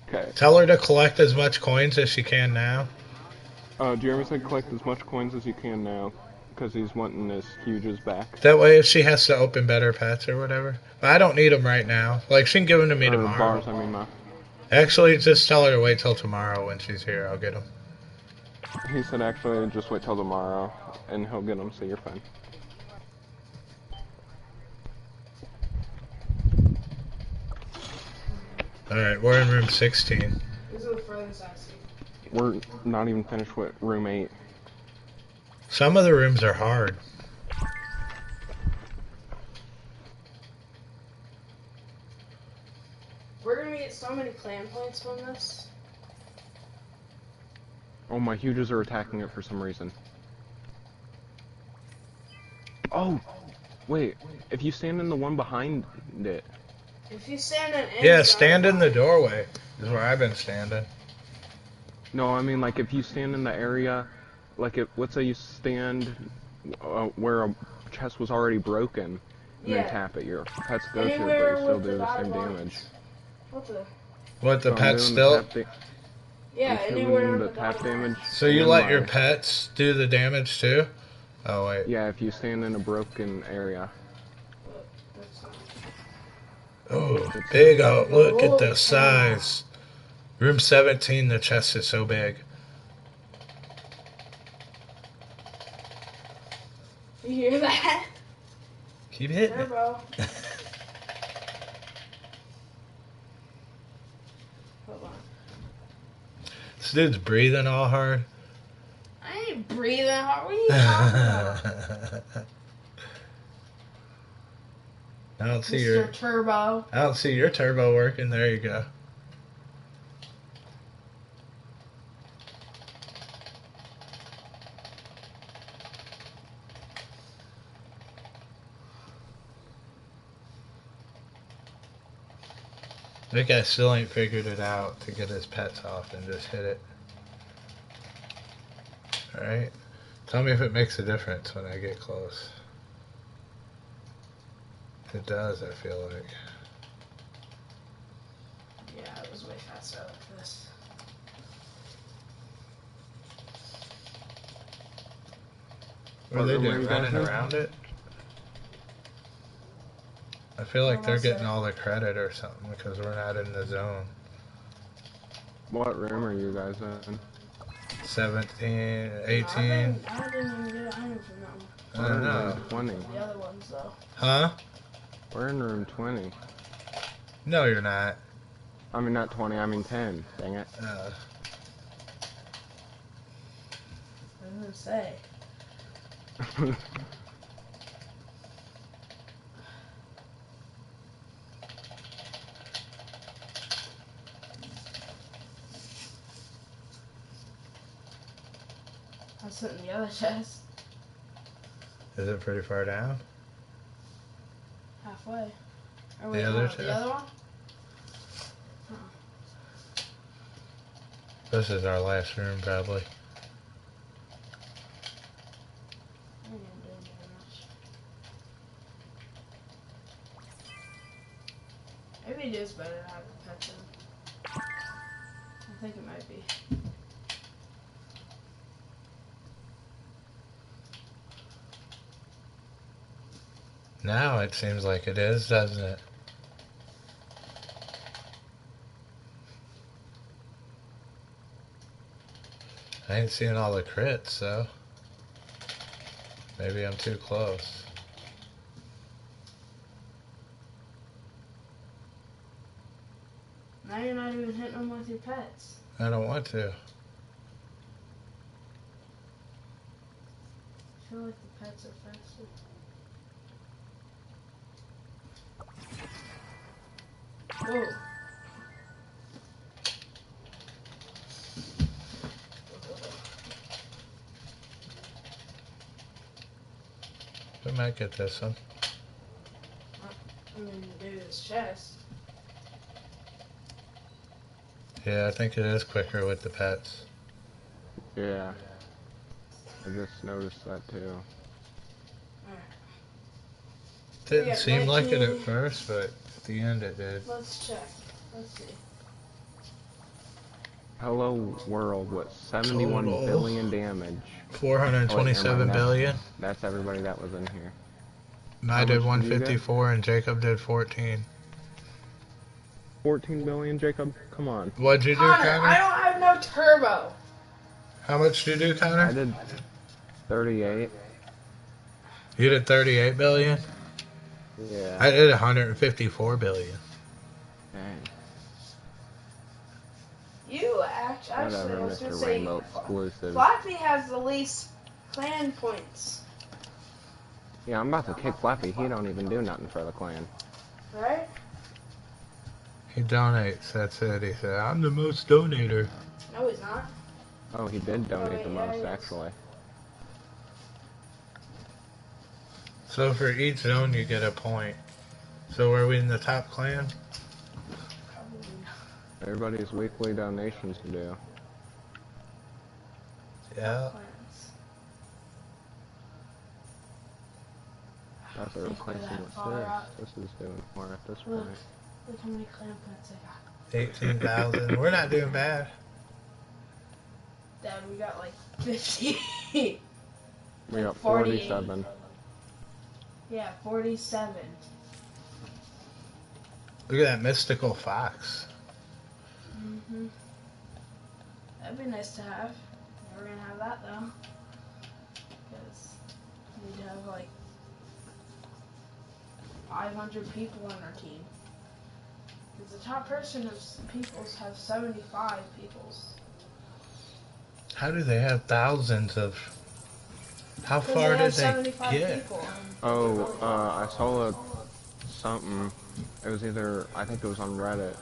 Okay. Tell her to collect as much coins as she can now. Jeremy said collect as much coins as you can now, because he's wanting his huges back. That way, if she has to open better pets or whatever. I don't need them right now. Like, she can give them to me Or tomorrow. bars, I mean, Actually, just tell her to wait till tomorrow when she's here. I'll get them. he said actually just wait till tomorrow, and he'll get them, so you're fine. Alright, we're in room 16. This is the furthest I see. We're not even finished with room 8. Some of the rooms are hard. We're gonna get so many clan points from this. Oh, my huges are attacking it for some reason. Oh! Wait, if you stand in the one behind it. If you stand in Yeah, stand in the doorway. Is where I've been standing. No, I mean, like, if you stand in the area, like, let's say you stand where a chest was already broken, and then tap it, your pets go to it, but you still do the same damage. What the? What, the So pets still? Yeah, I'm anywhere doing on the the tap damage. So you let your pets do the damage too? Oh, wait. Yeah, if you stand in a broken area. Oh, big. Oh, look at the size. Room 17, the chest is so big. You hear that? Keep hitting Turbo. it. Hold on. This dude's breathing all hard. I ain't breathing hard. What are you talking about? I don't see Mr. Turbo. I don't see your turbo working. There you go. That guy still ain't figured it out to get his pets off and just hit it. Alright. Tell me if it makes a difference when I get close. It does, I feel like. Yeah, it was way faster like this. What are they doing? Running around it? I feel like they're getting all the credit or something because we're not in the zone. What room are you guys in? 17, 18. I didn't even get an item from that one. I don't know. Room 20. The other ones, though. Huh? We're in room 20. No, you're not. I mean, not 20, I mean 10. Dang it. I was gonna say. I was sitting in the other chest. Is it pretty far down? Halfway. Or The other chest? The other one? This is our last room, probably. I ain't even doing very much. Maybe it is better to have the pets in. I think it might be. Now it seems like it is, doesn't it? I ain't seeing all the crits, though. Maybe I'm too close. Now you're not even hitting them with your pets. I don't want to. I feel like the pets are faster. Whoa. I might get this one. I'm gonna do this chest. Yeah, I think it is quicker with the pets. Yeah. I just noticed that too. Didn't seem like it at first, but at the end it did. Let's check. Let's see. Hello World with 71 Total billion damage. Oh wait, never 427 mind. billion. That's everybody that was in here. I How did much did you get? 154 and Jacob did 14. 14 billion, Jacob? Come on. What'd you do, Connor, I Connor? don't have no turbo. How much did you do, I Connor? did 38. You did 38 billion? Yeah. I did 154 billion. Dang. You actually, Whatever, I was gonna Mr. say, Rainbow Exclusive. Flappy has the least clan points, Yeah, I'm about to kick Flappy. He don't even do nothing for the clan. right? He donates, that's it. He said, I'm the most donator. No, he's not. Oh, he did donate the yeah, most, he is. actually. So for each zone you get a point. So are we in the top clan? Probably not. Everybody's weekly donations due. Yeah. Clans. That's a I think we're replacing that with far out. this. This is doing more at this Look, point. look how many clan points I got. 18,000. We're not doing bad. Dad, we got like 50. We Like got 48. 47. Yeah, 47. Look at that mystical fox. Mhm. That'd be nice to have. Never gonna have that though, because we'd have like 500 people on our team. Because the top person of peoples have 75 peoples. How do they have thousands of... How Because far they did have they 75 get? people. Oh, I saw something. It was either, I think it was on Reddit.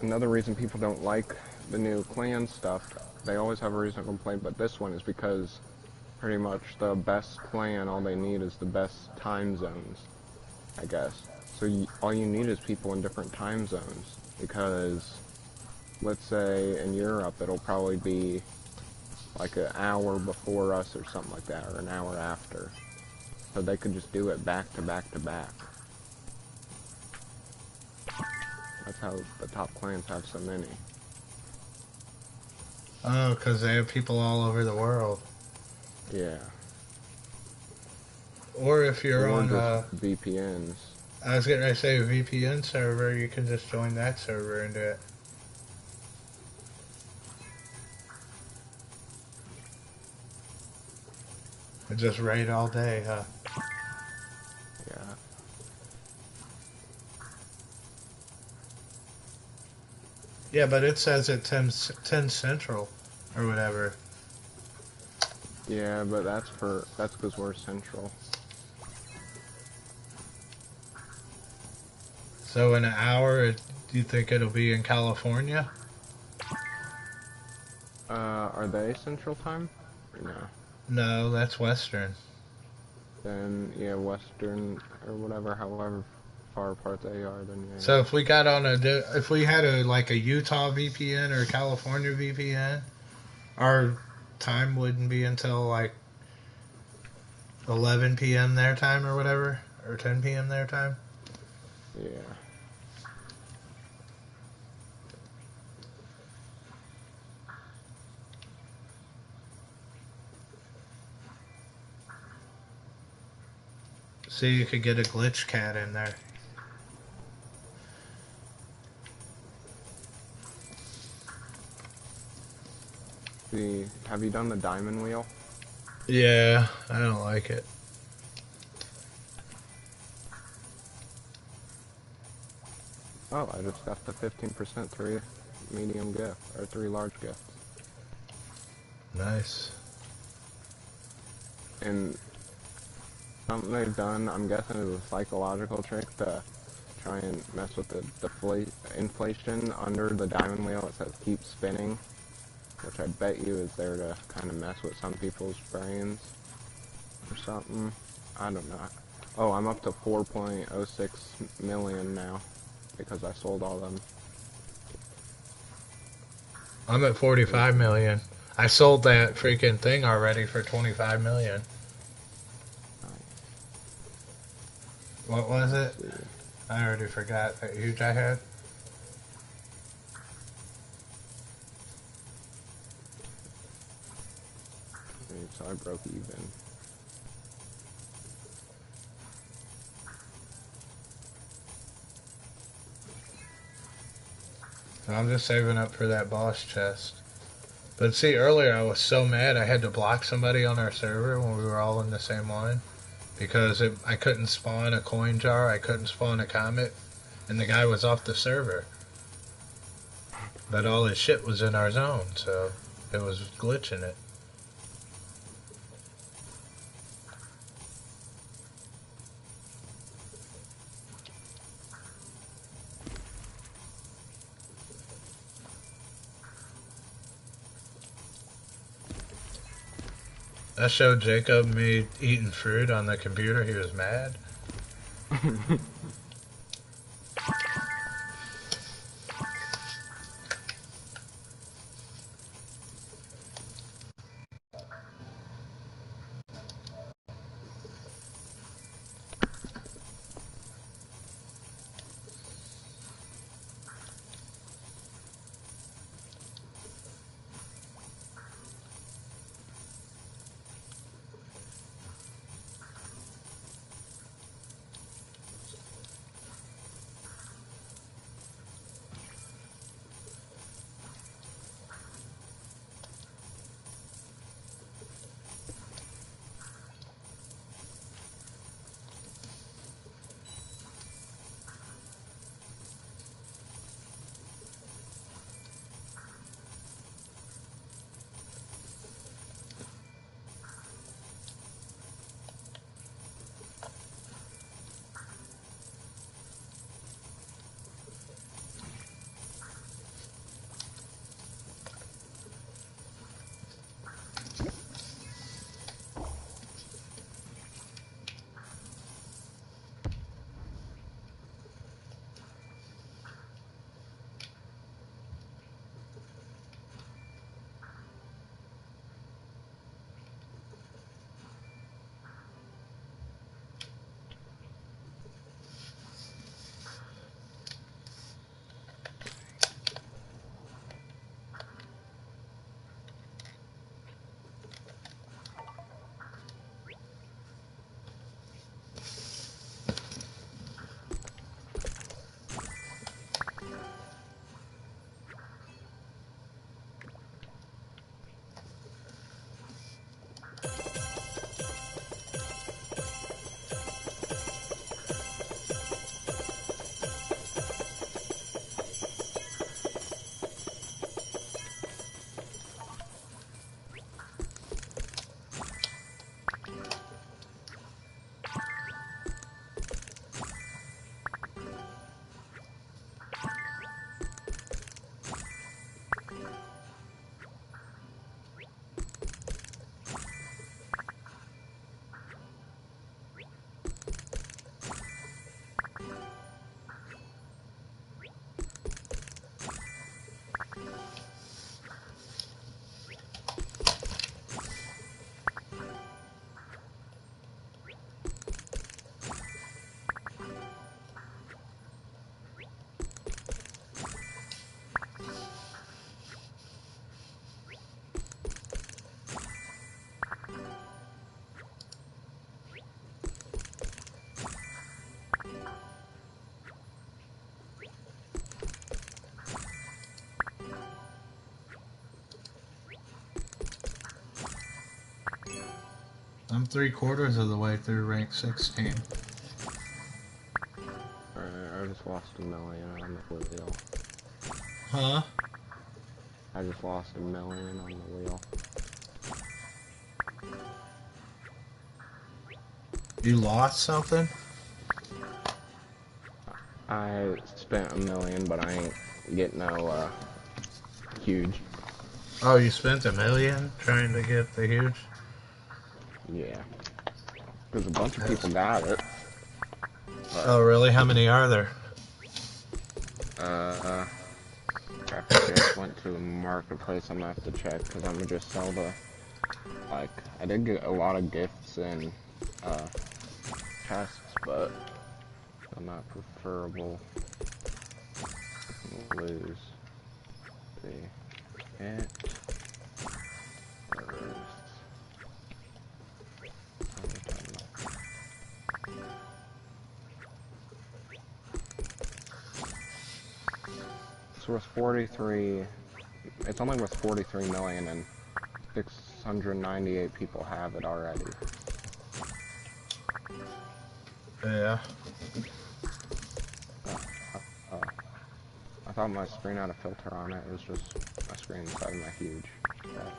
Another reason people don't like the new clan stuff, they always have a reason to complain, but this one is because pretty much the best clan, all they need is the best time zones, I guess. So all you need is people in different time zones, because let's say in Europe it'll probably be like an hour before us or something like that, or an hour after. So they could just do it back to back to back. That's how the top clans have so many. Oh, because they have people all over the world. Yeah. Or if you're Or on just VPNs. I was getting ready to say a VPN server, you can just join that server and do it. And just raid all day, huh? Yeah. Yeah, but it says at 10 Central or whatever. Yeah, but that's because we're central. So in an hour, do you think it'll be in California? Are they central time? No. No, that's Western. Then, yeah, Western, or whatever, however far apart they are, then yeah. So if we got on if we had like a Utah VPN or a California VPN, our time wouldn't be until like 11 p.m. their time or whatever, or 10 p.m. their time. Yeah. See, you could get a glitch cat in there. Have you done the diamond wheel? Yeah, I don't like it. Oh, I just got the 15% 3 medium gift, or 3 large gifts. Nice. And something they've done, I'm guessing, is a psychological trick to try and mess with the inflation under the diamond wheel. It says keep spinning, which I bet you is there to kind of mess with some people's brains or something. I don't know. Oh, I'm up to 4.06 million now because I sold all them. I'm at 45 million. I sold that freaking thing already for 25 million. What was it? I already forgot that huge I had. so I broke even. I'm just saving up for that boss chest. But see, earlier I was so mad I had to block somebody on our server when we were all in the same line. Because I couldn't spawn a coin jar, I couldn't spawn a comet, and the guy was off the server. But all his shit was in our zone, so it was glitching it. I showed Jacob me eating fruit on the computer, he was mad. I'm 3/4 of the way through rank 16. I just lost $1 million on the wheel. Huh? I just lost $1 million on the wheel. You lost something? I spent $1 million, but I ain't getting no huge. Oh, you spent $1 million trying to get the huge? Yeah, because a bunch of people got it. Oh, really? How many are there? I just went to the marketplace. I'm gonna have to check because I'm gonna just sell the. Like, I did get a lot of gifts and chests, but I'm not preferable. Lose. See. It. First. It's worth 43. It's only worth 43 million, and 698 people have it already. Yeah. I thought my screen had a filter on it. It was just my screen inside of my huge. But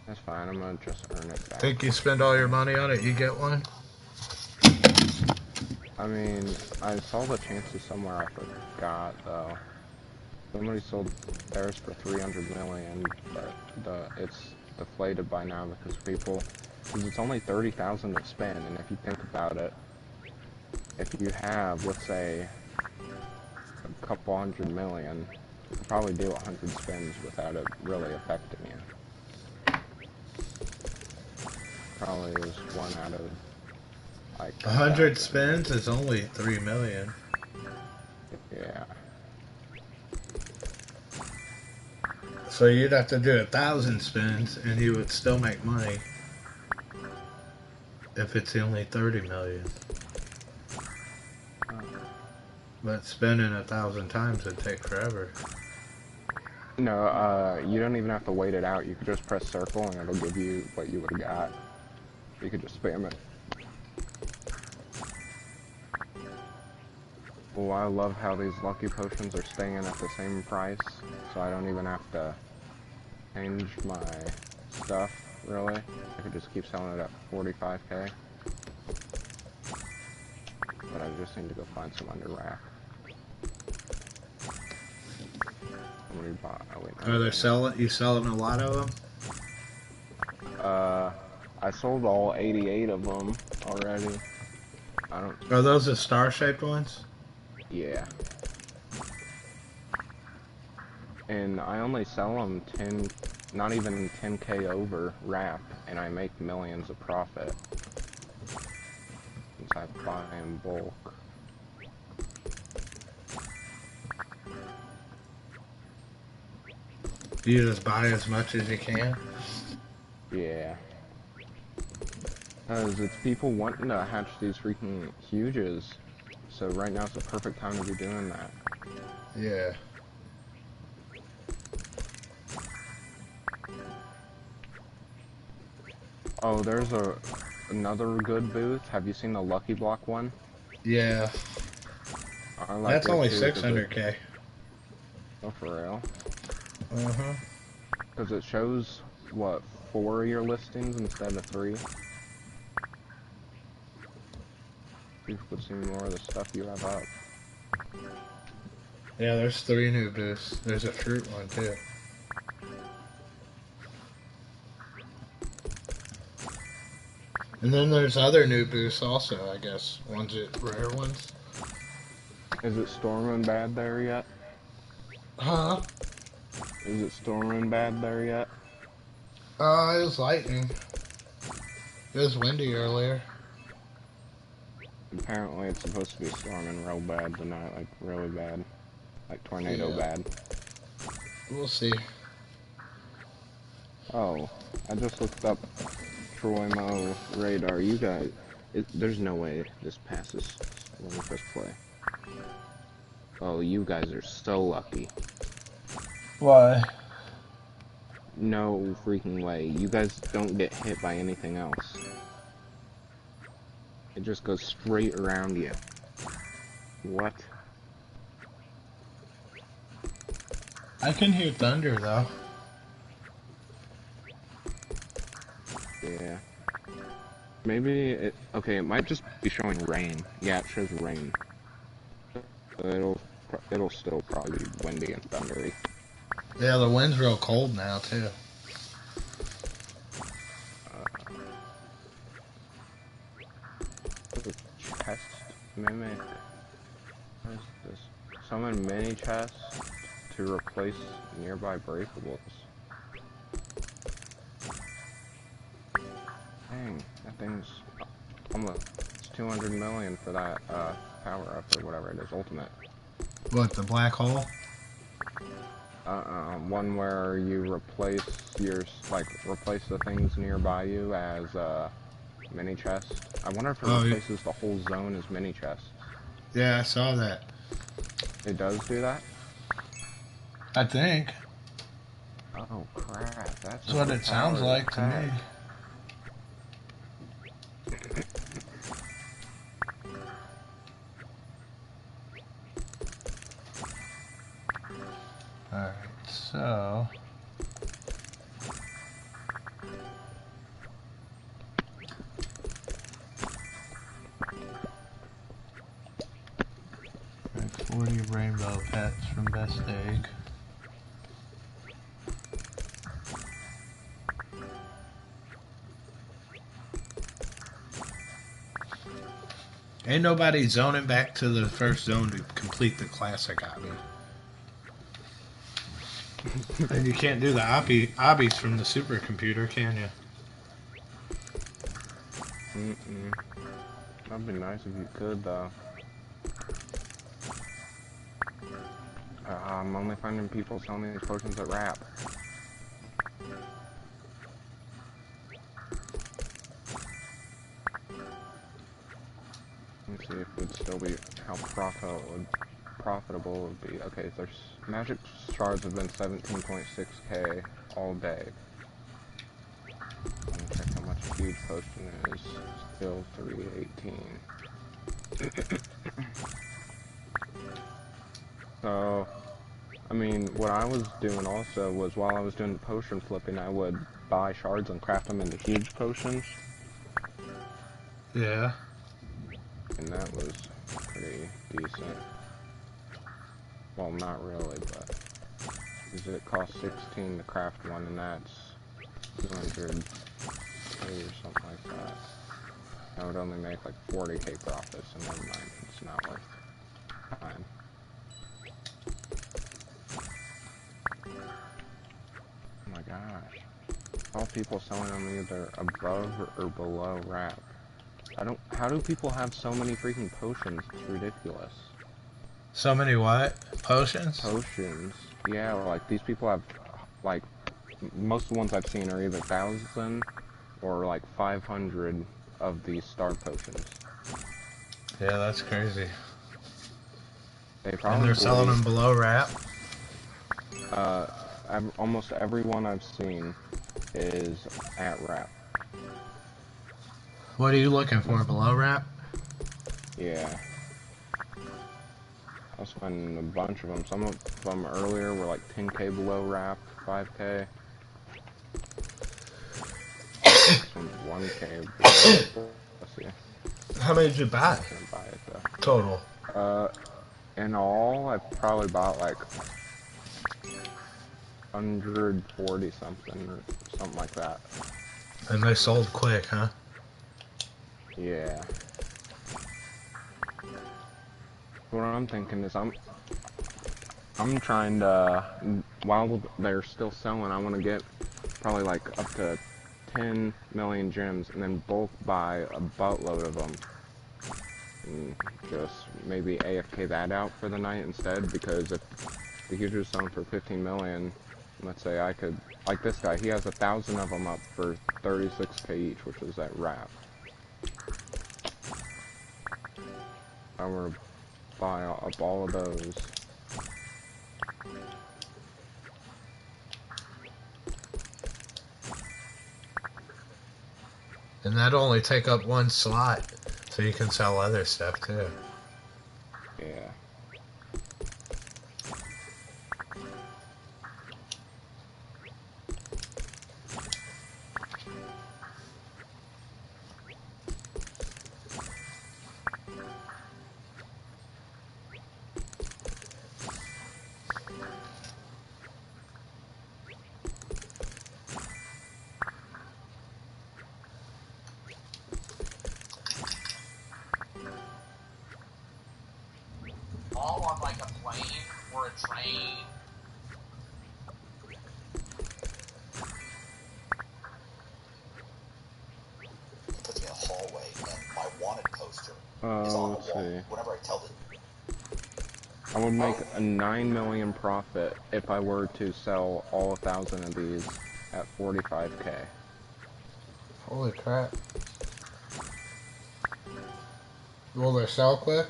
that's fine. I'm gonna just earn it back. Think you spend all your money on it, you get one? I mean, I saw the chances somewhere. I forgot though. Somebody sold theirs for 300 million, but it's deflated by now because it's only 30,000 to spend, and if you think about it, if you have, let's say, a couple hundred million, you can probably do 100 spins without it really affecting you. Probably is one out of like 100 1,000. spins is only 3 million. Yeah. So you'd have to do 1,000 spins and you would still make money if it's only 30 million. But spending 1,000 times would take forever. No, you don't even have to wait it out. You could just press circle and it'll give you what you would have got. You could just spam it. Well, I love how these lucky potions are staying at the same price, so I don't even have to change my stuff, really. I could just keep selling it at 45k. But I just need to go find some under rack. Somebody bought, oh wait, no, Are they you selling a lot of them? I sold all 88 of them already. I don't... Are those the star-shaped ones? Yeah. And I only sell them 10, not even 10k over wrap, and I make millions of profit. Since I buy in bulk. You just buy as much as you can? Yeah. Because it's people wanting to hatch these freaking huges. So right now is the perfect time to be doing that. Yeah. Oh, there's another good booth. Have you seen the Lucky Block one? Yeah. I like That's it only too, 600k. Oh, for real? Uh-huh. Because it shows, what, 4 of your listings instead of 3? People could see more of the stuff you have up. Yeah, there's 3 new booths. There's a fruit one, too. And then there's other new booths also, I guess. Rare ones. Is it storming bad there yet? Huh? Is it storming bad there yet? It was lightning. It was windy earlier. Apparently it's supposed to be storming real bad tonight, like really bad. Like tornado bad. We'll see. Oh, I just looked up Troy radar. You guys, there's no way this passes when we press play. Oh, you guys are so lucky. Why? No freaking way. You guys don't get hit by anything else. It just goes straight around you. What? I can hear thunder, though. Yeah. Maybe okay, it might just be showing rain. Yeah, it shows rain. So it'll still probably be windy and thundery. Yeah, the wind's real cold now, too. Chest mimic. What is this? Summon mini chests to replace nearby breakables. Dang, that thing's almost 200 million for that power up or whatever it is, ultimate. What, the black hole? One where you replace replace the things nearby you as mini chests. I wonder if it replaces the whole zone as mini chests. Yeah, I saw that. It does do that? I think. Oh crap, that's That's what it sounds overpowered as like to me. heck. Alright, so... Like 40 rainbow pets from Best Egg. Ain't nobody zoning back to the first zone to complete the classic obby. And you can't do the obbies from the supercomputer, can you? That'd be nice if you could, though. I'm only finding people selling these potions at Wrap. Let me see if it would still be how profitable it would be. Okay, there's magic shards have been 17.6k all day. Let me check how much a huge potion is. Still 318. So, I mean, what I was doing also was while I was doing the potion flipping, I would buy shards and craft them into huge potions. Yeah. And that was pretty decent. Well, not really, but because it costs 16 to craft one, and that's 200k or something like that. I would only make like 40k profit, so never mind. It's not worth time. Oh my gosh. All people selling them either above or below Wrap. How do people have so many freaking potions? It's ridiculous. So many what? Potions? Potions. Yeah, like these people have, like, most of the ones I've seen are either 1,000 or like 500 of these star potions. Yeah, that's crazy. They And they're selling probably, them below Wrap? almost everyone I've seen is at Wrap. What are you looking for, below Wrap? Yeah. I was finding a bunch of them. Some of them earlier were like 10k below Wrap, 5k. This one's 1k below. Let's see. How many did you I'm buy? not gonna buy it though. Total. In all, I probably bought like 140 something or something like that. And they sold quick, huh? Yeah. What I'm thinking is I'm trying to, while they're still selling, I want to get probably like up to 10 million gems and then bulk buy a buttload of them. And just maybe AFK that out for the night instead, because if the huge is selling for 15 million, let's say I could, like this guy, he has 1,000 of them up for 36k each, which is at Wrap. I were to buy up all of those. And that'll only take up one slot, so you can sell other stuff too. Yeah. All on like a plane or a train. It puts me in a hallway, and my wanted poster is on the Let's wall. see. Whenever I tell the I would make a 9 million profit if I were to sell all 1,000 of these at 45k. Holy crap. Will they sell quick?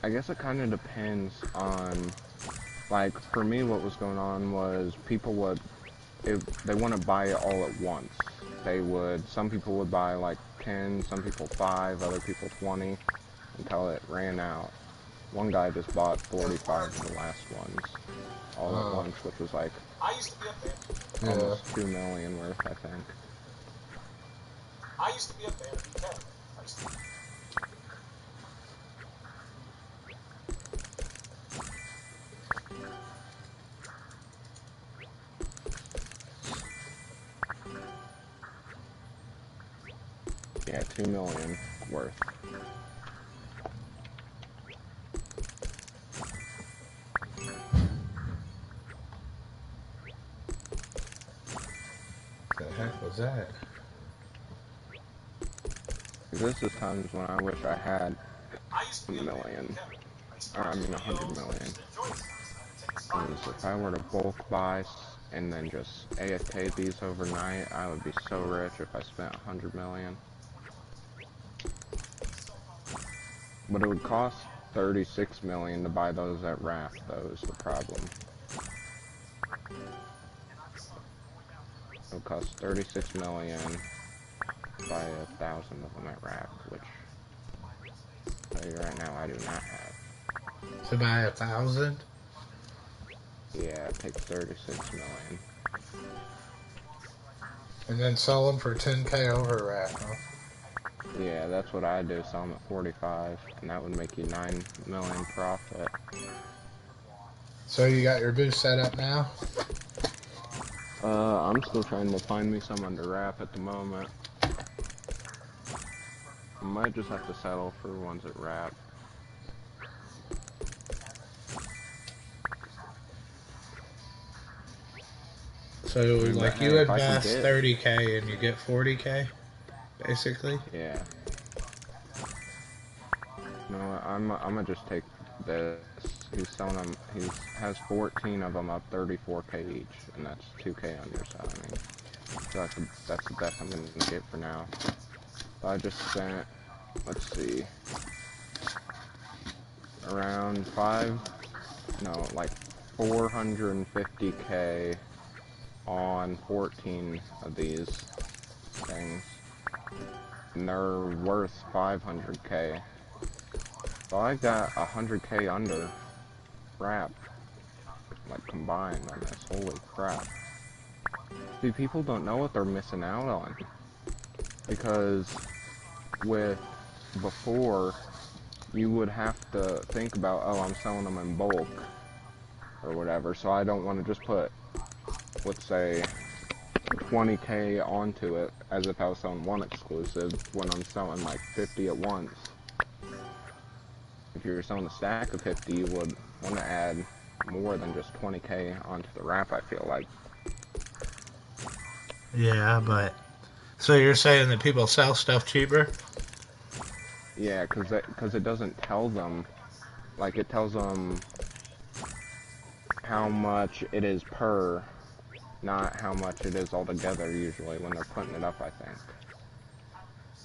I guess it kind of depends on, like, for me, what was going on was people would, if they want to buy it all at once. Some people would buy like 10, some people 5, other people 20, until it ran out. One guy just bought 45 of the last ones, all at once, which was like I used to be up there. almost 2 million worth, I think. I used to be up there. Yeah. I used to be. Yeah, 2 million worth. The heck was that? This is times when I wish I had I used to a be up there. million, Yeah. or I mean 100 million. Because if I were to bulk buy and then just AFK these overnight, I would be so rich if I spent 100 million. But it would cost 36 million to buy those at RAF, though, is the problem. It would cost 36 million to buy 1,000 of them at RAF, which, I'll tell you right now, I do not have. To buy 1,000? Yeah, it takes 36 million. And then sell them for 10k over rack, huh? Yeah, that's what I do, sell them at 45, and that would make you 9 million profit. So you got your boost set up now? I'm still trying to find me some under wrap at the moment. I might just have to settle for ones at wrap. So, like, Hey, you if I can invest get 30k and you get 40k, basically? Yeah. You know what, I'm gonna just take this. He's selling them, he has 14 of them up 34k each, and that's 2k under selling. So that's the best I'm gonna get for now. So I just spent, let's see, around 450k on 14 of these things. And they're worth 500k. So I got 100k under wrap, like combined on this. Holy crap. See, people don't know what they're missing out on. Because with before, you would have to think about, oh, I'm selling them in bulk or whatever, so I don't want to just put, let's say, 20k onto it as if I was selling one exclusive when I'm selling like 50 at once. If you're selling a stack of 50, you would want to add more than just 20k onto the wrap, I feel like. Yeah, but... So you're saying that people sell stuff cheaper? Yeah, because it doesn't tell them, like, it tells them how much it is per, not how much it is altogether, usually, when they're putting it up, I think.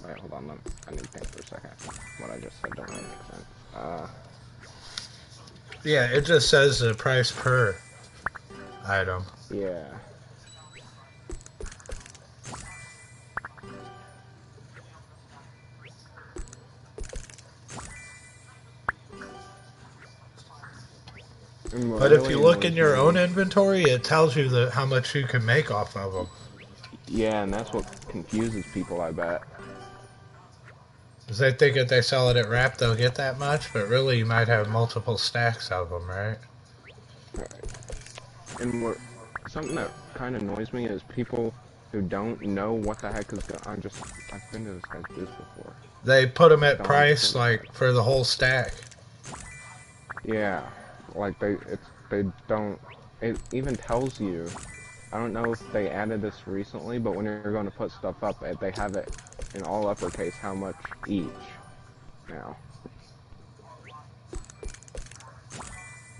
Wait, hold on, I need to think for a second. What I just said don't really make sense. Yeah, it just says the price per item. Yeah. But if you look in your own inventory, it tells you how much you can make off of them. Yeah, and that's what confuses people, I bet. Because they think if they sell it at wrap, they'll get that much, but really you might have multiple stacks of them, right? Right. And something that kind of annoys me is people who don't know what the heck is going on. I've been to this guy's booth before. They put them at Don't price, understand. like, for the whole stack. Yeah, like they don't, it even tells you, I don't know if they added this recently, but when you're going to put stuff up, they have it in all uppercase how much each now.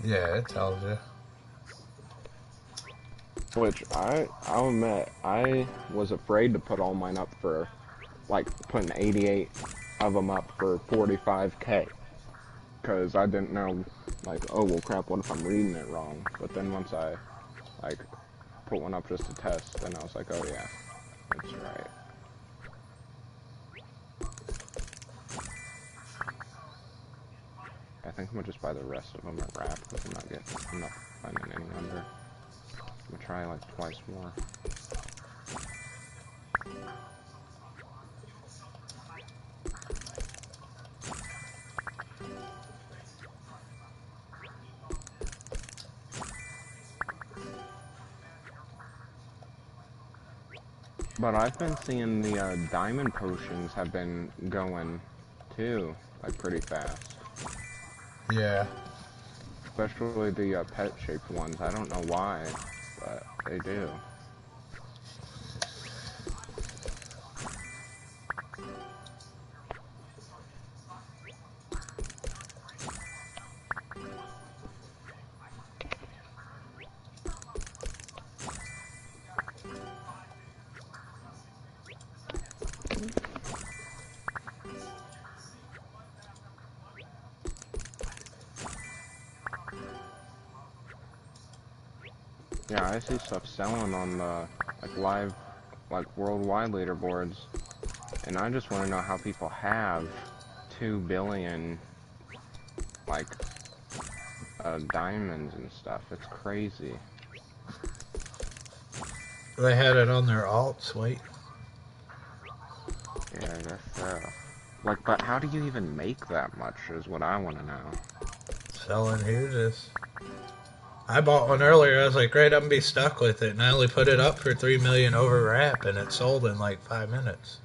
Yeah, it tells you. Which I'll admit, I was afraid to put all mine up for, like, putting 88 of them up for 45k. because I didn't know, like, oh, well, crap, what if I'm reading it wrong? But then once I, like, put one up just to test, then I was like, oh, yeah, that's right. I think I'm gonna just buy the rest of them at wrap, because I'm not finding any under. I'm gonna try, like, twice more. But I've been seeing the diamond potions have been going too, like pretty fast. Yeah. Especially the pet-shaped ones. I don't know why, but they do. Yeah, I see stuff selling on the like live, like worldwide leaderboards, and I just want to know how people have 2 billion like diamonds and stuff. It's crazy. They had it on their alts, wait. Yeah, I guess so. Like, but how do you even make that much is what I want to know. Selling huges. I bought one earlier. I was like, great, I'm gonna be stuck with it. And I only put it up for 3 million over wrap, and it sold in like 5 minutes.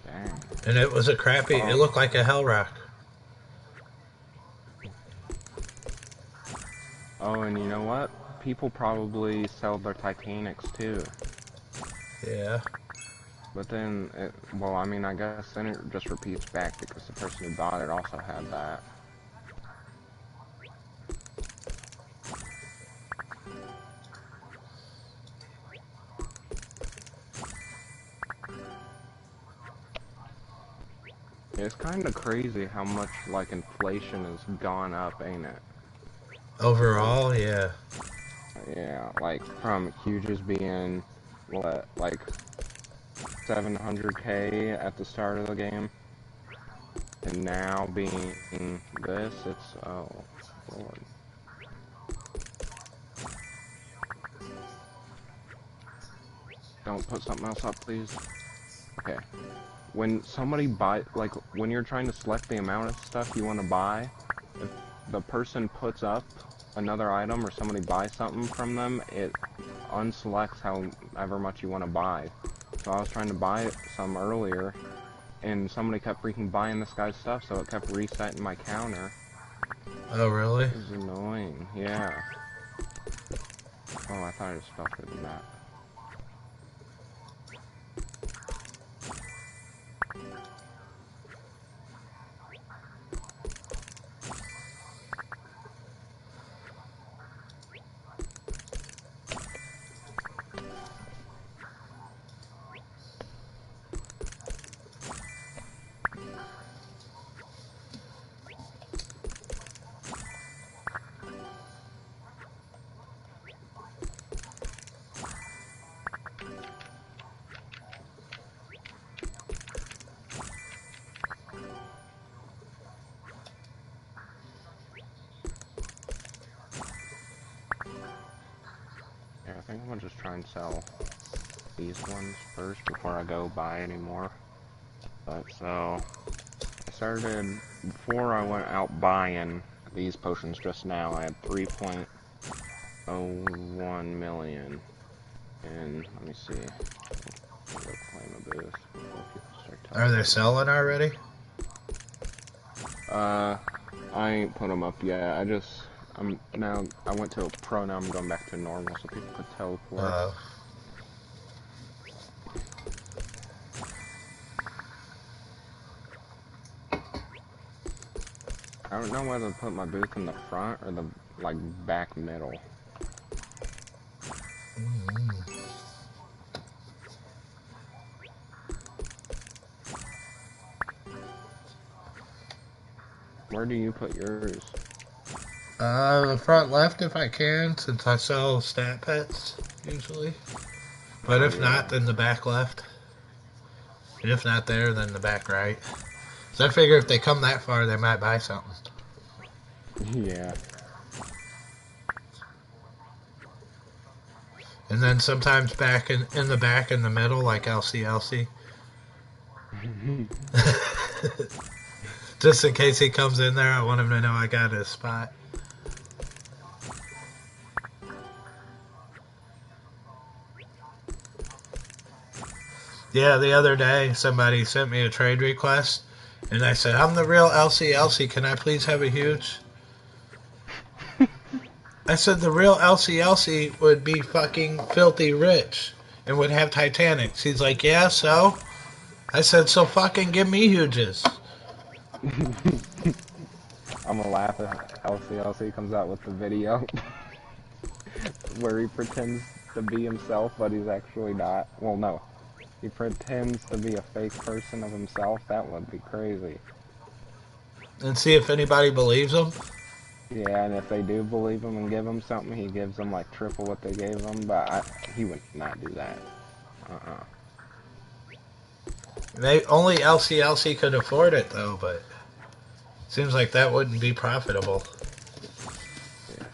Dang. And it was a crappy, it looked like a hell rock. Oh, and you know what? People probably sell their Titanics too. Yeah. But then, well, I mean, I guess then it just repeats back because the person who bought it also had that. It's kind of crazy how much, like, inflation has gone up, ain't it? Overall, yeah. Yeah, like, from huges being, what, like, 700K at the start of the game, and now being this, it's, oh, Lord. Don't put something else up, please. Okay. When somebody like, when you're trying to select the amount of stuff you want to buy, if the person puts up another item or somebody buys something from them, it unselects however much you want to buy. So I was trying to buy some earlier, and somebody kept freaking buying this guy's stuff, so it kept resetting my counter. Oh, really? It was annoying, yeah. Oh, I thought it was faster than that. Yeah, I think I'm gonna just try and sell these ones first before I go buy any more. But so I started before I went out buying these potions just now. I had 3.01 million, and let me see. I'll go claim a booth before people start Are they teleporting. selling already? I ain't put them up yet. I went to a pro, now I'm going back to normal so people could teleport. I don't know whether to put my booth in the front or the, like, back middle. Where do you put yours? The front left if I can, since I sell stat pets, usually. But if not, then the back left. And if not there, then the back right. So I figure if they come that far, they might buy something. Yeah. And then sometimes back in the back in the middle, like LC. Just in case he comes in there, I want him to know I got his spot. Yeah, the other day somebody sent me a trade request, and I said, I'm the real LC. Can I please have a huge? I said the real LC would be fucking filthy rich and would have Titanics. He's like, yeah, so? I said, so fucking give me huges. I'm gonna laugh if LCLC comes out with the video where he pretends to be himself, but he's actually not. Well, no. He pretends to be a fake person of himself. That would be crazy. And see if anybody believes him. Yeah, and if they do believe him and give him something, he gives them like triple what they gave him, but he would not do that. They only LC could afford it though, but seems like that wouldn't be profitable. Yeah.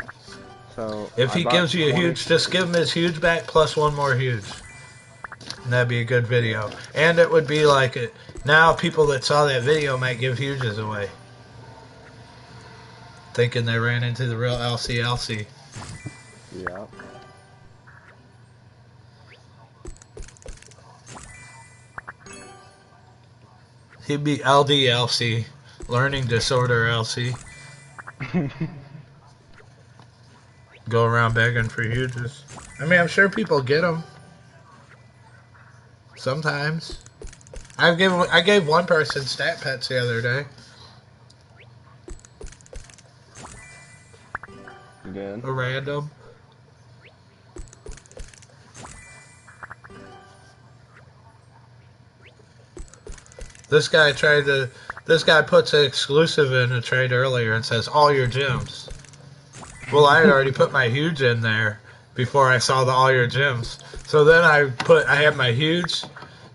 So if he gives you a huge, just give him his huge back plus one more huge. And that'd be a good video. And it would be like now people that saw that video might give huges away. Thinking they ran into the real LC. Yep. He'd be LDLC, learning disorder LC. Go around begging for huges. I mean, I'm sure people get them. Sometimes. I gave one person stat pets the other day. Good. A random. This guy puts an exclusive in a trade earlier and says all your gems. Well, I had already put my huge in there before I saw the all your gems. So then I had my huge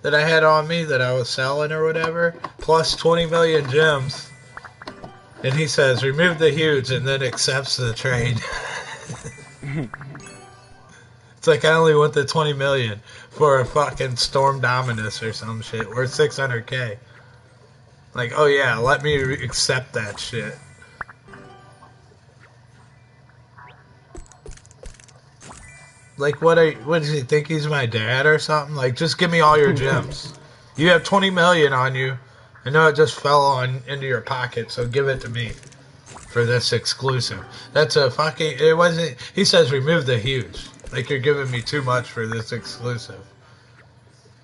that I had on me that I was selling or whatever, plus 20 million gems. And he says, remove the huge, and then accepts the trade. It's like I only want the 20 million for a fucking Storm Dominus or some shit worth 600K. Like, oh yeah, let me accept that shit. Like, what does he think he's my dad or something? Like, just give me all your gems. You have 20 million on you. I know it just fell into your pocket, so give it to me for this exclusive. That's a fucking, it wasn't, he says remove the huge. Like, you're giving me too much for this exclusive.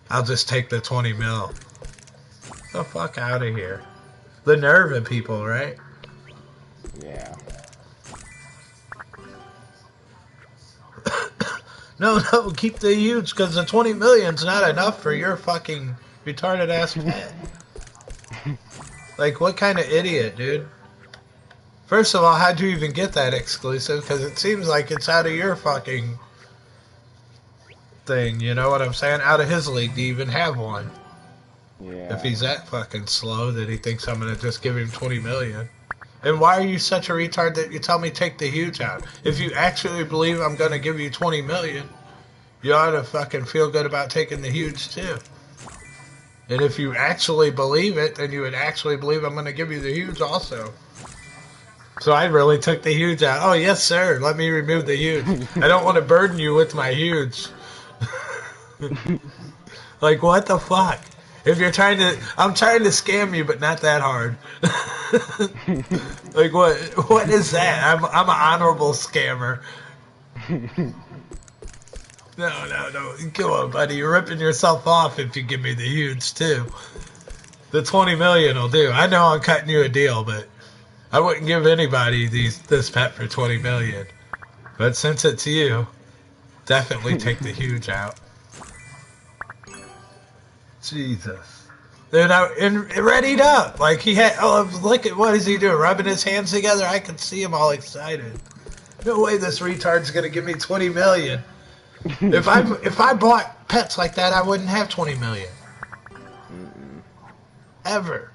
I'll just take the 20 mil. Get the fuck out of here. The nerve of people, right? Yeah. No, keep the huge, because the 20 million's not enough for your fucking retarded ass pet. Like, what kind of idiot, dude? First of all, how'd you even get that exclusive? Because it seems like it's out of your fucking thing, you know what I'm saying? Out of his league to even have one. Yeah. If he's that fucking slow that he thinks I'm gonna just give him 20 million. And why are you such a retard that you tell me take the huge out? If you actually believe I'm gonna give you 20 million, you ought to fucking feel good about taking the huge too. And if you actually believe it, then you would actually believe I'm gonna give you the huge also. So I really took the huge out. Oh yes sir, let me remove the huge. I don't want to burden you with my huge. Like, what the fuck? If you're I'm trying to scam you, but not that hard. Like, what is that? I'm an honorable scammer. No. Come on, buddy. You're ripping yourself off if you give me the huge, too. The 20 million will do. I know I'm cutting you a deal, but I wouldn't give anybody this pet for 20 million. But since it's you, definitely take the huge out. Jesus. Then and readied up. Like he had, oh, look at what is he doing? Rubbing his hands together. I could see him all excited. No way this retard's gonna give me 20 million. If I bought pets like that, I wouldn't have 20 million. Ever.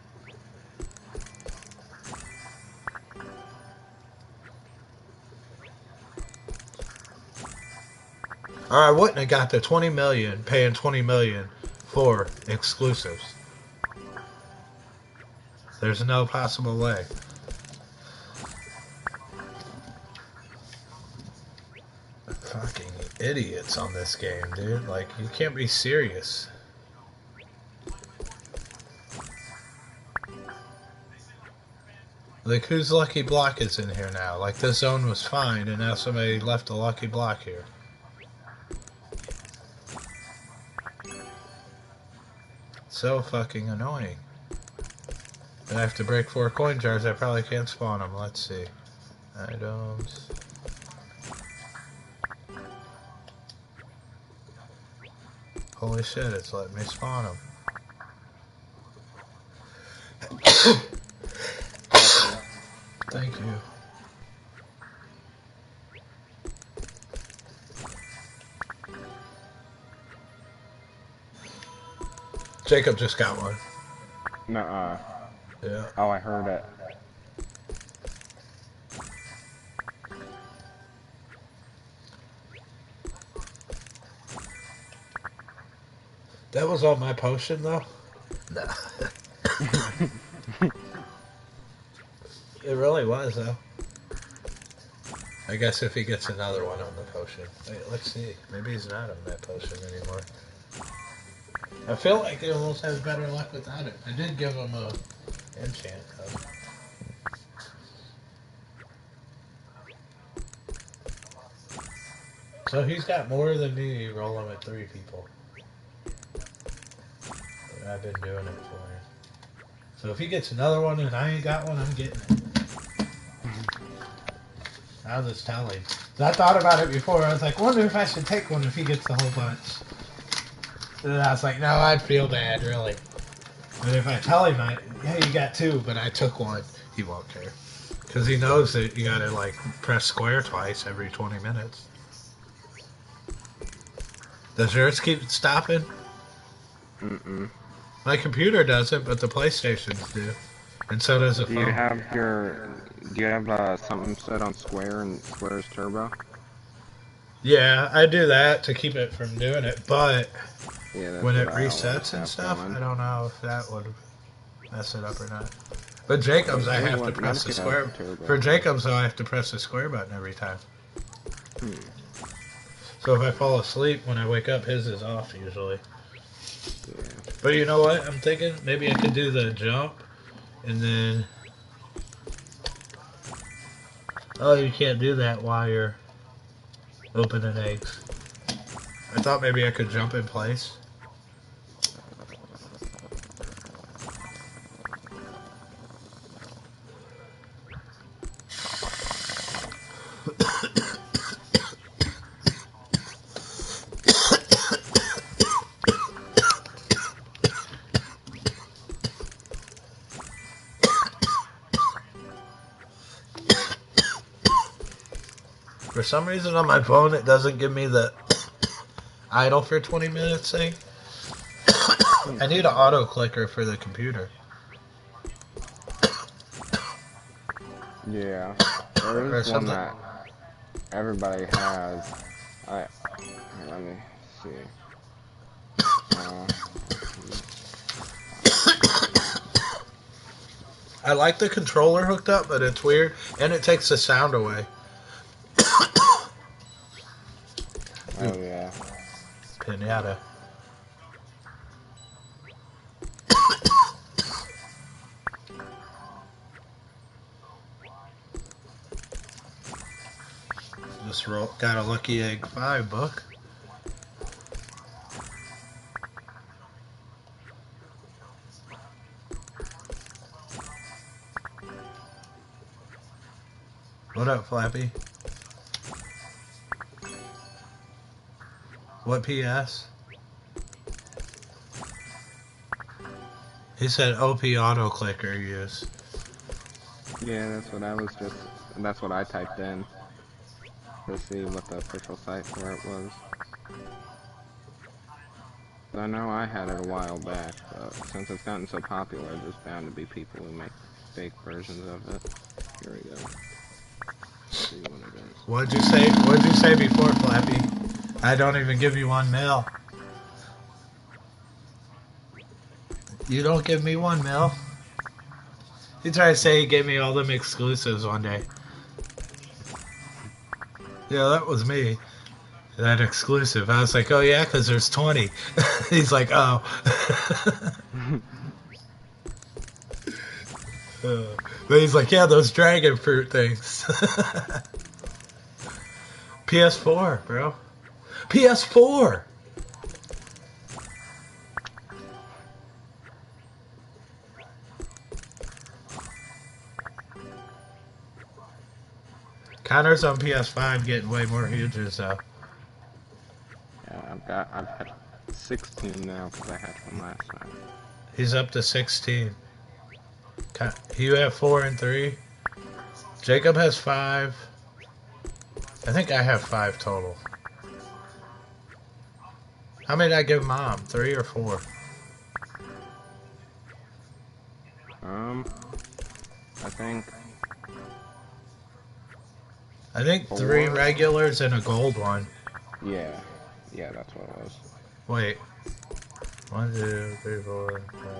Or I wouldn't have got the 20 million, paying 20 million for exclusives. There's no possible way. Fucking idiots on this game, dude. Like, you can't be serious. Like, whose lucky block is in here now? Like, this zone was fine, and now somebody left a lucky block here. So fucking annoying. And I have to break 4 coin jars. I probably can't spawn them. Let's see. Items. Holy shit, it's letting me spawn them. Thank you. Jacob just got one. Nuh-uh. Yeah. Oh, I heard it. That was all my potion, though? No. It really was, though. I guess if he gets another one on the potion. Wait, let's see. Maybe he's not on that potion anymore. I feel like he almost has better luck without it. I did give him a enchant, though. So he's got more than me rolling with 3 people. But I've been doing it for him. So if he gets another one and I ain't got one, I'm getting it. I'll just tell him. So I thought about it before. I was like, wonder if I should take one if he gets the whole bunch. And then I was like, no, I'd feel bad, really. But if I tell him, yeah, you got 2, but I took one, he won't care. Because he knows that you gotta, like, press square twice every 20 minutes. Does yours keep stopping? Mm-mm. My computer doesn't, but the PlayStations do. And so does the phone. Do you have something set on Square and Square's Turbo? Yeah, I do that to keep it from doing it, but Yeah, when it resets and stuff, I don't know if that would mess it up or not. But Jacob's, I have to press the square. For Jacob's, though, I have to press the square button every time. So if I fall asleep, when I wake up, his is off usually. Yeah. But you know what? I'm thinking maybe I could do the jump, and then... Oh, you can't do that while you're opening eggs. I thought maybe I could jump in place. For some reason on my phone it doesn't give me the idle for 20 minutes thing. I need an auto clicker for the computer. Yeah. There is one that everybody has. Let me see. I like the controller hooked up, but it's weird, and it takes the sound away. Oh yeah. Pinata. Just got a lucky egg 5 book. What up, Flappy? What PS? He said OP auto clicker use. Yeah, that's what I typed in to see what the official site for it was. I know I had it a while back, but since it's gotten so popular, there's bound to be people who make fake versions of it. Here we go. Let's see what it is. What'd you say? What'd you say before, Flappy? I don't even give you 1 mil. You don't give me 1 mil. You try to say he gave me all them exclusives one day. Yeah, that was me. That exclusive. I was like, oh yeah, because there's 20. He's like, oh. But he's like, yeah, those dragon fruit things. PS4, bro. PS4! Connor's on PS5 getting way more huges though. Yeah, I've had 16 now because I had one last night. He's up to 16. You have 4 and 3. Jacob has 5. I think I have 5 total. How many did I give Mom? 3 or 4? I think 4. 3 regulars and a gold one. Yeah, that's what it was. Wait. 1, 2, 3, 4, 5.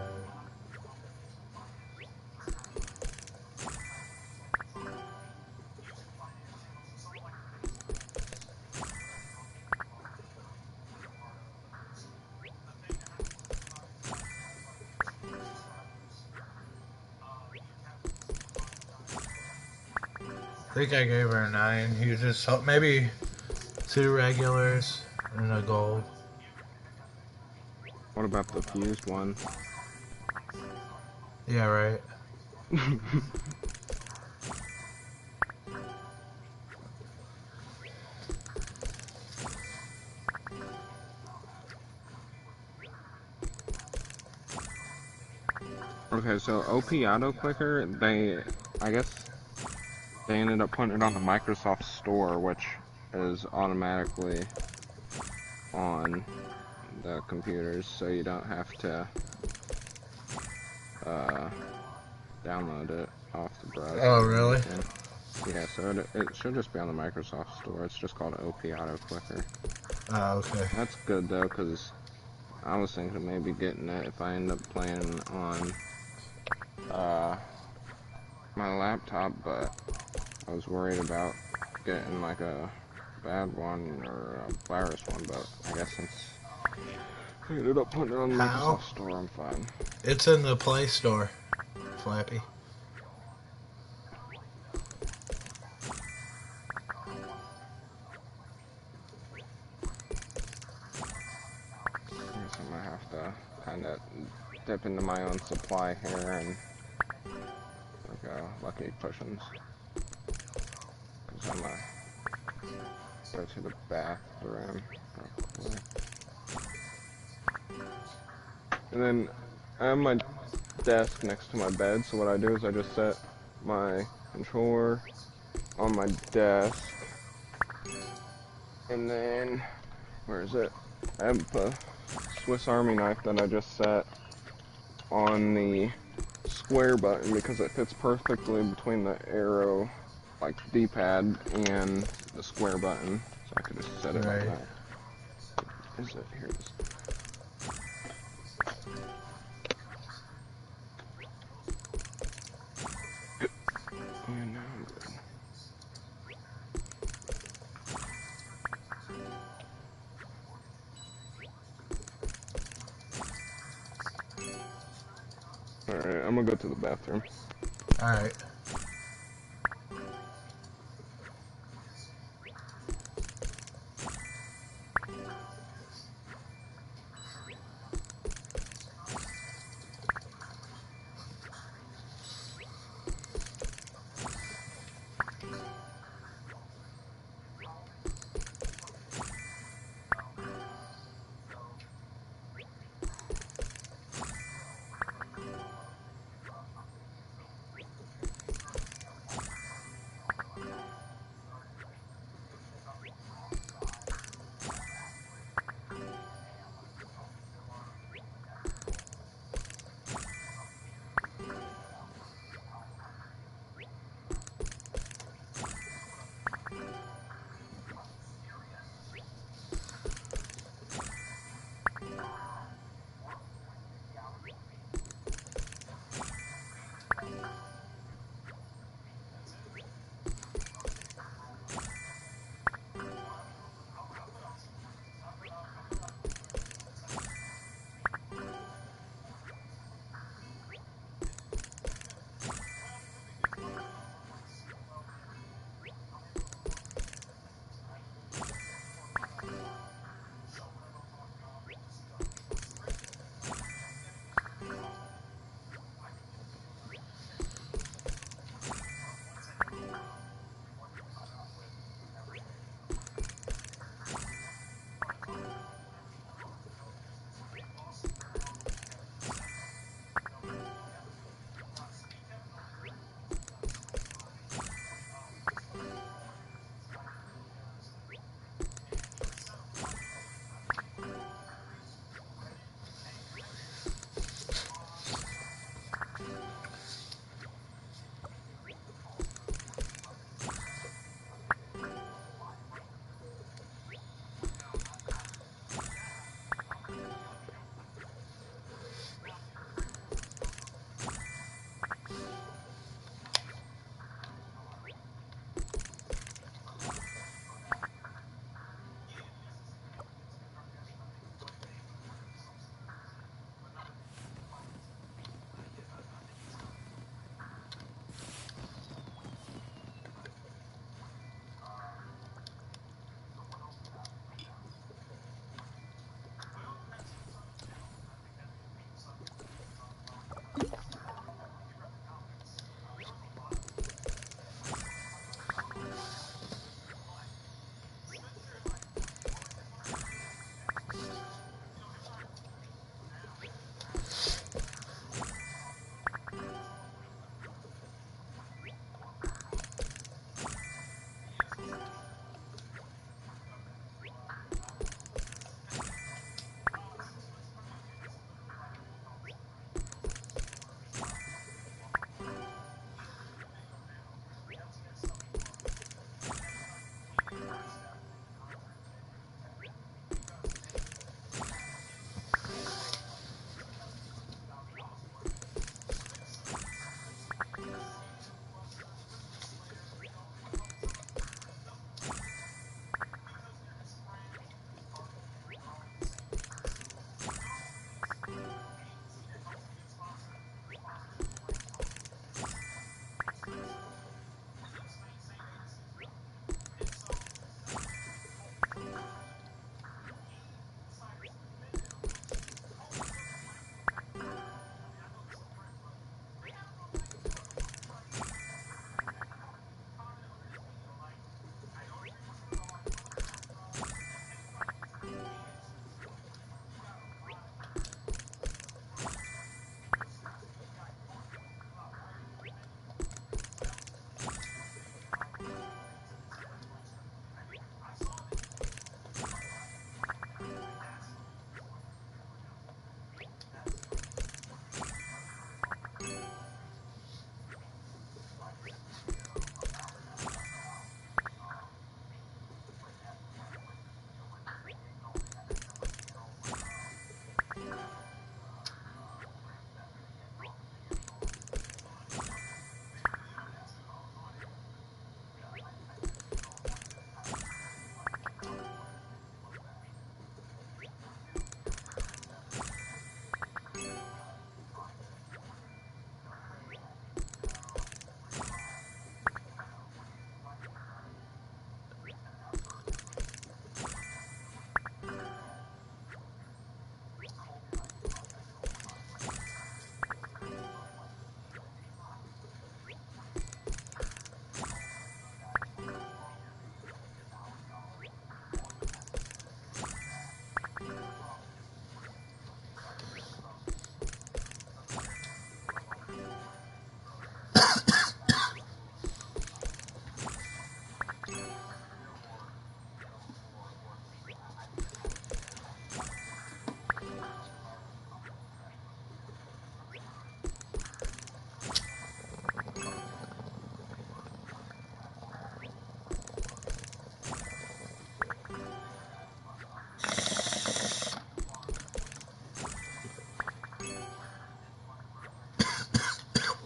I think I gave her a 9. You just hope maybe 2 regulars and a gold. What about the fused one? Yeah, right. Okay, so OP Auto Clicker, I guess they ended up putting it on the Microsoft Store, which is automatically on the computers, so you don't have to download it off the browser. Oh, really? Yeah, so it should just be on the Microsoft Store. It's just called OP Auto Clicker. Oh, okay. That's good though, because I was thinking of maybe getting it if I end up playing on my laptop, but I was worried about getting like a bad one or a virus one, but I guess since I ended up putting it on the Microsoft Store, I'm fine. It's in the Play Store, Flappy. I guess I'm gonna have to kind of dip into my own supply here and like Lucky Cushions. Because I'm gonna go to the bathroom real quick. And then I have my desk next to my bed, so what I do is I just set my controller on my desk. And then, where is it? I have a Swiss Army knife that I just set on the square button because it fits perfectly between the arrow, like D-pad, and the square button. So I could just set it like that. Is it? Here it is. And now I'm good. Alright, I'm gonna go to the bathroom. Alright.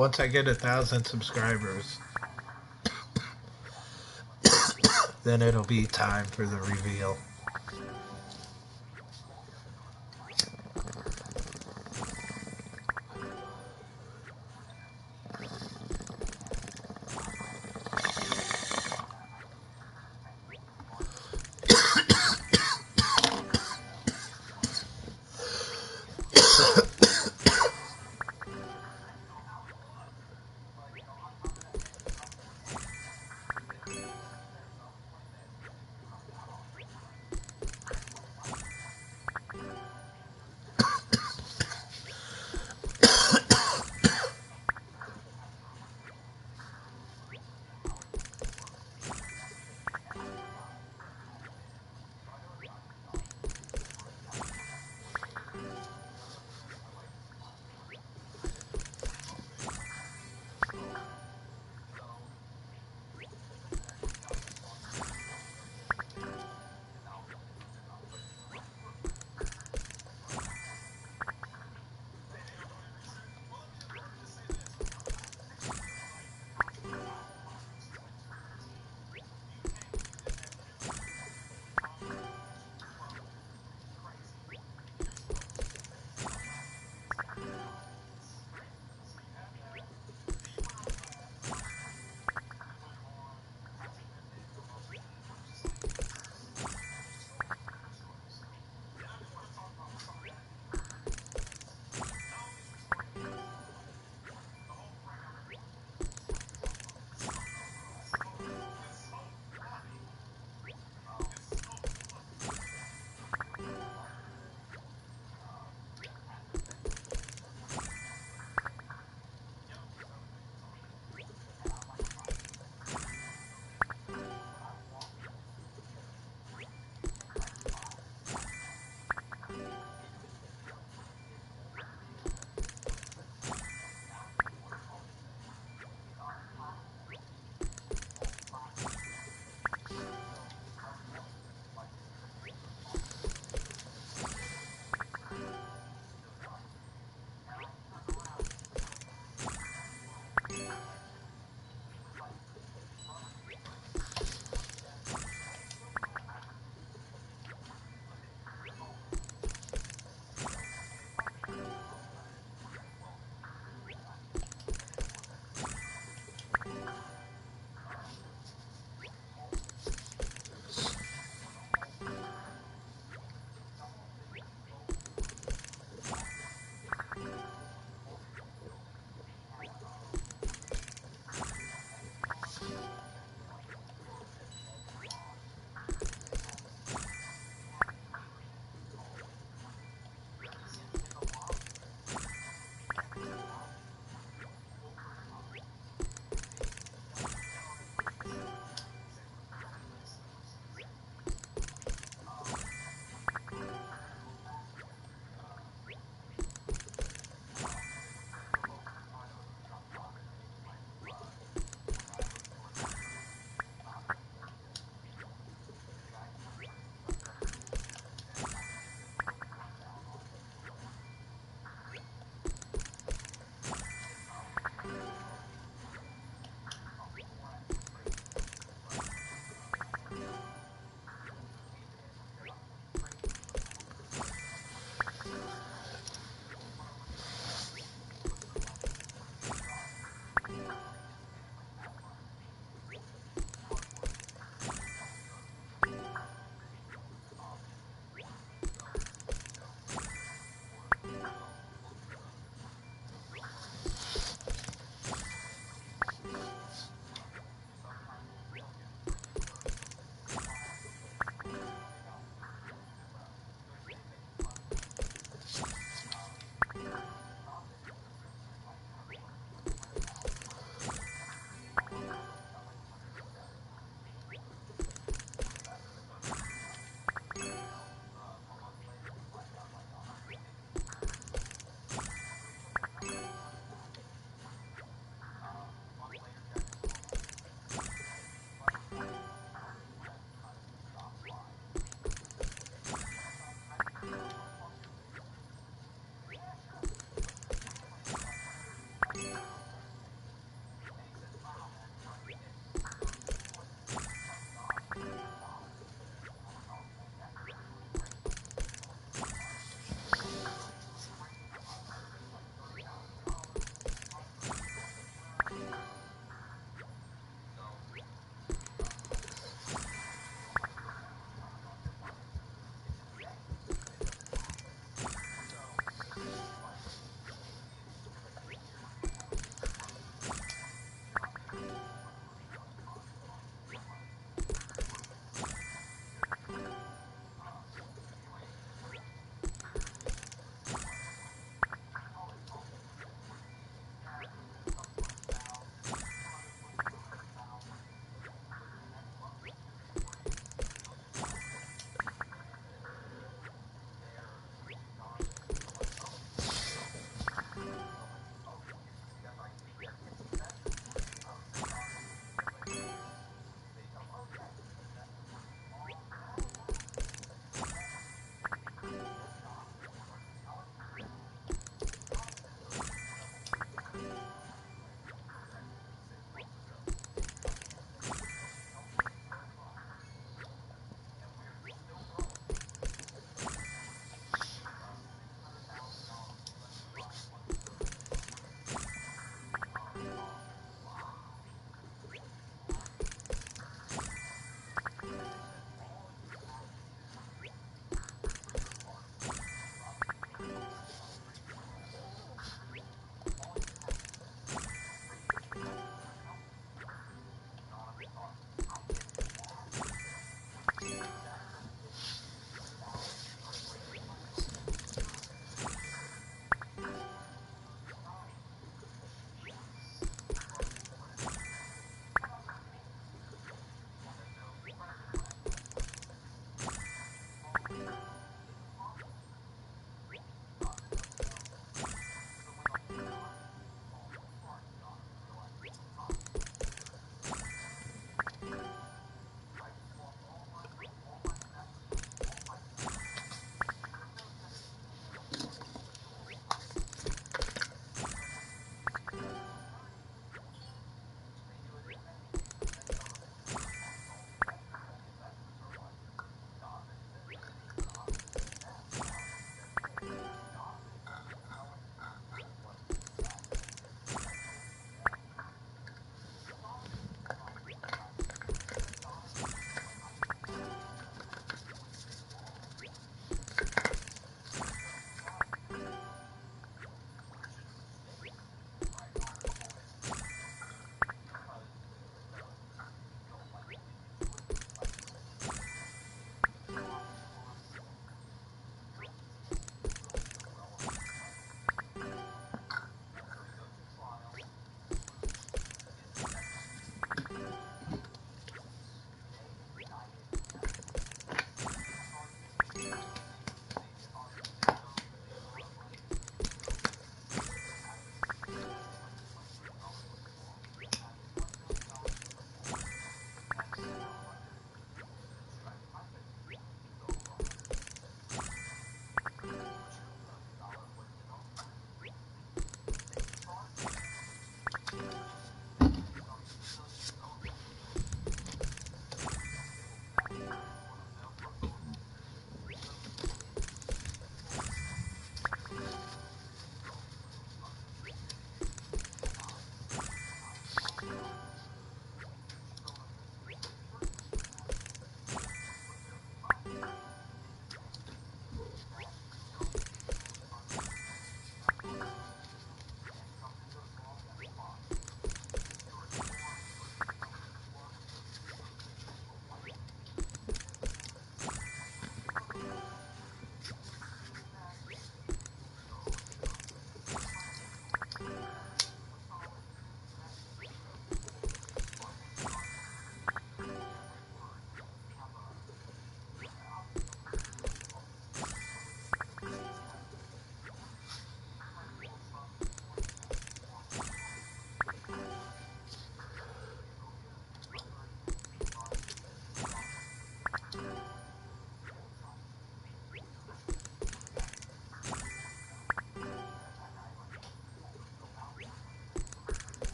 once I get 1,000 subscribers, then it'll be time for the reveal.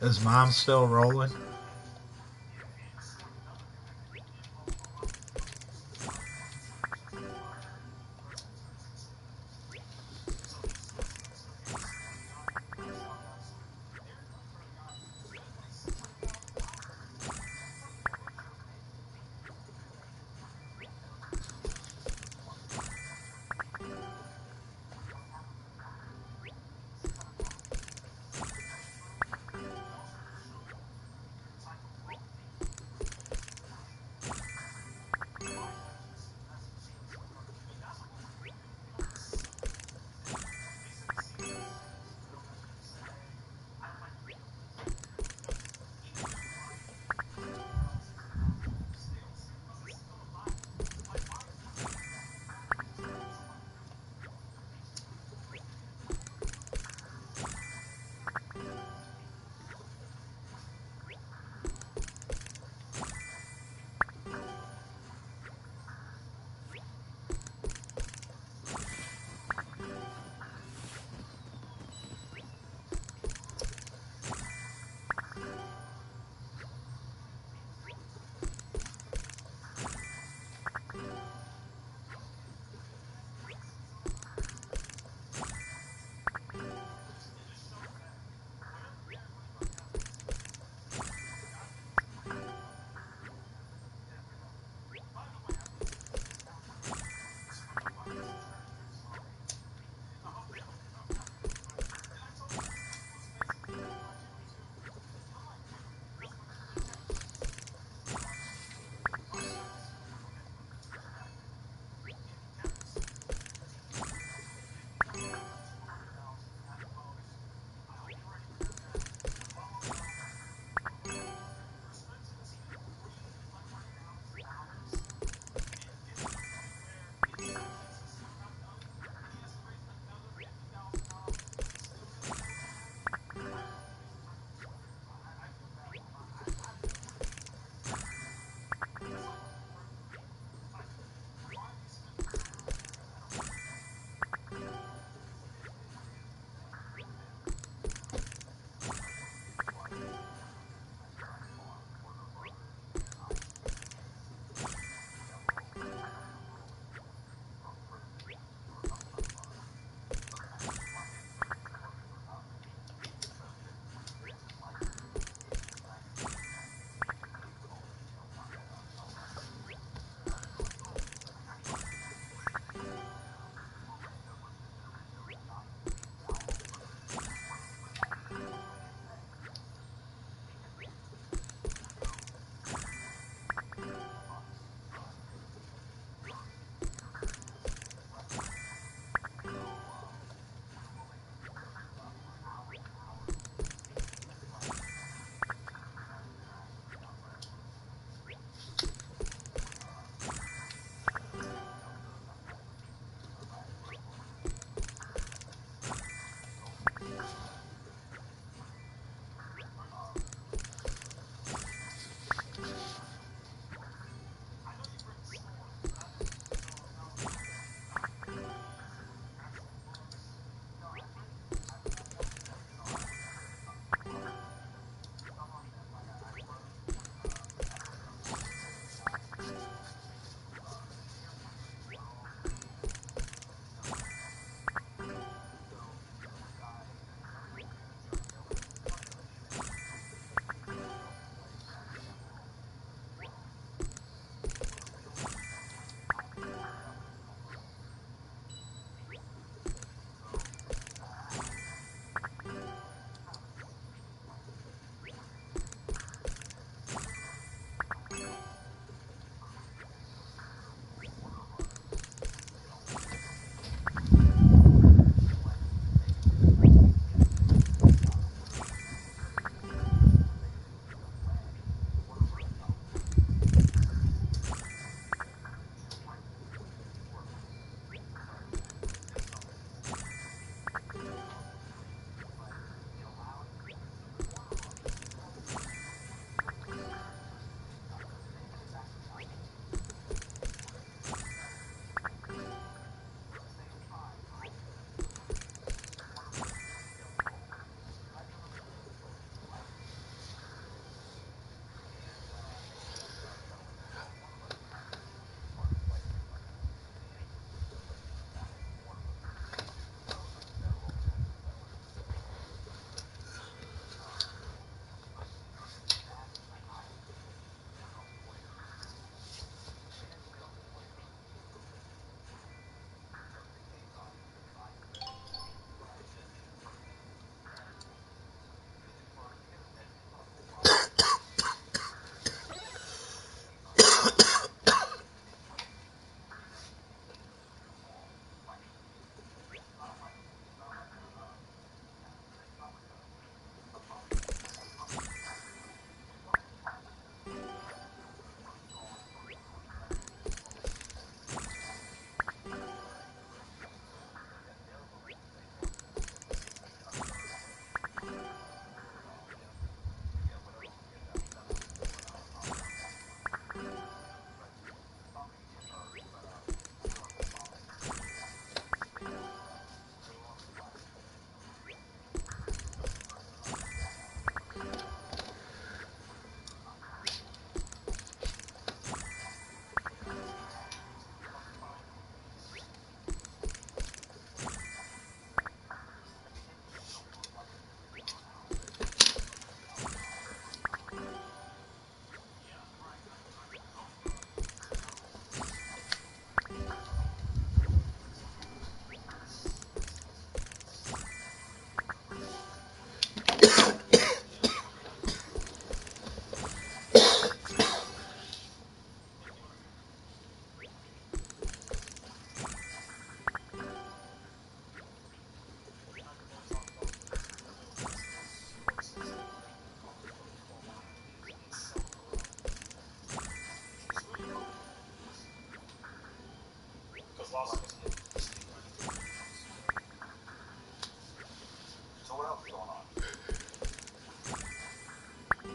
Is Mom still rolling?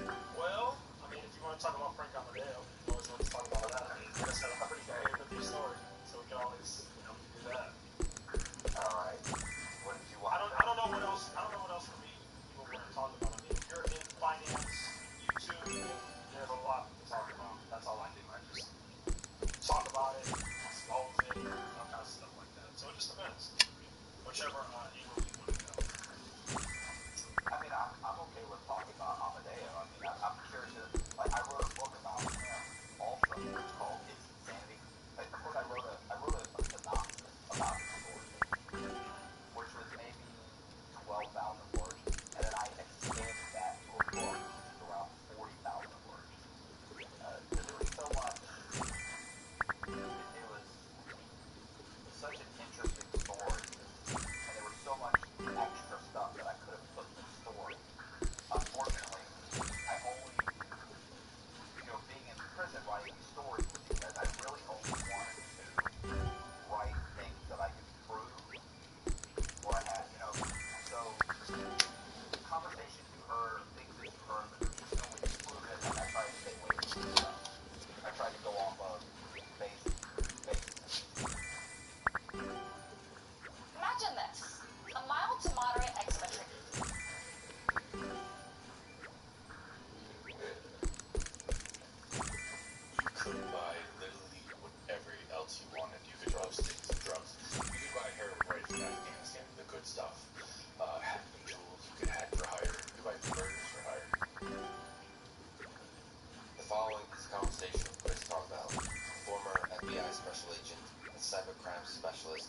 Well, I mean, if you want to talk about Frank Amadeo, you always want to talk about that. I mean, like I said, I'm pretty familiar with your story, so we can always, do that. Alright. What did you want? I don't know what else. I don't know what else for me you would want to talk about. I mean, if you're in finance, YouTube, there's a lot to talk about. That's all I do. I just talk about it, expose it, all kind of stuff like that. So it just depends. Whichever angle you want to go. I mean, I'm okay with talking about Amadeo. I mean, I'm curious. Like, I wrote a book about him also. It's called It's Insanity. Like, of course, I wrote a synopsis about his story, which was maybe 12,000 words, and then I expanded that to a book, which is around 40,000 words. Because there was so much. It was such an interesting story, and there was so much extra stuff that I could have put in the story. Unfortunately, I only, being in prison writing these stories with these guys, I really only wanted to write things that I could prove, or I had, so conversations you heard, or things that you heard, but there's just no way to prove it. Like, I tried to stay away from that stuff. I tried to go off of basics. Imagine this. A mild to moderate eczema treatment. You could buy literally whatever else you wanted. You could drop sticks, drugs. You could buy heroin right from Afghanistan, the good stuff. Hacking tools, you could hack for hire. You could buy converters for hire. The following is a conversation with Chris Carvel, former FBI special agent and cybercrime specialist.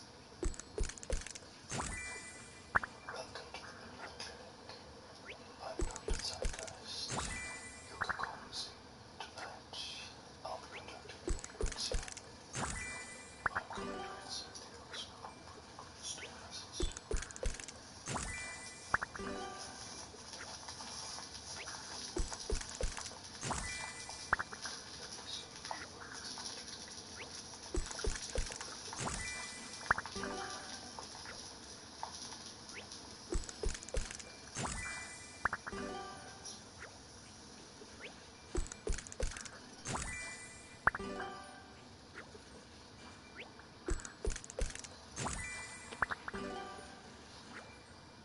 Welcome to the Midnight Clinic. I'm Dr. Zeitgeist. You could call me soon. Tonight, I'll be conducting a frequency. I'm going to insert the oscilloscope. Stay nice and still. Let me say a few words.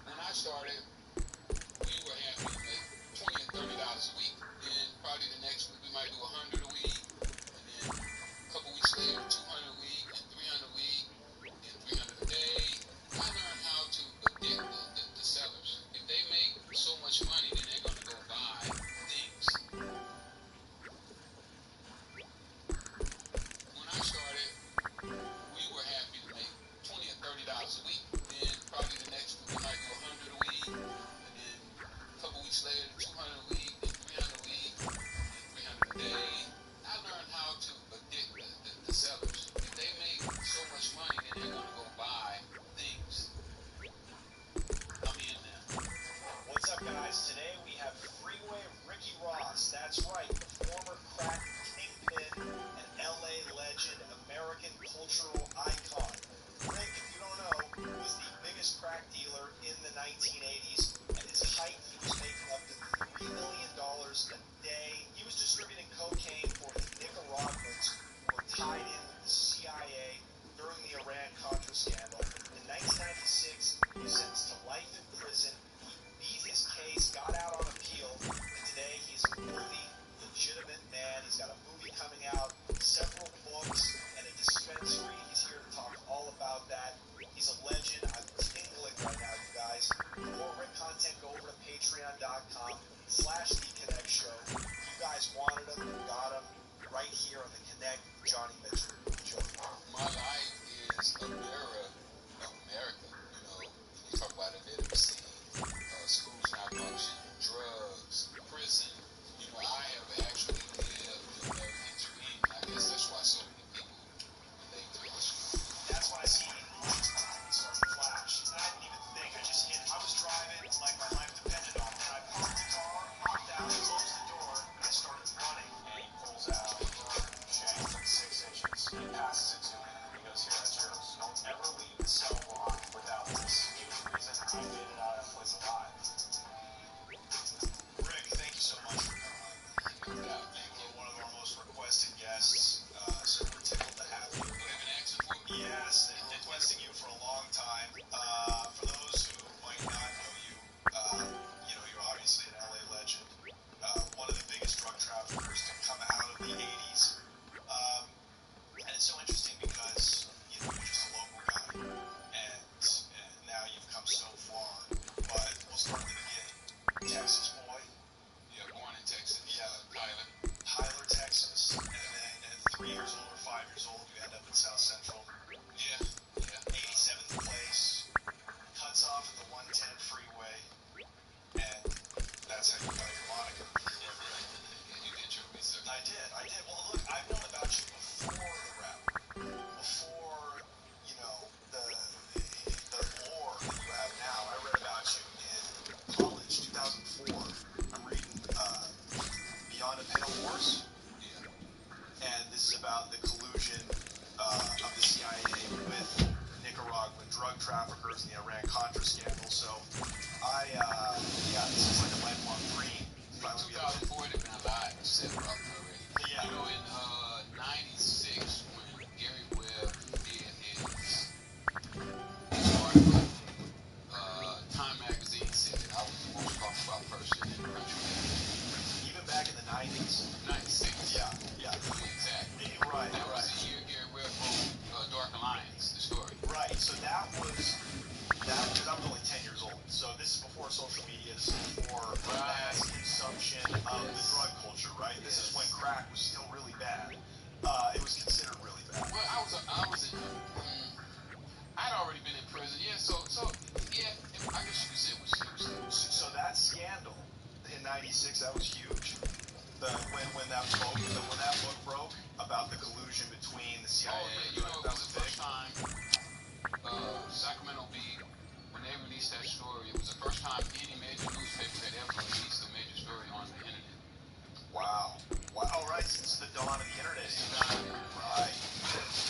When I started, we were having to make $20 and $30 a week. Then probably the next week we might do 100 a week, and then a couple weeks later 200 a week, and 300 a week, and 300 a day. I learned how to predict the sellers. If they make so much money, then they're going to go buy things. When I started, we were happy to make $20 and $30 a week. Then probably the next week we might do 100 a week, and then a couple weeks later 200 a week, and 300 a week, and 300 a day. I learned how to predict the sellers. If they make so much money, then they're gonna go buy things. I'm in now. What's up, guys? Today we have Freeway Ricky Ross. That's right, the former crack kingpin and LA legend, American cultural icon. Rick, if you don't know, was the biggest crack dealer in the 1980s. At his height, he was making up to $3 million a day. He was distributing cocaine for his Nicaraguans who were tied in with the CIA during the Iran-Contra scandal. In 1996, he was sentenced to life in prison. He beat his case, got out on appeal, and today he's a worthy, legitimate man. He's got a movie coming out, several books, and a dispensary. He's here to talk all about that. He's a legend. I'm tingling right now, you guys. For more Rick content, go over to patreon.com/TheConnect Show. You guys wanted him, you got him right here on The Connect with Johnny Mitchell. Enjoy. My life is a mirror of America. When you talk about illiteracy, schools not functioning, drugs, prison. I have actually lived the American dream, and I guess that's why so many people relate to my story. That's when I see lights start to flash. I didn't even think. I just hit. I was driving like my life depended on it. I parked the car, hopped out, closed the door, and I started running. And he pulls out a gun, shanks like 6 inches. And Beyond a Pale Horse. Yeah. And this is about the collusion of the CIA with Nicaraguan drug traffickers in the Iran-Contra scandal. So this is like a lifelong dream. Finally be able to. 2004, they've been alive for 7 probably already. Yeah. You know, in 96, when Gary Webb did his article, Time magazine said that I was the most talked about person in the country. Even back in the 90s. 96. Yeah. To be exact. Right. That was the year Gary Webb wrote Dark Alliance, the story. Right. So that was because I was only 10 years old. So this is before social media. This is before mass consumption of the drug culture. Right. This is when crack was still really bad. It was considered really bad. Well, I'd already been in prison. Yeah. So yeah. I guess you could say it was So that scandal in '96, that was huge. When that book broke about the collusion between the CIA and it was the first time Sacramento Bee, when they released that story, it was the first time any major newspaper had ever released a major story on the internet. Wow. All right, since the dawn of the internet. Right.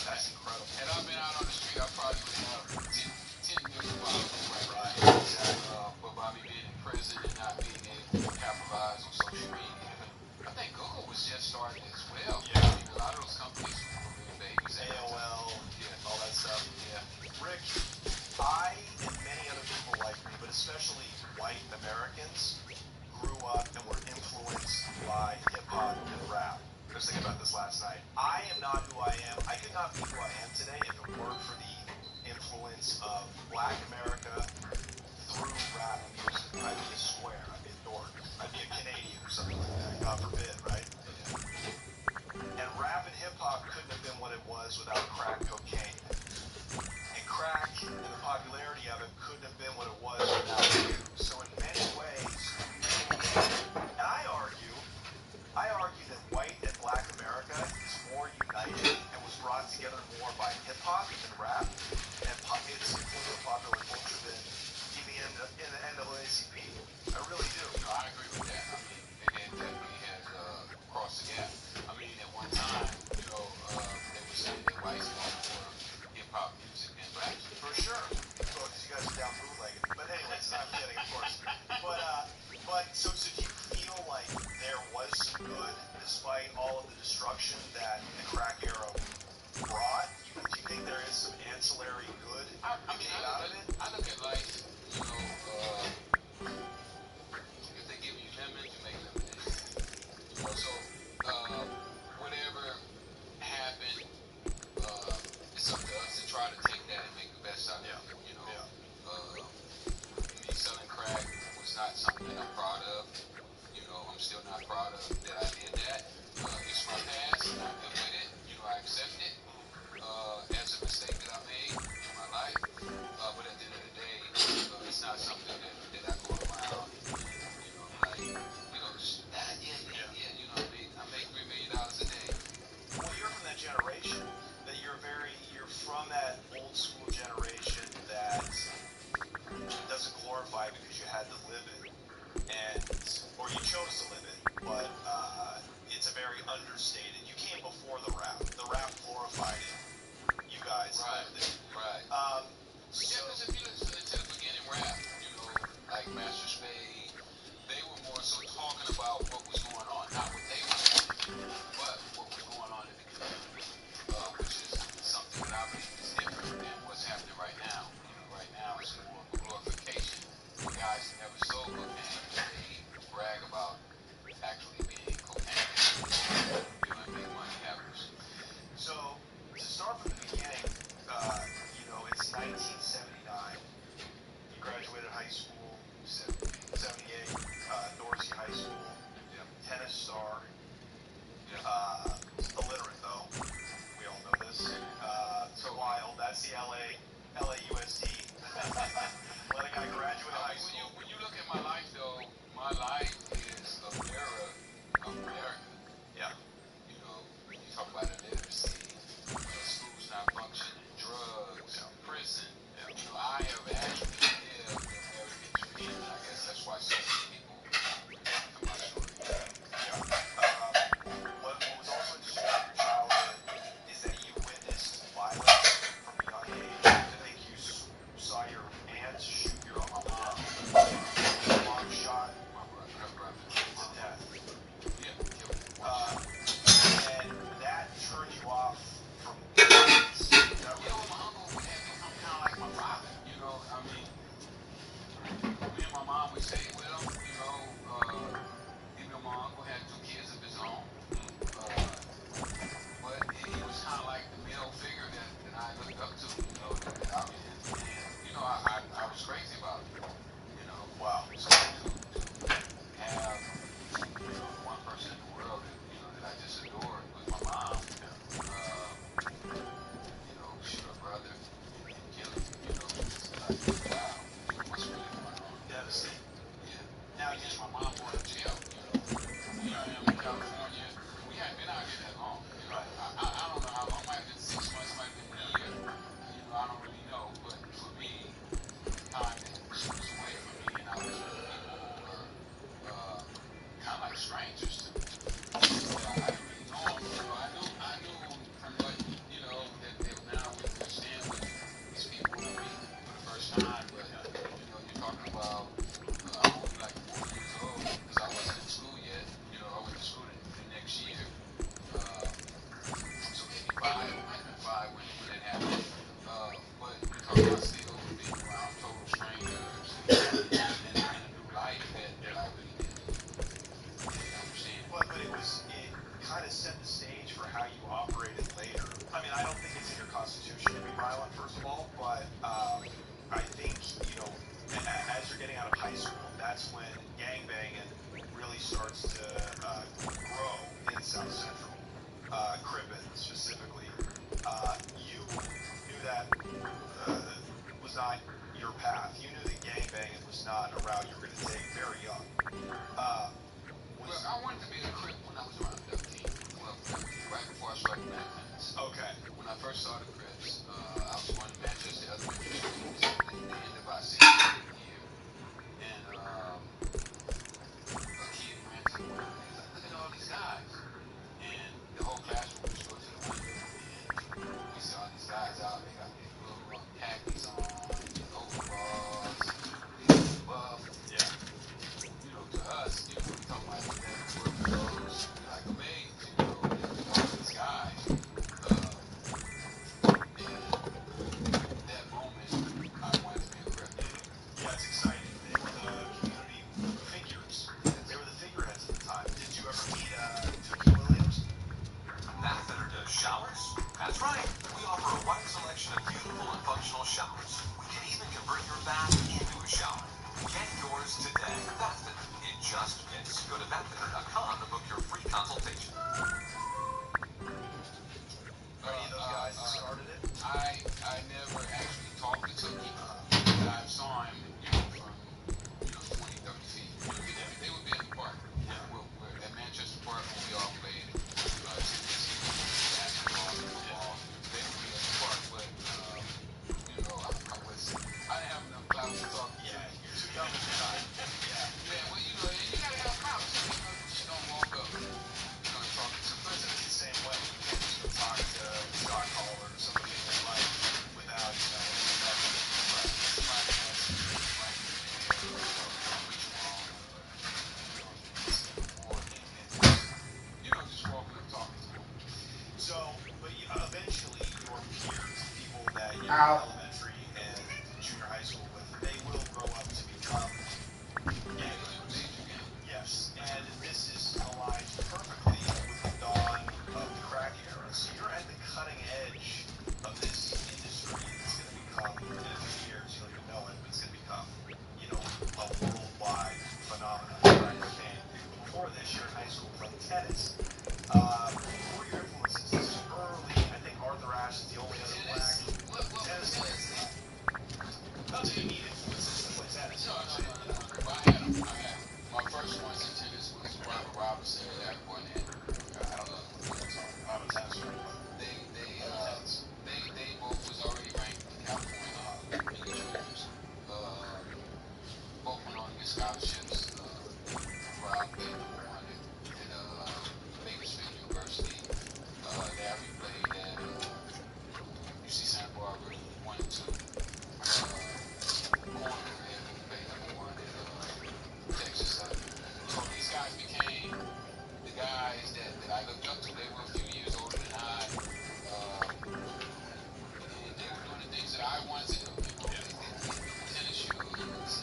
That's incredible. Had I been out on the street, I probably would have 10 million followers. Right. Exactly. But by me being in prison and not being able to capitalize on social media, I think Google was just starting as well. Yeah. I mean, a lot of those companies were really babies. AOL, all that stuff. Yeah. Rick, I and many other people like me, but especially white Americans, grew up and were influenced by hip-hop and rap. I was thinking about this last night. I am not who I am. I could not be who I am today if it weren't for the influence of Black America through rap music. I'd be a square. I'd be a dork. I'd be a Canadian or something like that. God forbid, right? And rap and hip-hop couldn't have been what it was without crack cocaine. And crack and the popularity of it couldn't have been what it was without you. So in many ways, and I argue that white and Black America is more united and was brought together more by hip-hop and rap and its influence on popular culture than in the NAACP. I really do. No, I agree with that. I mean, it definitely has crossed the gap. I mean, at one time, they were saying that whites wanted more hip-hop music than rap. For sure. Well, because you guys are down bootlegging. But anyways, I'm kidding, of course. But so do you feel like there was some good despite all of the destruction that the crack era brought? Do you think there is some ancillary good out of it? I look at life, if they give you lemons, you make lemonade. So whatever happened, it's up to us to try to take that and make the best out of it. Me selling crack was not something that I'm proud of. I'm still not proud of that I did that. It's my past, and I live with it. I accept it as a mistake that I made in my life. But at the end of the day, it's not something that I go around, just that. I make $3 million a day. Well, you're from that generation that you're from that old school generation that doesn't glorify it because you had to live it, or you chose to live it, but it's a very understated. You came before the rap. The rap glorified it. You guys lived it. Right. Because if you listen to the beginning rap, like Master Spade, they were more so talking about what was going on, not what they were doing, but what was going on in the community, which is something that I believe is different than what's happening right now. Right now it's more of a glorification for guys who never sold cocaine. They brag about actually being cocaine. Big money havers. So, to start from the beginning, it's 1979. You graduated high school, 78, Dorsey High School, tennis star, illiterate though. We all know this. It's wild. That's the LAUSD. Let a guy graduate high school. When you look at my life, though, my life is a mirror of America. Yeah. When you talk about illiteracy, schools not functioning, drugs, prison. I have actually lived the American dream, and I guess that's why so many people come to my story. Yeah. my still being around total strangers and a new life that I really didn't understand. But it kind of set the stage for how you operated later. I mean, I don't think it's in your constitution to be violent, first of all, but I think, you know, as you're getting out of high school, that's when gangbanging really starts to grow in South Central, Crippen specifically. You knew that was not your path. You knew that gangbanging was not a route you were going to take very young. Well, I wanted to be a Crip when I was around 13, 12, 13, right before I started Black Pants. Okay. When I first started Crips, I was going to Manchester Elementary School, so the end of our senior year, and a kid ran to the window and he was like, "Look at all these guys," and the whole classroom just go to the window, and we see all these guys out. They got these blue khakis on, these overalls, these buff. Yeah. You know, to us, you know, we talking about that world clothes, we like amazed, you know, all these guys. And that moment, I wanted to be a Crip. Yeah, it's exciting. They were the community figures. They were the figureheads at the time. Did you ever meet Tookie Williams? That better does showers? That's right. We offer a wide selection of beautiful and functional showers. We can even convert your bath into a shower. Get yours today. Bathfitter. It just fits. Go to bathfitter.com to book your free consultation. Are any of those guys that started it? I never actually talked to Tookie, but I saw him, you know, from, you know, 20, 30 feet. You know, they would be at the park. We're at Manchester Park when we all played basketball, football. They would be at the park, but, you know, I didn't have enough clout to talk to Yeah, Tookie. you're too young at the time. Yeah. Yeah, well, you know, you gotta have clout too. You know, you just don't walk up, you know, and talk to The Tookie. president's the same way. You can't just go talk to Scott Hall or somebody in your life without, you know, without the Somebody has to be right there, or which one, or, you know, see before, and just, you know, just walking up talking to him. So, but eventually your peers, the people that you're in elementary and junior high school with, they will grow up to become gangbangers. Yes, and this is aligned perfectly with the dawn of the crack era. So you're at the cutting edge of this industry that's going to become, in a few years, you don't even know it, but it's going to become, you know, a worldwide phenomenon, crack cocaine. Before this, you're in high school playing tennis. Who were your influences? This is early. I think Arthur Ashe is the only other black tennis player. Not that you need influences to play tennis. No. Well, I had them. My first ones in tennis was Robert Robinson and Eric Barnett. I don't know if you know I'm a tennis fan. They both was already ranked in California in the juniors. Both went on to get scholarships. Rob played #1 at Bakersfield University. Larry played at UC Santa Barbara 1 and 2. Corner played #1 at Texas Southern. So these guys became the guys that I looked up to. They were a few years older than I, and they were doing the things that I wanted to do. You know, they the tennis shoes,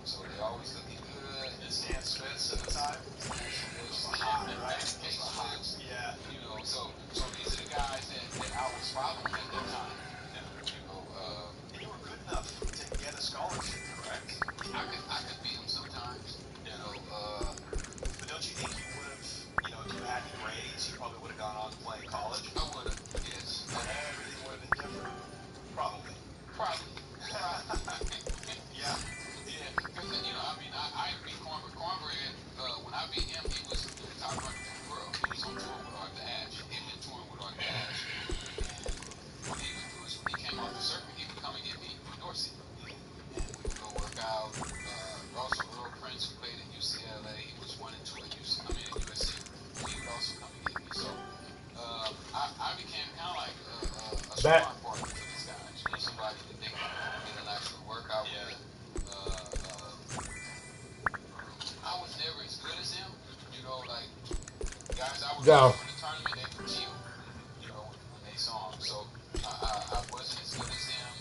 so they always looking good. And Stan Smiths at the time. Hot, right? K-Swiss. Yeah. You know, so these are the guys that I was following at that time. You know, and you were good enough to get a scholarship, correct? I could beat them sometimes. You know, but don't you think you would have, you know, if you had the grades, you probably would have gone on to play in college? I would have, yes. And everything would have been different. Probably. Yeah. Yeah, because, you know, I mean, I beat Cornbread. Cornbread, when I beat him, he was in the top 100 in the world. He was on tour with Arthur Ashe. He'd been touring with Arthur Ashe. And what he would do is when he came off the circuit, he would come and get me in Dorsey. And we would go work out. Also, Earl Prince, who played at UCLA, he was 1 and 2 at USC. He would also come and get me. So I became kind of like a sparring partner for these guys. You know, somebody that they can actually work out with. I was never as good as them. You know, like guys I would go in the tournament, they would kill. You know, when they saw them. So I wasn't as good as them.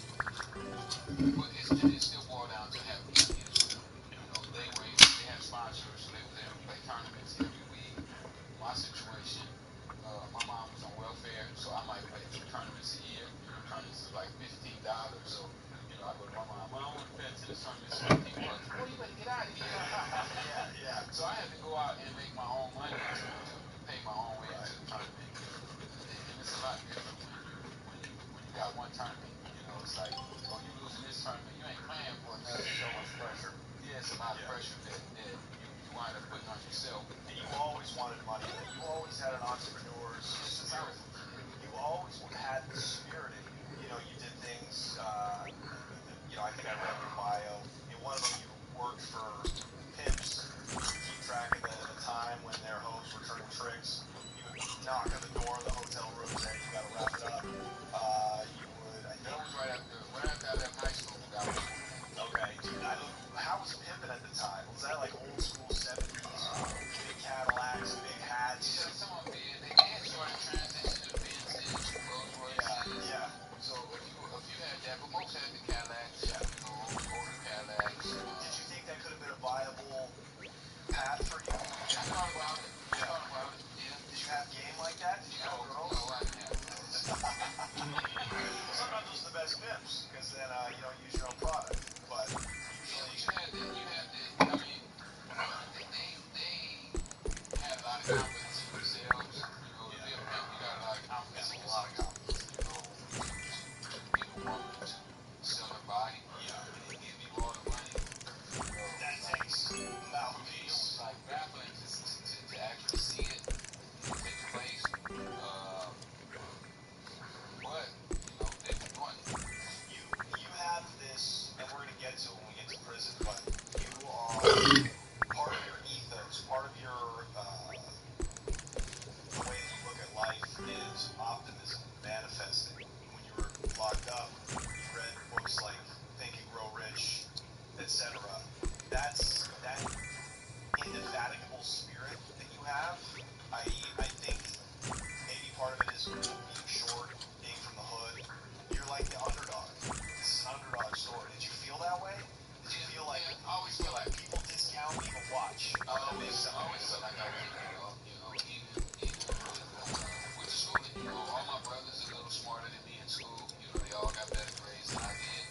tricks. You would knock on the door of the hotel room, say you gotta wrap it up. You would, I That think. was right after I left high school. That was doing that. Okay, dude. How was pimping at the time? Was that like old school 70s? Big Cadillacs, big hats. Yeah, some of them did. They had started transitioning to Benzes, Rolls Royces. Yeah. So a few had that, but most had the Cadillacs. Yeah. You know, older Cadillacs. Did you think that could have been a viable path for you? I thought about it. Yeah. Did you have game like that? Did you have girls? No, I didn't have girls. Sometimes those are the best pimps, because then you don't use your own product. But usually, You had to, I mean, they had a lot of confidence in themselves. You know, to be a pimp, you got a lot of confidence in yourself. You know, to get a woman to sell her body and give you all the money. that takes It mouthpiece. was like baffling to actually see it take place. But, you know, they were doing it. You have this, and we're gonna get to it when we get to prison. But you are part of your ethos, part of your the way that you look at life is optimism, manifesting. When you were locked up, you read books like Think and Grow Rich, etc. That's that indefatigable spirit that you have. I think maybe part of it is being short, being from the hood. You're like the underdog. This is an underdog story. Did you feel that way? Did you feel like I always feel like people discount me, but watch, I'm gonna make something? I always felt like I was underdog, even with the schooling, all my brothers are a little smarter than me in school, they all got better grades than I did.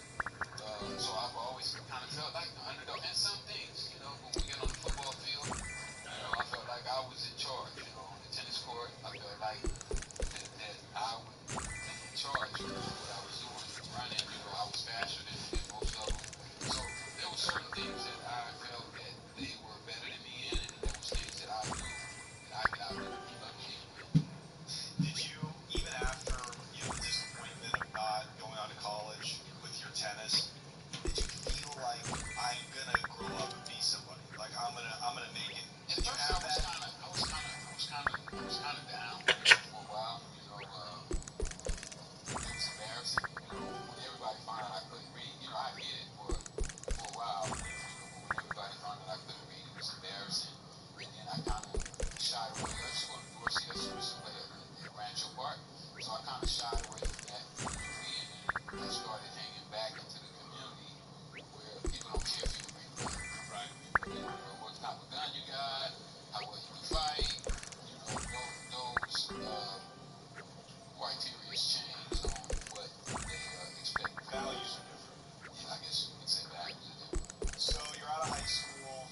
So I've always kind of felt like the underdog in some things, but when we get on the football field, I felt like I was in charge, on the tennis court, I felt like that I would be in charge of what I was doing, running, I was faster than most of them. So there were certain things that I felt that they were better than me in, and then there was things that I knew that I could outdo other people in. Did you, even after the disappointment of not going on to college with your tennis, did you feel like I'm gonna grow up and be somebody? Like I'm gonna make it. At Did you first, have that? I was kind of down, for a while. It was embarrassing, when everybody found out I couldn't read. I did it for a while, but when everybody found out I couldn't read, it was embarrassing. And then I kind of shied away. I used to go to Dorsey. I used to play at Rancho Park, so I kind of shied away from that degree, and then I started hanging back into the community where people don't care if you can read or write. Right. They don't know what type of gun you got, how well you can fight. Those criteria has changed on what they expect. Values are different. Yeah, I guess you could say values are different. So you're out of high school.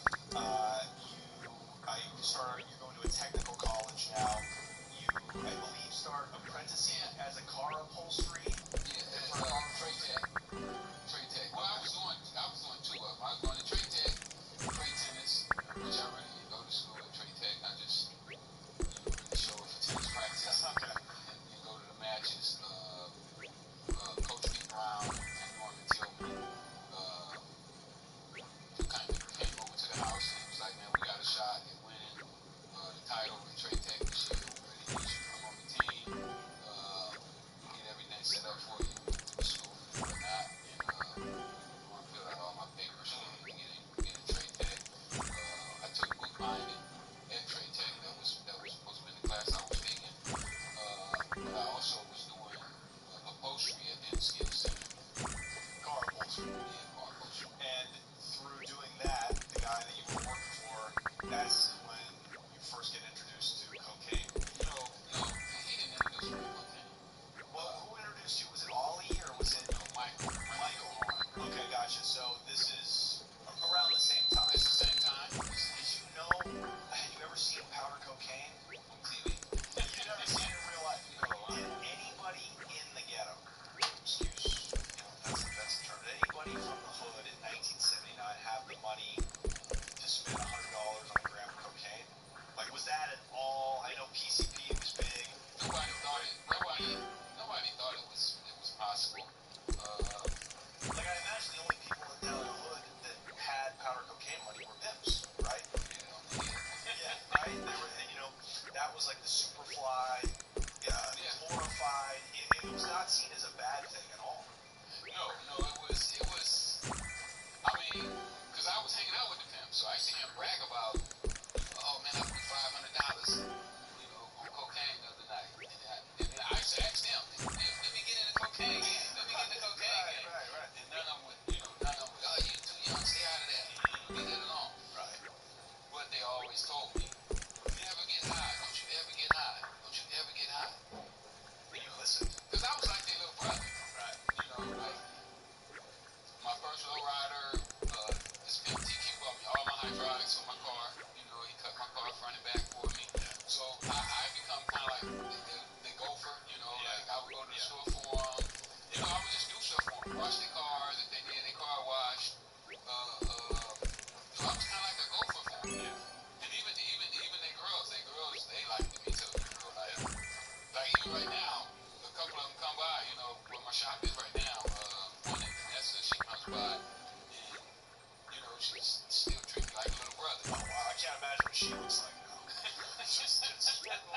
You're going to a technical college now. You, I believe, start apprenticing as a car upholstery. Yeah, trade tech. Trade tech. Well, I was doing two of them. I was going to trade tech, trade tennis, which I really didn't go to school at trade tech. I just, really show up for tennis practice and go to the matches. Coach Pete Brown and Norman Tillman kind of came over to the house and he was like, man, we got a shot at winning the title at Trade Tech this year. We really need you to come on the team. We'll get everything set up for you with the school and whatnot. And I want to fill out all my papers so that we can get in Trade Tech. I took that was like the Superfly, glorified. It was not seen as a bad thing at all. No, it was, I mean, because I was hanging out with the pimp, so I see him brag about, oh man, I put $500, on cocaine the other night. And then I used to ask them, let me get in the cocaine game. Let me get in the cocaine game. Right. And none of them would, oh, you too young, stay out of that. Leave that alone. Right. But they always told me, never get high. Don't you ever get high. Don't you ever get high. But you listened. Because I was like their little brother. Right. Like my first low rider, this pimp TQ bought me all my hydraulics for my car. He cut my car front and back for me. So I become kind of like the gopher, like I would go to the store for them. I would just do stuff for them. Wash their cars if they need their car washed. So I was kind of like a gopher for them. And even their girls, they liked me too. Like even right now, a couple of them come by, where my shop is right now. One in Vanessa, she comes by, and she's still treating me like a little brother. Oh wow, I can't imagine what she looks like now. She's getting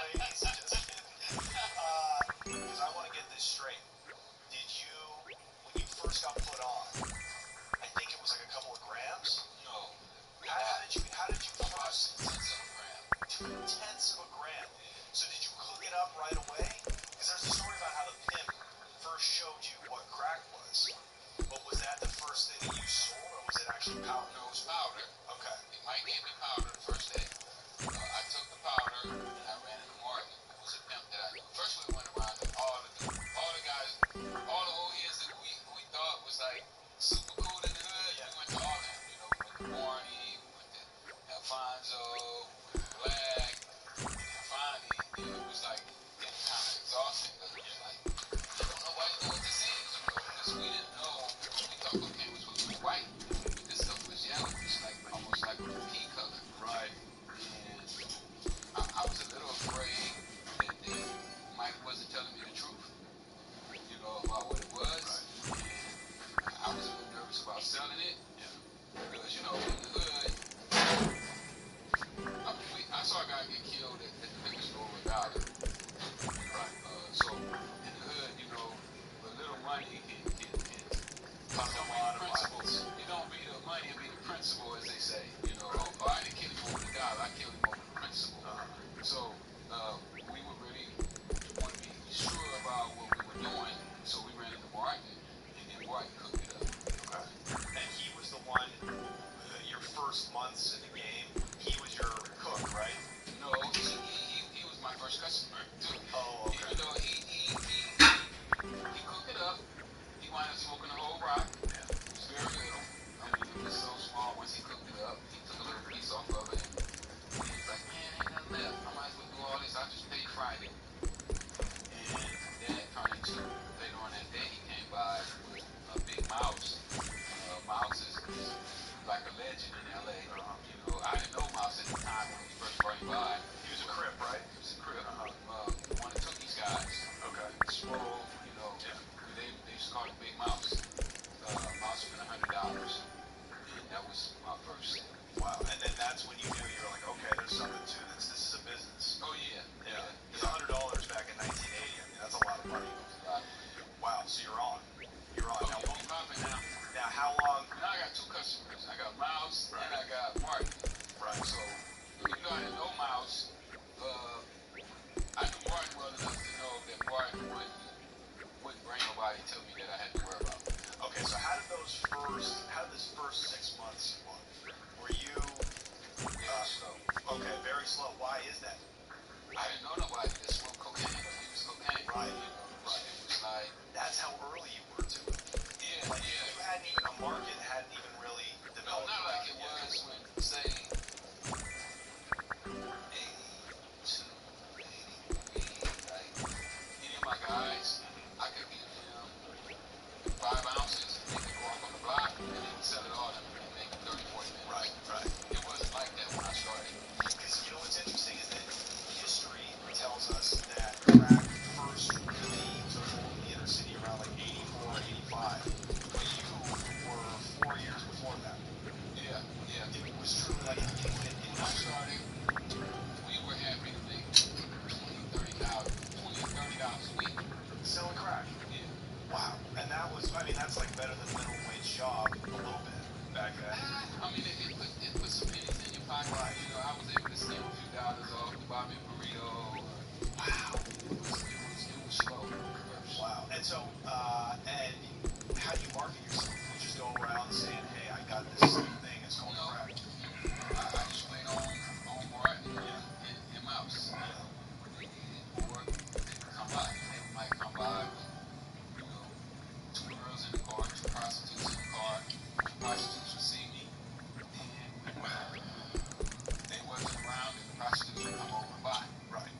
come over and buy. Right.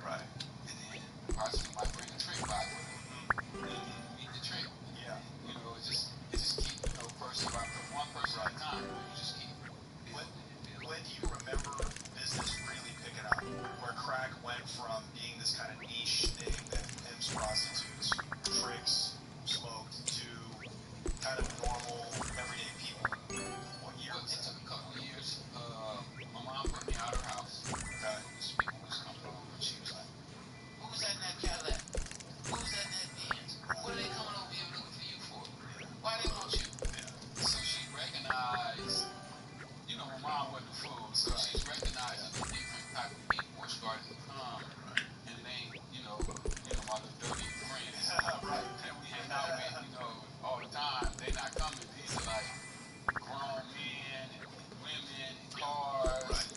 Right. And then possibly might bring a trick by with them. And then meet the trick. Yeah. And, you know, it just keep, you know, one person at a time. You just keep building and building. When do you remember business really picking up? Where crack went from being this kind of niche thing that pimps, prostitutes, tricks, smoked, to kind of normal, everyday people? What year Well, was it that? took a couple of years. My mom put me out of her house. Okay. People was coming over and she was like, "Who's that in that Cadillac? Who's that in that Benz? What are they coming over here looking for you for? Why they want you?" So she recognized, you know, my mom wasn't a fool, so she's recognizing the different type of people were starting to come, and it ain't, you know, my little dirty friends that we hang out with, you know, all the time. They not coming. These are like grown men and women and cars,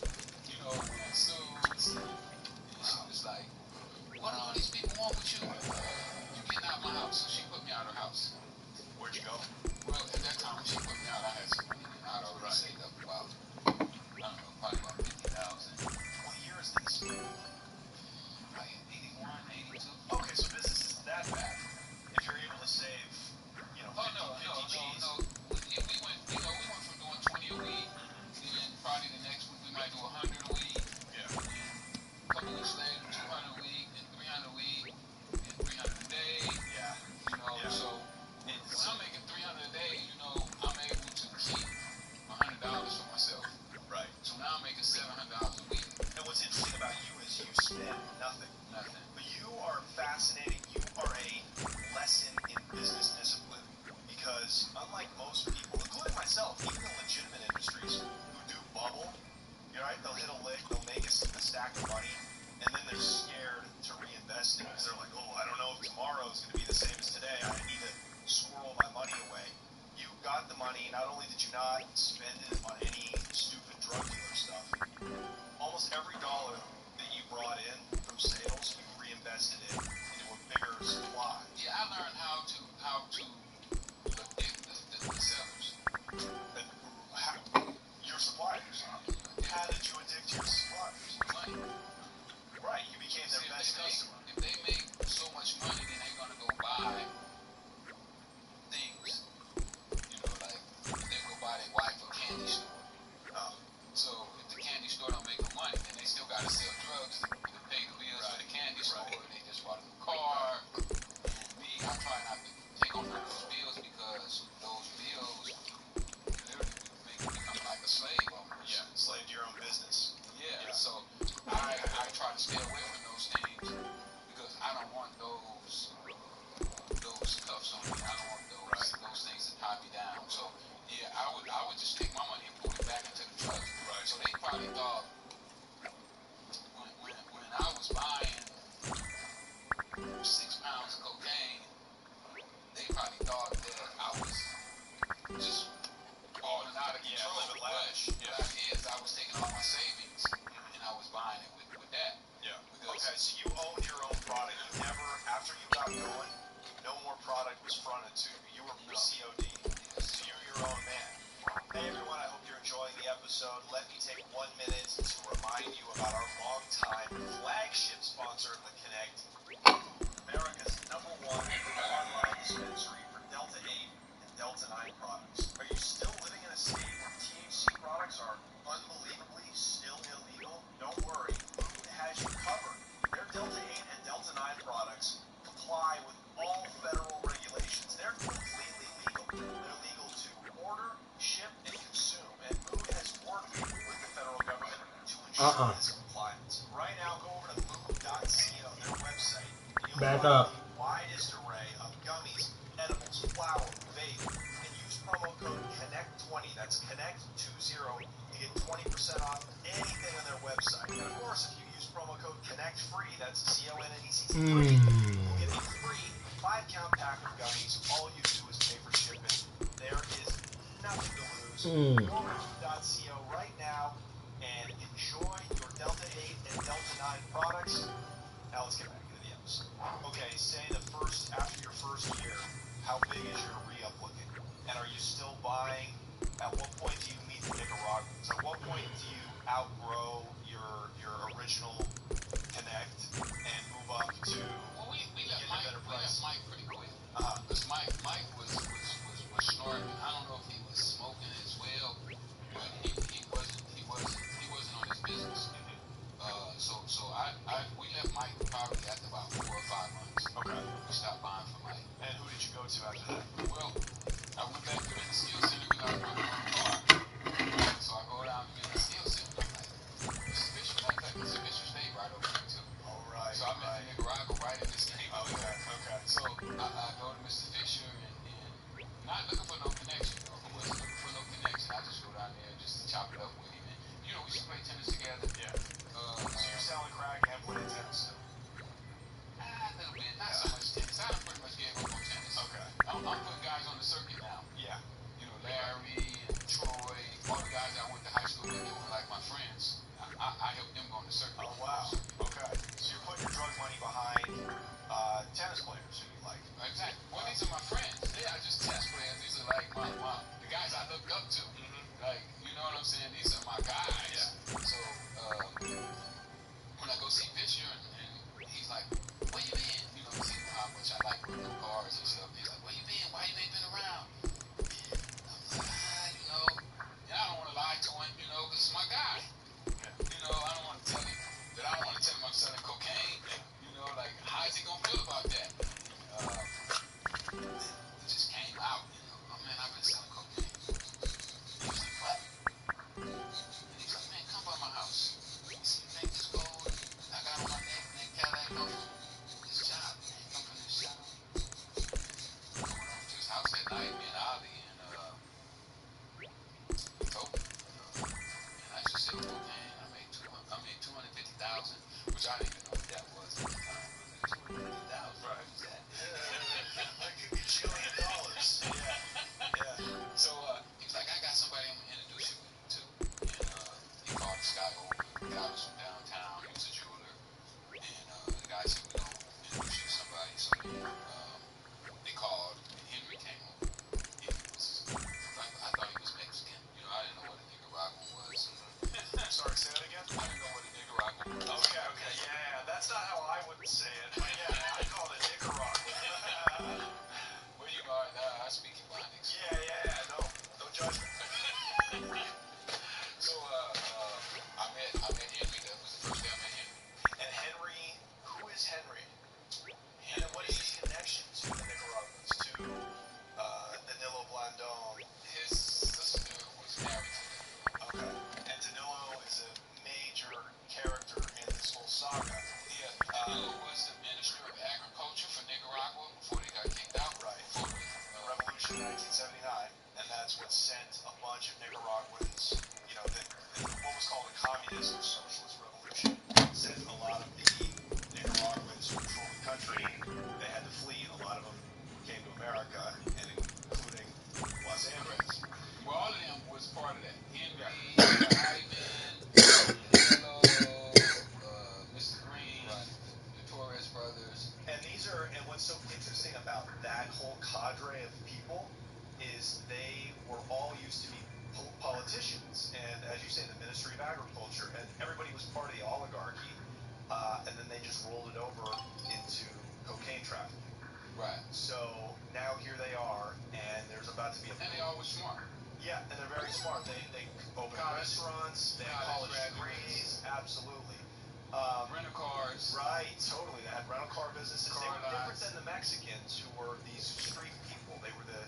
you know, wearing suits. And she was like, "What do all these people want with you? You getting out of my house." So she put me out of her house. Where'd you go? Well, at that time when she put me out, I had some money and I'd already saved up about, I don't know, probably about 50,000. What year is this? Like 81, 82. Okay, so business isn't that bad. If you're able to save, you know, 50, Oh, 50 G's. no. We went, you know, we went from doing 20 a week, then probably the next week we might do 100 a week. Yeah. And then a couple weeks later, 200 a week, then 300 a week, then 300 a day. Yeah. You know, Yeah. so when I'm making 300 a day, you know, I'm able to keep $100 for myself. Right. So now I'm making $700 a week. And what's interesting about you is you spend nothing. Nothing. But you are fascinating. You are a lesson in business discipline. Because unlike most people, including myself, even in legitimate industries who do bubble, you're right, they'll hit a lick, they'll make a stack of money, and then they're scared to reinvest it because they're like, oh, I don't know if tomorrow is going to be the same as today. I need to squirrel my money away. You got the money. Not only did you not spend it on any stupid drug dealer stuff, almost every dollar that you brought in from sales, you reinvested it into a bigger supply. Yeah, I learned how to addict the sellers. And your suppliers. How did you addict your suppliers? Money. Right, you became their See, best customer. if they make so much money, then they're gonna go buy things. You know, like they go buy their wife a candy store. Oh. So if the candy store don't make no money, then they still gotta sell drugs to pay the bills for the candy store. They just bought a new car. And me, I try not to take on those bills because those bills literally make me become like a slave almost. Yeah, slave to your own business. Yeah. So I try to stay away from those things because I don't want those cuffs on me. I don't want those things to tie me down. So yeah, I would just take my money and put it back into the truck. Right. So they probably thought when I was buying 6 pounds of cocaine, they probably thought that I was just balling out of control. Living lavish. But the fact is, I was taking all my savings and I was buying it with that. Yeah. Because Okay, so you owned your own product. You never, after you got going, no more product was fronted to you. You were COD. So you're your own man. Hey everyone, I hope you're enjoying the episode. Let me take 1 minute to remind you about our longtime flagship sponsor, The Connect, America's #1 online dispensary for Delta 8 and Delta 9 products. Are you still living in a state where THC products are unbelievably still illegal? Don't worry, Mood has you covered. Their Delta 8 and Delta 9 products comply with all federal regulations. They're completely legal. They're legal to order, ship, and consume. And Mood has worked with the federal government to ensure this compliance. Right now, go over to mood.co, their website. Back up. Widest array of gummies, edibles, flour, vape, and use promo code CONNECT20. That's CONNECT20 to get 20% off anything on their website. And of course, if you use promo code CONNECT-FREE, that's CONNECT free, you'll get a free 5-count pack of gummies. All you do is pay for shipping. There is nothing to lose. Go over to mood.co right now and enjoy your Delta 8 and Delta 9 products. Now let's get back into the episode. Okay, say after your first year, how big is your re-up looking? And are you still buying? At what point do you meet the Nicaraguans? At what point do you outgrow your original connect and move up to Well, we get left a Mike. better We left price? Mike pretty quick. Uh-huh. Because Mike was snorting. I don't know if he was smoking as well, but he wasn't on his business. So we left Mike probably after about 4 or 5 months. Okay. We stopped buying from Mike. And who did you go to after that? Well, I went back to the steel center because I was working on a car. So I go down to the steel center. I'm like, Mr. Fisher, matter of fact, Mr. Fisher stayed right over there too. All right. So I met in Nicaragua right in this neighborhood. Okay. So I go to Mr. Fisher and not looking for no connection. Though. I wasn't looking for no connection. I just go down there just to chop it up with him. And, you know, we used to play tennis together. Yeah. So you're selling crack and playing tennis still? A little bit. Not so much tennis. I done pretty much gave up on tennis. Okay. I'm putting guys on the circuit now. Yeah. You know, Larry and Troy, all the guys I went to high school with, they were like my friends. I helped them go on the circuit. Oh, wow. Okay. So you're putting your drug money behind tennis players who you like. Exactly. Well, these are my friends. They are just test players. These are like the guys I looked up to. Mm-hmm. Like, you know what I'm saying? These are my guys. Yeah. So, when I go see Fisher and he's like, where you been? You know, see how much I like working on cars and stuff. He's like, where you been? Why you ain't been around? I'm like, you know, and I don't want to lie to him, you know, because it's my guy. You know, I don't want to tell him that I don't want to tell him I'm selling cocaine. You know, like, how is he going to feel about that? It just came out, you know, oh man, I've been selling cocaine. He's like, what? And he's like, man, come by my house. You see, you make this gold I got on my neck Cadillac come from this job, man. Come from this job. I went over to his house that night, me and Ali, and he told me, man, I just sell cocaine. I made 250,000, which I didn't even know what that was at the time. Was it 250,000? Right. What was that? Like a gajillion dollars. Yeah. So he was like, I got somebody I'm gonna introduce you to, and he called this guy over. The guy was from downtown. He was a jeweler, and the guy said, "We gonna introduce you to somebody." So they called, and Henry came over. Henry was, I thought he was Mexican. You know, I didn't know what a Nicaraguan was. Sorry, say that again? I didn't know what a Nicaraguan was. Okay. Yeah. That's not how I would say it. But yeah, I call it Nicaragua. Well, you know, I speak Ebonics. Yeah. No judgment. So I met Henry. That was the first day I met Henry. And Henry, who is Henry? And what is his connection to the Nicaraguans, to Danilo Blandon? His sister was married to him. Okay. And Danilo is a major character in this whole saga. Yeah, Danilo was the Minister of Agriculture for Nicaragua before they got kicked out. Right. Before The revolution in 1979, and that's what sent a bunch of Nicaraguans, you know, what was called a communist or socialist revolution, sent a lot of the Nicaraguans who controlled the country, they had to flee, and a lot of them came to America, and including Los Angeles. well, all of them was part of that. Henry, Ivan, Danilo, Mr. Green, the Torres brothers. And what's so interesting about that whole cadre of people is they were all used to be politicians, and as you say, the Ministry of Agriculture, and everybody was part of the oligarchy, and then they just rolled it over into cocaine trafficking. Right. So now here they are, and there's about to be And they all were smart. Yeah, and they're very smart. They open restaurants, they have college degrees, absolutely. Rental cars. Right, totally. They had rental car businesses. They were different lots. than the Mexicans, who were these street people. They were They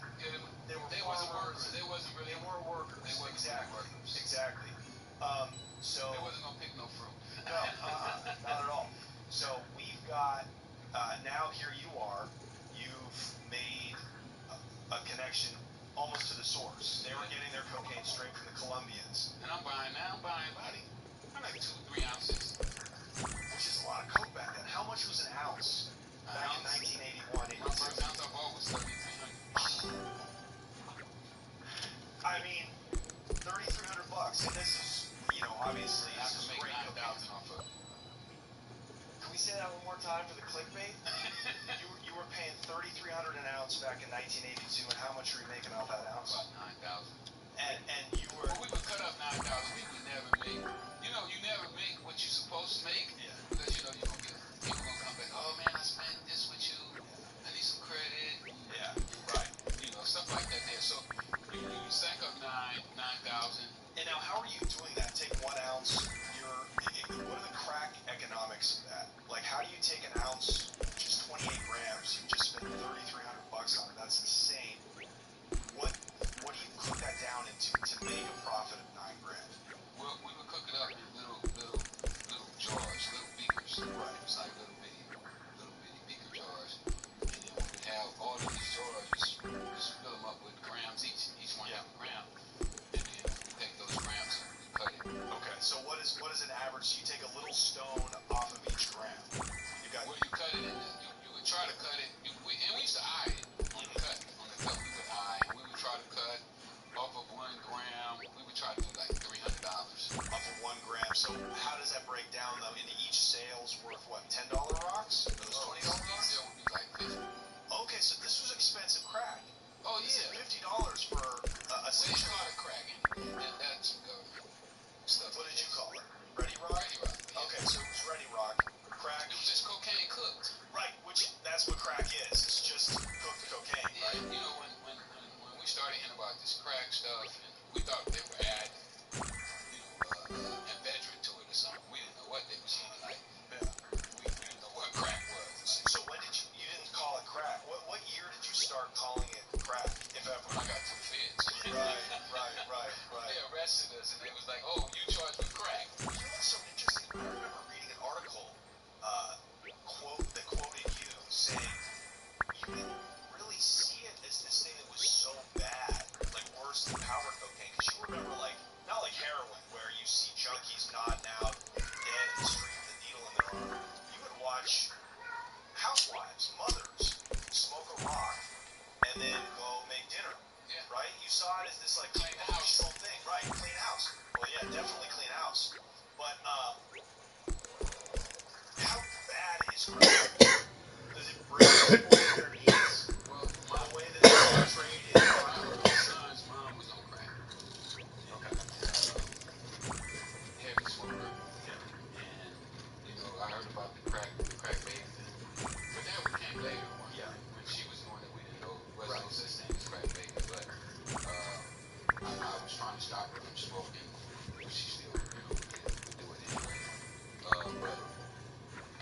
wasn't workers. They wasn't really. They weren't workers. They wasn't exactly. really workers. Exactly. So They wasn't gonna pick no fruit. no, not at all. So we've got now here you are. You've made a connection almost to the source. They were getting their cocaine straight from the Colombians. And I'm buying about like 2-3 ounces. Which is a lot of coke back then. How much was an ounce back in 1981? My first ounce I bought was $3,300. I mean, $3,300, and this is, you know, obviously I this could is make great. 9,000 off of it. Can we say that one more time for the clickbait? you were paying $3,300 an ounce back in 1982, and how much were you making off that ounce? About 9,000. And you were. Well, we would cut up $9,000. We would never make. You never make what you're supposed to make. Yeah. Because you're gonna get people gonna come back. Oh man, I spent this with you. I need some credit. Yeah. Right. Stuff like that there. So you stack up 9,000. And now, how are you doing that? Take 1 ounce. What are the crack economics of that? Like, how do you take an ounce, which is 28 grams? You just spent $3,300 on it. That's insane. What do you cook that down into to make a profit of 9 grand? Well, we would cook it up in little jars, little beakers. Right. It's like little bitty beaker jars. And then we would have all of these jars, just fill them up with grams each. Each one have a gram. And then we take those grams and we cut it. Okay, so what is an average? So you take a little stone off of each gram. Well, you cut it, and you would try to cut it. And we used to eye it on the cut. On the cut, we would eye. We would try to cut off of 1 gram. We would try to do like $300 off of 1 gram. So how does that break down though? Into each sale's worth what? $10 rocks? Or those $20 rocks? Sale would be like 50. Okay, so this was expensive crack. Oh yeah, $50 for a station. station. Call it crack. That's stuff. What did you call it? Ready Rock? Ready Rock. Yeah. Okay, so it was Ready Rock. Crack. It was just cocaine cooked. Right, which that's what crack is. It's just cooked cocaine, right? When we started hearing about this crack stuff, and we thought they were adding, ephedrine to it or something. We didn't know what they were saying. Like, we didn't know what crack was. So when did you didn't call it crack? What year did you start calling it crack, if ever? When I got to the feds. Right. They arrested us, and they was like, "Oh, you charged with crack." You know what's so interesting? I remember reading an article that quoted you saying you didn't really see it as this thing that was so bad, like worse than powder cocaine, because you remember not like heroin, where you see junkies nodding out, dead in the street with a needle in their arm. You would watch housewives, mothers, smoke a rock, and then go make dinner. Yeah. Right? You saw it as this Clean the house thing. Right, clean house. Well, yeah, definitely clean house. But how bad is crack? Does it bring people to their knees? Well, the way that it's portrayed in my son's mom was on crack. Okay. Heavy smoker. And I heard about the crack baby thing. But that came later. When she was doing it, we didn't know there was no such thing as crack baby. But I was trying to stop her from smoking. She still, would do it anyway. But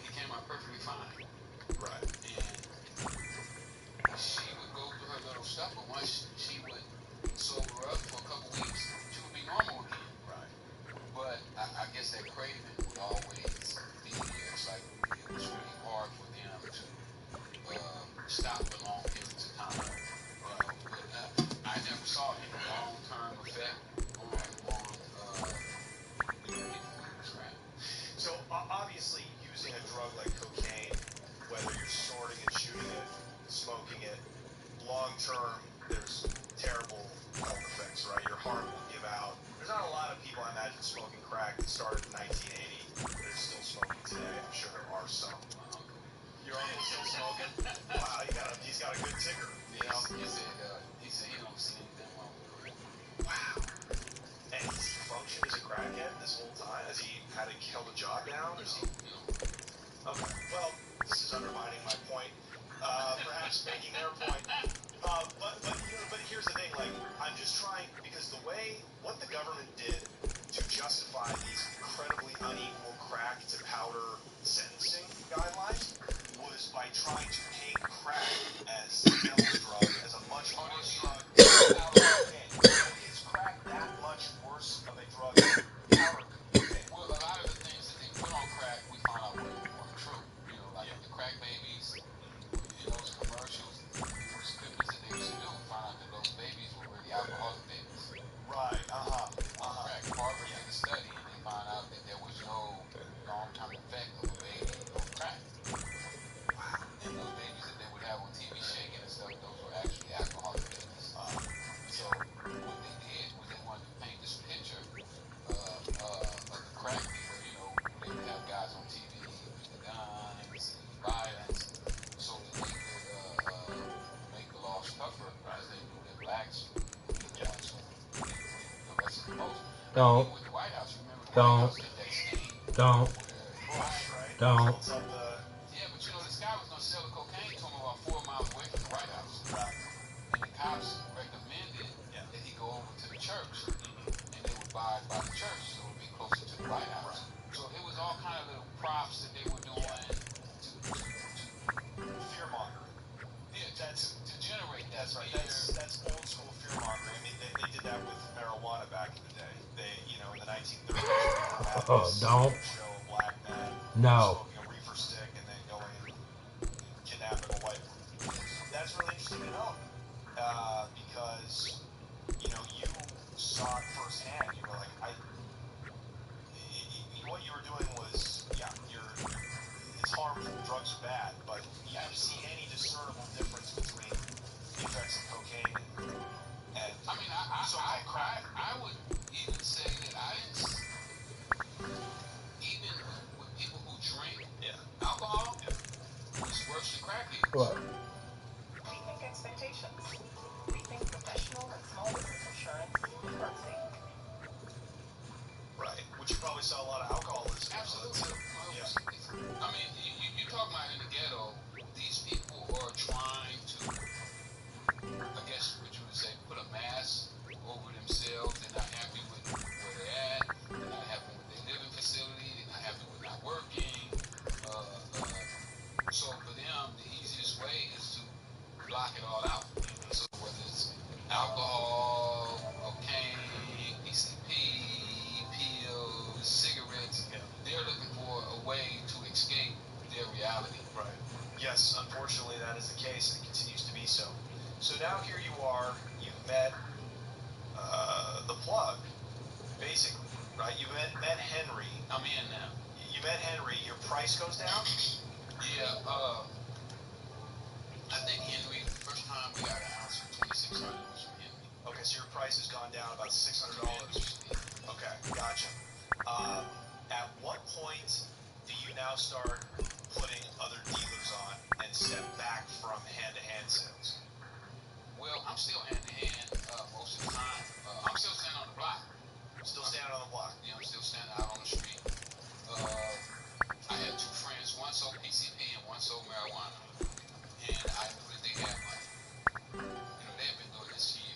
it came out perfectly fine. Right. And she would go through her little stuff, but once she would sober up for a couple weeks, she would be normal again. Right. But I guess that craving would always be there. It's like it was really hard for them to stop for long periods of time. But I never saw any long-term effect on people who use crack. So obviously, using a drug like cocaine, whether you're snorting it, shooting it, smoking it, long term, there's terrible health effects, right? Your heart will give out. There's not a lot of people, I imagine, smoking crack that started in 1980 that are still smoking today. I'm sure there are some. Your uncle's still smoking? Wow, he's got a good ticker. He said he don't see anything wrong with it. Wow. And has he functioned as a crackhead this whole time? Has he held a job down? Or is he? Okay. Well, this is undermining my point. Perhaps making their point. But here's the thing. I'm just trying, because what the government did to justify these incredibly unequal crack to powder sentencing guidelines was by trying to paint crack as a drug, as a much worse drug than powder cocaine. Is crack that much worse of a drug than powder cocaine? Well, a lot of the things that they put on crack, we found out weren't true. Like the crack babies, in those commercials, those clippings that they used to do, we found out that those babies were really alcoholic babies. Right, Crack. Harvard did a study, and they found out that there was no long-term effect of a Don't. With the White House, you remember the Don't. White House did that scheme. Don't. Bush, right? Don't. Built up the Yeah, but you know this guy was gonna sell the cocaine to him about 4 miles away from the White House, right. and the cops recommended Yeah. that he go over to the church, and they would buy it by the church, so it would be closer to the White House. So it was all kind of little props that they were doing Fear mongering. to generate that That's right. fear. That's old school fear mongering. I mean, they did that with marijuana back in the day. They, in the 1930s, people had this Don't. show of black men No. smoking a reefer stick and then going and kidnapping a white woman. That's really interesting to know, because you saw it firsthand. You were like, what you were doing was, it's harmful. Drugs are bad, but you didn't see any discernible difference between the effects of cocaine and I mean, so-called crack. I would even say that I didn't, even with people who drink alcohol, it's worse than crack is. What? Rethink expectations. Rethink professional and small business insurance with Berksy. Right. Which you probably saw a lot of alcoholism. Absolutely. Yeah. I mean, you talk about in the ghetto, these people are trying to, I guess what you would say, put a mask over themselves. They're not happy with where they're at. They're not happy with their living facility. They're not happy with not working. So for them, the easiest way is to block it all out. So whether it's alcohol, cocaine, PCP, pills, cigarettes, they're looking for a way to escape their reality. Right. Yes, unfortunately that is the case, and it continues to be so. So now here you are, you've met the plug, basically, right? You met Henry. I'm in now. You met Henry, your price goes down? Yeah, I think Henry, the first time we got an ounce for $2,600 was from Henry. Okay, so your price has gone down about $600. Okay, gotcha. At what point do you now start putting other dealers on and step back from hand-to-hand sales? Well, I'm still hand-to-hand most of the time. I'm still standing on the block. Still standing on the block? Yeah, I'm still standing out on the street. I had two friends, one sold PCP and one sold marijuana. And I knew that they had money. They had been doing this for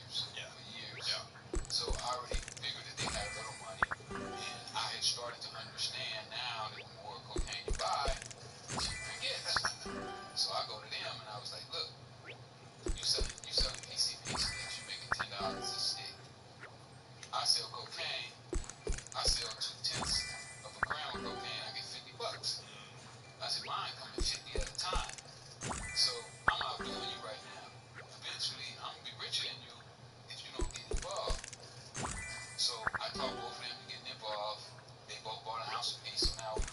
years. Yeah. So I already figured that they had a little money. And I had started to understand now that the more cocaine you buy, the cheaper it gets. So I go to them and I was like, look, you selling PCP sticks, you're making $10 a stick. I sell cocaine, I sell 2/10 of a gram of cocaine, I get $50. I said, mine come in 50 at a time. So I'm outdoing you right now. Eventually, I'm gonna be richer than you if you don't get involved. So I talked both of them to getting involved. They both bought an ounce apiece, so now we're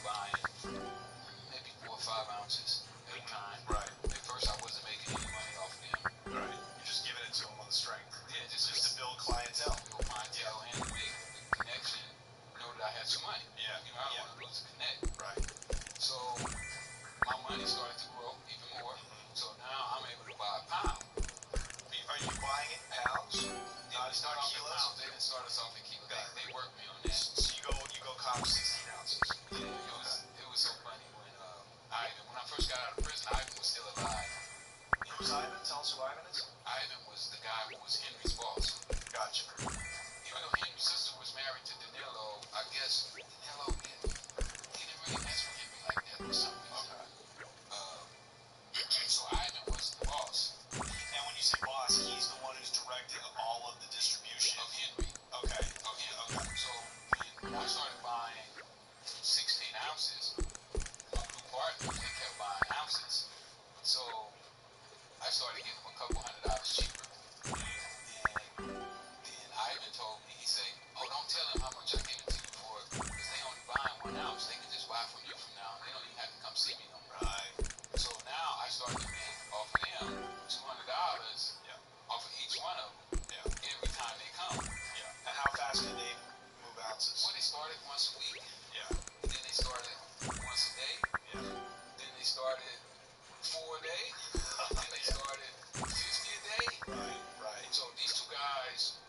buying maybe 4 or 5 ounces at a time. Right. At first, I wasn't making any money off them. Right. You're just giving it to them on the strength. Yeah, just to build clientele. Build clientele and to make the connection know that I had some money. Yeah. I don't want to lose the connect. Right. So my money started to grow even more. So now I'm able to buy a pound. Are you buying it in pounds? Not kilos? Pounds. They didn't start us off in kilos. They worked me on that. So you go cop 16 ounces. Yeah, it was so funny when I first got out of prison, Ivan was still alive. Who's Ivan? Tell us who Ivan is. Ivan was the guy who was Henry's boss. Gotcha. Even though Henry's sister was married to Danilo, I guess Danilo didn't really mess with Henry like that for some reason. So Ivan was the boss. And when you say boss, he's the one who's directing all of the distribution Of Henry. Okay. So when I started buying 16 ounces, my new partners, they kept buying ounces. So I started getting them a couple $100 cheaper. And then Ivan told me, he said, oh, don't tell them how much I give it to you for, because they only buying 1 ounce. They can just buy from you from now on. They don't even have to come see me no more. Right. So now I started to make off of them $200 off of each one of them every time they come. Yeah. And how fast can they move ounces? Well, they started once a week. Yeah. Then they started once a day. Yeah. Then they started 4 a day. Then they started 50 a day. Right. So these two guys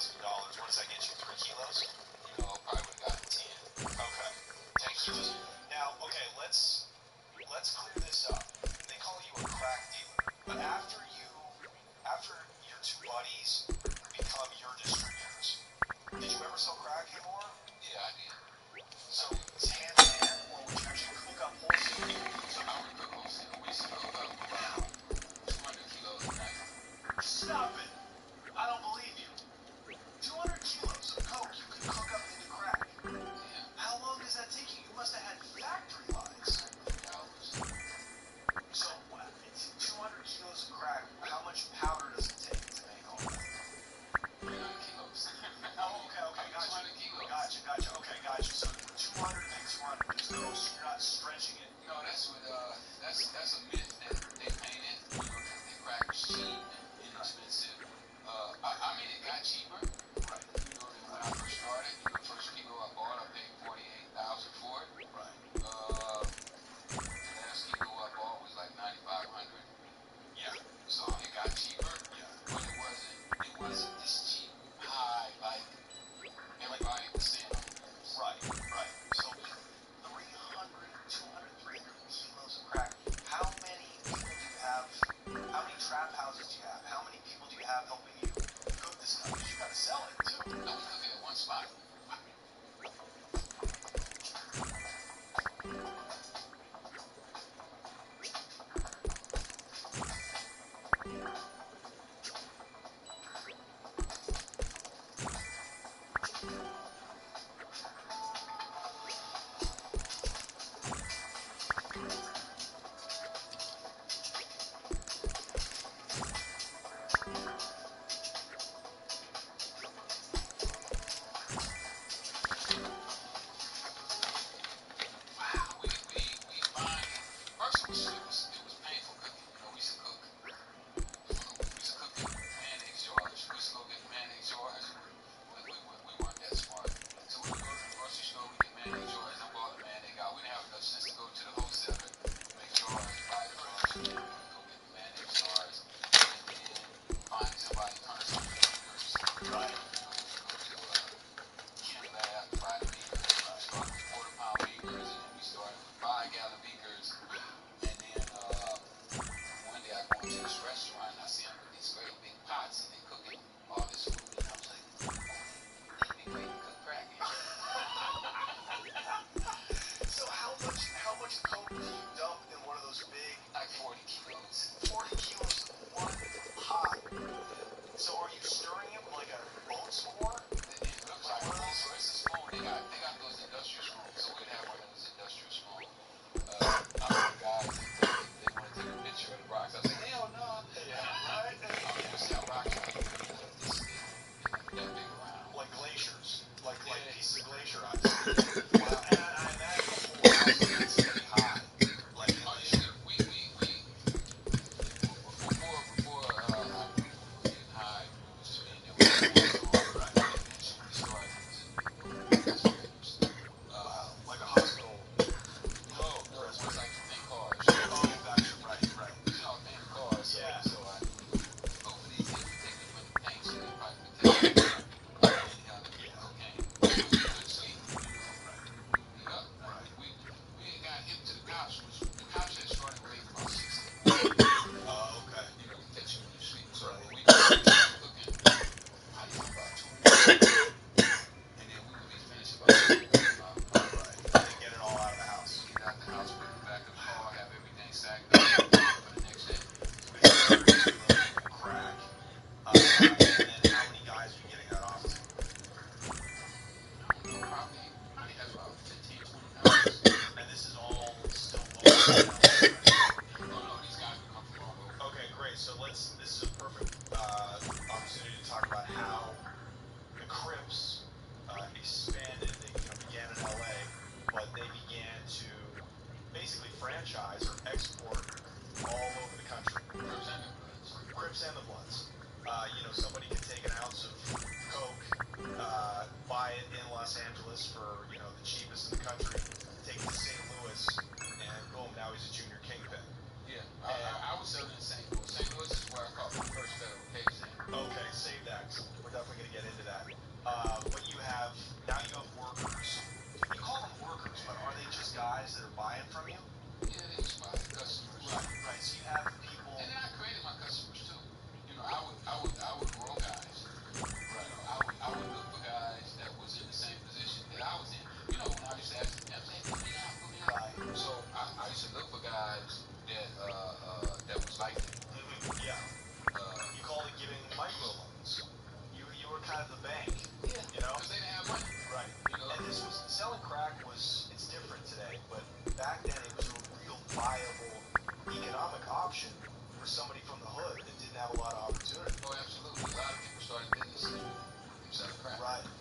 What does that get you? 3 kilos? You know, probably would have gotten 10. Okay. 10 kilos. Now, okay, let's clear this up. They call you a crack dealer, but after your two buddies become your distributors, did you ever sell crack anymore? Yeah, I did. So it's hand to hand, or would you actually hook up wholesale? So I would cook wholesale. We used to hook up around 200 kilos a night. Stop it! I don't believe you. 200 kilos of coke you could cook up into crack. Yeah, How long does that take you? You must have had factory lines. hours. So, it's 200 kilos of crack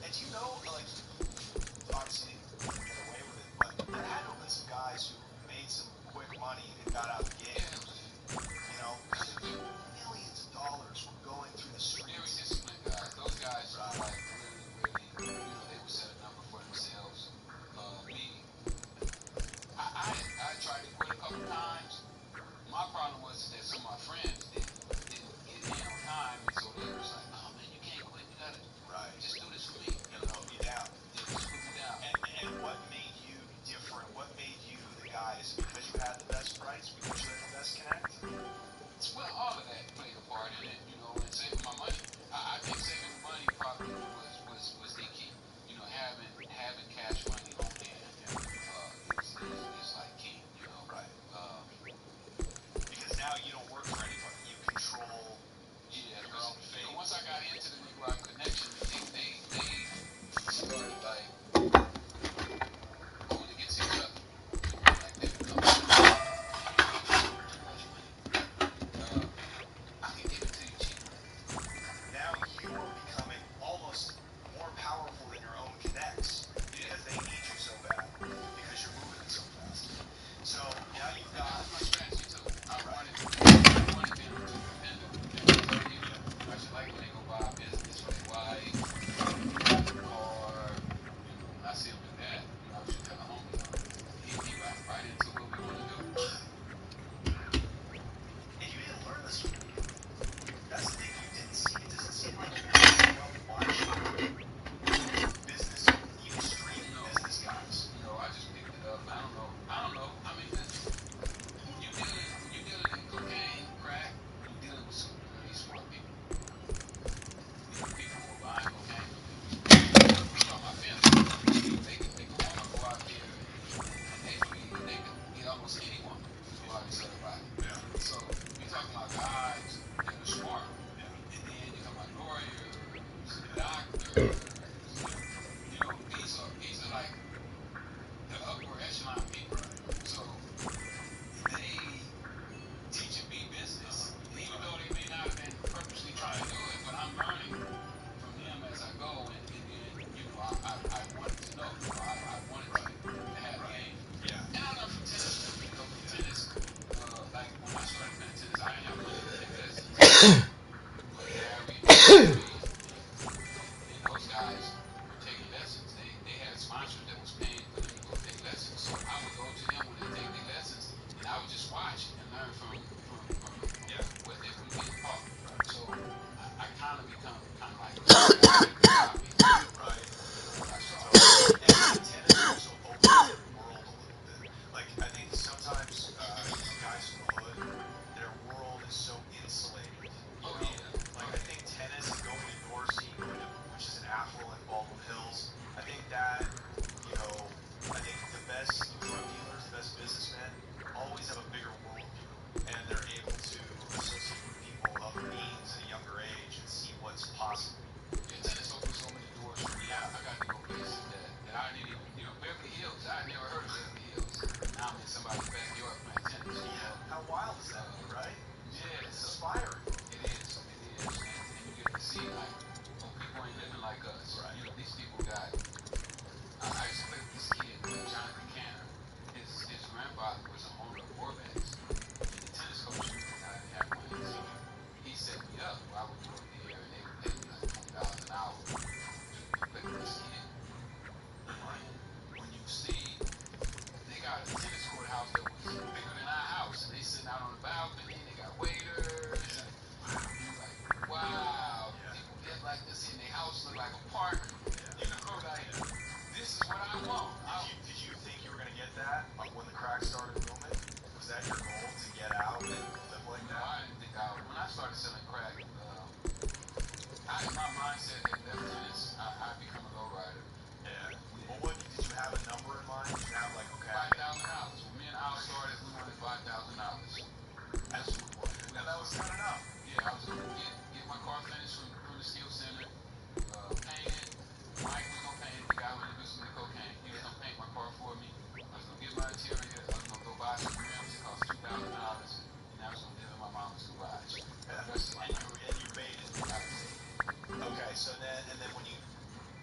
And you know, like, obviously didn't get away with it, but there had to have been some guys who made some quick money and got out of the game. You know, because millions of dollars were going through the Very streets. disciplined guys. Those guys were like really, they would set a number for themselves. Me, I tried to quit a couple times. My problem was that some of my friends didn't get in on time, and so they was like, "Oh man, you can't quit. You gotta just do this for me." Gotta put me down. Yeah, just put me down. And what made you different? What made you the guy? Is it because you had the best price? Because you had the best connect? Well, all of that played a part in it, and saving my money. I think saving the money probably was the key.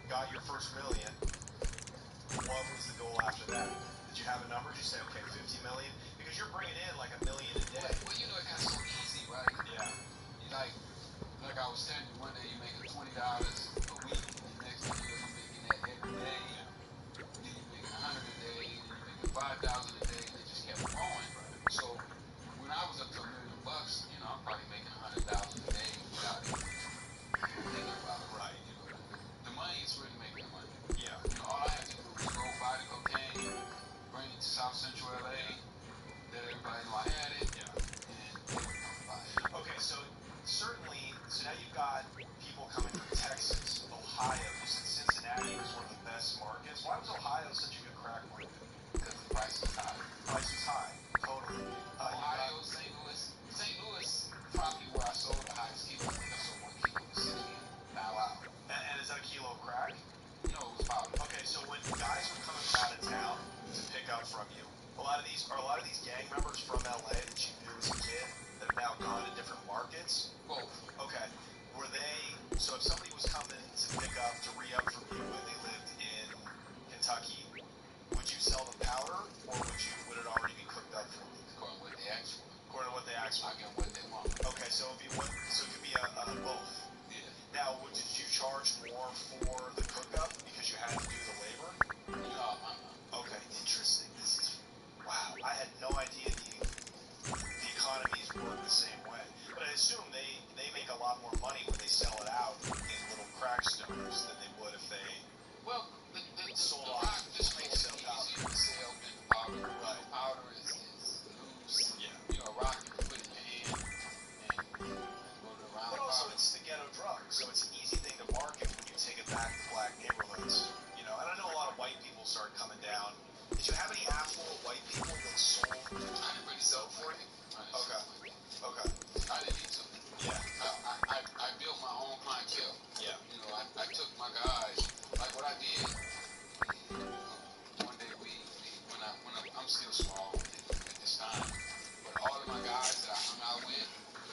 got your first million, what was the goal after that? Did you have a number? Did you say, okay, 50 million? Because you're bringing in like $1 million a day. Well, you know, it got so easy, right? Yeah. You like I was telling you, one day you're making $20 a week, and the next thing you know, you're making that every day. Then you're making 100 a day, then you're making 5,000 a day, and it just kept growing. So when I was up to $1 million bucks, you know, I'm probably making 100,000 a day without even thinking about it. Right. You know, the money is really making the money. Yeah. You know, all I have to do is go buy the cocaine, bring it to South Central LA, let everybody know I had it, Yeah. and they would come and buy it. Okay, so certainly, so now you've got people coming from Texas, Ohio. You said Cincinnati was one of the best markets. Why was Ohio such a good crack market? Because the price is high. Price was high. Totally. Ohio, St. Louis. St. Louis, probably where I sold the highest kilo. I think I sold 1 kilo for 60. Wow. And is that a kilo of crack? No, it was powder. Okay, so when guys were coming from out of town to pick up from you, a lot of these gang members from LA that you knew as a kid that have now gone to different markets? Both. Okay. Were they, so if somebody was coming to pick up, to re-up from you and they lived in Kentucky, would you sell them powder or would it already be cooked up for them? According to what they asked for. According to what they asked for. I get what they want. Okay, so it could be a both. Yeah. Now, did you charge more for the cook-up because you had to do the labor? No, Okay, interesting. This is, wow, I had no idea the economies work the same way. But I assume they make a lot more money when they sell it out in little crack stoners than they would if they sold the off rock just makes it wholesale easier powder. to sell than the powder. Right. The powder is loose. Yeah. You know, rock you can put in your hand and go to the round. But also it's the ghetto drug, so it's an easy thing to market when you take it back to black neighborhoods. You know, and I know a lot of white people started coming down. Did you have any affluent white people that sold I didn't really sell for you? Okay. Okay. I didn't need to. Yeah. I built my own clientele. Yeah. You know, I took my guys, like what I did. One day I'm still small at this time, but all of my guys that I hung out with,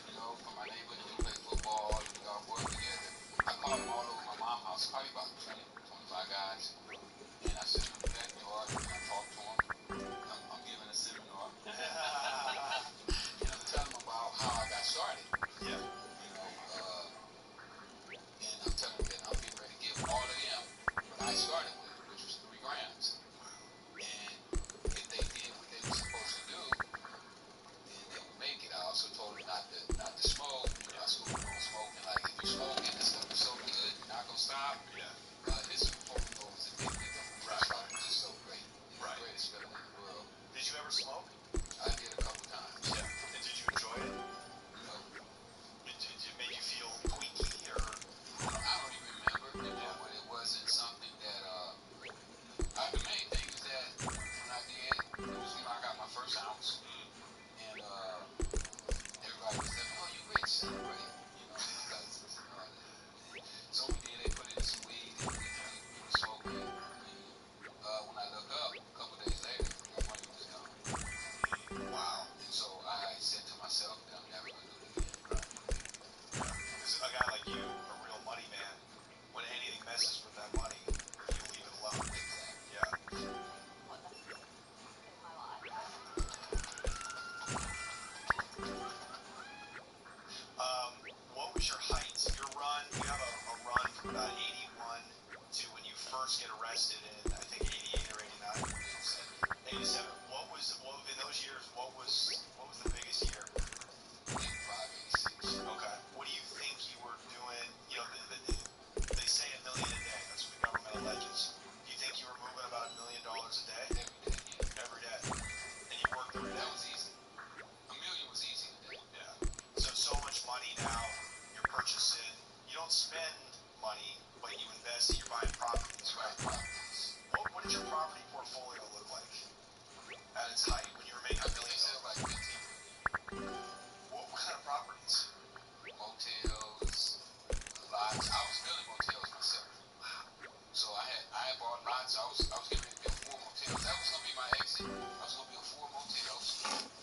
you know, from my neighborhood that we played football and we all worked together, I called them all over my mom's house, probably about 20, 25 guys, and I sent them to the backyard and I talked to them. I'm giving a seminar. And I'm telling them about how I got started. Yeah. You know, and I'm telling them that I'm getting ready to give all of them what I started with, which was 3 grams. And if they did what they were supposed to do, then they would make it. I also told them not to smoke. You know, I schooled them on smoking. Like, if you smoke it, this stuff is so good, you're not going to stop. Yeah. This overdose is addictive. That's why it's just so great. It's the greatest feeling in the world. Did you ever smoke? I did a couple times. Yeah. And did you enjoy it? No. It made you feel tweaky or? I don't even remember, you know, but it wasn't something that, the main thing is that when I did, it was, you know, I got my first ounce, and, everybody was telling me, oh, you rich, celebrate, you know, because, so we did, they put in some weed, and we were smoking, and, when I look up, a couple days later, my money was gone. Wow. And so I said to myself that I'm never going to do it again. Because a guy like you, a real money man, when anything messes with that money, you leave it alone. Exactly. Yeah. What was your height? Your run, you have a run from about 81 to when you first get arrested in, I think, 88 or 89? 87. What in those years, what was the biggest year? 85, 86. Okay. What do you think you were doing? You know, they say $1 million a day. That's what the government alleges. Do you think you were moving about $1 million a day? Every day. And you worked every day? That was easy. $1 million was easy a day. Yeah. So much money now. You're purchasing. You don't spend money, but you invest. You're buying properties, right? Properties. What did your property portfolio look like at its height when you were making $1 million? Like 15 million. What kind of properties? Motels, lots. I was building motels myself. So I had bought lots. I was getting ready to build 4 motels. That was gonna be my exit. I was gonna build 4 motels.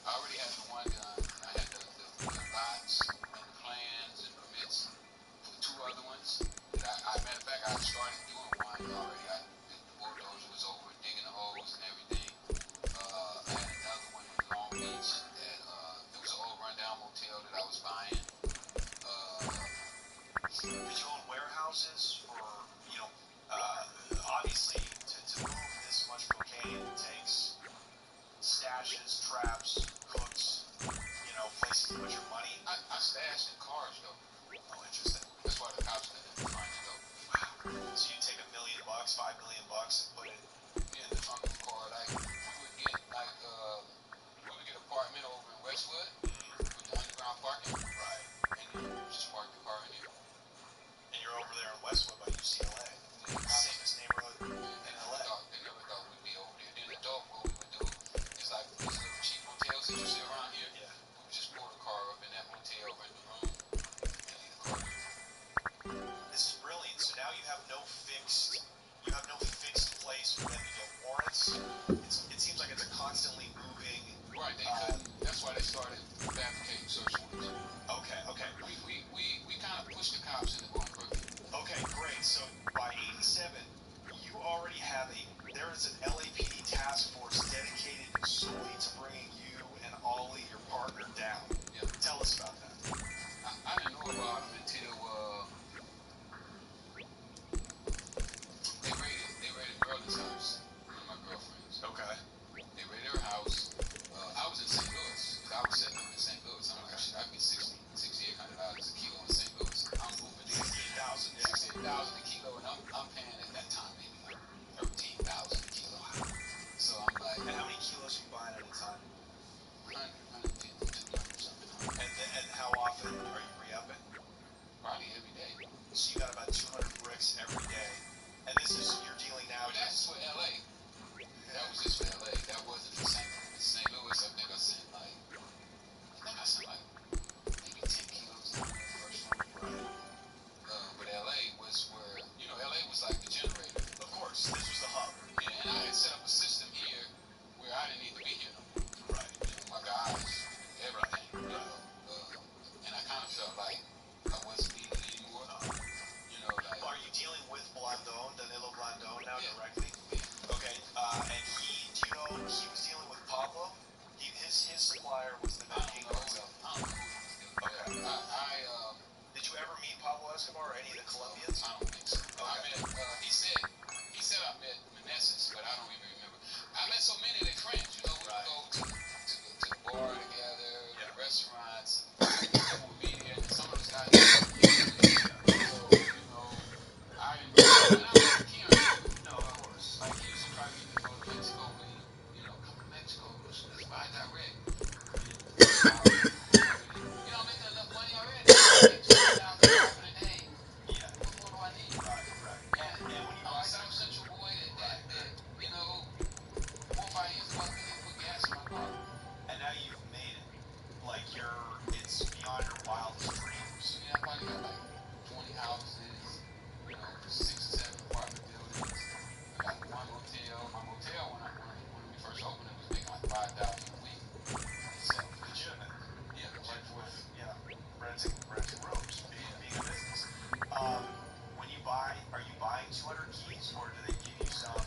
I already had the one done. I had the lots and the plans and permits for 2 other ones. Matter of fact, I started doing one. already got the bulldozer was over digging the holes and everything. I had another one in Long Beach that it was an old rundown motel that I was buying. Did you own warehouses for, obviously to move this much cocaine takes stashes, traps, hooks, places to put your money? I stashed in cars though. Oh, interesting. That's why the cops couldn't find it though. Wow. So you take $1 million, $5 million, and put it in the trunk of a car. Like we would get an apartment over in Westwood with the underground parking. right. And then just park the car in there. And you're over there in Westwood by UCLA. Safest neighborhood in LA. They never thought we'd be over there. Then adult, what we would do is like these little cheap motels that you see around here. Yeah. We would just pull the car up in that motel, rent the room, and leave the car there. This is brilliant. So now you have no fixed place for them to get warrants. It seems like it's a constantly moving. Right. They couldn't. That's why they started fabricating search warrants. Okay. We kind of pushed the cops into going crooked. Okay, great. So by 87, you already have there is an LAPD task force dedicated solely to bringing you and Ollie, your partner, down. Yeah. Tell us about that. I didn't know about them until they raided Girlie's house, one of my girlfriends. Okay. They raided her house. I was in St. Louis. I was setting up in St. Louis. I'm like, I'd be $6,800 a kilo in St. Louis. I'm moving in. 16,000 a kilo, and I'm paying at that time maybe like 13,000 a kilo. So I'm like, and how many kilos are you buying at a time? 150, 200, something. And how often are you re-upping? Probably every day. So you got about 200 bricks every day. And you're dealing now. But that's for LA. That was just for LA. That wasn't for St. Louis. St. Louis, I think I sent like maybe 10 kilos down there the first time. Right. But LA was where, LA was like the generator. Of course, this was the hub. Yeah, and I had set up a system here where I didn't need to be here no more. Right. My guys, everything. And I kind of felt like I wasn't needed anymore. Are you dealing with Danilo Blandon now directly? Yeah. Okay. And do you know he was dealing with Pablo? His supplier was the King. I don't know who he was dealing with. Okay. Did you ever meet Pablo Escobar or any of the Colombians? I don't think so. Okay. I met, he said I met Meneses, but I don't even remember. I met so many of their friends, we would go to the bar together, the restaurants, people would be there, and some of those guys I didn't know, I wasn't caring. No, of course. Like, he used to try to get me to go to Mexico with him, come to Mexico, let's buy direct. I'm making enough money already. I make $20,000 a day. Yeah. What more do I need? Right. And when you I'm a South Central boy that 4 or 5 years ago I couldn't even put gas in my car. And now you've made it. Like it's beyond your wildest dreams. I probably got like 20 houses, 6 or 7 apartment buildings. I got one motel. My motel when we first opened it was making like $5,000 a week. So legitimate. Yeah, renting rooms, being a business. When you buy, are you buying 200 keys or do they give you some? No,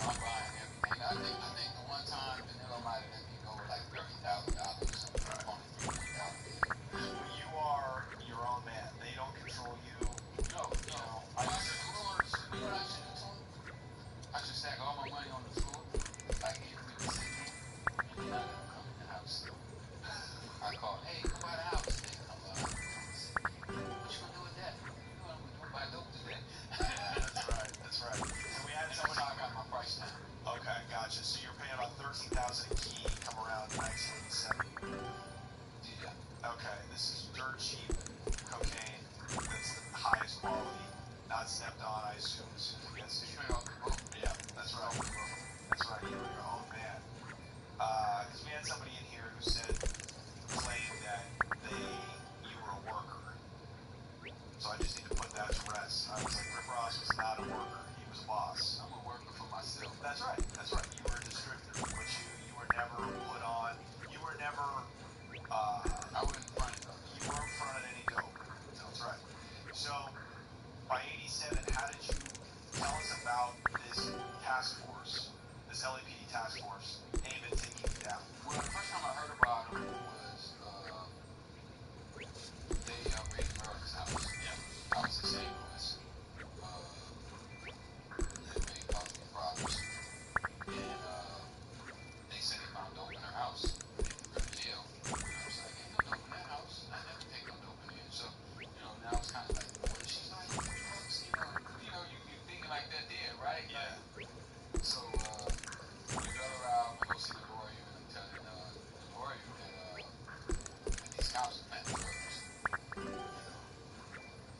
I'm buying everything. I think the one time Danilo might have let me go with like $30,000 on a $3 million deal. You are your own man. They don't control you. No. I should do what I should do to him? I should stack all my money on the floor, like if we were sitting, and then I let him come in the house. I call, hey, go buy the house. They come by. What you gonna do with that? You know what I'm gonna do? Buy dope today. That's right. So we had That's how I got my price down. Okay, gotcha. So you're paying about $13,000 a key, come around 1987. Yeah. Okay, this is dirt cheap cocaine. That's the highest quality, not stepped on, I assume, as soon as it gets to you. Straight off the boat. Yeah, that's right. That's right. You were your own man. Because we had somebody in here who claimed that you were a worker. So I just need to put that to rest. I was like, Rick Ross was not a worker. He was a boss. I'm a worker for myself. That's right. You were a distributor, but you were never put on. You were never. I wouldn't front it though. You weren't fronted any dope. That's right. So by 87, how did you tell us about about this task force, this LAPD task force, aimed at taking you down? Well, the first time I heard about him was they raided America's house. Yeah. I was in St. Louis. And they caused me problems. And they said they found dope in her house. They threw her in jail. And I was like, ain't no dope in that house. I never take no dope in here. So, now it's kind of like, well, she's not using drugs. You thinking like that then, right? Yeah. Like, so, we bail her out. I go see the lawyer, and I'm telling the lawyer that these cops are planting drugs.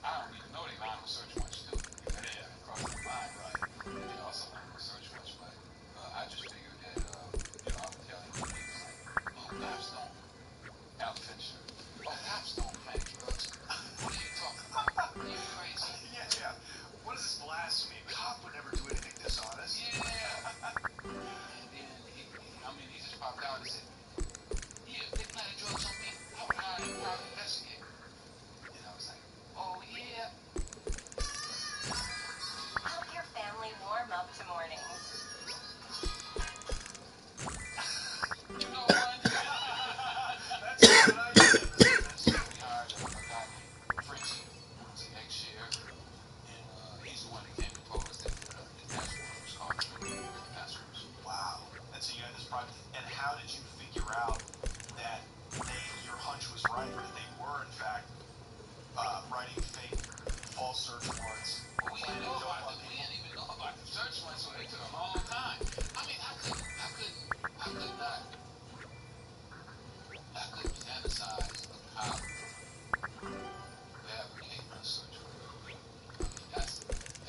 I don't even know they line on search warrants too. That didn't cross my mind, right? And they also line on search warrants, but I just figured that, I would tell him, he was like, oh, cops don't. Al Fincher. Oh, cops don't plant drugs. What are you talking about? Are you crazy? Yeah. What is this blasphemy? A cop would never do anything dishonest. Yeah. And then he just popped out and said, yeah, if they planted drugs on me, I would hire a private investigator. And I was like, oh yeah. Help your family warm up to mornings. You know what? That's a good idea. So we hired a guy named Frenchie, who's an ex-sheriff, and he's the one that came and told us that the task force was called the Ricky Task Force. Wow. And so you had this project. And how did you figure out that your hunch was right, that they were in fact writing fake, false search warrants? Well, we didn't even know about the search warrants, so they took a long time. I mean, I could fantasize of how fabricating a search warrant. I mean, that's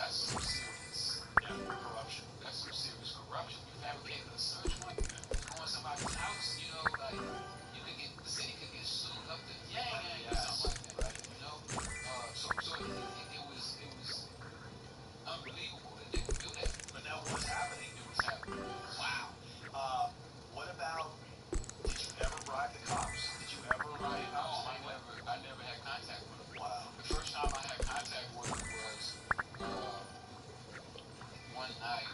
some serious Corruption. That's some serious corruption. You fabricating a search warrant, go in somebody's house, like the city could get sued up to yang or something like that, right? So it was unbelievable that they would do that. But that was happening. It was happening. Wow. What about, did you ever bribe the cops? Did you ever bribe the cops? I never had contact with them. Wow. The first time I had contact with them was one night.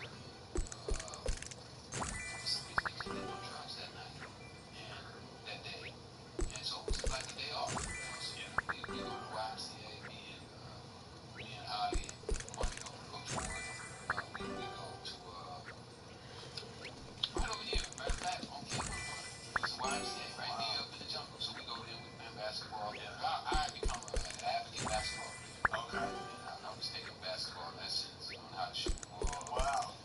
For some reason, they couldn't get no drugs that night and that day, and so it was like a day off. So we go to YMCA, me and Holly and Quantico from Coach Ward. We go to right over here. Matter of fact, on King Boulevard. There's a YMCA right there up in the jungle. So we go there, we play basketball. I become an advocate basketball player. Okay. And I was taking basketball lessons on how to shoot the ball. Wow.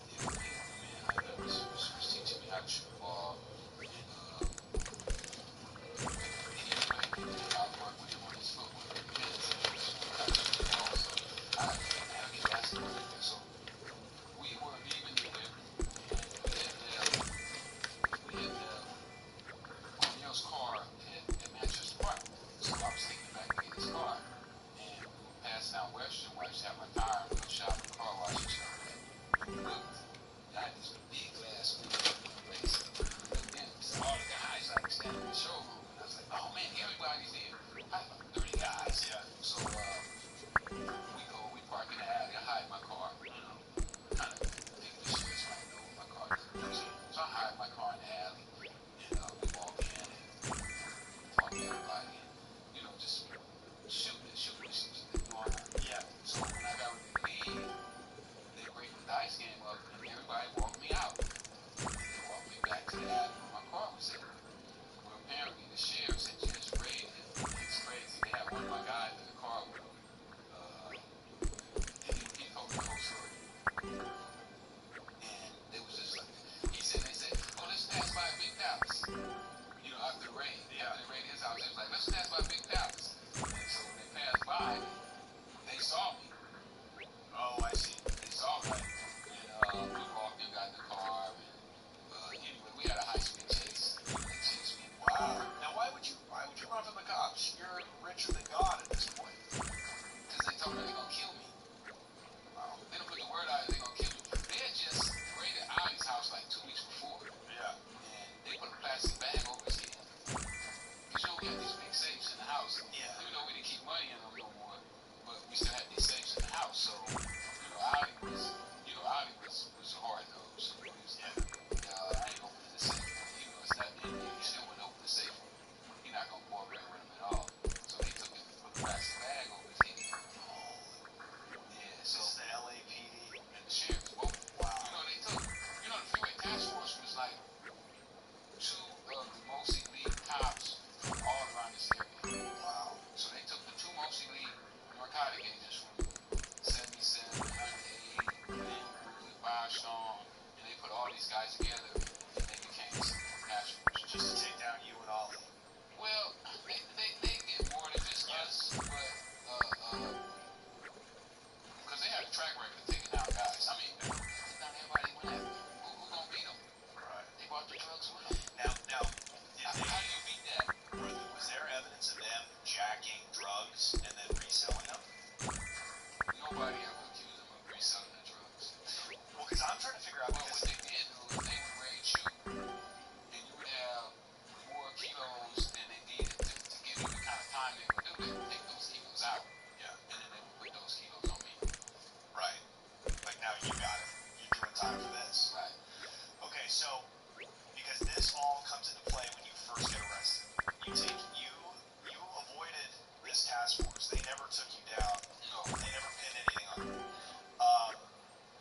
these guys together, and they became this task force. Just to take down you and Ollie. Well, they did more than just us, but because they had a track record of taking down guys. I mean, they took down everybody they went after. Who gonna beat them? Right. They brought the drugs with them. Now, How do you beat that? was there evidence of them jacking drugs and then reselling them? Nobody ever accused them of reselling the drugs. Well, because I'm trying to figure out, Well, what they did do is they would raid you, and you would have more kilos than they needed to give you the kind of time they would do. They would take those kilos out, yeah, and then they would put those kilos on me. right. Like, now you got it. You're doing time for this. Right. Okay, so, because this all comes into play when you first get arrested. You avoided this task force. They never took you down. No. They never pinned anything on you.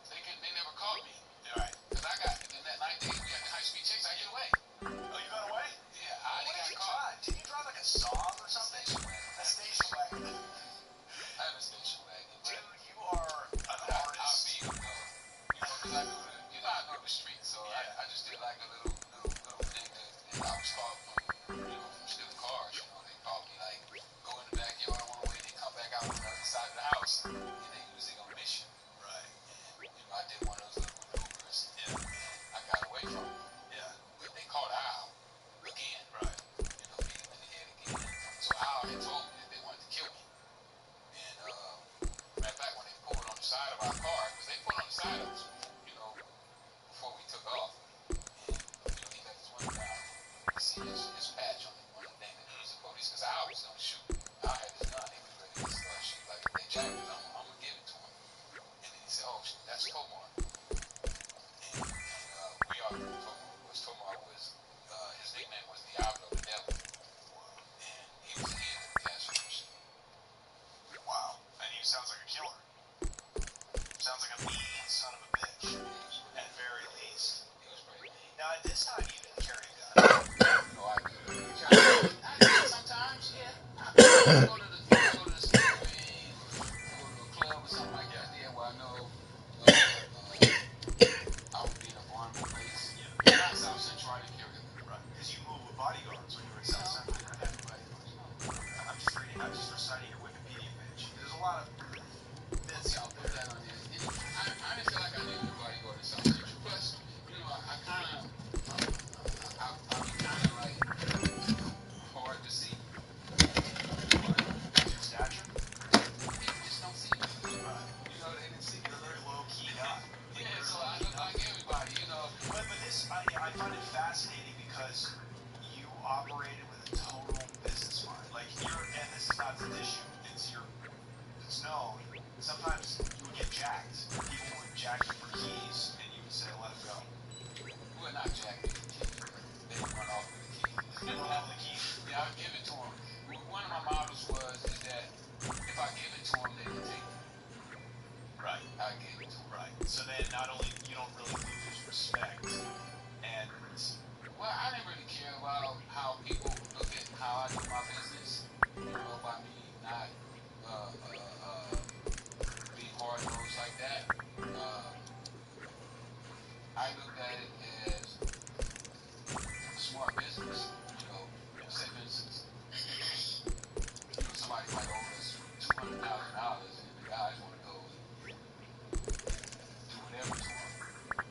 They never caught me. Right. Because I got, in that night we had the high-speed chase, I get away. Oh, you got away? Yeah, I What got did you caught. drive? Did you drive like a Saab or something? A station wagon. I have a station wagon. Dude, you are an artist. I beat them, though. Because I know the street, so Yeah. I just did like a little thing that I was called from stealing cars. They called me like, go in the backyard one way, they come back out on the other side of the house, and they usually on mission. Right. And, I did one of those little maneuvers, and I got away from them. Yeah. But they caught Al again. Right. Beat him in the head again. So Al had told me that they wanted to kill me. And matter of fact, when they pulled on the side of our car, because they pulled on the side of us, before we took off, and he let his window down. You see his patch on it. One of the things that he was the police, because Al was gonna shoot. Al had his gun. He was ready to shoot. Like, if they jacked it, I'm gonna give it to him. And then he said, "Oh, that's Tomar." And we are Tomar. Tomar was his nickname was Diablo, the devil. And he was the head of the task force. Wow. And he sounds like a killer. Sounds like a mean son of a bitch. At very least. He was pretty mean. Now, at this time, you didn't carry a gun. No, I did sometimes, yeah. I go to the Speedway, go to a club or something like that there where I know I would be in a vulnerable place. Yeah. Not South Central, I didn't carry a gun. Right. Because you moved with bodyguards when you were in South Central. I'm just reciting your Wikipedia page. There's a lot of bits out Put there. that on there. I didn't feel like I needed nobody to go to South Central. Plus, I kind of, I'll be kind of like hard to see. What's your stature? People just don't see me. Right. They didn't see me. You're a very low-key guy. Yeah, so I look like everybody, But this, I find it fascinating because you operated with a total business mind. Like, and this is not to dish you, it's known. Sometimes you would get jacked. People would jack you for keys, and you would say, let them go. We're not jacking the key. They would run off with the key. You don't have the key? Yeah, I'll give it to them. One of my models is that if I give it to them, they can take it. Right. I gave it to them. Right. So then not only you don't really lose respect, and well, I didn't really care about how people look at how I do my business. By me not being hard-nosed like that. I looked at it as smart business. Say for instance, somebody might owe us $200,000, and the guys want to go do whatever to them.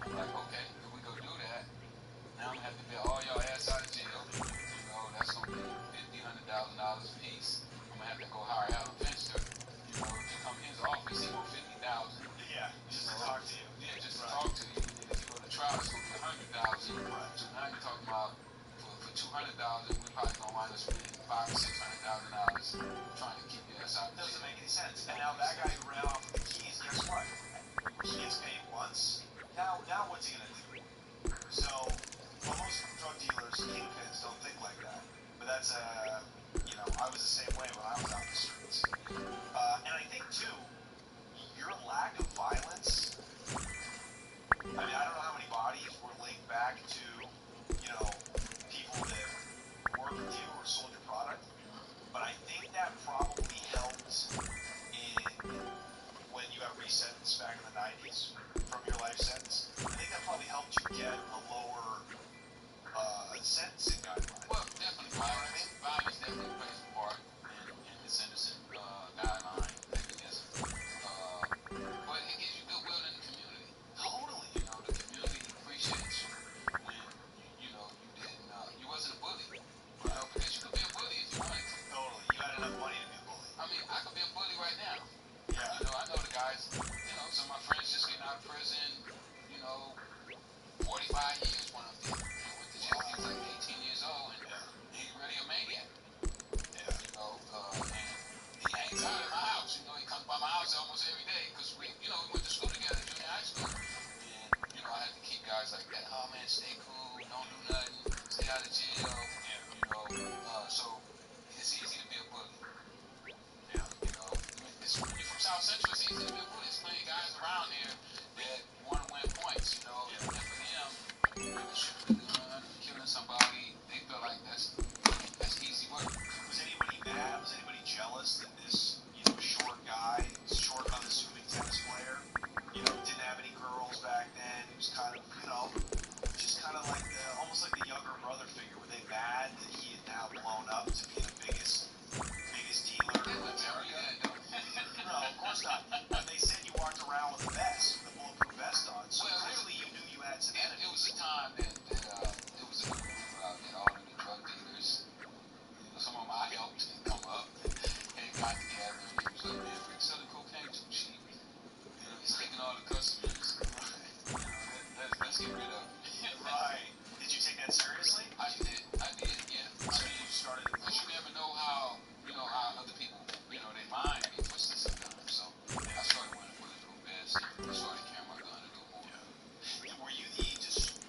I'm like, okay, if we go do that, now I'm gonna have to bail all y'all ass out of jail. That's gonna be $100,000 a piece. I'm gonna have to go hire Alan Finster. If you come in his office, he want $50,000. yeah, just to talk to you. Yeah, just to talk to you. And if you go to trial, it's gonna be $100,000. Right. So now you're talking about for $200,000, we probably gonna wind up spending $500,000 or $600,000 trying to keep your ass out of jail. Doesn't make any sense. And now that guy who ran off with the keys, guess what? He gets paid once. Now what's he gonna do? So, well, most drug dealers, kingpins, don't think like that. But that's I was the same way when I was out in the streets. And I think too, your lack of violence. I mean, I don't know how many bodies were linked back to, people that worked with you or sold your product, but I think that probably helped in when you got resentenced back in the 90s from your life sentence. I think that probably helped you get was kind of, just kind of like almost like the younger brother figure. Were they mad that he had now blown up to be the biggest dealer They in wouldn't tell me America? that, though. No, of course not. But they said you walked around with a vest, with a bulletproof vest on. So Well, clearly you knew you had some it enemies. was a time that it was a new rumor out that all of the drug dealers, some of them I helped come up, and got together and they was like, man, Rick's selling cocaine too cheap. He's taking all the customers. Let's get rid of it. Right. Did you take that seriously? I did, yeah. So you started to Because you never know how other people, they mind be twisted sometimes. So I started wearing a bulletproof vest and I started carrying my gun a little more. Yeah. Were you the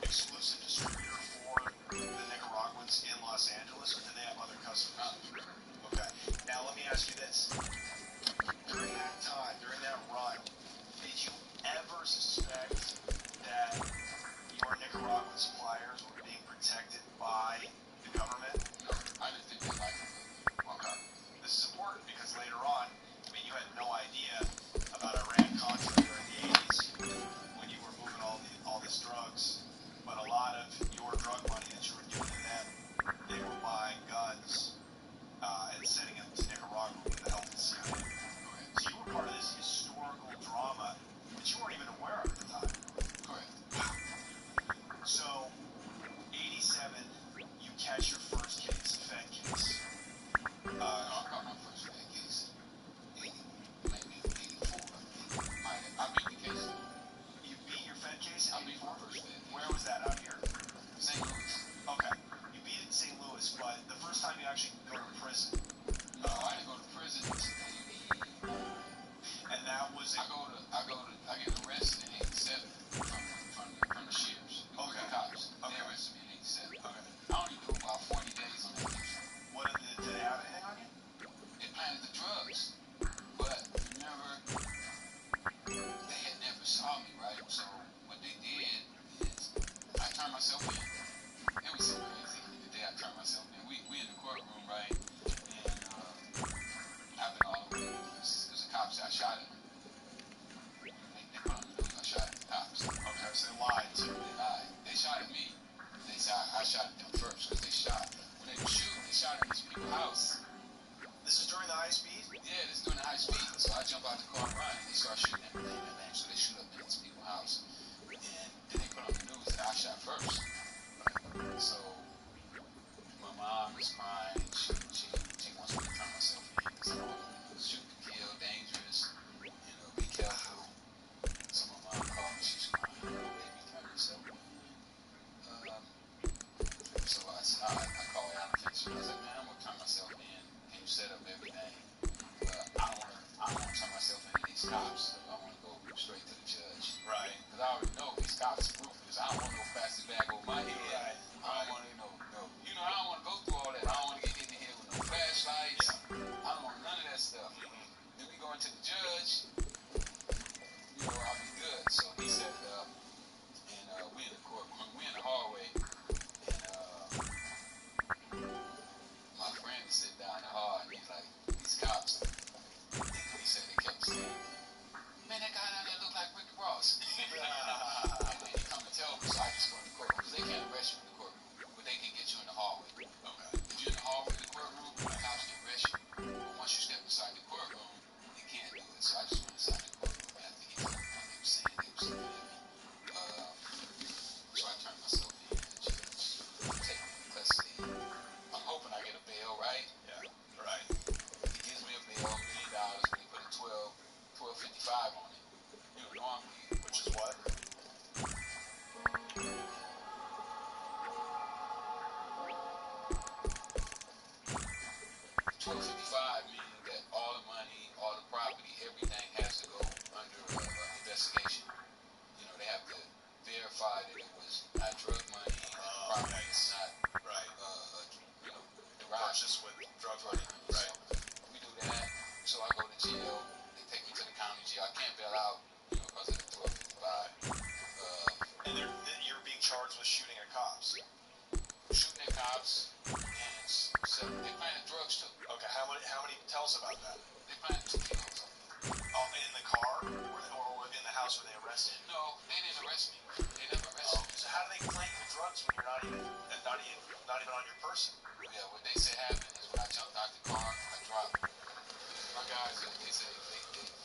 exclusive distributor for the Nicaraguans in Los Angeles, or did they have other customers? Okay. Now let me ask you this. During that time, during that run, did you ever suspect that your Nicaraguan suppliers were being protected by the government? No, I didn't think they liked it. Okay. This is important because later on, you had no idea about Iran-Contra during the 80s when you were moving all these drugs. But a lot of your drug money that you were giving to them, they were buying guns and sending them to Nicaragua with the help of the CIA. So you were part of this historical drama that you weren't even aware of at the time. Correct. So, 87, you catch your first case, a Fed case. I got my first bad case. 80, maybe 84. I beat the case. You beat your Fed case in I beat 84? my first bad case. Where was that, out here? St. Louis. Okay. You beat it in St. Louis, but the first time you actually go to prison. No, I didn't go to prison until 80. And that was I get arrested in 87 from the sheriffs. Okay. The cops. Okay. They arrested me in 87. Okay. I only do about 40 days on that case. What did they have anything on you? They planted the drugs, but they had never saw me, right? So what they did is I turned myself in. It was so crazy the day I turned myself in. We in the courtroom, right? And happened all the way. There's a cop said I shot him. They put on the news I shot at the cops. Okay, so they lied too. They lied. They shot at me. They said I shot at them first because they shot. When they were shooting, they shot at these people's house. This is during the high speed? Yeah, this is doing the high speed. So I jump out the car and run, and they start shooting at me. So they shoot up in these people's house. And then they put on the news that I shot first. So my mom is crying. She wants me to turn myself in because I don't want to shoot to kill, dangerous. Be careful. So my mom called me. She's crying. Baby, turn yourself in. So I called Alan Fincher. I was like, man, I'm gonna turn myself in. Can you set up everything? I don't want to turn myself into these cops. I want to go straight to the judge. Right. Because I already know these cops are ruthless. I don't want no plastic bag over my head. Right. I don't want to, I don't want to go through all that. I don't want to get hit in the head with no flashlights. I don't want none of that stuff. Then we go into the judge. I'll be good. So he set it up, and we in the courtroom. We in the hallway, and my friend is sitting down in the hall, and he's like, these cops. He said they kept saying, man, that guy down there look like Rick Ross. And then he come to tell me, so I just go in the courtroom, because they can't arrest you in the courtroom, but they can get you in the hallway. Okay. If you're in the hallway of the courtroom, the cops can arrest you. But once you step inside the courtroom, they can't do it. So I just went inside the courtroom after he told me what they were saying. They were saying so I turned myself in, the judge take me into custody. I'm hoping I get a bail, right? Yeah. Right. He gives me a bail, $1 million, but he put a 12.55 on it. Normally, Which is what? 12.55 meaning that all the money, all the property, everything has to go under investigation. They have to verify that it was not drug money, that the property is not derived Purchased with drug money. Right. So we do that. So I go to jail. They take me to the county jail. I can't bail out, because of the 12.55. And you're being charged with shooting at cops. Shooting at cops, and they planted drugs too. Okay, how many? Tell us about that. They planted 2 kilos on me. In the car or in the house where they arrested? No, they didn't arrest me. They not even on your person. Yeah, what they say happened is when I jumped out the car, I dropped. My guys, they say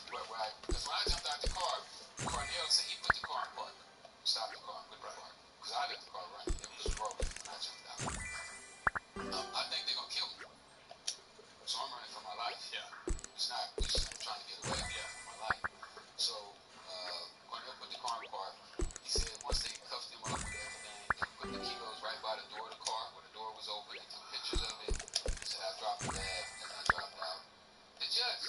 because when I jumped out the car, Cornell said he put the car in park, stopped the car, and put the car, because I left the car running. It was rolling when I jumped out. I think they're gonna kill me, so I'm running for my life. Yeah. It's not just I'm trying to get away. I'm running for my life. So Cornell put the car in park. He said once they cuffed him up and everything, they put the kilos right by the door of the car where the door was open. They took pictures of it. He said I dropped the bag and I dropped out. The judge,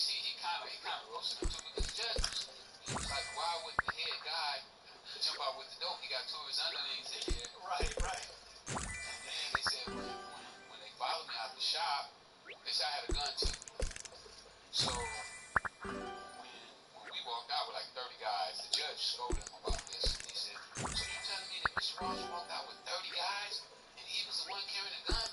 he kind of roasted him too because the judge he was like, why would the head guy jump out with the dope? He got two of his underlings in there. Right. And then they said when they followed me out the shop, they said I had a gun too. So when we walked out with like 30 guys, the judge scolded him about this. He said, so you telling me that Mr. Ross walked out with 30 guys and he was the one carrying a gun?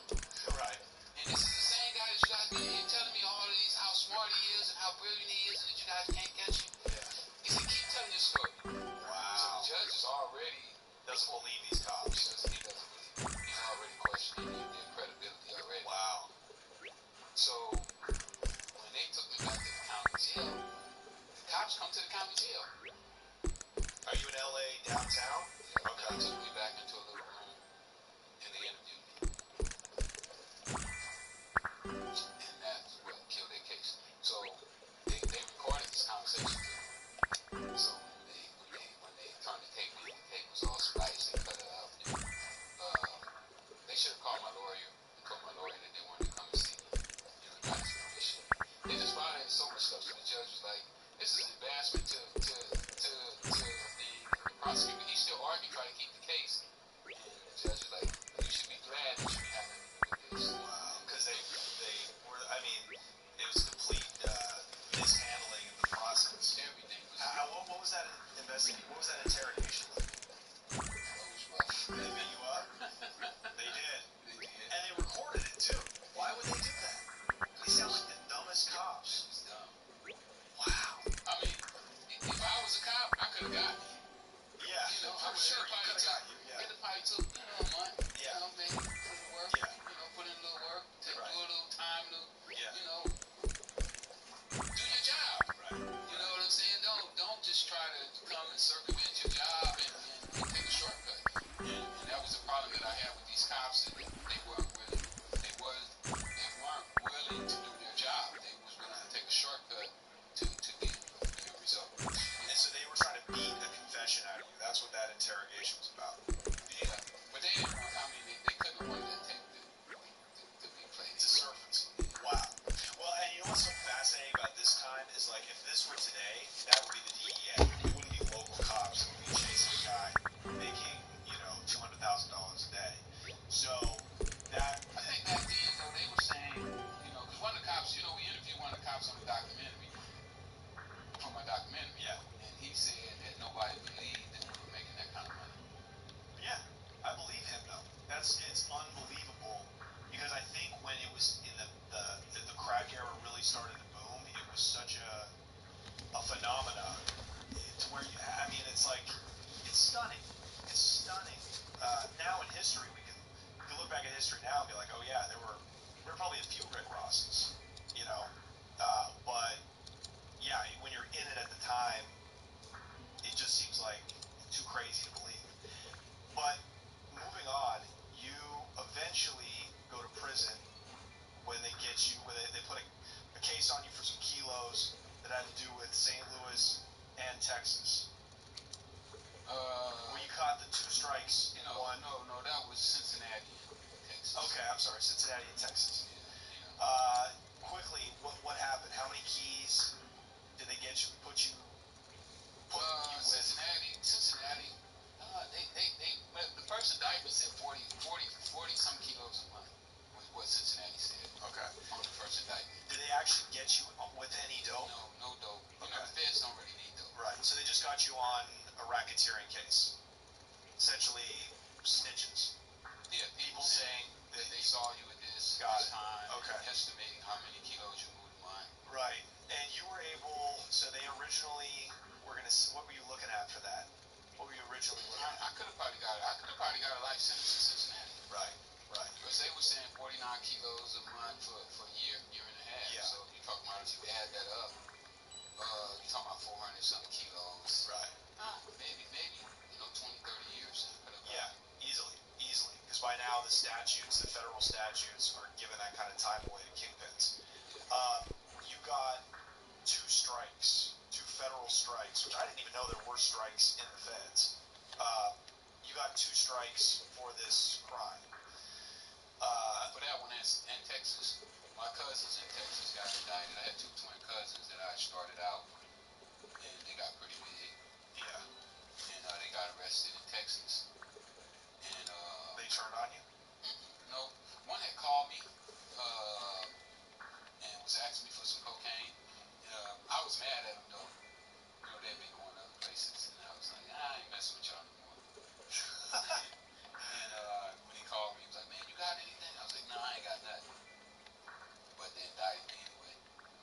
Right. And this is the same guy that you guys been here telling me all of these how smart he is and how brilliant he is and that you guys can't catch him? Yeah. He said, keep telling this story. Wow. So the judge is already Doesn't believe these cops. he doesn't believe. He's already questioning their credibility already. Wow. So when they took me back to the county jail, the cops come to the county jail. Are you in LA downtown? Yeah, Okay. and they took me back into a little room and they interviewed me. And that's what killed their case. So they recorded this conversation too. So when they turned the tape in, the tape was all spliced. They cut it out. They should have called my lawyer and told my lawyer that they wanted to come and see me. Got his permission. They just violated so much stuff. So the judge was like, "This is an embarrassment to the prosecutor." He still argued, trying to keep the case. And the judge was like, "You should be glad that you have nothing to do with this." Wow. Because they were. I mean, it was complete mishandling of the process. Everything was. What was that investigation? What was that interrogation like? It was rough. Did they beat you up? They did. They did. And they recorded it too. Why would they do that? They sound like the dumbest It cops. was dumb. Wow. I mean, if I was a cop, I could have got me. Yeah. I'm sure you could have got you. Yeah. It probably took, a month. Yeah. Maybe put in the work. Yeah. Put in a little work to Right. do a little time to, Yeah. do your job. Right. You know what I'm saying? Don't just try to come and circumvent your job and take a shortcut. And that was the problem that I had with these cops. That they weren't willing. They weren't willing to do their job. They was willing to take a shortcut to get a result. And so they were trying to beat a confession out of you. That's what that interrogation was about. Yeah, but they didn't want. I mean, they couldn't have wanted that tape to be played. To surface. Wow. Well, and you know what's so fascinating about this kind is like if this were today, that would be the DEA. It wouldn't be local cops. It would be chasing a guy making, $200,000 a day. So that. I think back then, though, they were saying, because one of the cops, we interviewed one of the cops on the documentary, from my documentary. Yeah. And he said that nobody believed that we were making that kind of money. Yeah, I believe him though. finally got a life sentence in Cincinnati. Right. Because they were saying 49 kilos a month for a year and a half. Yeah. So you're talking about if you add that up, you're talking about 400 something kilos. Right. Maybe, 20, 30 years. Yeah, easily. Because by now the federal statutes are giving that kind of time away to kingpins. You got 2 strikes, 2 federal strikes, which I didn't even know there were strikes in the feds. You got 2 strikes for this crime. For that one in Texas, my cousins in Texas got indicted. I had 2 twin cousins that I started out, and they got pretty big. Yeah. And they got arrested in Texas. And they turned on you? No. One had called me and was asking me for some cocaine. I was mad at him though. They'd been going other places, and I was like, I ain't messing with y'all no more. And when he called me, he was like, man, you got anything? I was like, no, I ain't got nothing. But they indicted me anyway.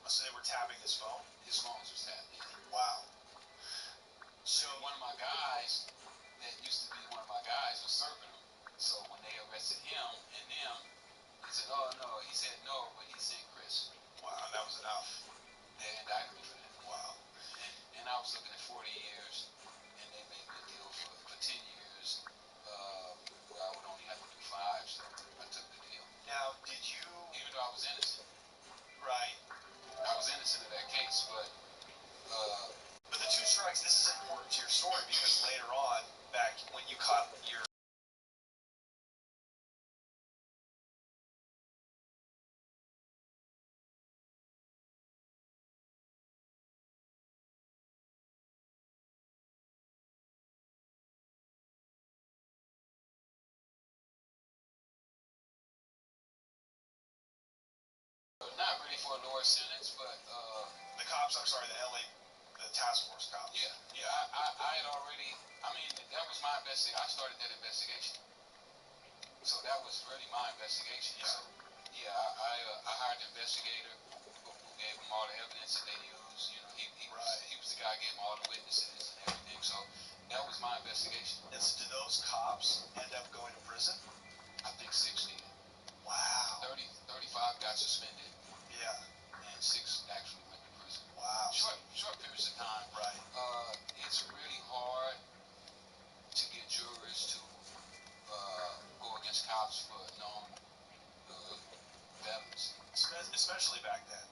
So they were tapping his phone? His phones was tapped, yeah. Wow. So one of my guys that used to be one of my guys was serving him. So when they arrested him and them, he said, oh no, he said no, but he sent Chris. Wow, that was enough. They indicted me for that. Wow. And I was looking at 40 years, and they made me a deal for 10 years, where I would only have to do 5, so I took the deal. Now, did you... Even though I was innocent. Right. I was innocent of that case, but the 2 strikes, this is important to your story, because later on, back when you caught your... not really for a lower sentence, but the cops, I'm sorry, the task force cops. Yeah, I had already, that was my investigation. I started that investigation. So that was really my investigation. Yeah. So, yeah, I hired an investigator who gave them all the evidence that they used. He was the guy who gave them all the witnesses and everything. So that was my investigation. And so did those cops end up going to prison? I think 6 did. Wow. 35 got suspended. Yeah. And 6 actually went to prison. Wow. Short periods of time. Right. It's really hard to get jurors to go against cops for known felons. Especially back then.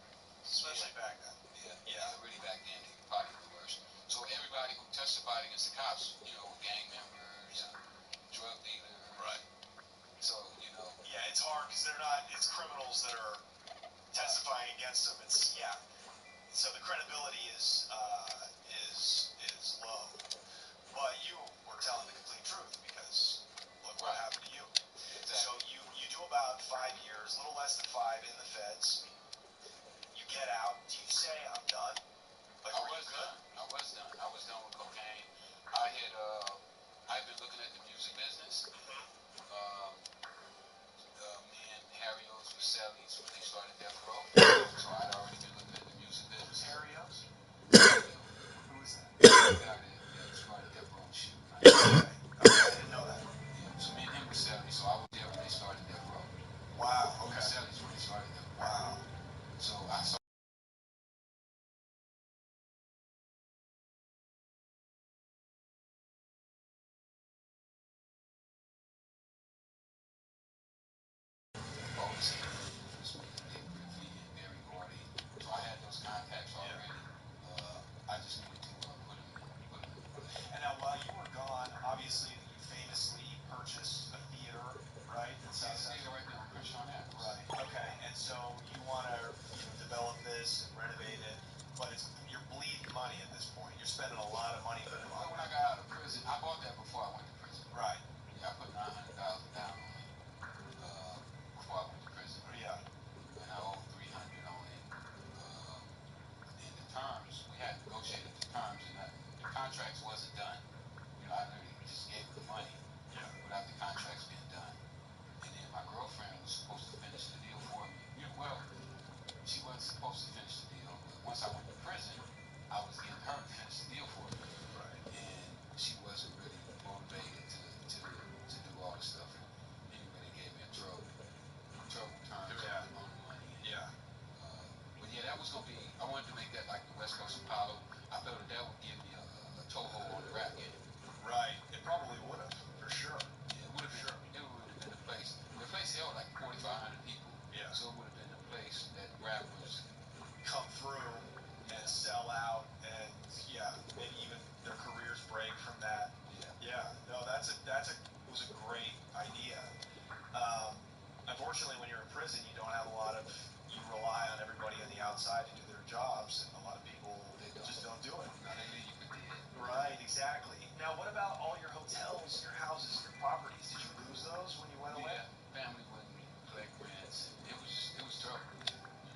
Yeah, really back then, they were probably the worst. So everybody who testified against the cops, were gang members, drug dealers. Right. So, Yeah, it's hard because it's criminals that are testifying against them. So the credibility is low. But you were telling the complete truth because look what happened to you. Exactly. So you do about 5 years, a little less than 5 in the feds. You get out. Do you say I'm done? I was done. I was done with cocaine. I'd been looking at the music business. Me and Harry O's were Sally's when they started Death Row. So I'd already been looking at the music business. Harry O's? Harry O. rentals, your houses, your properties, did you lose those when you went away? Yeah, family wouldn't collect rents. It was trouble.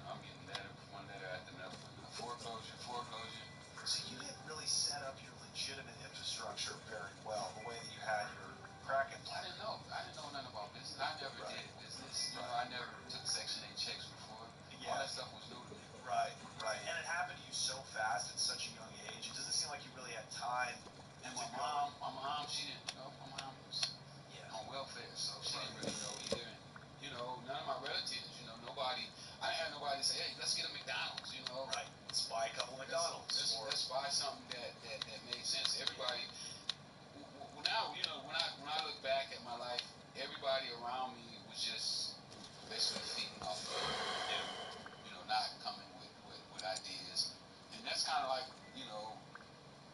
I'm getting one letter after another. Foreclosure, foreclosure. So you didn't really set up your legitimate infrastructure very well, the way that you had your crack I empire. didn't know. I didn't know nothing about business. I never Right. did business. Right. I never took Section 8 checks before. Yeah. All that stuff was new to me. Right, right. And it happened to you so fast at such a young age. It doesn't seem like you really had time. And to my mom, she didn't, my mom was Yeah. on welfare, so she didn't really know either. And, none of my relatives, nobody, I didn't have nobody to say, hey, let's get a McDonald's, Right. Let's buy a couple McDonald's. Let's buy something that made sense. Everybody, well, now, when I look back at my life, everybody around me was just basically feeding off of me, not coming with ideas. And that's kind of like,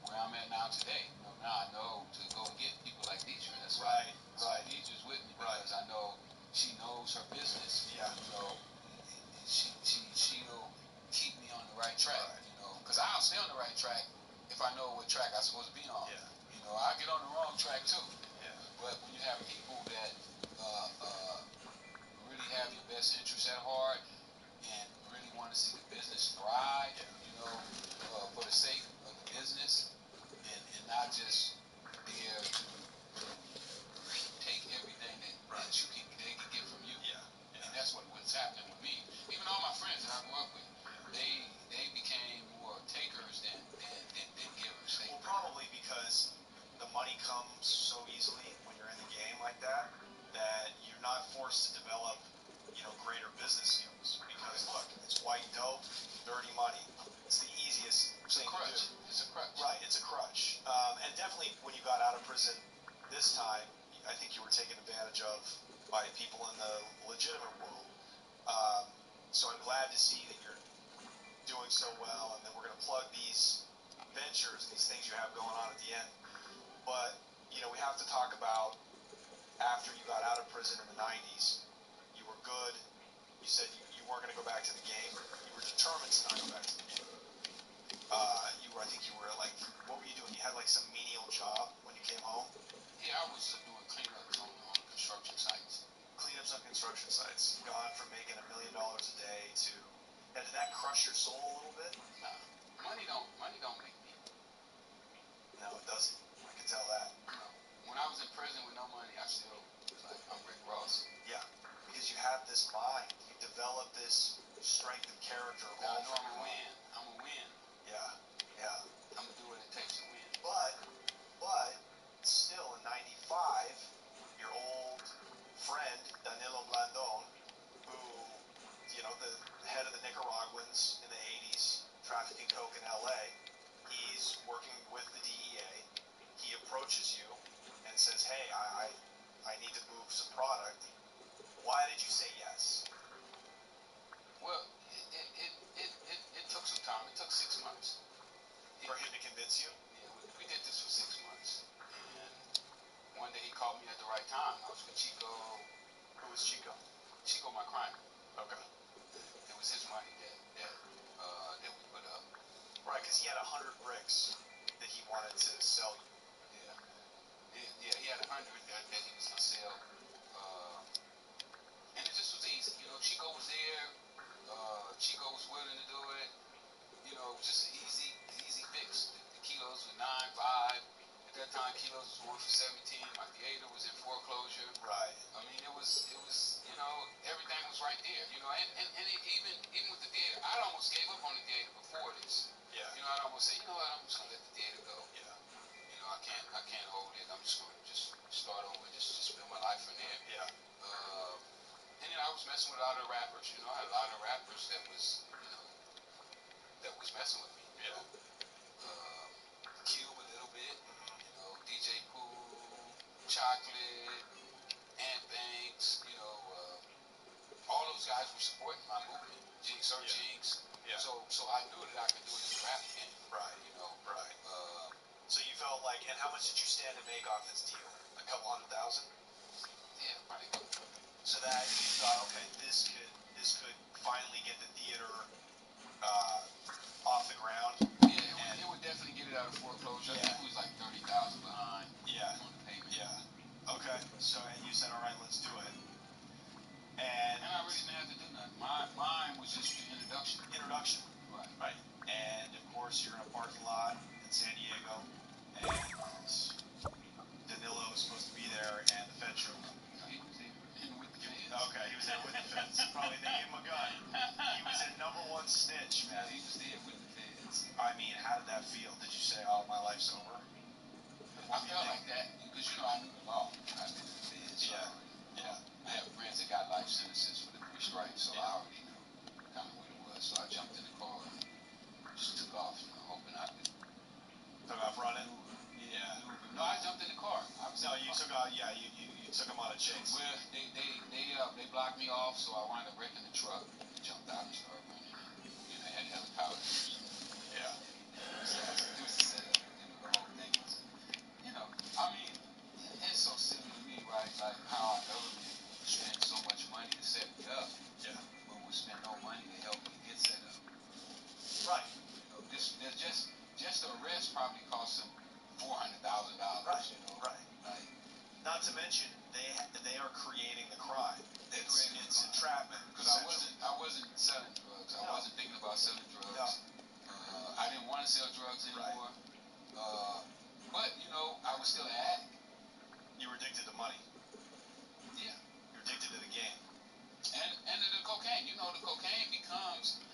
where I'm at now today. Now I know to go and get people like Deidre. That's right. So Deidre's with me because I know she knows her business. Yeah. She'll keep me on the right track. Because I'll stay on the right track if I know what track I'm supposed to be on. Yeah. I get on the wrong track too. Yeah. But when you have people that really have your best interests at heart and really want to see the business thrive, for the sake of the business, and not just there to take everything that they can get from you. Yeah. And that's what's happening with me. Even all my friends that I grew up with, they became more takers than givers. Well, probably because the money comes so easily when you're in the game like that you're not forced to develop, greater business skills. Because look, it's white dope, dirty money. It's the easiest thing to do. It's a crutch. Right, it's a crutch. And definitely when you got out of prison this time, I think you were taken advantage of by people in the legitimate world. So I'm glad to see that you're doing so well, and then we're going to plug these ventures, these things you have going on at the end. But, we have to talk about after you got out of prison in the 90s, you were good. You said you weren't going to go back to the game. You were determined to not go back to the game. I think you were what were you doing? You had some menial job when you came home? Yeah, I was doing cleanups on construction sites. Cleanups on construction sites. Gone from making $1 million a day to... Now, did that crush your soul a little bit? Nah. Money don't make me. No, it doesn't. I can tell that. When I was in prison with no money, I still was like, I'm Rick Ross. Yeah, because you have this mind. You develop this strength of character. I know I'm a win. I'm a win. Yeah, yeah. I'm going to do what it takes to win. But still in 95, your old friend, Danilo Blandon, who, the head of the Nicaraguans in the 80s, trafficking coke in LA, he's working with the DEA. He approaches you and says, hey, I need to move some product. Why did you say yes? Well, it took some time. It took 6 months. For him to convince you? Yeah, we did this for 6 months. And one day he called me at the right time. I was with Chico. Who was Chico? Chico, my crime. Okay. It was his money that we put up. Right, because he had 100 bricks that he wanted to sell you. Yeah, he had 100 that he was going to sell. And it just was easy. Chico was there. Chico was willing to do it. Just an easy fix. The kilos were 9.5. At that time, kilos was going for 17. My theater was in foreclosure. Right. I mean, it was, everything was right there. And even with the theater, I'd almost gave up on the theater before this. Yeah. I'd almost say, what, I'm just gonna let the theater go. Yeah. I can't hold it. I'm just gonna start over, just build my life from there. Yeah. And then I was messing with a lot of rappers. I had a lot of rappers that was messing with me. Cube a little bit. DJ Pooh, Chocolate, Ant Banks. All those guys were supporting my movement. Jinx or Jinx. Yeah. So I knew that I could do it in the rap game. Right. Right. So you felt like, and how much did you stand to make off this deal? A couple $100,000? Yeah, probably. So that you thought, okay, this could finally get the theater off the ground. Yeah, it would definitely get it out of foreclosure. Yeah. I think it was like 30,000 behind. Yeah. On the payment. Yeah. No, you took you took him on a chase. Well, they blocked me off, so I wound up wrecking the truck and jumped out and started running. And I had helicopters. Yeah. It was a setup. The whole thing was, I mean, it's so silly to me, right? Like how our government spends so much money to set me up, Yeah. but we spend no money to help me get set up. Right. Just the arrest probably cost them $400,000. Right. Right. Not to mention they are creating the crime. It's entrapment. Because I wasn't selling drugs. I wasn't thinking about selling drugs. No. I didn't want to sell drugs anymore. Right. But I was still an addict. You were addicted to money. Yeah. You're addicted to the game. And to the cocaine. The cocaine becomes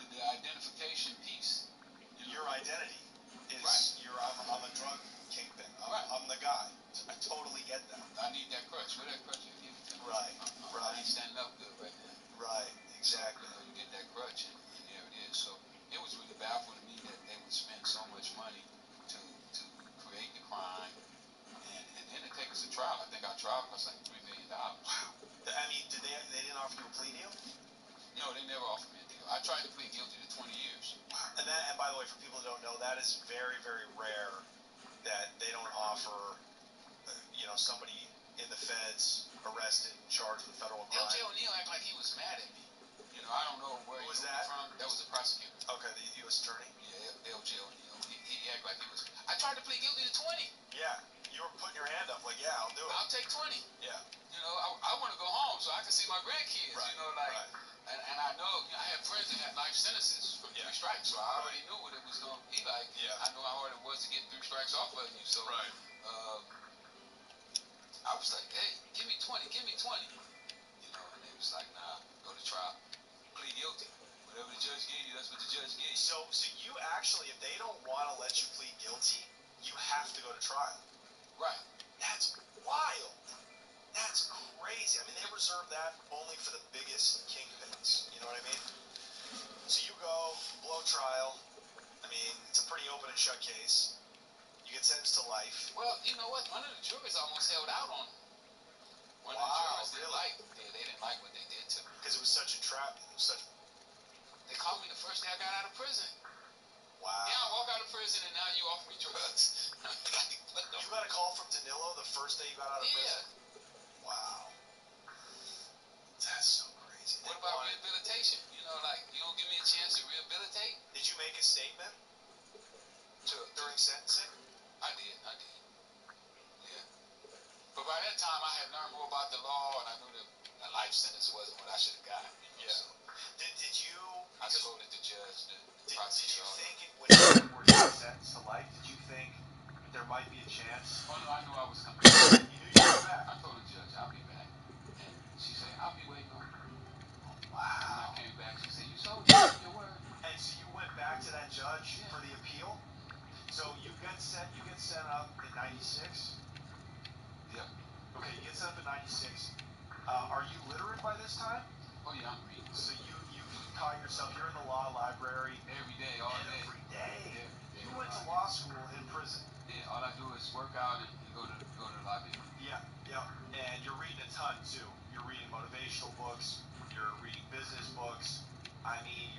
the identification piece. Your identity is I'm a drug kingpin. I'm the guy. I totally get that. I need that crutch. Where that crutch you give it to me? Right. I ain't standing up good right now. Right. Exactly. So, you get that crutch and there it is. So it was really baffling to me that they would spend so much money to create the crime and then to take us to trial. I think our trial cost like $3 million. Wow. I mean, they didn't offer you a plea deal? No, they never offered me a deal. I tried to plead guilty to 20 years. Wow. And by the way, for people who don't know, that is very, very rare that they don't offer, somebody in the feds arrested and charged with federal crime. L.J. O'Neill acted like he was mad at me. I don't know where Who was he that? from. That was the prosecutor. Okay, the U.S. attorney. Yeah, L.J. O'Neill. He acted like he was. I tried to plead guilty to 20. Yeah, you were putting your hand up like, yeah, I'll do it. I'll take 20. Yeah. I want to go home so I can see my grandkids. Right. Right. And I know I had friends that had life sentences from 3 strikes, so I already knew what it was going to be like. Yeah. I know how hard it was to get 3 strikes off of you. So right. I was like, hey, give me 20, give me 20. And they was like, nah, go to trial. Plead guilty. Whatever the judge gave you, that's what the judge gave you. So you actually, if they don't want to let you plead guilty, you have to go to trial. Right. That's wild. That's crazy. I mean, they reserve that only for the biggest kingpins. You know what I mean? So you go, blow trial. I mean, it's a pretty open and shut case. You get sentenced to life. Well, you know what? One of the jurors almost held out on him. One of the jurors they didn't like what they did to me. Because it was such a trap. They called me the first day I got out of prison. Wow. Yeah, I walk out of prison and now you offer me drugs. You got a call from Danilo the first day you got out of prison? Wow. That's so crazy. What about rehabilitation? You don't give me a chance to rehabilitate? Did you make a statement during sentencing? I did. Yeah. But by that time, I had learned more about the law, and I knew that a life sentence wasn't what I should have got. So. Did you? I scolded the judge. Did you think when you were sentenced to life? Did you think there might be a chance? Oh no, I knew I was coming back. You knew you were back. I told the judge I'll be back, and she said I'll be waiting on you. Wow. When I came back, she said you sold your word. And so you went back to that judge for the appeal. So you get sent up in '96. Yeah. Okay, you get sent up in '96. Are you literate by this time? Oh yeah, I'm reading. So you caught yourself. You're in the law library every day, all day. Every day. You went to law school in prison. Yeah. All I do is work out and go to the library. Yeah. And you're reading a ton too. You're reading motivational books. You're reading business books. I mean,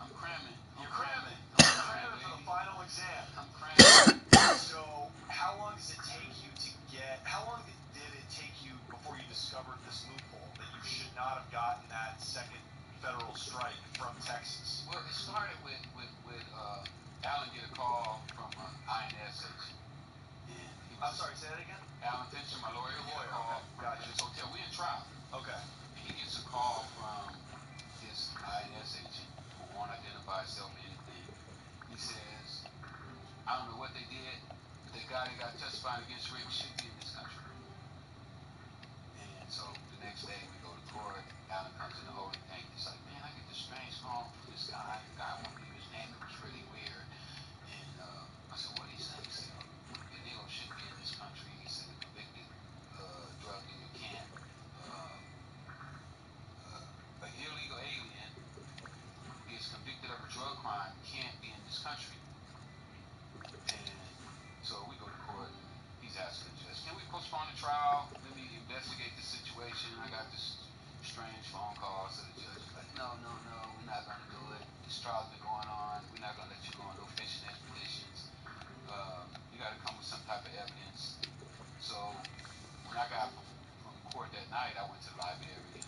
I'm cramming. You're cramming. You're cramming for the final exam. I'm cramming. So, how long does it take you to get? How long did it take you before you discovered this loophole that you should not have gotten that second federal strike from Texas? Well, it started with Alan get a call from an INS agent. I'm sorry, say that again? Alan Fincher, my lawyer, Gotcha. At his hotel. We're in trial. Okay. And he gets a call from this INS agent who won't identify himself or anything. He says, I don't know what they did, but the guy that got testified against Rick should be in this country. And so the next day we go to court. Alan comes in the holding tank. He's like, man, I get this strange call from this guy. The guy won't give his name. It was really weird. And I said, what did he say? He said, Danilo should be in this country. He said, a convicted drug dealer can't, an illegal alien who gets convicted of a drug crime can't be in this country. And so we go to court. He's asking the judge, trial. Let me investigate the situation. I got this strange phone call. So the judge was like, no, no, no, we're not going to do it. This trial's been going on. We're not going to let you go on no fishing expeditions. You got to come with some type of evidence. So when I got from court that night, I went to the library and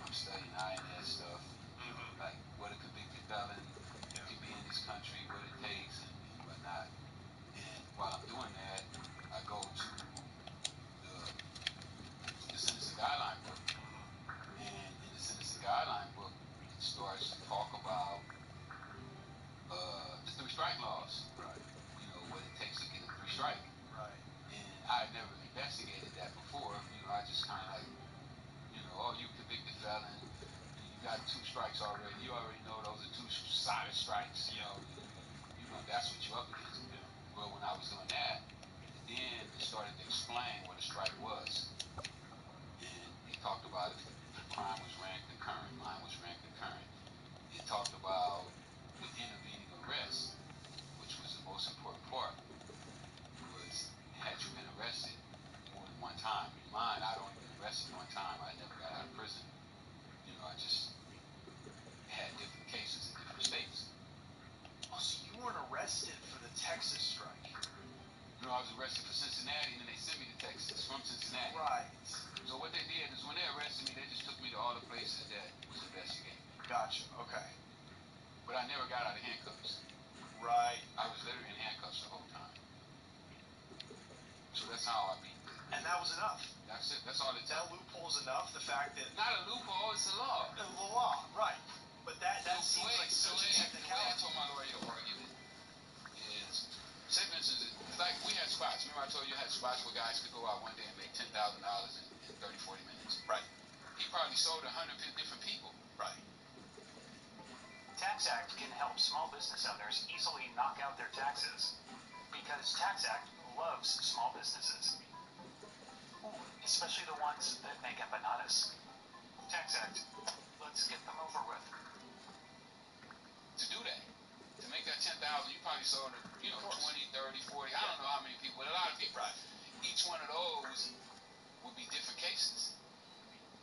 I'm studying INS stuff, like what a convicted felon can be in this country, what it takes, and whatnot. And while I'm doing that, I go to the sentencing guideline book, and in the sentencing guideline book, it starts to talk about the three strike laws. Right. You know what it takes to get a three strike. Right. And I had never investigated that before. You know, I just kind of like, you know, oh, you convicted felon, and you got two strikes already. You already know those are two solid strikes. You know, you know that's what you're up against. Yeah. Well, when I was doing that, and then it started to explain what a strike was, and it talked about if the crime was ran concurrent, mine was ran concurrent. It talked about the intervening arrest, which was the most important part. Was had you been arrested more than one time? Mine, I'd only been arrested one time. I never got out of prison. You know, I just had different cases in different states. Oh, so you weren't arrested for the Texas strike? No, I was arrested for Cincinnati, and then they sent me to Texas from Cincinnati. Right. So what they did is when they arrested me, they just took me to all the places that was investigating. Gotcha. Okay. But I never got out of handcuffs. Right. I was literally in handcuffs the whole time. So that's how I beat it. And that was enough. That's it. That's all it took. That loophole's enough. The fact that not a loophole, it's the law. The law, right? But that So seems like such a the way I technicality. told my lawyer to argue it is, say for instance, it's like we had spots. Remember I told you I had spots where guys could go out one day and make $10,000 in 30, 40 minutes. Right. He probably sold 100 different people. Right. Tax Act can help small business owners easily knock out their taxes because Tax Act loves small businesses, especially the ones that make empanadas. Tax Act, let's get them over with. To do that, to make that 10,000, you probably sold it, 20, 30, 40, I don't know how many people, but a lot of people. Right. Each one of those would be different cases.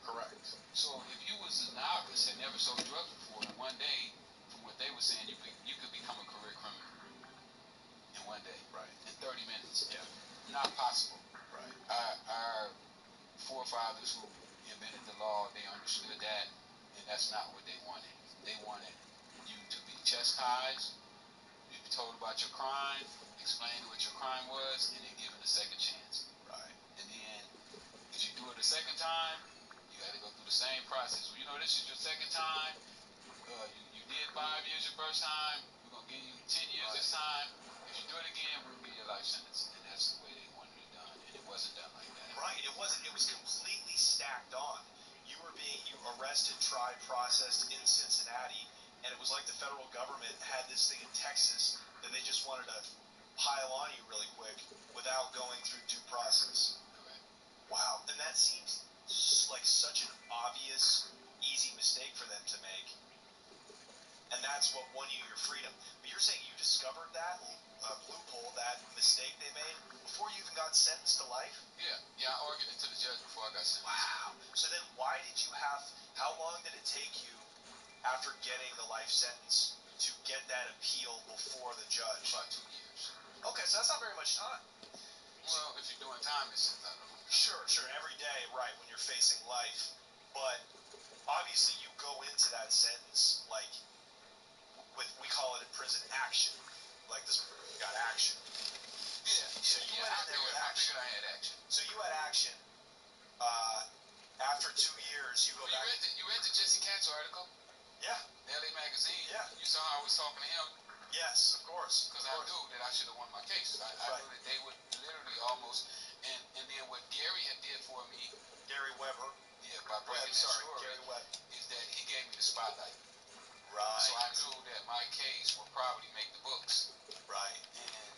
Correct. So if you was a novice, had never sold drugs before, and one day, from what they were saying, you could become a career criminal in one day. Right. In 30 minutes. Yeah. Not possible. Right. Our forefathers who invented the law, they understood that, and that's not what they wanted. They wanted you to be chastised, you be told about your crime, explain what your crime was, and then given a second chance. Right. And then, if you do it a second time, you got to go through the same process. Well, this is your second time. You did 5 years your first time. We're going to give you 10 years this time. If you do it again, we'll give you a life sentence. And that's the way they wanted it done. And it wasn't done like that. Right. It wasn't. It was completely stacked on. You arrested, tried, processed in Cincinnati, and it was like the federal government had this thing in Texas that they just wanted to pile on you really quick without going through due process. Correct. Wow. And that seems like such an obvious, easy mistake for them to make. And that's what won you your freedom. But you're saying you discovered that loophole, that mistake they made, before you even got sentenced to life? Yeah, I argued it to the judge before I got sentenced. Wow. So then why did you how long did it take you after getting the life sentence to get that appeal before the judge? About 2 years. Okay, so that's not very much time. Well, if you're doing time, it's I don't know. Sure. Every day, right, when you're facing life. But obviously you go into that sentence like we call it in prison action. Like this got action. So you went in there with action. I figured I had action. So you had action. After 2 years, you go back. You read the Jesse Katz article? Yeah. LA Magazine? Yeah. You saw how I was talking to him? Yes, of course. Because I knew that I should have won my case. I knew that they would literally almost, and then what Gary had did for me. Gary Weber. Yeah, by breaking that story, Gary Webb. is that he gave me the spotlight. Right. So I knew that my case would probably make the books. Right. And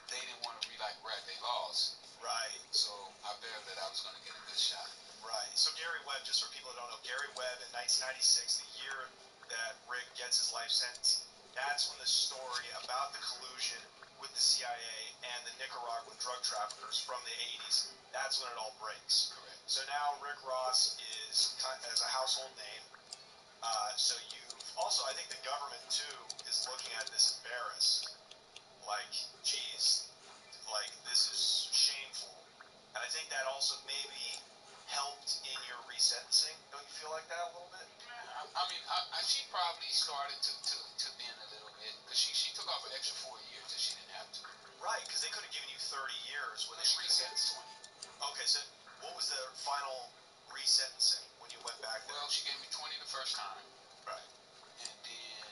they didn't want to rewrite their laws. Right. So I figured that I was going to get a good shot. Right. So Gary Webb, just for people that don't know, Gary Webb in 1996, the year that Rick gets his life sentence, that's when the story about the collusion with the CIA and the Nicaraguan drug traffickers from the 80s. That's when it all breaks. Correct. So now Rick Ross is as a household name. So you've also, I think the government too is looking at this embarrassed, like, geez, like this is shameful. And I think that also maybe helped in your resentencing. Don't you feel like that a little bit? She probably started to bend a little bit because she took off an extra 4 years that she didn't have to. Right, because they could have given you 30 years when they She resentenced. 20. Okay, so what was the final resentencing when you went back there? Well, she gave me 20 the first time. Right. And then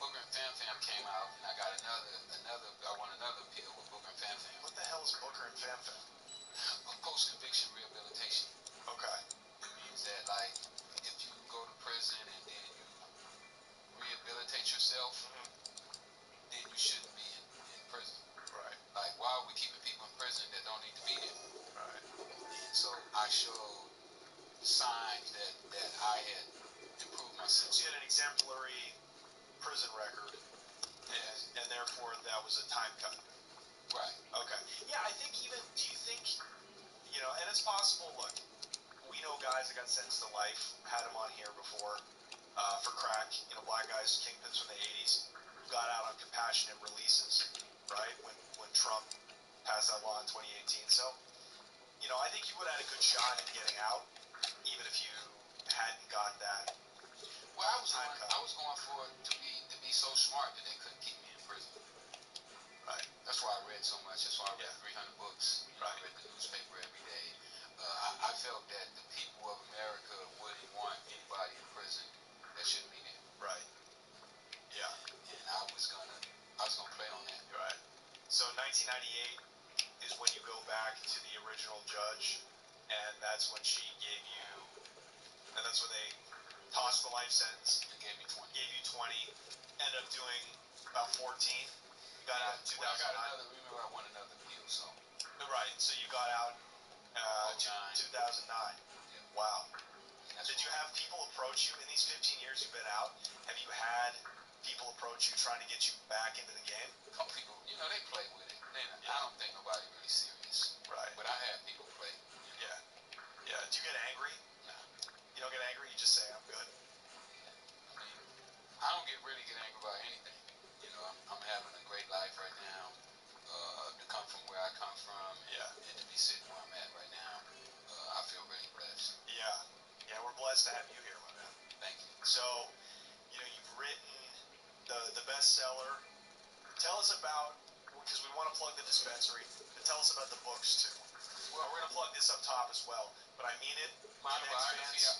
Booker and Fam Fam came out, and I got I won another appeal with Booker and Fam Fam. What the hell is Booker and Fam Fam? Post-conviction rehabilitation. Okay. It means that, like, if you go to prison and then you rehabilitate yourself, then you shouldn't be in prison. Right. Like, why are we keeping people in prison that don't need to be there? Right. And so I showed signs that I had improved myself. So you had an exemplary prison record, and therefore that was a time cut. Right. Okay. Yeah, I think even, do you think, and it's possible, look, we know guys that got sentenced to life, had them on here before, for crack, black guys, kingpins from the 80s, who got out on compassionate releases, right, when Trump passed that law in 2018. So, I think you would have had a good shot at getting out, even if you hadn't got that. Well, I was going for it to be so smart that they couldn't keep me in prison. Right. That's why I read so much. That's why I read 300 books. Right. I read the newspaper every day. I felt that the people of America wouldn't want anybody in prison that shouldn't be there. Right. Yeah. And I was gonna play on that. Right. So 1998 is when you go back to the original judge, and that's when she gave you, and that's when they tossed the life sentence. They gave me 20. Gave you 20. Ended up doing about 14. You got out in 2009. Well, remember I won another appeal, so. Right. So you got out 2009. Yeah. Wow. Did you have people approach you in these 15 years you've been out? Have you had people approach you trying to get you back into the game? A couple people, they play with it. I don't think nobody really serious. Right. But I had people play. Yeah. Yeah. Do you get angry? No. You don't get angry? You just say, I'm good. Yeah. I don't really get angry about anything. I'm having a great life right now. To come from where I come from and to be sitting where I'm at right now, I feel really blessed. Yeah. Yeah, we're blessed to have you here, my man. Thank you. So, you've written the bestseller. Tell us about, because we want to plug the dispensary, but tell us about the books too. Well, we're going to plug this up top as well, but I mean it. My biography, you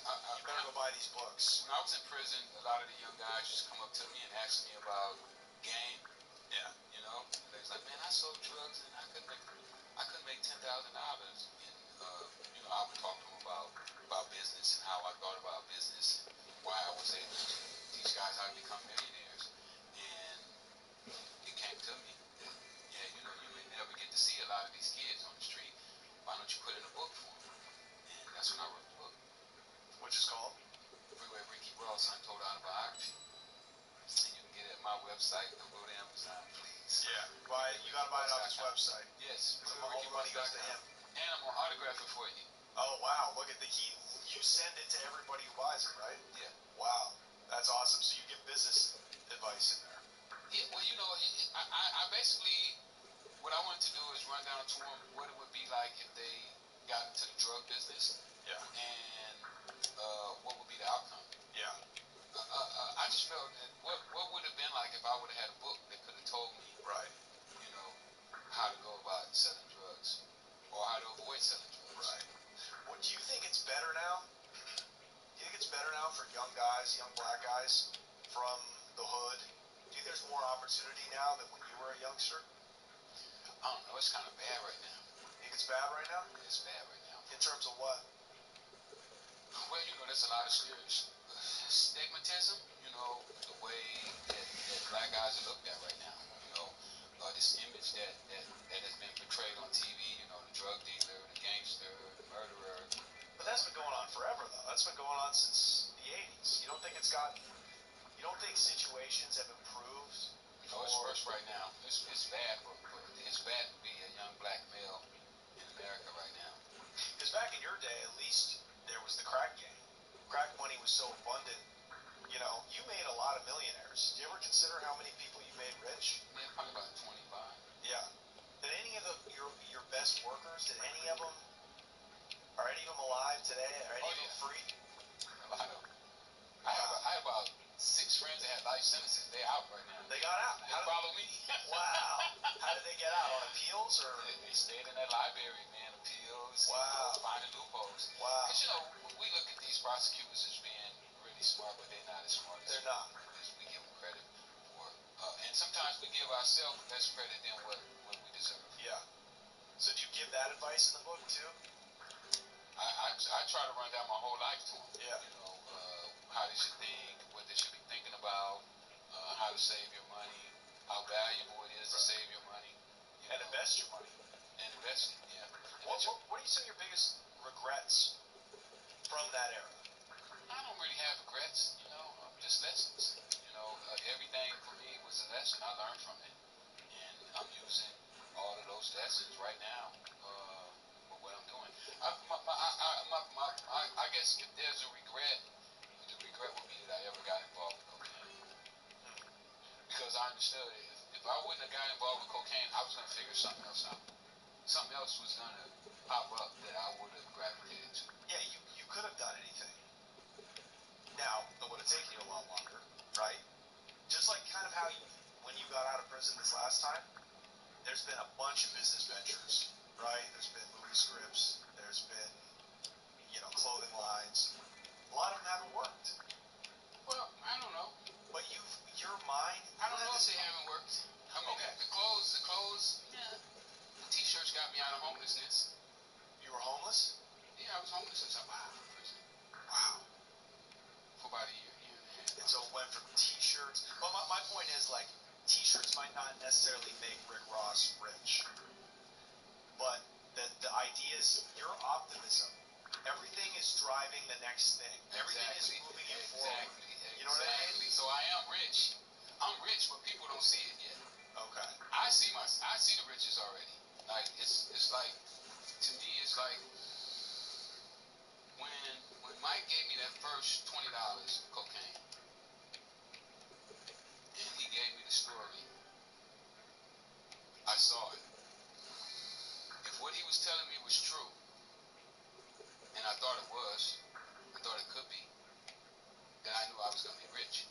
better go buy these books. When I was in prison, a lot of the young guys just come up to me and ask me about game. Yeah. They was like, man, I sold drugs and I couldn't make $10,000. And I would talk to them about business and how I thought about business and why I was able to teach guys how to become millionaires. And it came to me that, you may never get to see a lot of these kids on the street. Why don't you put in a book for them? And that's when I wrote the book. Which is called? Freeway Ricky Ross Untold Autobiography. And you can get it at my website. Don't go to Amazon, please. Yeah. You gotta buy it off his website. Yes. Because all the money goes to him. And I'm gonna autograph it for you. Oh wow! Look at you send it to everybody who buys it, right? Yeah. Wow, that's awesome. So you give business advice in there. Yeah. Well, I basically what I wanted to do is run down to them what it would be like if they got into the drug business. Yeah. And what would be the outcome. Yeah. I just felt that what would have been like if I would have had a book that could have told me, right, how to go about selling drugs or how to avoid selling drugs. Right. Well, do you think it's better now? Do you think it's better now for young guys, young black guys from the hood? Do you think there's more opportunity now than when you were a youngster? I don't know. It's kind of bad right now. You think it's bad right now? Yeah, it's bad right now. In terms of what? Well, there's a lot of stigmatism, the way that black guys are looked at right now. This image that has been portrayed on TV, the drug dealer, the gangster, the murderer. But that's been going on forever, though. That's been going on since the 80s. You don't think situations have improved Oh, it's worse right now. It's bad it's bad to be a young black male in America right now. Because back in your day, at least, there was the crack game. Crack money was so abundant. You know, you made a lot of millionaires. Do you ever consider how many people you made rich? Yeah, probably about 25. Yeah. Did any of your best workers, did any of them, are any of them alive today? Are any of them free? A lot of them. I have about 6 friends that had life sentences. They're out right now. They got out. They follow me. Wow. How did they get out? On appeals or? They stayed in that library, man. Appeals. Wow. Finding loopholes. Wow. Because, you know, we look at these prosecutors as being really smart, but they're not as smart as they're not. As we give them credit for. And sometimes we give ourselves less credit than what we deserve. Yeah. So do you give that advice in the book too? I try to run down my whole life to them. Yeah. You know, how they should think, what they should be thinking about, how to save your money, how valuable it is to save your money. And invest your money. And invest it, yeah. What are some of your biggest regrets from that era? I don't really have regrets, you know, just lessons. You know, everything for me was a lesson. I learned from it. And I'm using all of those lessons right now for what I'm doing. I guess if there's a regret, the regret would be that I ever got involved with cocaine. Because I understood if I wouldn't have got involved with cocaine, I was going to figure something else out. Something else was going to pop up that I would have gravitated to. Yeah, you could have done anything. Now, it would have taken you a lot longer, right? Just like kind of how when you got out of prison this last time, there's been a bunch of business ventures, right? There's been movie scripts, there's been, you know, clothing lines. A lot of them haven't worked. Well, I don't know. But your mind... I don't know if they haven't worked. I mean, okay. The clothes, yeah. The t-shirts got me out of homelessness. You were homeless? Yeah, I was homeless since I got out of prison. Wow. For about a year and a half. And so it went from t-shirts... But my point is, like, t-shirts might not necessarily make Rick Ross rich. But the idea is your optimism. Everything is driving the next thing. Everything is moving you forward. You know what I mean? So I am rich. I'm rich, but people don't see it yet. Okay. I see the riches already. Like it's like, to me, it's like when Mike gave me that first $20 of cocaine, and he gave me the story, I saw it. If what he was telling me was true, and I thought it was, I thought it could be, then I knew I was gonna be rich.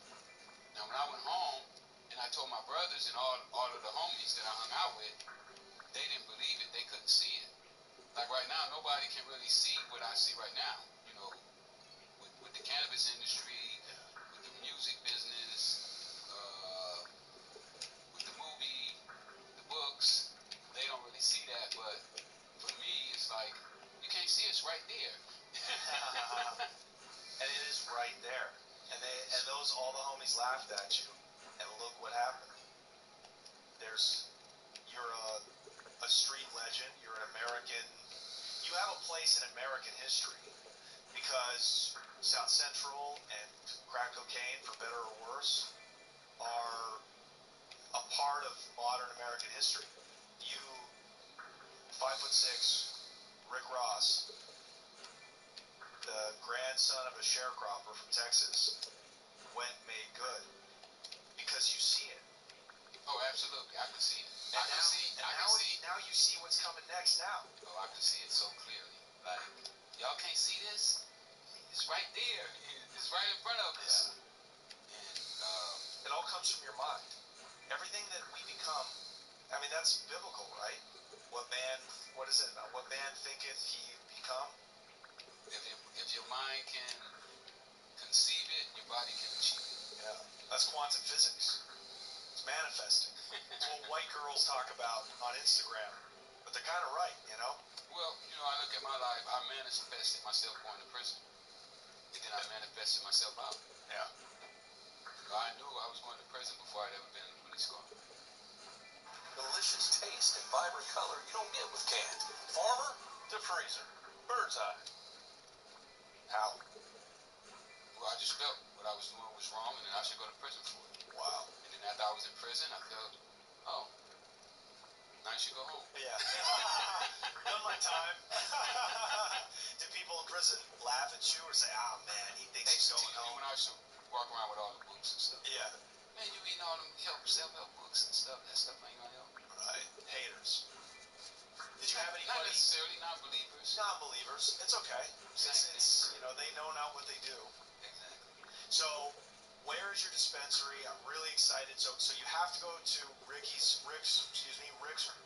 Now when I went home and I told my brothers and all of the homies that I hung out with, they didn't believe it. They couldn't see it. Like right now, nobody can really see what I see right now. You know, with the cannabis industry, with the music business, with the movie, the books, they don't really see that. But for me, it's like you can't see it's right there. And it is right there. And all the homies laughed at you. And look what happened. You're a street legend. You're an American. You have a place in American history because South Central and crack cocaine, for better or worse, are a part of modern American history. You, 5'6", Rick Ross, the grandson of a sharecropper from Texas, went and made good because you see it. Oh, absolutely, I can see it. Now you see what's coming next now. Oh, I can see it so clearly. Like, y'all can't see this? It's right there. It's right in front of us. Yeah. And it all comes from your mind. Everything that we become, I mean, that's biblical, right? What man thinketh he become? If your mind can conceive it, your body can achieve it. Yeah, that's quantum physics. It's manifesting. It's what white girls talk about on Instagram, but they're kind of right, you know? Well, you know, I look at my life, I manifested myself going to prison, and then I manifested myself out. Yeah. I knew I was going to prison before I'd ever been in a police car. Delicious taste and vibrant color you don't get with canned. Farmer to freezer. Bird's eye. How? Well, I just felt what I was doing was wrong, and then I should go to prison for it. Wow. And then after I was in prison, I felt, oh, now I should go home. Yeah. Done my time. Did people in prison laugh at you or say, "Ah, man, he thinks he's going home"? When I used to walk around with all the books and stuff. Yeah. Man, you reading all them self-help books and stuff. That stuff ain't gonna help. Right. Haters. Did you have Not anybody? necessarily non-believers. Non-believers. It's okay. It's they know not what they do. Exactly. So, where is your dispensary? I'm really excited. So you have to go to Rick's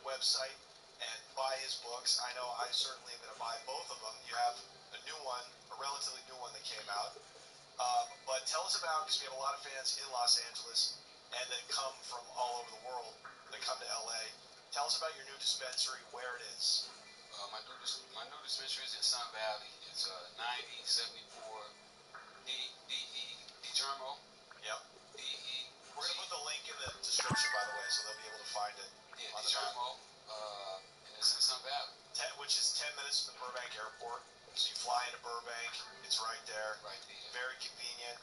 website and buy his books. I know I certainly am going to buy both of them. You have a new one, a relatively new one that came out. But tell us about, because we have a lot of fans in Los Angeles and that come from all over the world that come to LA. Tell us about your new dispensary, where it is. My new dispensary is in Sun Valley. It's 9074 DeGermo. Yep. DE. We're going to put the link in the description, by the way, so they'll be able to find it. Yeah, DeGermo. And it's in Sun Valley. Which is 10 minutes from the Burbank airport. So you fly into Burbank, it's right there. Right there. Very convenient.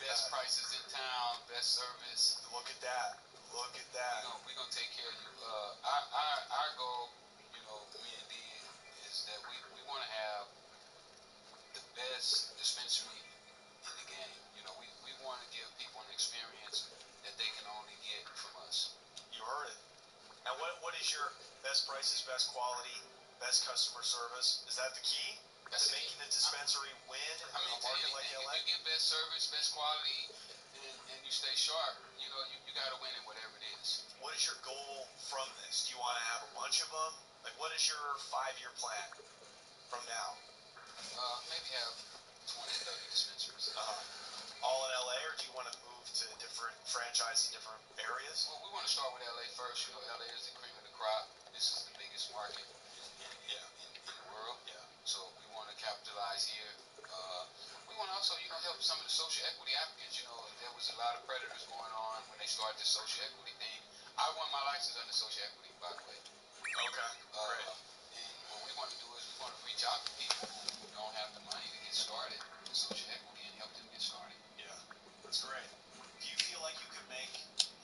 Best prices in town, best service. Look at that. Look at that. We're gonna take care of you. Our goal, me and D, is that we want to have the best dispensary in the game. We want to give people an experience that they can only get from us. You heard it. And what is your best prices, best quality, best customer service? Is that the key to making the dispensary win in a market like LA? If you get best service, best quality, and you stay sharp, you got to win in whatever it is. What is your goal from this? Do you want to have a bunch of them? Like, what is your 5-year plan from now? Maybe have 20, 30 dispensaries. All in LA, or do you want to move to different franchises in different areas? Well, we want to start with LA first. LA is the cream of the crop. This is the biggest market in the world. Yeah. So we want to capitalize here. We want to also, help some of the social equity applicants. There was a lot of predators going on when they started the social equity thing. I won my license under social equity, by the way. Okay, great. And what we want to do is we want to reach out to people who don't have the money to get started in social equity and help them get started. Yeah, that's great. Do you feel like you could make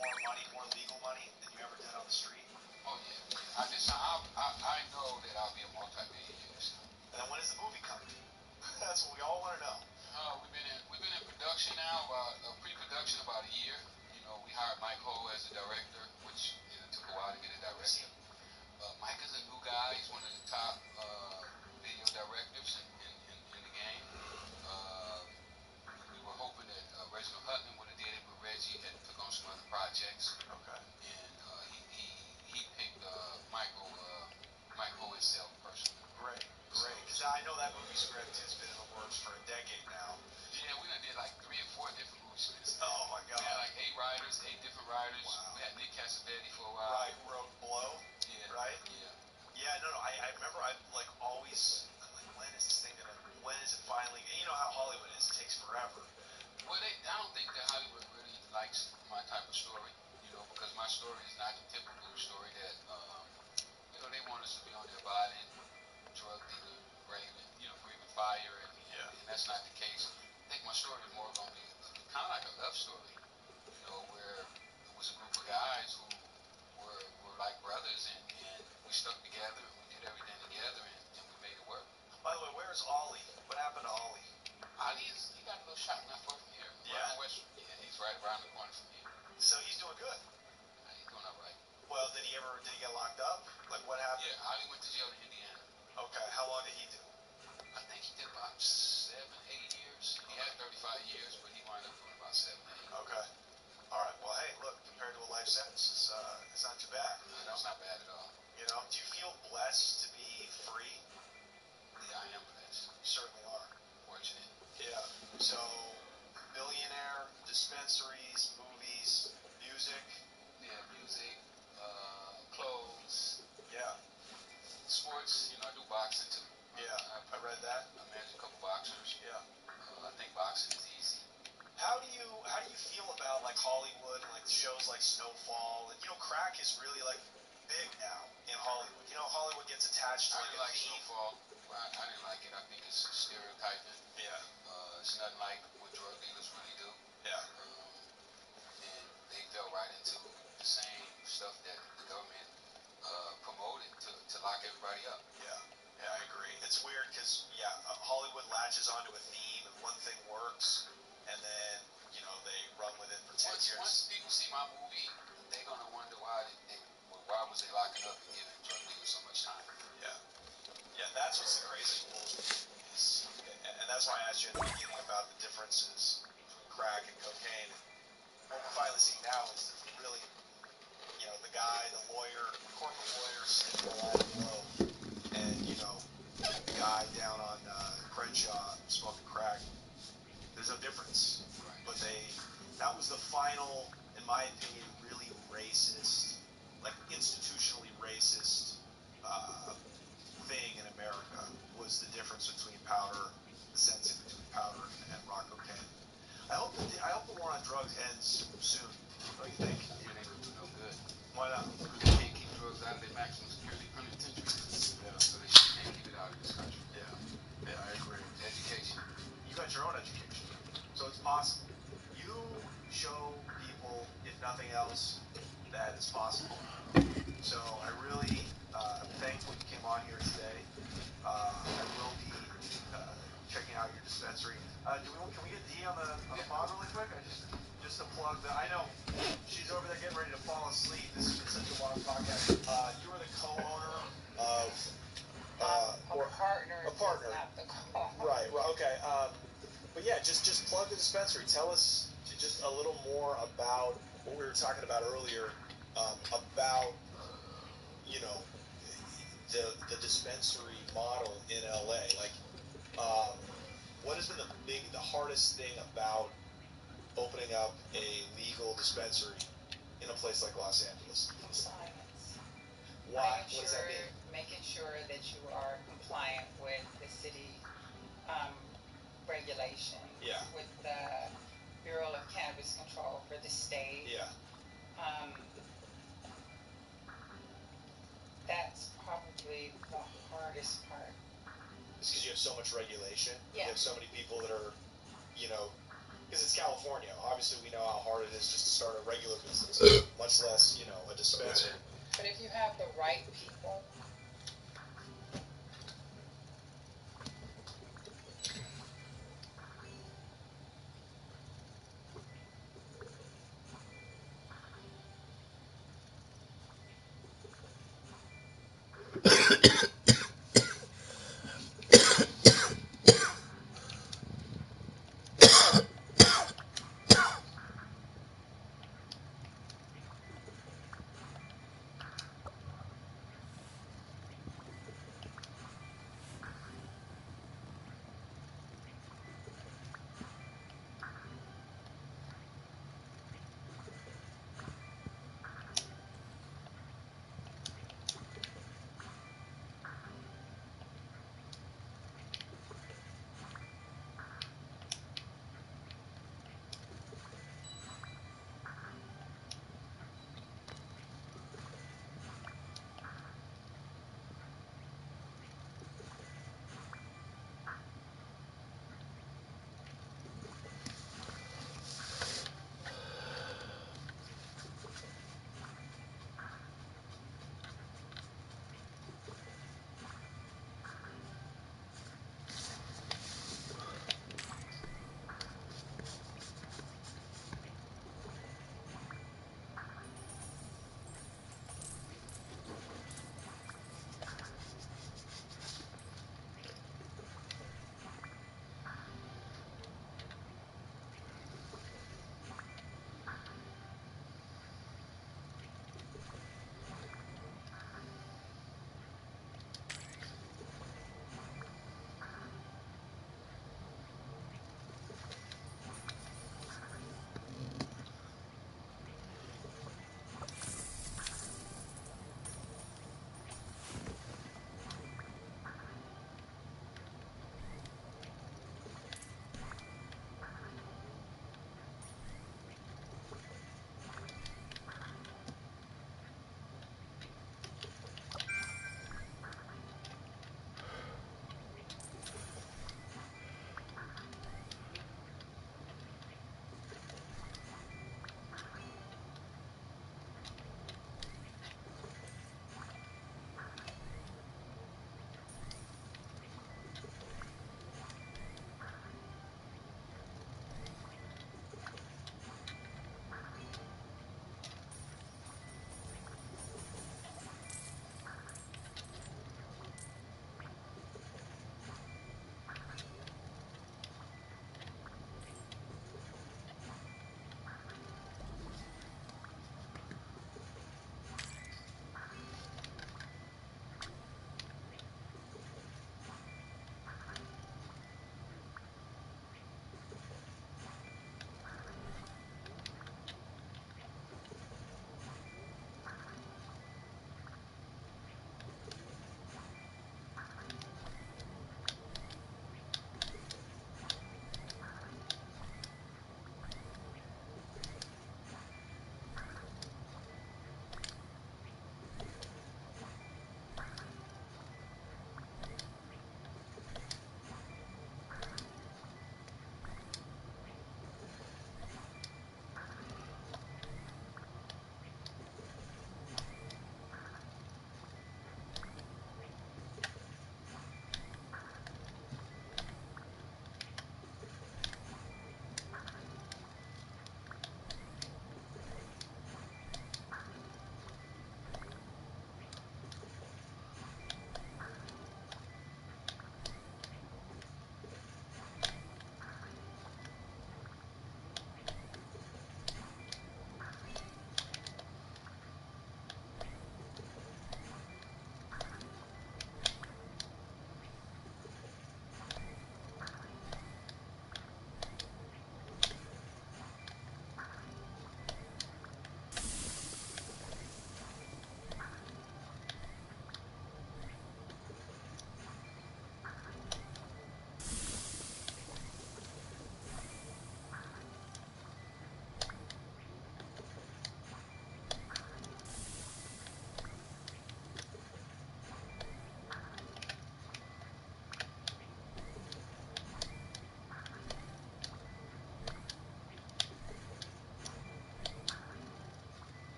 more money, more legal money than you ever did on the street? Oh yeah. I know that I'll be a multi-millionaire. And then when is the movie coming? That's what we all want to know. We've been in production now, pre-production about a year. We hired Mike Ho as the director, which took a while to get a director. Mike is a new guy. He's one of the top video directors in the game. We were hoping that Reginald Hutton would have did it, but Reggie had took on some other projects. Okay. And he picked Mike Ho himself personally. Great. Because I know that movie script has been in the works for a decade now. Yeah, we done did like 3 or 4 different movie scripts. Oh my God. We had like 8 writers, 8 different writers. Wow. We had Nick Cassavetes for a while. Right, who wrote Blow. Yeah. Right? Yeah. Yeah, no, I remember I'm like, when is this thing when is it finally, you know how Hollywood is, it takes forever. Well, I don't think that Hollywood really likes my type of story, because my story is not the typical story that, they want us to be on there violent, drug dealer, breathing fire, and that's not the case. I think my story is more going to be kind of like a love story, where it was a group of guys who were like brothers, and we stuck together, and we did everything together, and we made it work. By the way, where's Ollie? What happened to Ollie? He got a little shot not far from here. Yeah? Right on West. Yeah, he's right around the corner from here. So he's doing good. He's doing all right. Well, did he get locked up? Like, what happened? Yeah, Ollie went to jail in Indiana. Okay, how long did he do? I think he did about 7, 8 years. He had 35 years, but he wound up doing about 7, 8. Okay. All right. Well, hey, look, compared to a life sentence, it's not too bad. It's not bad at all. Do you feel blessed to be free? Yeah, I am blessed. You certainly are. Fortunate. Yeah. So, billionaire, dispensaries, movies, music. Yeah, music, clothes. Yeah. Sports. I do boxing too. Yeah, I read that. I manage a couple boxers. Yeah. I think boxing is easy. How do you feel about like Hollywood and like shows like Snowfall and crack is really like big now in Hollywood. Hollywood gets attached to I like didn't like Snowfall. I didn't like it. I think it's stereotyping. Yeah. It's nothing like what drug dealers really do. Yeah. And fell right into the same stuff that the government promoted to lock everybody up. Yeah, I agree. It's weird because Hollywood latches onto a theme and one thing works, and then they run with it for 10 years. Once people see my movie, they're gonna wonder why was they locking up and giving drug dealers so much time. Yeah, that's what's the crazy bullshit is, and that's why I asked you in the beginning about the differences between crack and cocaine. And what we're finally seeing now is really, the guy, the lawyer, corporate lawyer sitting behind the low, and the guy down on Crenshaw smoking crack. There's no difference. Right. But that was the final, in my opinion, really racist, like institutionally racist thing in America was the difference between powder, the sentencing between powder and rock cocaine. I hope the war on drugs ends soon. Don't you think? It ain't gonna do no good. Why not? They can't keep drugs out of their maximum security penitentiaries. Yeah. So they can't keep it out of this country. Yeah, I agree. Education. You got your own education, so it's possible. You show people, if nothing else, that it's possible. So I really thankful you came on here today. I will be checking out your dispensary. Can we get Dee on the pod really quick? Just to plug I know she's over there getting ready to fall asleep. This has been such a long podcast. You are the co-owner of a partner. Not the Right. Okay. But yeah, just plug the dispensary. Tell us just a little more about what we were talking about earlier. About the dispensary model in LA. Like, what has been the hardest thing about opening up a legal dispensary in a place like Los Angeles? Compliance. Why? What does that mean? Making sure that you are compliant with the city regulations. Yeah. With the Bureau of Cannabis Control for the state. Yeah. That's probably the hardest part. It's because you have so much regulation. Yeah. You have so many people that are, because it's California. Obviously, we know how hard it is just to start a regular business, much less, a dispensary. But if you have the right people,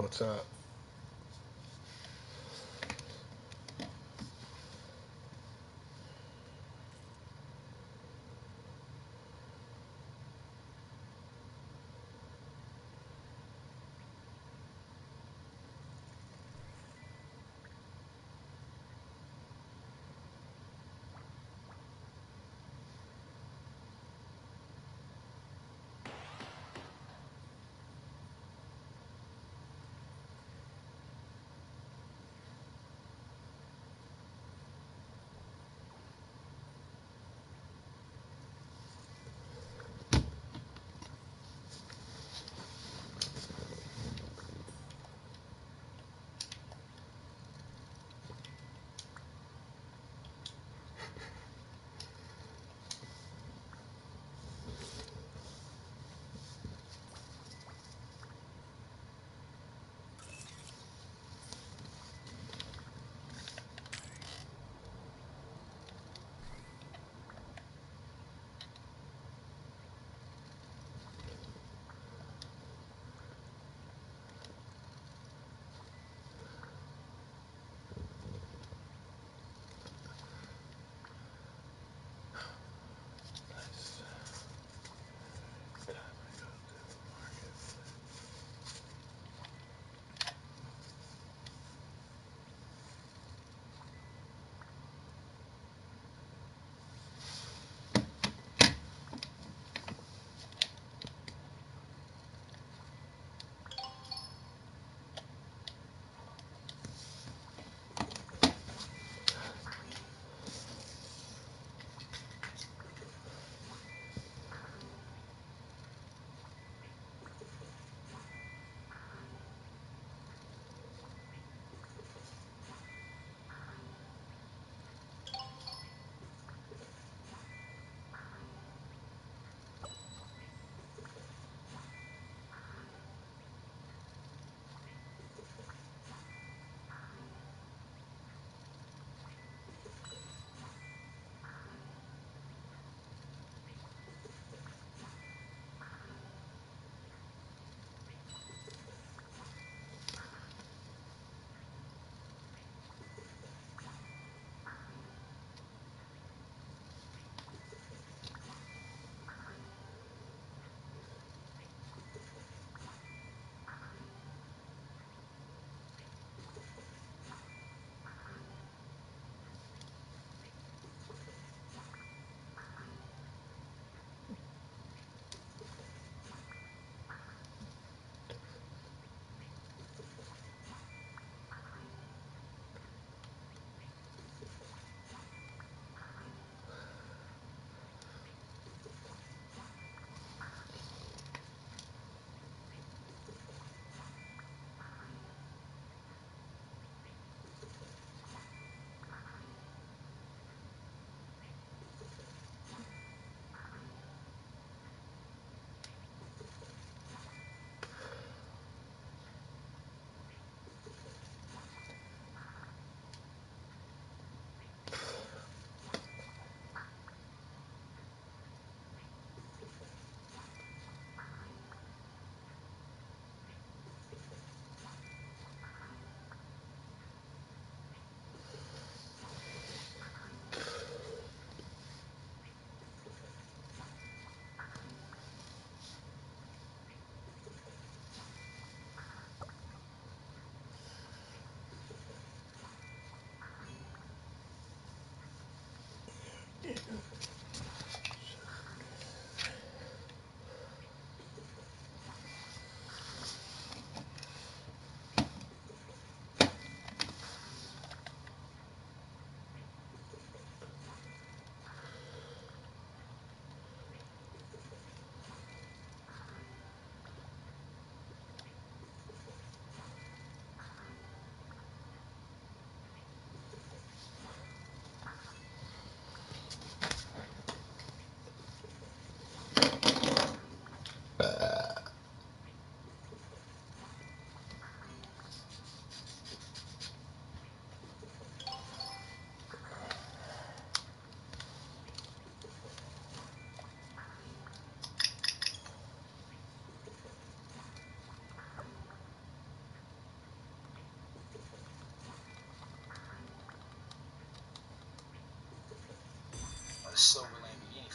What's up?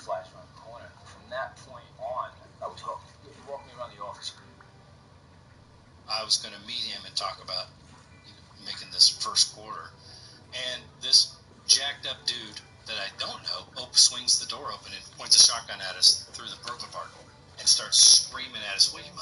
flash around the corner. From that point on, I was hooked. He walked me around the office. I was going to meet him and talk about making this first quarter. And this jacked up dude that I don't know swings the door open and points a shotgun at us through the Brooklyn Park and starts screaming at us, "What are you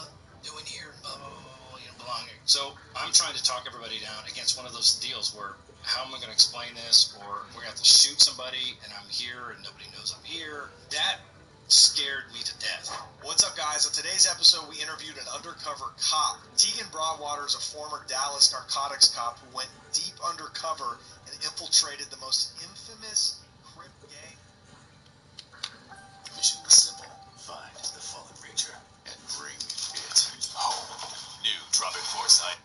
doing here? Blah, blah, blah, blah, you don't belong here." So I'm trying to talk everybody down against one of those deals where, how am I going to explain this? Or we're going to have to shoot somebody and I'm here and nobody knows I'm here. That scared me to death. What's up, guys? On today's episode, we interviewed an undercover cop. Tegan Broadwater is a former Dallas narcotics cop who went deep undercover and infiltrated the most infamous Crip gang. The mission was simple. Find the fallen ranger and bring it home. New Drop It Foresight.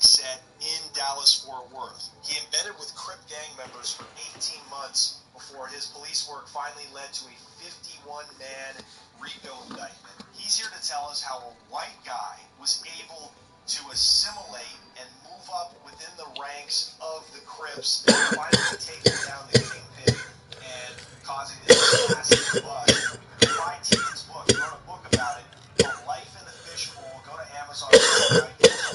Set in Dallas-Fort Worth. He embedded with Crip gang members for 18 months before his police work finally led to a 51-man RICO indictment. He's here to tell us how a white guy was able to assimilate and move up within the ranks of the Crips, finally taking down the kingpin and causing this massive buzz. You can buy Tegan's book. He wrote a book about it called Life in the Fishbowl. Go to Amazon.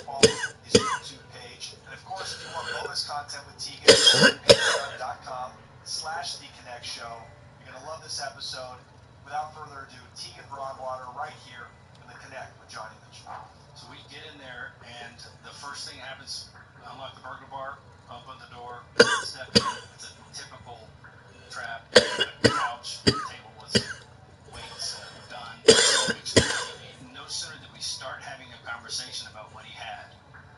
Follow his YouTube page. And of course, if you want bonus content with Tegan, go to patreon.com/TheConnect Show. You're going to love this episode. Without further ado, Tegan Broadwater right here in The Connect with Johnny Mitchell. So we get in there, and the first thing happens, unlock the burglar bar, open the door, step in. It's a typical trap, a couch, a table with weights and a gun. No sooner did we start having a conversation about what he had,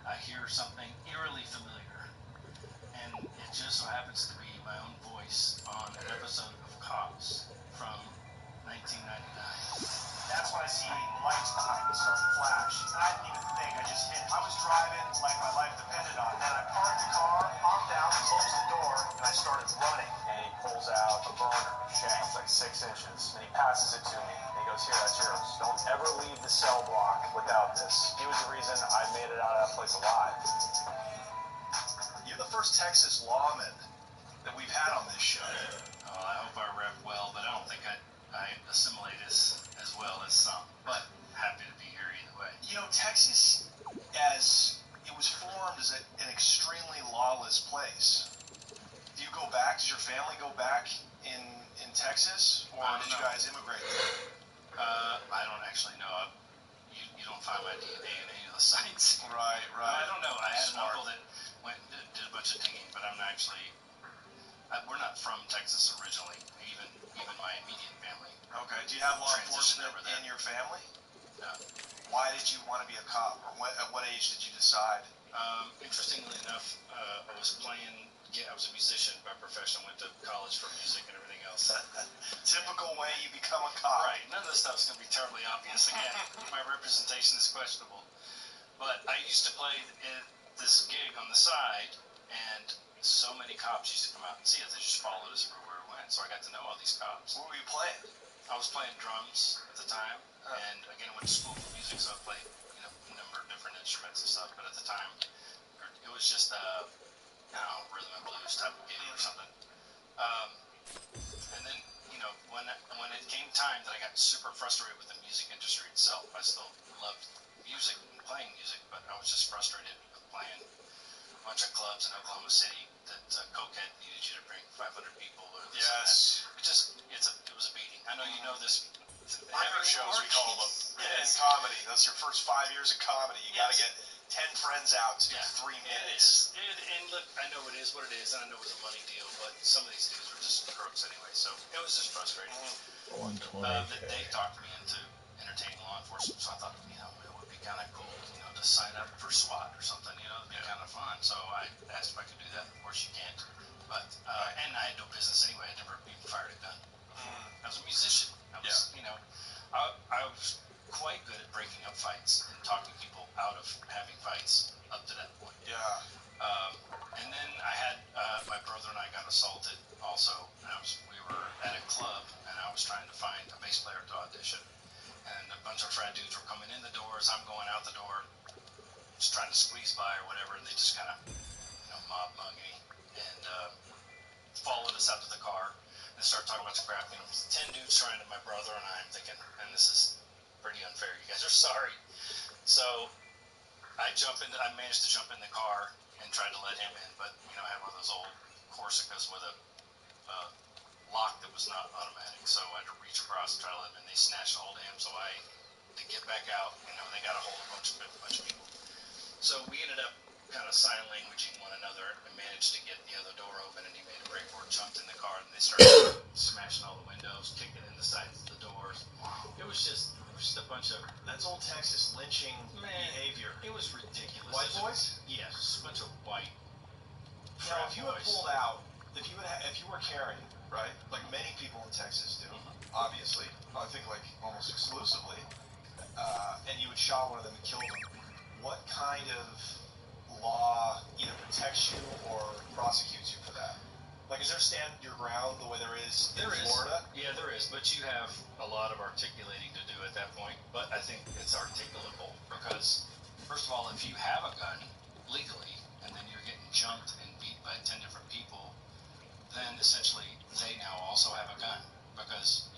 I hear something eerily familiar. And it just so happens to be my own voice on an episode of Cops from 1999. That's when I see lights behind me start to flash. And I didn't even think, I just hit. I was driving like my life depended on it. And I parked the car, hopped out, closed the door, and I started running. And he pulls out a burner, a shank, it's like 6 inches, and he passes it to me. And he goes, "Here, that's yours. Don't ever leave the cell block without this." He was the reason I made it out of that place alive. You're the first Texas lawman that we've had on this show. Oh, I hope I rep well, but I don't think I assimilate as well as some. But happy to be here either way. You know, Texas, as it was formed as an extremely lawless place. Do you go back? Does your family go back in Texas, or did you guys immigrate there? I don't actually know. You don't find my DNA in any of the sites. Right. I don't know. I had an uncle that went and did a bunch of digging, but I'm actually. We're not from Texas originally. Even my immediate family. Okay. Do you have law enforcement in your family? No. Why did you want to be a cop? Or at what age did you decide? Interestingly enough, I was a musician by profession. Went to college for music and everything else. Typical way you become a cop. Right. None of this stuff's going to be terribly obvious. Again, my representation is questionable. But I used to play in this gig on the side, and so many cops used to come out and see us. They just followed us everywhere we went. So I got to know all these cops. What were you playing? I was playing drums at the time, and again, I went to school for music, so I played a number of different instruments and stuff. But at the time, it was just rhythm and blues type of gig or something. And then when it came time that I got super frustrated with the music industry itself, I still loved music and playing music, but I was just frustrated with playing a bunch of clubs in Oklahoma City that Cokehead needed you to bring 500 people. Or this and that. It was a beating. I know you know this. Ringer shows, we call them. In comedy. Those are your first 5 years of comedy. You got to get 10 friends out in 3 minutes. And look, I know it is what it is, and I know it was a money deal, but some of these dudes were just crooks anyway, so it was just frustrating. 120. They talked me into entertaining law enforcement, so I thought, it would be kind of cool, to sign up for SWAT or something, it'd be kind of fun. So I asked if I could do that. Of course you can't. But, and I had no business anyway. I never even fired a gun before. I was a musician. I was quite good at breaking up fights and talking people out of having fights up to that point. Yeah. And then I had, my brother and I got assaulted also. And we were at a club, and I was trying to find a bass player to audition. And a bunch of frat dudes were coming in the doors. I'm going out the door, just trying to squeeze by or whatever, and they just kind of, mob mug me and followed us out to the car. they start talking about the crap. 10 dudes trying to my brother and I. I'm thinking, man, this is pretty unfair. You guys are sorry. So I managed to jump in the car and tried to let him in, but I had one of those old Corsicas with a lock that was not automatic, so I had to reach across and try to let him in. They snatched a hold of him, so to get back out, they got a hold of a bunch of people. So we ended up kind of sign languaging one another and managed to get the other door open, and he made a break for it, jumped in the car, and they started smashing all the windows, kicking in the sides of the doors. It was just a bunch of... That's old Texas lynching behavior. It was ridiculous. White boys? Yeah, just a bunch of white Now, if you had pulled out, if you were carrying, right, like many people in Texas do, obviously, I think like almost exclusively, and you had shot one of them and killed them, what kind of law either protects you or prosecutes you for that? Like, is there stand your ground the way there is in Florida? Yeah, there is, but you have a lot of articulating to do at that point. But I think it's articulable because, first of all, if you have a gun legally and then you're getting jumped and beat by 10 different people, then essentially they now also have a gun because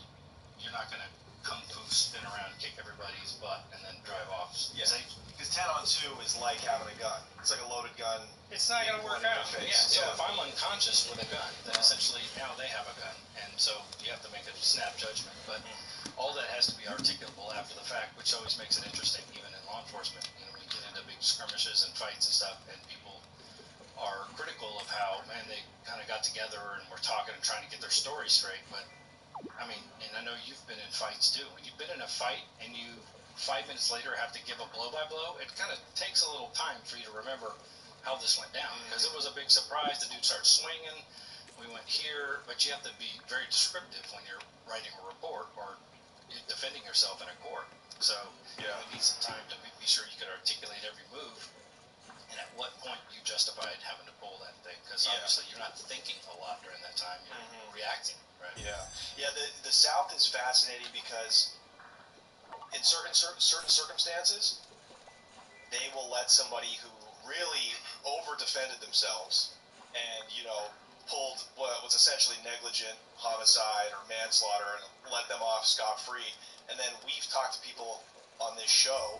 you're not going to kung fu spin around, kick everybody's butt, and then drive off. Yeah. Because 10 on 2 is like having a gun. It's like a loaded gun. It's not going to work out. Yeah. So if I'm unconscious with a gun, then essentially now they have a gun, and so you have to make a snap judgment. But all that has to be articulable after the fact, which always makes it interesting, even in law enforcement. We get into big skirmishes and fights and stuff, and people are critical of how, man, they kind of got together and were talking and trying to get their story straight. But I mean, and I know you've been in fights too. When you've been in a fight and you 5 minutes later have to give a blow-by-blow, it kind of takes a little time for you to remember how this went down. Because it was a big surprise. The dude started swinging. We went here. But you have to be very descriptive when you're writing a report or you're defending yourself in a court. So you need some time to be sure you can articulate every move. And at what point you justified having to pull that thing. Because obviously you're not thinking a lot during that time. You're reacting. Right. Yeah. The South is fascinating because in certain circumstances, they will let somebody who really over-defended themselves and, pulled what's essentially negligent homicide or manslaughter and let them off scot-free. And then we've talked to people on this show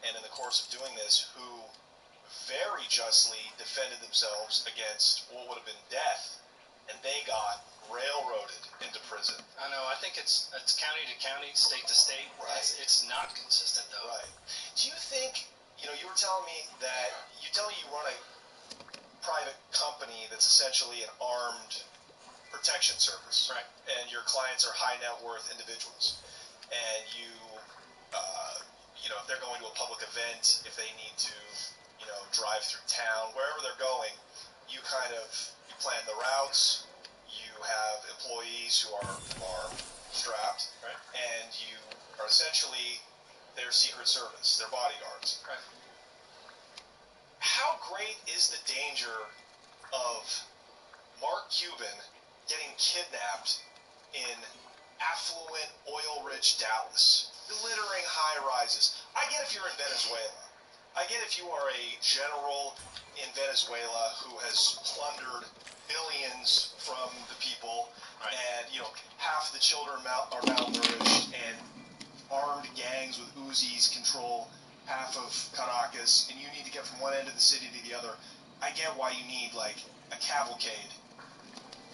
and in the course of doing this who very justly defended themselves against what would have been death, and they got railroaded into prison. I know. I think it's county to county, state to state. Right. It's not consistent though. Right. Do you think? You were telling me that you run a private company that's essentially an armed protection service. Right. And your clients are high net worth individuals, and if they're going to a public event, if they need to, drive through town, wherever they're going, you plan the routes. You have employees who are armed, strapped, right, and you are essentially their secret service, their bodyguards. Right. How great is the danger of Mark Cuban getting kidnapped in affluent, oil-rich Dallas, glittering high-rises? I get if you're in Venezuela. I get if you are a general in Venezuela who has plundered billions from the people, right, and half the children are malnourished, and armed gangs with Uzis control half of Caracas, and you need to get from one end of the city to the other. I get why you need like a cavalcade.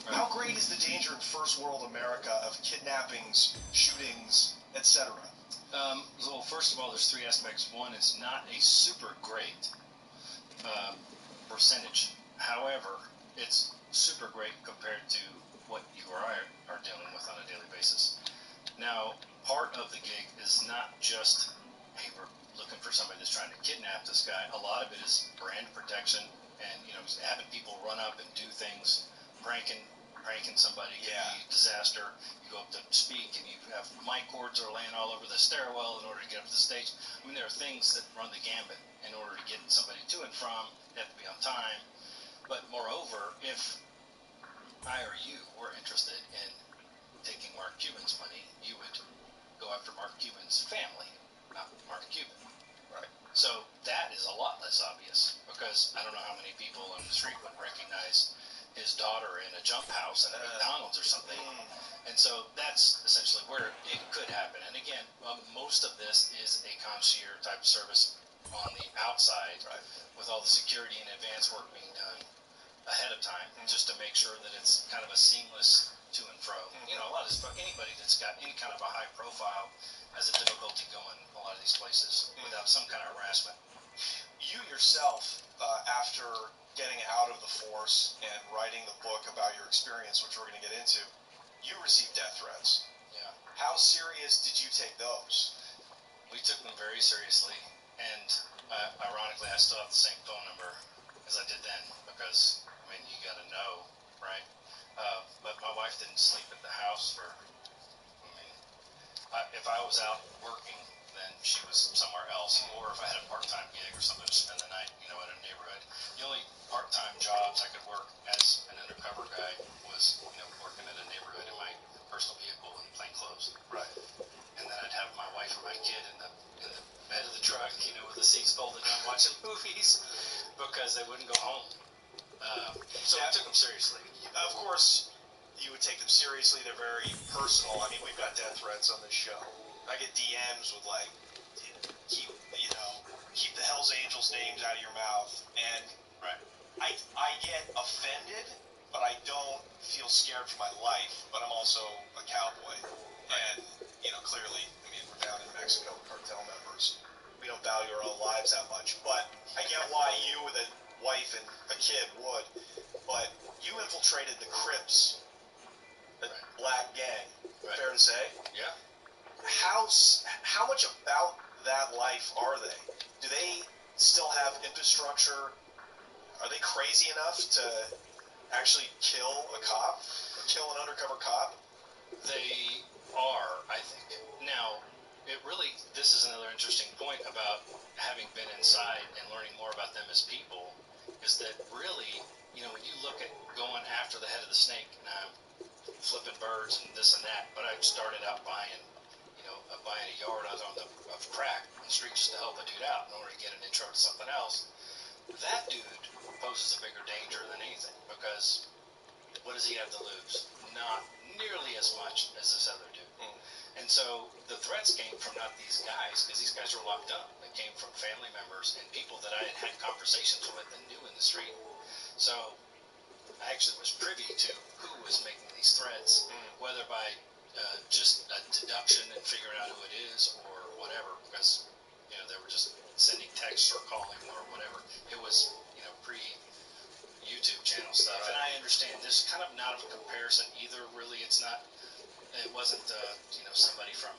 Right. How great is the danger in first world America of kidnappings, shootings, etc.? Well, first of all, there's three aspects. One, it's not a super great percentage. However, it's super great compared to what you or I are dealing with on a daily basis. Now, part of the gig is not just, hey, we're looking for somebody that's trying to kidnap this guy. A lot of it is brand protection and, having people run up and do things, pranking somebody can be a disaster. You go up to speak and you have mic cords are laying all over the stairwell in order to get up to the stage. I mean, there are things that run the gambit in order to get somebody to and from. They have to be on time. But moreover, if I or you were interested in taking Mark Cuban's money, you would go after Mark Cuban's family, not Mark Cuban. Right. So that is a lot less obvious because I don't know how many people on the street would recognize, his daughter in a jump house at a McDonald's or something. And so that's essentially where it could happen. And again, most of this is a concierge type service on the outside, with all the security and advanced work being done ahead of time, just to make sure that it's kind of a seamless to and fro. You know, a lot of this, anybody that's got any kind of a high profile has a difficulty going a lot of these places without some kind of harassment. You yourself, after getting out of the force and writing the book about your experience, which we're going to get into, you received death threats. Yeah. How serious did you take those? We took them very seriously, and ironically, I still have the same phone number as I did then, because, I mean, you got to know, right? But my wife didn't sleep at the house for, I mean, if I was out working, then she was somewhere else, or if I had a part-time gig or something to spend the night, you know, in a neighborhood. The only part-time jobs I could work as an undercover guy was, you know, working in a neighborhood in my personal vehicle in plain clothes. Right. And then I'd have my wife and my kid in the bed of the truck, you know, with the seats folded down, watching movies, because they wouldn't go home. So I took them seriously. Of course, you would take them seriously. They're very personal. I mean, we've got death threats on this show. I get DMs with like, keep the Hells Angels names out of your mouth, and I get offended, but I don't feel scared for my life. But I'm also a cowboy, and you know, clearly, I mean, we're down in Mexico, cartel members. We don't value our own lives that much. But I get why you with a wife and a kid would. But you infiltrated the Crips, the black gang. Fair to say? Yeah. How much about that life are they? Do they still have infrastructure? Are they crazy enough to actually kill a cop? Or kill an undercover cop? They are, I think. Now, this is another interesting point about having been inside and learning more about them as people, is that really, you know, when you look at going after the head of the snake, now flipping birds and this and that, but I started out buying a yard of crack on the street just to help a dude out in order to get an intro to something else. That dude poses a bigger danger than anything, because what does he have to lose? Not nearly as much as this other dude. And so the threats came from not these guys, because these guys were locked up. They came from family members and people that I had had conversations with and knew in the street. So I actually was privy to who was making these threats, whether by just a deduction and figuring out who it is or whatever, because, you know, they were just sending texts or calling or whatever. It was, you know, pre-YouTube channel stuff. And I understand this kind of not of a comparison either, really. It wasn't, you know, somebody from,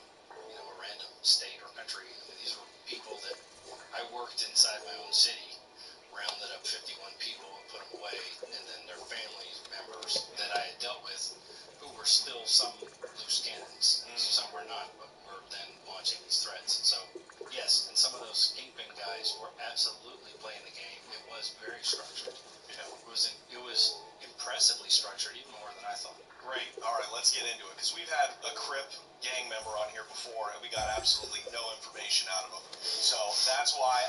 you know, a random state or country. I mean, these were people that I worked inside my own city, rounded up 51 people and put them away, and then their family members that I had dealt with, who were still some loose cannons, and some were not, but were then launching these threats. And so, yes, and some of those kingpin guys were absolutely playing the game. It was very structured. Yeah. It was impressively structured, even more than I thought. Great. All right, let's get into it, because we've had a Crip gang member on here before, and we got absolutely no information out of him. So that's why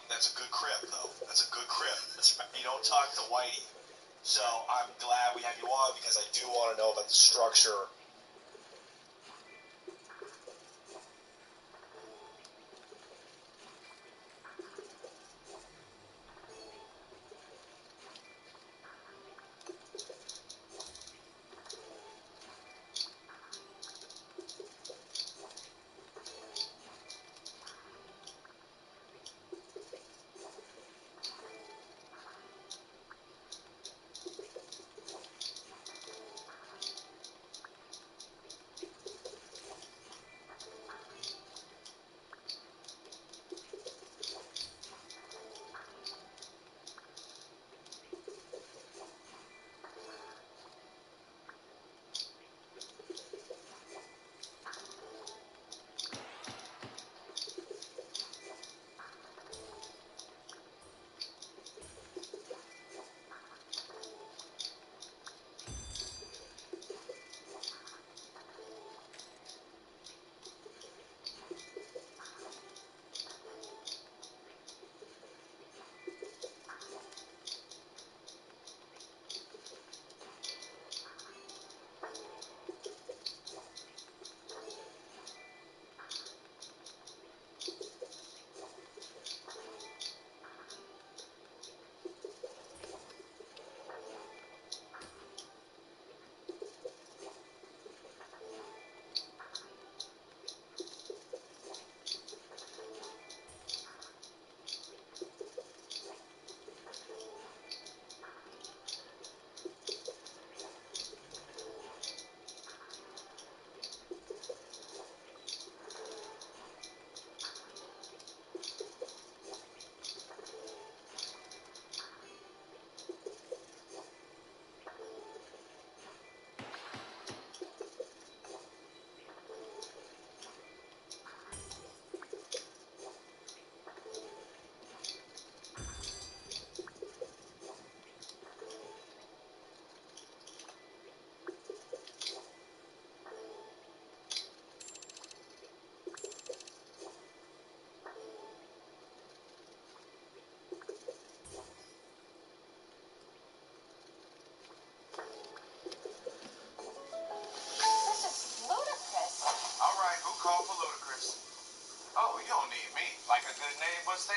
that's a good Crip, though. That's a good Crip. That's right. You don't talk to Whitey. So I'm glad we have you on, because I do want to know about the structure.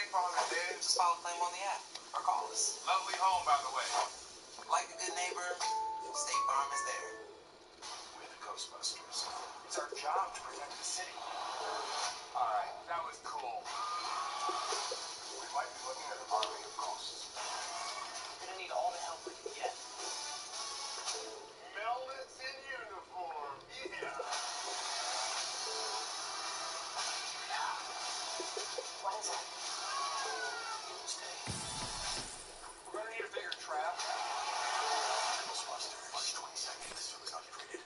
big problem, dude. Just file a claim on the app. Or call us. Lovely home, by the way. Like a good neighbor, State Farm is there. We're the Ghostbusters. It's our job to protect the city. Alright, that was cool. We might be looking at an army of ghosts. We're gonna need all the help we can get. Melnitz in uniform. Yeah. What is it? Stay. We're gonna need a bigger trap. Ghostbusters. March 22nd. This film is not yet rated.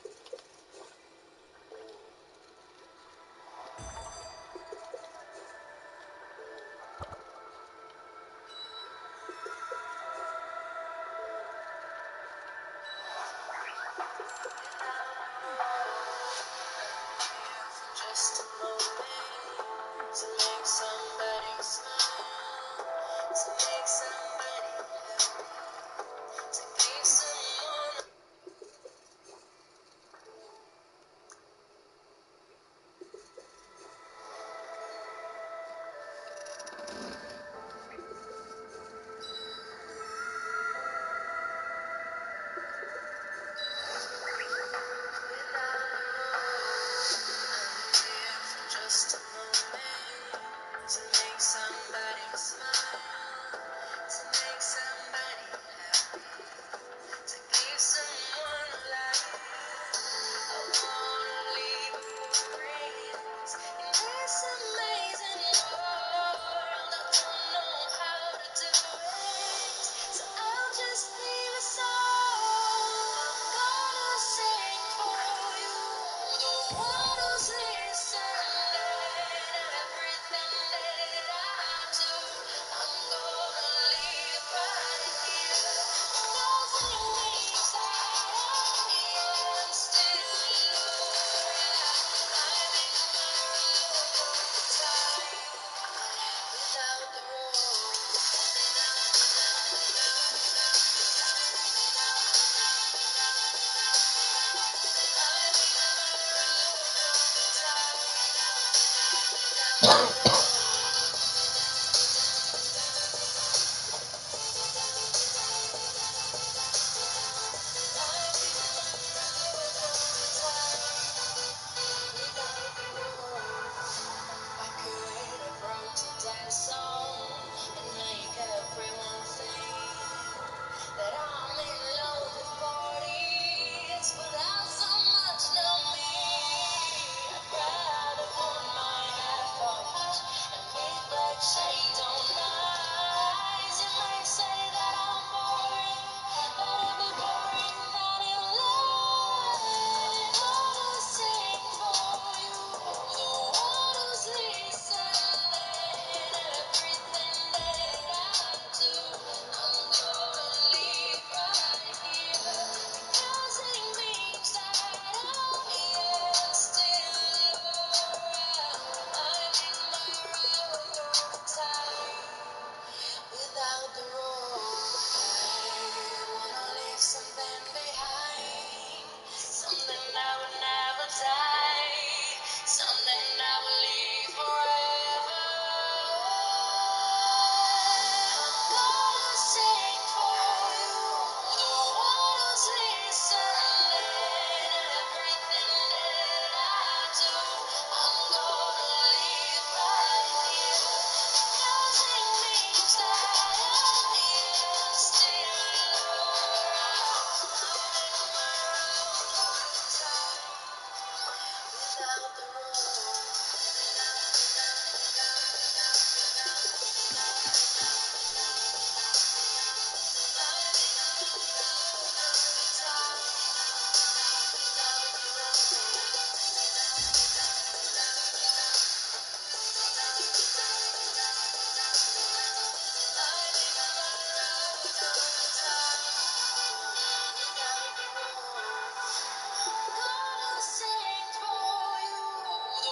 Just a moment to make somebody smile, to make somebody happy, to give someone. Just a moment to make somebody smile, to make somebody happy, to give someone life. I wanna leave for friends in this amazing world. I don't know how to do it, so I'll just leave a song. I'm gonna sing for you, the one who's listening. Everything that I do, I'm gonna leave right here. Nothing means that I am still alive. I'm in my right time without the road. I could have wrote a dance song and make everyone think that I'm in love with parties without so much know me. I'd rather put my headphones and with black shades on eyes. You may say that I'm boring, but it'd be boring not in love. I'll sing for you, the one who's listening. Everything that I do, I'm gonna leave right here, because it means that I am still around. I'm in my right time without the road. I wanna leave something behind, something that would never die, something that will live forever. I'm gonna sing for you, the one who's listening. Everything that I do, I'm gonna live right here. Nothing means that I am still around. I'm in my right time without the road. Gonna sing for you,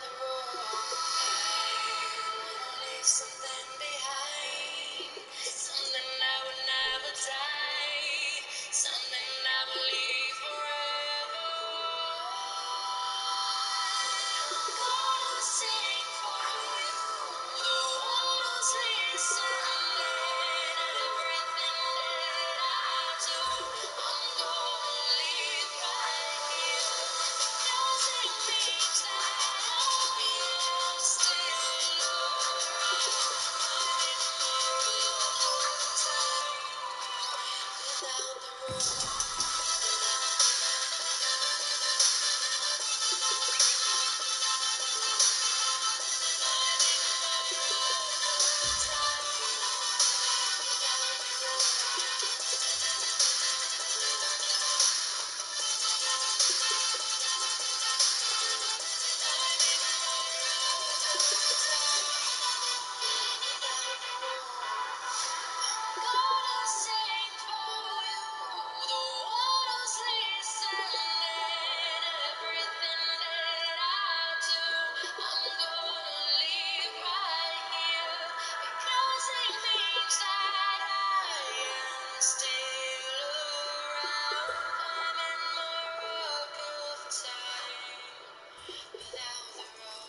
the road. I leave something behind, something that would never die, something I believe forever. I'm gonna sing for you. The world's listening. Everything that I do, I'm gonna live right here. Because it means that I am still around. I'm in my own time without the road. Gonna sing for you. The world's listening. Everything that I do, I'm gonna live right here because it means that I am still around. I'm in my rock of time without the road.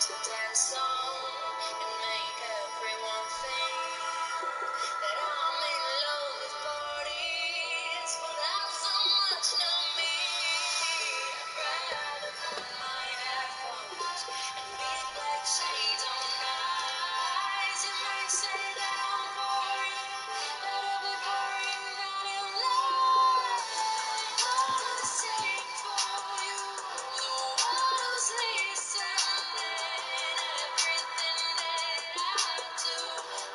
Dance song and make everyone think that I'm in love with parties, but that's so much not me. I'd rather put my headphones and big black shades on my eyes. It may say that I'm boring, but I'll be boring not in love. I'm gonna sing for you. The world's listening. Everything that I do,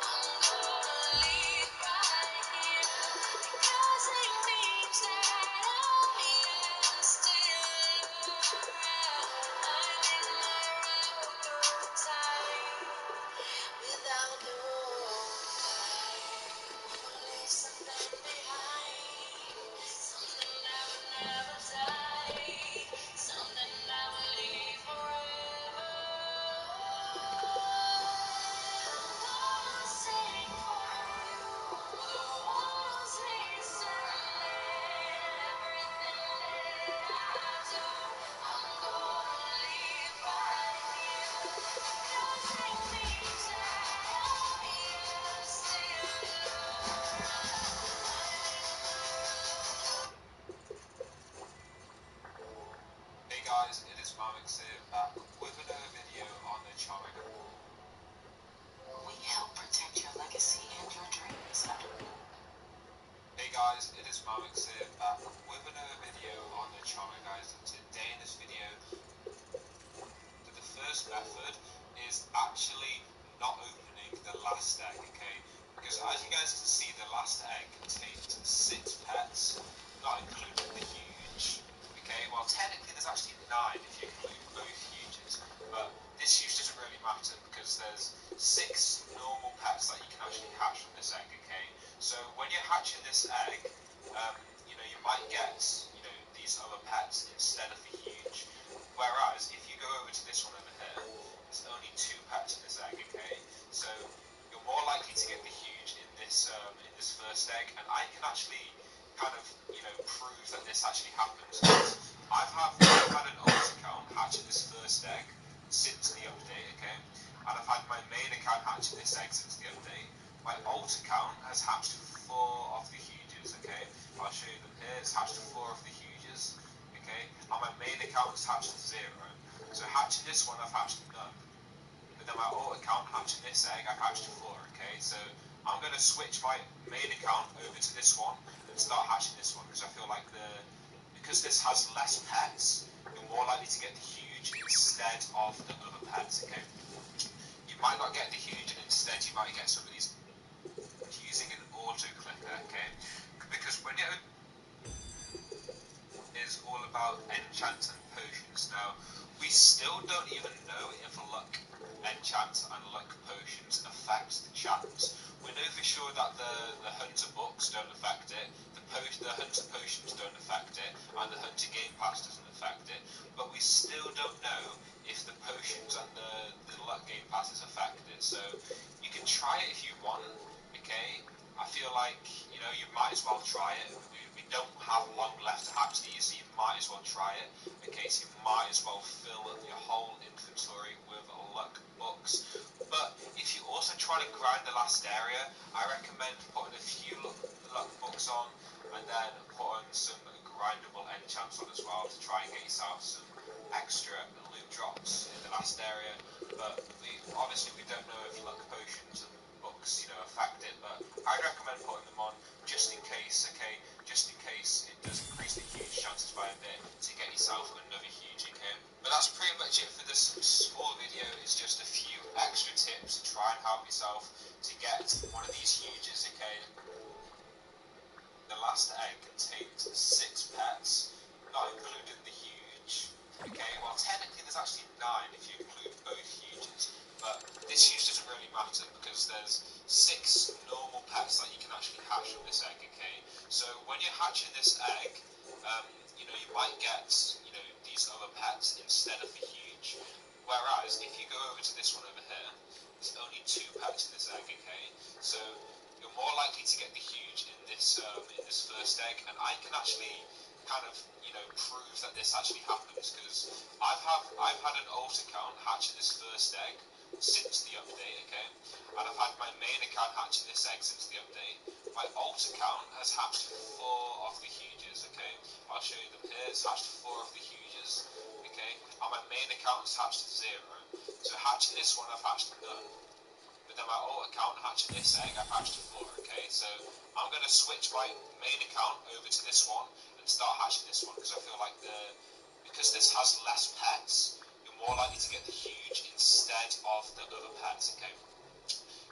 I'm gonna live right here because it means that I am still around. I'm in my rock of time without the road. I wanna leave something behind, something that would never die, something I will leave forever. I'm gonna sing for you. The world's listening. Everything that I do, I'm gonna live right here because it means that I am still around. Hey guys, it is Mammox here, back with another video on the Chomega. We help protect your legacy and your dreams. Hey guys, it is Mammox here, back with another video on the Chomega, guys, and today in this video, the first method is actually not opening the last egg, okay? Because as you guys can see, the last egg contained 6 pets, not including the huge. Okay, well technically there's actually 9 if you include both huges, but this huge doesn't really matter because there's 6 normal pets that you can actually hatch from this egg, okay? So when you're hatching this egg, you might get, these other pets instead of the huge. Whereas if you go over to this one over here, there's only 2 pets in this egg, okay? So you're more likely to get the huge in this first egg, and I can actually kind of, prove that this actually happens because I've had an alt account hatching this first egg since the update, okay? And I've had my main account hatching this egg since the update. My alt account has hatched 4 of the huges, okay? I'll show you them here. It's hatched 4 of the huges, okay? And my main account has hatched 0. So hatching this one, I've hatched none. But then my alt account hatching this egg, I've hatched 4, okay? So I'm going to switch my main account over to this one and start hatching this one because I feel like because this has less pets, you're more likely to get the huge instead of the other pets, okay? You might not get the huge and instead you might get some of these using an auto clicker, okay? Because when it is all about enchants and potions. Now, we still don't even know if luck enchants and luck potions affect the chance. We know for sure that the hunter books don't affect it, the hunter potions don't affect it, and the hunter game pass doesn't affect it. But we still don't know if the potions and the luck game passes affect it. So you can try it if you want, okay? I feel like, you might as well try it. We don't have long left to hatch these, so you might as well try it. Okay, so you might as well fill up your whole inventory with luck books. But if you also try to grind the last area, I recommend putting a few luck books on and then putting some grindable enchants on as well to try and get yourself some extra loot drops in the last area. But obviously we don't know if luck potions and books, affect it, but I'd recommend putting them on just in case, okay? Just in case it does increase the huge chances by a bit to get yourself another huge, okay? But that's pretty much it for this small video. It's just a few extra tips to try and help yourself to get one of these huges, okay? The last egg contained 6 pets, not including the huge. Okay, well technically there's actually 9 if you include both huges, but this huge doesn't really matter because there's 6 normal pets that you can actually hatch from this egg, okay? So when you're hatching this egg, you might get, these other pets instead of the huge. Whereas if you go over to this one over here, there's only 2 pets in this egg, okay? So you're more likely to get the huge in this first egg, and I can actually kind of prove that this actually happens because I've had an alt account hatching this first egg since the update, okay, and I've had my main account hatching this egg since the update. My alt account has hatched 4 of the huges, okay. I'll show you them here. It's hatched 4 of the huges, okay, and my main account has hatched 0. So hatching this one, I've hatched none. But then my alt account hatching this egg, I've hatched 4, okay? So I'm going to switch my main account over to this one and start hatching this one because I feel like because this has less pets, you're more likely to get the huge instead of the other pets, okay?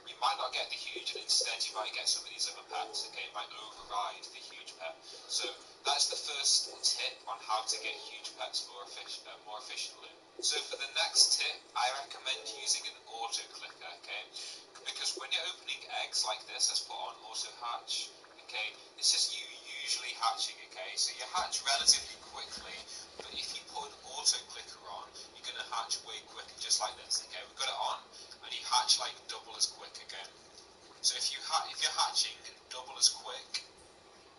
You might not get the huge and instead you might get some of these other pets, okay? It might override the huge pet. So that's the first tip on how to get huge pets more efficiently. So for the next tip, I recommend using an auto clicker, okay? Because when you're opening eggs like this, let's put on auto hatch, okay? This is you usually hatching, okay? So you hatch relatively quickly, but if you put an auto clicker on, you're going to hatch way quicker, just like this, okay? We've got it on, and you hatch like double as quick, okay? So if you're hatching double as quick,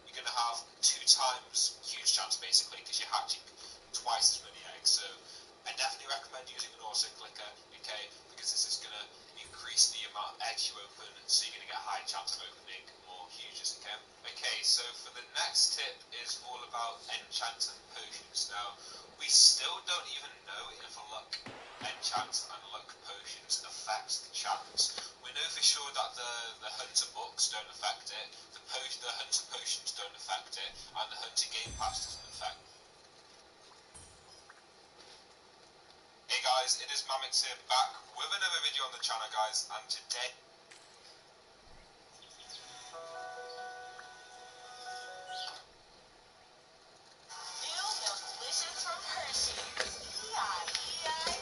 you're going to have 2 times huge chance basically because you're hatching twice as many eggs. So I definitely recommend using an auto clicker, okay, because this is going to increase the amount of eggs you open, so you're going to get a high chance of opening more huges, okay? Okay, so for the next tip is all about enchants and potions. Now, we still don't even know if luck enchants and luck potions affect the chance. We know for sure that the hunter books don't affect it, the hunter potions don't affect it, and the hunter game pass doesn't affect it. Hey guys, it is Mammox here, back with another video on the channel, guys, and today New Milk Delicious from Hershey's. E-I-E-I-O.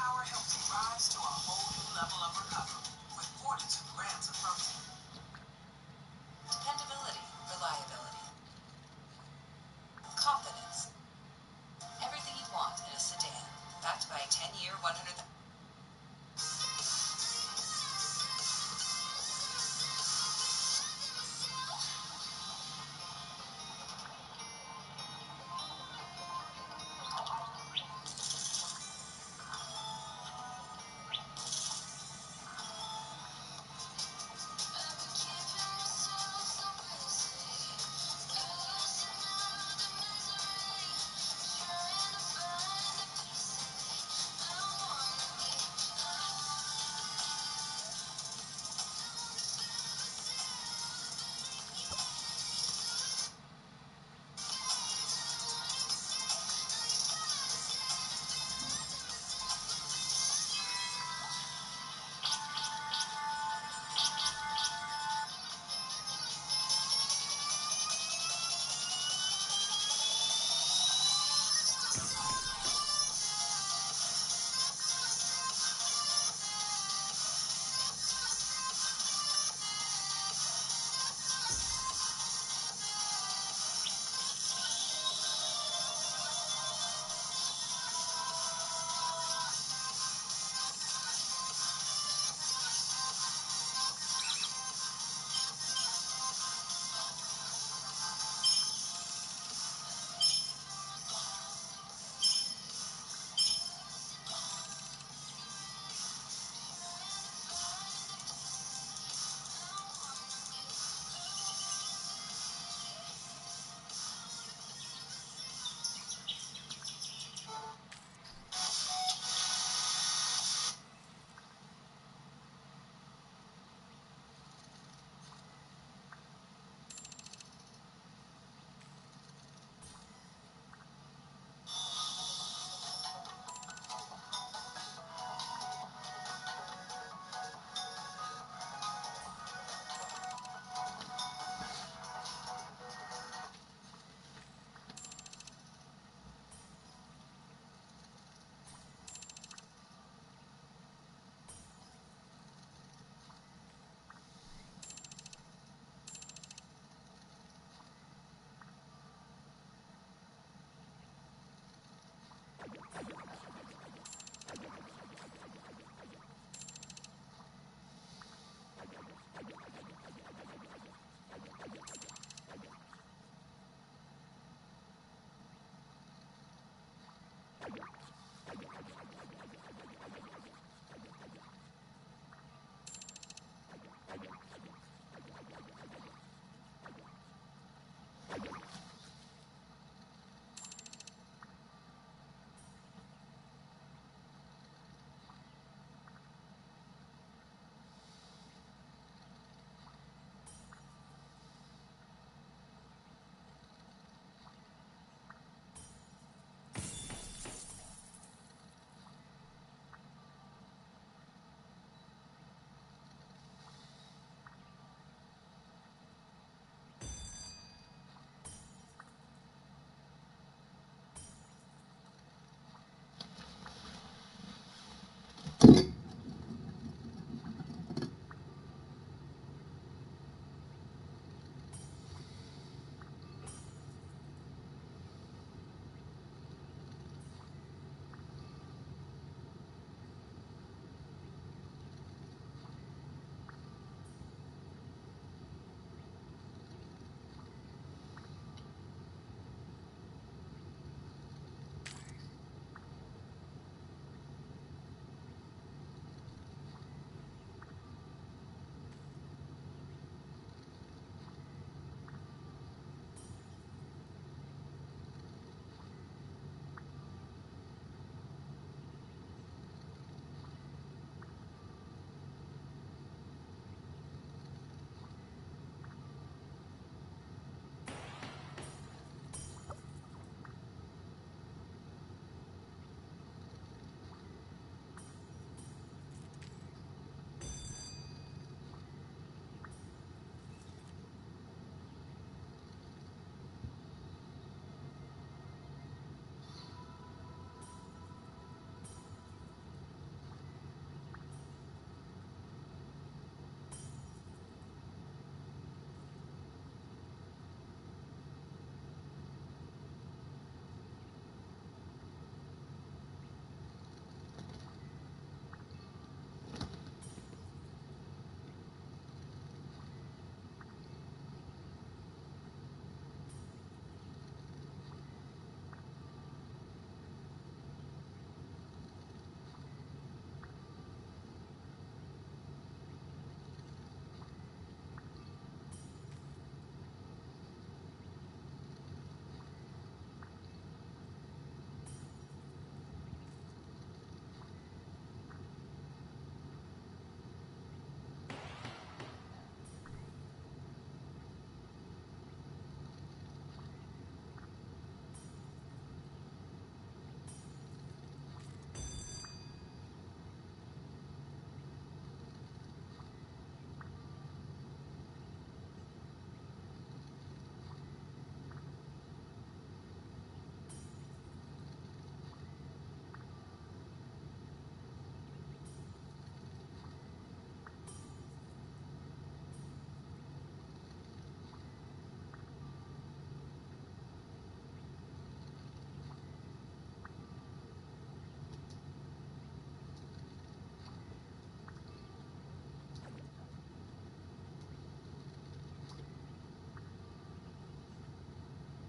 power helps you rise to a whole new level of recovery with 42 grams of protein. Dependability, reliability, confidence. Everything you want in a sedan. Backed by a 10-year, 100...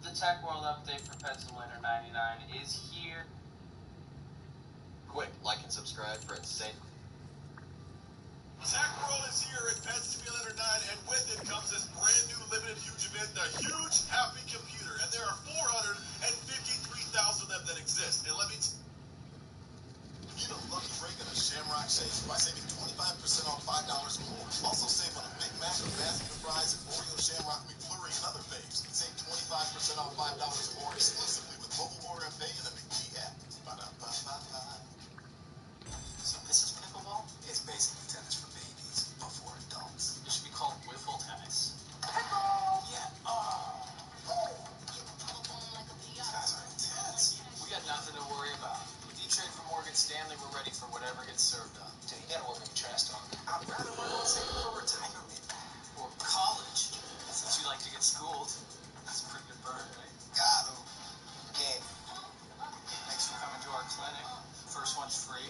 The Tech World update for Pet Simulator 99 is here. Quick, like and subscribe for insane. Tech World is here at Pet Simulator 9, and with it comes this brand new limited huge event, the Huge Happy Computer. And there are 453,000 of them that exist. And let me Get a lucky break at a Shamrock Shakes by saving 25% off $5 or more. Also save on a Big Mac, a basket of fries, and Oreo Shamrock McFlurry and other faves. Save 25% off $5 or more exclusively with mobile order and pay in the McG app. Ba-da-ba-ba-ba. So this is pickleball? It's basically tennis for babies, but for adults. It should be called wiffle tennis. Yeah. These guys are intense. We got nothing to worry about. If you trade for Morgan Stanley, we're ready for whatever gets served up. Dude, you gotta work on your trash talk. I'd rather work on saving for retirement. Or college, since you like to get schooled. That's a pretty good burn, right? Got 'em. Game. Thanks for coming to our clinic. First one's free.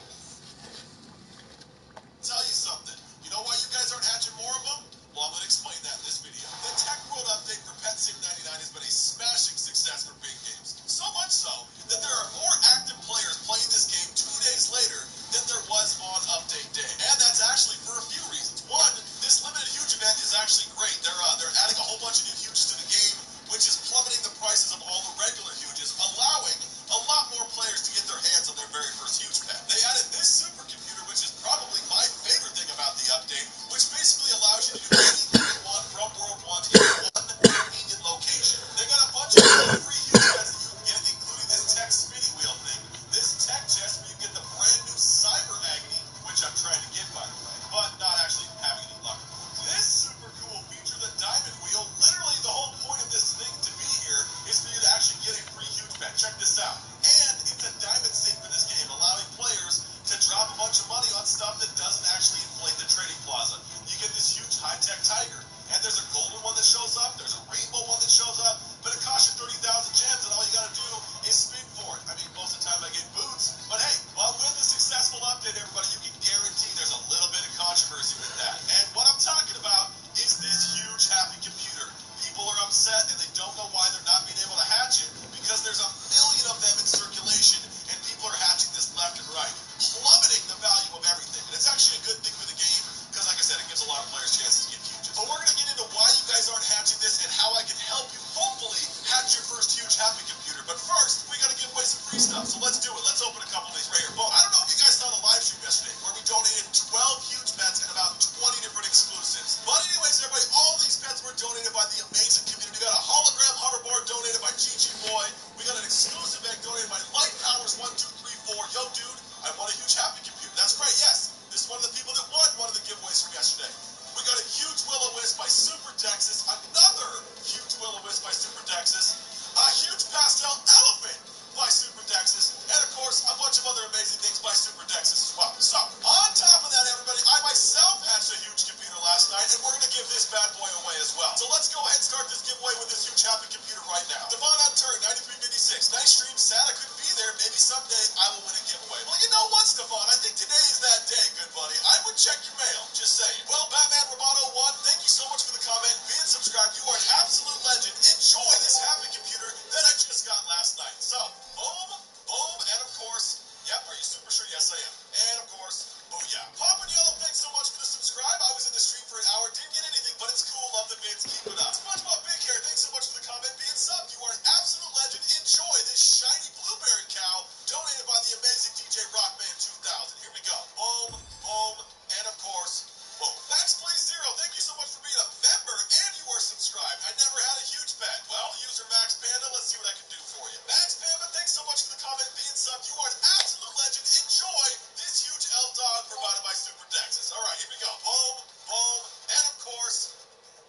tell you something. You know why you guys aren't hatching more of them? Well, I'm going to explain that in this video. The Tech World update for Pet Sim 99 has been a smashing success for big games. So much so that there are more active players playing this game 2 days later than there was on update day. And that's actually for a few reasons. One, this limited huge event is actually great. They're adding a whole bunch of new huges to the game, which is plummeting the prices of all the regular huges, allowing a lot more players to get their hands on their very first huge pet. They added this supercomputer, which is probably my favorite thing about the update, which basically allows you to do anything you want from World 1 in one convenient location. They got a bunch of free huge pets that you can get, including this tech spinning wheel thing, this tech chest where you get the brand new Cyber Agony, which I'm trying to get, by the way, but not actually having any luck. This super cool feature, the Diamond Wheel, literally the whole point of this thing to be here is for you to actually get a free huge pet. Check this out. And it's a diamond sink for this game, allowing players to drop a bunch of money on stuff that doesn't actually inflate the trading plaza. You get this huge high-tech tiger, and there's a golden one that shows up, there's a rainbow one that shows up, but it costs you 30,000 gems, and all you gotta do is spin for it. I mean, most of the time I get boots, but hey, well, with a successful update, everybody, you can guarantee there's a little bit of controversy with that. And what I'm talking about is this huge happy computer. People are upset, and they don't know why they're not being able to hatch it, because there's a million of them in circulation, and people are hatching this left and right, plummeting the value of everything. And it's actually a good thing for the game, because like I said, it gives a lot of players chances to get huges. But we're going to get into why you guys aren't hatching this and how I can help you hopefully hatch your first huge happy computer. But first, we got to give away some free stuff, so let's do it. Let's open a couple of these right here. Well, I don't know if you guys saw the live stream yesterday, where we donated 12 huge pets and about 20 different exclusives. But anyways, everybody, all these pets were donated by the amazing community. We got a hologram hoverboard donated by GG Boy. We got an exclusive egg donated by Light Powers 1234. Yo, dude, I won a huge happy computer. That's right, yes. This is one of the people that won one of the giveaways from yesterday. We got a huge Will-O-Wisp by Super Texas, another huge Will-O-Wisp by Super Texas, a huge pastel elephant by Super Texas, and of course, a bunch of other amazing things by Super Texas as well. So, on top of that, everybody, I myself hatched a huge computer last night, and we're going to give this bad boy away as well. So let's go ahead and start this giveaway with this huge happy computer right now. Devon Unturned, 9356. Nice stream, sad I couldn't be there. Maybe someday I will win a giveaway. Well, you know what, Stefan? I think today is that day, good buddy. I would check your mail, just saying. Well, Batman Roboto 1, thank you so much for the comment. Being subscribed, you are an absolute legend. Enjoy this happy computer that I just got last night. So, boom, boom, and of course, yep, are you super sure? Yes, I am. And of course, booyah. Pop and Yellow, thanks so much for the subscribe. I was in the stream for an hour, didn't get anything, but it's cool. Love the vids, keep it up. SpongeBob Big Hair, thanks so much for the comment. Being subbed, you are an absolute legend. Enjoy this shiny blueberry cow donated by the amazing DJ Rockman 2000. Here we go. Boom, boom, and of course, boom. Max Plays Zero, thank you so much for being a member and you are subscribed. I never had a huge pet. Well, user Max Panda, let's see what I can do for you. Max Panda, thanks so much for the comment. Being subbed, you are an absolute legend. Enjoy this huge L dog provided by Super Texas. All right, here we go. Boom, boom, and of course,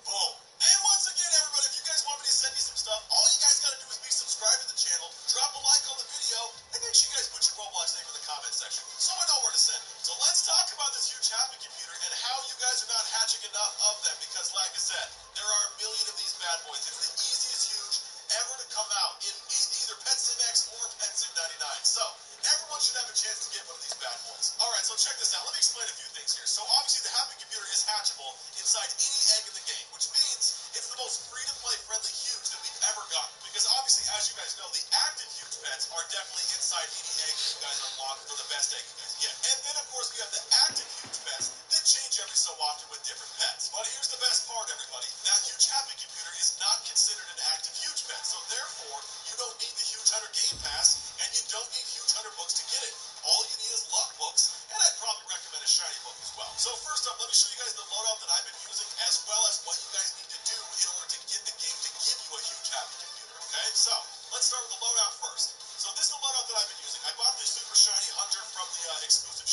boom. And once again, everybody, if you guys want me to send you some stuff, all you guys got to do is be subscribed to the channel, drop a like on the video, and make sure you guys put your Roblox name in the comment section so I know where to send it. So let's talk about this huge happy computer and how you guys are not hatching enough of them because, like I said, there are a million of these bad boys. It's the easiest huge ever to come out in either Pet Sim X or Pet Sim 99. So everyone should have a chance to get one of these bad boys. All right, so check this out. Let me explain a few things here. So obviously the happy computer is hatchable inside any egg in the game, which means it's the most free-to-play friendly huge that we've ever gotten because obviously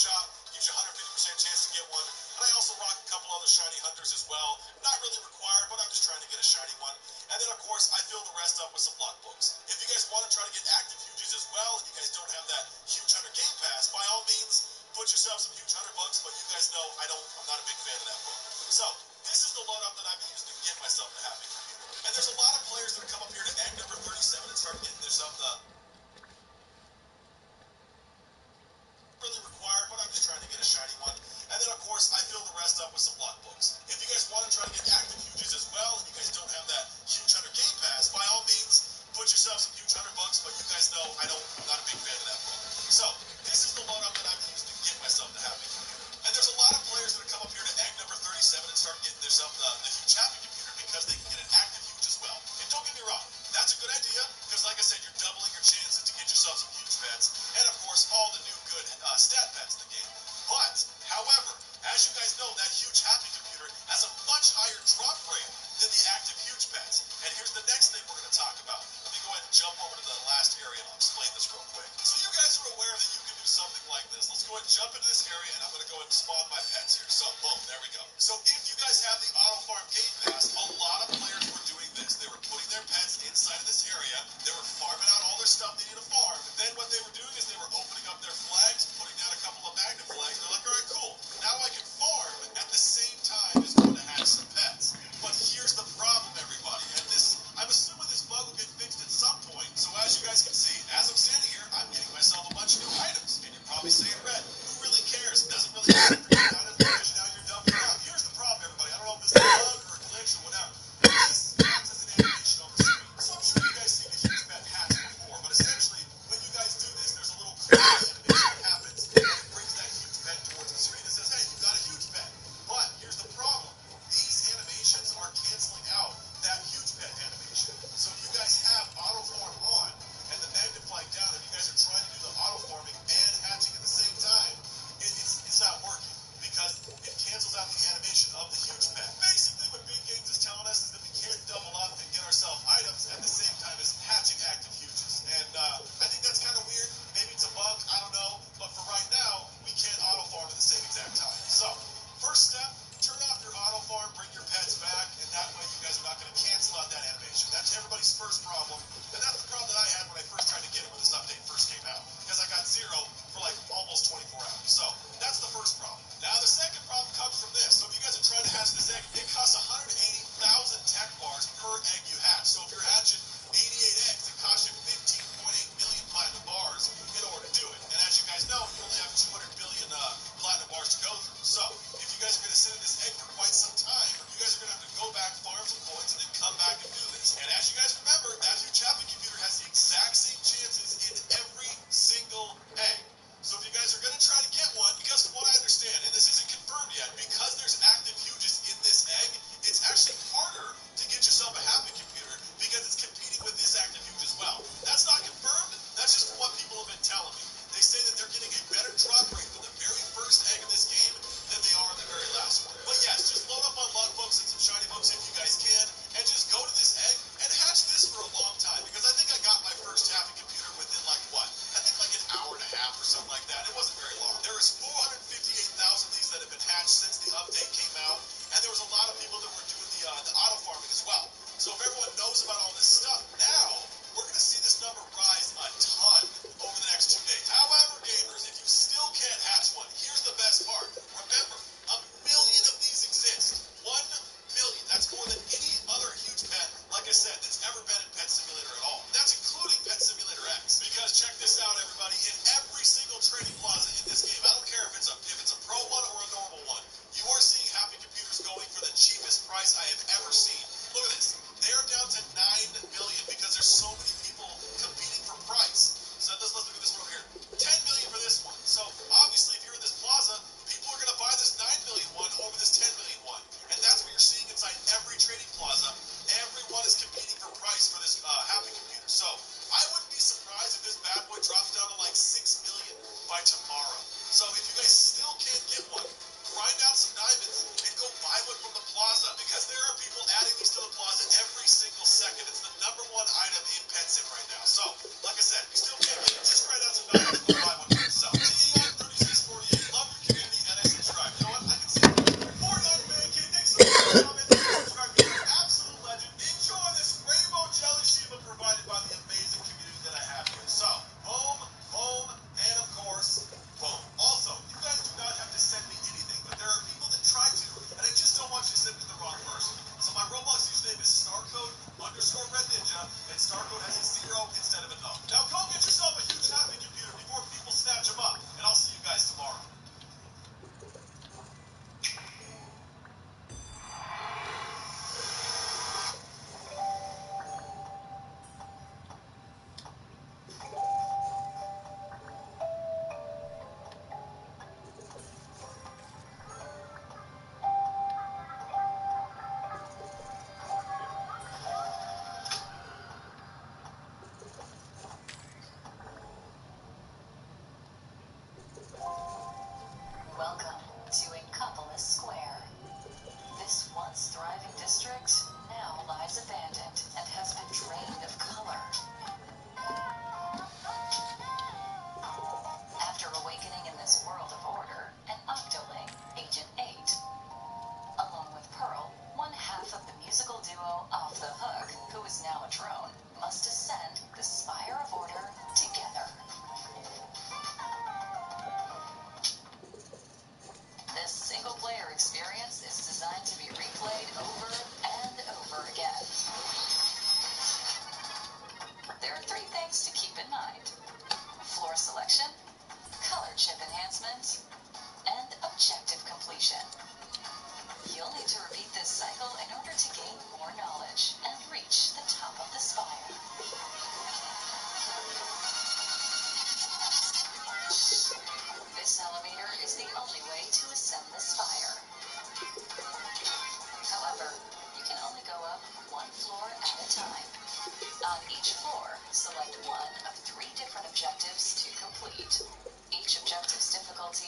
shop, gives you 150% chance to get one. And I also rock a couple other shiny hunters as well. Not really required, but I'm just trying to get a shiny one. And then, of course, I fill the rest up with some luck books. If you guys want to try to get active huges as well, and you guys don't have that huge hunter game pass, by all means, put yourself some huge hunter books, but you guys know I'm not a big fan of that book. So, this is the loadout that I've been using to get myself the happy computer. And there's a lot of players that come up here to egg number 37 and start getting themselves the really required, but I'm just trying to get a shiny one. And then, of course, I fill the rest up with some luck books. If you guys want to try to get active huges as well, and you guys don't have that huge hunter game pass, by all means, put yourself some huge hunter books, but you guys know I'm not a big fan of that book. So, this is the loadout that I've been using to get myself the happy computer. And there's a lot of players that come up here to egg number 37 and start getting themselves the huge happy computer because they can get an active huge as well. And don't get me wrong, that's a good idea because, like I said, you're doubling your chances to get yourself some huge pets, and of course, all the new good stat pets in the game. But, however, as you guys know, that huge happy computer has a much higher drop rate than the active huge pets. And here's the next thing we're going to talk about. Let me go ahead and jump over to the last area and I'll explain this real quick. So you guys are aware that you can do something like this. Let's go ahead and jump into this area and I'm going to go ahead and spawn my pets here. So, boom, there we go. So if you guys have the auto farm game pass, a lot of players were doing this. They were putting their pets inside of this area. They were farming out all their stuff they need to farm. Then what they were doing is they were opening up their flags, putting down a couple of magnet flags. They're like, all right, cool. Now I can farm at the same time as going to hatch some pets. But here's the problem, everybody. And I'm assuming this bug will get fixed at some point. So as you guys can see, as I'm standing here, I'm getting myself a bunch of new items. And you're probably saying, Red, who really cares? It doesn't really matter items because now you're dumping them out. Here's the problem, everybody. I don't know if this is a bug or a glitch or whatever. This acts as an animation on the screen. So I'm sure you guys seen a huge pet hatch before. But essentially, when you guys do this, there's a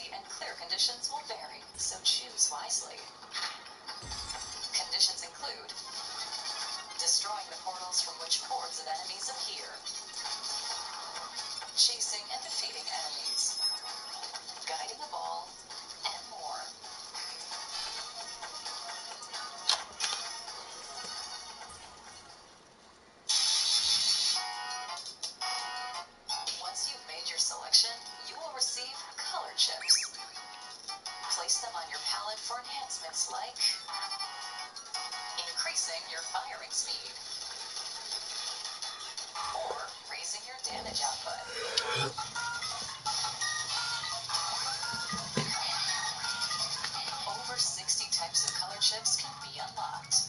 free and clear conditions will vary, so choose wisely. Conditions include destroying the portals from which hordes of enemies appear, chasing and defeating enemies, guiding a ball, and more. Once you've made your selection, you will receive color chips. Place them on your palette for enhancements like increasing your firing speed or raising your damage output. Over 60 types of color chips can be unlocked.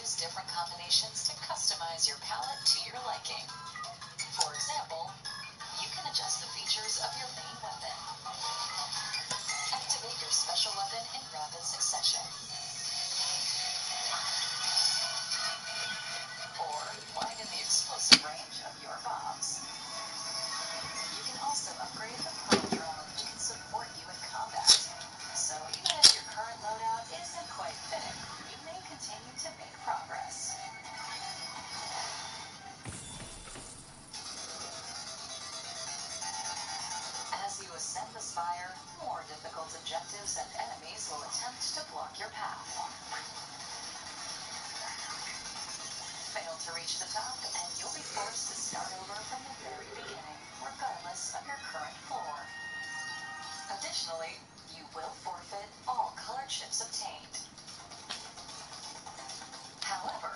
Use different combinations to customize your palette to your liking. For example, you can adjust the features of your main weapon. Activate your special weapon in rapid succession. Or widen the explosive range of your bombs. You can also upgrade the Pearl Drone, which can support you in combat. So even if your current loadout isn't quite fitting, you may continue to make progress. As you ascend the spire, more difficult objectives and enemies will attempt to block your path. Fail to reach the top, and you'll be forced to start over from the very beginning, regardless of your current floor. Additionally, you will forfeit all color chips obtained. However,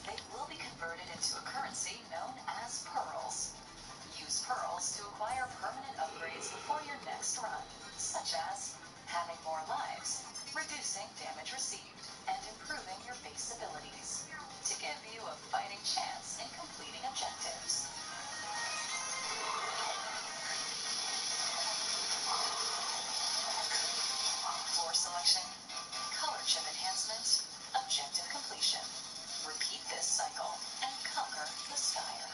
they will be converted into a currency known as pearls. Use pearls to acquire permanent upgrades before your next run, such as having more lives, reducing damage received, and improving your base abilities, to give you a fighting chance in completing objectives. Floor selection, color chip enhancement, objective completion. Repeat this cycle and conquer the spire.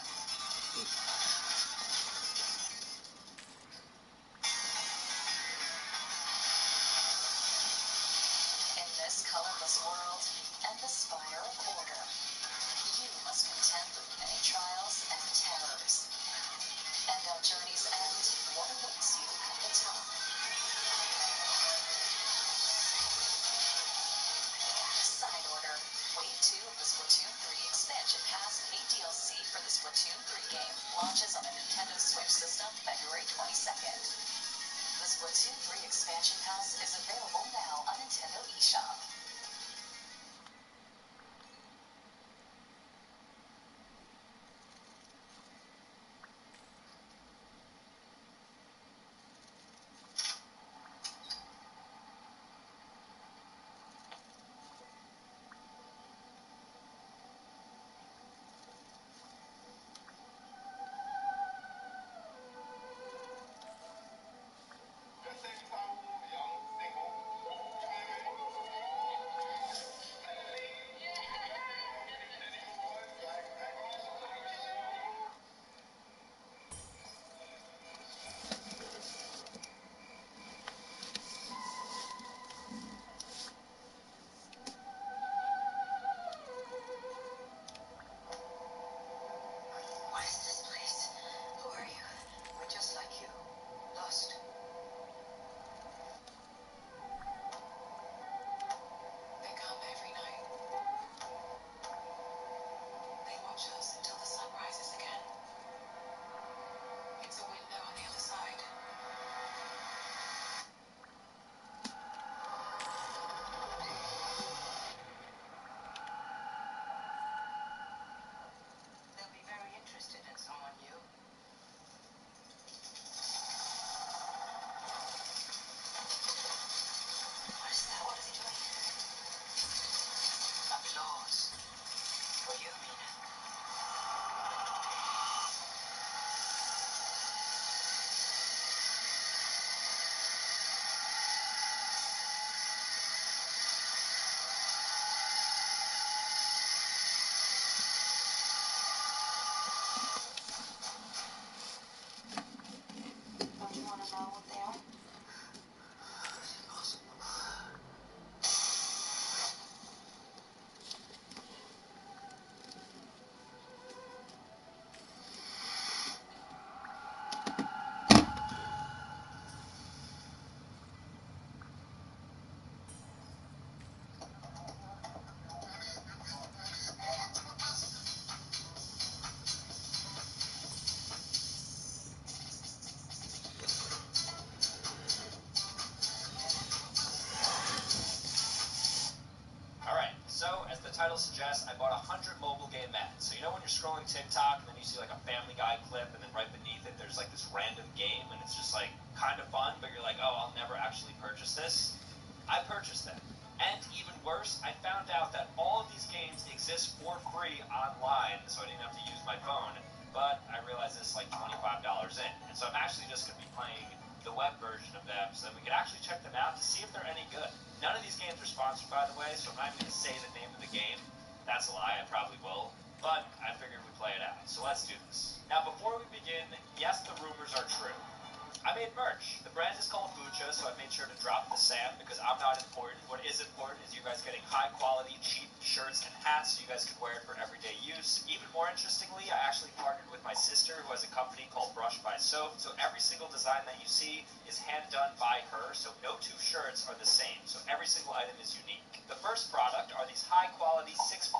In this colorless world and the spire of order, you must contend with many trials and terrors. And at journey's end, what awaits you at the top? Side order. Wave 2 of the Splatoon 3 Expansion Pass paid DLC for the Splatoon 3 game launches on the Nintendo Switch system February 22nd. The Splatoon 3 Expansion Pass is available now on Nintendo eShop. suggest I bought 100 mobile game ads. So you know when you're scrolling TikTok and then you see like a Family Guy clip and then right beneath it there's like this random game and it's just like kind of fun, but you're like, oh, I'll never actually purchase this. I purchased them. And even worse, I found out that all of these games exist for free online, so I didn't have to use my phone. But I realized it's like $25 in. And so I'm actually just going to be playing the web version of them so that we can actually check them out to see if they're any good. None of these games are sponsored, by the way, so I'm not even going to say the name of the game. That's a lie, I probably will. But I figured we'd play it out, so let's do this. Now, before we begin, yes, the rumors are true. I made merch. The brand is called Bucha, so I made sure to drop the Sam because I'm not important. What is important is you guys getting high quality, cheap shirts and hats so you guys can wear it for everyday use. Even more interestingly, I actually partnered with my sister who has a company called Brush by Soap, so every single design that you see is hand done by her, so no two shirts are the same, so every single item is unique. The first product are these high quality 6.1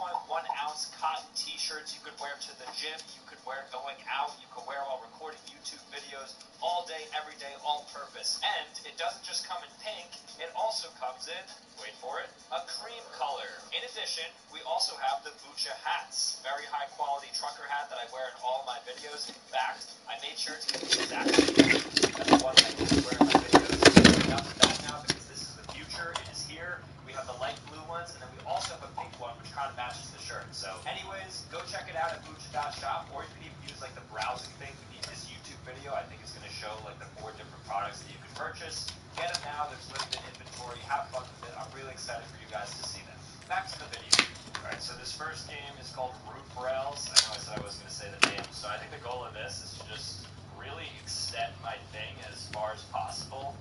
ounce cotton t-shirts you could wear to the gym, you could wear going out, you could wear while recording YouTube videos, all day, every day, all purpose. And it doesn't just come in pink, it also comes in, wait for it, a cream color. In addition, we also have the Bucha hats. Very high quality trucker hat that I wear in all my videos. In fact, I made sure to get the exact same as the one that I used to wear in my videos. Enough of that now because this is the future, it is here. We have the light blue ones, and then we also have a pink one, which kind of matches the shirt. So anyways, go check it out at bucha.shop, or you can even use like the browsing thing beneath this YouTube video. I think it's going to show like the 4 different products that you can purchase. Get them now, there's limited inventory, have fun with it. I'm really excited for you guys to see them. Back to the video. Alright, so this first game is called Roof Rails. I know I said I wasn't going to say the name, so I think the goal of this is to just really extend my thing as far as possible.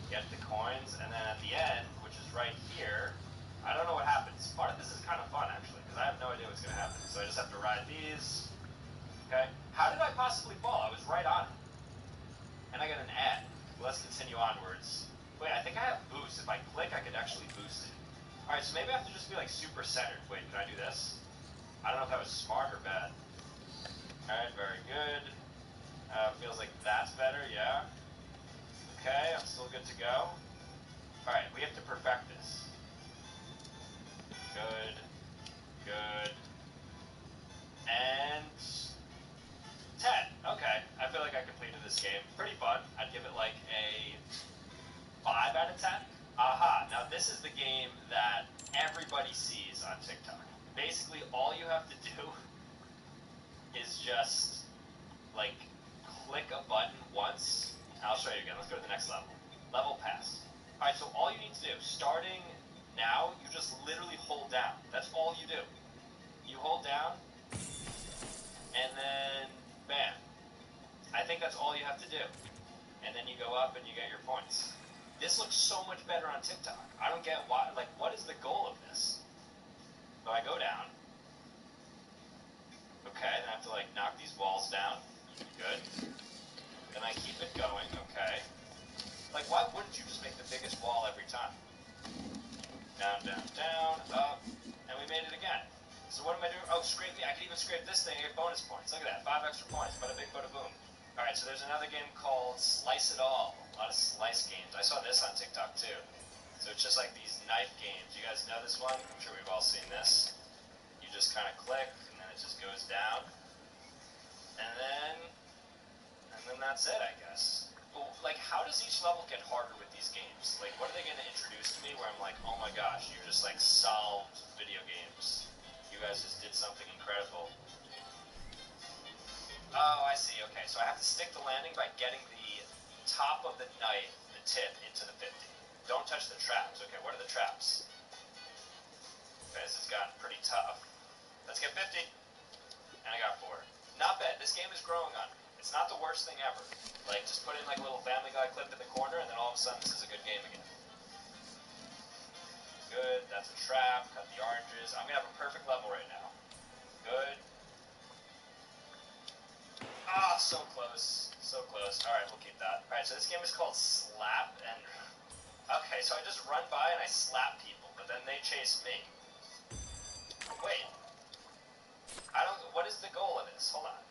Get the coins, and then at the end, which is right here, I don't know what happens. Part of this is kind of fun, actually, because I have no idea what's going to happen. So I just have to ride these. Okay. How did I possibly fall? I was right on it. And I got an ad. Well, let's continue onwards. Wait, I think I have boost. If I click, I could actually boost it. Alright, so maybe I have to just be, like, super centered. Wait, can I do this? I don't know if that was smart or bad. Alright, very good. Feels like that's better, yeah. Okay, I'm still good to go. Alright, we have to perfect this. Good. Good. And 10. Okay. I feel like I completed this game. Pretty fun. I'd give it like a 5 out of 10. Aha. Now this is the game that everybody sees on TikTok. Basically, all you have to do is just like click a button once. I'll show you again. Let's go to the next level. Level passed. Alright, so all you need to do, starting now, you just literally hold down. That's all you do. You hold down, and then bam. I think that's all you have to do. And then you go up and you get your points. This looks so much better on TikTok. I don't get why, like, what is the goal of this? So I go down. Okay, then I have to, like, knock these walls down. Good. Then I keep it going, okay. Like, why wouldn't you just make the biggest wall every time? Down, down, down, up, and we made it again. So what am I doing? Oh, scrape me. I can even scrape this thing and get bonus points. Look at that, 5 extra points. Bada bing, bada boom. Alright, so there's another game called Slice It All. A lot of slice games. I saw this on TikTok too. So it's just like these knife games. You guys know this one? I'm sure we've all seen this. You just kind of click, and then it just goes down. And then that's it, I guess. Well, like, how does each level get harder with these games? Like, what are they going to introduce to me where I'm like, oh my gosh, you just, like, solved video games. You guys just did something incredible. Oh, I see. Okay, so I have to stick the landing by getting the top of the knife, the tip, into the 50. Don't touch the traps. Okay, what are the traps? Okay, this has gotten pretty tough. Let's get 50. And I got 4. Not bad. This game is growing on me. It's not the worst thing ever. Like, just put in like a little Family Guy clip in the corner, and then all of a sudden this is a good game again. Good. That's a trap. Cut the oranges. I'm going to have a perfect level right now. Good. Ah, so close. So close. Alright, we'll keep that. Alright, so this game is called Slap, and... Okay, so I just run by and I slap people, but then they chase me. Wait. What is the goal of this? Hold on.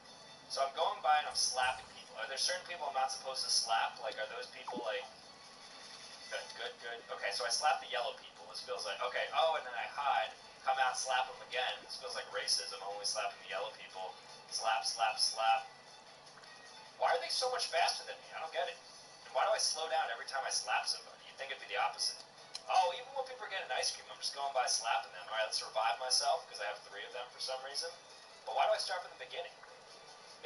So I'm going by and I'm slapping people. Are there certain people I'm not supposed to slap? Like, are those people, like... Good, good, good. Okay, so I slap the yellow people. This feels like... Okay, oh, and then I hide. Come out, slap them again. This feels like racism, only slapping the yellow people. Slap, slap, slap. Why are they so much faster than me? I don't get it. And why do I slow down every time I slap somebody? You'd think it'd be the opposite. Oh, even when people are getting ice cream, I'm just going by slapping them. Alright, let's revive myself, because I have 3 of them for some reason. But why do I start from the beginning?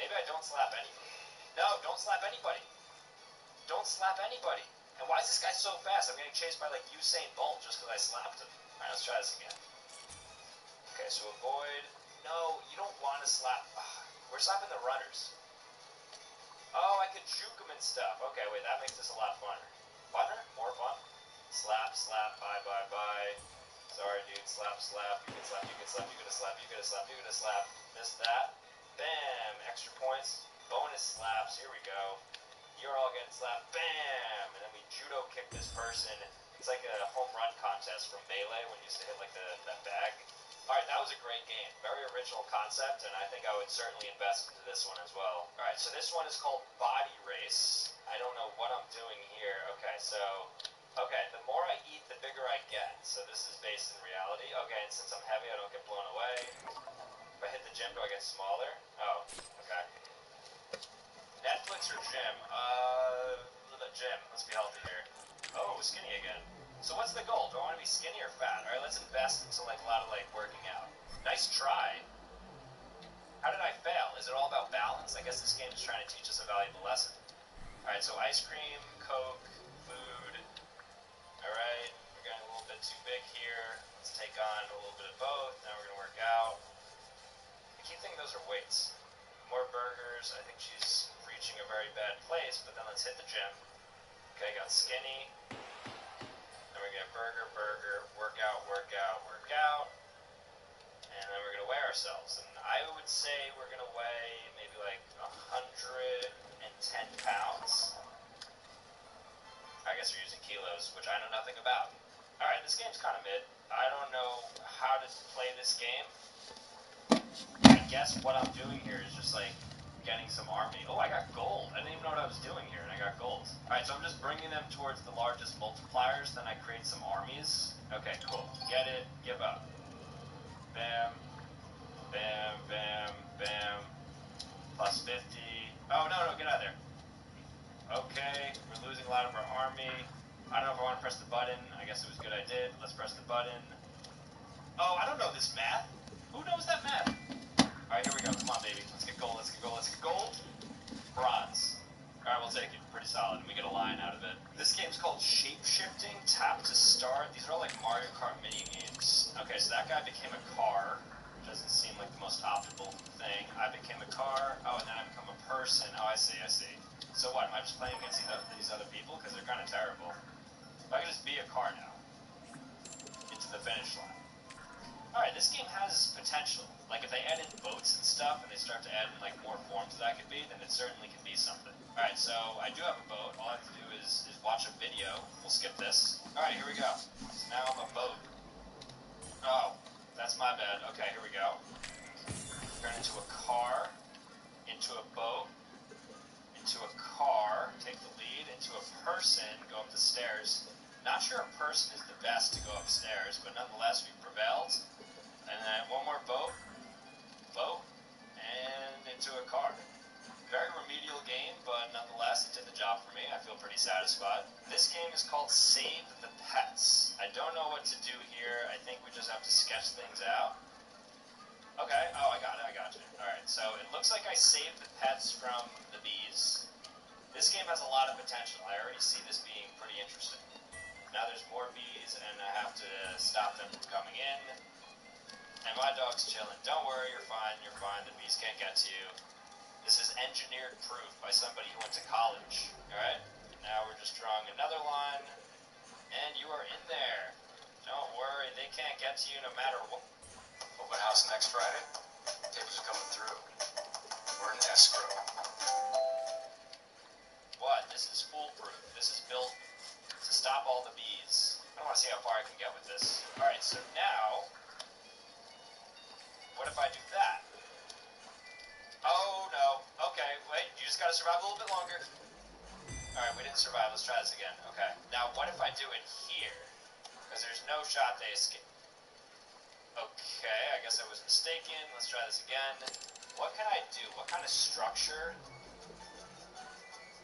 Maybe I don't slap anybody. No, don't slap anybody. Don't slap anybody. And why is this guy so fast? I'm getting chased by like Usain Bolt just because I slapped him. Alright, let's try this again. Okay, so avoid. No, you don't want to slap. We're slapping the runners. Oh, I could juke them and stuff. Okay, wait, that makes this a lot funner. Funner? More fun? Slap, slap, bye, bye, bye. Sorry, dude. Slap, slap. You can slap, you can slap, you can slap, you can slap, you can slap. Missed that. Bam! Extra points. Bonus slaps. Here we go. You're all getting slapped. Bam! And then we judo kick this person. It's like a home run contest from Melee when you used to hit like that bag. Alright, that was a great game. Very original concept, and I think I would certainly invest into this one as well. Alright, so this one is called Body Race. I don't know what I'm doing here. Okay, so... Okay, the more I eat, the bigger I get. So this is based in reality. Okay, and since I'm heavy, I don't get blown away. If I hit the gym, do I get smaller? Oh, okay. Netflix or gym? Gym. Let's be healthy here. Oh, skinny again. So what's the goal? Do I want to be skinny or fat? Alright, let's invest into like a lot of like working out. Nice try. How did I fail? Is it all about balance? I guess this game is trying to teach us a valuable lesson. Alright, so ice cream, Coke, food. Alright, we're getting a little bit too big here. Let's take on a little bit of both. Now we're going to work out. I keep thinking those are weights. More burgers. I think she's reaching a very bad place, but then let's hit the gym. Okay, got skinny. Then we're going to burger, burger, work out, work out, work out. And then we're going to weigh ourselves. And I would say we're going to weigh maybe like 110 pounds. I guess we're using kilos, which I know nothing about. Alright, this game's kind of mid. I don't know how to play this game. I guess what I'm doing here is just like getting some army. Oh, I got gold. I didn't even know what I was doing here, and I got gold. Alright, so I'm just bringing them towards the largest multipliers, then I create some armies. Okay, cool. Get it, give up. Bam, bam, bam, bam. Plus 50. Oh, no, get out of there. Okay, we're losing a lot of our army. I don't know if I want to press the button. I guess it was good I did. Let's press the button. Oh, I don't know this math. Who knows that math? Alright, here we go. Come on, baby. Let's get gold, let's get gold, let's get gold. Bronze. Alright, we'll take it. Pretty solid. And we get a line out of it. This game's called Shape-Shifting. Tap to start. These are all like Mario Kart mini-games. Okay, so that guy became a car. Doesn't seem like the most optimal thing. I became a car. Oh, and then I become a person. Oh, I see. So what? Am I just playing against these other people? Because they're kind of terrible. I can just be a car now. Into the finish line. Alright, this game has potential. Like, if they add in boats and stuff, and they start to add in, like, more forms that I could be, then it certainly can be something. Alright, so I do have a boat. All I have to do is watch a video. We'll skip this. Alright, here we go. So now I'm a boat. Oh, that's my bad. Okay, here we go. Turn into a car, into a boat, into a car, take the lead, into a person, go up the stairs. Not sure a person is the best to go upstairs, but nonetheless, we prevailed. And then one more boat, and into a car. Very remedial game, but nonetheless, it did the job for me. I feel pretty satisfied. This game is called Save the Pets. I don't know what to do here. I think we just have to sketch things out. Okay, oh, I got you. Alright, so it looks like I saved the pets from the bees. This game has a lot of potential. I already see this being pretty interesting. Now there's more bees, and I have to stop them from coming in. And my dog's chilling. Don't worry, you're fine. The bees can't get to you. This is engineered proof by somebody who went to college. Alright? Now we're just drawing another line. And you are in there. Don't worry, they can't get to you no matter what. Open house next Friday. Papers are coming through. We're in escrow. What? This is foolproof. This is built to stop all the bees. I want to see how far I can get with this. Alright, so now... What if I do that? Oh, no. Okay, wait. You just gotta survive a little bit longer. Alright, we didn't survive. Let's try this again. Okay. Now, what if I do it here? Because there's no shot they escape. Okay, I guess I was mistaken. Let's try this again. What can I do? What kind of structure?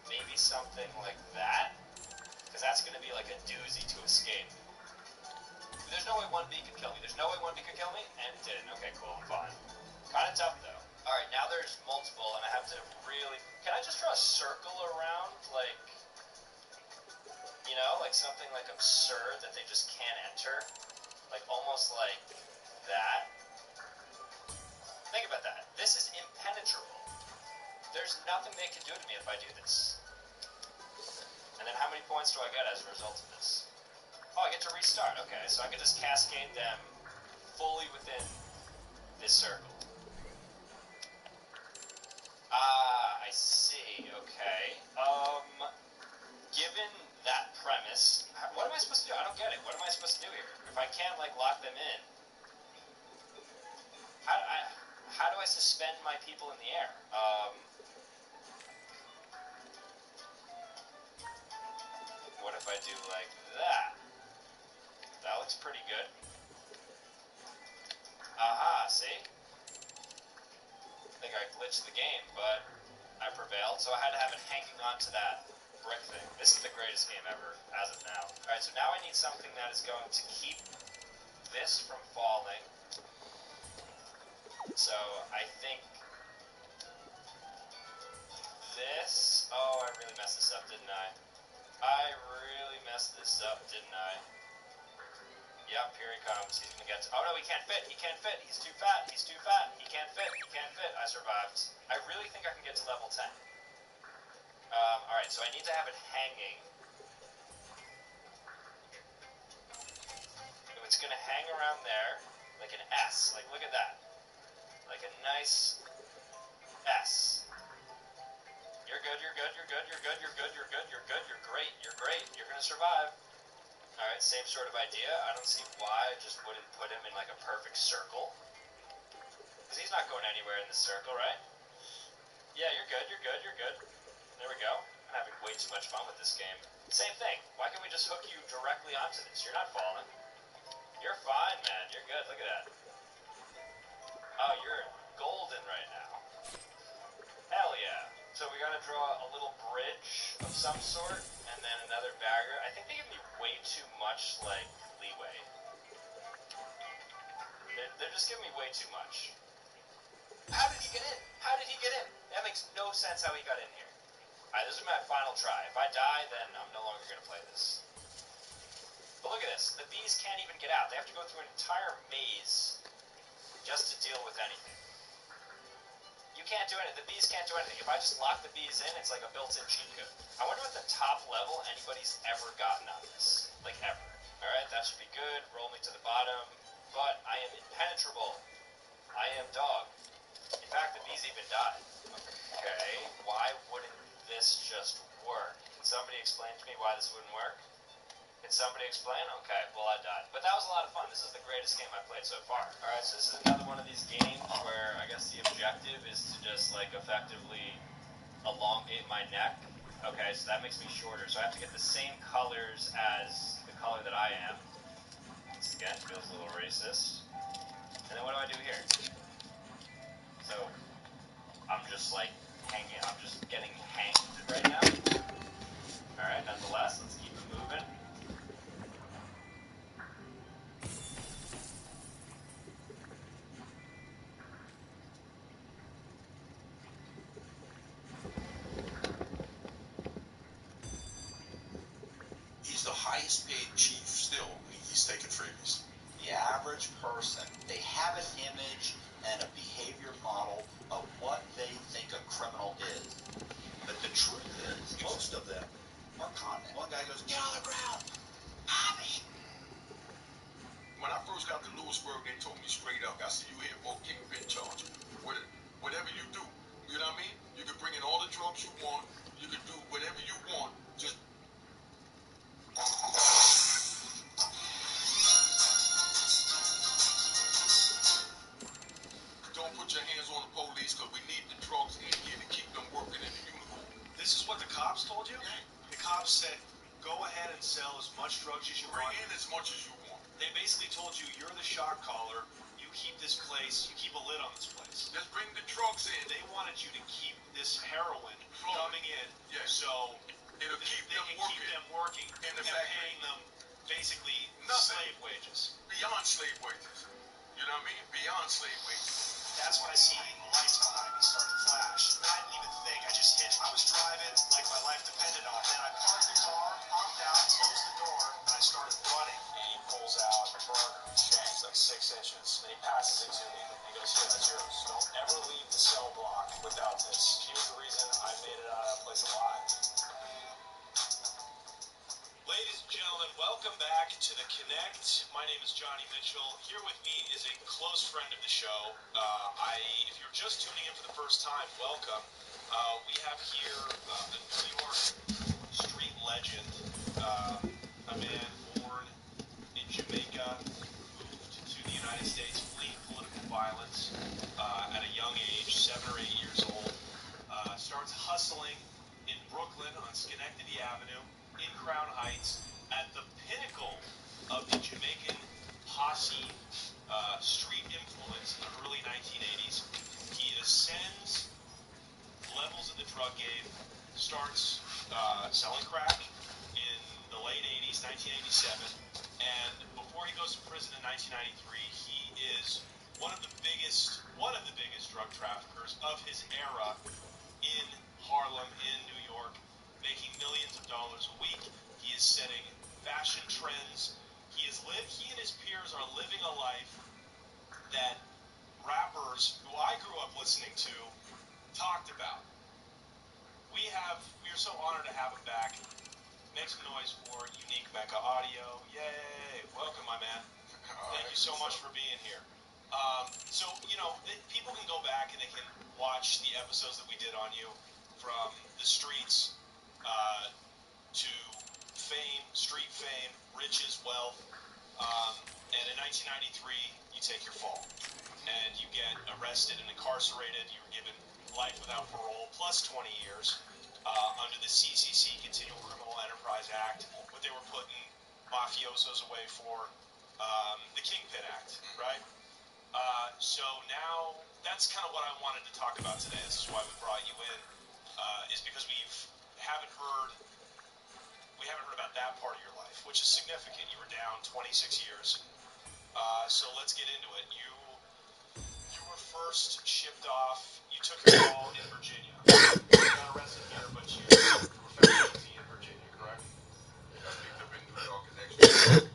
Maybe something like that? Because that's going to be like a doozy to escape. There's no way 1B could kill me. There's no way 1B could kill me, and it didn't. Okay, cool, I'm fine. Kind of tough, though. Alright, now there's multiple, and I have to really... Can I just draw a circle around, like... You know, like something like absurd that they just can't enter? Like, almost like that? Think about that. This is impenetrable. There's nothing they can do to me if I do this. And then how many points do I get as a result of this? Oh, I get to restart. Okay, so I can just cascade them fully within this circle. Ah, I see. Okay. Given that premise, what am I supposed to do? I don't get it. What am I supposed to do here? If I can't, like, lock them in, how do I suspend my people in the air? What if I do like that? That looks pretty good. Aha, see? I think I glitched the game, but I prevailed, so I had to have it hanging onto that brick thing. This is the greatest game ever, as of now. Alright, so now I need something that is going to keep this from falling. So, I think this... Oh, I really messed this up, didn't I? I really messed this up, didn't I? Yep, here he comes. He's gonna get to... Oh no, he can't fit. He can't fit. He's too fat. He's too fat. He can't fit. He can't fit. I survived. I really think I can get to level 10. Alright, so I need to have it hanging. It's gonna hang around there, like an S. Like, look at that. Like a nice S. You're good, you're good, you're good, you're good, you're good, you're good, you're good, you're great, you're great, you're gonna survive. Alright, same sort of idea. I don't see why I just wouldn't put him in like a perfect circle. Because he's not going anywhere in this circle, right? Yeah, you're good, you're good, you're good. There we go. I'm having way too much fun with this game. Same thing. Why can't we just hook you directly onto this? You're not falling. You're fine, man. You're good. Look at that. Oh, you're golden right now. Hell yeah. So we gotta draw a little bridge of some sort, and then another barrier. I think they give me way too much, like, leeway. They're just giving me way too much. How did he get in? How did he get in? That makes no sense how he got in here. Alright, this is my final try. If I die, then I'm no longer gonna play this. But look at this. The bees can't even get out. They have to go through an entire maze just to deal with anything. You can't do anything. The bees can't do anything. If I just lock the bees in, it's like a built-in cheat code. I wonder what the top level anybody's ever gotten on this. Like, ever. Alright, that should be good. Roll me to the bottom. But I am impenetrable. I am dog. In fact, the bees even died. Okay, why wouldn't this just work? Can somebody explain to me why this wouldn't work? Can somebody explain? Okay, well, I died. But that was a lot of fun. This is the greatest game I've played so far. Alright, so this is another one of these games where I guess the objective is to just, like, effectively elongate my neck. Okay, so that makes me shorter. So I have to get the same colors as the color that I am. Once again, feels a little racist. And then what do I do here? So, I'm just, like, hanging, I'm just getting hanged right now. Alright, nonetheless, let's keep it moving. He's the highest paid chief still. He's taking freebies. The average person, they have an image and a behavior model of what they think a criminal is. But the truth is, most of them are con men. One guy goes, "Get on the ground." When I first got to Lewisburg, they told me straight up, I see you here for kingpin charge. Whatever you do, you know what I mean? You can bring in all the drugs you want. You can do whatever you want. Just don't put your hands on the police, because we need the drugs in here to keep them working in the uniform. This is what the cops told you? Yeah. The cops said, go ahead and sell as much drugs much as you Bring want. in as much as you want. They basically told you, you're the shot caller. You keep this place, you keep a lid on this place. Just bring the drugs in. They wanted you to keep this heroin Flowing. coming in, Yes. so It'll they keep can them working. keep them working in the and factory. paying them basically Nothing. slave wages. Beyond slave wages. You know what I mean? Beyond slave wages. That's when I see the lights behind me start to flash. I didn't even think. I just hit. I was driving like my life depended on it. And I parked the car, hopped out, closed the door, and I started running. And he pulls out a burner, shanks like 6 inches, and he passes it to me. And he goes, "Here, that's yours. Don't ever leave the cell block without this." He was the reason I made it out of that place alive. Ladies and gentlemen, welcome back to The Connect. My name is Johnny Mitchell. Here with me is a close friend of the show. If you're just tuning in for the first time, welcome. We have here a New York street legend, a man born in Jamaica, moved to the United States fleeing political violence at a young age, 7 or 8 years old. Starts hustling in Brooklyn on Schenectady Avenue, in Crown Heights, at the pinnacle of the Jamaican posse street influence in the early 1980s. He ascends levels of the drug game, starts selling crack in the late 80s, 1987, and before he goes to prison in 1993, he is one of the biggest drug traffickers of his era in Harlem, in New York, making millions of dollars a week. He is setting fashion trends. He and his peers are living a life that rappers who I grew up listening to talked about. We are so honored to have him back. Make some noise for Unique Mecca Audio. Yay! Welcome, my man. Thank you so much for being here. So, people can go back and they can watch the episodes that we did on you, from the streets to fame, street fame, riches, wealth. And in 1993, you take your fall. And you get arrested and incarcerated. You were given life without parole, plus 20 years under the CCC, Continual Criminal Enterprise Act, what they were putting mafiosos away for, the Kingpin Act, right? So now, that's kind of what I wanted to talk about today. This is why we brought you in, is because we haven't heard about that part of your life, which is significant. You were down 26 years. So let's get into it. You were first shipped off. You took your fall in Virginia. You got arrested here, but you were found guilty in Virginia, correct? I picked up in New York and actually.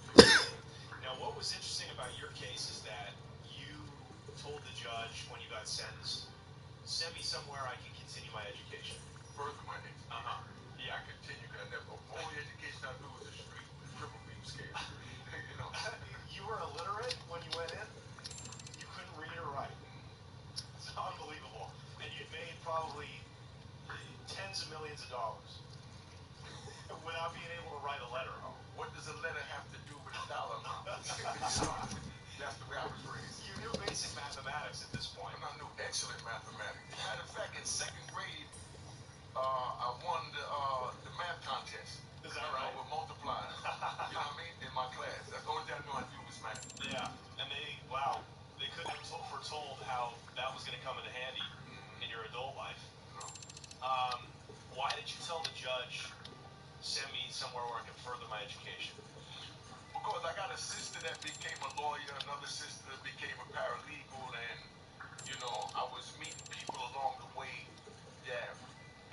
Now, what was interesting about your case is that you told the judge when you got sentenced, send me somewhere I can continue my education. Further my education. Yeah. I continue because the only education I knew was the street, the triple beam scale. You were illiterate when you went in? You couldn't read or write? It's unbelievable. And you'd made probably tens of millions of dollars without being able to write a letter home. What does a letter have to do with a dollar amount? That's the way I was raised. You knew basic mathematics at this point. And I knew excellent mathematics. Matter of fact, in second grade, I won the math contest. Is that right? With multiplying. You know what I mean? In my class. That's the only thing I knew how to do was math. Yeah. And they couldn't have foretold how that was going to come into handy in your adult life. No. Why did you tell the judge, send me somewhere where I can further my education? Because I got a sister that became a lawyer, another sister that became a paralegal, and, I was meeting people along the way that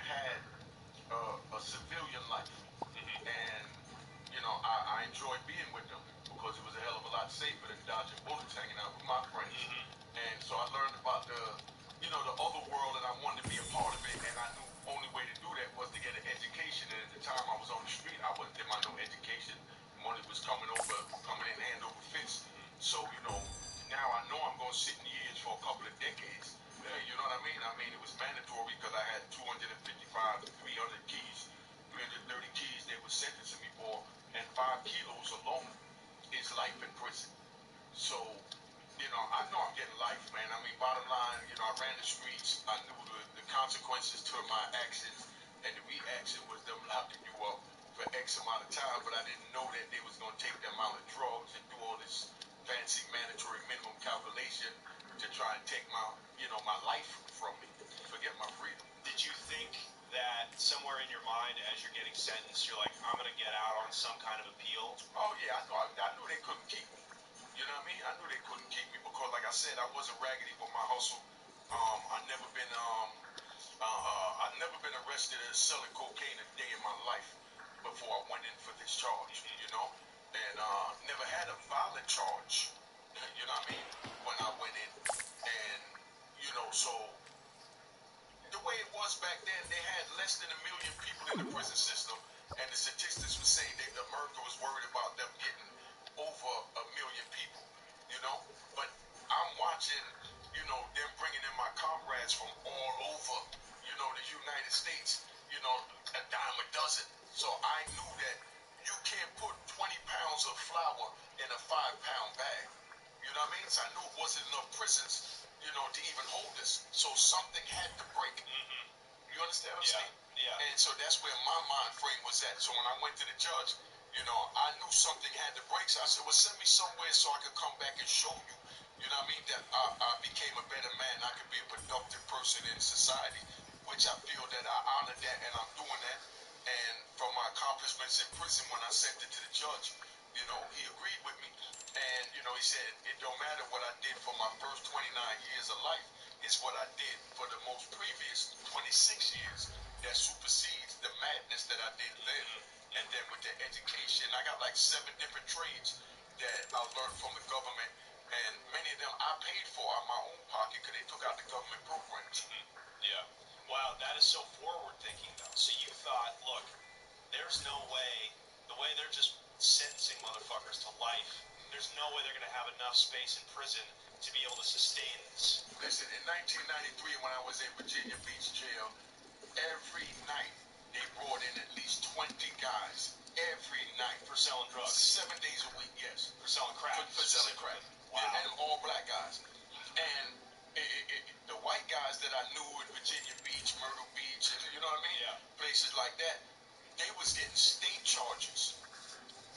had a civilian life. And, I enjoyed being with them because it was a hell of a lot safer than dodging bullets hanging out with my friends. And so I learned about the other world, and I wanted to be a part of it, and I knew the only way to do that was to get an education. And at the time I was on the street, I wasn't getting my no education. Money was coming in hand over fist. So, now I know I'm going to sit in years for a couple of decades. You know what I mean? I mean, it was mandatory because I had 255 to 300 keys, 330 keys they were sentencing me for, and 5 kilos alone is life in prison. So, I know I'm getting life, man. I mean, bottom line, I ran the streets. I knew the consequences to my actions, and the reaction was them locking you up for X amount of time, but I didn't know that they was gonna take the amount of drugs and do all this fancy mandatory minimum calculation to try and take my life from me. Forget my freedom. Did you think that somewhere in your mind, as you're getting sentenced, you're like, I'm gonna get out on some kind of appeal? Oh yeah, I knew they couldn't keep me. You know what I mean? I knew they couldn't keep me because, like I said, I wasn't raggedy with my hustle. I never been arrested as selling cocaine a day in my life before I went in for this charge. You know, and never had a violent charge. You know what I mean? When I went in, and so the way it was back then, they had less than 1 million people in the prison system, and the statistics were saying that America was worried about them getting over 1 million people, you know. But I'm watching, them bringing in my comrades from all over, the United States, a dime a dozen. So I knew that you can't put 20 pounds of flour in a 5-pound bag. You know what I mean? So I knew it wasn't enough prisons, to even hold this. So something had to break. You understand what I'm saying? Yeah. And so that's where my mind frame was at. So when I went to the judge, I knew something had to break. So I said, well, send me somewhere so I could come back and show you, you know what I mean, that I became a better man. I could be a productive person in society, which I feel that I honor that, and I'm doing that. And from my accomplishments in prison, when I sent it to the judge, he agreed with me. And, he said, it don't matter what I did for my first 29 years of life. It's what I did for the most previous 26 years that supersedes the madness that I did then. And then with the education, I got like 7 different trades that I learned from the government. And many of them I paid for out of my own pocket because they took out the government programs. Yeah. Wow, that is so forward thinking, though. So you thought, look, there's no way, the way they're just sentencing motherfuckers to life, there's no way they're going to have enough space in prison to be able to sustain this. Listen, in 1993, when I was in Virginia Beach jail, every night they brought in at least 20 guys. Every night. For selling drugs? 7 days a week, yes. For selling crack? For selling crack. Wow. And all black guys. And the white guys that I knew in Virginia Beach, Myrtle Beach, and you know what I mean? Yeah. Places like that, they was getting state charges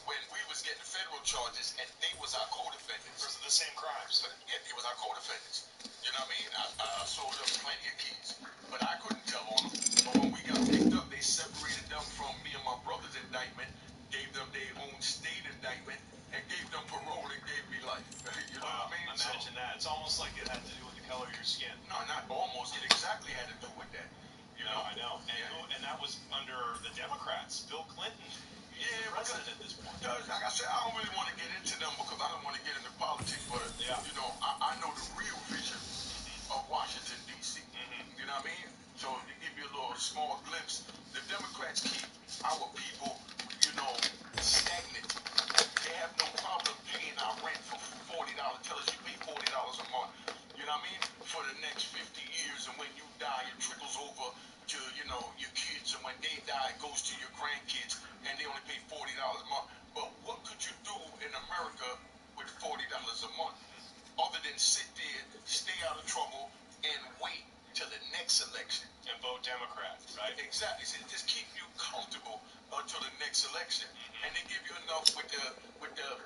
when we was getting federal charges, and they was our co-defendants. For the same crimes. But yeah, they was our co-defendants. You know what I mean? I sold them plenty of keys, but I couldn't tell on them. But when we got picked up, they separated them from me and my brother's indictment, gave them their own state indictment, and gave them parole and gave me life. You know what I mean? Imagine that. It's almost like it had to do with the color of your skin. No, not almost. It exactly had to do with that. You know? I know. And that was under the Democrats. Bill Clinton. Yeah, president at this point. Like I said, I don't really want to get into them because I don't want to get into politics, but I know the real vision of Washington, D.C. You know what I mean? So to give you a little small glimpse, the Democrats keep our people, stagnant. They have no problem paying our rent for $40. Tell us you pay $40 a month. You know what I mean? For the next 50 years, and when you die, it trickles over to, your kids, and when they die, it goes to your grandkids, and they only pay $40 a month. But what could you do in America with $40 a month other than sit there, stay out of trouble, and wait till the next election? And vote Democrat, right? Exactly. So just keep you comfortable until the next election. And they give you enough with the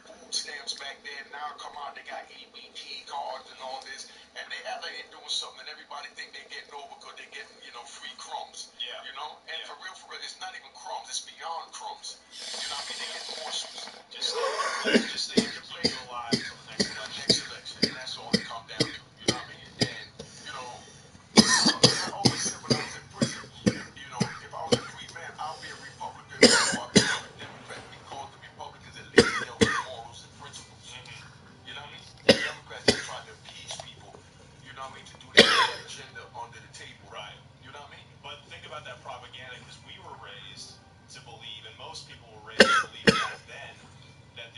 food stamps back then. Now come on, they got EBT cards and all this, and they act like they're doing something, and everybody think they're getting over because they're getting, free crumbs. Yeah. And for real, it's not even crumbs, it's beyond crumbs. You know what I mean? They get morsels. Just they have to keep you alive until the next election. And that's all it comes down to. You know what I mean? And, I always said when I was in prison, if I was a free man, I'll be a Republican before I become a Democrat, because the Republicans at least deal with morals and principles. You know what I mean? The Democrats just try to appease people, you know what I mean, to do their agenda under the table. Right. You know what I mean? But think about that propaganda, because we were raised to believe, and most people were raised to believe back then, that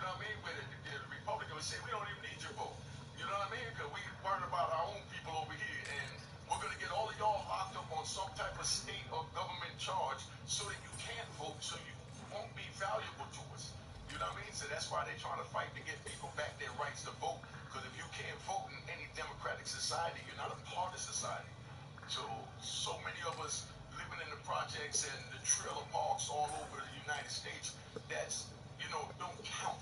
You know what I mean? Where the Republicans would say, we don't even need your vote. You know what I mean? Because we worried about our own people over here, and we're going to get all of y'all locked up on some type of state or government charge so that you can't vote, so you won't be valuable to us. You know what I mean? So that's why they're trying to fight to get people back their rights to vote. Because if you can't vote in any democratic society, you're not a part of society. So many of us living in the projects and the trailer parks all over the United States, that's, don't count.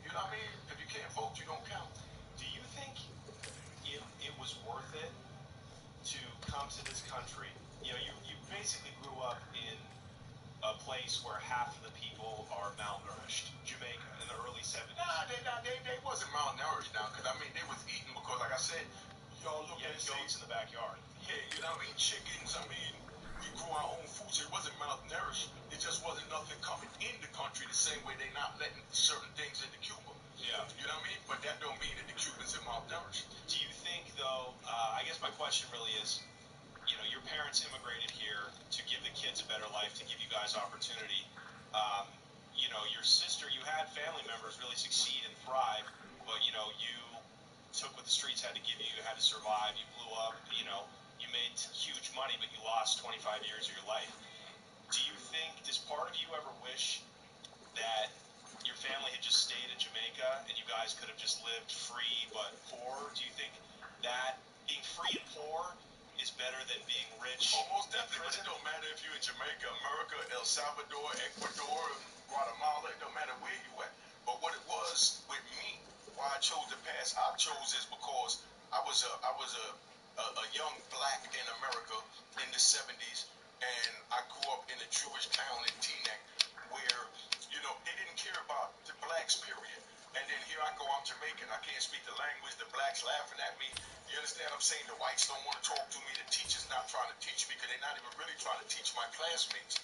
You know what I mean? If you can't vote, you don't count. Do you think it was worth it to come to this country? You basically grew up in a place where half of the people are malnourished, Jamaica, in the early 70s. Nah, they wasn't malnourished now, because, I mean, they was eating because, like I said, y'all look You at had goats in the backyard. Yeah, you know what I mean? Chickens, I mean, we grew our own food, so it wasn't malnourished. It just wasn't nothing coming in the country the same way they not letting certain things into Cuba. Yeah. You know what I mean? But that don't mean that the Cubans are malnourished. Do you think, though, I guess my question really is, your parents immigrated here to give the kids a better life, to give you guys opportunity. Your sister, you had family members really succeed and thrive, but, you took what the streets had to give you. You had to survive. You blew up. You made huge money, but you lost 25 years of your life. Do you think, does part of you ever wish that your family had just stayed in Jamaica and you guys could have just lived free but poor? Do you think that being free and poor is better than being rich? Almost definitely, but it don't matter if you're in Jamaica, America, El Salvador, Ecuador, Guatemala, it don't matter where you at. But what it was with me, why I chose the path I chose is because I was a young black in America in the 70s, and I grew up in a Jewish town in Teaneck where, they didn't care about the blacks, period. And then here I go, I'm Jamaican, I can't speak the language, the blacks laughing at me. You understand what I'm saying? The whites don't want to talk to me, the teacher's not trying to teach me because they're not even really trying to teach my classmates.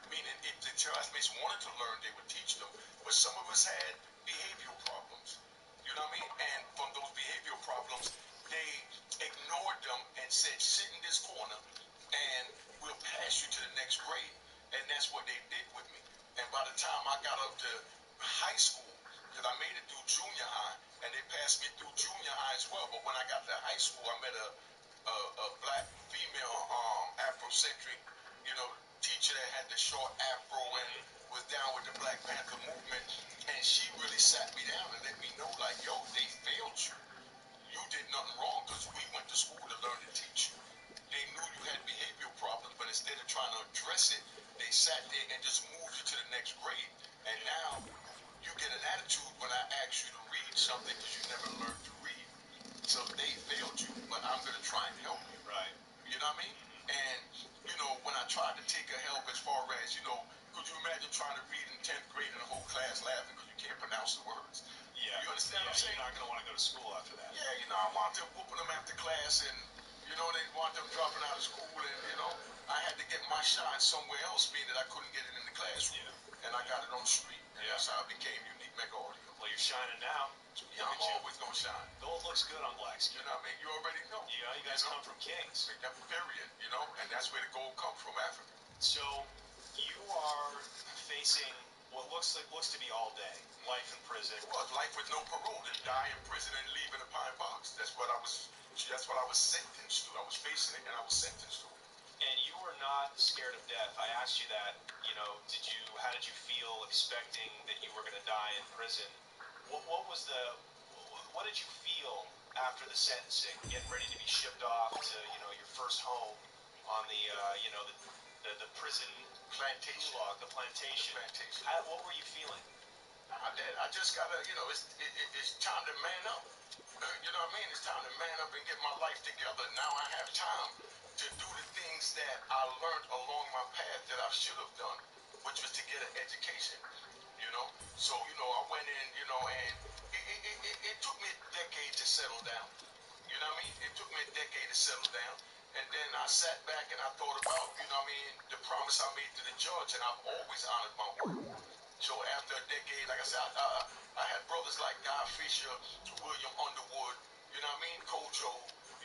Meaning, if the classmates wanted to learn, they would teach them. But some of us had behavioral problems. You know what I mean? And from those behavioral problems, they ignored them and said, sit in this corner and we'll pass you to the next grade. And that's what they did with me. And by the time I got up to high school, because I made it through junior high, and they passed me through junior high as well. But when I got to high school, I met a black female Afrocentric, teacher that had the short afro and was down with the Black Panther movement. And she really sat me down and let me know, like, yo, they failed you. You did nothing wrong because we went to school to learn to teach you. They knew you had behavioral problems, but instead of trying to address it, they sat there and just moved you to the next grade. And now you get an attitude when I ask you to read something because you never learned to read. So they failed you, but I'm going to try and help you. Right. You know what I mean? And, when I tried to take a help as far as, could you imagine trying to read in 10th grade and the whole class laughing because you can't pronounce the words? Yeah. You understand what I'm saying? You're not going to want to go to school after that. Yeah, I wound up whooping them after class, and, they wound up dropping out of school, and, I had to get my shine somewhere else, being that I couldn't get it in the classroom. Yeah. And I got it on the street, and that's how I became Unique Mega Audio. Well, you're shining now. Yeah, I'm always going to shine. Gold looks good on black skin. You know what I mean? You already know. Yeah, you guys come from kings. Period, and that's where the gold comes from, Africa. So, you are facing what looks to be all day life in prison. It was life with no parole, to die in prison and leave in a pine box. That's what I was sentenced to. I was facing it, and I was sentenced to it. And you were not scared of death. I asked you that, how did you feel expecting that you were going to die in prison? What did you feel after the sentencing, getting ready to be shipped off to, your first home on the prison plantation? The plantation. What were you feeling? I just gotta, it's time to man up. You know what I mean? It's time to man up and get my life together. Now I have time to do the things that I learned along my path that I should have done, which was to get an education. So, I went in, and it took me a decade to settle down. You know what I mean? It took me a decade to settle down. And then I sat back and I thought about, the promise I made to the judge, and I've always honored my word. So after a decade, like I said, I had brothers like Guy Fisher, William Underwood, you know what I mean? Kojo,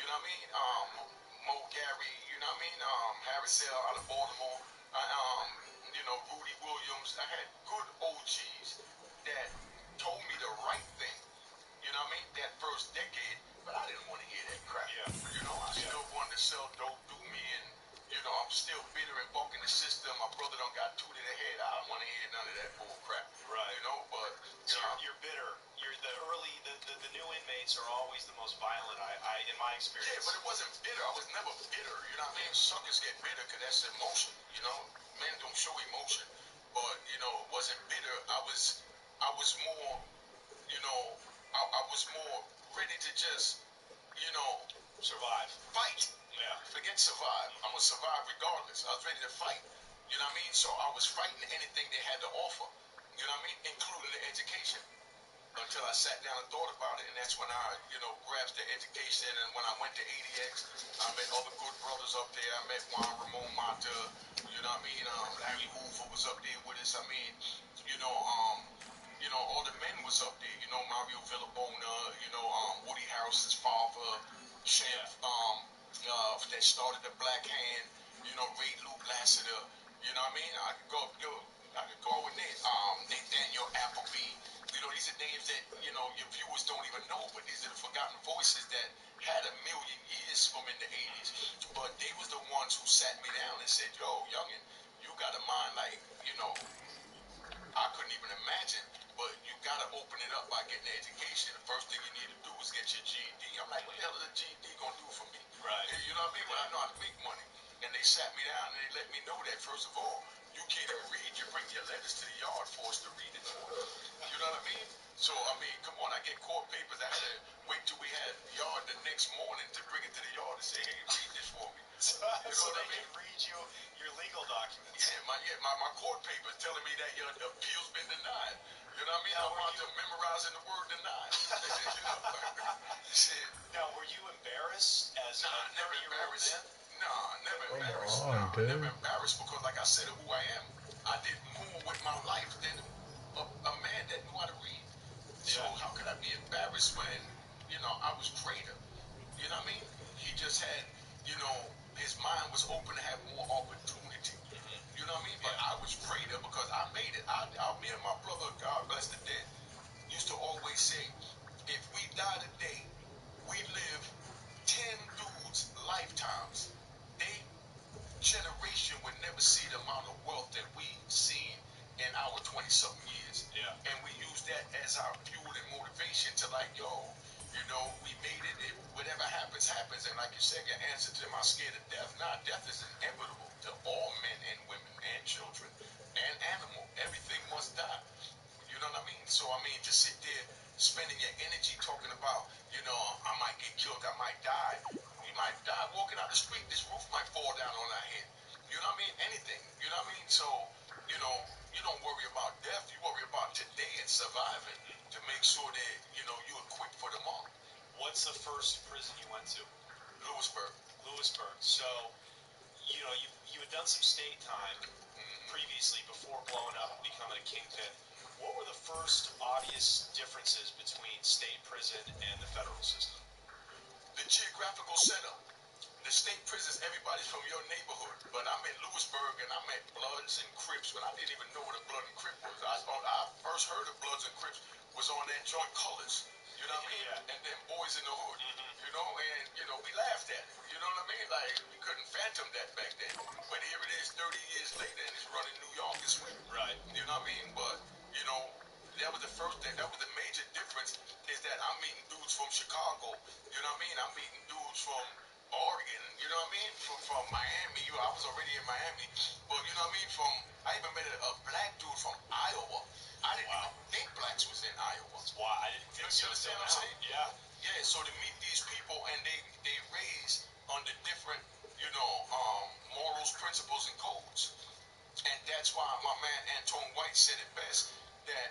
you know what I mean? Mo Gary, you know what I mean? Harry Sell out of Baltimore. Rudy Williams. I had good OGs that told me the right thing. You know what I mean? That first decade, but I didn't want to hear that crap. Yeah. I still wanted to sell dope, do me, and I'm still bitter and bucking the system. My brother done got two to the head. I don't want to hear none of that bull crap. Right. But So you're bitter. The new inmates are always the most violent. I in my experience. Yeah, but it wasn't bitter. I was never bitter. You know what I mean? Suckers get bitter because that's emotion. Men don't show emotion, but it wasn't bitter. I was more. I was more ready to just Survive. fight. Yeah. Forget survive. I'm gonna survive regardless. I was ready to fight. You know what I mean? So I was fighting anything they had to offer. You know what I mean? Including the education. Until I sat down and thought about it, and that's when I, grasped the education. And when I went to ADX, I met all the good brothers up there. I met Juan Ramon Mata. You know what I mean? Larry Hoover was up there with us. I mean, all the men was up there. Mario Villabona. Woody Harrelson's father, Champ, that started the Black Hand. Ray Luke Lassiter. You know what I mean? I could go with Nate. Nathaniel Appleby. These are names that, your viewers don't even know, but these are the forgotten voices that had a million years from in the 80s. But they was the ones who sat me down and said, yo, youngin, you got a mind like, I couldn't even imagine, but you got to open it up by getting an education. The first thing you need to do is get your GED. I'm like, what the hell is a GED going to do for me? Right. You know what I mean? But I know how to make money. And they sat me down and they let me know that, first of all, you can't even read. You bring your letters to the yard for us to read it for. You know what I mean? So, come on, I get court papers. I had to wait till we had yard the next morning to bring it to the yard and say, hey, read this for me. So what they I mean? can read you your legal documents. Yeah, my court papers telling me that your appeal's been denied. You know what I mean? I'm out there memorizing the word denied. Shit. Now, were you embarrassed as a Never 30-year-old embarrassed. then? Never Come embarrassed. on, dude. Never embarrassed because, like I said, of who I am. I did more with my life than a man that knew how to read. So how could I be embarrassed when, I was greater? You know what I mean? He just had, his mind was open to have more opportunity. You know what I mean? But I was greater because I made it. Me and my brother, God bless the dead, used to always say, if we die today, we live 10 dudes' lifetimes. They generation would never see the amount of wealth that we seen in our 20-something years. Yeah. And we use that as our fuel and motivation to we made it. If whatever happens, happens. And like you said, your answer to am I scared of death? Nah, death is inevitable to all men and women and children and animal. Everything must die. You know what I mean? So, to sit there spending your energy talking about, I might get killed, I might die. We might die walking out the street. This roof might fall down on our head. You know what I mean? Anything. You know what I mean? So, you don't worry about death. You worry about today and surviving to make sure that, you're equipped for tomorrow. What's the first prison you went to? Lewisburg. So, you had done some state time previously before blowing up and becoming a kingpin. What were the first obvious differences between state prison and the federal system? The geographical setup. The state prisons, everybody's from your neighborhood. But I'm in Lewisburg and I met Bloods and Crips when I didn't even know what a Blood and Crip was. I first heard of Bloods and Crips was on that joint Colors. You know what I mean? Yeah. And then Boys in the Hood. And we laughed at it. You know what I mean? Like, we couldn't phantom that back then. But here it is 30 years later and it's running New York this way. Right. You know what I mean? But, that was the first thing. That was the major difference is that I'm meeting dudes from Chicago. You know what I mean? I'm meeting dudes from Oregon. You know what I mean? From Miami. I was already in Miami. But, you know what I mean? I even met a black dude from Iowa. I didn't even think blacks was in Iowa. That's why I didn't think so. You understand what I'm saying? Yeah. Yeah, so to meet these people and they raise under different, morals, principles, and codes. And that's why my man Antoine White said it best, that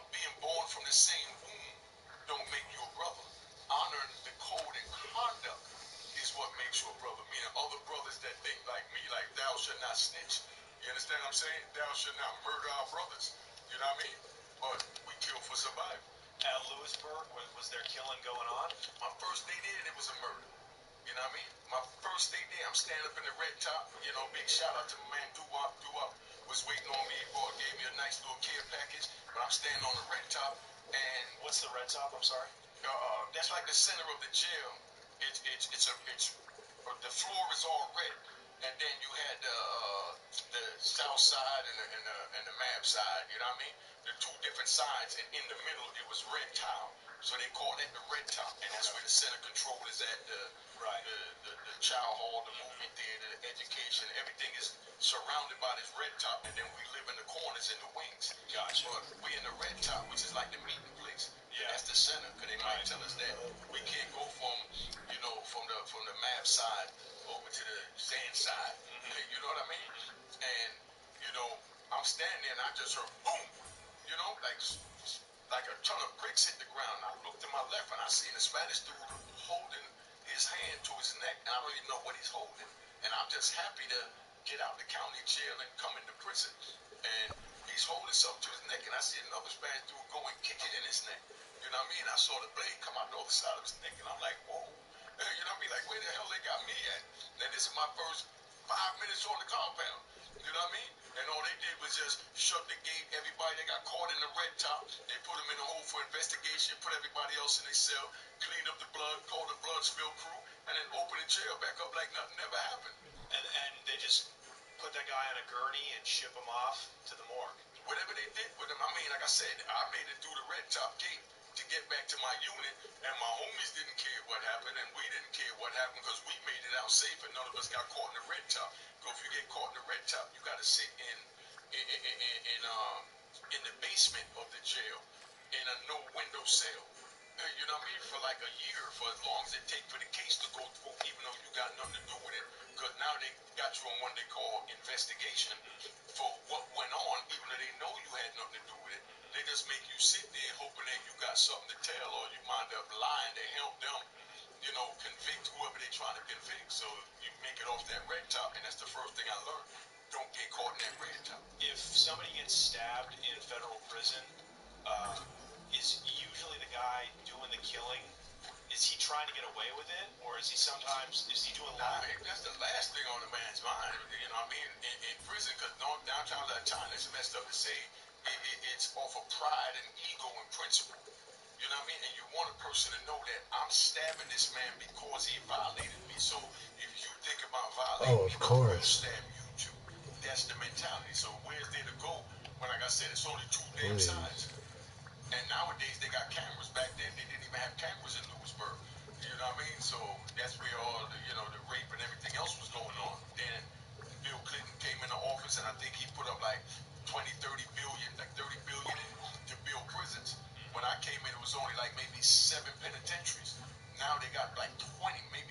being born from the same womb don't make you a brother. Honoring the code and conduct is what makes you a brother. Meaning other brothers that think like me, like thou shalt not snitch. You understand what I'm saying? Thou shalt not murder our brothers. You know what I mean? But we kill for survival. At Lewisburg, was there killing going on? My first day there, it was a murder. You know what I mean? My first day there, I'm standing up in the red top. You know, big shout out to my man Doo-Wop. Doo-Wop was waiting on me. Gave me a nice little care package. But I'm standing on the red top. And what's the red top? I'm sorry. That's like the center of the jail. The floor is all red, and then you had the south side and the map side. You know what I mean? The two different sides, and in the middle it was red tile. So they call that the red top, and that's where the center control is at. The child hall, the movie theater, the education, everything is surrounded by this red top, and then we live in the corners in the wings. Gotcha. But we in the red top, which is like the meeting place. Yeah. That's the center, because they might tell us that we can't go from the map side over to the sand side. You know what I mean? And I'm standing there and I just heard boom. Like a ton of bricks hit the ground. I looked to my left and I seen the Spanish dude holding his hand to his neck, and I don't even know what he's holding. And I'm just happy to get out the county jail and come into prison. And he's holding something to his neck, and I see another Spanish dude go and kick it in his neck. You know what I mean? I saw the blade come out the other side of his neck, and I'm like, whoa. You know what I mean? Like, where the hell they got me at? And this is my first 5 minutes on the compound. You know what I mean? And all they did was just shut the gate. Everybody that got caught in the red top, they put them in the hole for investigation, put everybody else in their cell, clean up the blood, call the blood spill crew, and then open the jail back up like nothing never happened. And they just put that guy on a gurney and ship him off to the morgue. Whatever they did with him, I mean, like I said, I made it through the red top gate to get back to my unit, and my homies didn't care what happened, and we didn't care what happened because we made it out safe, and none of us got caught in the red top. Because if you get caught in the red top, you got to sit in the basement of the jail in a no window cell. You know what I mean? For like a year, for as long as it take for the case to go through, even though you got nothing to do with it. Because now they got you on what they call investigation for what went on, even though they know you had nothing to do with it. They just make you sit there hoping that you got something to tell, or you wind up lying to help them, convict whoever they trying to convict. So you make it off that red top, and that's the first thing I learned. Don't get caught in that red top. If somebody gets stabbed in federal prison, is usually the guy doing the killing, is he trying to get away with it, or is he doing lying? That's the last thing on the man's mind. You know what I mean? In prison, because downtown China, it's messed up to say, it's off of pride and ego and principle. You know what I mean? And you want a person to know that I'm stabbing this man because he violated me. So if you think about violating me, I'm going to stab you too. That's the mentality. So where's there to go? When, like I said, it's only two damn sides. And nowadays they got cameras. Back then they didn't even have cameras in Lewisburg. You know what I mean? So that's where all the rape and everything else was going on. Then Bill Clinton came into office, and I think he put up like 20, 30 billion, like 30 billion to build prisons. When I came in, it was only like maybe 7 penitentiaries. Now they got like 20, maybe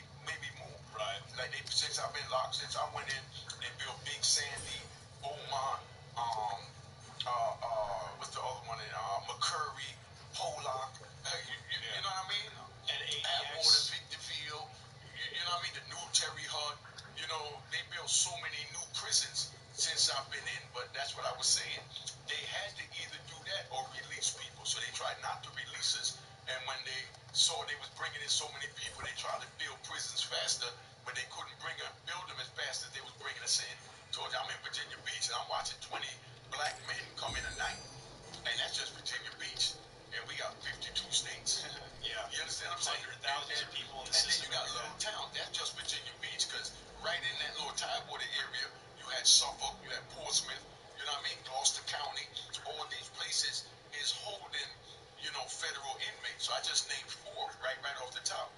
more. Right. Like since I've been locked, since I went in, they built Big Sandy, Beaumont, what's the other one? McCurry, Pollock. You know what I mean? And Atwater, Victorville. You know what I mean? The new Terry Hut. They built so many new prisons since I've been in. But that's what I was saying. They had to either do that or release people. So they tried not to release us. And when they saw they was bringing in so many people, they tried to build prisons faster, but they couldn't build them as fast as they was bringing us in. Told you, I'm in Virginia Beach, and I'm watching 20 black men come in a night. And that's just Virginia Beach. And we got 52 states. Yeah. You understand what I'm saying? Thousands of people in the system. And then you got little towns. That's just Virginia Beach, because right in that little Tidewater area, you had Suffolk, you had Portsmouth, you know what I mean? Gloucester County. All these places is holding, federal inmates. So I just named 4 right off the top.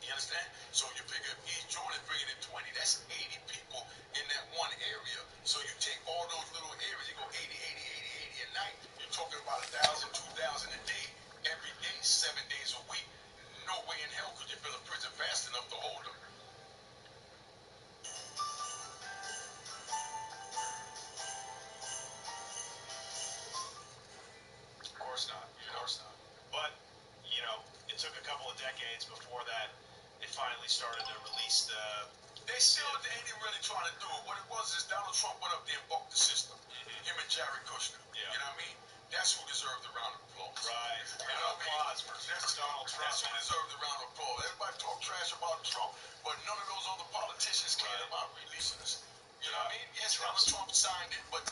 You understand? So you figure if each joint is bringing in 20, that's 80 people in that one area. So you take all those little areas, you go 80, 80, 80, 80 a night. You're talking about 1,000, 2,000 a day, every day, 7 days a week. No way in hell could you build a prison fast enough to hold them. Of course not. Of course not. But, it took a couple of decades before that it finally started to release the... They still ain't really trying to do it. What it was is Donald Trump went up there and bucked the system. Him and Jared Kushner. Yeah. You know what I mean? That's who deserved the round of applause. Right. Round of applause for Donald Trump. That's who deserved the round of applause. Everybody talk trash about Trump, but none of those other politicians cared about releasing us. You know what I mean? Yes, Trump signed it, but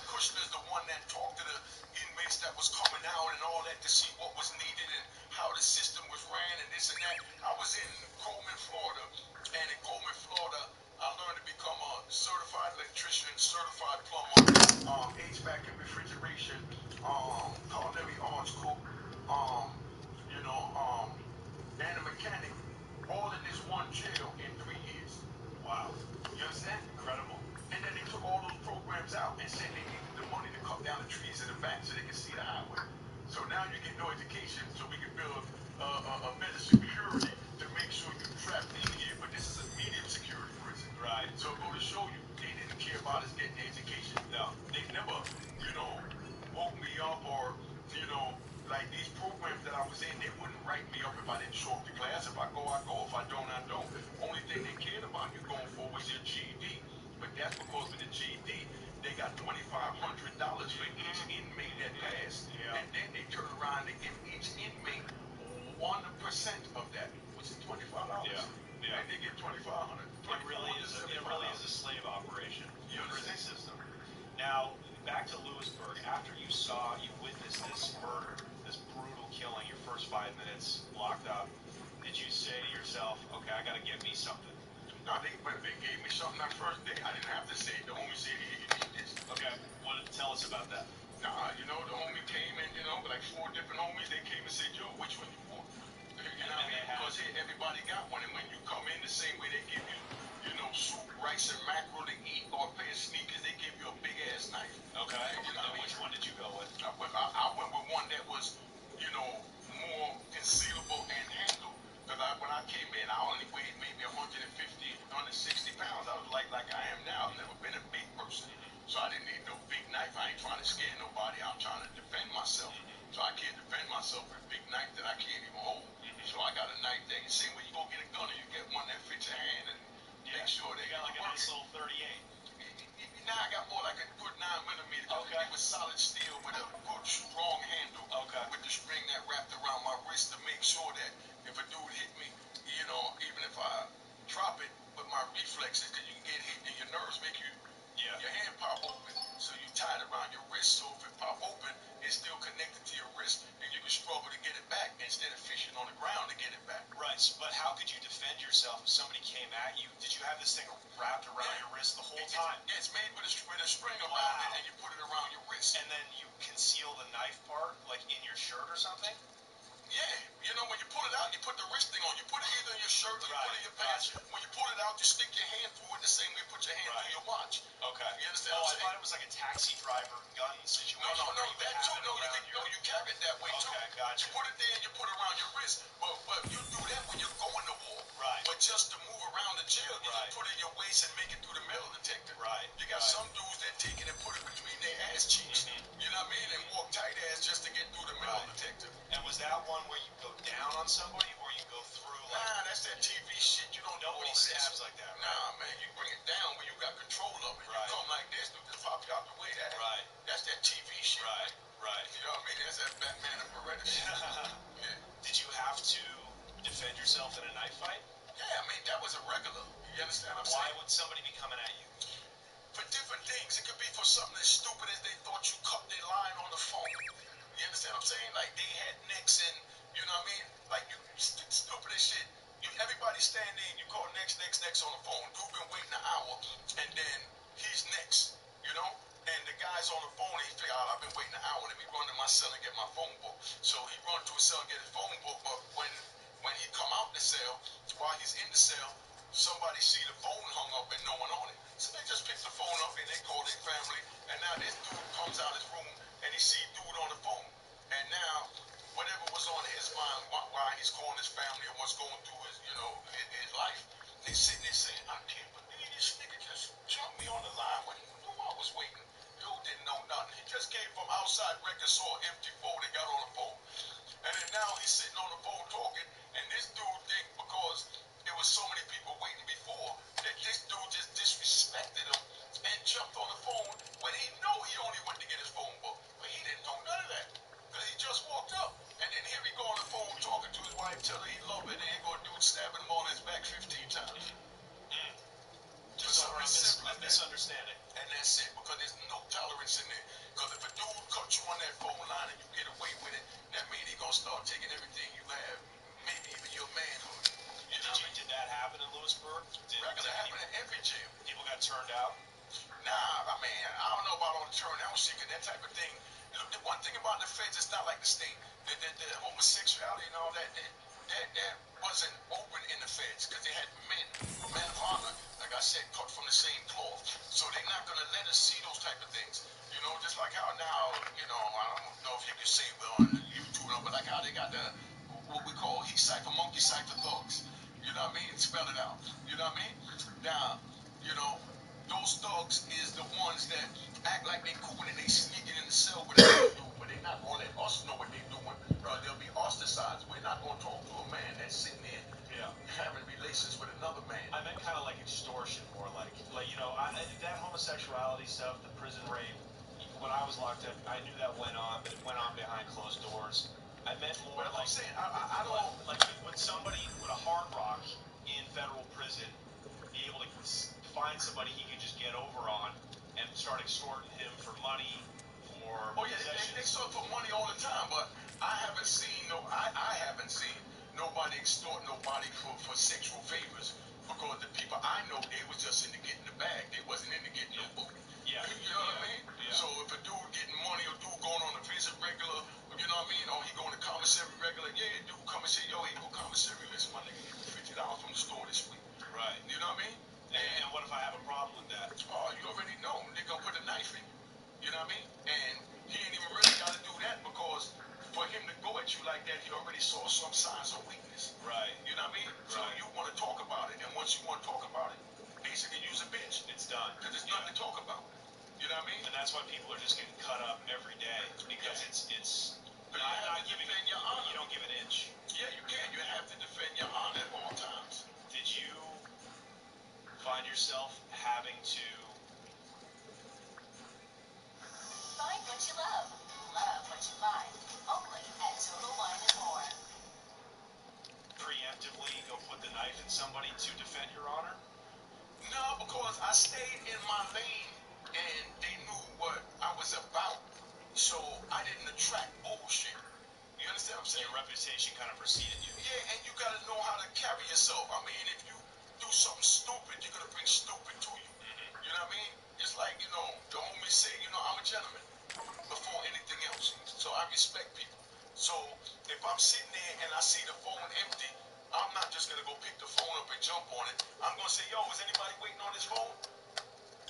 Kushner's the one that talked to the inmates that was coming out and all that to see what was needed and how the system was ran and this and that. I was in Coleman, Florida, and in Coleman, Florida, I learned to become a certified electrician, certified plumber, HVAC and refrigeration, culinary arts cook, you know, and a mechanic, all in this one jail in 3 years. Wow. You understand? Incredible. And then they took all those programs out and said they needed the money to cut down the trees in the back so they could see the highway. So now you get no education, so we can build a better security to make sure you're trapped in here. But this is a medium security prison. Right. So it go to show you, they didn't care about us getting education. No. They never, you know, woke me up or, you know, like these programs that I was in, they wouldn't write me up if I didn't show up to class. If I go, I go. If I don't, I don't. Only thing they cared about you going for was your GED. But that's because with the GED, they got $2,500 for each inmate that passed. Yeah. And then they turn around and give each inmate 1% of that, which is $25. Yeah. Yeah. And they get $2,500. It really is a slave operation. You The prison understand? system. Now, back to Lewisburg. After you witnessed this murder, this brutal killing, your first 5 minutes locked up, did you say to yourself, okay, I got to get me something? No, they gave me something that first day. I didn't have to say it. The homie said, here, you need this. Okay. Tell us about that. Nah, you know, the homie came in, you know, like 4 different homies. They came and said, yo, which one you want? You know what I mean? Because here, everybody got one. And when you come in, the same way they give you, you know, soup, rice, and mackerel to eat, or a pair of sneakers, they give you a big-ass knife. Okay. You know And which one did you go with? I went with one that was, you know, more concealable and handled. Because when I came in, I only weighed maybe 150, 160 pounds. I was like I am now. I've never been a big person. So I didn't need no big knife. I ain't trying to scare nobody. I'm trying to defend myself. So I can't defend myself with a big knife that I can't even hold. So I got a knife that you see when you go get a gun and you get one that fits your hand and make sure they got like a nice little 38. Now I got more like a good 9mm. Okay. It was solid steel with a good strong handle. Okay. With the string that wrapped around my wrist to make sure that if a dude hit me, you know, even if I drop it with my reflexes, because you can get hit and your nerves make you, your hand pop open. So you tie it around your wrist. So if it pop open, it's still connected to your wrist and you can struggle to get it back instead of fishing on the ground to get it back. Right, but how could you defend yourself if somebody came at you? Did you have this thing wrapped around your wrist the whole time? It's made with a string around it and you put it around your wrist. And then you conceal the knife part, like in your shirt or something? Yeah, you know, when you pull it out, you put the wrist thing on. You put it either in your shirt or you put it in your pants. Gotcha. When you pull it out, you stick your hand through it the same way you put your hand through your watch. Okay. You understand I what I'm saying? thought it was like a taxi driver gun situation. No, that too. No, you carry it that way too. Okay, gotcha. You put it there and you put it around your wrist. But you do that when you're going to war. Right. But just to move around the jail, you just put it in your waist and make it through the metal detector. Right. You got some dudes that take it and put it between their ass cheeks. You know what I mean? And walk tight ass just to get through the metal detector. And was that one where you go down on somebody or you go through like... Nah, that's that TV shit. You don't know Nobody all this. stabs like that, right? Nah, man, you bring it down when you got control of it. You come like this, dude, just pop you out the way. That's that TV shit. Right. You know what I mean? That's that Batman and Beretta shit. Yeah. Did you have to defend yourself in a knife fight? Yeah, I mean, that was a regular. You understand what I'm Why saying? would somebody be coming at you? For different things. It could be for something as stupid as they thought you cut their line on the phone. You understand what I'm saying? Like they had necks and, you know what I mean? Like you stupid as shit. Everybody standing, you call next on the phone. Dude been waiting an hour and then he's next, you know? And the guy's on the phone and he figure out I've been waiting an hour. Let me run to my cell and get my phone book. So he run to his cell and get his phone book, but when he come out the cell, while he's in the cell, somebody see the phone hung up and no one on it. So they just pick the phone up and they call their family. And now this dude comes out his room and he see dude on the phone. And now, whatever was on his mind, why he's calling his family or what's going through his, you know, his life, they sitting there saying, I can't believe this nigga just jumped me on the line when he knew I was waiting. Dude didn't know nothing. He just came from outside record, saw an empty phone and got on the phone. And then now he's sitting on the phone talking, and this dude think because there was so many people waiting before that this dude just disrespected him and jumped on the phone when he know he only went to get his phone book. But he didn't know none of that because he just walked up. And then here he go on the phone talking to his wife, telling her he love it, and here go a dude stabbing him on his back 15 times. that type of thing. Look, the one thing about the feds, it's not like the state. The homosexuality and all that, that wasn't open in the feds because they had men of honor, like I said, cut from the same cloth. So they're not gonna let us see those type of things. You know, just like how now, you know, I don't know if you can say on YouTube, but like how they got the what we call he cipher, monkey cipher thugs. You know what I mean? Spell it out. You know what I mean? Now, you know, those thugs is the ones that act like they cool and they sneaking in the cell with us, but they're not gonna let us know what they're doing. They'll be ostracized. We're not gonna talk to a man that's sitting there having relations with another man. I meant kind of like extortion, more like you know, that homosexuality stuff, the prison rape. When I was locked up, I knew that went on, but it went on behind closed doors. I meant more But like I'm saying, I don't like would somebody would a hard rock in federal prison be able to find somebody he could just get over on and start extorting him for money, for possessions? They extort for money all the time, but I haven't seen I haven't seen nobody extort nobody for sexual favors, because the people I know, they was just into getting the bag. They wasn't into getting no boot. Yeah. You know what I mean? Yeah. So if a dude getting money or dude going on a visit regular, you know what I mean? Or he going to commissary regular, dude come and say, yo, he go commissary, listen, my nigga, give me $50 from the store this week. Right. You know what I mean? And what if I have a problem with that? Oh, you already know. They gonna put a knife in you. You know what I mean? And he ain't even really got to do that, because for him to go at you like that, he already saw some signs of weakness. Right. You know what I mean? So you want to talk about it, and once you want to talk about it, basically use a bitch. It's done. Because there's nothing to talk about. You know what I mean? And that's why people are just getting cut up every day, because it's But not giving your honor. you don't give an inch. Yeah, you can. You have to defend your honor at all times. Did you find yourself having to Find what you love what you find. Only at Total Wine and More. preemptively go put the knife in somebody to defend your honor? No, because I stayed in my lane, and they knew what I was about. So I didn't attract bullshit. You understand what I'm saying? Your reputation kind of preceded you. Yeah, and you got to know how to carry yourself. I mean, if you do something stupid, you're going to bring stupid to you. You know what I mean? It's like, you know, the homies say, you know, I'm a gentleman before anything else. So I respect people. So if I'm sitting there and I see the phone empty, I'm not just going to go pick the phone up and jump on it. I'm going to say, yo, is anybody waiting on this phone?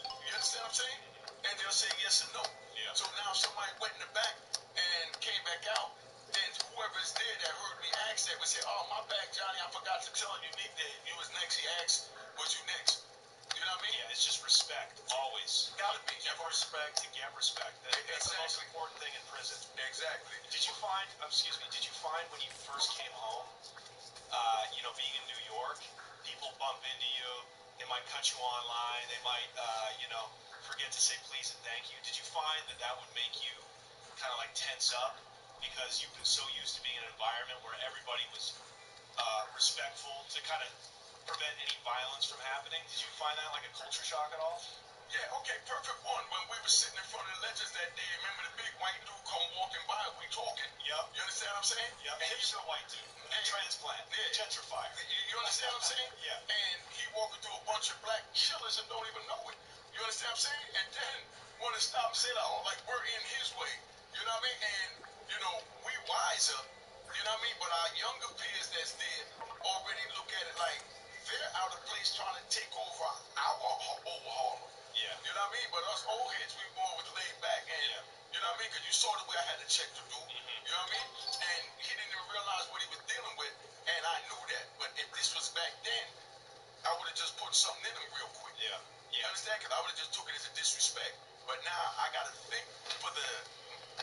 You understand what I'm saying? And they'll say yes or no. Yeah. So now if somebody went in the back and came back out, then whoever's there that heard me ask that would say, oh, my bad, Johnny, I forgot to tell you, Nick, that you was next. He asked, was you next? You know what I mean? Yeah, it's just respect, always. Gotta be. Give respect to get respect. That's the most important thing in prison. Exactly. Did you find, did you find when you first came home, you know, being in New York, people bump into you, they might cut you online, they might, you know, forget to say please and thank you. Did you find that that would make you kind of like tense up because you've been so used to being in an environment where everybody was respectful to kind of prevent any violence from happening? Did you find that like a culture shock at all? Yeah, okay, perfect one. When we were sitting in front of the legends that day, remember the big white dude come walking by, we talking? Yep. You understand what I'm saying? Yep. And Hipster white dude. Transplant. Gentrifier. You understand what I'm saying? Yeah. And he walking through a bunch of black killers and don't even know it. You understand what I'm saying? And then want to stop and say like, oh, like we're in his way. You know what I mean? And, you know, we wiser. You know what I mean? But our younger peers that's there already look at it like they're out of place trying to take over our old Harlem. Yeah. You know what I mean? But us old heads, we more was laid back. And, you know what I mean? Because you saw the way I had to check the dude. You know what I mean? And he didn't even realize what he was dealing with. And I knew that. But if this was back then, I would have just put something in him real quick. Yeah. You understand? Because I would have just took it as a disrespect. But now I got to think for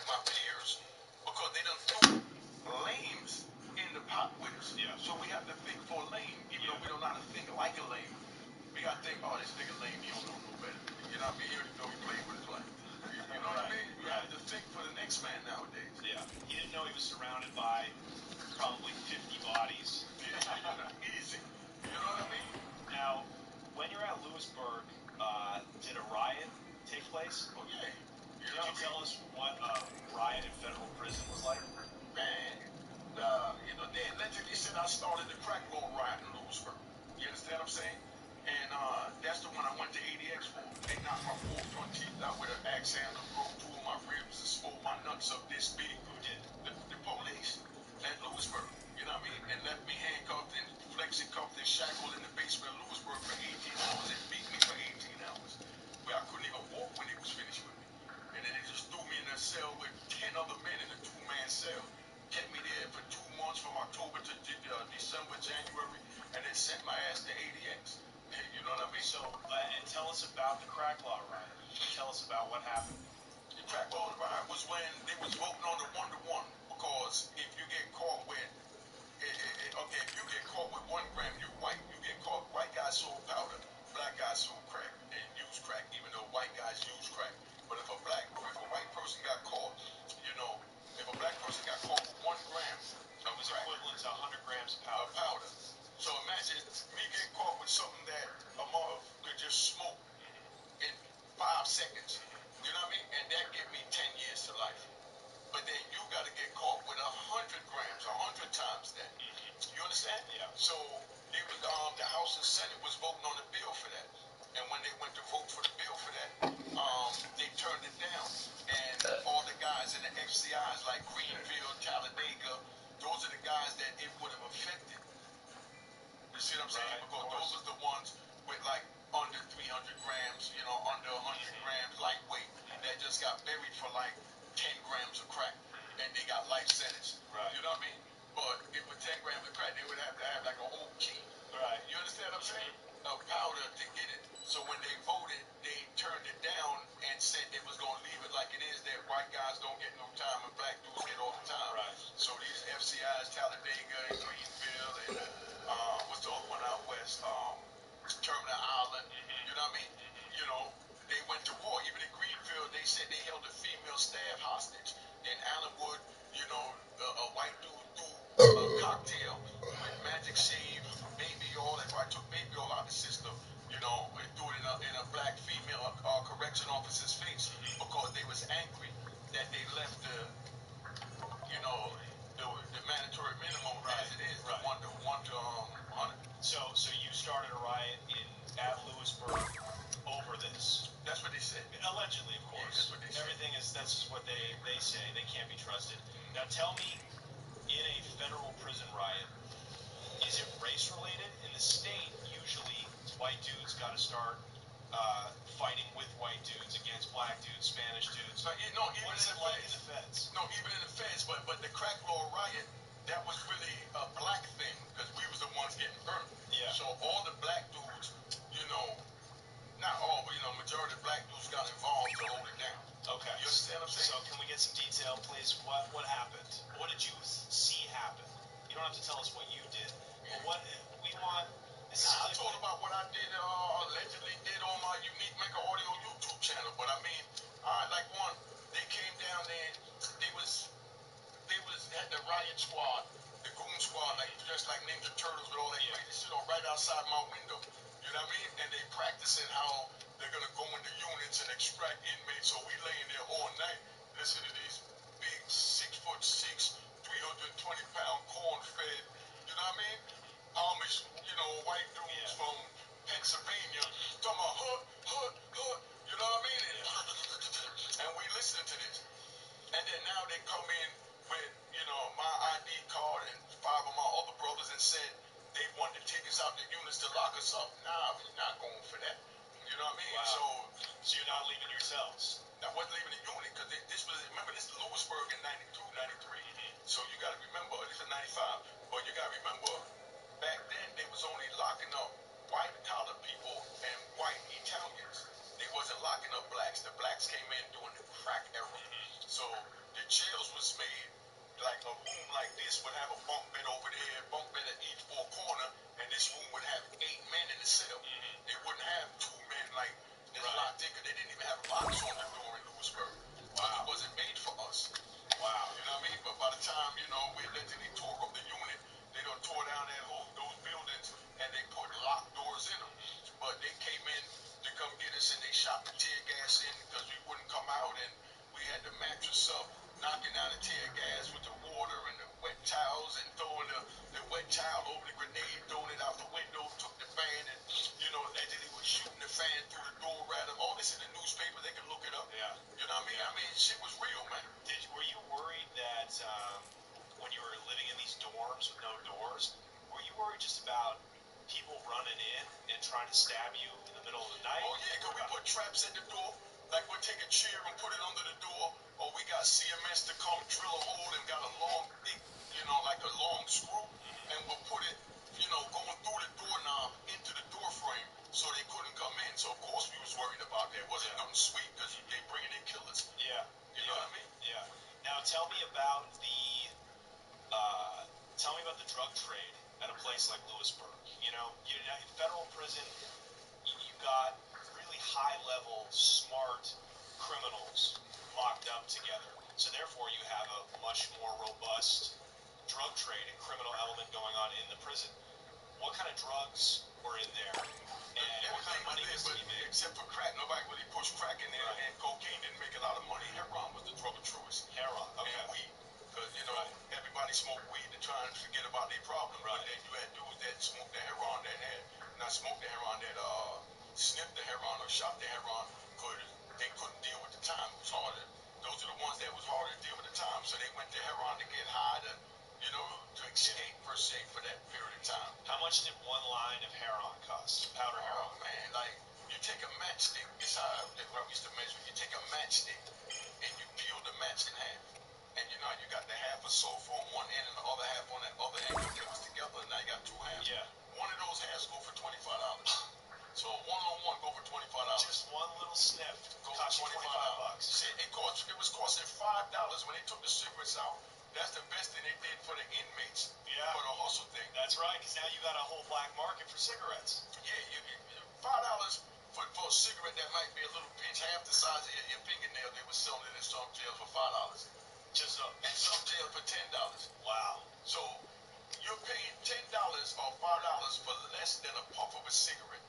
my peers, because they done threw lames in the pot with us. Yeah. So we have to think for a lame, even though we don't know how to think like a lame. We got to think, oh, this nigga lame, he don't know no better. You know what I mean? He already know he played with his life. You know what I mean? You have to think for the next man nowadays. Yeah. He didn't know he was surrounded by probably 50 bodies. Yeah, easy. You know what I mean? Now, when you're at Lewisburg, did a riot take place? Oh, yeah. Could you tell us what a riot in federal prison was like? Man, you know, they allegedly said I started the crack roll riot in Lewisburg. You understand what I'm saying? And that's the one I went to ADX for. They knocked my 4 front teeth out with an axe handle, broke 2 of my ribs. us about the crack law riot. Tell us about what happened. The crack law riot was when they was voting on the 1-to-1, because if you get caught with okay, if you get caught with 1 gram, you white. You get caught. White guys sold powder, black guys sold crack and use crack, even though white guys use crack. But if a white person got caught, if a black person got caught with 1 gram It was equivalent to 100 grams of powder. So imagine me getting caught with something that a mother could just smoke in 5 seconds. You know what I mean? And that give me 10 years to life. But then you got to get caught with 100 grams, 100 times that. You understand? Yeah. So they was, the House and Senate was voting on the bill for that. And when they went to vote for the bill for that, they turned it down. And all the guys in the FCIs like Greenfield, Talladega, those are the guys that it would have affected. You see what I'm saying? Because those are the ones with like under 300 grams, under 100 grams, lightweight, that just got buried for like 10 grams of crack, and they got life sentence. Right. You know what I mean? But if with 10 grams of crack, they would have to have like a whole key. Right. You understand what I'm saying? Of powder to get it. So when they voted, they turned it down and said they was going to leave it like it is, that white guys don't get no time and black dudes get all the time. Right. So these FCIs, Talladega and Greenfield and what's the other one out west? Terminal Island. You know what I mean? They went to war. Even in Greenfield, they said they held a female staff hostage. In Allenwood, a white dude threw a cocktail with magic shave, baby oil. That's why I took baby oil out of the system. And threw it in a black female correction officer's face because they was angry that they left the mandatory minimum as it is, the one to 100. So you started a riot at Lewisburg over this. That's what they said. Allegedly, of course. Yeah, that's what they said. That's just what they say. They can't be trusted. Now tell me, in a federal prison riot, is it race related? In the state, usually white dudes got to start fighting with white dudes against black dudes, Spanish dudes. What is it like in the feds? No, even in the feds, but the crack law riot, that was really a black thing, because we was the ones getting burnt. Yeah. So all the black dudes, not all, but majority of black dudes got involved to hold it down. Okay. You understand what I'm saying? So can we get some detail, please? What happened? What did you see happen? You don't have to tell us what you did, but what we want. I told about what I did, allegedly did on my Unique Maker Audio YouTube channel, but I mean, they came down there, had the riot squad, the goon squad, like dressed like Ninja Turtles with all that crazy shit on right outside my window. You know what I mean? And they practicing how they're gonna go into units and extract inmates. So we laying there all night, listening to these big 6'6", 320-pound corn-fed, you know what I mean? Amish, white dudes from Pennsylvania, talking about you know what I mean? And we listen to this. And then now they come in with, my ID card and 5 of my other brothers and said they wanted to take us out the units to lock us up. Nah, we're not going for that. You know what I mean? Wow. So you're not leaving your cells? I wasn't leaving the unit because remember, this is Lewisburg in 92, 93. So you got to remember, this is 95, but you got to remember, back then they was only locking up white collar people and white Italians. They wasn't locking up blacks. The blacks came in during the crack era. So the jails was made like a room like this would have a bunk bed over there, bunk bed at each 4 corner, and this room would have 8 men in the cell. They wouldn't have 2 men like this locked in, because they didn't even have locks on the door in Lewisburg. Wow. It wasn't made for us. Wow. You know what I mean? But by the time, we allegedly tore up the unit, they done tore down those buildings, and they put locked doors in them. But they came in to come get us, and they shot the tear gas in because we wouldn't come out, and we had the mattress up, knocking down the tear gas with the water and the wet towels, and throwing the wet towel over the grenade, throwing it out the window, took the fan, and, allegedly was shooting the fan through the door at them. All this in the newspaper, they can look it up. Yeah. You know what I mean? I mean, shit was real, man. Were you worried that when you were living in these dorms with no doors, were you worried just about people running in and trying to stab you in the middle of the night? Oh, yeah, because we put traps at the door. Like, we'll take a chair and put it under the door, or we got CMS to come drill a hole and got a long, thick, like a long screw, and we'll put it, going through the doorknob into the door frame so they couldn't come in. So, of course, we was about the drug trade at a place like Lewisburg. You know, in federal prison, you've got really high-level, smart criminals locked up together. So therefore, you have a much more robust drug trade and criminal element going on in the prison. What kind of drugs were in there, and what kind of money was to be made? Except for crack, nobody really pushed crack in there, and cocaine didn't make a lot of money. Heroin was the drug of choice. Heroin, okay. And weed, because everybody smoked weed to try and forget about their problem. But then you had dudes that smoked the heroin not smoked the heroin, that sniffed the heroin or shot the heroin, because they couldn't deal with the time. It was harder. Those are the ones that was harder to deal with the time. So they went to heroin to get high, to escape per se for that period of time. How much did one line of heroin cost? Powder heroin? Oh man, like you take a matchstick. It's how I used to measure. You take a matchstick and you peel the match in half, and you got the half of sulfur on one end and the other half on that other end. You mix together, and now you got two halves. Yeah. One of those halves go for $25. So one go for $25. Just one little sniff cost $25. It was costing $5 when they took the cigarettes out. That's the best thing they did for the inmates. Yeah. For the hustle thing. That's right, because now you got a whole black market for cigarettes. Yeah, $5 for a cigarette that might be a little pinch, half the size of your fingernail. They were selling it in some jails for $5. And some jails for $10. Wow. So you're paying $10 or $5 for less than a puff of a cigarette,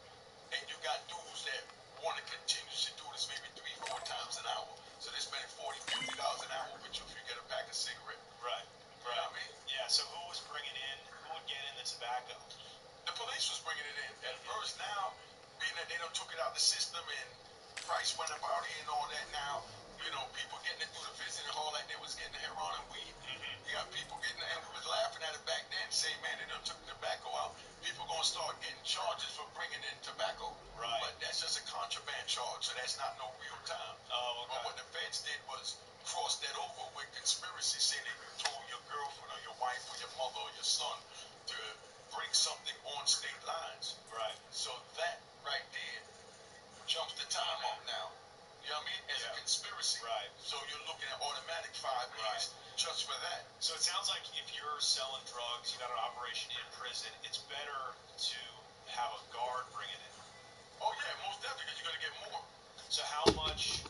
and you got dudes that want to continuously do this maybe 3-4 times an hour. So they're spending $40-50 an hour with you if you get a pack of cigarette. Right. You know what I mean? Yeah. So who would get in the tobacco? The police was bringing it in. At first, now, being that they done took it out the system and price went up out here and all that now, people getting it through the visiting hall like they was getting the heroin and weed. You got people getting it, and we was laughing at it back then, saying, man, they done took the tobacco out. People gonna start getting charges for bringing in tobacco. Right. But that's just a contraband charge, so that's not no real time. Oh, okay. But what the feds did was cross that over with conspiracy, saying that you told your girlfriend or your wife or your mother or your son to bring something on state lines. Right. So that right there jumps the time up now. You know what I mean? As a conspiracy. Right. So you're looking at automatic 5 years just for that. So it sounds like if you're selling drugs, you got an operation in prison, it's better to have a guard bring it in. Oh yeah, most definitely, because you're going to get more. So how much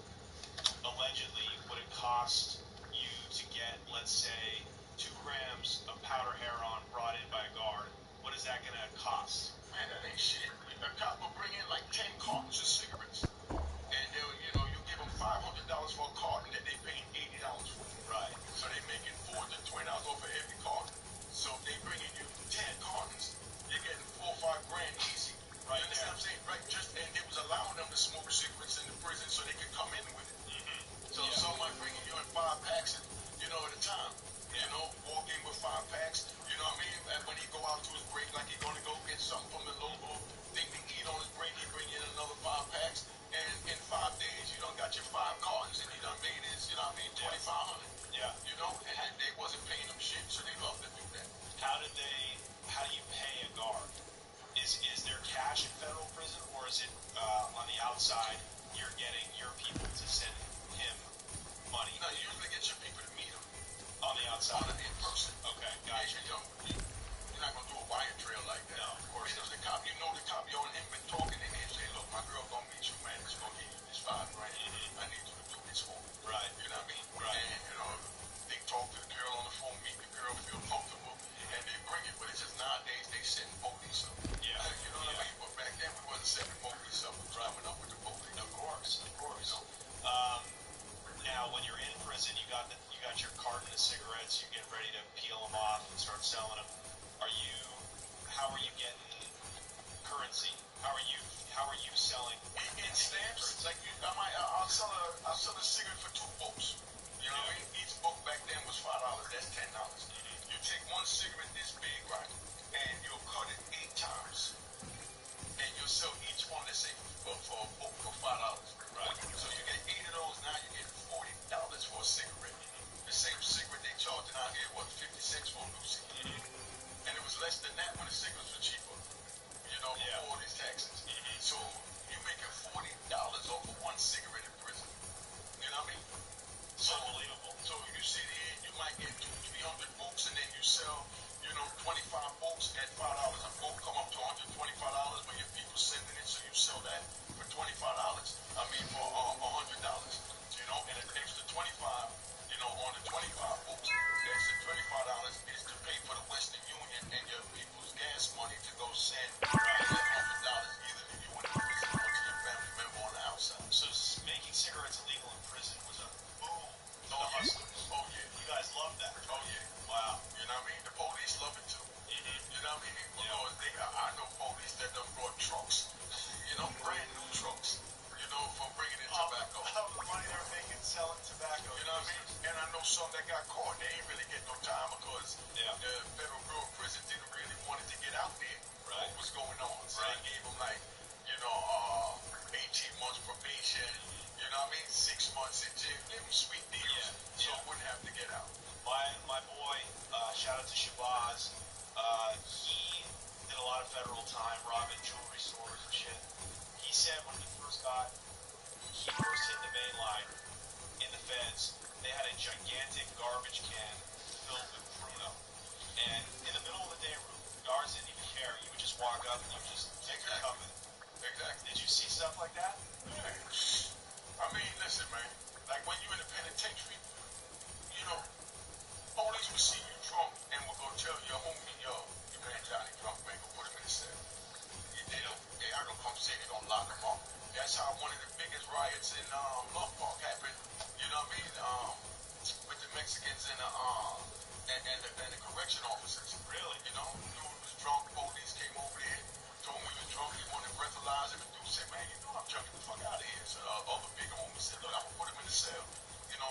allegedly would it cost you to get, let's say, 2 grams of powder heroin brought in by a guard? What is that going to cost? Man, that ain't shit. A cop will bring in like 10 cartons of cigarettes. And they'll, you give them $500 for a carton that they paying $80 for. Right. So they making $4 to $20 off of every carton. So if they bringing you 10 cartons, you're getting $4 or $5 grand easy. Right. You understand what I'm saying? Right. And they was allowing them to smoke cigarettes in the prison so they could come in with it. So someone bringing you in 5 packs, at a time. Walk in with 5 packs. You know what I mean? And when he go out to his break, like he's gonna go get something from the local thing to eat on his break, he bring in another 5 packs. And in 5 days, you done got your 5 cartons, and he done made his, $2,500. Yeah. And they wasn't paying them shit, so they love to do that. How do you pay a guard? Is there cash in federal prison, or is it on the outside? You're getting your people to send him money. No, you usually get your people to meet him on the outside, in person. Okay, gotcha. You're not gonna do a wire trail like that. No, of course. The cop, the cop, you're on him been talking to him, say, look, my girl gonna meet you, man. She's gonna give you this $5 grand. I need you to do this for me. Right. You know what I mean? Right. And they talk to the girl on the phone, meet the girl, feel comfortable, and they bring it. But it's just nowadays they send police up. Yeah. You know what I mean? But back then we wasn't sending police up. We was driving up with the police. Of course. Now, when you're in prison, you got your carton of cigarettes. You're getting ready to peel them off and start selling them. How are you getting currency? How are you selling? In stamps, like I'll sell a cigarette for 2 books. You know what I mean? Each book back then was $5. That's $10. You take one cigarette this big, right, and you'll cut it 8 times, and you'll sell each one, let's say, for a book for $5. Right. So you get 8 of those. Now you get $40 for a cigarette. The same cigarette they charging out here was 50 cents for a new cigarette, and it was less than that when the cigarettes were cheaper. Before all these taxes. So you're making $40 off of one cigarette in prison. You know what I mean? It's unbelievable. know some that got caught. They ain't really get no time because the federal bureau of prison didn't really want it to get out there. What was going on? So they gave them like, 18 months probation. You know what I mean? 6 months in jail. Give them sweet deals, so it wouldn't have to get out. My boy, shout out to Shabazz. He did a lot of federal time, robbing jewelry stores and shit. He said when he first hit the main line in the feds, they had a gigantic garbage can filled with Pruno. And in the middle of the day, guards didn't even care. You would just walk up and you would just take your cup and... Exactly. Did you see stuff like that? Yeah. I mean, listen, man. Like when you in the penitentiary, police will see you drunk and will go tell your homie, yo, you man Johnny drunk, man, go put him in the cell. They are gonna come see you, don't lock him up. That's how one of the biggest riots in Love Park happened. You know what I mean? With the Mexicans and the correction officers. Really? Dude was drunk. Police came over there, told him he was drunk. He wanted to breathalyze him. And dude said, "Man, I'm jumping the fuck out of here." So other big homies said, "Look, I'm gonna put him in the cell.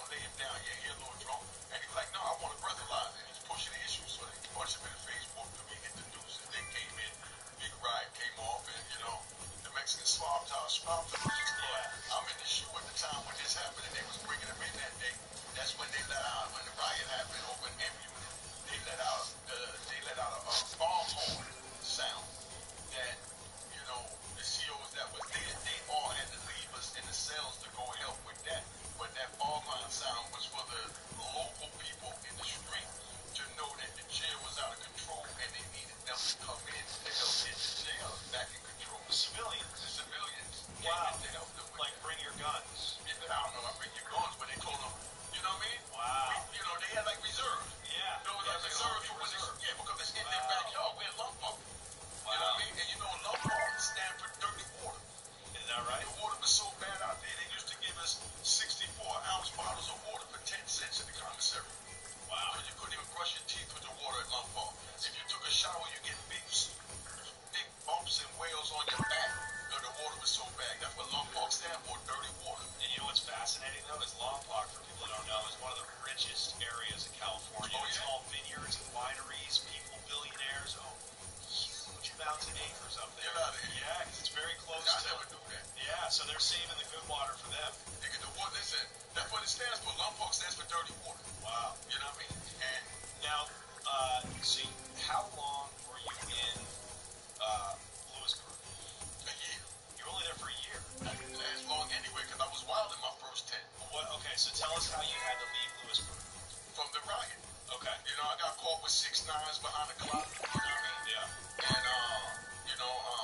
Lay him down. Yeah, he a little drunk." And he was like, "No, I want to breathalyze him." He's pushing the issue, so they punched him in the face. Walked through. He hit the news, and they came in. Big riot came off, and the Mexicans swabbed him. Yeah. I'm in the shoe at the time when this happened, and they was bringing him in that day. That's when they let out, when the riot happened over in M Unit, they let out a bomb horn sound that, the COs that was there, they all had to leave us in the cells to go help with that. But that bomb horn sound was for the local people in the street to know that the jail was out of control, and they needed them to come in to help get the jail back in control. The civilians. Wow. To help them with like, bring your guns. Yeah, I don't know about bring your guns, but they told them, you know what I mean? Wow. They had like reserves. Yeah. Like reserves for when because it's in their backyard. We're in Love Park. Wow. You know what I mean? And Love Park stands for dirty water. Is that right? The water was so bad out there, they used to give us 64-ounce bottles of water for 10 cents in the commissary. Wow. Because you couldn't even brush your teeth with the water at Love Park. If you took a shower, you get big bumps and whales on your back. The water was so bad. That's what Love Park stands for, dirty water. And you know what's fascinating, though, is Lompoc, for people that don't know, is one of the richest areas in California. Oh, yeah? It's all vineyards and wineries, people, billionaires, huge amounts of acres up there. Get out of here. Yeah, because it's very close I to... never knew that. Yeah, so they're saving the good water for them. Listen, that's what it stands for. Lompoc stands for dirty water. Wow. You know what I mean? And now, see, how long were you in Lewisburg? A year. You were only there for a year. I didn't last long anyway because I was wild in my first 10. Okay, so tell us how you had to leave Lewisburg. From the riot. Okay. I got caught with 6 9s behind the clock. You know what I mean? Yeah. And,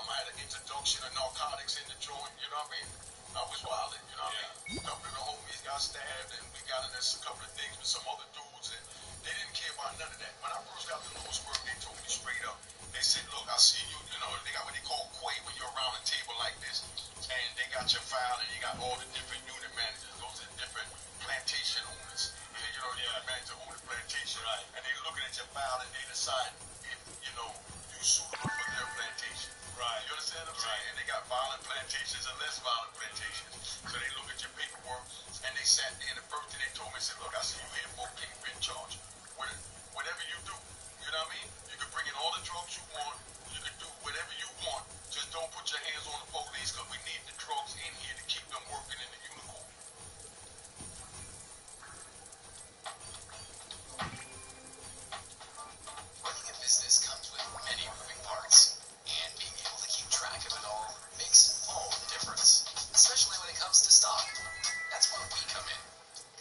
I had an introduction of narcotics in the joint. You know what I mean? I was wilding. You know what I mean? A couple of the homies got stabbed, and we got into a couple of things with some other dudes, and they didn't care about none of that. When I first got to Lewisburg, they told me straight up. They said, "Look, I see you. They got what they call quay when you're around a table like this, and they got your file, and you got all the different unit managers. Those are the different plantation owners. Unit manager own the plantation, right? And they looking at your file, and they decide if you suitable for their plantation. Right. You understand what I'm saying? And they got violent plantations and less violent plantations. So they look at your paperwork, and they sat there, and the first thing they told me, said, "Look, I see you here for kingpin charge. Whatever you do, you know what I mean? You can bring in all the drugs you want. You can do whatever you want. Just don't put your hands on the police because we need the drugs in here to keep them working in the unicorn." Running a business comes with many moving parts, and being able to keep track of it all makes all the difference, especially when it comes to stock. That's where we come in.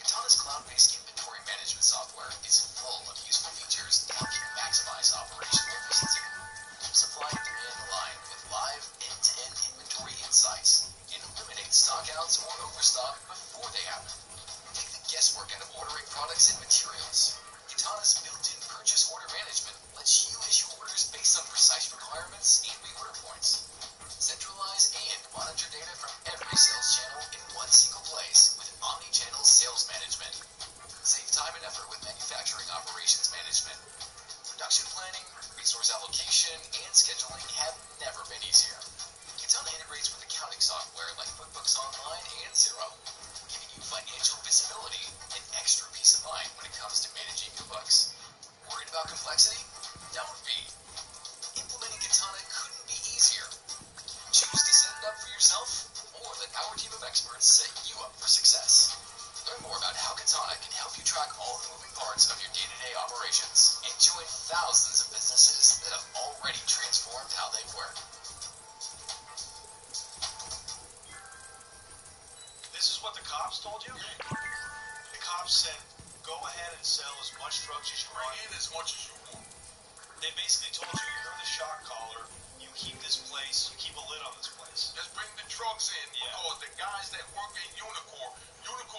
Katana's cloud-based inventory management software is full of useful features to help you maximize operational efficiency. Keep supply and demand aligned with live end-to-end inventory insights, and eliminate stockouts or overstock before they happen. Take the guesswork out of ordering products and materials. Katana's built-in purchase order management lets you issue orders based on precise requirements and reorder points. Centralize and monitor data from every sales channel in one single place with omni-channel sales management. Save time and effort with manufacturing operations management. Production planning, resource allocation, and scheduling have never been easier. Katana integrates with accounting software like QuickBooks Online and Xero, giving you financial visibility, and extra peace of mind when it comes to managing your books. Worried about complexity? Don't be. Implementing Katana couldn't be easier. Choose to set it up for yourself, or let our team of experts set you up for success. Learn more about how Katana can help you track all the moving parts of your day-to-day operations and join thousands of businesses that have already transformed how they work. This is what the cops told you? The cops said, go ahead and sell as much drugs as you want. Bring in as much as you want. They basically told you, you're the shot caller, you keep this place, you keep a lid on this place. Just bring the drugs in because the guys that work in Unicorn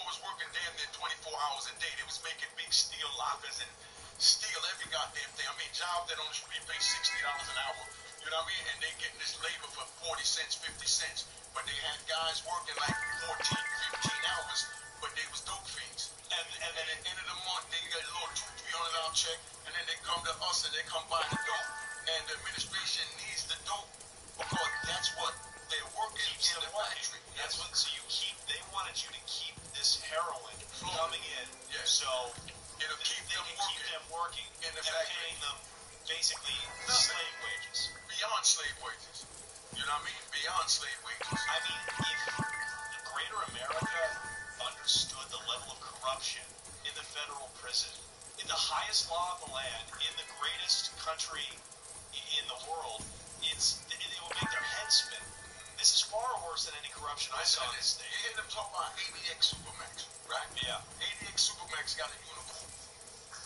was working damn near 24 hours a day. They was making big steel lockers and steal every goddamn thing. I mean, jobs that on the street pay $60 an hour. You know what I mean? And they getting this labor for 40 cents, 50 cents. But they had guys working like 14, 15 hours, but they was dope fiends. And at the end of the month, they get a little $200-300 check, and then they come to us and they come buy the dope. And the administration needs the dope because that's what they're working in the factory. That's what, so they wanted you to keep this heroin coming in. Yeah. So it'll keep them working in the factory. And paying them basically slave wages. Beyond slave wages. You know what I mean? Beyond slave wages. I mean, if greater America understood the level of corruption in the federal prison, in the highest law of the land, in the greatest country in the world, it would make their heads spin. This is far worse than any corruption I saw in this state. You hear them talk about ADX Supermax, right? Yeah. ADX Supermax got a uniform.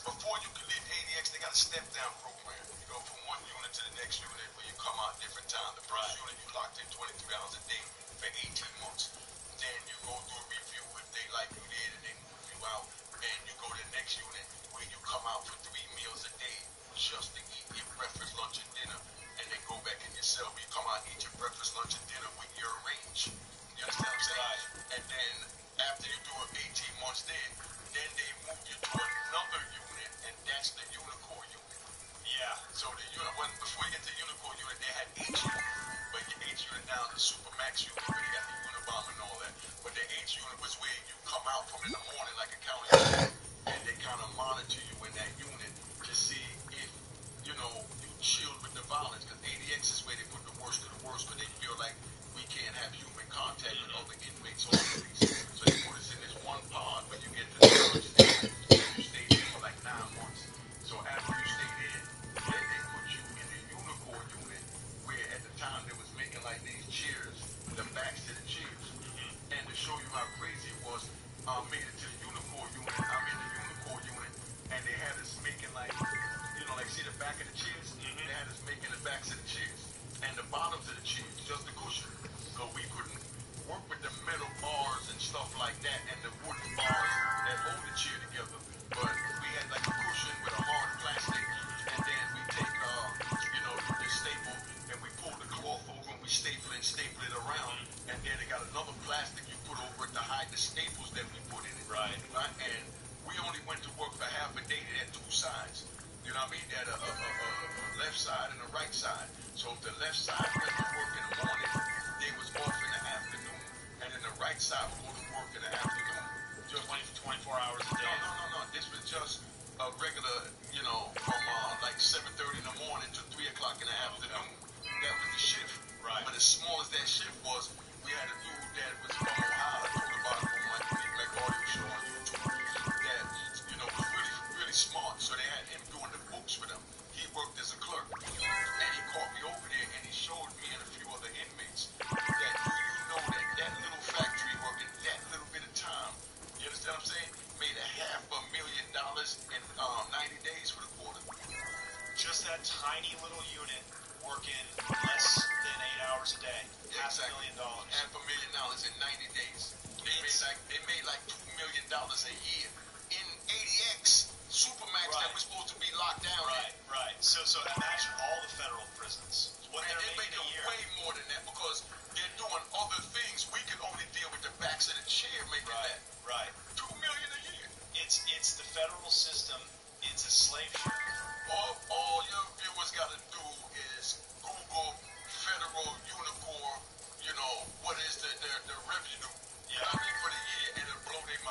Before you can leave ADX, they got a step-down program. You go from one unit to the next unit where you come out different times. The first unit, you locked in 23 hours a day for 18 months. Then you go through a review if they like you there, and they move you out. And you go to the next unit where you come out for 3 meals a day just to eat your breakfast, lunch, and dinner. And then go back in your cell where you come out and eat your breakfast, lunch, and dinner with your range. You understand what I'm saying? And then after you do it 18 months there, then they move you to another unit, and that's the Unicorn unit. Yeah. So the unit, before you get to the Unicorn unit, they had H unit, but your H unit now is the Supermax unit where they got the Unibomb and all that. But the H unit was where you come out from in the morning like a county jail, and they kind of monitor you in that unit to see if, you know, you chilled with the violence. Because ADX is where they put the worst of the worst, but they feel like we can't have human contact with other inmates or police. So they put us in this one pod when you get to the third stage, and you stay there for like 9 months. So after you stay there, then they put you in the Unicorn unit, where at the time they was making like these chairs, the backs to the chairs. And to show you how crazy it was, made it to the Unicorn unit. I'm in the Unicorn unit, and they had us making like, you know, like see the back of the chairs? They had us making the backs of the chairs and the bottoms of the chairs, just the cushion. So we couldn't work with the metal bars and stuff like that and the wooden bars that hold the chair together. But we had like a cushion with a hard plastic, and then we take, you know, the staple, and we pull the cloth over and we staple it around, and then they got another plastic you put over it to hide the staples that we put in it. Right. And we only went to work for half a day. They had 2 sides. You know what I mean? They had a left side and a right side. So if the left side went to work in the morning, they was off in the afternoon. And then the right side would go to work in the afternoon. Just 24 hours a day? No. This was just a regular, you know, from like 7:30 in the morning to 3 o'clock in the afternoon. That was the shift. Right. But as small as that shift was, we had a dude that was from Ohio. I told about it on my audio show on YouTube. That, you know, was really, really smart. So they had him doing the books for them. He worked as a clerk. And he called me over there and he showed me and a few other inmates that, do you know that little factory working that little bit of time, you understand what I'm saying, made $500,000 in 90 days for the quarter. Just that tiny little unit working less than 8 hours a day. Exactly. $500,000 in 90 days. They made like $2 million a year in ADX Supermax that was supposed to be locked down. Right. So imagine all the federal prisons. What and they're making a year. Way more than that because they're doing other things. We can only deal with the backs of the chair making that. Right. $2 million a year. It's the federal system. It's a slave ship. All your viewers got to do is Google Federal Unicorn. You know what is the revenue? Yeah. I mean for the year, and it'll blow their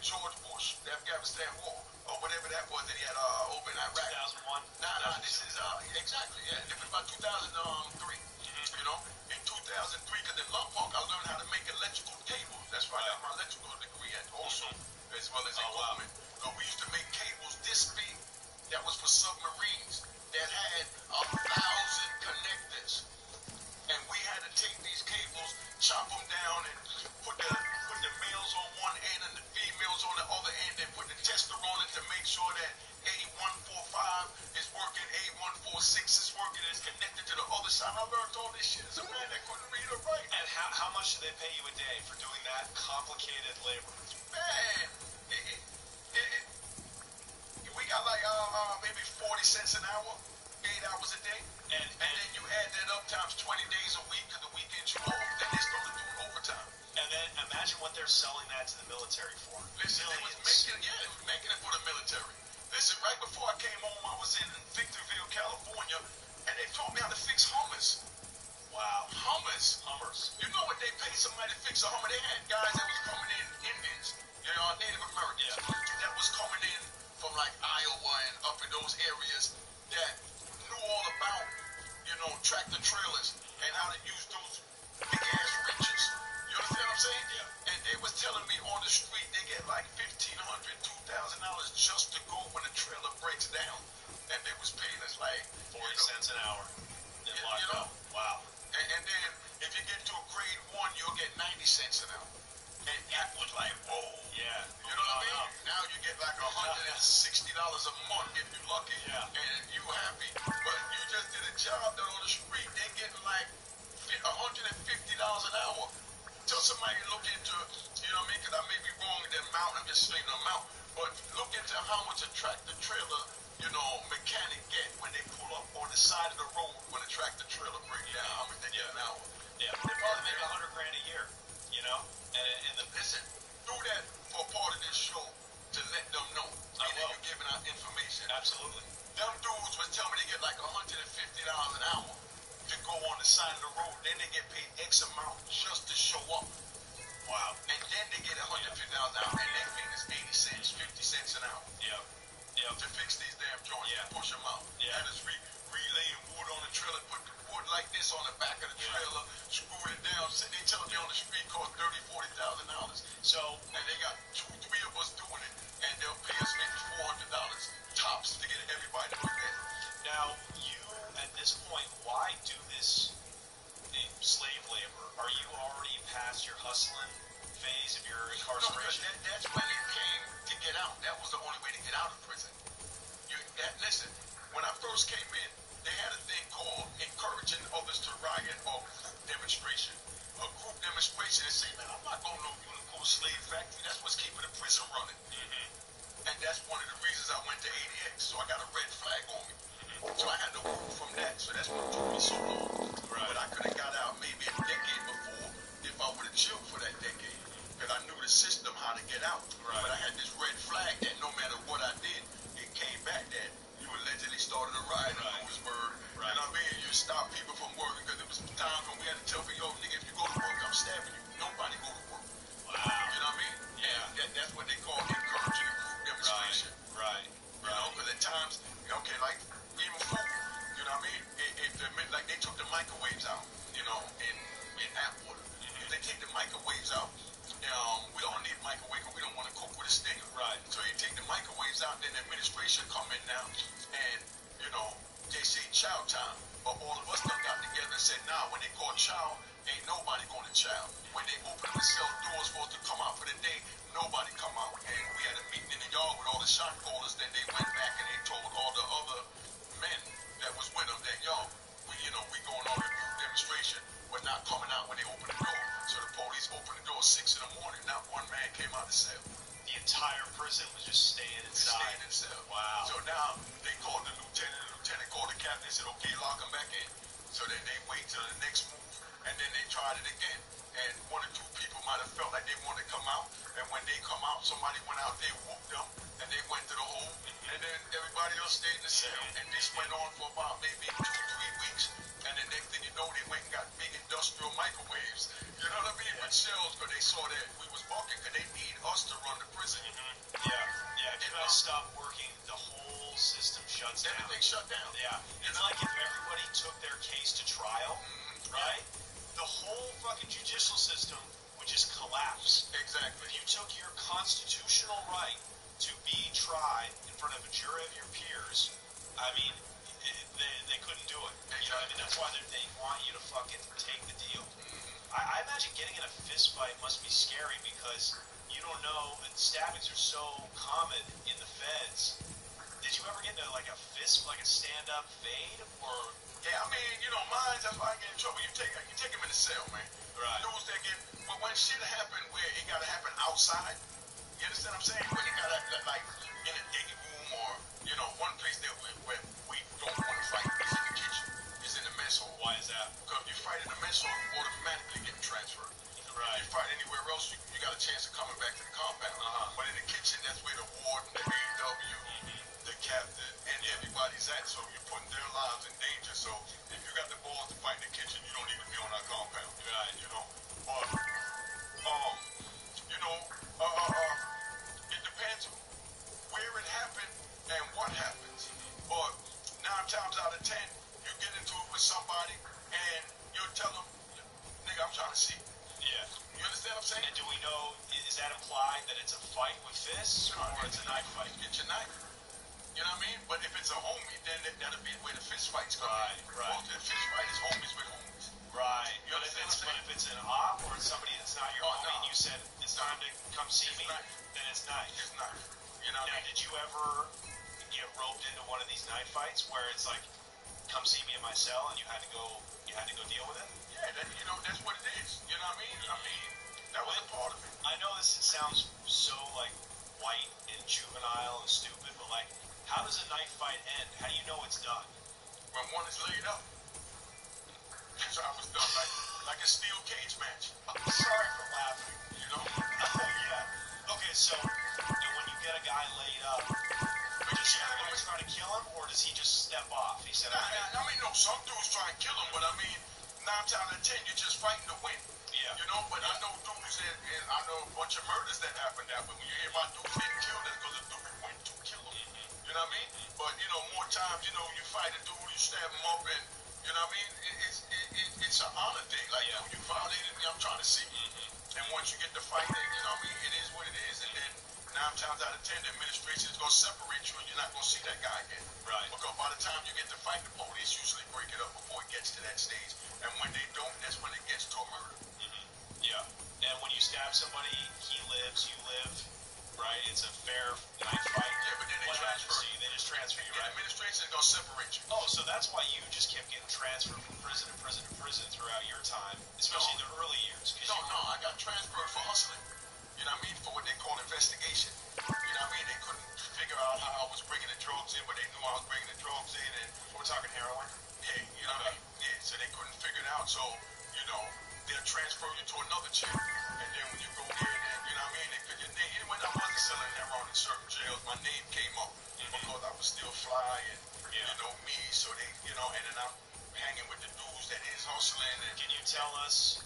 George Bush, the Afghanistan war, or whatever that was that he had over in Iraq. 2001. Nah, this is exactly, yeah. It was about 2003. You know, in 2003, because in Lubbock, I learned how to make electrical cables. That's where I got my electrical degree at, also, as well as equipment. So we used to make cables this big. That was for submarines that had 1,000 connectors. And we had to take these cables, chop them down, and put the males on one end and the females on the other end, and put the tester on it to make sure that A145 is working, A146 is working, and it's connected to the other side. I learned all this shit as a man that couldn't read or write. And how much do they pay you a day for doing that complicated labor? Man, we got like maybe 40 cents an hour, 8 hours a day. And then you add that up times 20 days a week, because the weekends you off, then they started doing overtime. And then imagine what they're selling that to the military for. Listen, they was making it for the military. Listen, right before I came home, I was in Victorville, California, and they taught me how to fix Hummers. Wow. Hummers. You know what they pay somebody to fix a Hummer? They had guys that was coming in, Indians, you know, Native Americans, that was coming in from like Iowa and up in those areas that knew all about, you know, tractor trailers and how to use those big ass wrenches. You understand what I'm saying? Yeah. And they was telling me on the street they get like $1,500, $2,000 just to go when the trailer breaks down. And they was paying us like 40 cents an hour. You know? Wow. And then if you get to a grade 1, you'll get 90 cents an hour. And that was like, whoa. Yeah. You know what I mean? Now you get like $160 a month if you're lucky. Yeah. And you happy. But you just did a job that on the street, they getting like $150 an hour. Tell somebody to look into, you know what I mean? Because I may be wrong in the amount. I'm just saying the amount. But look into how much a tractor trailer, you know, mechanic get when they pull up on the side of the road when a tractor trailer breaks down. How much they get an hour? Yeah. They probably make $100,000 a year, you know? And listen, do that for part of this show to let them know. And then you're giving out information. Absolutely. Them dudes was telling me they get like $150 an hour to go on the side of the road. Then they get paid X amount just to show up. Wow. And then they get $150 an hour, and that means 80 cents, 50 cents an hour. Yeah. To fix these damn joints and push them out. Yeah. That is relaying wood on the trailer, put the wood like this on the back of the trailer, screw it down. So they telling me on the street cost $30,000, $40,000. So, and they got 2, 3 of us doing it, and they'll pay us maybe $400 tops to get everybody to do that. Now, you at this point, why do this slave labor? Are you already past your hustling phase of your incarceration? No, that's when it came to get out. That was the only way to get out of prison. Listen, when I first came in, they had a thing called encouraging others to riot or group demonstration. A group demonstration, they say, man, I'm not going to no unicorn slave factory. That's what's keeping the prison running. And that's one of the reasons I went to ADX. So I got a red flag on me. So I had to move from that. So that's what took me so long. Right. But I could have got out maybe a decade before if I would have chilled for that decade. Because I knew the system, how to get out. Right. But I had this red flag that no matter what I did, it came back that you allegedly started a riot in Lewisburg. Right. You know what I mean? You stopped people from working because there was times when we had to tell people, yo, nigga, if you go to work, I'm stabbing you. Nobody go to work. Wow. You know what I mean? Yeah. That's what they call encouraging a group demonstration. Right. You know, because at times, okay, like even food, you know what I mean? Like they took the microwaves out, you know, in Atwater. If they take the microwaves out, we don't need microwave because we don't want to cook with a stinger. Right. So you take the microwaves out, then the administration come in now, and, you know, they say chow time. But all of us done got together and said, nah, when they call chow, ain't nobody going to chow. When they open up and sell doors for us to come out for the day, nobody come out. And we had a meeting in the yard with all the shot callers. Then they went back and they told all the other men that was with them that, yo, we going on a group demonstration, but not coming out when they open the door. So the police opened the door at 6 in the morning. Not one man came out of the cell. The entire prison was just staying inside. Staying in cell. Wow. So now they called the lieutenant. The lieutenant called the captain and said, okay, lock him back in. So then they wait till the next move, and then they tried it again. And 1 or 2 people might have felt like they wanted to come out. And when they come out, somebody went out, they whooped them, and they went to the hole. And then everybody else stayed in the cell. And this went on for about maybe 2, 3 weeks. And the next thing you know, they went and got big industrial microwaves. You know what I mean? With shells, because they saw that we was bucking, because they need us to run the prison. guys stop working, the whole system shuts down. Everything shut down. Yeah. It's like if everybody took their case to trial, right? The whole fucking judicial system would just collapse. Exactly. If you took your constitutional right to be tried in front of a jury of your peers, I mean, they couldn't do it. You know what I mean? That's why they want you to fucking take the deal. I imagine getting in a fist fight must be scary because you don't know, and stabbings are so common in the feds. Did you ever get into like a fist, like a stand-up fade, or? Yeah, I mean, you know, mine's that's why I get in trouble. You take him in the cell, man. Right. Those that get, but when shit happen where it gotta happen outside, you understand what I'm saying? When it gotta like in a day room or you know one place that where we don't want to fight is in the kitchen, is in the mess hall. Why is that? Because if you fight in the mess hall, you automatically get transferred. Right. If you fight anywhere else, you got a chance of coming back to the compound. But in the kitchen, that's where the warden, the AW, the captain, and everybody's at. So you're putting their lives in danger. So if you got the balls to fight in the kitchen, you don't need to be on our compound. Right. You know. But you know, it depends where it happened and what happens. But 9 times out of 10, you get into it with somebody and you'll tell them, nigga, I'm trying to see. Yeah. You understand what I'm saying? And do we know, is that implied that it's a fight with fists, or it's a knife fight? Get your knife. You know what I mean? But if it's a homie, then that'll be where the fist fights come in. Right. Well, the fist fight is homies with homies. Right. You understand what I'm saying? But if it's an op or it's somebody that's not your homie, and you said it's time to come see me, then it's knife. It's knife. You know what I mean? Did you ever get roped into one of these knife fights where it's like, come see me in my cell, and you had to go deal with it? Yeah, you know, that's what it is. You know what I mean? I mean, that was a part of it. I know this sounds so like white and juvenile and stupid, but like, how does a knife fight end? How do you know it's done? When one is laid up. That's how it was done, like a steel cage match. I'm sorry for laughing. You know? Yeah. Okay, so when you get a guy laid up, does the other guy try to kill him, or does he just step off? He said, I mean, no, some dudes try and kill him, but I mean, 9 times out of 10, you're just fighting to win. Yeah. You know, but I know dudes and I know a bunch of murders that happened that way. When you hear my dudes getting killed, that's because the dude went to kill him. You know what I mean? But, you know, more times, you know, you fight a dude, you stab him up, and, you know what I mean? It's an honor thing. Like, you know, you violated me, I'm trying to see you. And once you get the fight, then, you know what I mean? It is what it is. And then 9 times out of 10, the administration is going to separate you, and you're not going to see that guy again. Right. Because by the time you get to fight, the police usually break it up before it gets to that stage. And when they don't, that's when it gets to a murder. Yeah. And when you stab somebody, he lives, you live, right? It's a fair knife fight. Yeah, but then they transfer you. They just transfer you, right? right? The administration is going to separate you. Oh, so that's why you just kept getting transferred from prison to prison to prison throughout your time, especially in the early years. No, I got transferred for hustling. You know what I mean? For what they call investigation. You know what I mean? They couldn't figure out how I was bringing the drugs in, but they knew I was bringing the drugs in. And we're talking heroin? Yeah, you know what I mean? Yeah, so they couldn't figure it out. So, you know, they'll transfer you to another jail. And then when you go there, then, you know what I mean? Because your name, when I wasn't selling heroin in certain jails, my name came up because I was still fly and, you know, me. So they, you know, and then I'm hanging with the dudes that is hustling. And can you tell us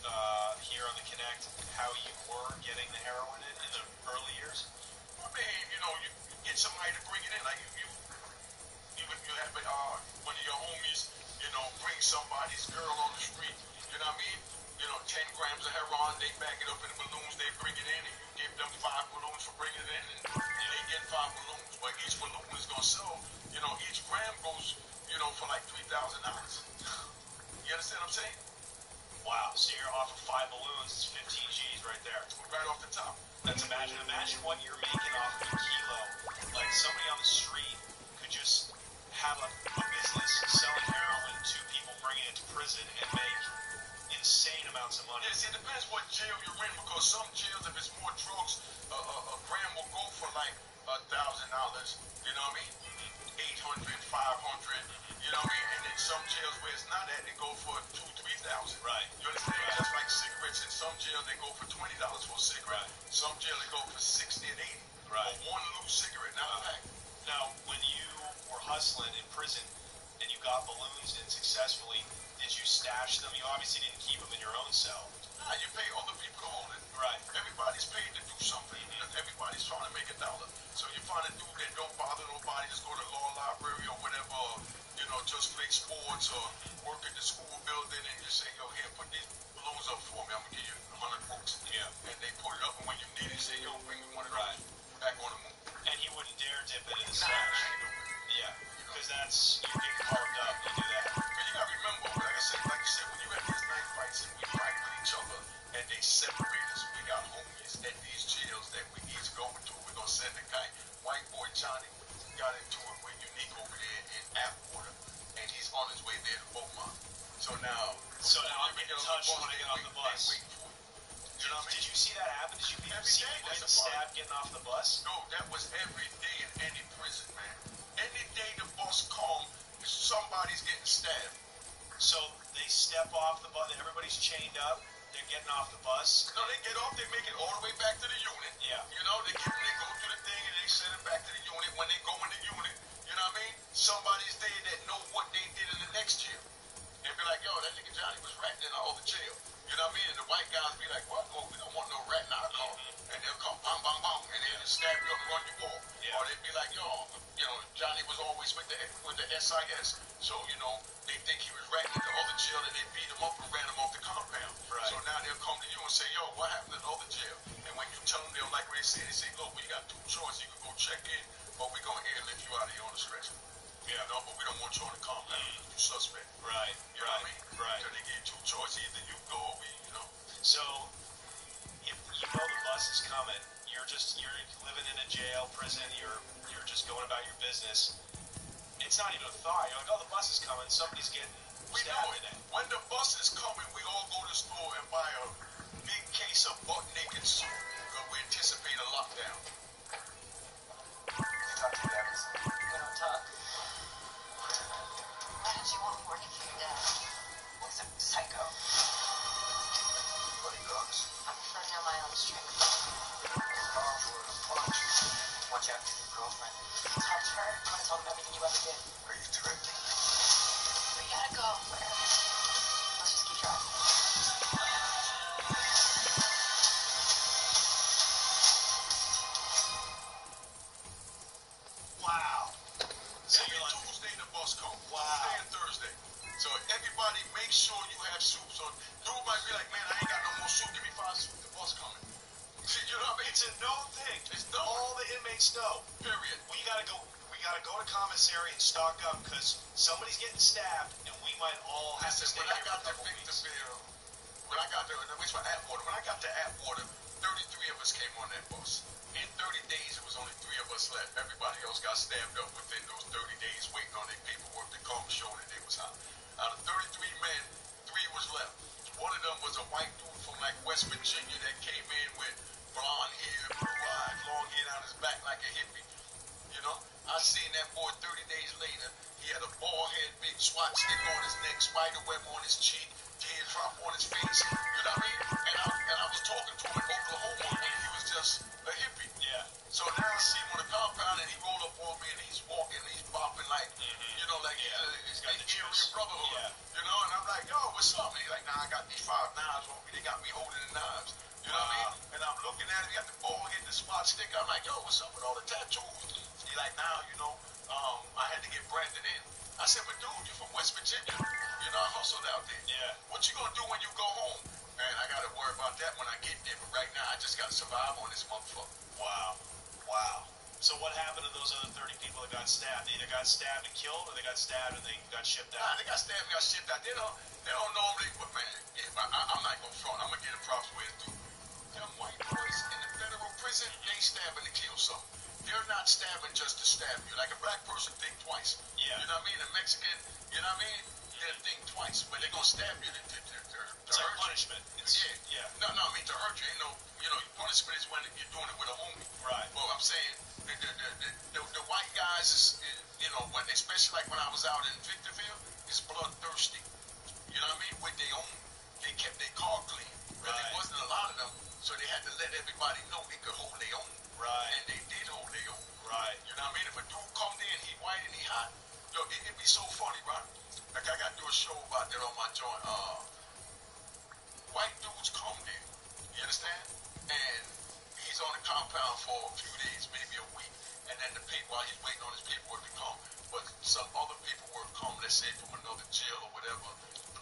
here on the Connect how you were getting the heroin in the early years? I mean, you know, you get somebody to bring it in. Like you have one of your homies, you know, bring somebody's girl on the street. You know what I mean? You know, 10 grams of heroin, they bag it up in balloons, they bring it in, and you give them 5 balloons for bringing it in, and they get 5 balloons. But each balloon is gonna sell, you know, each gram goes, you know, for like $3,000. You understand what I'm saying? Wow, so you're off of 5 balloons, it's 15 G's right there. Right off the top. That's imagine what you're making off of a kilo. Like somebody on the street could just have a business selling heroin to people, bringing it to prison, and make insane amounts of money. Yeah, see, it depends what jail you're in, because some jails, if it's more drugs, a gram will go for like $1,000. You know what I mean? 800, 500. You know what I mean? And then some jails where it's not at, they go for 2,000, 3,000. Right. You understand? Right. Just like cigarettes. In some jails, they go for $20 for a cigarette. Right. Some jails, they go for 60 and 80. Right. For one loose cigarette, not a pack. Now, when you were hustling in prison and you got balloons in successfully, did you stash them? You obviously didn't keep them in your own cell. Nah, you pay other people to hold it. Right. Everybody's paid to do something. Everybody's trying to make $1. So you find a dude that Dude, that was every day in any prison, man. Any day the bus come, somebody's getting stabbed. So they step off the bus. Everybody's chained up. They're getting off the bus. No, they get off. They make it all the way back to the unit. Yeah. You know, they go through the thing and they send it back to the unit. When they go in the unit, you know what I mean? Somebody's there that know what they did in the next jail. And be like, yo, that nigga Johnny was ratting in all the jail. You know what I mean? And the white guys be like, what? Oh, we don't want no rat in our car. And they'll come, bang, bang, bang, and they'll stab you up and run you off. Yeah. Or they'd be like, yo, you know, Johnny was always with the SIS. So, you know, they think he was ratting in the other jail and they beat him up and ran him off the compound. Right. So now they'll come to you and say, yo, what happened in the other jail? And when you tell them, they'll like what they say, look, we got two choices. You can go check in, but we're going to airlift you out of here on the stretcher. Yeah. You know, but we don't want you on the compound. You suspect. Right. You know what I mean? Right. So they give you two choices. Either you go or we, you know. So if you know the bus is coming, you're living in a jail, prison, you're just going about your business. It's not even a thought. You're like, oh, the bus is coming. Somebody's getting stabbed in it. When the bus is coming, we all go to the store and buy a big case of butt naked soup because we anticipate a lockdown. You talk to your dad. We don't talk. Why don't you want me working for your dad? He's a psycho. Bloody drugs. I prefer to know my own strength. Arms were a punch. Watch out for your girlfriend. Talk to her. I'm gonna tell them everything you ever did. Are you threatening? We gotta go. Let's just keep driving. Wow. So Every you're like, Tuesday the bus comes. Wow. Tuesday and Thursday. So everybody make sure you have soup. So dude might be like, man, I ain't got no more soup. Give me 5 soup. The bus coming. See, you know what I mean? it's a known thing. It's known. All the inmates know. Period. We gotta go to commissary and stock up because somebody's getting stabbed and we might all have to Listen, stay when I here got for a to couple weeks. Victorville, when I got to Atwater, when I got to Atwater, 33 of us came on that bus. In 30 days, it was only 3 of us left. Everybody else got stabbed up within those 30 days, waiting on their paperwork to come show that they was hot. Out of 33 men, 3 was left. One of them was a white dude from like West Virginia that came in with blonde hair, blue eyes, long hair down his back like a hippie. You know, I seen that boy 30 days later. He had a bald head, big SWAT stick on his neck, spider web on his cheek, teardrop on his face. You know what I mean? And I was talking to him in Oklahoma when he was just a hippie. Yeah. So now I see him on the compound and he rolled up on me and he's walking, he's bopping like, you know, like he's got the Aryan Brotherhood. Yeah. You know, and I'm like, yo, what's up? And he's like, nah, I got these 5 knives on me. They got me holding the knives. You know what I mean? And I'm looking at him, he got the ball hitting the SWAT stick. I'm like, yo, what's up with all the tattoos? He like, now, you know, I had to get branded in. I said, but dude, you from West Virginia. You know, I hustled out there. Yeah. What you gonna do when you go home? Man, I gotta worry about that when I get there. But right now, I just gotta survive on this motherfucker. Wow. Wow. So what happened to those other 30 people that got stabbed? They either got stabbed and killed or they got stabbed and they got shipped Nah, out? they got stabbed and got shipped out. They don't normally, but man, I'm not gonna front. I'm gonna get the props way through. Them white boys in the federal prison, they stabbing to kill something. They're not stabbing just to stab you. Like a black person think twice. Yeah. You know what I mean? A Mexican, you know what I mean? They'll think twice. But they're gonna stab you to It's like hurt punishment. you. It's, Yeah. No, I mean to hurt you. Ain't no, you know, punishment is when you're doing it with a homie. Right. Well, I'm saying the white guys is, you know, when especially like when I was out in Victorville, is bloodthirsty. You know what I mean? With their own, they kept their car clean. But there wasn't a lot of them, so they had to let everybody know they could hold their own. Right. And they did hold their own. Right. You know what I mean? If a dude come in, he white and he hot. Look, it'd be so funny, bro. Like I got to do a show about that on my joint. White dudes come there. You understand? And he's on the compound for a few days, maybe a week. And then while he's waiting on his paperwork to come, but some other paperwork come, let's say from another jail or whatever,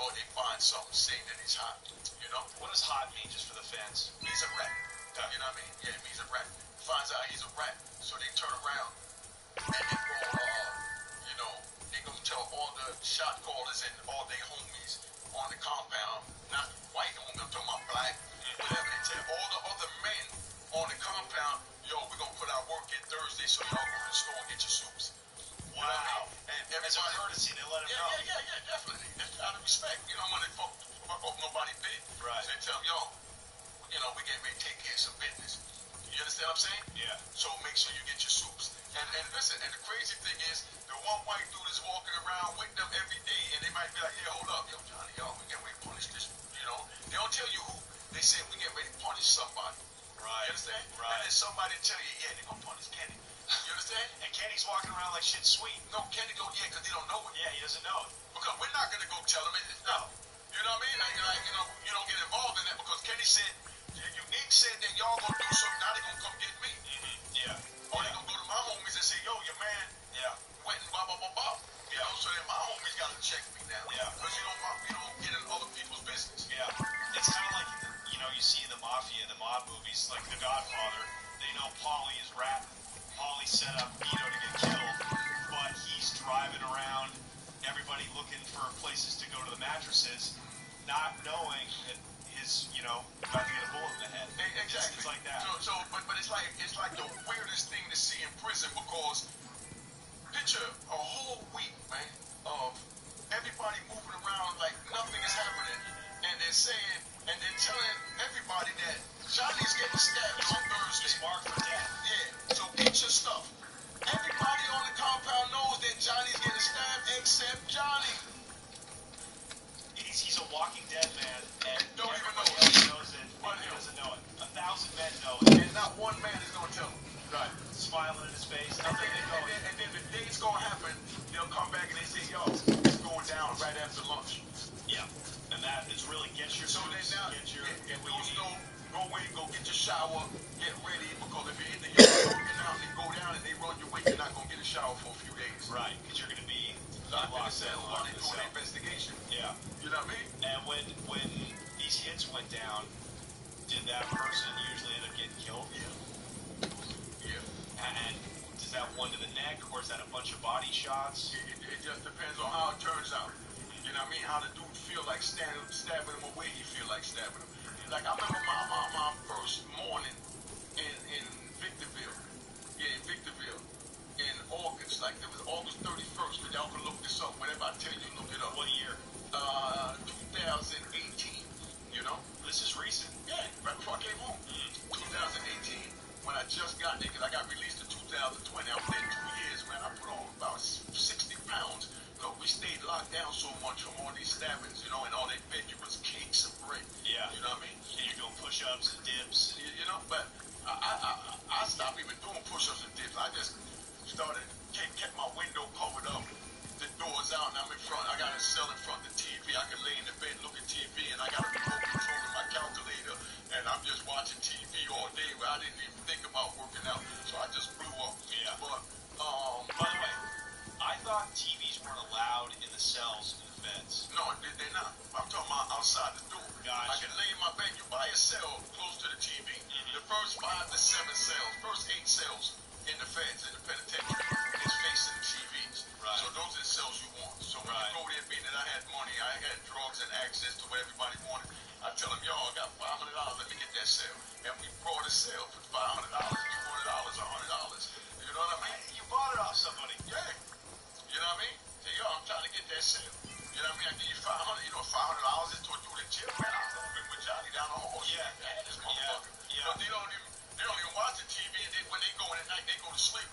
or they find something saying that he's hot. You know? What does hot mean, just for the fans? He's a rat. You know what I mean? Yeah, it means a rat. Finds out he's a rat, so they turn around and they go, you know, they gonna tell all the shot callers and all their homies on the compound, not white homies, I'm talking about black, whatever. They tell all the other men on the compound, yo, we're gonna put our work in Thursday, so y'all go to the store and get your soups. Wow. You know what I mean? And As a courtesy, they let him know. Yeah, definitely. That's out of respect. You don't want to fuck up nobody's bed. Right. So they tell them, yo, you know, we getting ready to take care of some business. You You understand what I'm saying? Yeah. So make sure you get your soups. And listen, and the crazy thing is, the one white dude is walking around with them every day, and they might be like, yeah, hold up, yo, Johnny, yo, we get ready to punish this, you know? They don't tell you who. They say we get ready to punish somebody. Right. You understand? Right. And then somebody tell you, yeah, they're gonna punish Kenny. You understand? And Kenny's walking around like shit's sweet. No, Kenny go, yeah, because they don't know it. Yeah, he doesn't know it. Because we're not gonna go tell him it. No. You know what I mean? Like, you know, you don't get involved in that because Kenny said, Unique said that y'all gonna do something, now they gonna come get me. Yeah. Or they gonna go to my homies and say, yo, your man went and blah, blah, blah, blah. You know, so then my homies gotta check me now. Yeah. Because you don't get in other people's business. Yeah. It's kind of like, you know, you see the mafia, the mob movies, like The Godfather. They know Paulie is ratting. Paulie set up Vito to get killed, but he's driving around, everybody looking for places to go to the mattresses, not knowing that his, you know, about to get a bullet in the head. Exactly. It's like that. But it's like the weirdest thing to see in prison because picture a whole week, man, of everybody moving around like nothing is happening, and they're saying, and they're telling everybody that Johnny's getting stabbed on Thursday. He's marked for death. Yeah, so get your stuff. Everybody on the compound knows that Johnny's getting stabbed except Johnny. He's a walking dead man, and Don't even know everybody it. else knows it, but he doesn't know it. 1,000 men know it. And not one man is gonna tell him. Right. Smiling in his face. And then the day it's gonna happen, they'll come back and they say, yo, it's going down right after lunch. Yeah. And that is really get your So then now, get what those you know, need. go away, go get your shower, get ready, because if you're in the yard working out, they go down and they run your way, you're not gonna get a shower for a few days. Right, because you're gonna be Locked in the locked cell while they doing cell. the investigation. Yeah. You know what I mean? And when these hits went down, did that person usually end up getting killed? Yeah. And is that one to the neck, or is that a bunch of body shots? It just depends on how it turns out. You know what I mean? How the dude feel like stabbing him, or where he feel like stabbing him. Like I remember my first morning in Victorville. Yeah, in Victorville. In August. Like it was August 31st. But y'all can look this up. Whenever I tell you, look it up. What year? 2018. You know? This is recent. Yeah, right before I came home. 2018, when I just got there, because I got released in 2020. I was there 2 years, man. I put on about 60 pounds. Because we stayed locked down so much from all these stabbings, you know, and all they fed you was cakes and bread. Yeah. You know what I mean? And you're doing push-ups and dips. You know, but I stopped even doing push-ups and dips. I just started, kept my window covered up, the doors out, and I'm in front. I got a cell in front of the TV. I can lay in the bed, look at TV, and I got a remote control in my calculator, and I'm just watching TV all day where I didn't even think about working out. So I just blew up. Yeah. But, by the way, I thought TVs weren't allowed in the cells in the feds. no, they're not. I'm talking about outside the door. Gotcha. I can lay in my bed. You buy a cell close to the TV. The first 5 to 7 cells, first 8 cells in the feds, in the penitentiary, is facing the TVs. Right. So those are the cells you want. So when you go there, being that I had money, I had drugs and access to what everybody wanted, I tell them, y'all, I got $500, let me get that cell. And we brought a cell for $500, $200, $100. You know what I mean? You bought it off somebody. Yeah. You know what I mean? Say, yo, I'm trying to get that sale. You know what I mean? I give you $500. You know, $500 is to a dude in jail. Man, I'm moving with Johnny down the hall. Yeah. Man, this motherfucker. Yeah. But they don't even watch the TV. And then when they go in at night, they go to sleep.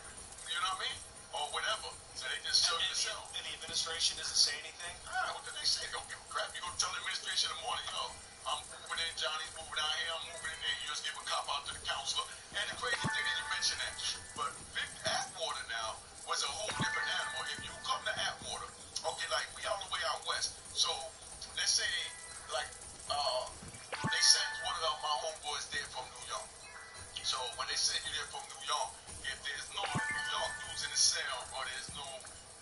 You know what I mean? Or whatever. So they just show you the cell. And the administration doesn't say anything? What did they say? Don't give a crap. You go tell the administration in the morning, yo, I'm moving in, Johnny's moving out here, I'm moving in there. You just give a cop out to the counselor. And the crazy thing is you mentioned that. But Vic Atwater now was a whole different animal. If you come to Atwater, okay, like we all the way out west. So let's say like they sent one of my homeboys there from New York. So when they send you there from New York, if there's no New York dudes in the cell, or there's no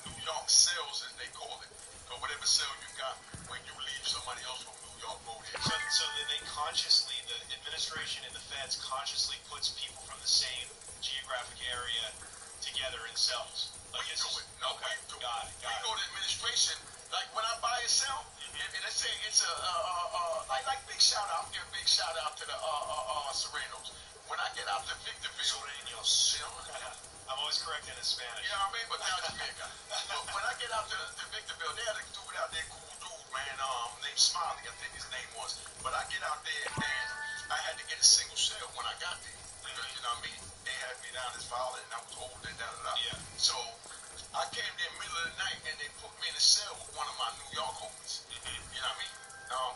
New York cells as they call it, or whatever cell you got, when you leave, somebody else from New York go there. So they consciously, the administration and the feds consciously puts people from the same geographic area together in cells. Like We do it. No, we do it. Got it. We go to administration, like when I buy a cell, and let's say it's like big shout out, give a big shout out to the Serenos. When I get out to Victorville, Serenos. I'm always correcting in Spanish. You know what I mean? But now Jamaica. But when I get out to Victorville, they had a dude out there, cool dude, man, named Smiley, I think his name was. But I get out there and I had to get a single cell when I got there. Because, you know what I mean? They had me down as violent, and I was old, and da-da-da. Yeah. So I came there middle of the night, and they put me in a cell with one of my New York homies. You know what I mean?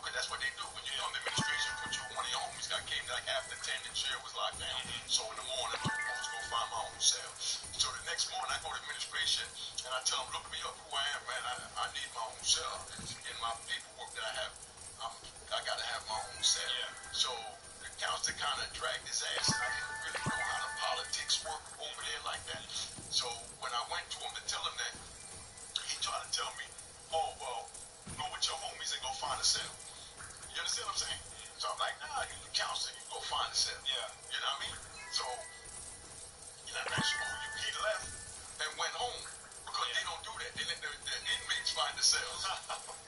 Because that's what they do. When you come to administration, put you with one of your homies. I came like after 10, the chair was locked down. So in the morning, I'm supposed to go find my own cell. So the next morning, I go to administration, and I tell them, look me up who I am, man. I need my own cell. In my paperwork that I have, I got to have my own cell. Yeah. So the counselor kind of dragged his ass, and I didn't really know how the politics work over there like that. So when I went to him to tell him that, he tried to tell me, oh, well, go with your homies and go find a cell. You understand what I'm saying? So I'm like, nah, you the counselor, you go find a cell. Yeah. You know what I mean? So, you know, that's cool. He left and went home because they don't do that. They let the inmates find the cells.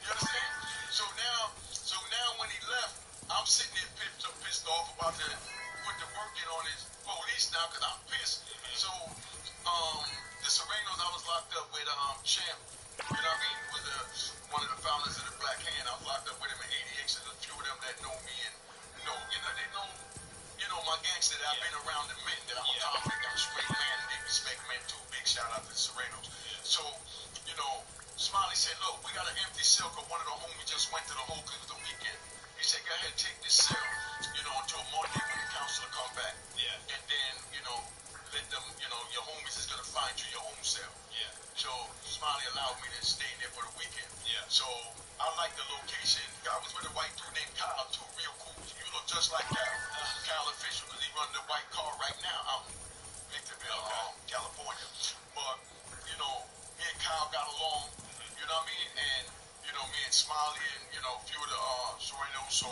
You understand? So now when he left, I'm sitting there pissed off about to put the work in on his police now because I'm pissed. So, the Serenos, I was locked up with Champ. You know what I mean? Was one of the founders of the Black Hand. I was locked up with him in 88. There's a few of them that know me and they know my gangster that I've been around the men, that I'm a convict, I'm a straight man, and they respect men too. Big shout out to the Serenos. So, Smiley said, look, we got an empty cell because one of the homies just went to the hole because it was the weekend. He said, go ahead, take this cell, until Monday when the counselor come back. Yeah. And then, let them, your homies is going to find you your own cell. Yeah. So Smiley allowed me to stay in there for the weekend. Yeah. So I like the location. I was with a white dude named Kyle too, real cool. You look just like Kyle. Kyle official, because he running the white car right now out in Victorville, California. But, me and Kyle got along, you know what I mean? And, me and Smiley and, a few of the Serenos. So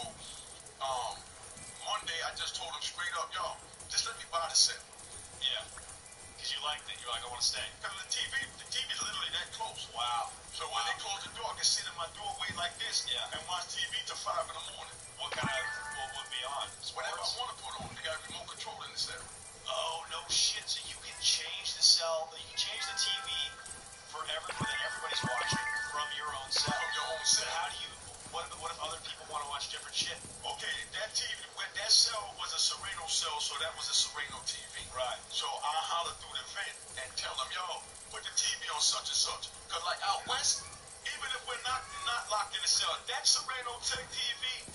Monday I just told him straight up, yo, just let me buy the cell. Yeah. Because you liked it. You're like, I want to stay. Because the TV's literally that close. Wow. So when they close the door, I can sit in my doorway like this and watch TV till 5 in the morning. What would be on? Whatever I want to put on. They got remote control in the cell. Oh, no shit. So you can change the cell, you can change the TV for everybody's watching from your own cell. From your own cell. But how do you, what if other people want to watch different shit? Okay, that TV, that cell was a Sereno cell, so that was a Sereno TV. Right. So I holler through the vent and tell them, yo, put the TV on such and such. Because like out west, even if we're not locked in the cell, that Sereno Tech TV,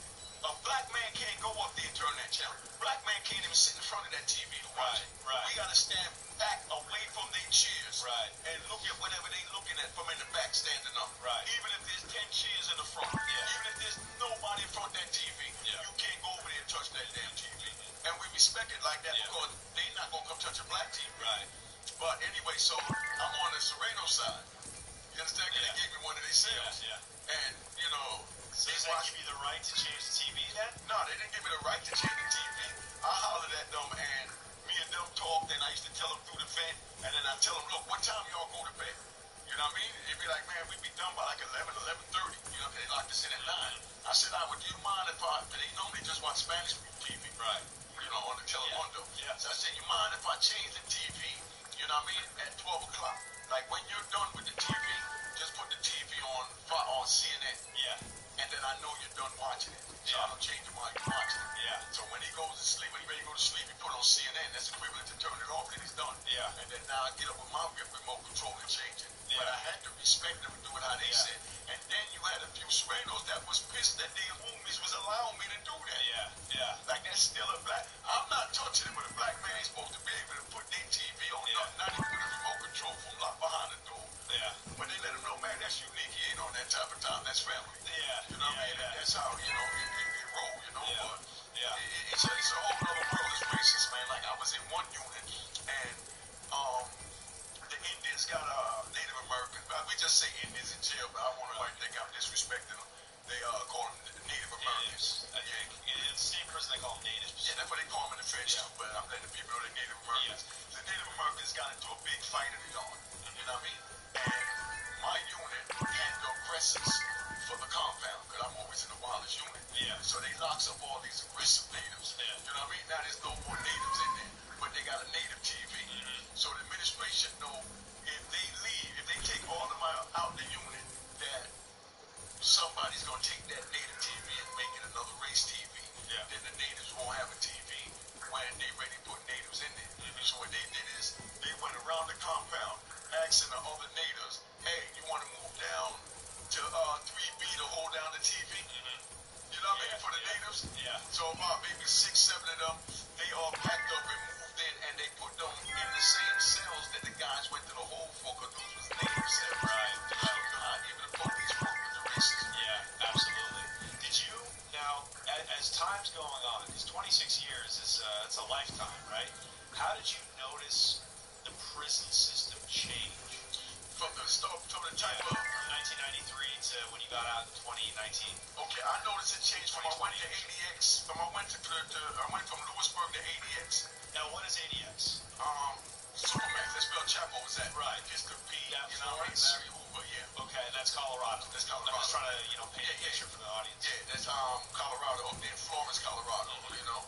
a black man can't go up there and turn that channel. Black man can't even sit in front of that TV to watch it. Right. We got to stand back away from their chairs. Right. And look at whatever they looking at from in the back standing up. Right. Even if there's 10 chairs in the front. Yeah. Even if there's nobody in front of that TV. Yeah. You can't go over there and touch that damn TV. And we respect it like that because they not going to come touch a black TV. Right. But anyway, so I'm on the Sereno side. You understand? They gave me one of their cells. Yeah. And, so does that give you the right to change the TV then? No, they didn't give me the right to change the TV. I hollered at them, and me and them talked, and I used to tell them through the vent, and then I tell them, look, what time y'all go to bed? You know what I mean? They'd be like, man, we'd be done by like 11, 11:30. They locked us in at 9. I said, would you mind if they normally just watch Spanish TV. Right. On the Telemundo. Yeah. So I said, you mind if I change the TV, you know what I mean, at 12 o'clock? Like when you're done with the TV, just put the TV on CNN. Yeah. And then I know you're done watching it. So I don't change it while you're watching it. Yeah. So when he goes to sleep, when he ready to go to sleep, he put it on CNN. That's equivalent to turn it off, then he's done. Yeah. And then now I get up with my remote control and change it. Yeah. But I had to respect them and do it how they said. And then you had a few Serenos that was pissed that their homies was allowing me to do that. Yeah. Like that's still a black. I'm not touching it, but a black man ain't supposed to be able to put their TV on. Not even with a remote control from locked behind the door. Yeah. But they let him know, man, that's unique. He ain't on that type of time. That's family. Yeah. You know what I mean? That's how, it roll, Yeah. But Yeah. it's a whole other world. It's racist, man. Like I was in one unit, and the Indians got Native Americans. We just say Indians in jail, but I don't want to think I'm disrespecting them. They call them the Native Americans. In the same prison they call them natives. Yeah, that's what they call them in the French too, but I'm letting the people know they're Native Americans. The Native Americans got into a big fight in the yard. You know what I mean? And my unit had the aggressors for the compound, because I'm always in the wildest unit. Yeah. So they locks up all these aggressive natives. Yeah. You know what I mean? Now there's no more natives in there, but they got a native TV. So the administration know if they leave, if they take all of them out the unit, that somebody's going to take that native TV and make it another race TV. Yeah. Then the natives won't have a TV when they ready to put natives in prison system change? From the type of... From 1993 to when you got out in 2019. Okay, I noticed it changed from I went to ADX. I went from Lewisburg to ADX. Now, what is ADX? Supermax. That's where El Chapo was at. Right. Mr. P. Yeah, You know what I mean? Florence. Larry Hoover. Yeah. Okay, that's Colorado. That's Colorado. I'm just trying to, paint a picture for the audience. Yeah, that's Colorado, up there in Florence, Colorado. You know,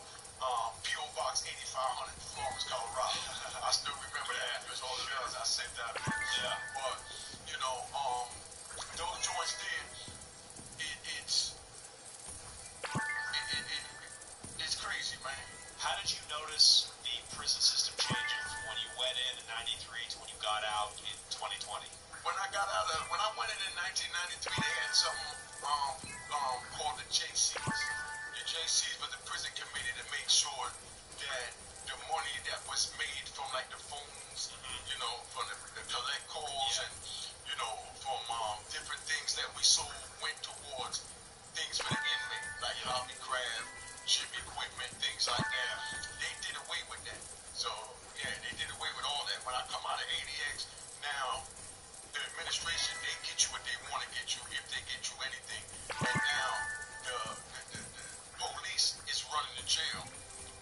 PO Box 8500, Florence, Colorado. I still remember that. There's all the letters I sent out. Yeah. But those joints there, it's crazy, man. How did you notice the prison system changing from when you went in 93 to when you got out in 2020? When I went in 1993, they had something called the JCs. The JCs were the prison committee to make sure that the money that was made from like the phones, from the collect calls and, from different things that we sold went towards things for the inmate, like hobby craft, ship equipment, things like that. They did away with that. So, yeah, they did away with all that. When I come out of ADX, now the administration, they get you what they want to get you if they get you anything. And now the police is running the jail.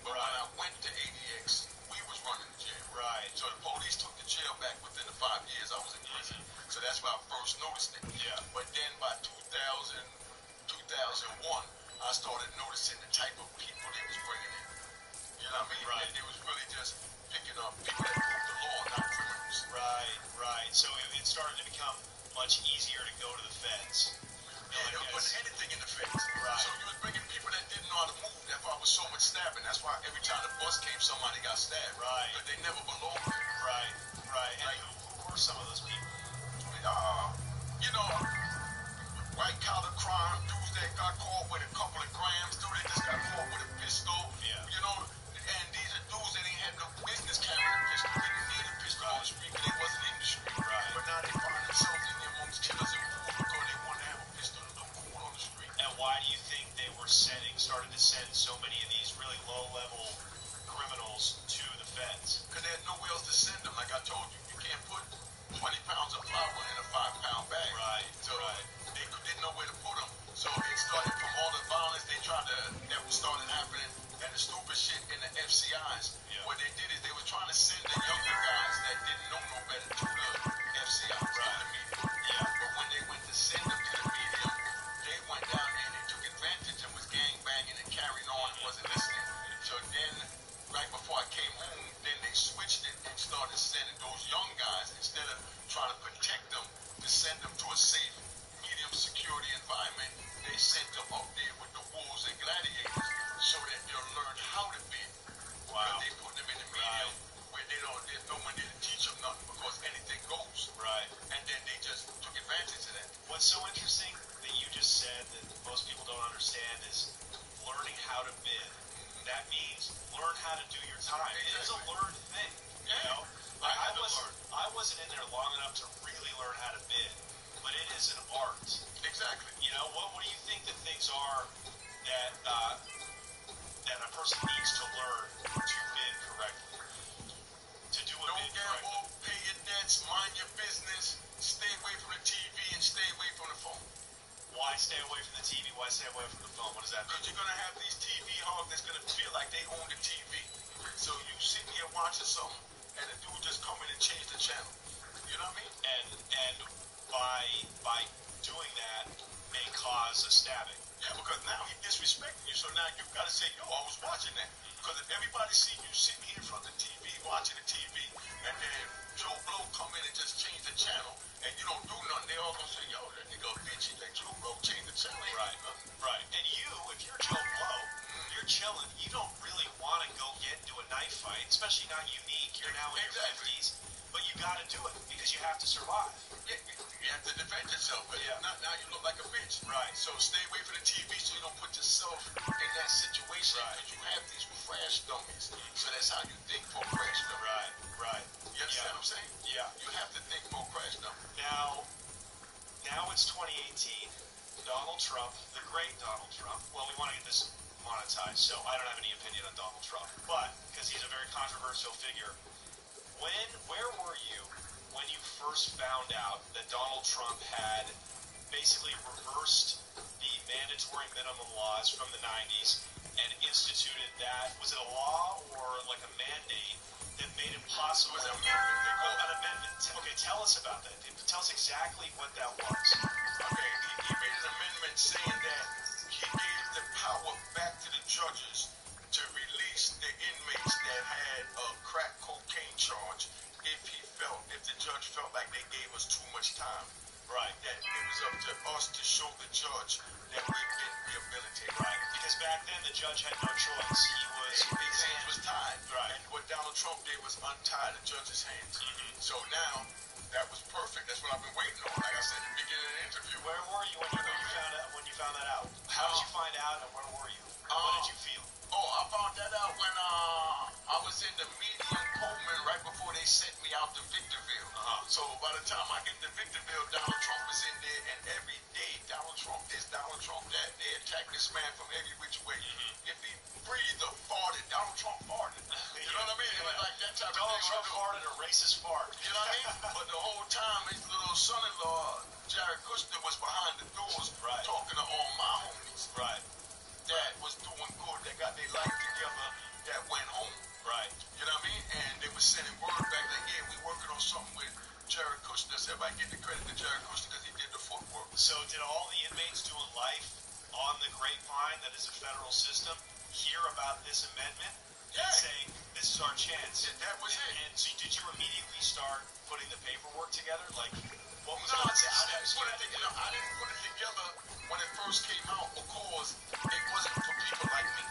But when I went to ADX, we was running the jail. Right. So the police took the jail back within the 5 years I was in prison. So that's why I first noticed it. Yeah. But then by 2001, I started noticing the type of people they was bringing in. You know what I mean? Right. It was really just picking up people that broke the law, not criminals. Right. So it started to become much easier to go to the feds. Yeah, they were putting anything in the feds. Right. So you was bringing people that didn't know how to move. That's why I was so much stabbing. That's why every time the bus came, somebody got stabbed. Right. But they never belonged there. Right. And who were some of those people? White collar crime, dudes that got caught with a couple of grams, dudes that just got caught with a pistol. Yeah. And these are dudes that ain't had no business carrying a pistol. They didn't need a pistol on the street because they wasn't in the street. Right. But now they find themselves in there amongst killers and fools because they want to have a pistol and no fool on the street. And why do you think they were started to send so many of these really low-level criminals to the feds? Because they had nowhere else to send them. Like I told you, you can't put 20 pounds of flour in a 5-pound bag. Right. So they didn't know where to put them. So it started from all the violence that started happening and the stupid shit in the FCIs. Yeah. What they did is they were trying to send the younger guys that didn't know no better to the FCIs, to the media. Yeah. But when they went to send them to the media, they went down there and they took advantage and was gang banging and carrying on and wasn't listening. So then, right before I came home, then they switched it and started sending those young guys, instead of trying to protect them, to send them to a safe, medium security environment, they sent them up there with the wolves and gladiators so that they'll learn how to bid. Wow. But they put them in the medium where there's no one there to teach them nothing because anything goes. Right. And then they just took advantage of that. What's so interesting that you just said that most people don't understand is learning how to bid. That means learn how to do your time. It is a learned thing. I wasn't in there long enough to really learn how to bid, but it is an art. Exactly. What do you think the things are that that a person needs to learn to bid correctly? To do a Don't bid gamble, correctly. pay your debts, mind your business, stay away from the TV and stay away from the phone. Why stay away from the TV? Why stay away from the phone? What does that mean? Because you're going to have these TV hogs that's going to feel like they own the TV. So you sitting here watching something, and the dude just come in and change the channel. You know what I mean? And by doing that may cause a stabbing. Yeah, because now he's disrespecting you. So now you've got to say, yo, I was watching that. Because if everybody see you sitting here in front of the TV, watching the TV, and then Joe Blow come in and just change the channel, and you don't do nothing, they all going to say, yo, that nigga a bitch, he let Joe Blow change the channel. Right. And you, if you're Joe Blow, you're chilling. You don't really want to go get into a knife fight, especially not unique. You're now in your 50s. But you got to do it because you have to survive. Yeah, you have to defend yourself. But now you look like a bitch. Right. So stay away from the TV so you don't put yourself in that situation. Right. Because you have these crash dummies. So that's how you think for a crash dummy. Right. You understand what I'm saying? Yeah. You have to think for a crash dummy. Now it's 2018. Donald Trump, the great Donald Trump. Well, we want to get this monetized, so I don't have any opinion on Donald Trump. But because he's a very controversial figure. Where were found out that Donald Trump had basically reversed the mandatory minimum laws from the 90s and instituted that, was it a law or like a mandate that made it possible? It was an amendment, they call it. An amendment. Okay, tell us about that. Tell us exactly what that was. Okay, he made an amendment saying that he gave the power back to the judges to release the inmates that had a crack cocaine charge if the judge felt like they gave us too much time. Right. That it was up to us to show the judge that we've been rehabilitated. Right. Because back then the judge had no choice. His hands was tied. Right. And what Donald Trump did was untie the judge's hands. Mm-hmm. So now, that was perfect. That's what I've been waiting on. Like I said at the beginning of the interview. Where were you when you found that out? How did you find out, and where were you? What did you feel? Oh, I found that out when I was in the medium Pullman right before they sent me out to Victorville. So by the time I get to Victorville, Donald Trump was in there, and every day Donald Trump this, Donald Trump that. They attacked this man from every which way. Mm-hmm. If he breathed or farted, Donald Trump farted. You know what I mean? It was like that type of thing. Donald Trump farted a racist fart. You know what I mean? But the whole time, his little son-in-law, Jared Kushner, was behind the doors talking to all my homies. Right. That was doing good, that got their life together, that went home. Right. You know what I mean? And they were sending word back like, yeah, we working on something with Jared Kushner. So everybody get the credit to Jared Kushner because he did the footwork. So did all the inmates doing life on the grapevine that is a federal system hear about this amendment and say, this is our chance? Yeah, that was it. And so did you immediately start putting the paperwork together? Like, what was I the didn't put it together when it first came out because it wasn't for people like me.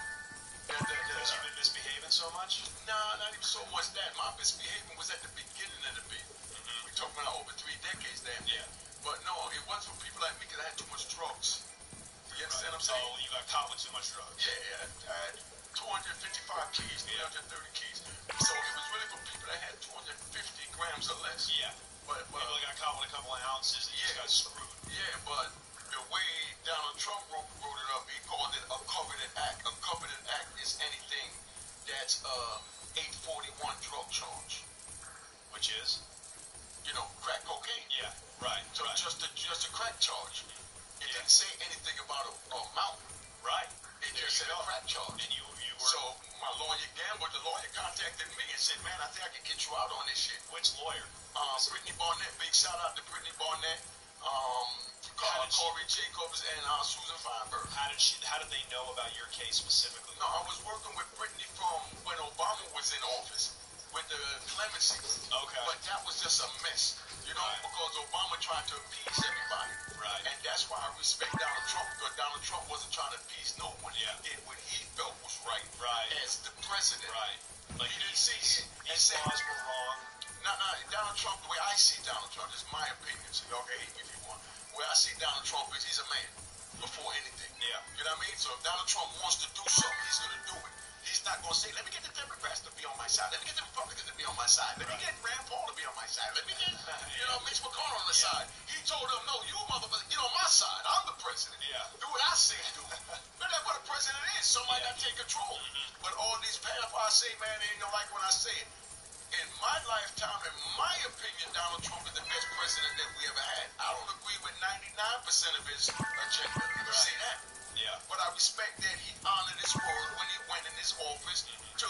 Because you've been misbehaving so much? Nah, not even so much that. My misbehaving was at the beginning of the bit. Mm-hmm. We're talking about over 3 decades, damn. Yeah. But no, it wasn't for people like me because I had too much drugs. You understand what I'm saying? Oh, you got caught with too much drugs. Yeah, I had 255 keys, 330 keys. So it was really for people that had 250 grams or less. Yeah. But people that got caught with a couple of ounces and just got screwed. Yeah, but the way Donald Trump wrote it up, he called it a covenant act. A covenant act is anything that's 841 drug charge. Which is? You know, crack cocaine. Yeah, right. So just a crack charge. It didn't say anything about a amount. Right. It just said a crack charge. And you were... So my lawyer, Gamble, the lawyer contacted me and said, man, I think I can get you out on this shit. Which lawyer? Brittany Barnett. Big shout out to Brittany Barnett. Corey Jacobs and Susan Feinberg. How did they know about your case specifically? No, I was working with Brittany from when Obama was in office with the clemency. Okay. But that was just a mess, you know, because Obama tried to appease everybody. Right. And that's why I respect Donald Trump, because Donald Trump wasn't trying to appease no one. Yeah. He did what he felt was right. Right. As the president. Right. Like he didn't see it. These laws were wrong. No, Donald Trump, the way I see Donald Trump, this is my opinion, so y'all can hate me if you want. The way I see Donald Trump is he's a man before anything. Yeah. You know what I mean? So if Donald Trump wants to do something, he's going to do it. He's not going to say, let me get the Democrats to be on my side. Let me get the Republicans to be on my side. Let me get Rand Paul to be on my side. Let me get, Mitch McConnell on the side. He told them, no, you motherfuckers, get on my side. I'm the president. Yeah. Do what I say do. But that's what a president is. Somebody got to take control. But all these pedophiles say, man, they ain't no like when I say it. In my lifetime, in my opinion, Donald Trump is the best president that we ever had. I don't agree with 99% of his agenda. Let me say that. Yeah. But I respect that he honored his word when he went in his office to,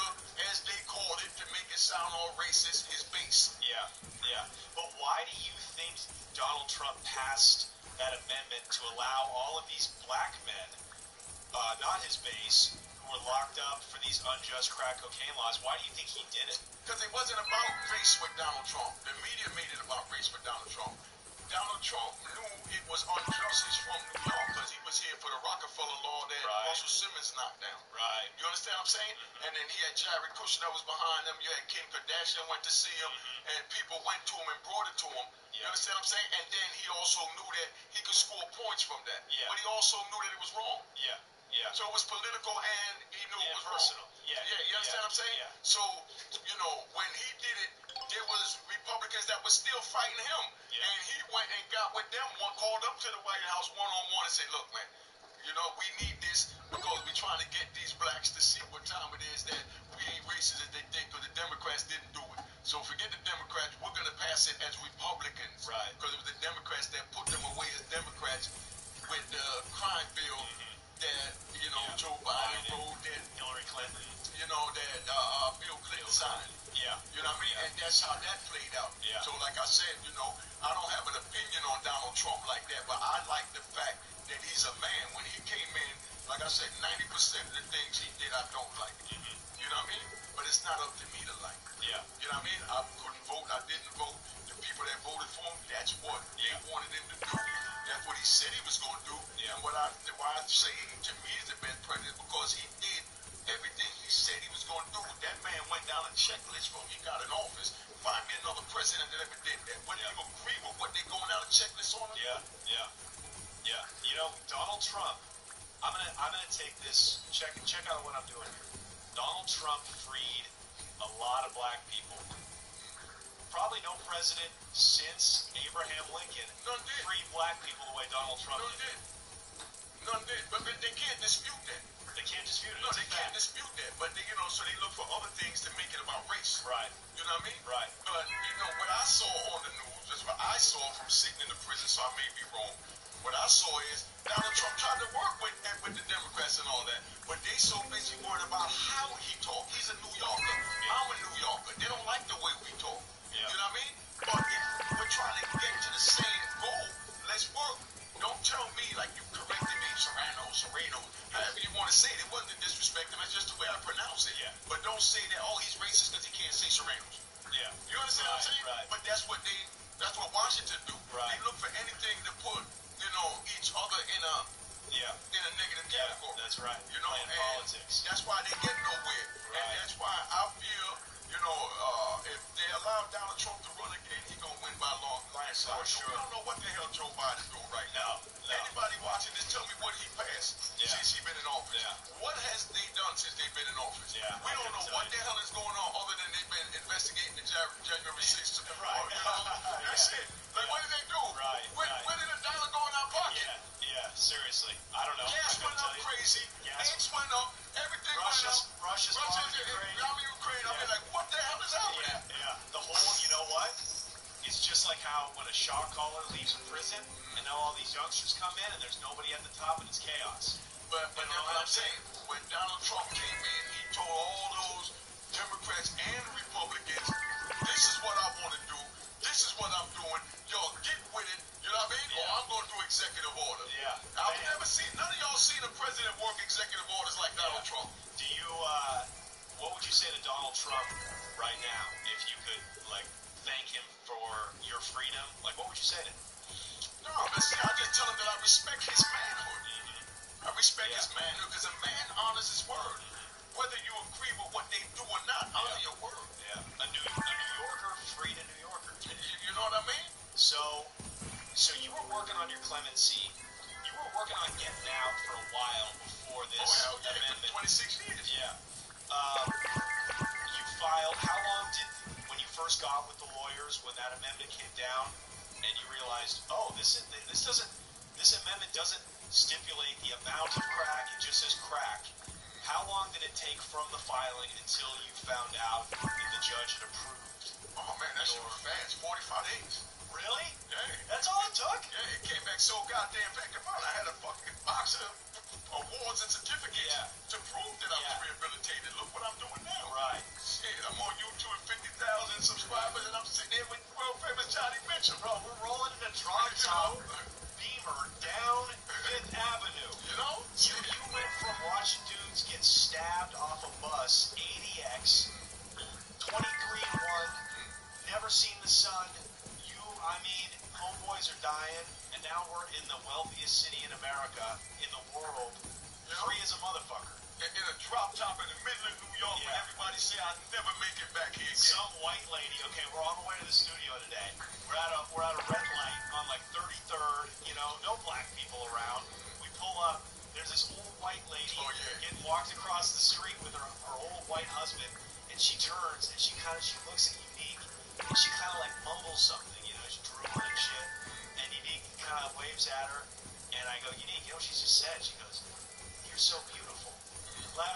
as they called it, to make it sound all racist, his base. Yeah, yeah. But why do you think Donald Trump passed that amendment to allow all of these black men, not his base, who were locked up for these unjust crack cocaine laws? Why do you think he did it? Because it wasn't about race with Donald Trump. The media made it about race with Donald Trump. Donald Trump knew it was unjust. He's from New York because he was here for the Rockefeller law that Russell Simmons knocked down. Right. You understand what I'm saying? And then he had Jared Kushner that was behind him. You had Kim Kardashian went to see him, and people went to him and brought it to him. You understand what I'm saying? And then he also knew that he could score points from that. Yeah. But he also knew that it was wrong. Yeah. Yeah. So it was political and he knew it was personal. Wrong. Yeah. Yeah, you understand what I'm saying? Yeah. So, when he did it, there was Republicans that were still fighting him. Yeah. And he went and got with them, called up to the White House one-on-one and said, look, man, we need this because we're trying to get these blacks to see what time it is that we ain't racist as they think, because the Democrats didn't do it. So forget the Democrats. We're going to pass it as Republicans. Right. Because it was the Democrats that put them away as Democrats with the crime bill that, you know, Joe Biden wrote, that Hillary Clinton. you know, that Bill Clinton signed. Yeah. You know what I mean? And that's how that played out. Yeah. So like I said, you know, I don't have an opinion on Donald Trump like that, but I like the fact that he's a man. When he came in, like I said, 90% of the things he did I don't like. You know what I mean? But it's not up to me to like. Yeah. You know what I mean? I couldn't vote. I didn't vote. The people that voted for him, that's what they wanted him to do. That's what he said he was going to do. And why I say to me he's the best president because he did everything he said he was going to do. That man went down a checklist from he got in office. Find me another president that ever did that. Whether you agree with what they going down a checklist on him? Yeah. You know, Donald Trump. I'm gonna take this. Check out what I'm doing here. Donald Trump freed a lot of black people. Probably no president since Abraham Lincoln freed black people the way Donald Trump did. None did. But they can't dispute that. They can't dispute it. No, they can't dispute that. But they, you know, so they look for other things to make it about race. Right. You know what I mean? Right. But you know what I saw on the news, that's what I saw from sitting in the prison, so I may be wrong. What I saw is Donald Trump tried to work with the Democrats and all that, but they so busy worried about how he talked. He's a New Yorker. I'm a New Yorker. They don't like the way we talk. Yeah. You know what I mean? But if we're trying to get to the same goal, let's work. Don't tell me like you corrected me, Serrano, however you want to say it. It wasn't to disrespect him. It's just the way I pronounce it. Yeah. But don't say that, oh, he's racist because he can't say Serranos. Yeah. You understand what I'm saying? Right. But that's what Washington do. Right. They look for anything to put, you know, each other in a negative category. That's right. You know, and politics. That's why they get nowhere. Right. And that's why I feel, you know, if they allow Donald Trump to run again, he's gonna win by a long landslide. For sure. We don't know what the hell Joe Biden's doing right now. Anybody watching this, tell me what he passed since he's been in office. Yeah. What has they done since they've been in office? Yeah, We don't know what the hell is going on other than they've been investigating the January 6th. Right. That's it. Like, what did they do? Right. Where did the dollar go in our pocket? Yeah. Seriously, I don't know. Gas went up crazy. Eggs went up. Everything went up. Russia's Ukraine. I mean, like, what the hell is happening? Yeah. The whole, you know what? It's just like how when a shot caller leaves in prison, and now all these youngsters come in, and there's nobody at the top, and it's chaos. But you know what I'm saying? When Donald Trump came in, he told all those Democrats and Republicans, this is what I want to do. This is what I'm doing. Y'all get with it. You know what I mean? Or I'm going to do executive order. Yeah. I've never seen, none of y'all seen a president work executive orders like Donald Trump. Do you, what would you say to Donald Trump right now if you could, like, thank him for your freedom? Like, what would you say to him? No, listen, I just tell him that I respect his manhood. I respect his manhood because a man honors his word. Whether you agree with what they do or not, honor your word. Yeah. A New Yorker freed a New Yorker. You know what I mean? So you were working on your clemency. You were working on getting out for a while before this amendment. 26 years. Yeah. You filed. How long did when you first got with the lawyers when that amendment came down, and you realized, oh, this amendment doesn't stipulate the amount of crack. It just says crack. How long did it take from the filing until you found out that the judge had approved? Oh man, that shit was fast. 45 days. Really? Yeah. That's all it took? Yeah, it came back so goddamn fast. I had a fucking box of awards and certificates to prove that I was rehabilitated. Look what I'm doing now. Right. Shit, I'm on YouTube with 50,000 subscribers, and I'm sitting there with world famous Johnny Mitchell. Bro, we're rolling in a drop-top Beamer down Fifth Avenue. You know? You went from watching dudes get stabbed off a bus, 80X, 23-1, never seen the sun. Homeboys are dying, and now we're in the wealthiest city in America, in the world, free as a motherfucker. In a drop top in the middle of New York where everybody say I'll never make it back here again. Some white lady, okay, we're on the way to the studio today. We're at a red light on like 33rd, no black people around. We pull up, there's this old white lady getting walked across the street with her old white husband, and she turns and she looks at Unique, and she kind of like mumbles something, she's drooling and shit, and Unique kind of waves at her, and I go, Unique, you know what she just said? She goes, you're so beautiful. Like,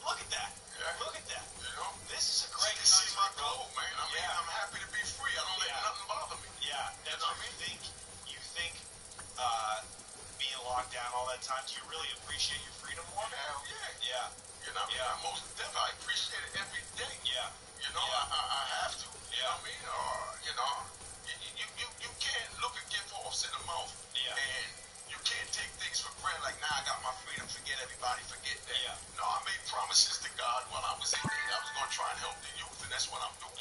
look at that. Look at that. You know? This is a great You see country, my bro. glow, man. I mean, I'm happy to be free. I don't let nothing bother me. Yeah, You that's know what what I mean? you think being locked down all that time, do you really appreciate your freedom more? Hell yeah. Yeah. You know what I mean? I most definitely, I appreciate it every day. Yeah. You know, I have to. You know what I mean? You know, you can't look a gift horse in the mouth. Yeah. And you can't take things for granted like, nah, I got my freedom, forget everybody, forget that. Yeah. No, I made promises to God while I was in there. I was going to try and help the youth, and that's what I'm doing.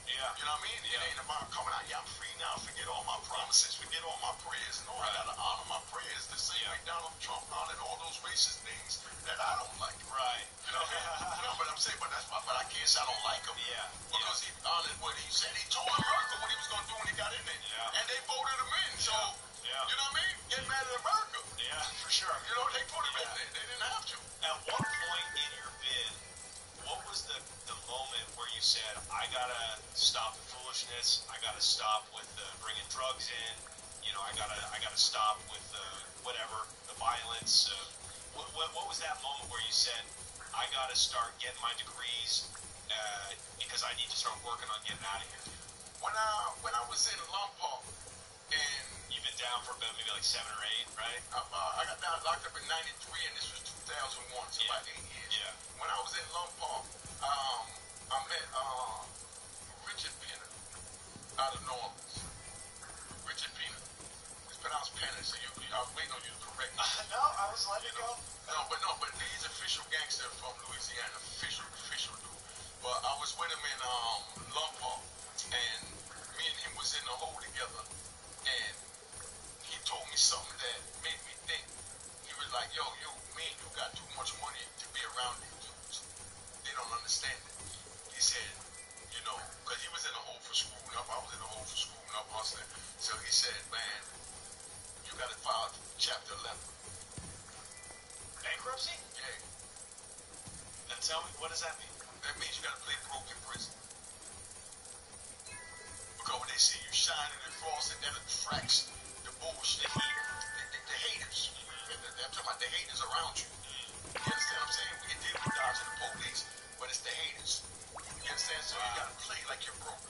Yeah. You know what I mean? It ain't about coming out, yeah, I'm free now, forget all my promises, forget all my prayers. No, I got to honor my prayers the same way Donald Trump honored all those racist things that I don't like. Right. You know what I mean? No, but I'm saying, but I can't say I don't like him. Yeah. Because he honored what he said. He told America what he was going to do when he got in there. Yeah. And they voted him in. So, Yeah. you know what I mean? Get mad at America. Yeah, for sure. You know, they put him in there. They didn't have to. At what point in your bid, what was the moment where you said, I gotta stop the foolishness, I gotta stop with bringing drugs in, you know, I gotta stop with whatever, the violence. What was that moment where you said, I gotta start getting my degrees because I need to start working on getting out of here? When I was in Lompoc, and you've been down for about maybe like 7 or 8, right? I got down locked up in '93, and this was 2001, so about 8 years. Yeah. When I was in Lompoc, I met Richard Pinner out of New Orleans. Richard Pinner. It's pronounced Penner, so I was waiting on you to correct me. No, I was letting it go. No, but he's official gangster from Louisiana, official dude. But I was with him in Lompoc, and me and him was in the hole together, and he told me something that made me think. He was like, yo, man, you got too much money to be around these dudes. They don't understand it. He said, you know, because he was in a hole for screwing up. I was in a hole for screwing up, hustling. So he said, man, you got to file Chapter 11. Bankruptcy? Yeah. And tell me, what does that mean? That means you got to play broke in prison. Because when they see you shining and frosting, that attracts the bullshit. The haters. I'm talking about the haters around you. You understand what I'm saying? We can deal with dodging the police, but it's the haters. You understand? So you got to play like you're broke.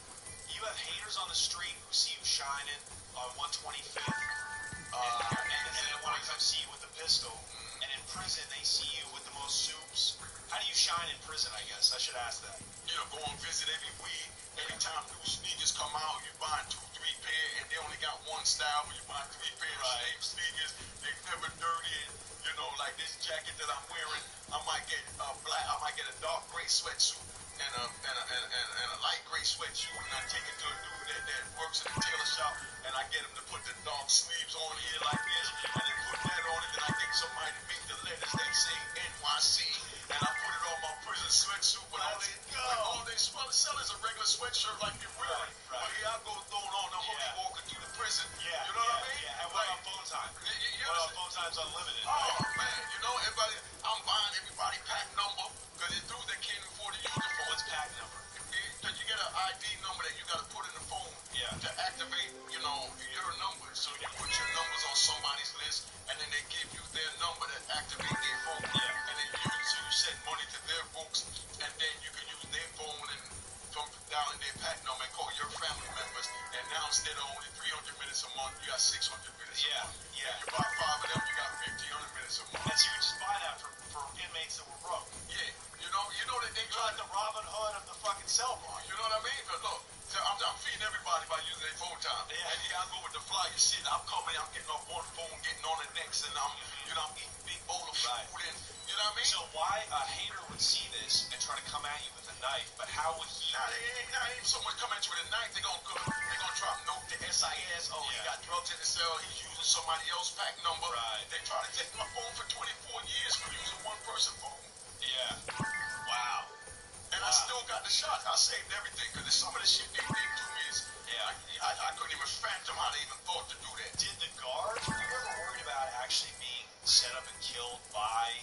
You have haters on the street who see you shining on 125th, and they want to come see you with a pistol. And in prison, they see you with the most soups. How do you shine in prison, I guess? I should ask that. You know, go on visit every week. Every time new sneakers come out, you buy 2, 3 pair, and they only got one style. When you buy 3 pairs of sneakers, they're never dirty. And, you know, like this jacket that I'm wearing, I might get a dark gray sweatsuit and a light gray sweatsuit, and I take it to a dude that works in the tailor shop, and I get him to put the dark sleeves on here like this, and then put that on it, then I get somebody to make the letters that say NYC, and I put it on my prison sweatsuit, but all they sell is a regular sweatshirt like you're wearing. But here I go throwing on the hoodie walking through the prison. You know what I mean? Yeah, and what about phone time? What about phone time's unlimited? Oh, man, you know, everybody, I'm buying everybody pack number, because it's dudes that can't afford to use the phone. What's pack number? Because you get an ID number that you got to put in the phone to activate, you know, your number. So you put your numbers on somebody's list, and then they give you their number to activate their phone. And then you send money to their books, and then you can use their phone and from down in their pack number and call your family members. And now instead of only 300 minutes a month, you got 600 minutes a month. Yeah. And you buy 5 of them, you got 1,500 minutes a month. And so you just buy that for inmates that were broke. Yeah. You know that they You're like the Robin Hood of the fucking cell block. You know what I mean? But look, I'm feeding everybody by using their phone time. Yeah. And you gotta go with the flyer shit. I'm coming, I'm getting off one phone, getting on the next, and I'm eating big bowl of food, and you know what I mean? So why a hater would see this and try to come at you with a knife, but how would he? Nah, they ain't so much coming at you with a knife. They gonna drop note to SIS. Oh, he got drugs in the cell. He's using somebody else's pack number. Right. They try to take my phone for 24 years for using one person phone. Yeah. Wow. And I still got the shot. I saved everything because some of the shit they do me is, I couldn't even fathom how they even thought to do that. Did the guards, were you ever worried about actually being set up and killed by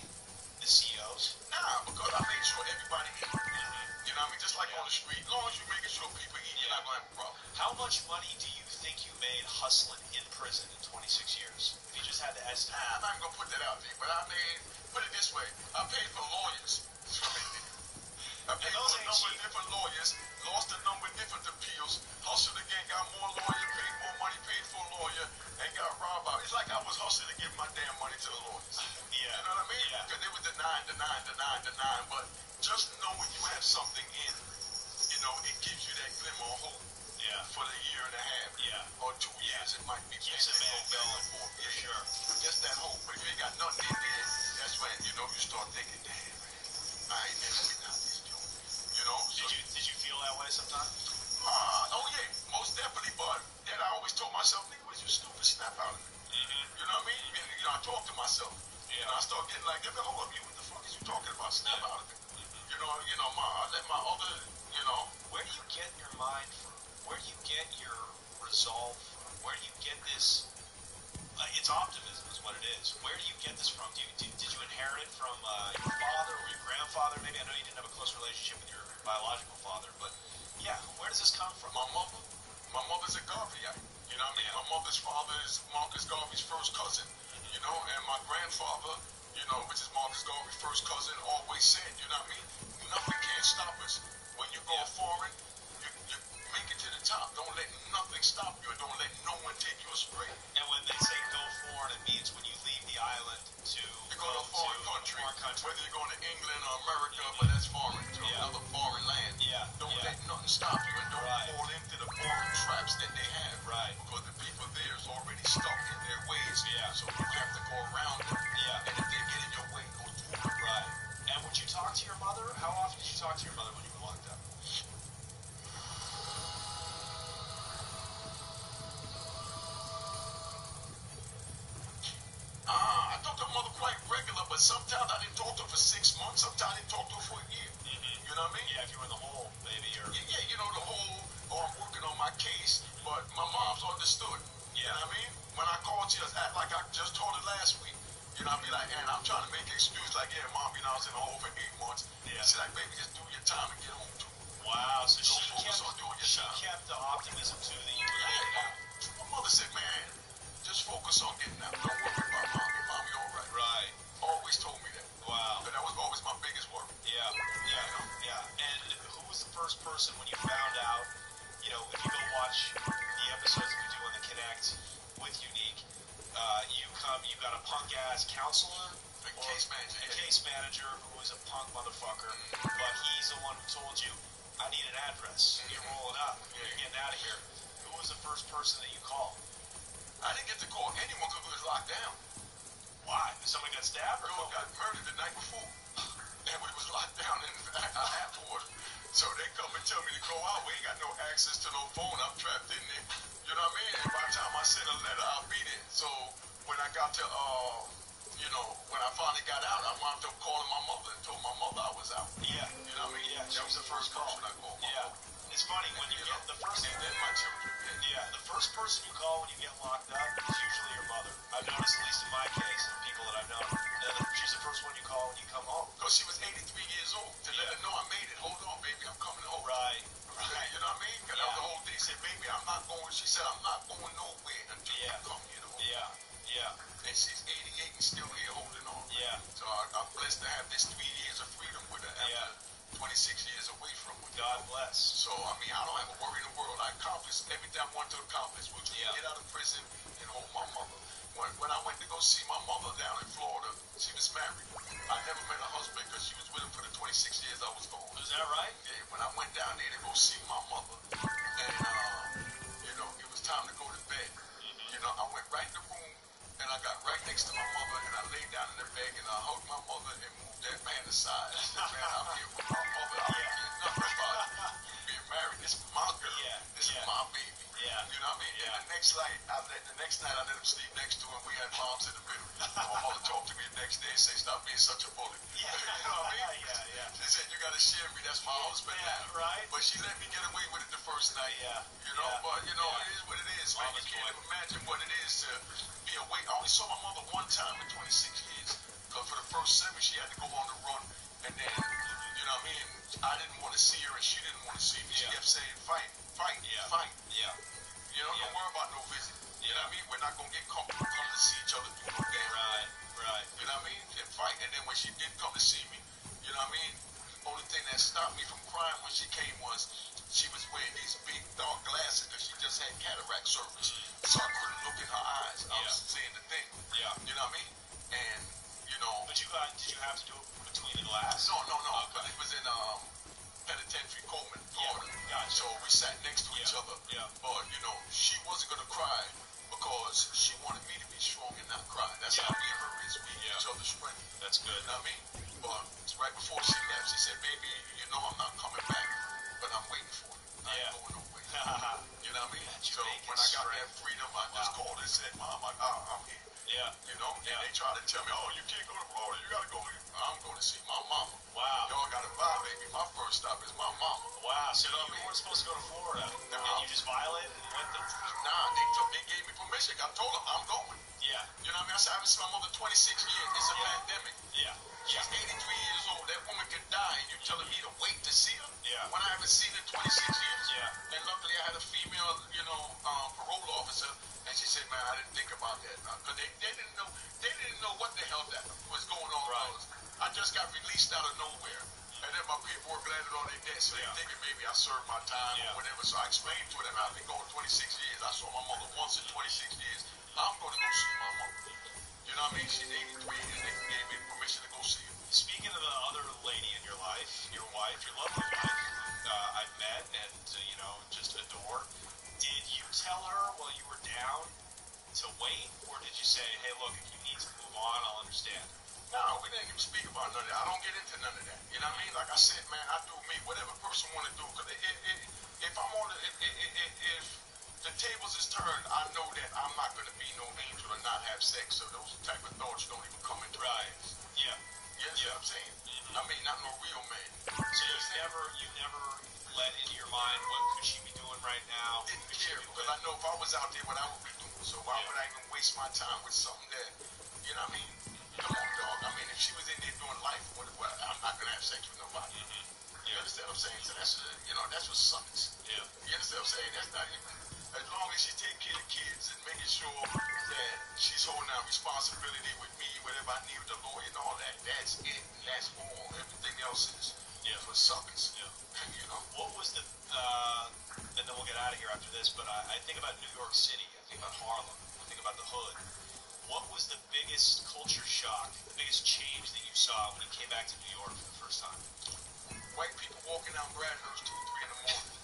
the COs? Nah, because I made sure everybody ate. You know what I mean? Just like on the street. As long as you're making sure people eat, you're not going to have a problem. How much money do you think you made hustling in prison in 26 years? If you just had to estimate. I'm not going to put that out there, but I mean, put it this way. I paid for lawyers from in there. I paid for a number of different lawyers, lost a number of different appeals, hustled again, got more lawyer, paid more money, paid for a lawyer, and got robbed out. It's like I was hustling to give my damn money to the lawyers. Yeah. You know what I mean? Yeah. Because they were denying. But just knowing you have something in, it gives you that glimmer of hope. Yeah. For the year and a half. Yeah. Or 2 years, it might be. Keeps a man going. For sure. Just that hope. But if you ain't got nothing in there, that's when, you start thinking, damn, man, I ain't never getting out this joint. So, Did you feel that way sometimes? Oh yeah, most definitely. But then I always told myself, nigga, was you stupid? Snap out of it. You know what I mean? I talk to myself. I start getting like, hold up, you, what the fuck is you talking about? Snap out of it. I let my other, Where do you get your mind from? Where do you get your resolve from? Where do you get this? It's optimism is what it is. Where do you get this from? Did you inherit it from your father or your grandfather? Maybe I know you didn't have a close relationship with your biological father, but yeah, where does this come from? My mother's a Garveyite. You know what I mean? My mother's father is Marcus Garvey's first cousin. And my grandfather, which is Marcus Garvey's first cousin, always said, you know what I mean? Nothing can stop us. When you go foreign, you make it to the top. Don't let nothing stop you, and don't let no one take you astray. And when they say go foreign, it means when you leave the island to go to a foreign country, whether you're going to England or America, but that's foreign, to another foreign land. Don't let nothing stop you, and don't fall into the foreign traps that they have. Right. Because the people there is already stuck in their ways. So you have to go around them. And if they get in your way, go through them. Right. And would you talk to your mother? How often did you talk to your mother when you were locked up? I talked to mother quite regular, but sometimes I didn't talk to her for 6 months. Sometimes I didn't talk to her for a year. You know what I mean? Yeah, if you were in the hole, maybe. Or the whole, or I'm working on my case, but my mom's understood. You know what I mean? When I called, she just act like I just told her last week. I'd be like, and I'm trying to make an excuse, like, yeah, mom, I was in the hole for 8 months. She's like, baby, just do your time and get home too. Wow, so she kept the optimism too that you were getting out. My mother said, man, just focus on getting out. Don't worry about mommy. Mommy all right. Right. Always told me that. Wow. But that was always my biggest worry. Yeah. And who was the first person when you found out, if you go watch the episodes that we do on the Connect with Unique, you got a punk ass counselor, a case manager who was a punk motherfucker, but he's the one who told you, I need an address. You're rolling up. You're getting out of here. Who was the first person that you called? I didn't get to call anyone because we was locked down. Why? Somebody got stabbed? No, got murdered the night before. And we was locked down afterward. So they come and tell me to go out. We ain't got no access to no phone. I'm trapped in there. You know what I mean? And by the time I send a letter, I'll be there. So when I got to, when I finally got out, I wound up calling my mother and told my mother I was out. Yeah. You know what I mean? Yeah. That was the first call when I called my mother. It's funny when you get the first. And then my children. The first person you call when you get locked up is usually your mother. I've noticed, at least in my case, and people that I've known, she's the first one you call when you come home. Because she was 83 years old. To let her know I made it. Hold on, baby, I'm coming home. Right. You know what I mean? Because that was the whole thing. She said, baby, I'm not going. She said, I'm not going nowhere until you come here. And she's 88 and still here holding on. So I'm blessed to have this 3 years of freedom with her after 26 years away from her. God bless. So, I mean, I don't have a worry in the world. I accomplished everything I wanted to accomplish, which was get out of prison and hold my mother. When I went to go see my mother down in Florida, she was married. I never met her husband because she was with him for the 26 years I was gone. Is that right? Yeah, when I went down there to go see my mother, and, it was time to go to bed. I went right in the room, and I got right next to my mother, and I laid down in the bed, and I hugged my mother and moved that man aside. I said, man, I'm here with my mother. I don't care nothing about being married. This is my girl. This is my baby. You know what I mean? And the next night I let him sleep next to him. We had moms in the middle. My mother talked to me the next day and said, stop being such a bully. You know what I mean? She said, you got to share me. That's my husband now. Right. But she let me get away with it the first night. But, it is what it is, man. You can't even imagine what it is to be away. I only saw my mother one time in 26 years. Because for the first 7, she had to go on the run. And then, you know what I mean? I didn't want to see her, and she didn't want to see me. She kept saying, fight. Don't worry about no visit. You know what I mean? We're not going to get comfortable coming to see each other. Do no damn. Right. You know what I mean? And fight. And then when she did come to see me, you know what I mean? Only thing that stopped me had cataract surgery, so I couldn't look in her eyes. I was saying the thing. Yeah. You know what I mean? And, you know. But did you have to do it between the glass? No. Okay. But it was in Penitentiary, Coleman, Florida. Yeah. Gotcha. So we sat next to each other. Yeah. But, you know, she wasn't going to cry because she wanted me to be strong and not cry. That's how me and her is. We each other's strength. That's good. You know what I mean? But right before she left, she said, baby, you know I'm not coming back, but I'm waiting for you. I ain't going nowhere. You know what I mean? So when I got that freedom, I just called and said, Mom, I'm here. Yeah. You know? And they tried to tell me, oh, you can't go to Florida. You got to go. I'm going to see my mama. Wow. Y'all got to buy, baby. My first stop is my mama. Wow. So you know you weren't supposed to go to Florida. And you just violated and went to... Nah, they gave me permission. I told them I'm going. Yeah. You know what I mean? I said, I haven't seen my mother 26 years. It's a pandemic. Yeah. She's 83 years old. That woman could die, and you're telling me to wait to see her? Yeah. When I haven't seen her in 26 years? Yeah. And luckily I had a female, parole officer, and she said, man, I didn't think about that. Because they didn't know what the hell that was going on. Right. I just got released out of nowhere. And then my paperwork landed on their desk, so they thinking maybe I served my time or whatever. So I explained to them, I've been going 26 years. I saw my mother once in 26 years. I'm going to go see my mother. You know what I mean? She's 83 and they gave me permission to go see her. Speaking of the other lady in your life, your wife, your lovely wife, I've met and, just adore, did you tell her while you were down to wait? Or did you say, hey, look, if you need to move on, I'll understand? No, we didn't even speak about none of that. I don't get into none of that. You know what I mean? Like I said, man, I do me, whatever person want to do. Because if I'm on if the tables is turned, I know that I'm not going to be no angel and not have sex. So those type of thoughts don't even come into my head. Yeah. You understand what I'm saying? I mean, not no real man. So you never let into your mind, what could she be doing right now? Didn't care, because I know if I was out there, what I would be doing. So why would I even waste my time with something that, you know what I mean? Come on, dog. I mean, if she was in there doing life, well, I'm not going to have sex with nobody. You understand what I'm saying? So that's what sucks. Yeah. You understand what I'm saying? That's not even, as long as she take care of kids and making sure that she's holding out responsibility with me, whatever I need with the lawyer and all that, that's it. And that's all. Everything else is what sucks. Yeah. You know? What was the, and then we'll get out of here after this, but I think about New York City, I think about Harlem, I think about the hood. What was the biggest culture shock, the biggest change that you saw when you came back to New York for the first time? White people walking down Bradhurst 2, 3 in the morning.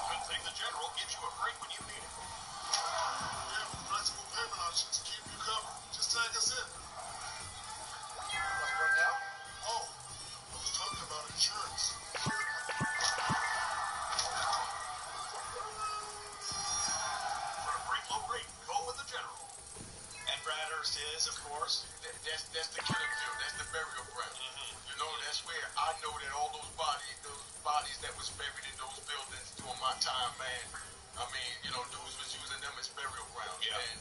Good thing the general gives you a break when you need it. We have flexible payment options to keep you covered. Just tag us in. Like what now? Oh, I was talking about insurance. For a great low rate, go with the general. And Bradhurst is, of course. That's the killing field. That's the burial ground. You know, that's where I know that all those bodies that was buried in those buildings during my time, man. I mean, dudes was using them as burial grounds. Yeah. And,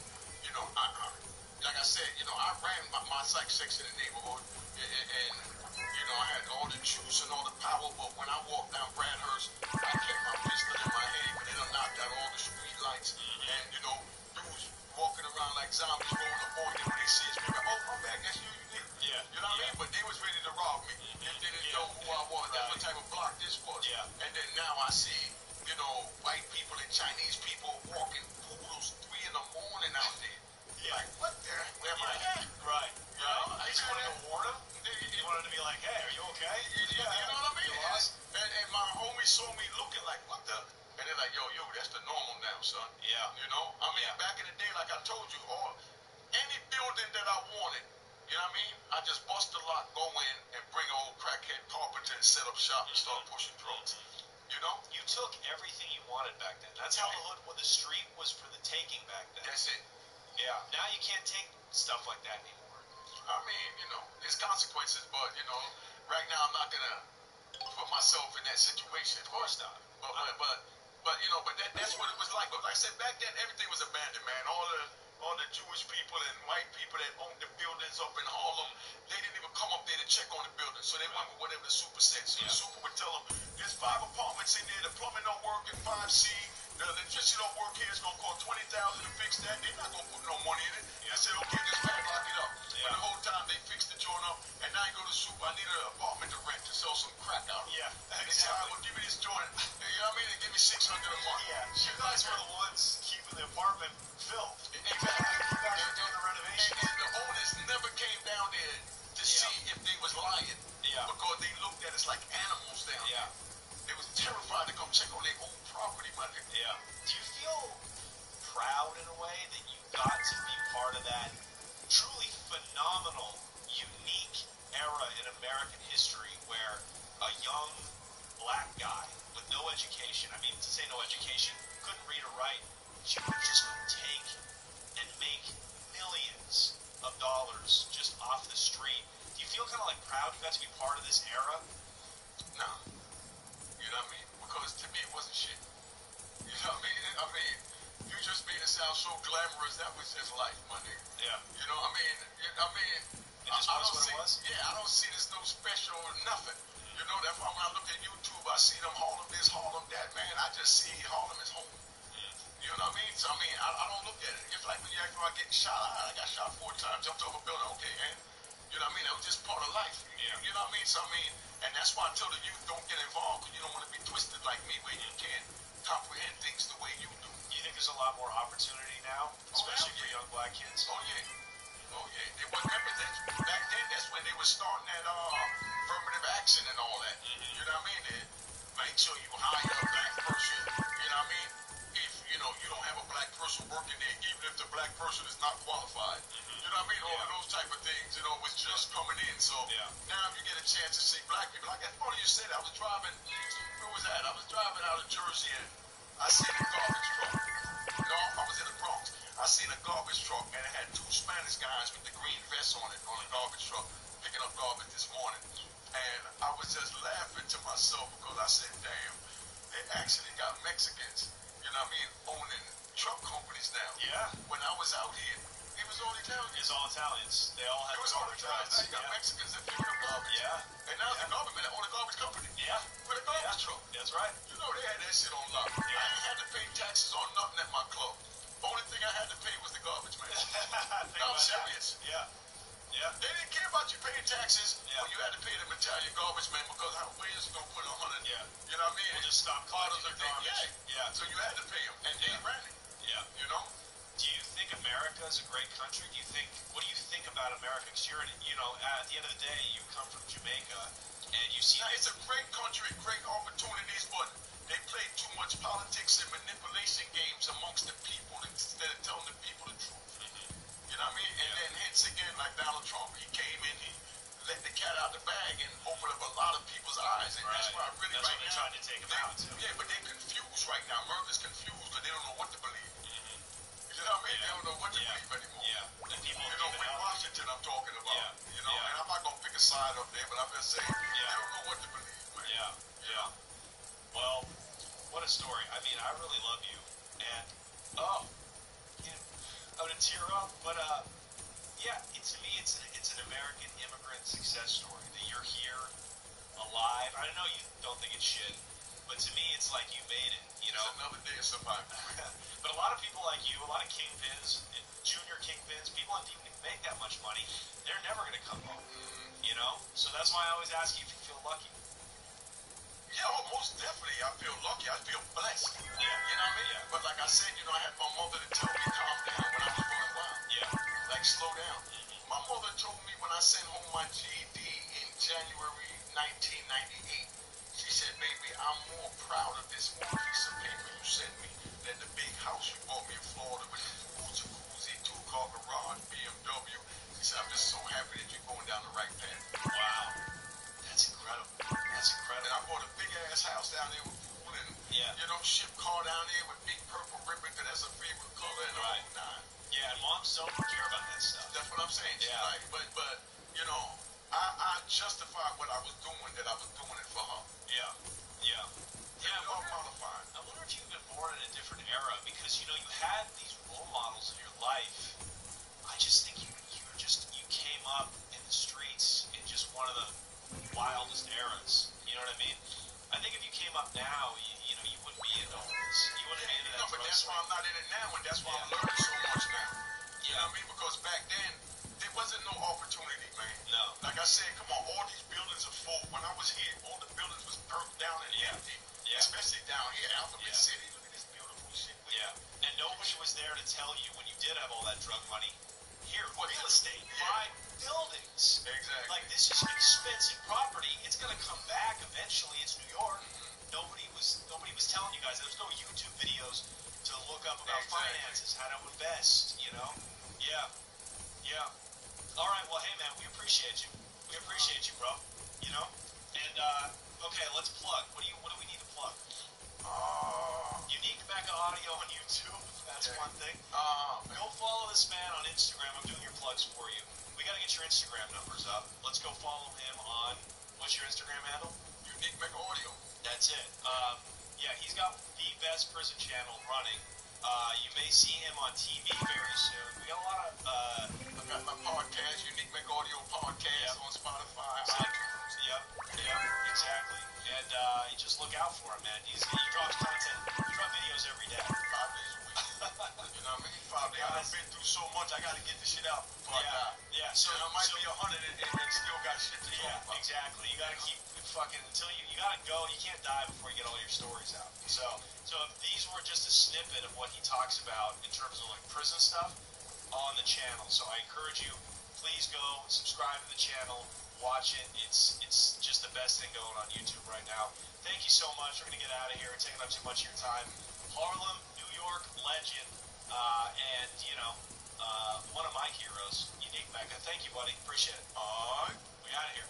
like I said, I ran my psych section in the neighborhood, and I had all the juice and all the power, but when I walked down Bradhurst, I kept my pistol in my hand, but they done knocked out all the street lights, and, dudes walking around like zombies rolling up on them when they see us. They go, oh, I'm back, that's you. Yeah. You know what I mean? But they was ready to rob me. They didn't know who I was. That's what type of block this was. Yeah. And then now I see, white people and Chinese people walking poodles 3 in the morning out there. Yeah. Like, what the hell? Where am I at? Right. I just wanted to warn them. You wanted to be like, hey, are you okay? You know what I mean? And my homies saw me looking like, what the? And they're like, yo, that's the normal now, son. Yeah. I mean, back in the day, like I told you, any building that I wanted, you know what I mean? I just bust the lock, go in, and bring an old crackhead carpenter and set up shop and start pushing drugs. You took everything you wanted back then. That's how the street was for the taking back then. That's it. Yeah. Now you can't take stuff like that anymore. I mean, there's consequences, but, right now I'm not going to put myself in that situation. Of course not. But that's what it was like. But like I said, back then everything was abandoned, man. or the Jewish people and white people that owned the buildings up in Harlem, they didn't even come up there to check on the building. So they went with whatever the super said. So the super would tell them, there's 5 apartments in there, the plumbing don't work in 5C, the electricity don't work here, it's going to cost $20,000 to fix that. They're not going to put no money in it. They said, okay, just padlock it up. But the whole time they fixed the joint up, and now you go to the super, I need an apartment to rent to sell some crack out. Yeah, and they say, all right, well, give me this joint. You know what I mean? They give me $600 a month. Yeah, you guys were the ones keeping the apartment filled. Exactly. You guys were doing the renovations. And the owners never came down there to see if they was lying. Yeah. Because they looked at us like animals down there. They was terrified to come check on their own property, my nigga. Yeah. Do you feel proud in a way that you got to be part of that truly phenomenal, unique era in American history where a young black guy with no education, I mean, to say no education, couldn't read or write, you could just take and make millions of dollars just off the street? Do you feel kind of like proud you got to be part of this era? No. You know what I mean? Because to me it wasn't shit. You know what I mean? I mean, you just made it sound so glamorous. That was just life, my nigga. Yeah. You know what I mean? It just I was don't what see, it was? Yeah, I don't see this no special or nothing. You know, that's why when I look at YouTube, I see them Harlem this, Harlem that. Man, I just see Harlem as home. You know what I mean? So, I mean, I don't look at it. It's like when you ask about getting shot. I got shot 4 times, jumped over a building. Okay, man. You know what I mean? That was just part of life. Yeah. You know what I mean? So, I mean, and that's why I tell the youth, don't get involved because you don't want to be twisted like me where you can't comprehend things the way you do. You think there's a lot more opportunity now, especially for young black kids? Oh, yeah. Oh, yeah. They were, remember that back then, that's when they were starting that affirmative action and all that. You know what I mean? They make sure you hire a black person. You know what I mean? If, you know, you don't have a black person working there, even if the black person is not qualified. You know what I mean? All of those type of things, you know, was just coming in. So now you get a chance to see black people. Like, that's funny you said that. I was driving, where was that? I was driving out of Jersey and I seen a garbage truck. No, I was in the Bronx. I seen a garbage truck and it had 2 Spanish guys with the green vests on it on a garbage truck picking up garbage this morning. And I was just laughing to myself because I said, damn, they actually got Mexicans, you know what I mean, owning truck companies now. Yeah. When I was out here, it was all Italians. It's all Italians. They all have It was all Italians. Now you got Mexicans that pick up garbage. Yeah. And now the government that own a garbage company. Yeah. With a garbage truck. That's right. You know they had that shit on lock. I ain't had to pay taxes on nothing at my club. Only thing I had to pay was the garbage man. No, I'm serious. Yeah. Yeah. They didn't care about you paying taxes when you had to pay them Italian garbage man because where is you gonna put 100? Yeah. You know what I mean? We'll just stop bottles of garbage. Yeah. So you had to pay them, and they ran it. Yeah. You know. Do you think America is a great country? What do you think about America? Because you're, you know, at the end of the day, you come from Jamaica, and you see. Now, it's a great country, great opportunities, but they play too much politics and manipulation games amongst the people instead of telling the people the truth. You know what I mean? And then hence again, like Donald Trump, he came in, he let the cat out the bag and opened up a lot of people's eyes, and that's why I really that's right what they're now. trying to take him out too. Yeah, but they're confused right now. America's confused, but they don't know what to believe. You know what I mean? They don't know what to believe anymore. Yeah. The people you know, with Washington I'm talking about. You know, and I'm not gonna pick a side up there, but I'm just saying they don't know what to believe, man. Yeah. Well, what a story. I mean, I really love you, and I'm gonna tear up, but to me, it's an American immigrant success story that you're here, alive. I know you don't think it's shit, but to me, it's like you made it. You know, it's another day of survival. But a lot of people like you, a lot of kingpins, junior kingpins, people that even make that much money, they're never gonna come home. You know, so that's why I always ask you if you feel lucky. Yeah, well, most definitely. I feel lucky. I feel blessed. Yeah. You know what I mean? Yeah. But like I said, you know, I had my mother to tell me calm down when I was running wild. Yeah. Like slow down. My mother told me when I sent home my GED in January 1998, she said, baby, I'm more proud of this one piece of paper you sent me than the big house you bought me in Florida with the pool, jacuzzi, 2-car garage, BMW. She said, I'm just so happy that you're going down the right path. Wow. That's incredible. That's incredible. And I bought a big ass house down there with pool and, you know, ship car down there with big purple ribbon because that's her favorite color and all nine. Yeah, and moms don't care about that stuff. That's what I'm saying. Yeah. Like, but you know, I justified what I was doing, that I was doing it for her. Yeah. You know, I'm modifying. that's why I'm not in it now, and that's why I'm learning so much now. You know what I mean? Because back then, there wasn't no opportunity, man. No. Like I said, come on, all these buildings are full. When I was here, all the buildings was burnt down and empty. Yeah. Especially down here, Alphabet City. Look at this beautiful shit. Yeah. And nobody was there to tell you when you did have all that drug money, here, real estate, buy buildings. Exactly. Like, this is expensive property. It's going to come back eventually. It's New York. Nobody was telling you guys. There was no YouTube videos to look up about finances, how to invest, you know? Yeah. Yeah. All right, well, hey, man, we appreciate you. We appreciate you, bro. You know? And, okay, let's plug. What do we need to plug? Unique Mecca Audio on YouTube. That's one thing. Go follow this man on Instagram. I'm doing your plugs for you. We got to get your Instagram numbers up. Let's go follow him on, what's your Instagram handle? Unique Mecca Audio. That's it. Yeah, he's got the best prison channel running. You may see him on TV very soon. We got a lot of... I got my podcast, Unique Mecca Audio Podcast on Spotify, iTunes. Yep, exactly. And you just look out for him, man. He drops content. He drops videos every day. 5 days a week. You know what I mean? 5 days. I've been through so much, I got to get this shit out before I die. Yeah, so... I might be 100 and still got shit to talk about. Exactly. You got to keep fucking... Until you got to go. You can't die before you get all your stories out. So if these were just a snippet of what he talks about in terms of, like, prison stuff on the channel. So I encourage you, please go subscribe to the channel, watch it. It's just the best thing going on YouTube right now. Thank you so much. We're going to get out of here. We're taking up too much of your time. Harlem, New York legend, and, you know, one of my heroes, Unique Mecca. Thank you, buddy. Appreciate it. All right. We out of here.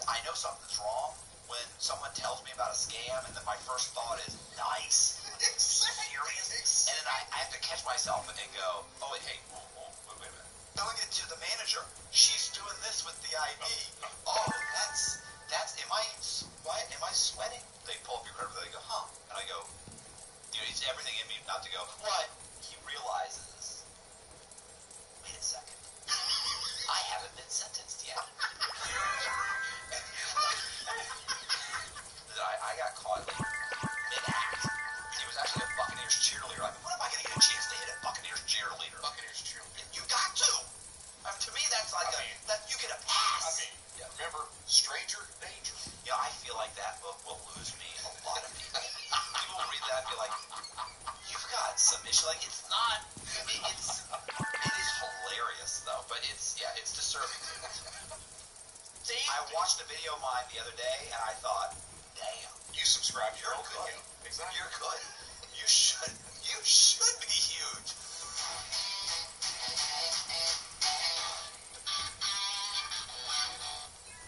I know something's wrong when someone tells me about a scam, and then my first thought is, nice. Serious? And then I have to catch myself and go, oh, wait, hey, wait a minute. Telling it to the manager, she's doing this with the ID. Oh, that's, am I sweating? They pull up your credit, they go, huh? And I go, you know, it's everything in me not to go, what? He realizes, wait a second. I haven't been sentenced yet. I got caught mid-act. He was actually a Buccaneers cheerleader. I mean, when am I going to get a chance to hit a Buccaneers cheerleader? Buccaneers cheerleader. You got to. I mean, to me, that's like you get a pass. I mean, remember, stranger danger. You know, I feel like that book will lose me a lot of people. People will read that and be like, you've got submission. Like, it's not. I mean, it is hilarious, though. But it's disturbing. I watched a video of mine the other day, and I thought, damn. You subscribe to your own good. video. Exactly. You're good. You should be huge.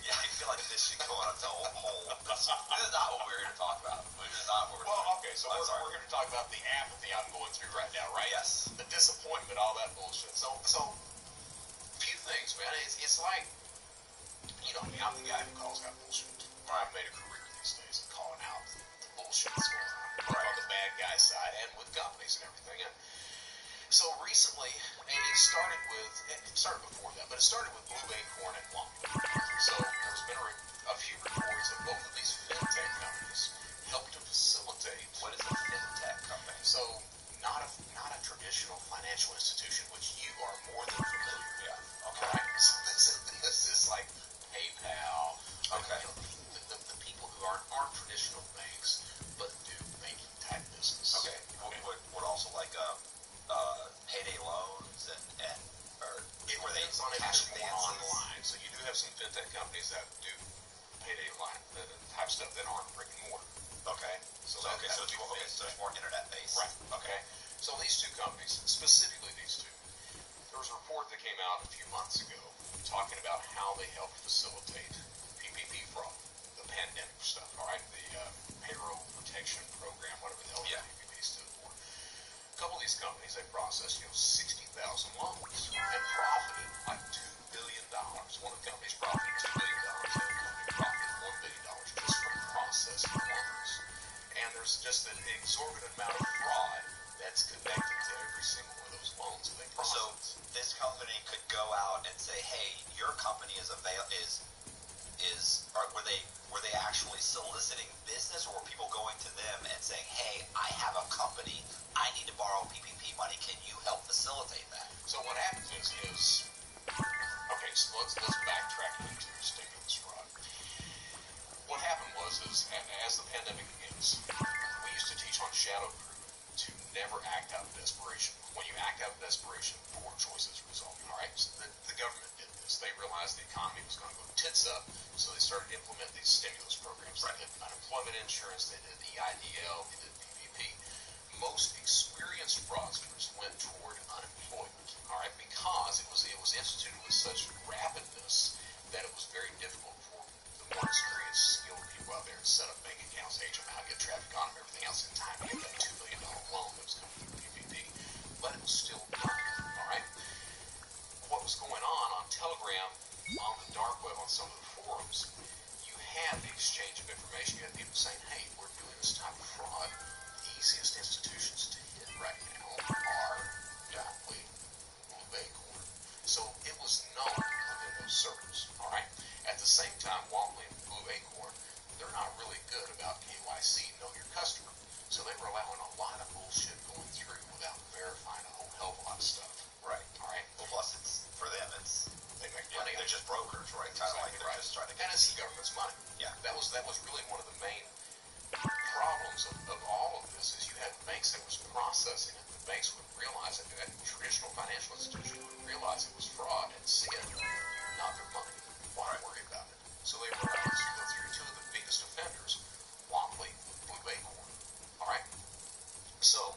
Yeah, I feel like this should go on its own whole. This is not what we're here to talk about. This is not what we're Well, okay, so we're here to talk about the apathy I'm going through right now, right? Yes. The disappointment, all that bullshit. So few things, man. It's like, you know, I mean, I'm the guy who calls out bullshit. I've made a career these days of calling out the bullshit that's going on, on the bad guy side and with companies and everything. And so recently, and it started before that, but it started with Blue Acorn and Lump. So there's been a few reports that both of these fintech companies help to facilitate. What is a fintech company? So not a traditional financial institution, which you are more than familiar with. Yeah. Okay. Right? So this is like PayPal. Okay. You know, the people who aren't traditional banks, but do banking type business. Okay. Would also like payday loans and were they on cash advances? Online. So you do have some fintech companies that do payday line type stuff that aren't brick and mortar. Okay. So it's more internet based. Right. Okay. So these two companies, specifically these two, there was a report that came out a few months ago talking about how they help facilitate PPP fraud, the pandemic stuff. All right, the payroll protection program, whatever the hell PPP stood for. A couple of these companies, they processed 60,000 loans and profited like $2 billion. One of the companies profited $2 billion. The other company profited $1 billion just were they actually soliciting business, or were people going to them and saying, hey, I have a company, I need to borrow PPP money, can you help facilitate that? So what happens is okay, so let's backtrack into stimulus fraud. What happened was as the pandemic begins, we used to teach on shadow proving to never act out of desperation. When you act out of desperation, poor choices result. All right, so the government did this. They realized the economy was going to go tits up, so they started to implement these stimulus programs. They did unemployment insurance, they did EIDL, they did PPP. Most experienced fraudsters went toward unemployment, all right, because it was instituted with such rapidness that it was very difficult for the more experienced, skilled people out there to set up bank accounts, age them out, get traffic on them, everything else in time to get that $2 million loan that was coming through PPP. But it was still done, all right? What was going on Telegram, on the dark web, on some of the forums, you had the exchange of information. You had people saying, hey, we're doing this type of fraud. The easiest institutions to hit right now are Downplay, Blue Acorn. So it was known within those circles, all right? At the same time, Womply and Blue Acorn, they're not really good about KYC, know your customer. So they were allowing a lot of bullshit going through without verifying a whole hell of a lot of stuff. Right. All right? Well, plus it's, for them, they make money. They're just brokers, right? Kind of like they're just trying to get. And it's the government's money. Yeah. That was really one of the main problems of all of this is you had banks that was processing it. The banks would realize it. That traditional financial institution would realize it was fraud and see it, not their money. Why worry about it? So they were allowed to go through two of the biggest offenders, Womply with Blue Acorn. All right. So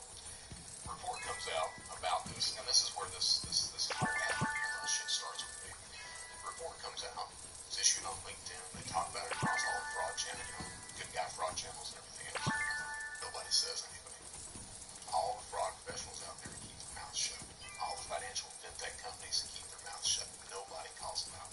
report comes out about this, and this is where this whole shit starts with me. Report comes out. It's issued on LinkedIn. They talk about it across all the fraud channels, good guy fraud channels and everything else. Nobody says anything. All the fraud professionals out there keep their mouths shut. All the financial fintech companies keep their mouths shut. Nobody calls them out.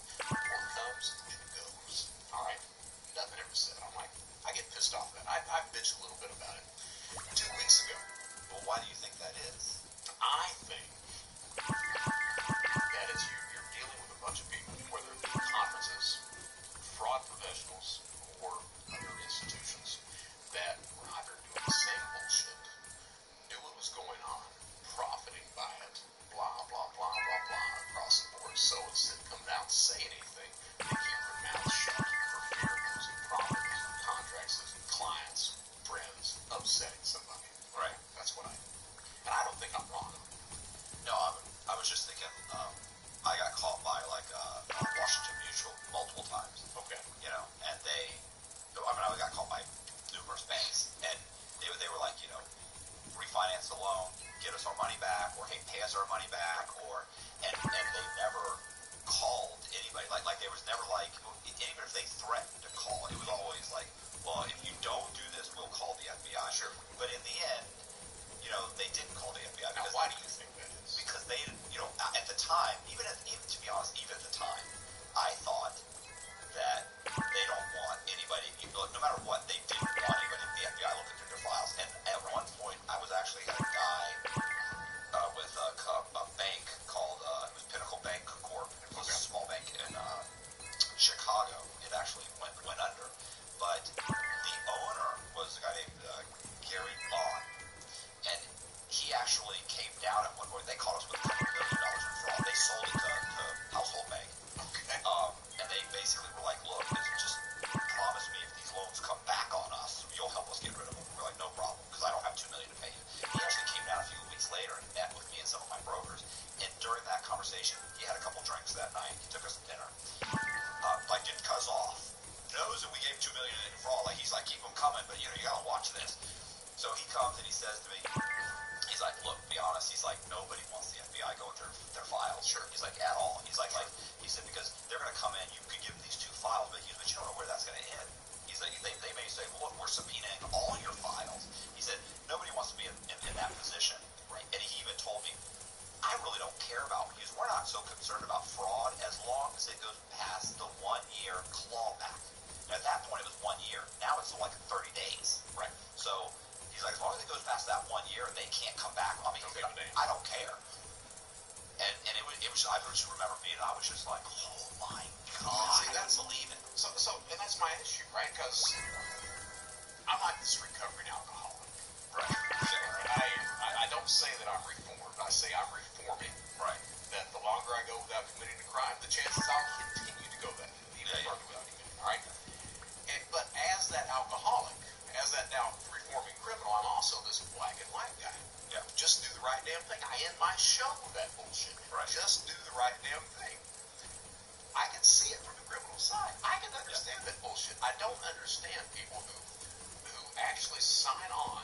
sign on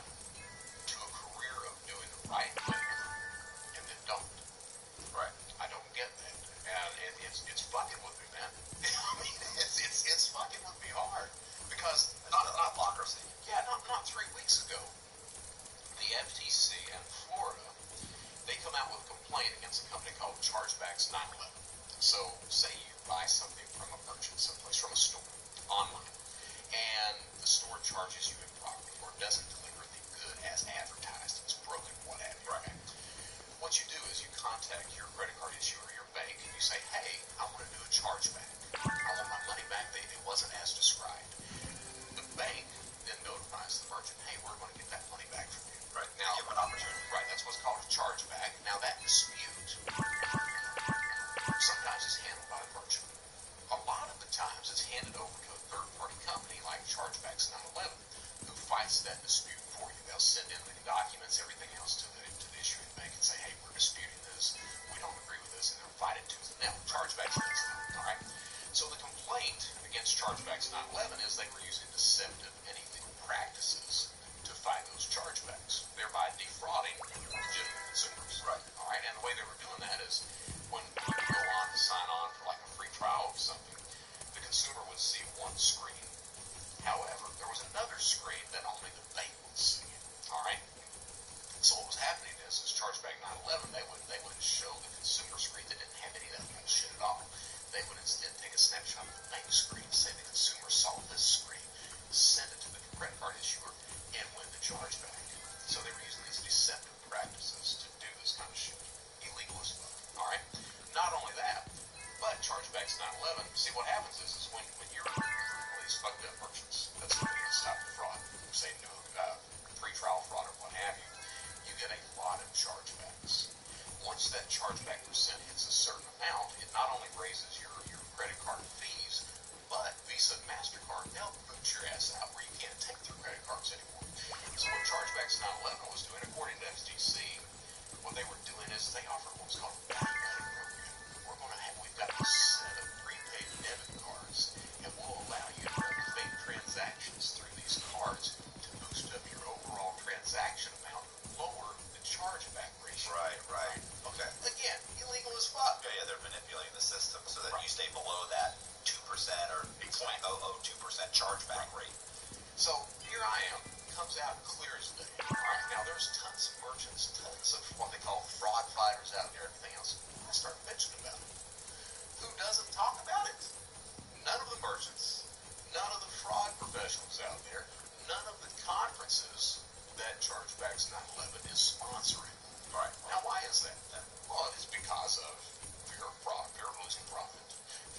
to a career of doing the right thing and then don't. Right. I don't get that, and it's fucking with me, man. I mean, it's fucking with me hard because Not hypocrisy. yeah, not 3 weeks ago, the FTC in Florida, they come out with a complaint against a company called Chargebacks 911. So, say you buy something from a merchant someplace, from a store, online, and the store charges you improperly or doesn't deliver the good as advertised, it's broken, what have you. Right. What you do is you contact your credit card issuer or your bank, and you say, hey, I want to do a chargeback. I want my money back. It wasn't as described. The bank then notifies the merchant, hey, we're going to get that money back from you. Right. Now, Give an opportunity. right, that's what's called a chargeback. Now, that dispute sometimes is handled by the merchant. A lot of the times it's handed over to a third-party company like Chargebacks 911 who fights that dispute for you. They'll send in the documents, everything else to the issuing bank and say, hey, we're disputing this. We don't agree with this, and they'll fight it tooth and nail. Chargebacks does that, all right? So the complaint against Chargebacks 911 is they were using deceptive and illegal practices to fight those chargebacks, thereby defrauding legitimate consumers. Right. All right, and the way they were doing that is when you go on to sign on for like a free trial of something, the consumer would see one screen. However, there was another screen that only the bank would see. All right. So what was happening is Chargeback 911, they would show the consumer screen that didn't have any of that bullshit at all. They would instead take a snapshot of the bank screen, say the consumer saw this screen, send it to the credit card issuer, and win the chargeback. So they were using these deceptive practices to do this kind of shit. Illegal as fuck. All right. Not only that, but Chargebacks 911. See what happens is when you're one of these fucked up merchants that's going to stop the fraud, say no pre-trial fraud or what have you, you get a lot of chargebacks. Once that chargeback percent hits a certain amount, it not only raises your credit card fees, but Visa and MasterCard, they'll boot your ass out where you can't take their credit cards anymore. So what Chargebacks 911 was doing, according to FTC, what they were doing is they offered what was called a value program. We've got a set of prepaid debit cards, and we'll allow you to run fake transactions through these cards to boost up your overall transaction amount, lower the chargeback ratio. Right. Okay. Again, illegal as fuck. Yeah, they're manipulating the system so that you stay below that 2% or 0.002% chargeback rate. So here I am, comes out clear as day. All right, now there's tons of merchants, tons of what they call fraud fighters out there, everything else. I start bitching about it. Who doesn't talk about it? None of the merchants, none of the fraud professionals out there, none of the conferences that Chargebacks 911 is sponsoring. All right. Now, why is that? Well, it's because of fear of fraud, fear of losing profit,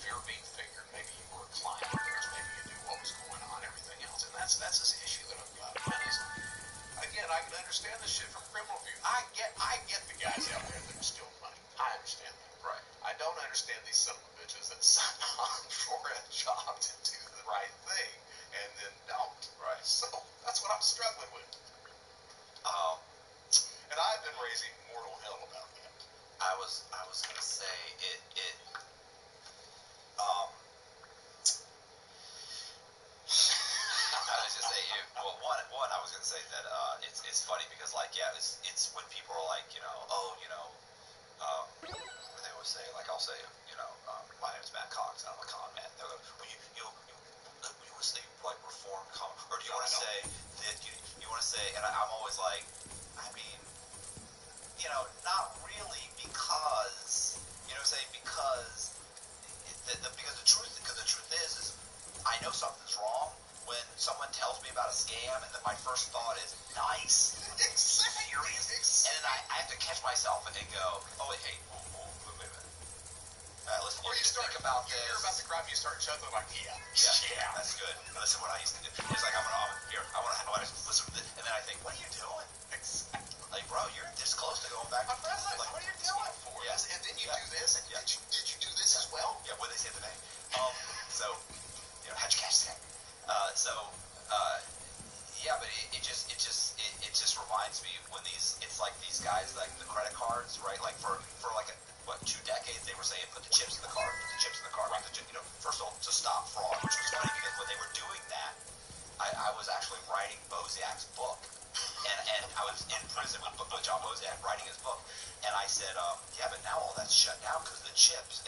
fear of being fingered. Maybe you were a client of theirs, maybe you knew what was going on, everything else. And that's this issue that I've got. And is, again, I can understand this shit from criminal view. I get the guys out there that are stealing money. I understand that. Right. I don't understand these son of a bitches that sign on for a job to do the right thing and then don't. Right. So that's what I'm struggling with. And I've been raising mortal hell about that. I was gonna say I was gonna say one I was gonna say that it's funny because like it's when people are like what they always say, like I'll say my name is Matt Cox and I'm a con man. They'll go, well, you want to say like reform con, or do you want to say that you want to say, and I'm always like, I mean, not really, because because the truth is I know something's wrong when someone tells me about a scam, and then my first thought is nice, furious, and then I have to catch myself and go, oh wait, hey, wait a minute. Listen, Or you start think about this. You hear about the crime, you start chuckling like, yeah, that's good. Listen, what I used to do. It's like I want to listen to this, and then I think, what are you doing? Exactly. Like, bro, you're this close to going back to prison. Like, what are you doing for? Yeah. And then you do this, and did you do this as well? Yeah, what did they say today? So, how'd you catch that? Yeah, but it just reminds me when it's like these guys, like the credit cards, right? Like for like 2 decades they were saying put the chips in the card, right? First of all, to stop fraud, which was funny because when they were doing that, I was actually writing both Wozniak's book. And I was in prison with John Wozniak writing his book. And I said, yeah, but now all that's shut down because of the chips.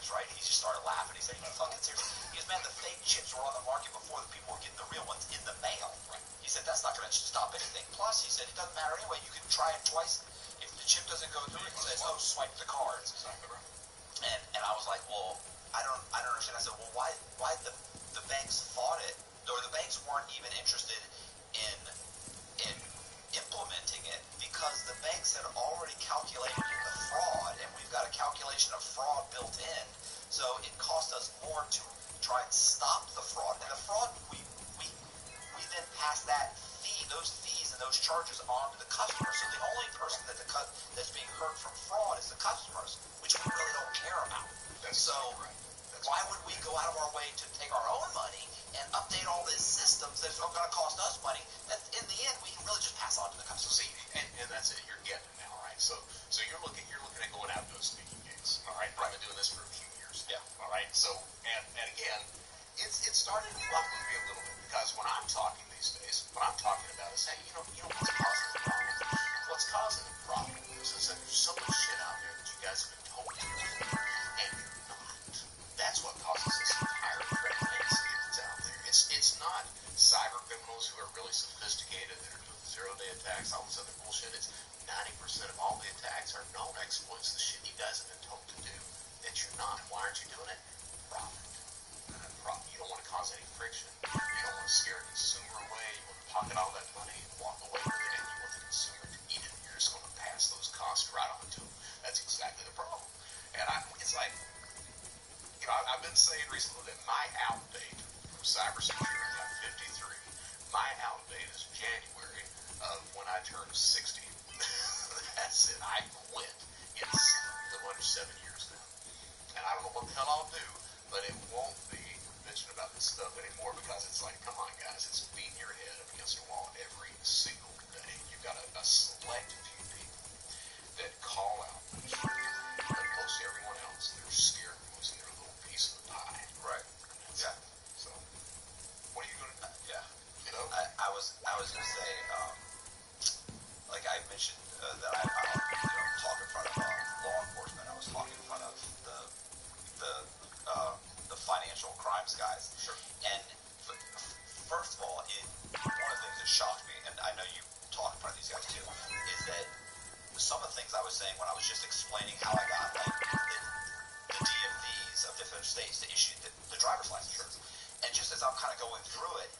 Right? And he just started laughing. He said, you fucking serious? He goes, man, the fake chips were on the market before the people were getting the real ones in the mail. Right. He said, that's not going to stop anything. Plus, he said, it doesn't matter anyway. You can try it twice. If the chip doesn't go through, it says, oh, swipe the cards. Exactly right. And I was like, well, I don't understand. I said, well, why the banks fought it, or the banks weren't even interested in implementing it, because the banks had already calculated the fraud, and we've got a calculation of fraud built in. So it cost us more to try and stop the fraud. And the fraud, we then pass those fees and those charges on to the customer. So the only person that's being hurt from fraud is the customers, which we really don't care about. So why would we go out of our way to take our own money and update all these systems that's going to cost us money that in the end we can really just pass on to the customer? See, and that's it. You're getting it now, right? So you're looking at going out to those speaking gigs. All right. I've been doing this for a few years. Yeah. All right. So and again, it's starting to ruffle me a little bit, because when I'm talking these days, what I'm talking about is, hey, you know what's causing the problem? What's causing the problem is that there's so much shit out there that you guys have been told to do, and you're not. That's what causes this entire threat landscape that's out there. It's not cyber criminals who are really sophisticated that are doing zero-day attacks, all this other bullshit. It's 90% of all the attacks are known exploits, the shit you guys have been told to do that you're not. Why aren't you doing it? Profit. You don't want to cause any friction. You don't want to scare a consumer away. You want to pocket all that money and walk away with it, and you want the consumer to eat it. You're just going to pass those costs right on to them. That's exactly the problem. And it's like, I've been saying recently that my out date from cybersecurity, I'm 53, my out date is January of when I turned 60. That's it. I quit. It's a little under 7 years now. And I don't know what the hell I'll do, but it won't be bitching about this stuff anymore, because it's like, come on, guys, it's beating your head up against the wall every single day. You've got a select few people that call out the truth, but most everyone else, they're scared of losing their little piece of the pie. Right. Yeah. So, what are you going to do? Yeah. You know? I was going to say, like I mentioned, that I don't talk in front of law enforcement. I was talking in front of the financial crimes guys. Sure. And first of all, one of the things that shocked me, and I know you talk in front of these guys too, is that some of the things I was saying when I was just explaining how I got like the DMVs of different states to issue the driver's license, and just as I'm kind of going through it,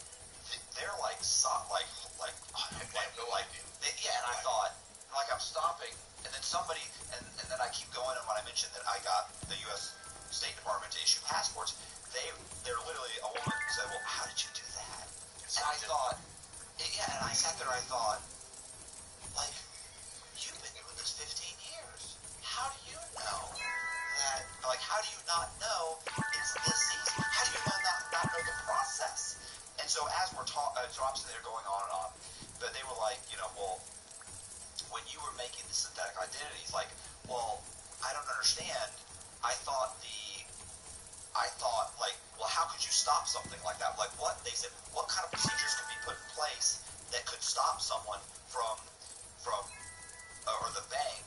they're like I have no idea. And I thought, like, I'm stopping, and then somebody, and then I keep going, and when I mentioned that I got the U.S. State Department to issue passports, they're literally, a woman said, well, how did you do that? And I thought, and I sat there, I thought, like, you've been doing this 15 years. How do you know that, like, how do you not know it's this easy? How do you not know the process? And so as we're talking, so I'm sitting there going on and on, but they were like, well, when you were making the synthetic identities, like, well, I don't understand. I thought, like, well, how could you stop something like that? Like, what? They said, what kind of procedures could be put in place that could stop someone from or the bank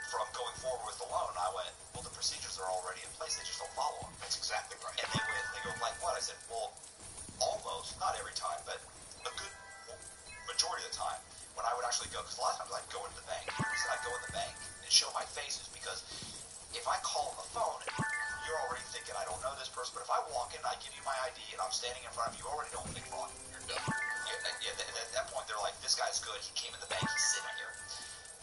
from going forward with the loan? And I went, well, the procedures are already in place. They just don't follow them. That's exactly right. And they go, like what? I said, well, almost, not every time, but a good majority of the time, when I would actually go, because a lot of times I'd go into the bank. The reason I'd go in the bank and show my face is because if I call on the phone, you're already thinking I don't know this person, but if I walk in and I give you my ID and I'm standing in front of you, you already don't think fraud. You're done. At that point, they're like, this guy's good. He came in the bank. He's sitting here.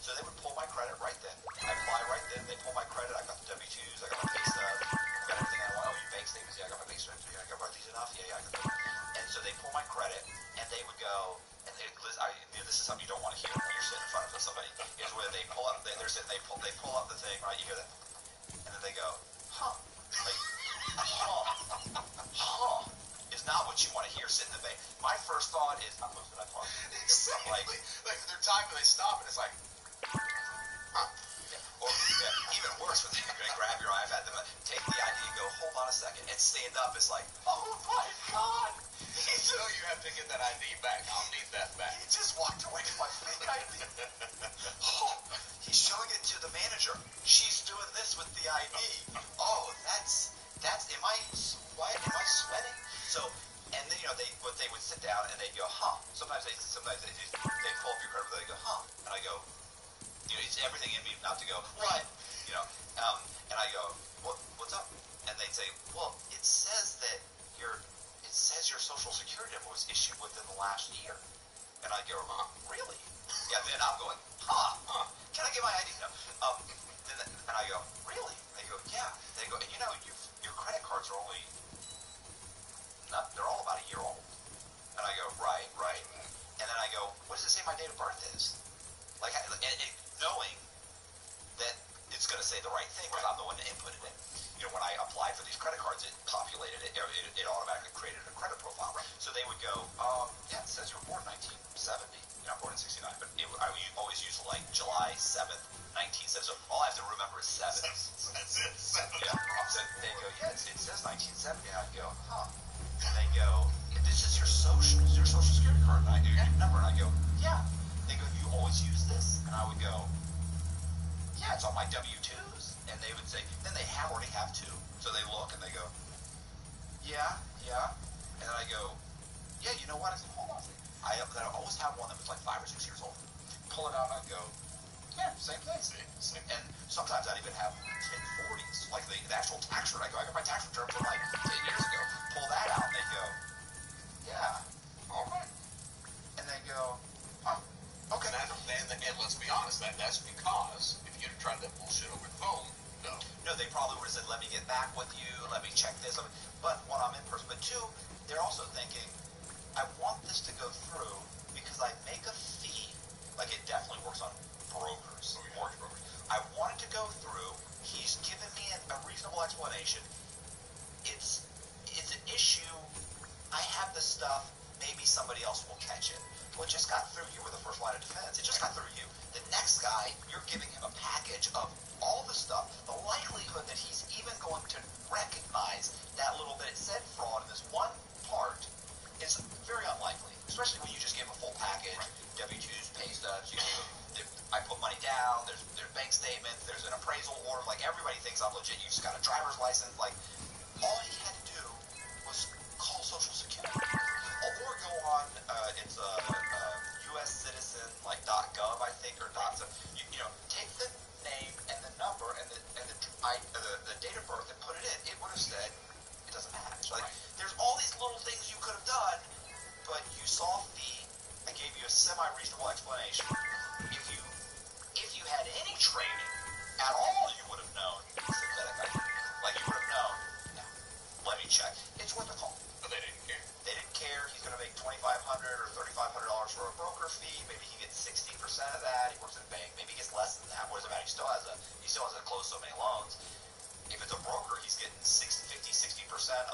So they would pull my credit right then. I apply right then. They pull my credit. I got the W-2s. I got my pay stub. I got everything I want. Oh, your bank statements. Yeah, I got my bank statements. Yeah, I got these enough. Yeah, I got them. And so they pull my credit, and they would go, and this is something you don't want to hear when you're sitting in front of somebody, is where they pull up, they pull up the thing, right? You hear that, and then they go, huh, like, huh, is not what you want to hear sitting in the bank. My first thought is, I'm looking at that part. Exactly. Like they're typing, they stop, and it's like, huh? Yeah. Or even worse, when they're going to grab your iPad, they take the ID and go, hold on a second, and stand up. It's like, oh my God, he's So you have to get that ID back. I'll need that back. He just walked away with my fake ID. Oh, he's showing it to the manager. She's doing this with the ID. Oh, that's. Why am I sweating? So, and then they would sit down and they'd go, huh. Sometimes they pull up your credit, they go, huh. And I go, it's everything in me not to go, what? And I go, what's up? And they'd say, well, it says your social security number was issued within the last year. And I go, really? Yeah, then I'm going, can I get my ID? No. And I go, really? They go, yeah. They go, and your credit cards are they're all about a year old. And I go, right. And then I go, what does it say my date of birth is? Like, and knowing that it's going to say the right thing because I'm the one that inputted it. When I applied for these credit cards, it populated it. It automatically created a credit profile. So they would go, yeah, it says you were born in 1970. Born in 69. But I always use like July 7th, 1970. So all I have to remember is 7. That's it. 7. Yeah. So they go, yeah, it says 1970. And I go, huh. And they go, this is your social security card. And I go, your number. And I go, yeah. They go, you always use this? And I would go, yeah, it's on my W-2s. And they would say, then they already have 2. So they look and they go, yeah. And then I go, yeah, you know what? I said, hold on a second. I always have one that was like 5 or 6 years old. Pull it out and I go, yeah, same thing. Same. And sometimes I'd even have 1040s, like the actual tax return. I got my tax return from like 10 years ago. Pull that out and they go, yeah, all right. And they go, okay. And let's be honest, that's because if you'd have tried that bullshit over the phone, no, they probably would have said, let me get back with you, let me check this. But when I'm in person, but 2, they're also thinking, I want this to go through because I make a fee. Like it definitely works on brokers, mortgage brokers. I want it to go through. He's given me a reasonable explanation. It's an issue. I have the stuff. Maybe somebody else will catch it. Well, it just got through. You were the first line of defense. It just got through you. The next guy, you're giving him a package of all the stuff. The likelihood that he's even going to recognize that little bit it said fraud in this one part is very unlikely, especially when you just give him a full package, W-2s, pay stubs, I put money down, there's bank statements, there's an appraisal order, like everybody thinks I'm legit, you just got a driver's license, like all he had to do was call Social Security or go on, it's US citizen, like .gov, I think, or take the name and the number and the date of birth and put it in. It would have said, it doesn't match. Like, there's all these little things you could have done, but you saw a fee. I gave you a semi-reasonable explanation. If you had any training at all, you would have known. Like you would have known. No, let me check. It's worth a call. But they didn't care. They didn't care. He's going to make $2,500 or $3,500 for a broker fee. Maybe he gets 60% of that. He works in a bank. Maybe he gets less than that. What does it matter? He still has to close so many loans. If it's a broker, he's getting 60%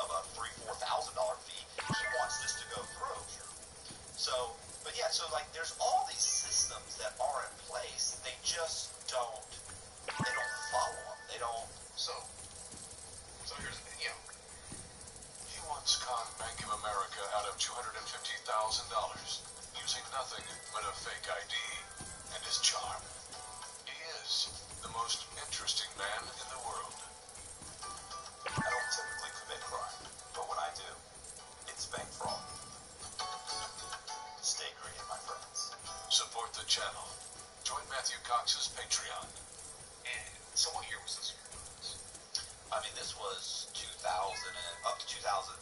of a $3,000, $4,000 fee. He wants this to go through. So, but yeah, so like there's all these systems that are in place. They just don't follow them. They don't. So here's the thing, He once conned Bank of America out of $250,000 using nothing but a fake ID and his charm. He is the most interesting man in the world. I don't typically commit crime, but when I do, it's bank fraud. Stay green, my friends. Support the channel. Join Matthew Cox's Patreon. And so what year was this? I mean, this was 2000 and up to 2000,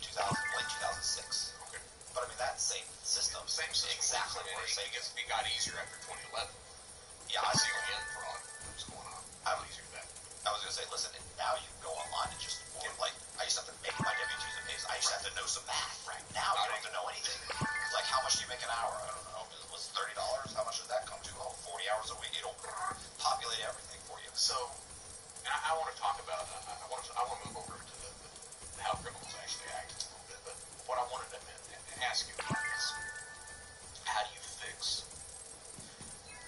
late 2006. Okay. But I mean, that same system. Same system. Exactly. It got easier after 2011. Yeah, I see. CON fraud. What's going on? I was going to say, listen, now you can go online and just, I used to have to make my W-2s and pays. I used to have to know some math. Right. Now you don't have to know anything. It's like, how much do you make an hour? I don't know. Was it $30? How much does that come to? 40 hours a week. It'll populate everything for you. So, and I want to talk about, I want to move over to how criminals actually act a little bit, but what I wanted to ask you about is, how do you fix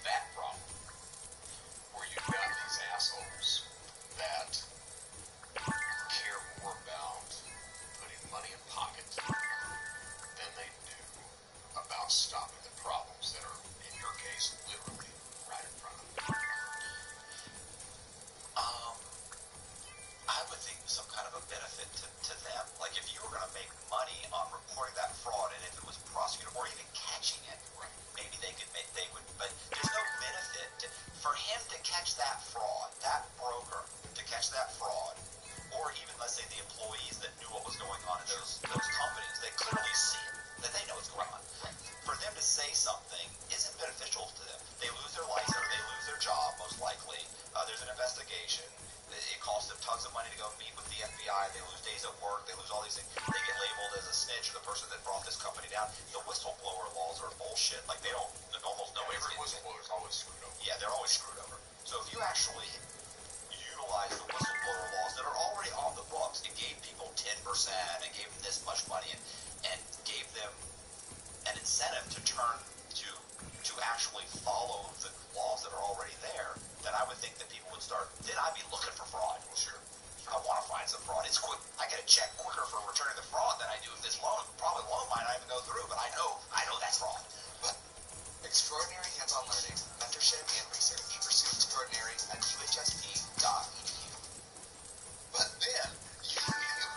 that problem where you've got these assholes that care more about putting money in pocket out. The whistleblower laws are bullshit. Like, they don't, almost nobody. Every whistleblower's always screwed over. Yeah, they're always screwed over. So if you actually utilize the whistleblower laws that are already on the books and gave people 10% and gave them this much money and gave them an incentive to actually follow the laws that are already there, then I would think that people would start, then I'd be looking for fraud. Well, sure. I want to find some fraud. It's quick. I get a check quicker for returning the fraud than I do if this loan. Probably the loan might not even go through, but I know that's fraud. Extraordinary hands-on learning, mentorship, and research. Pursue extraordinary at uhsp.edu. But then you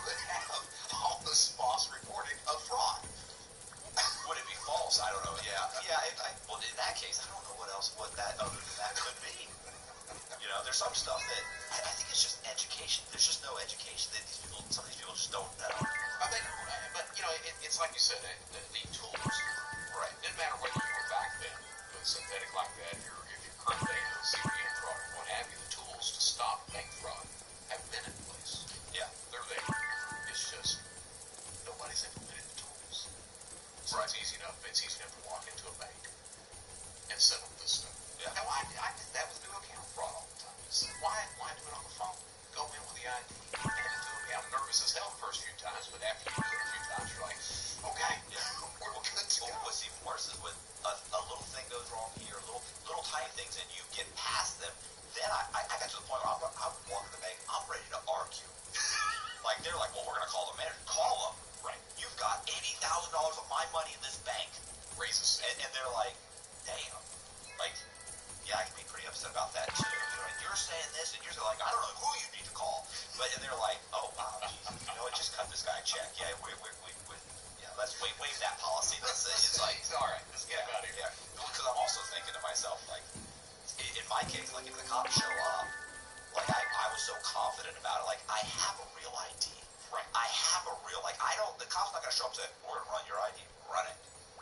would have all this false reporting of fraud. Would it be false? I don't know. Yeah. Well, in that case, I don't know what that other than that could be. You know, there's some stuff that I think it's just education. There's just no education that some of these people just don't know. But you know, it's like you said, the tools. Right. Didn't matter whether you were back then doing synthetic like that, or if you're currently doing CPM fraud or what have you, the tools to stop bank fraud have been in place. Yeah. They're there. It's just nobody's implemented the tools. So Right. it's easy enough to walk into a bank and set up this stuff. Yeah. Now I did that with new account fraud all the time. So why do it on the phone? Go in with the ID. Hand it to them. Yeah, I'm nervous as hell the first few times, but after you do it a few times, you're like, okay, we're good to go. What's even worse is when a little thing goes wrong here, little tiny things, and you get past them. Then I got to the point where I'm walking the bank, I'm ready to argue. Like, they're like, well, we're gonna call the manager. Call them. Right. You've got $80,000 of my money in this bank. Raises and they're like, damn. Like, yeah, I can be pretty upset about that too. You know, you're saying this, and you're like, I don't know who you need to call. And they're like, oh wow, geez, you know what? Just cut this guy a check. Yeah, let's waive that policy. It's like, all right, let's get out of here. Yeah, because I'm also thinking to myself, like, in my case, like if the cops show up, like I was so confident about it, like I have a real ID. Right. I have a real, like the cop's not gonna show up and say, we're gonna run your ID. Run it.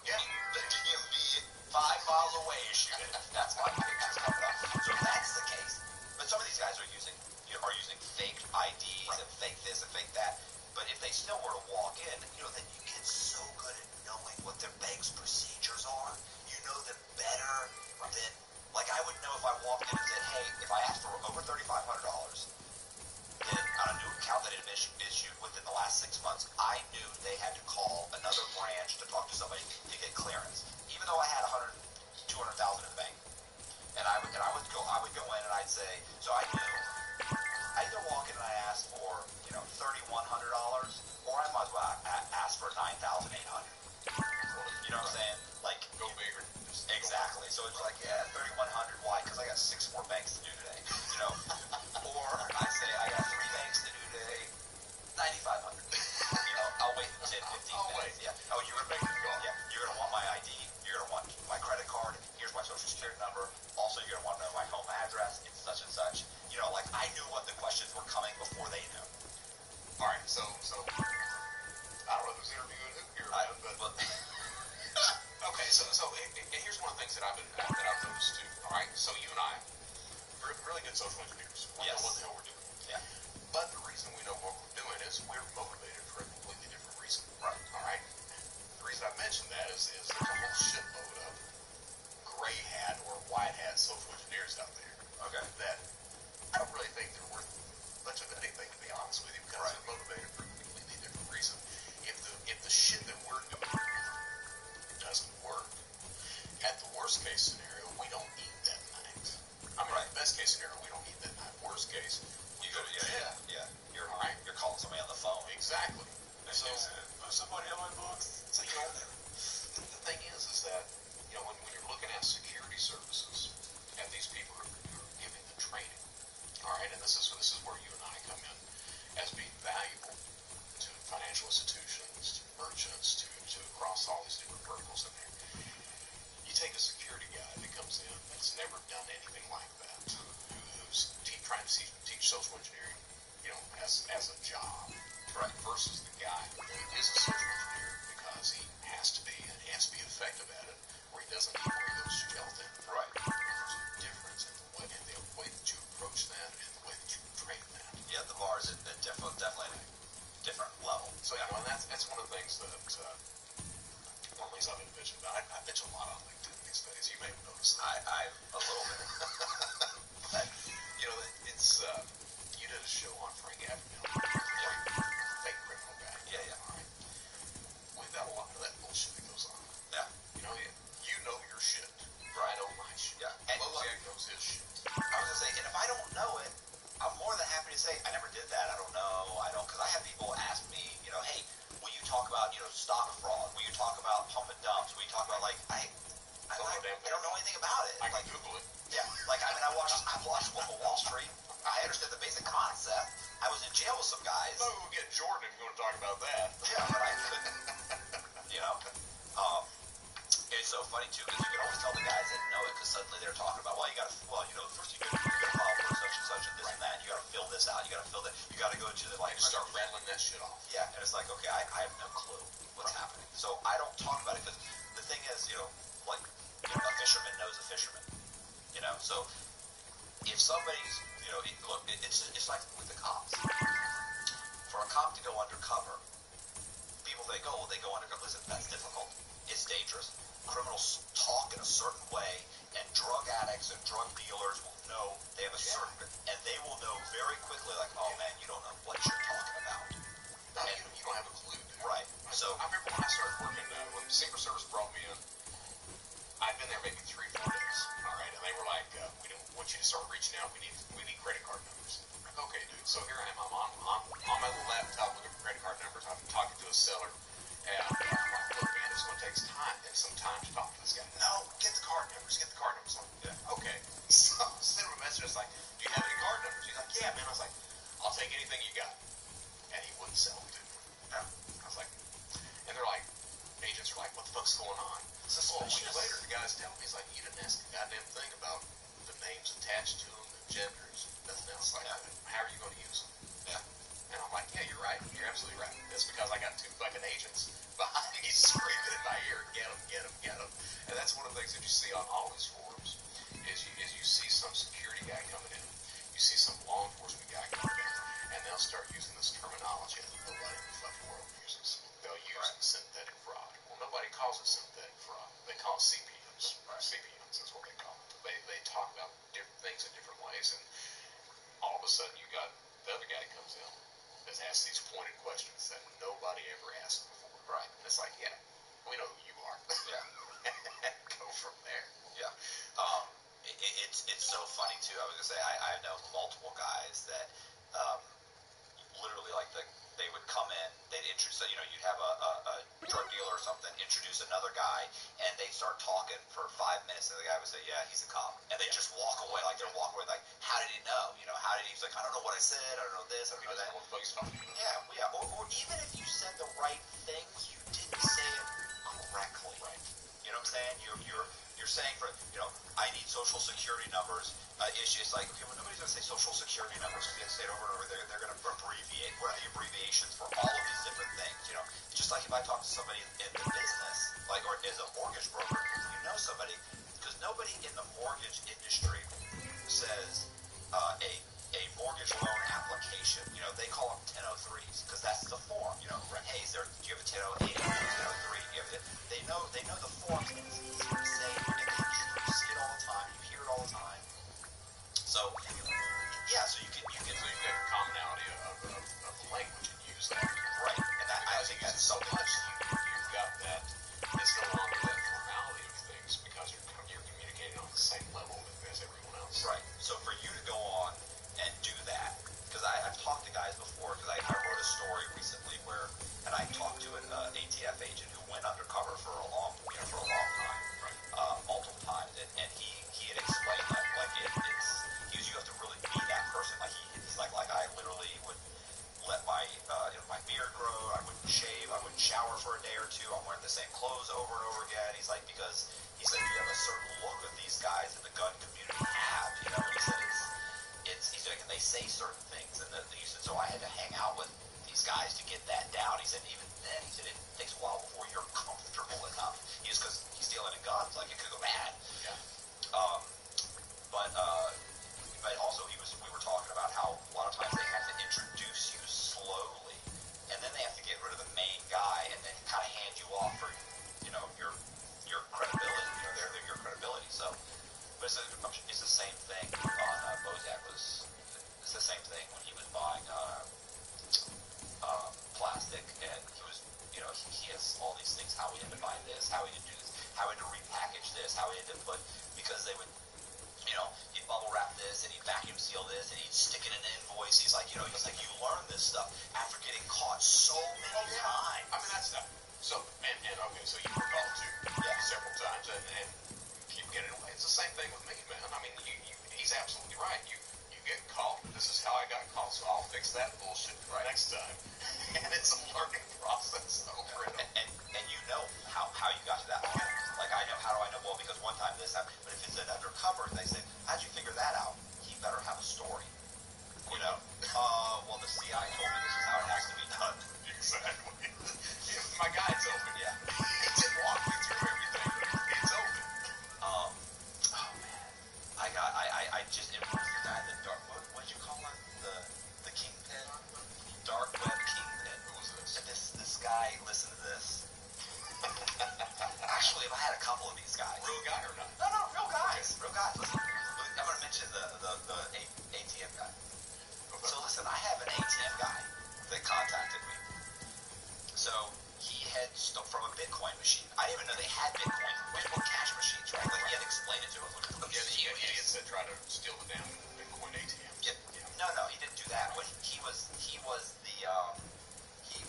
Yeah. The DMV 5 miles away is shooting. That's why pictures coming up. So if that's the case, but some of these guys are using fake IDs and fake this and fake that. But if they still were to walk in, you know, then you get so good at knowing what their bank's procedures are. You know them better than, like I would know if I walked in and said, hey, if I asked for over $3,500, then on a new account that had been issued within the last 6 months, I knew they had to call another branch to talk to somebody to get clearance, even though I had 200,000 in the bank. And I would go in and I'd say, so I knew I either walk in and I ask for, you know, $3,100, or I might as well ask for $9,800. You know what I'm saying? Like, go bigger. Exactly. So it's like, yeah, 3,100. Why? Because I got 6 more banks to do today. You know, or I say I got 3 banks to do today, 9,500. You know, I'll wait 10, 15 minutes. Yeah. Oh, you're gonna make it go. Yeah. You're gonna want my ID. You're gonna want my credit card. Here's my social security number. Also, you're gonna want to know my home address. It's such and such. You know, like I knew what the questions were coming before they knew. All right. So I don't know who's interviewing who here, but okay. So here's one of the things that I've noticed too. All right. So you and I, we're really good social engineers. We know what the hell we're doing. Yeah. But the reason we know what we're doing is we're motivated for a completely different reason. Right. All right. The reason I mentioned that is there's a whole shitload of gray hat or white hat social engineers out there. Okay. That I don't really think they're worth much of anything, to be honest with you, because they're motivated for a completely different reason. If the shit that we're doing doesn't work, at the worst case scenario, we don't eat that night. I mean, best case scenario, we don't eat that night. Worst case, we go to jail. Yeah. You're calling somebody on the phone. Exactly. So put somebody on my books. So you know, the thing is that you know when you're looking at security services and these people who are giving the training, all right, and this is where you and I come in as being valuable to financial institutions, to merchants, to across all these different verticals in there. You take a security guy that comes in that's never done anything like that, who's trying to teach social engineering, you know, as a job, right, versus the guy who is a social engineer because he has to be and he has to be effective at it, or he doesn't need to wear those gelatin. Right. There's a difference in the way that you approach that and the way that you things I've been bitching about. I bitch a lot on LinkedIn these days. You may have noticed that. I a little bit. You know, it's, you did a show on Frank Abagnale. Yeah. Fake criminal guy. Yeah, yeah. All right. We've got a lot of that bullshit that goes on. Yeah. You know your shit. Right. I know my shit. Yeah. And Bozak knows his shit. I was gonna say, and if I don't know it, I'm more than happy to say I never did that. I don't know. I don't, because I have people ask me, hey, will you talk about, stock fraud? Will you talk about pump and dumps? Will you talk about I don't know anything about it. I can Google it. Yeah. I watched Wolf of Wall Street. I understand the basic concept. I was in jail with some guys. No, we'll get Jordan if you want to talk about that. Yeah, but I couldn't. It's so funny too because you can always tell the guys that know it because suddenly they're talking about, first you got to file for such and such and this and that. And you got to fill this out. You got to fill that. You got to go to the start rattling that shit off. Yeah, and it's like, okay, I have no clue what's happening, so I don't talk about it because the thing is, a fisherman knows a fisherman. So if somebody's, it's like with the cops. For a cop to go undercover, people think, oh, well, they go undercover. Listen, that's difficult. It's dangerous. Criminals talk in a certain way, and drug addicts and drug dealers will know they have a certain, and they will know very quickly, like, oh man, you don't know what you're talking about. No, you don't have a clue. Dude. Right. So I remember when I started working, when Secret Service brought me in, I'd been there maybe 3-4 days. All right, and they were like, we don't want you to start reaching out. We need credit card numbers. I'm like, okay, dude. So here I am. I'm on my little laptop looking for credit card numbers. I'm talking to a seller. And I'm like, look, man, it's going to take some time to talk to this guy. No, get the card numbers. I'm like, yeah, okay. So I sent him a message. I was like, do you have any card numbers? He's like, yeah, man. I was like, I'll take anything you got. And he wouldn't sell them to me. No. I was like, and they're like, agents are like, what the fuck's going on? So a week later, the guy's telling me, he's like, you didn't ask a goddamn thing about the names attached to them, the genders, nothing else like that. How are you going to use them? Yeah. And I'm like, yeah, you're right. You're absolutely right. That's because I got 2 fucking agents behind me screaming in my ear, get them, get them, get them. And that's one of the things that you see on all these forums is you see some security guy coming in, you see some law enforcement guy coming in, and they'll start using this terminology that nobody in the fucking world uses. They'll use synthetic fraud. Well, nobody calls it synthetic fraud. They call it CPMs. CPMs is what they call it. They talk about different things in different ways, and all of a sudden you got the other guy that comes in that asks these pointed questions that nobody ever asked before. Right. And it's like, yeah, we know who you are. Yeah. Go from there. Yeah. It's so funny too. I was gonna say I know multiple guys that literally they would come in, they'd introduce, you'd have a drug dealer or something introduce another guy, and they'd start talking for 5 minutes, and the guy would say, yeah, he's a cop, and they just walk away, they're walking away, how did he know? How did he? He's like, I don't know what I said, I don't know this, I don't know that. Yeah. Or even if you said the right things, you didn't say it correctly. Right. You know what I'm saying? You're saying I need social security numbers. It's like, okay, well, nobody's going to say social security numbers because they have to say it over and over. They're going to abbreviate. What are the abbreviations for all of these different things? Just like if I talk to somebody in the business, or as a mortgage broker, somebody, because nobody in the mortgage industry says a mortgage loan application. They call them 1003s because that's the form. Hey, do you have a 1008? 1003? They know the forms, and it's easy to say. You see it all the time. You hear it all the time. So, yeah. So you can. So you've got a commonality of the language and use that. Right. And I think that's so much. You've got that. It's no longer that formality of things because you're communicating on the same level as everyone else. Right. So for you to go on and do that, because I've talked to guys before, because I wrote a story recently and I talked to an ATF agent who went undercover for a long time, multiple times, and he had explained that you have to really be that person. He's like I literally would let my my beard grow. I wouldn't shave. I wouldn't shower for a day or two. I'm wearing the same clothes over and over again. He's like, because he said you have a certain look that these guys in the gun community have. And he said he's like, and they say certain things, and he said, so I had to hang out with these guys to get that down. He said even then, it takes a while before you're comfortable enough. Just because he's dealing in guns, it could go bad. Yeah. But also we were talking about how a lot of times they have to introduce you slowly, and then they have to get rid of the main guy, and then kind of hand you off for your how he had to put, because they would, he'd bubble wrap this and he'd vacuum seal this and he'd stick it in an invoice. He's like, you learn this stuff after getting caught so many times. I mean, that's not. So, okay, so you were called too several times and keep getting away. It's the same thing with me, man. I mean, he's absolutely right. You get caught. This is how I got caught, so I'll fix that bullshit next time. And it's a learning process over it. And you know how you got to that point. Like, how do I know? Well, because one time this happened. But if it's an undercover, they say, how'd you figure that out? He better have a story. Well, the CI told me this is how it has to be done. Exactly. My guide's open. Yeah. He did walk me through everything. It's open. Oh man, I just influenced the guy, the dark. What did you call him? The kingpin, dark web kingpin. Who was this? This guy. Listen to this. Actually, I had a couple of these guys. Real guy or not? No, real guys. Real guys. Listen, I'm going to mention the ATM guy. So listen, I have an ATM guy that contacted me. So he had from a Bitcoin machine. I didn't even know they had Bitcoin cash machines, right? Like he had explained it to us. Yeah, the idiots that try to steal the damn Bitcoin ATM. Yeah. No, he didn't do that. But he was he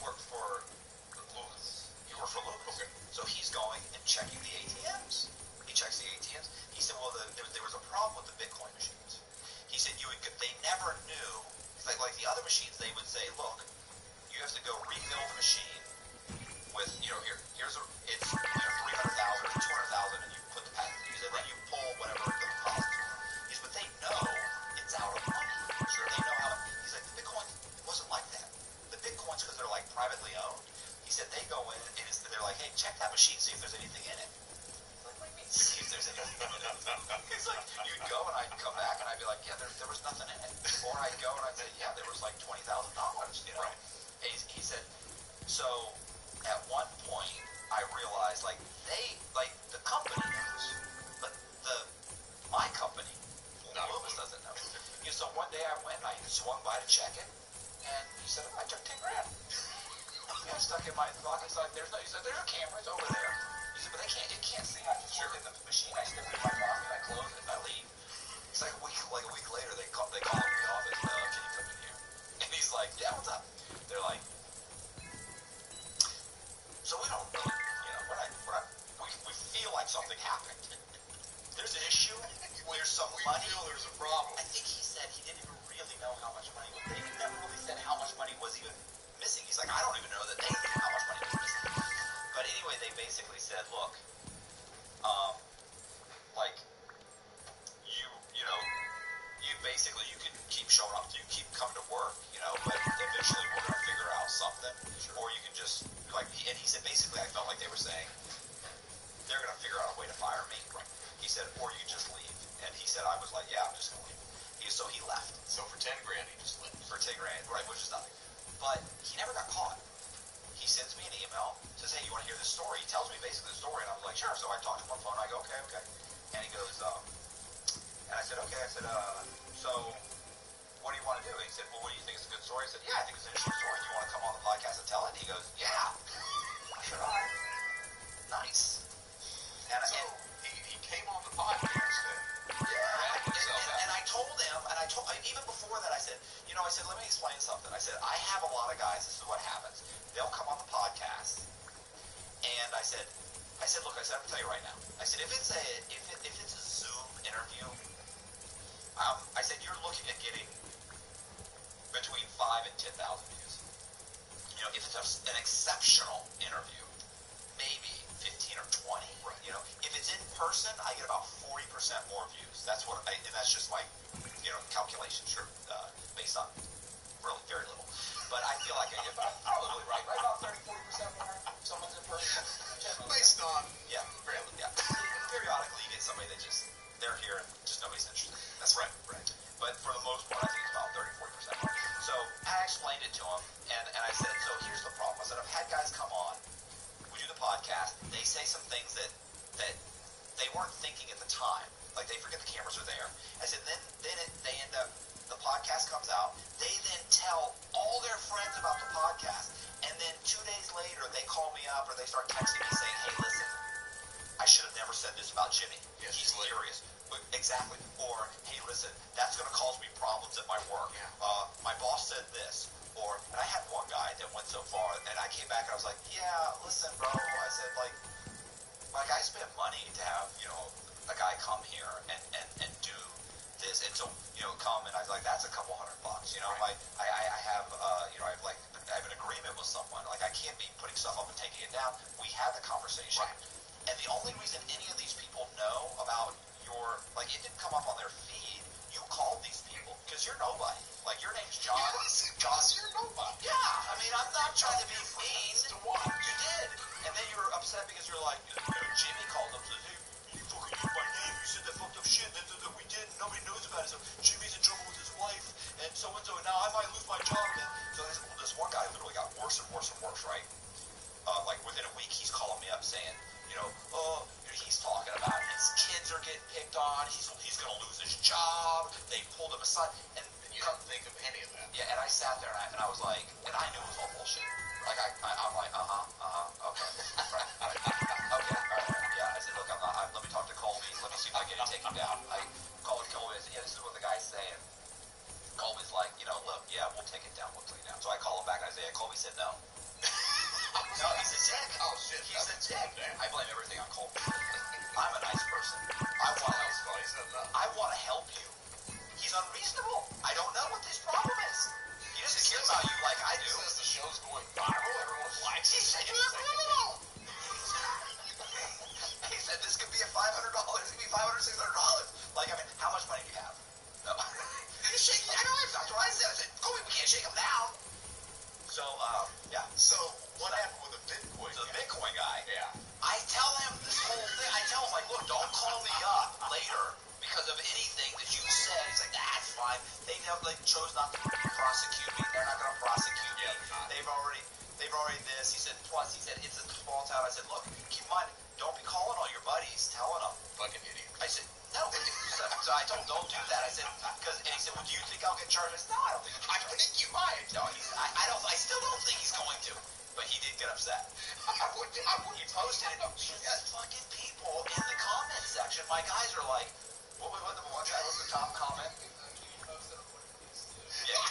worked for Lewis. He worked for Lewis. Okay. So he's going and checking the ATMs. He checks the ATMs. He said, well, there was a problem with the Bitcoin machines. He said they never knew. Like the other machines, they would say, look, you have to go refill the machine with, it's 300,000 or 200,000, and you put the patent fees, and then you pull whatever the cost is. But they know it's out of money. Sure. They know how. He's like, the Bitcoin wasn't like that. The Bitcoins, because they're like privately owned. He said they go in and they're like, hey, check that machine, see if there's anything in it. Like, what do you mean, see if there's anything in it? It's like, you'd go and I'd come back and I'd be like, yeah, there was nothing in it. Or I'd go and I'd say, yeah, there was like $20,000, Right. And he said, so at one point I realized, the company knows, but my company, Loomis doesn't know. So one day I went and I swung by to check it, and he said, I took $10,000. I stuck in my pocket. He's like, he said, there's a camera, it's over there. He said, but it can't see. I just look in the machine, I stick it in my pocket, I close it, and I leave. It's like a week later, they call me off and can you come in here? And he's like, yeah, what's up? They're like, so we don't really, we feel like something happened. There's an issue. There's some money. We feel there's a problem. I think he said he didn't even really know how much money was. They never really said how much money was even missing. He's like, I don't even know that they knew how much money was missing. But anyway, they basically said, look, you could keep showing up, you keep coming to work, but eventually we're going to figure out something. Sure. Or you can just, and he said, basically, I felt like they were saying, they're going to figure out a way to fire me. Right. He said, or you just leave. And he said, I was like, yeah, I'm just going to leave. So he left. So for $10,000, he just left. For $10,000, right, which is nothing. But he never got caught. He sends me an email, says, hey, you want to hear this story? He tells me basically the story, and I was like, sure. So I talked to him on the phone, I go, okay. And he goes, and I said, okay. I said, so what do you want to do? He said, well, what do you think is a good story? I said, yeah, I think it's an interesting story. Do you want to come on the podcast and tell it? He goes, yeah. I said, all right. Nice. And he came on the podcast then. Yeah. And I told him, even before that, I said, let me explain something. I said, I have a lot of guys, this is what happens. They'll come on the podcast, and I said, look, I'm going to tell you right now. I said, if it's a Zoom interview, I said, you're looking at getting between 5,000 and 10,000 views. If it's an exceptional interview, maybe 15 or 20. Right. If it's in person, I get about 40% more views. That's and that's just my, calculation, sure, based on really very little. But I feel like I get probably right about 30-40% more if someone's in person. Based on periodically you get somebody that just they're here and just nobody's interested. That's right. But for the most part, I think it's about 30-40% more. So I explained it to him, and I said, so here's the problem. I said, I've had guys come on, we do the podcast, they say some things that they weren't thinking at the time. Like they forget the cameras are there. I said, then they end up, the podcast comes out, they then tell all their friends about the podcast, and then 2 days later they call me up or they start texting me saying, hey, listen, I I should have never said this about Jimmy. Yes, He's you would. furious. Exactly. Or, hey, listen, that's going to cause me problems at my work. My boss said this. Or, and I had one guy that went so far, and I came back and I was like, yeah, listen, bro. I said, like I spent money to have, a guy come here and do this, and so, come, and I was like, that's a couple $100. Right. I have, I have an agreement with someone. Like, I can't be putting stuff up and taking it down. We had the conversation. Right. And the only reason any of these people know about your, like, it didn't come up on their feed. You called these people because you're nobody. Like, your name's John. Josh, you're nobody. Yeah, I mean, I'm not trying to be mean. To what? You did. And then you were upset because you're like, Jimmy called up and said, hey, you fucking used my name. You said that fucked up shit that we did and nobody knows about it. So Jimmy's in trouble with his wife and so-and-so, and now I might lose my job. And so I said, well, this one guy literally got worse and worse and worse, right? Like, within a week, he's calling me up saying, he's talking about his kids are getting picked on. He's going to lose his job. They pulled him aside. And you don't think of any of that. Yeah, and I sat there and I was like, and I knew it was all bullshit. Like, I'm like, okay, right, okay, all right, yeah. I said, look, let me talk to Colby. Let me see if I can get it taken down. I called Colby. I said, yeah, this is what the guy's saying. Colby's like, look, yeah, we'll take it down. We'll take it down. So I call him back and I say, yeah, Colby said no. No, he's a dick. Oh, shit. He's a dick. I blame everything on Colby. I'm a nice person. I want to help you. He's unreasonable. I don't know what this problem is. He doesn't care about you like I do. He says the show's going viral. Everyone likes it. He said, he said this could be $500. This could be $500, $600. Like, I mean, how much money do you have? No. He's shaking. I know. That's what I said. I said, Colby, we can't shake him down. So, yeah. So, what happened with the Bitcoin So guy? the Bitcoin guy. Yeah. I tell him this whole thing. I tell him, like, look, don't call me up later because of anything that you said. He's like, that's fine. They chose not to prosecute me. They're not going to prosecute me. They've already this. He said, plus, it's a small town. I said, look, keep in mind, don't be calling all your buddies, telling them. Fucking idiot. I said, no. So I told him, don't do that. I said, and he said, well, do you think I'll get charged? I said, no, I don't think. I think you might. No, I still don't think he's going to. But he did get upset. He posted it. There's fucking people in the comment section. My guys are like, what the one guy was the top comment? Yeah,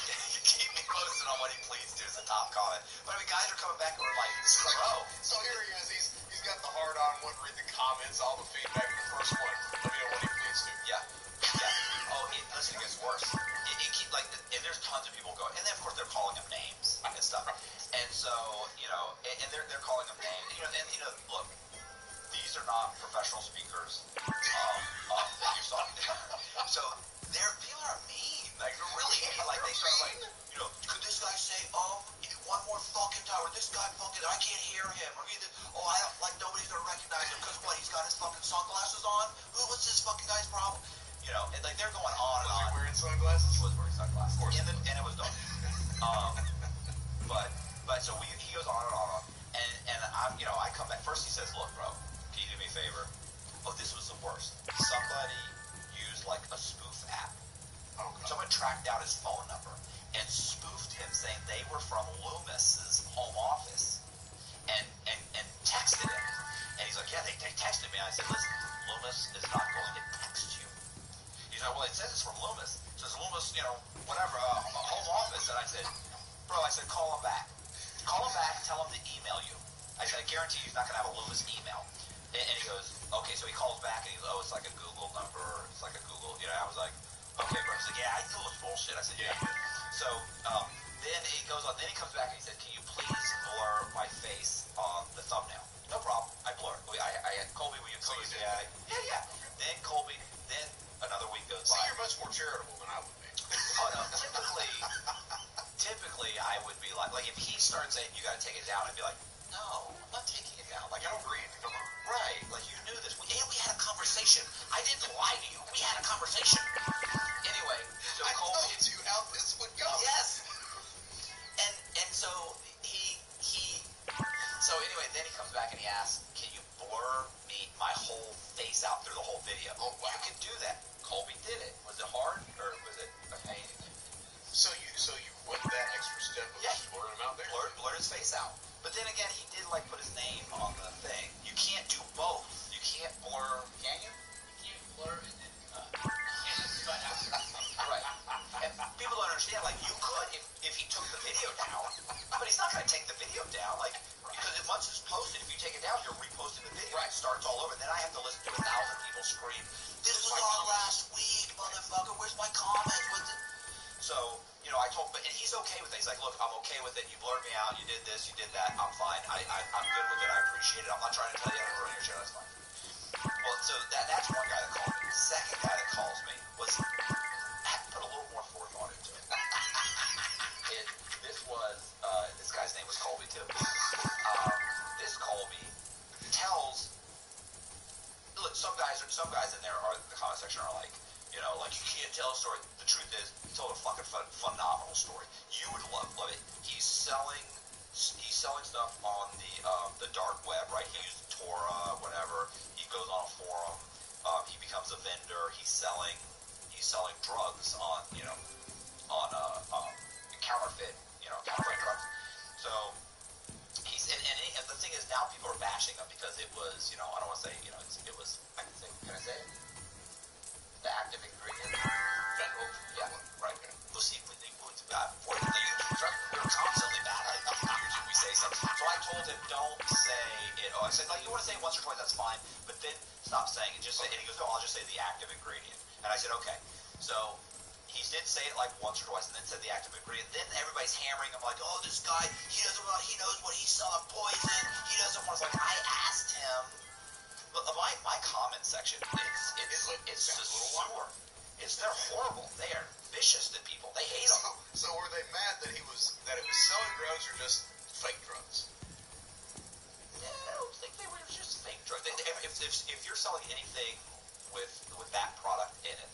keep me posted on what he pleads to is the top comment. But I mean, guys are coming back and we're like, bro. So here he is. He's got the hard on, wouldn't read the comments, all the feedback in the first one. Let me know what he pleads to. Yeah. Oh, listen, it gets worse. And there's tons of people going, and then of course they're calling them names and stuff. And so, and they're calling them names. Look, these are not professional speakers that you're talking to. So people are mean. Like, they're really mean. Like, they start like, could this guy say, one more fucking time, or this guy fucking, I can't hear him, or either, I don't, like, nobody's gonna recognize him, because what, he's got his fucking sunglasses on? What's this fucking guy's problem? And like, they're going on and on. Was he wearing sunglasses? He was wearing sunglasses. Of course. And it was dark. But so he goes on and on. And I come back. First he says, look, bro, can you do me a favor? Oh, this was the worst. Somebody used like a spoof app. Oh, God. Someone tracked down his phone number and spoofed him saying they were from Loomis's home office and texted him. And he's like, yeah, they texted me. I said, listen, Loomis is not going to text you. He's like, well, it says it's from Loomis. It says Loomis, whatever, home office. And I said, bro, call him back. Call him back, tell him to email you. I said, I guarantee he's not going to have a Loomis email. And he goes, okay, so he calls back and he goes, it's like a Google number. It's like a Google, I was like, okay, bro. He's like, yeah, I knew it was bullshit. I said, yeah. So then he goes on, then he comes back and he said, can you please blur my face on the thumbnail? No problem. I blurred. I had Colby, will you please? Yeah. Then Colby, then another week goes by. See, you're much more charitable than I would be. Oh, no, typically I would be like if he started saying you got to take it down, I'd be like, no, I'm not taking it down. Like, I don't agree. Come on. Right. Like, you knew this. We had a conversation. I didn't lie to you. We had a conversation. Anyway, so I Colby, told you how this would go. yes. And so so anyway, then he comes back and he asks, can you blur my whole face out through the whole video? Oh, wow. You can do that. Colby did it. Was it hard or was it a pain? So you went that extra step of just blurring him out there? Blurred his face out. But then again, he did put his name on the thing. You can't do both. You can't listen to 1,000 people scream, "This was on last week, motherfucker. Where's my comments?" So, you know, I told, and he's okay with it. He's like, "Look, I'm okay with it. You blurred me out. You did this. You did that. I'm fine. I'm good with it. I appreciate it. I'm not trying to tell you how to ruin your show. That's fine." Well, so that's one guy that called me. The second guy that calls me was put a little more forethought into it. This guy's name was Colby too. This Colby tells. Look, some guys in there are the comment section are like, you know, like, you can't tell a story. The truth is, he told a fucking phenomenal story. You would love it. He's selling stuff on the dark web, right? He used Torah, whatever. He goes on a forum. He becomes a vendor. He's selling drugs on counterfeit drugs. So and the thing is, now people are bashing him because it was, you know, I don't want to say, you know, it was. Can I say it? The active ingredient. Fentanyl. Yeah. Right. We'll see. We're constantly battling. We say something. So I told him, don't say it. Oh, I said, like, you want to say it once or twice, that's fine, but then stop saying it. Just say. And he goes, no, I'll just say the active ingredient. And I said, okay. So he did say it like once or twice, and then said the active ingredient. Then everybody's hammering him like, oh, this guy, he knows what he's selling, poison. He doesn't want. It's like, I asked him. But my comment section, it's the sewer. They're horrible. They are vicious to people. They hate them. So were they mad that it was selling drugs or just fake drugs? Yeah, I don't think they were just fake drugs. If you're selling anything with that product in it,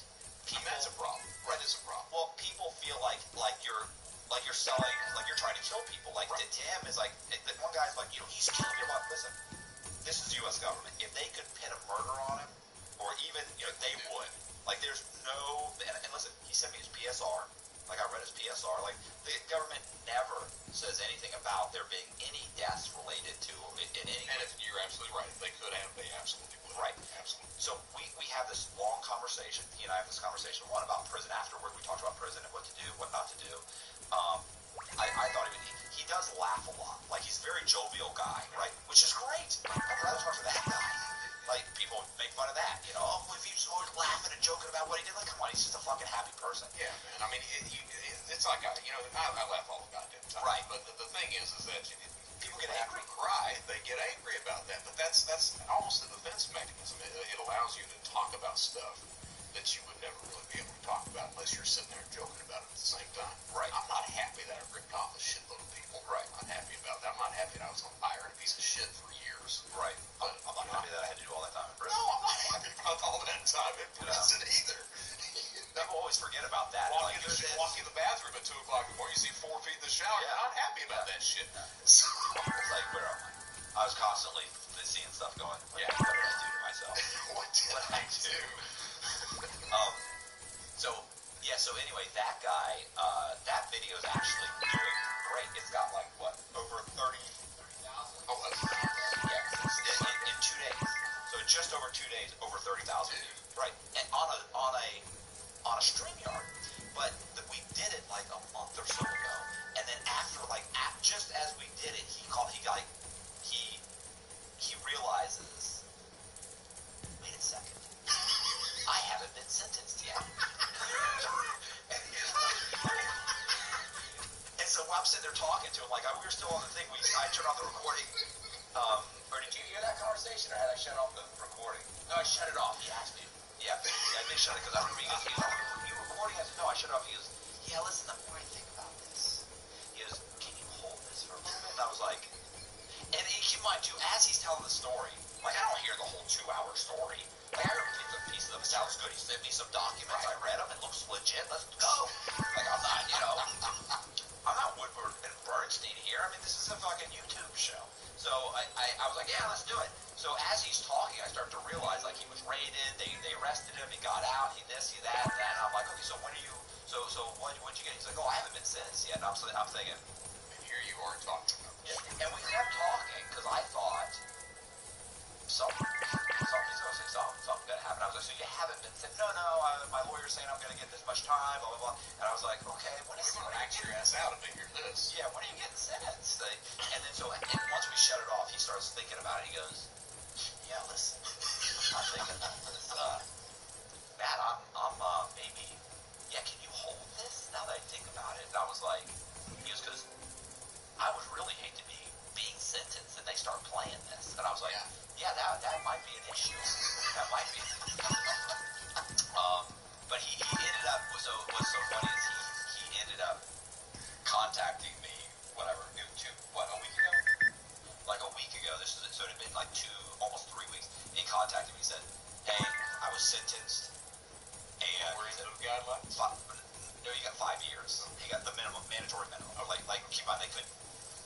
people, that's a problem. That is a problem. Well, people feel like you're selling, like you're trying to kill people. Like to him is like one guy's like, you know, he's killing your life. Listen, this is the U.S. government. If they could pin a murder on him, or even, you know, they would. Like, there's no, and listen, he sent me his PSR. Like, I read his PSR. Like, the government never says anything about there being any deaths related to in any. And if you're absolutely right, if they could have, they absolutely would. Right. Absolutely. So we have this long conversation. He and I have this conversation. One about prison afterward. We talked about prison and what to do, what not to do. I thought he does laugh a lot. Like, he's a very jovial guy, right? Which is great. I'd rather talk to that guy. Like, people make fun of that, you know. Oh, if he's always laughing and joking about what he did, like, come on, he's just a fucking happy person. Yeah, man. I mean, it's like, I laugh all the goddamn time. Right. But the thing is that people get angry. Cry. They get angry about that. But that's almost a defense mechanism. It allows you to talk about stuff that you would never really be able to talk about unless you're sitting there joking about it at the same time. Right. I'm not happy that I ripped off a shitload of people. Right. I'm not happy about that. I'm not happy that I was on fire and a piece of shit for years. Right. But I'm not happy that I had to do all that time in prison. No, I'm not happy about all that time in prison either. People always forget about that. Walk in the bathroom at 2 o'clock in the morning, you see 4 feet in the shower. Yeah. You're not happy about that shit. So, it's like, where am I? I was constantly seeing stuff going, like, yeah, what did I do to myself? What did I do? So anyway, that guy, that video is actually doing great. It's got like, what, over 30,000? Oh, that's in 2 days. So just over 2 days, over 30,000 views. Right. And on a StreamYard. But we did it like a month or so ago. And then after, just as we did it, he realizes, wait a second, I haven't been sentenced yet. And so I'm sitting there talking to him, like, we were still on the thing, I turned off the recording. Or did you hear that conversation, or had I shut off the recording? No, I shut it off. He asked me. Yeah, I did shut it, because I remember he goes, are you recording? I said, no, I shut it off. He goes, yeah, listen, the more I think about this, he goes, can you hold this for a little bit? And I was like, and keep in mind, too, as he's telling the story, like, I don't hear the whole 2-hour story. Like, I heard pieces of it. Sounds good. He sent me some documents. I read them. It looks legit. Let's go. Like, I'm not, I'm not Woodward and Bernstein here. I mean, this is a fucking YouTube show. So I was like, yeah, let's do it. So as he's talking, I start to realize, like, he was raided. They arrested him. He got out. He this, he that, and I'm like, okay, so when are you? So what'd you get? He's like, oh, I haven't been sentenced yet. And I'm thinking, and here you are talking about this. Yeah, and we kept talking because I thought somebody's going to say something's going to happen. I was like, so you haven't been sentenced? No, my lawyer's saying I'm going to get this much time, blah, blah, blah. And I was like, okay, when is it? We're going to act your ass out if they hear this. Yeah, when are you getting sentenced? And then once we shut it off, he starts thinking about it. He goes, Yeah, listen, I'm thinking this, Matt, maybe, yeah, can you hold this now that I think about it? And I was like, he was, because I would really hate to be being sentenced and they start playing this. And I was like, yeah, that might be an issue. That might be. But he ended up, what's so funny is he ended up contacting me, whatever, a week ago? Like a week ago, so it had been like almost 3 weeks. He contacted me and said, hey, I was sentenced. And where is the guidelines? No, you got 5 years. He got the mandatory minimum. Like keep on, they couldn't.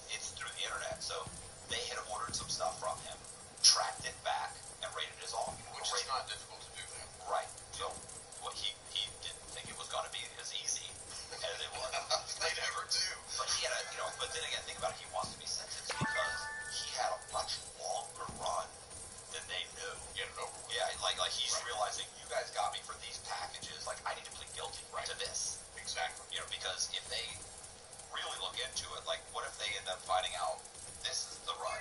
It's through the internet, so they had ordered some stuff from him, tracked it back, and rated it as all. Which is not difficult to do that. Right. So, well, he didn't think it was going to be as easy as it was. They never do. But he had but then again, think about it. He wants to be sentenced because he had a much longer run than they knew. Get it over with. Yeah, like he's realizing, you guys got me for these packages. Like, I need to plead guilty to this. Exactly. Because if they really look into it, like, what if they end up finding out this is the run?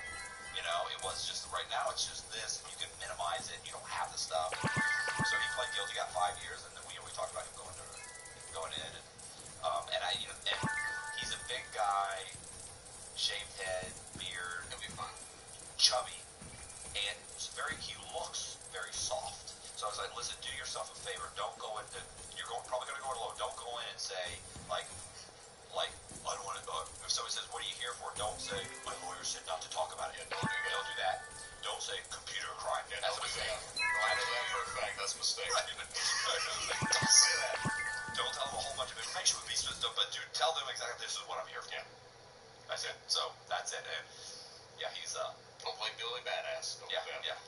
It was just right now. It's just this, and you can minimize it. You don't have the stuff. So he pled guilty, got 5 years, and then we talked about him going in, and he's a big guy, shaved head, beard, He'll be fine. chubby, and he looks very soft. So I was like, listen, do yourself a favor. Don't go into. Probably going to go to low. Don't go in and say like I don't want to. If somebody says, "What are you here for?" Don't say my lawyer said not to talk about it. Yeah, don't do that. Don't say computer crime. Yeah, that's don't a do mistake. that. I know that for a fact. That's a mistake. Right. Don't say that. Don't tell them a whole bunch of information. But dude, tell them exactly this is what I'm here for. Yeah. That's it. So that's it. And yeah, he's Don't play Billy Badass. Don't do that.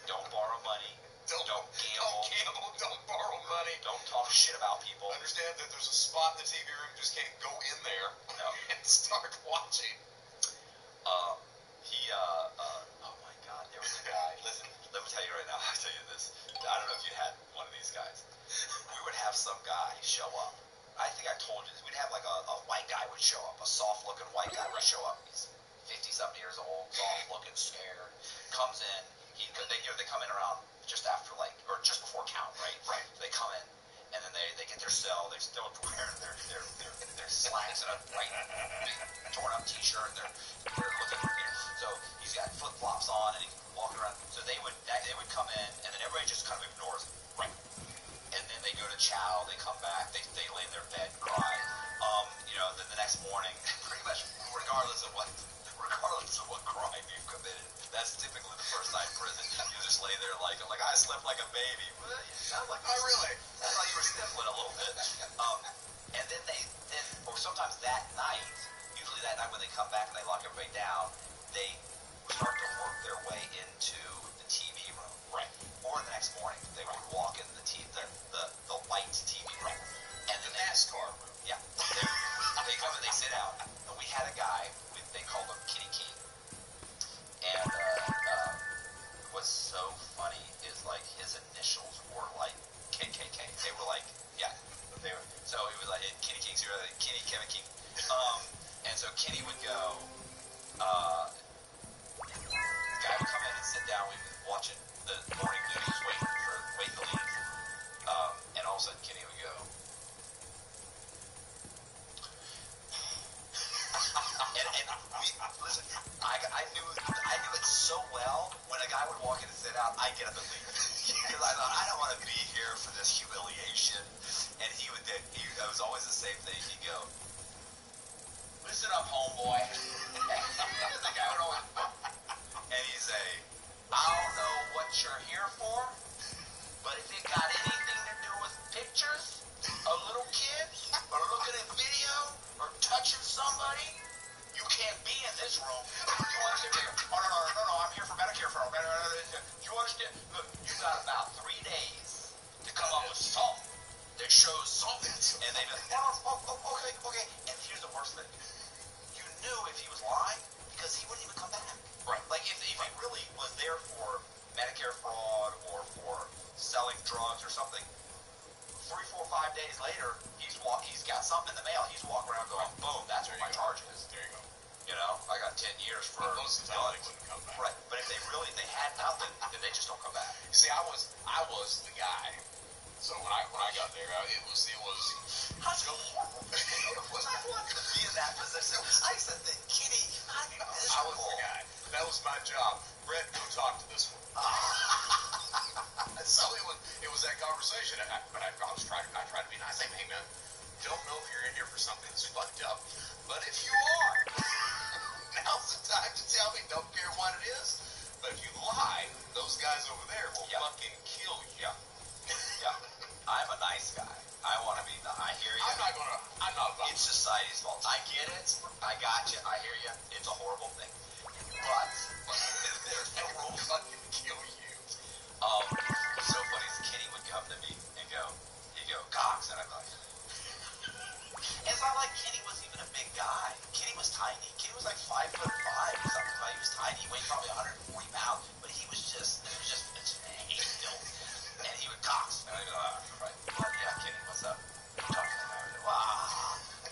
Don't borrow money. Don't gamble. Don't borrow money. Don't talk shit about people. Understand that there's a spot in the TV room. You just can't go in there and start watching. Oh my God, there was a guy. Listen, let me tell you right now. I'll tell you this. I don't know if you had one of these guys. We would have some guy show up. I think I told you this. We'd have like a white guy would show up. A soft-looking white guy would show up. He's 50-something years old, soft-looking, scared. Comes in. They come in around just after or just before count, right? Right. So they come in, and then they get their cell. They're still wearing their slacks and a white torn up T-shirt. And they're looking. So he's got flip flops on, and he's walking around. So they would come in, and then everybody just kind of ignores him, right? And then they go to chow. They come back. They lay in their bed, cry. Then the next morning, pretty much regardless of what crime you've committed, that's typically the first night in prison. You just lay there like I slept like a baby. Well, you sound like really? Sounds like you were sniffling a little bit. And then or sometimes that night, usually that night when they come back and they lock everybody down, they start to work their way into the TV room. Right. Or the next morning, they would walk in the white TV room. And the NASCAR room. Yeah. They come and they sit down. And we had a guy, they called him Kitty King. And what's so funny is his initials were KKK. They were so it was Kitty King's here, Kitty Kevin King. And so Kitty would go, the guy would come in and sit down, we'd be watching the morning news, waiting to leave. And all of a sudden Kitty would go, listen, I knew it so well. When a guy would walk in and sit down, I'd get up and leave. Because I thought, I don't want to be here for this humiliation. And it was always the same thing. He'd go, listen up, homeboy. The guy would always, and he'd say, I don't know what you're here for, but if it got anything to do with pictures of little kids, or looking at video, or touching somebody, you can't be in this room. You understand? Oh, no, I'm here for Medicare fraud. You understand? Look, you got about 3 days to come up with something that shows something. And they just, okay. And here's the worst thing. You knew if he was lying, because he wouldn't even come back. Right. Like, if he really was there for Medicare fraud, or for selling drugs or something, 3, 4, 5 days later, he's got something in the mail. He's walking around going, boom, that's what my charge is. There you go. I got 10 years for most of the time they wouldn't come back. Right. But if they just don't come back. See, I was the guy. So when I got there, it was. How's it horrible? I wanted to be in that position. I used to think, Kenny, I'm I was the guy. That was my job. Brett, go talk to this one. So it was that conversation. But I tried to be nice. Hey, man, don't know if you're in here for something that's fucked up, but if you are, now's the time to tell me. Don't care what it is. But if you lie, those guys over there will fucking kill you. Yeah. I'm a nice guy. I want to be. I hear you. I'm not. It's society's fault. I get it. I got you. I hear you. It's a horrible thing. But there's no rules. Fucking kill you. What's so funny is Kenny would come to me and he'd go, Cox, and I'm like, it's not like Kenny was even a big guy. Kenny was tiny. Kenny was like 5'5" or something. Like, he was tiny. He weighed probably 140 pounds, but he was just built. And he would Cox, and I'd go, right. Well, yeah, Kenny, what's up? I'm talking to him.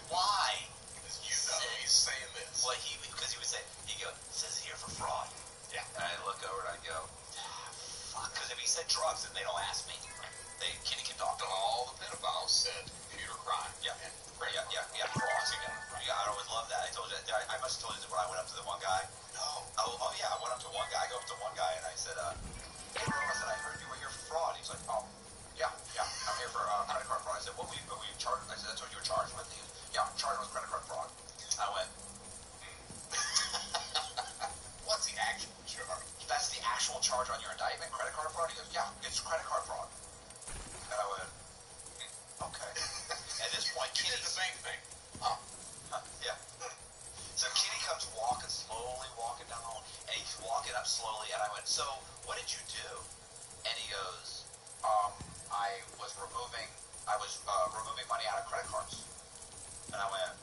Why? Because you know he's saying this. Well, because he would say, he'd go, it says here for fraud. Yeah. And I'd look over and I'd go, fuck. Because if he said drugs, then they don't ask me. Kenny can talk to all the pedophiles said computer crime. Yeah. Fraud. Yeah, I always love that. I told you, I must have told you this when I went up to the one guy. No. Oh yeah, I went up to one guy. I go up to one guy and I said, hey bro, I said, I heard you were here for fraud. He's like, oh, yeah, I'm here for credit card fraud. I said, what were you charged? I said, that's what you were charged with? He goes, yeah, I'm charged with credit card fraud. I went, what's the actual charge? That's the actual charge on your indictment, credit card fraud? He goes, yeah, it's credit card fraud. And I went, okay. At this point, you did the same thing. Yeah. So Kenny comes walking down the hall, and he's walking up slowly, and I went, so, what did you do? And he goes, I was removing money out of credit cards. And I went,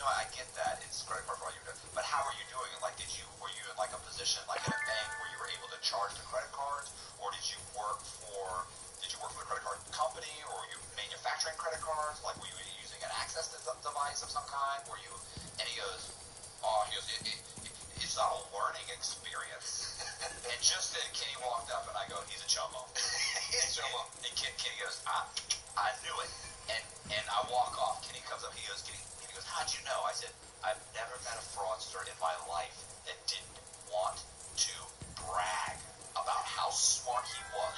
no, I get that, it's credit card fraud you're doing, but how are you doing it? Like, were you in like a position, like in a bank, where you were able to charge the credit cards, or did you work for the credit card company, or were you manufacturing credit cards? Like, were you using an access device of some kind? And he goes, it's not a learning experience. And just then Kenny walked up and I go, he's a chomo. He's a chomo. And Kenny goes, I knew it. And I walk off. Kenny comes up, Kenny goes, how'd you know? I said, I've never met a fraudster in my life that didn't want to brag about how smart he was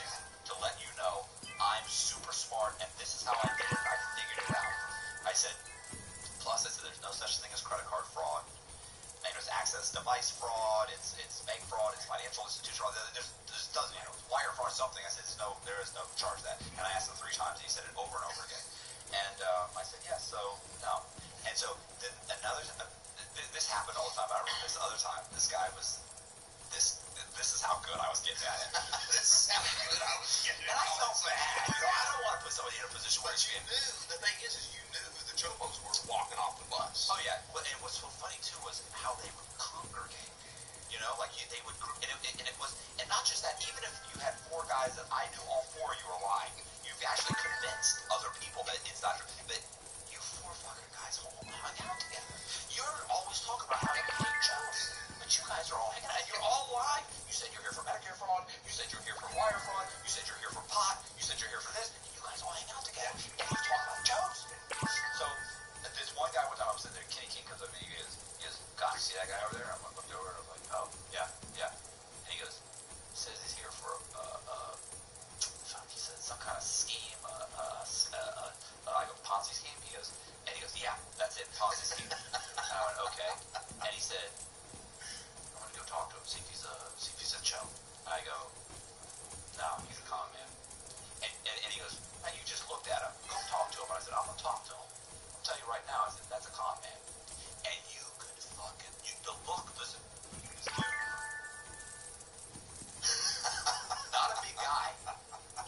to let you know I'm super smart and this is how I did it and I figured it out. I said, plus I said there's no such thing as credit card fraud. And there's access device fraud, it's bank fraud, it's financial institution fraud. There's doesn't, wire fraud something. I said there is no charge that. And I asked him 3 times and he said it over and over again. And I said, yes, so no. And so this happened all the time. I remember this other time. This guy was this is how good I was getting at it. This is how good I was getting at it. And I felt bad. I don't want to put somebody in a position where you knew. The thing is you knew who the chomos were walking off the bus. Oh yeah. And what's so funny too was how they would congregate. Like they would, and it was, and not just that. Even if you had 4 guys that I knew all 4 of you were lying, you've actually convinced other people that it's not true. That you 4 fucking guys hung out together. You're always talking about how you hate Jones, but you guys are all hanging out, and you're all lying. You said you're here for Medicare fraud. You said you're here for wire fraud. You said you're here for pot. You said you're here for this. And you guys all hang out together, and you talk about Jones. So this one guy, one time I'm sitting there, Kenny King comes up to me, he goes, God, see that guy over there? I looked over and I was like, oh, yeah. And he goes, says he's here for he said some kind of scheme, like a Ponzi scheme. He goes, yeah, that's it, Ponzi scheme. And I went, okay. And he said, I'm gonna go talk to him, see if he's a chump. And I go, no, he's a con man. And he goes, man, you just looked at him. Go talk to him. And I said, I'm gonna talk to him. I'll tell you right now. I said, that's a con man. And you could the look, listen, this dude, not a big guy,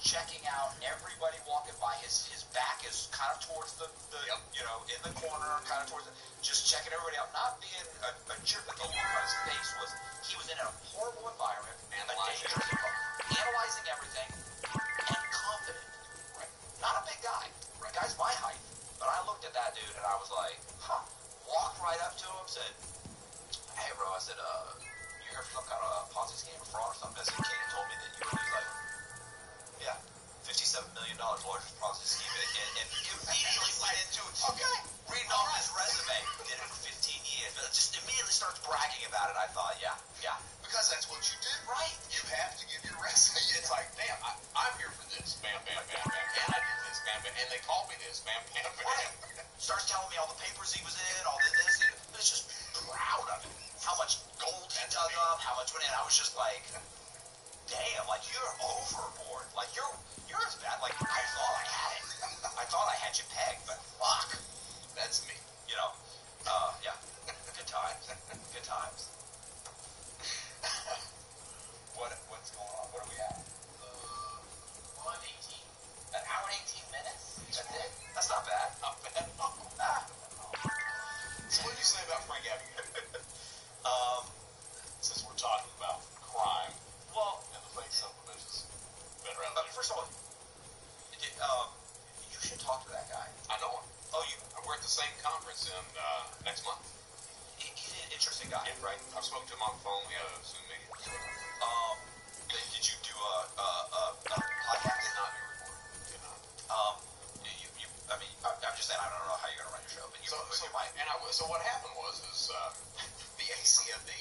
checking out everybody walking by. His back is kind of towards the in the corner, kind of towards just checking everybody out, not being a jerk, but the look on his face was, he was in a horrible environment, analyzing everything, and confident. Right. Not a big guy. Right. Guy's my height. But I looked at that dude and I was like, walked right up to him, said, hey bro, I said, you here for some kind of Ponzi scheme or fraud or something? I said, just like, damn, like you're overboard. Like you're as bad. Like I thought I had it. I thought I had you pegged, but fuck. That's me. You know, yeah. Good times. Good times. What's going on? What are we at? 1:18. An hour and 18 minutes? That's it? That's not bad. Not bad. So what did you say about Frank Abagnale? Since we're talking about crime Well, and the fake self-promotions, better out there. first of all, you should talk to that guy. I know him. Oh, We're at the same conference in next month. he's an interesting guy, Yeah, right? I've spoken to him on the phone. We had a Zoom meeting. Did you do a podcast? Did not do a report. Did not. I mean, I'm just saying, I don't know how you're gonna run your show, but you might. So what happened was the ACFD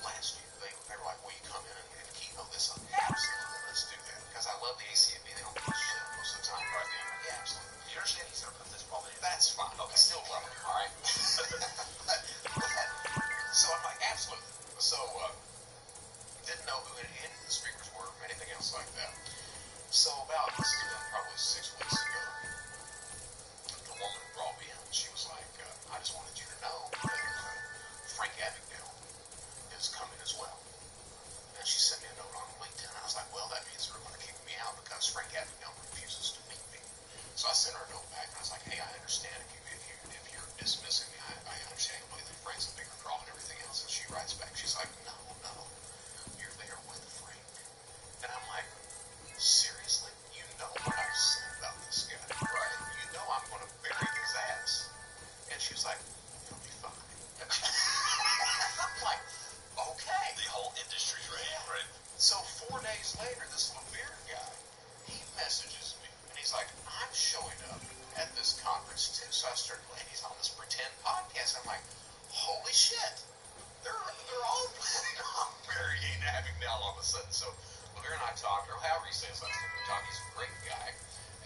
last year they were like, "Will you come in and keynote this?" I'm like, absolutely, let's do that because I love the ACFD. They don't give a shit most of the time, right? Yeah, absolutely. You understand he's gonna put this probably in. That's fine. Okay, I still love him. All right. So I'm like, absolutely. So didn't know who any of the speakers were or anything else like that. So this has been probably 6 weeks ago. The woman brought me in. She was like, I just wanted you to know that Frank Abagnale is coming as well. And she sent me a note on LinkedIn. I was like, well, that means they're going to kick me out because Frank Abagnale refuses to meet me. So I sent her a note back and I was like, hey, I understand if you're dismissing me. I understand completely. Frank's a bigger draw and everything else. And she writes back. She's like, no, you're there with Frank. And I'm like, seriously? You know what I've said about this guy, right? You know I'm going to bury his ass. And she was like, you'll be fine. I'm like, okay. The whole industry's ready, right? So 4 days later, this Levere guy, he messages me, and he's like, I'm showing up at this conference too. So I started, and he's on this pretend podcast. I'm like, holy shit. They're all planning on burying Abagnale all of a sudden. So Levere and I talked, or however you say his last name, we talked. He's a great guy.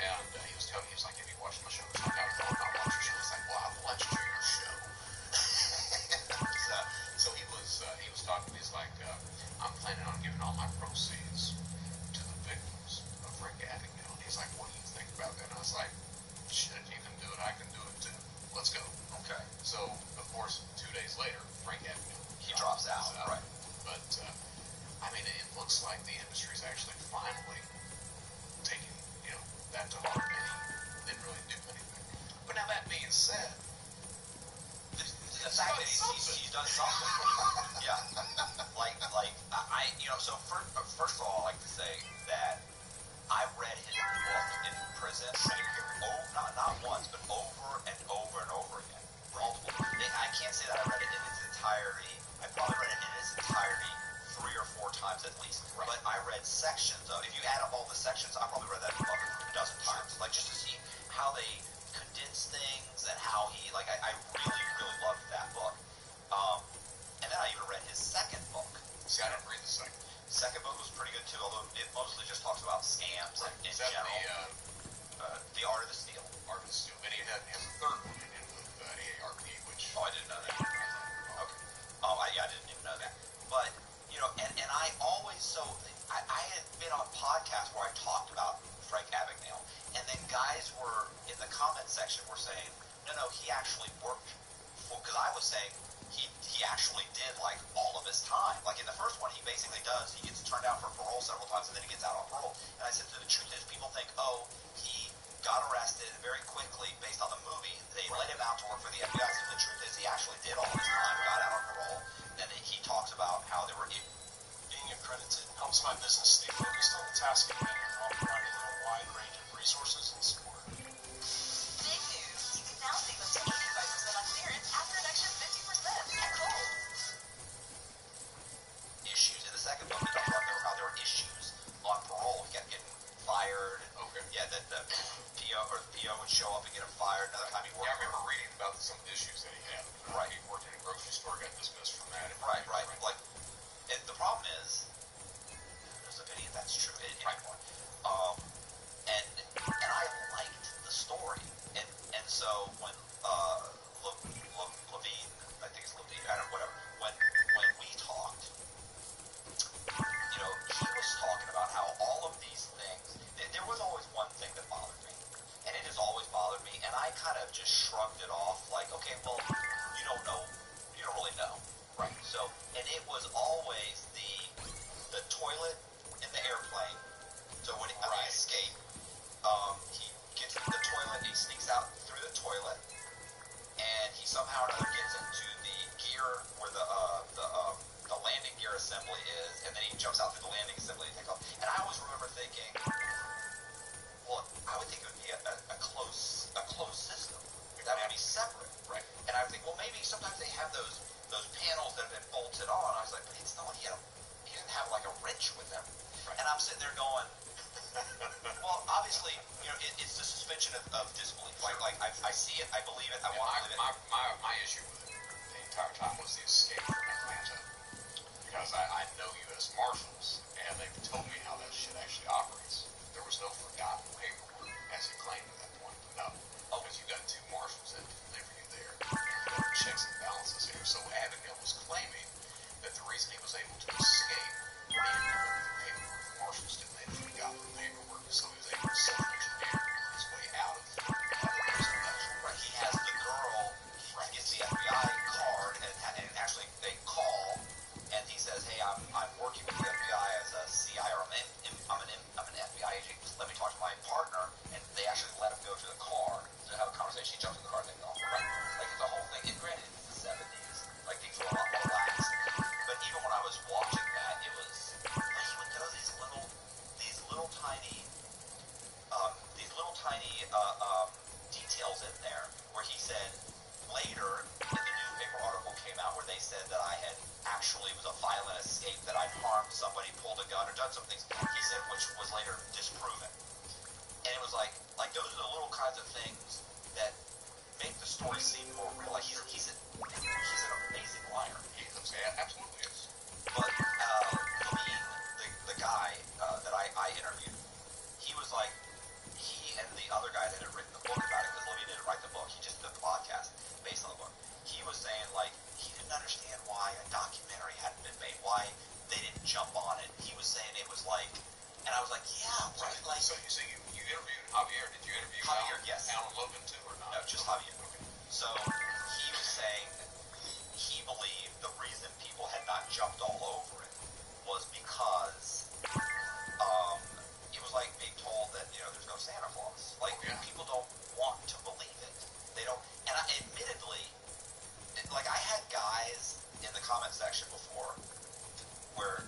And he was telling me, he was like, have you watched my show? I was like, no, I've not watched your show. He's like, well, I've watched your show. So he was talking to me. He's like, I'm planning on giving all my proceeds to the victims of Frank Abagnale. And he's like, what do you think about that? And I was like, shit, if you can do it, I can do it too. Let's go. Okay. So, of course, 2 days later, Frank Abagnale. He drops out, right? But, I mean, it looks like the industry's actually finally taking, that to heart. And he didn't really do anything. But now that being said, the fact that he's done something. Yeah. So first of all, I like to say that I read his book in prison. Not once, but over and over and over again. Multiple. I can't say that I read it in its entirety. I probably read it in its entirety 3 or 4 times at least. Right. But I read sections of. If you add up all the sections, I probably read that book a dozen times. Like just to see how they condense things and how he. Like I really, really loved that book. And then I even read his second book. See, I didn't read the second. Second book was pretty good too, although it mostly just talks about scams in general. The Art of the Steal. Art of the Steal. And he has a third one in with AARP, which... Oh, I didn't know that. Okay. I didn't even know that. But, and I always, I had been on podcasts where I talked about Frank Abagnale, and then guys were, in the comment section, were saying, no, he actually worked for, because I was saying, he actually did, like, all of his time. Like, in the first one, he basically does. He gets turned out for parole several times, and then he gets out on parole. And I said, the truth is, people think, he got arrested very quickly based on the movie. They let him out to work for the FBI. So the truth is, he actually did all of his time, got out on parole. And he talks about how they were being accredited helps my business stay focused on the task at hand while providing a wide range of resources and support. Big news! You can now save up to 85% on clearance after an extra 50% at Kohl's. Issues. In the second book, he talks about how there were issues on parole. He kept getting fired. Okay. Yeah, that the PO would show up and get him fired. Another time he worked. Yeah, I remember reading about some issues that he had. Right. He worked in a grocery store, got dismissed from that. Right. Like, the problem is, there's an opinion that's true anymore. And I liked the story, and so when Levine, I think it's Levine, I don't know, whatever. When we talked, is, and then he jumps out through the landing assembly and takes off. And I always remember thinking, well, I would think it would be a closed system. That would be separate. Right. And I would think, well, maybe sometimes they have those panels that have been bolted on. I was like, but it's not, he didn't have like a wrench with him. Right. And I'm sitting there going, well, obviously, it's the suspension of disbelief. Like I see it, I believe it, I want to believe it. My issue with it the entire time was the escape from Atlanta. Because I know U.S. Marshals, and they've told me how that shit actually operates. There was no forgotten paperwork, as he claimed at that point. No. Because you got 2 marshals that deliver you there. You got checks and balances here. So Abigail was claiming that the reason he was able to escape, he didn't remember the paperwork. The marshals didn't let him forgot the paperwork, so he was able to self-engineer his way out of the production. Right, he has the girl, he gets the FBI card, and actually they call, and he says, hey, I'm working with the FBI as a CI, or I'm an FBI agent. Let me talk to my partner, and they actually let him go to the car to have a conversation. He jumps in the car and takes off. Right, like it's the whole thing. And granted, it's the 70s, like things were a lot more lax. But even when I was watching that, it was like he would throw these little tiny details in there where he said later in the newspaper article came out where they said that I had actually was a violent escape, that I'd harmed somebody, pulled a gun, or done some things. He said, which was later disproven. And it was like those are the little kinds of things that make the story seem more real. Like he's an amazing liar. He absolutely is. But Levine, the guy that I interviewed, he was like, he and the other guy that had written the book about it, because Levine didn't write the book, he just did the podcast based on the book. He was saying, like, he didn't understand why a documentary hadn't been made, why they didn't jump on it. He was saying it was like, and I was like, yeah, right. Like, So you interviewed Javier. Did you interview Javier? Yes. Alan Logan too, or not? No, just Javier. Okay. So he was saying he believed the reason people had not jumped all over it was because it was like being told that there's no Santa Claus. Like people don't want to believe it. They don't. And admittedly, like I had guys in the comment section before where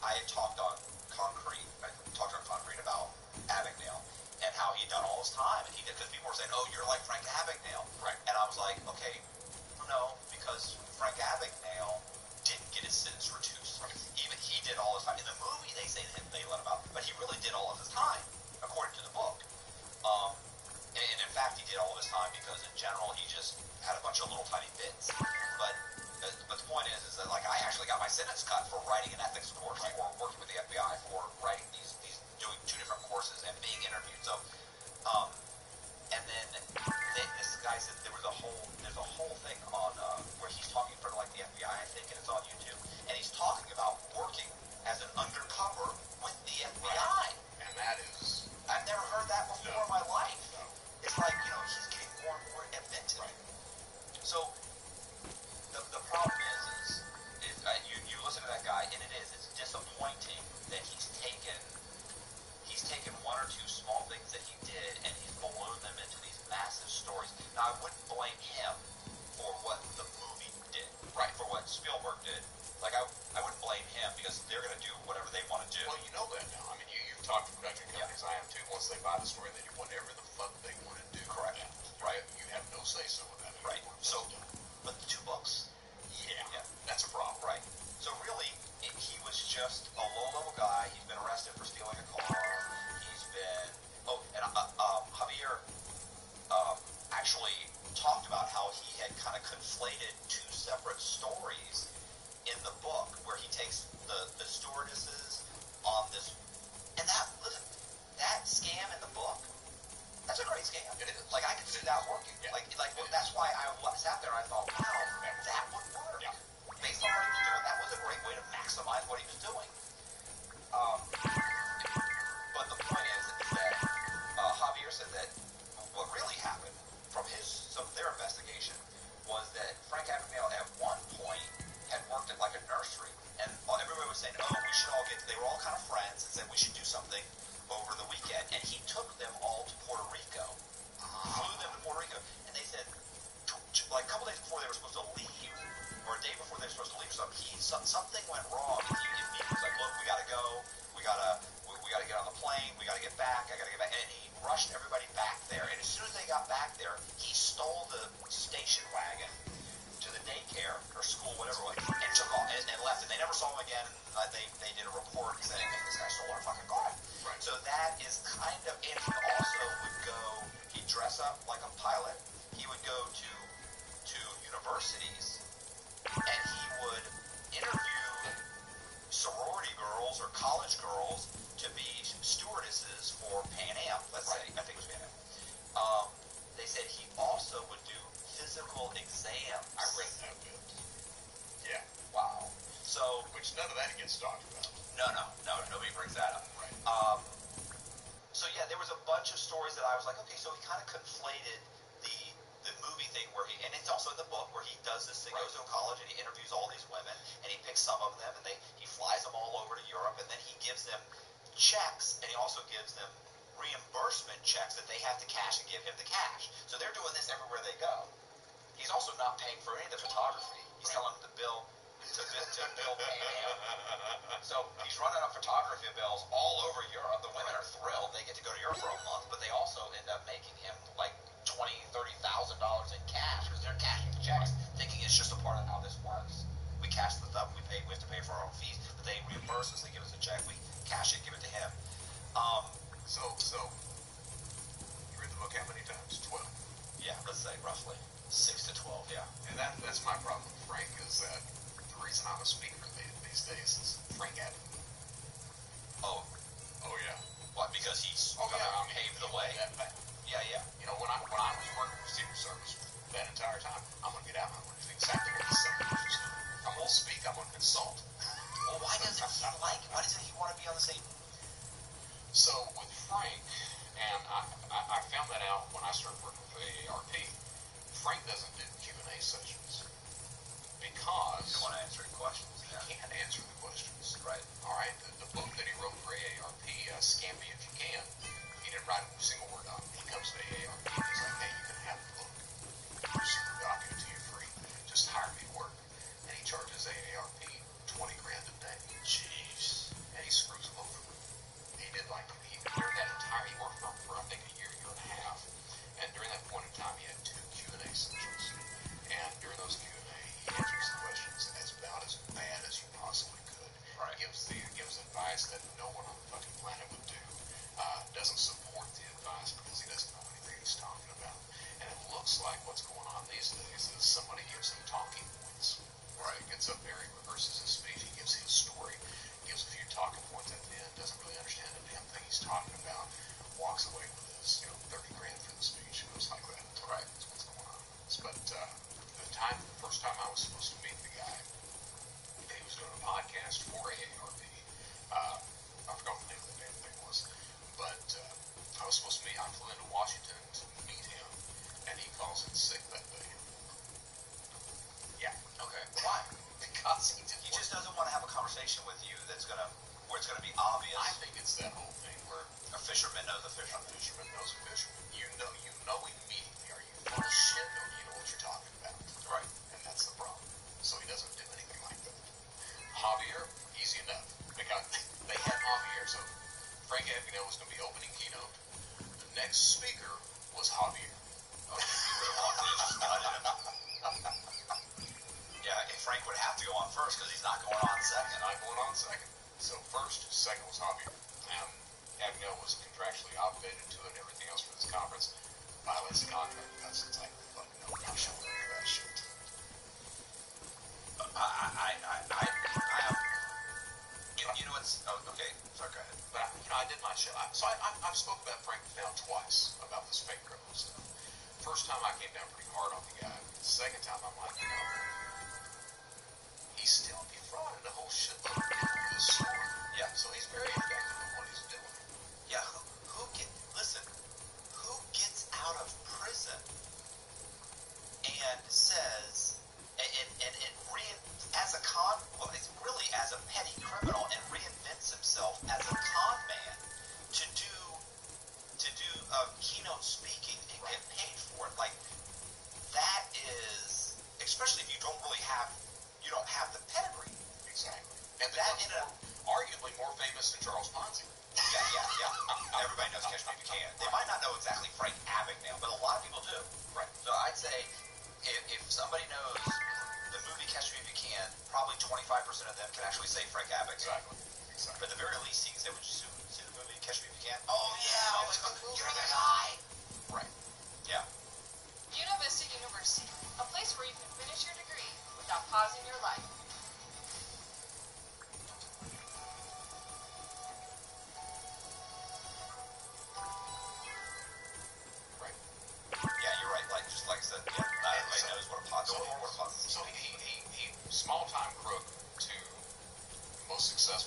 I had talked on concrete about Abagnale and how he'd done all his time, and he did, because people were saying, oh, you're like Frank Abagnale. Right. And I was like, okay, no, because Frank Abagnale didn't get his sentence reduced. Right. Even he did all his time. In the movie, they say that they let him out, but he really did all of his time, according to the book. And in fact, he did all of his time because in general, he just had a bunch of little tiny bits. But the point is that like I actually got my sentence cut for writing an ethics course, or working with the FBI for writing these doing 2 different courses and being interviewed. So, and then this guy said there's a whole thing on where he's talking for like the FBI, I think, and it's on YouTube, and he's talking about working as an undercover with the FBI. And that is, I've never heard that before in my life. It's like he's getting more and more inventive. Right. So the problem is you listen to that guy, and it's disappointing that he's taken 1 or 2 small things that he did and he's ballooned them into these massive stories. Now I wouldn't blame him for what the movie did, right? For what Spielberg did. Like I wouldn't blame him because they're going to do whatever they want to do. well, you know that now. I mean, you've talked to production companies. I have too. Once they buy the story, they do whatever the fuck they want to do. Correct. Right. You have no say so about it. Right. So, but the 2 books. Yeah. That's a problem. Right. So really, he was just a low-level guy. He's been arrested for stealing a car. He's been Javier actually talked about how he had kind of conflated 2 separate stories in the book, where he takes the stewardesses on this, and that scam in the book, that's a great scam. It is. Like I could see that working. Yeah. Like that's why I sat there and I thought, wow, that would work. Yeah. Based on what he was doing, that was a great way to maximize what he was doing. But the point is that Javier said that what really happened from some of their investigation was that Frank Abagnale at one point had worked at like a nursery, and everybody was saying, oh, we should all they were all kind of friends, and said we should do something over the weekend, and he took them all to Puerto Rico, flew them to Puerto Rico, and they said, like a couple days before they were supposed to leave, or a day before they were supposed to leave, something went wrong, and he immediately was report saying, hey, this guy stole our fucking car. Right. So that is kind of, and he also would go, he'd dress up like a pilot. He would go to universities, and he would interview sorority girls or college girls to be stewardesses for Pan Am, let's say. I think it was Pan Am. They said he also would do physical exams. I read that bit. Yeah. Wow. So, which none of that gets talked about. No, nobody brings that up. Right. So yeah, there was a bunch of stories that I was like, okay, so he kind of conflated the movie thing where he, and it's also in the book where he does this thing, goes to a college and he interviews all these women and he picks some of them and he flies them all over to Europe and then he gives them checks and he also gives them reimbursement checks that they have to cash and give him the cash. So they're doing this everywhere they go. He's also not paying for any of the photography. He's telling them to bill Pan Am. So he's running up photography bills all over Europe. The women are thrilled. They get to go to Europe for a month, but they also end up making him like $20,000-$30,000 in cash because they're cashing the checks, thinking it's just a part of how this works. We cash the stuff, we have to pay for our own fees, but they reimburse us. They give us a check, we cash it, give it to him. So you read the book how many times? 12. Yeah, let's say roughly 6 to 12. Yeah. And that's my problem with Frank is that the reason I'm a speaker these days is Frank Abbott. Oh yeah. What? Because he's paved the way. Yeah. You know, when I was working for Secret Service that entire time, I'm gonna get out and I'm gonna do exactly what the Secret Service do. I'm gonna speak. I'm gonna consult. Well, why doesn't he want to be on the same? So with Frank, and I found that out when I started working with AARP. Frank doesn't do Q&A sessions because you don't want to answer any questions. He can't answer the questions. Right. All right. The book that he wrote for AARP, Scam Me If You Can, he didn't write a single word on it. He comes to AARP and he's like, hey, you can have the book. I'll just copy it to you free. Just hire me to work. And he charges AARP $20,000 a day. Jeez. And he screws them over. He did during that entire, he worked for I think a year and a half. And during that point in time, he had 2 Q&A sessions. And during those Q&A, he answers the questions about as bad as you possibly could. Right. Gives advice that no one on the fucking planet would do. Doesn't support the advice because he doesn't know anything he's talking about. And it looks like what's going on these days is somebody gives him talking points. Right. He gets up there, he rehearses his speech, he gives his story, gives a few talking points at the end, doesn't really understand a damn thing he's talking about, walks away with his, $30,000 for the speech. It goes like that. Right. That's what's going on. But the first time I was supposed to meet the guy, he was doing a podcast for AARP. I forgot what the name of the damn thing was. But I flew into Washington to meet him, and he calls in sick that day. Yeah. Okay. Why? Because he just doesn't want to have a conversation with you where it's gonna be obvious. I think it's that whole thing where a fisherman knows a fisherman. A fisherman knows a fisherman. You know immediately. Are you full of shit? Or you know what you're talking about? Right. And that's the problem. So he doesn't do anything like that. Javier, easy enough. Because they had Javier, so Frank Abagnale was going to be opening keynote. The next speaker was Javier. Oh, he really wanted to just cut him. Yeah, and Frank would have to go on first because he's not going on second. Not going on second. So first, second was Javier. Abagnale was contractually obligated to it and everything else for this conference. Violates the contract. That's like, fuck no, I'm showing up for that shit. You know what's... Oh, okay. Sorry, go ahead. But, I did my show. I've spoke about Frank now twice, about this fake criminal stuff. First time I came down pretty hard on the guy. The second time I'm like, he's still defrauded a whole shitload of people with his story. Yeah. So he's very effective at what he's doing. Yeah, who gets out of prison and says, as a petty criminal and reinvents himself as a con man to do keynote speaking and get paid for it. Like, that is, especially if you don't have the pedigree. Exactly. And that in a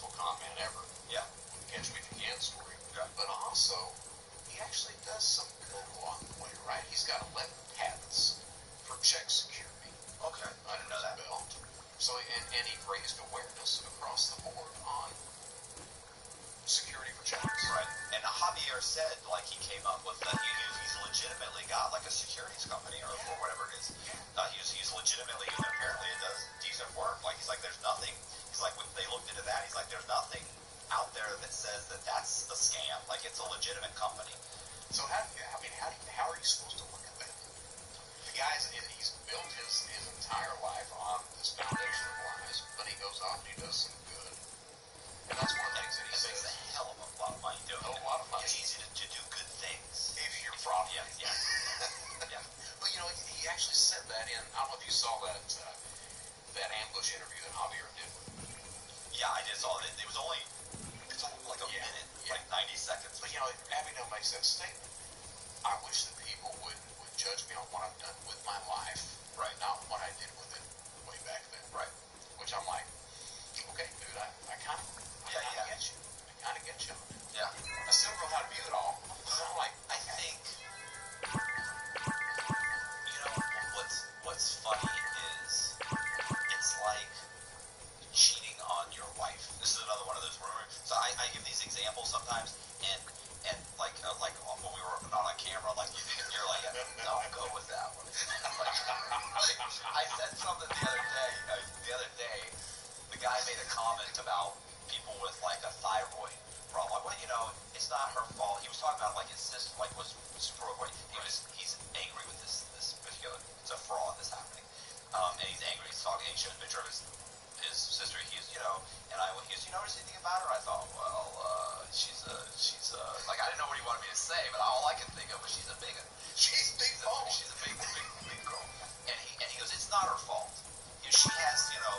successful con man ever. Yeah. With the Catch Me If You Can story. Yeah. But also, he actually does some good along the way, right? He's got 11 patents for check security. Okay. I didn't know that. Belt. So, and he raised awareness across the board on security for checks. Right. And Javier said, like, he came up with that he's legitimately got, like, a securities company or whatever it is. He's legitimately, and apparently it does decent work. Like, he's like, there's nothing, he's like, when they looked into that, he's like, there's nothing out there that says that that's a scam. Like, it's a legitimate company. So how are you supposed to look at that? The guy's, he's built his entire life on this foundation of lies, but he goes off and he does some good. And that's one of the things that he says. Makes a hell of a lot of money doing it. A lot of money. It's easy to do good things. If you're fraudulent. Yeah. Yeah. But, you know, he actually said that in, I don't know if you saw that ambush interview that Javier did with him. Yeah, I did saw it. It's only like a minute, like 90 seconds. But, you know, Abagnale makes that statement. I wish that people would judge me on what I've done with my life, right? Not what I did with it way back then, right? Which I'm like, okay, dude, I kind of get you. I kind of get you. Yeah. I still don't know how to view it all. But I'm like, I think, you know, what's funny is it's like cheating on your wife. This is another one of those rumors. So I give these examples sometimes, and like when we were not on camera, like you're like, don't go with that one. Like, I said something the other day. The guy made a comment about people with like a thyroid problem. Like, well, you know, it's not her fault. He was talking about like his sister, like was super overweight. He's angry with this particular. It's a fraud that's happening, and he's angry. He's talking. He showed a picture of his sister. He's, you know, and he goes, you notice anything about her? I thought, well, she's like, I didn't know what he wanted me to say, but all I could think of was she's a big girl. She's a big girl. And he goes, it's not her fault. You know, she has, you know,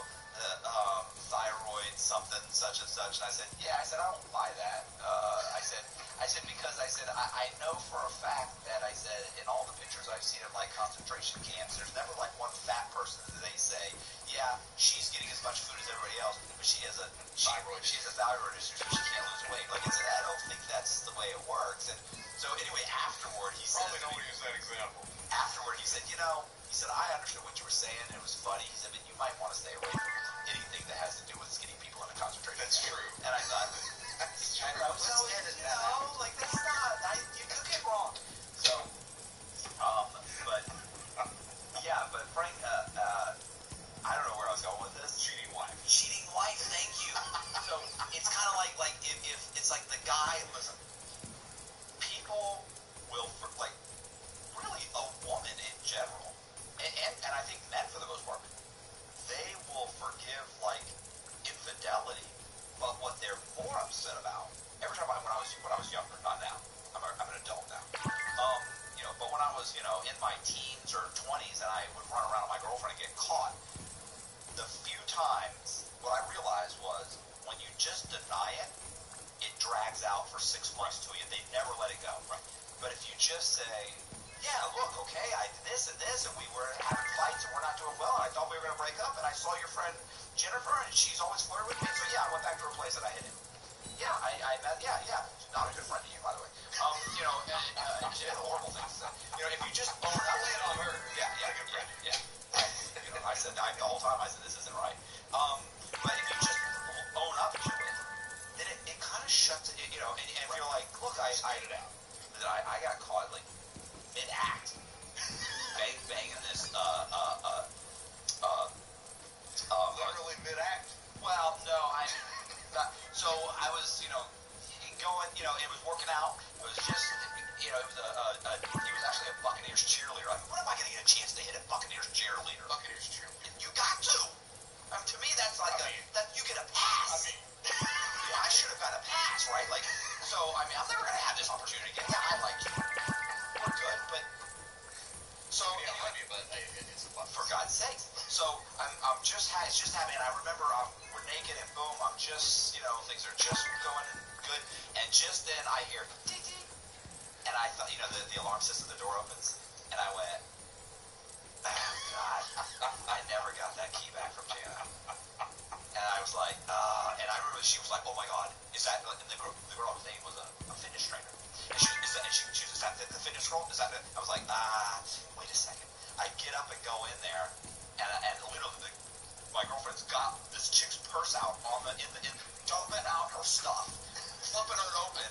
thyroid something such and such. And I said, yeah. I said, I don't buy that. I said because I know for a fact that I said in all the pictures I've seen of like concentration camps, there's never like one fat person that they say, yeah, she's getting as much food as everybody else, but she has a thyroid issue, so she can't lose weight. Like, I don't think that's the way it works. And so anyway, afterward he said, probably don't use that example. Afterward he said, you know, I understood what you were saying. It was funny. He said, but you might want to stay away from anything that has to do with skinny people in a concentration camp. That's true. And I thought, like that's not. You took it wrong. So, but Frank, I don't know where I was going with this. Cheating wife. Thank you. So it's kind of like if it's like the guy. Listen, people will like really a woman in general, and I think men for the most part, they will forgive like infidelity, but what they're more upset about. Every time when I was younger, not now. I'm an adult now. You know, but when I was, you know, in my teens or 20s, and I would run around with my girlfriend and get caught, the few times what I realized was when you just deny it, it drags out for 6 months to you. They never let it go. Right. But if you just say, yeah, look, okay, I did this, and we were having fights, and we're not doing well, and I thought we were going to break up, and I saw your friend Jennifer, and she's always flirted with me, so yeah, I went back to her place and I hit him. Yeah, I met, yeah. She's not a good friend to you, by the way. You know, she did horrible things. You know, if you just own up to it on her. Yeah. You know, I said, the whole time, I said, this isn't right. But if you just own up to it, then it kind of shuts it, you know, and if you're like, look, I it out. I got caught, like, mid-act, banging this, literally mid-act? Well, no, so I was, you know, going, you know, it was working out. It was just, you know, he was actually a Buccaneers cheerleader. I mean, when am I going to get a chance to hit a Buccaneers cheerleader? You got to. I mean, to me, that's like that you get a pass. I should have got a pass, right? Like, so, I mean, I'm never going to have this opportunity again. Yeah, I like you. We're good, but so anyway, but it's a fun. For God's sake. So I'm just it's just happening. I remember we're naked and boom, I'm just, you know, things are just going good, and just then I hear ding ding, and I thought, you know, the alarm system, the door opens, and I went, oh God, I never got that key back from Jana. And I was like, and I remember she was like, oh my God, is that, and the girl's name was a fitness trainer. And she was, is that the fitness girl? Is that it? I was like, wait a second. I get up and go in there, and literally my girlfriend's got this chick's purse out dumping out her stuff, flipping it open,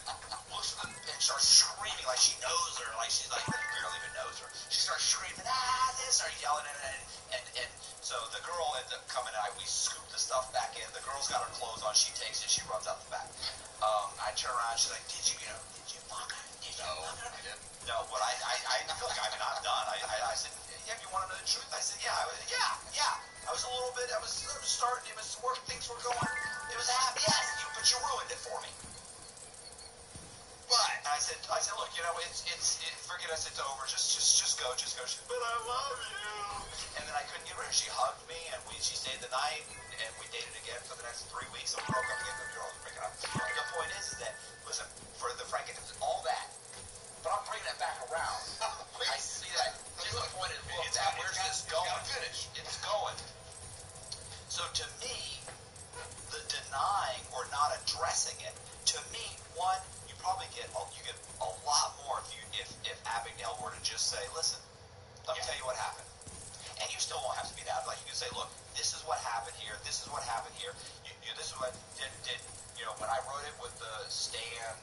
looks at the and starts screaming like she knows her, like she's like barely even knows her. She starts screaming, this, or yelling at her, and so the girl ends up coming out. We scoop the stuff back in. The girl's got her clothes on. She takes it. She runs out the back. I turn around. She's like, did you fuck her? Did you fuck her? No, but I feel like, I mean, I'm done. I said, yeah, you want to know the truth? I said, yeah. I was a little bit, I was starting, it was work, things were going, it was happy, yes, but you ruined it for me. But I said, look, forget us, it's over, just go. She said, but I love you. And then I couldn't get rid of her. She hugged me, and she stayed the night, and we dated again for the next 3 weeks, and we broke up again. The girl was breaking up. The point is that, listen, for the Frank, all that, but I'm bringing it back around. I see that. Just the point is, look, where's this going? It's going. So to me, the denying or not addressing it, to me, one, you probably get a lot more if Abigail were to just say, listen, let me tell you what happened. And you still won't have to be that. Like, you can say, look, this is what happened here. This is what happened here. This is what did when I wrote it with the Stan,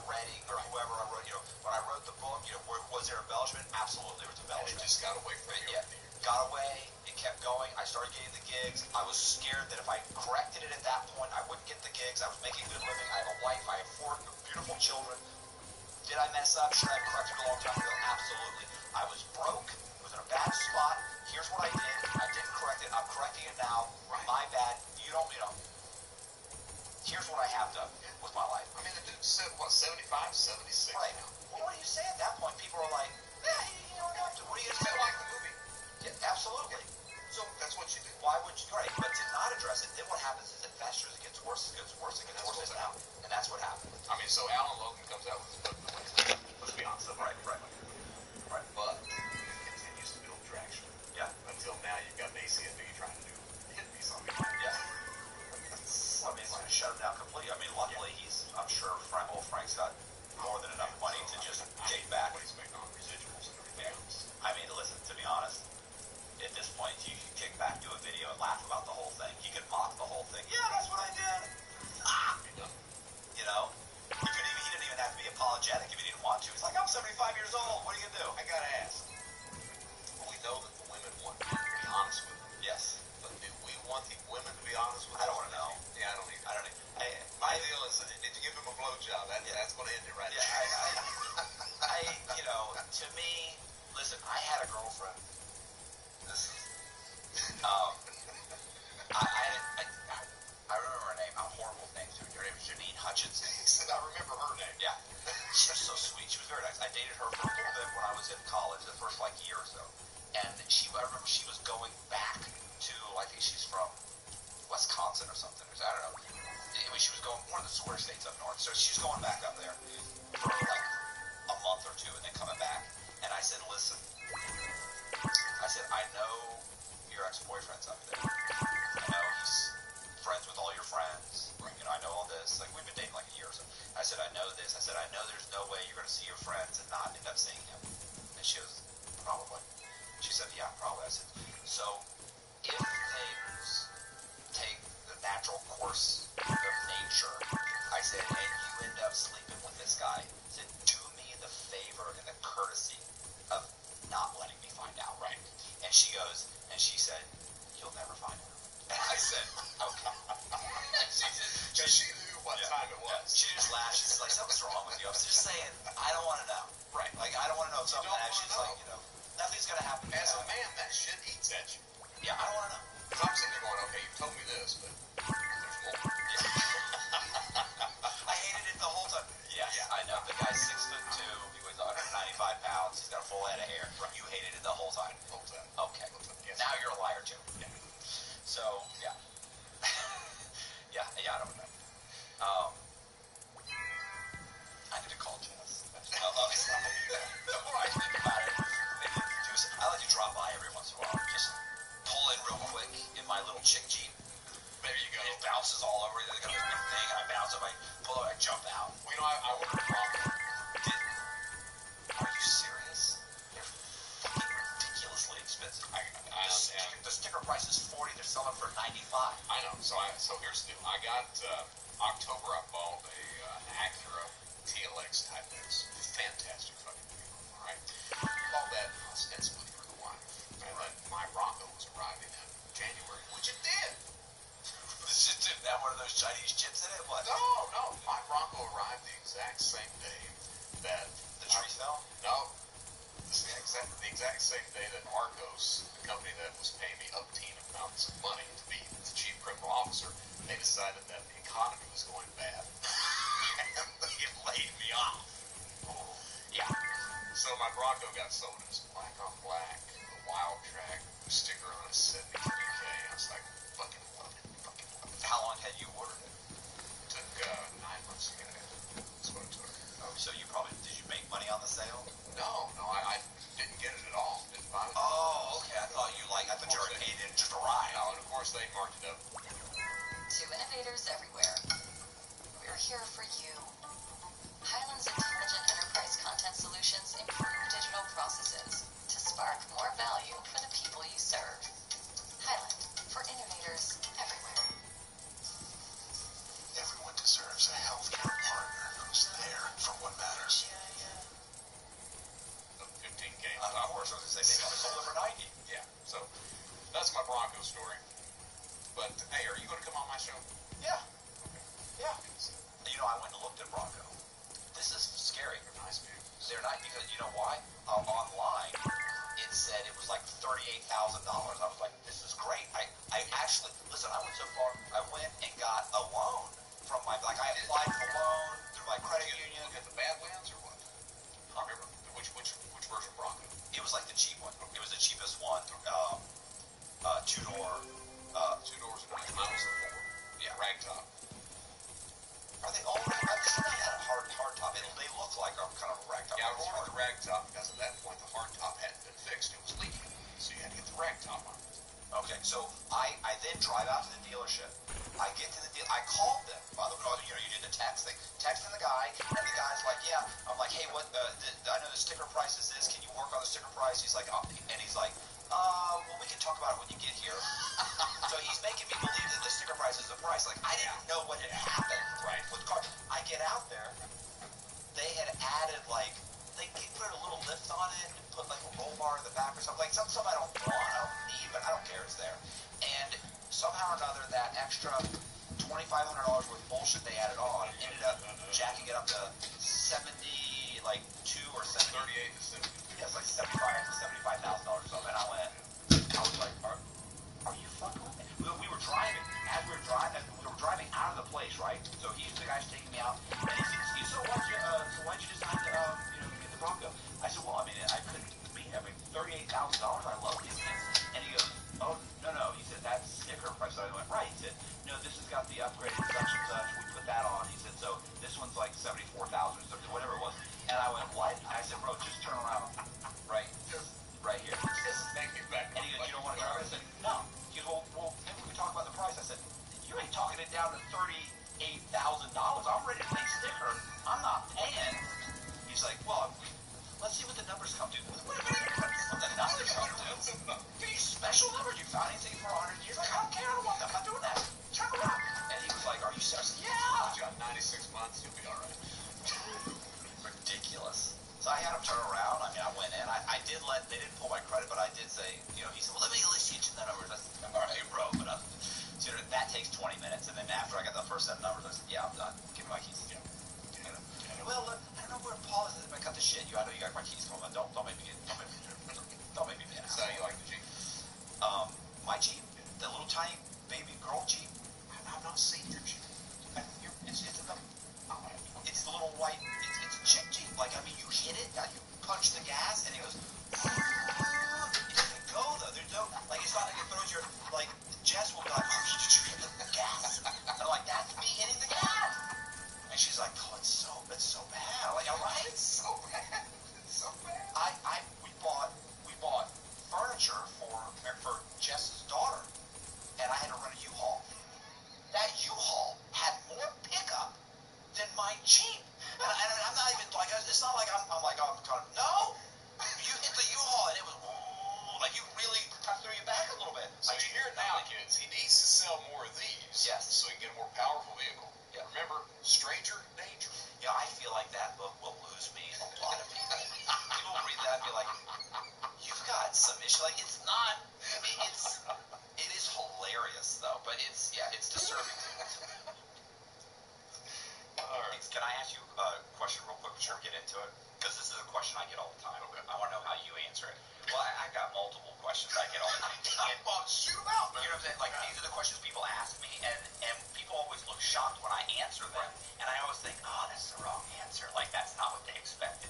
Redding or whoever I wrote, when I wrote the book, was there embellishment? Absolutely, there was embellishment. It just got away from you. Yeah, got away. It kept going. I started getting the gigs. I was scared that if I corrected it at that point, I wouldn't get the gigs. I was making a good living. I have a wife. I have 4 beautiful children. Did I mess up? Should I have corrected it a long time ago? Absolutely. I was broke. Was in a bad spot. Here's what I did. I didn't correct it. I'm correcting it now. Right. My bad. You don't. Here's what I have done with my life. I mean, the dude said, what, 75, 76 right. now? Well, what do you say at that point? People are like, yeah, you don't have to. What are you going to say? Like the movie. Yeah, absolutely. So that's what you do. Why would you? Right. But to not address it, then what happens is it festers. It gets worse. It gets worse. It gets worse now. And that's what happened. I mean, so Alan Logan comes out with his book. Let's be honest. Right. But it continues to build traction. Yeah. Until now, you've got Macy and me trying to do hit me something. Yeah. I mean, it's going to shut him down completely. I mean, luckily, I'm sure Frank's got more than enough money to just take back. What he's making on residuals and everything else. I mean, listen, to be honest, at this point, you can kick back, do a video, and laugh about the whole thing. You can mock the whole thing. Yeah, that's what I did. He didn't even have to be apologetic if he didn't want to. He's like, I'm 75 years old. What are you going to do? I got to ask. Well, we know that the women want men to be honest with them. Yes. But do we want the women to be honest with us? I don't want to know. Yeah, I don't either. My deal is, did you give him a blowjob? That's going to end it right there. To me, listen, I had a girlfriend. This is, I remember her name. I'm horrible with names. Her name was Janine Hutchins. He said, I remember her name. Yeah. She was so sweet. She was very nice. I dated her for a little bit when I was in college, the first year or so. And I remember she was going back to, I think she's from Wisconsin or something. I don't know. Anyway, she was going one of the square states up north. So she's going back up there for a month or two and then coming back. And I said, listen, I know your ex-boyfriend's up there. I know he's friends with all your friends. I know all this. We've been dating a year or so. I said, I know this. I said, I know there's no way you're going to see your friends and not end up seeing him. And she goes, probably. She said, yeah, probably. I said, so if things take the natural course of nature, I said, and you end up sleeping with this guy, I said, do me the favor and the courtesy of not letting me find out. Right. And she goes, and she said, you'll never find out. And I said, okay. She knew what time it was. She just laughed. She's like, something's wrong with you. I was just saying, I don't want to know. Right. I don't want to know if something actually, nothing's going to happen. As a man, that shit eats at you. Yeah, I don't want to know. Because I'm sitting there going, okay, you told me this, but there's more. I hated it the whole time. Yes, yeah. I know. The guy's 6'2", he weighs 195 pounds, he's got a full head of hair. Right. You hated it the whole time? Whole time. Okay. Yes. Now you're a liar, too. Yeah. So, yeah. yeah, I don't know. I need to call Jess. The more I think about it, I like to drop by every once in a while. Just pull in real quick in my little chick Jeep. There you go. So if I pull up, I jump out. Well, you know, I ordered a Bronco. Are you serious? They're fucking ridiculously expensive. The sticker price is $40. They're selling for $95. I know. So here's the deal. I got October. I bought an Acura TLX Type X. Fantastic fucking vehicle. All right. Bought that ostensibly for the wife, and then my Bronco was arriving in January, which it did. Didn't have one of those Chinese chips in it? What? No. My Bronco arrived the exact same day that the tree fell. No. The exact same day that Argos, the company that was paying me obscene amounts of money to be the chief criminal officer, they decided that the economy was going bad. And they laid me off. Yeah. So my Bronco got sold. It was black on black. The Wild Track sticker on it, 73K. I was like, fucking love it. How long had you ordered it? It took 9 months to get it. That's what it took. Oh, so did you make money on the sale? No, I didn't get it at all. Didn't buy it. Oh, okay. I thought you already paid it just arrived. No, and of course they marked it up. To innovators everywhere, we're here for you. Highland's intelligent enterprise content solutions improve digital processes to spark more value for the people you serve. Highland, for innovators everywhere. Everyone deserves a healthcare partner who's there for what matters. 15K. Of course, I was going to say, they sold it for 90. Yeah, so that's my Bronco story. But, hey, are you going to come on my show? Yeah. Yeah. You know, I went and looked at Bronco. This is scary. They're nice vehicles. They're not, because you know why? Online, it said it was like $38,000. I was like, this is great. I actually, listen, I went so far, I went and got a loan from I applied for a loan through my credit union. Look at the Badlands or what? I remember. Which version Bronco? It was like the cheap one. It was the cheapest one. Two-door. Two doors and nice. Mine was a 4. Yeah. Ragtop. Are they all? I've seen they had a hard top. They look like a kind of a ragtop. Yeah, I ordered the ragtop because at that point the hard top hadn't been fixed. It was leaking. So you had to get the ragtop on it. Okay, so I then drive out to the dealership. I get to the deal. I called them. By the way, you do the text thing. Texting the guy, and the guy's like, yeah. I'm like, hey, what? I know the sticker price is this. Can you work on the sticker price? He's like, and he's like, well, we can talk about it when you get here. So he's making me believe that the sticker price is the price. Like, I didn't know what had happened. Right. With cars. I get out there. They had added they put a little lift on it and put like a roll bar in the back or something. Like something I don't want, I don't need, but I don't care, it's there. And somehow or another, that extra $2,500 worth of bullshit they added on ended up jacking it up to 72 or 70. 38 to 70. Yeah, it's like $75,000 or something. And I was like, are you fucking with me? We were driving. As we were driving out of the place, right? So the guy's taking me out, and he said, so why'd you decide to, get the Bronco? I said, well, I mean, I couldn't beat it. I mean, $38,000, I love these things. And he goes, oh, no. He said, that's sticker price. So I went, right. He said, no, this has got the upgraded such and such. We put that on. He said, so this one's like $74,000 or something, whatever it was. And I went, what? I said, bro, just turn around. Right. Right here. Thank you, back. And he goes, you don't want to drive? I said, no. He goes, well, maybe we can talk about the price. I said, you ain't talking it down to $38,000. I'm ready to pay sticker. I'm not paying. He's like, well, let's see what the numbers come to. What the numbers come to? These special numbers you found anything for 100 years? Like, I don't care. I don't want them. I'm not doing that. Turn around. And he was like, are you serious? I said, yeah. You got 96 months, you'll be all right. Ridiculous. So I had him turn around. I mean, I went in. They didn't pull my credit, but I did say, he said, well, let me at least get you the numbers. I said, all right, bro. But that takes 20 minutes. And then after I got the first set of numbers, I said, yeah, I'm done. Give me my keys. Yeah. Well, look, I don't know where Paul is. I'm going to cut the shit. I know you got my keys from him. Don't make me be an So you like the Jeep? My Jeep? The little tiny baby girl Jeep? I've not seen your Jeep. It's the little white, it's a chick Jeep. Like, I mean, you hit it, you punch the gas, and it goes, it doesn't go, though. There's no, like, it's not like it throws your, like, Jess will be like, oh, did you hit the gas? And I'm like, that's me hitting the gas. And she's like, oh, it's so bad. Like, all right? It's so bad. It's so bad. We bought furniture for Jess's daughter, and I had to rent a U-Haul. That U-Haul had more pickup cheap. And I'm not even like, it's not like I'm like, oh, I'm kind of, no. You hit the U-Haul and it was, ooh, like you really threw you back a little bit. So you hear it now, kids. He needs to sell more of these. Yes. So he can get a more powerful vehicle. Yeah. Remember, stranger danger. Yeah, I feel like that book will lose me a lot of people. People will read that and be like, you've got some issue. Like, it's not, I mean, it is hilarious, though, but it's disturbing. All right. Can I ask you a question real quick before we get into it? Because this is a question I get all the time. Okay. I want to know how you answer it. Well, I've got multiple questions I get all the time. Well, shoot them out, man. You know what I'm saying? Like, these are the questions people ask me, and people always look shocked when I answer them. And I always think, oh, that's the wrong answer. Like, that's not what they expected.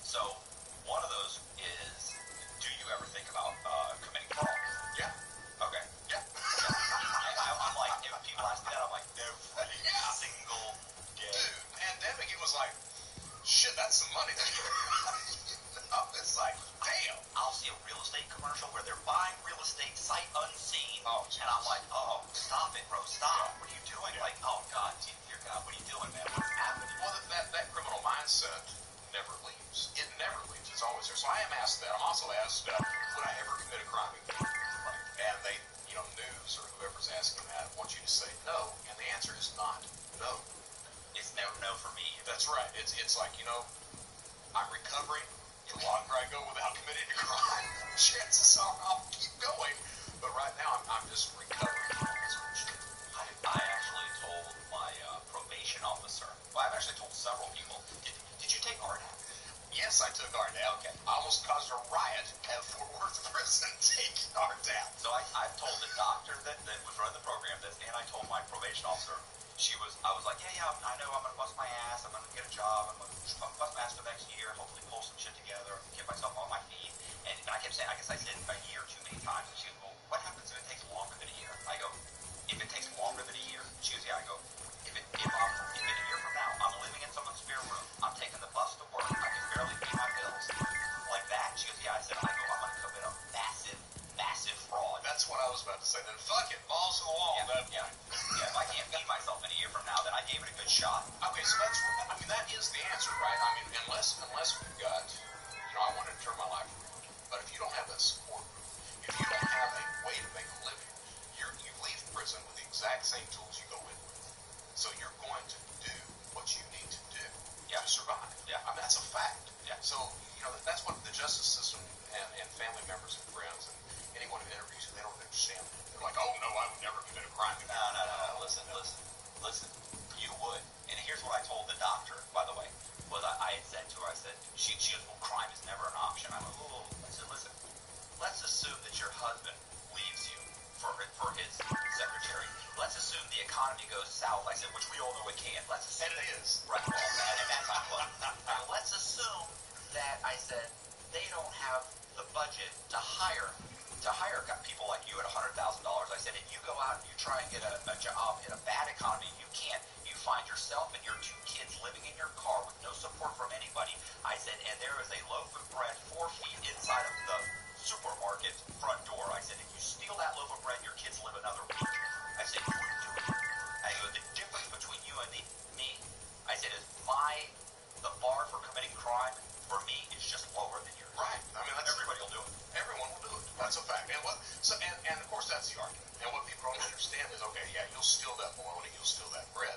So, one of those is, do you ever think about committing fraud? Yeah. Okay. Yeah. I'm like, if people ask me that, I'm like, every single day. Dude, pandemic, it was like, shit, that's some money there. It's like, damn. I'll see a real estate commercial where they're buying real estate sight unseen. Oh, and I'm like, oh, stop it, bro, stop. What are you doing? Like, oh, God, dear God, what are you doing, man? What's happening? Well, that criminal mindset never leaves. It never leaves. It's always there. So I am asked that. I'm also asked, would I ever commit a crime again? And they, news or whoever's asking that wants you to say no. And the answer is not no. It's no for me. That's right. It's like, I'm recovering. The longer I go without committing a crime, chances are I'll keep going. But right now, I'm just recovering. I actually told my probation officer. Well, I've actually told several people. Did you take RDAP? Yes, I took RDAP. Okay. I almost caused a riot at Fort Worth Prison taking RDAP. So I've told the doctor that was running the program this, and I told my probation officer. I was like, yeah, I know I'm going to bust my ass. I'm going to get a job. I'm going to bust my ass for the next year. Hopefully pull some shit together. Get myself on my feet. And I kept saying, I guess I said a year too many times. And she goes, well, what happens if it takes longer than a year? I go, if it takes longer than a year, she goes, yeah. I go, if in a year from now, I'm living in someone's spare room. I'm taking the bus to work. I can barely pay my bills. Like that. She goes, yeah. I said, I'm going to commit a massive fraud. That's what I was about to say. Then fuck it. Balls to the wall. Yeah. If I can't feed myself in a year from now, then I gave it a good shot. Okay, so that is the answer, right? I mean, unless we've got, I want to turn my life around. But if you don't have that support, if you don't have a way to make a living, you leave prison with the exact same tools you go in with. So you're going to do what you need to do to survive. Yeah. I mean, that's a fact. Yeah. So, that's what the justice system and family members and friends and anyone who interviews you, they don't understand. They're like, oh, no, I would never commit a crime again. No. Listen. You would. And here's what I told the doctor, by the way, was I had said to her, I said, she goes, well, crime is never an option. I went, oh, I said, listen, let's assume that your husband leaves you for his secretary. Let's assume the economy goes south. I said, which we all know it can. Let's assume it is. Right. Well, and that's not fun. Now, let's assume that, I said, they don't have the budget to hire people like you at $100,000. I said, if you go out and you try and get a job in a bad economy, you can't. You find yourself and your 2 kids living in your car with no support from anybody. I said, and there is a loaf of bread 4 feet inside of the supermarket front door. I said, if you steal that loaf of bread, your kids live another week. I said, you wouldn't do it. I go, the difference between you and me, I said, is the bar for committing crime for me is just lower than yours. Right. I mean, everybody will do it. Everyone will do it. That's a fact. And of course, that's the argument. And what people don't understand is, okay, yeah, you'll steal that bologna, you'll steal that bread.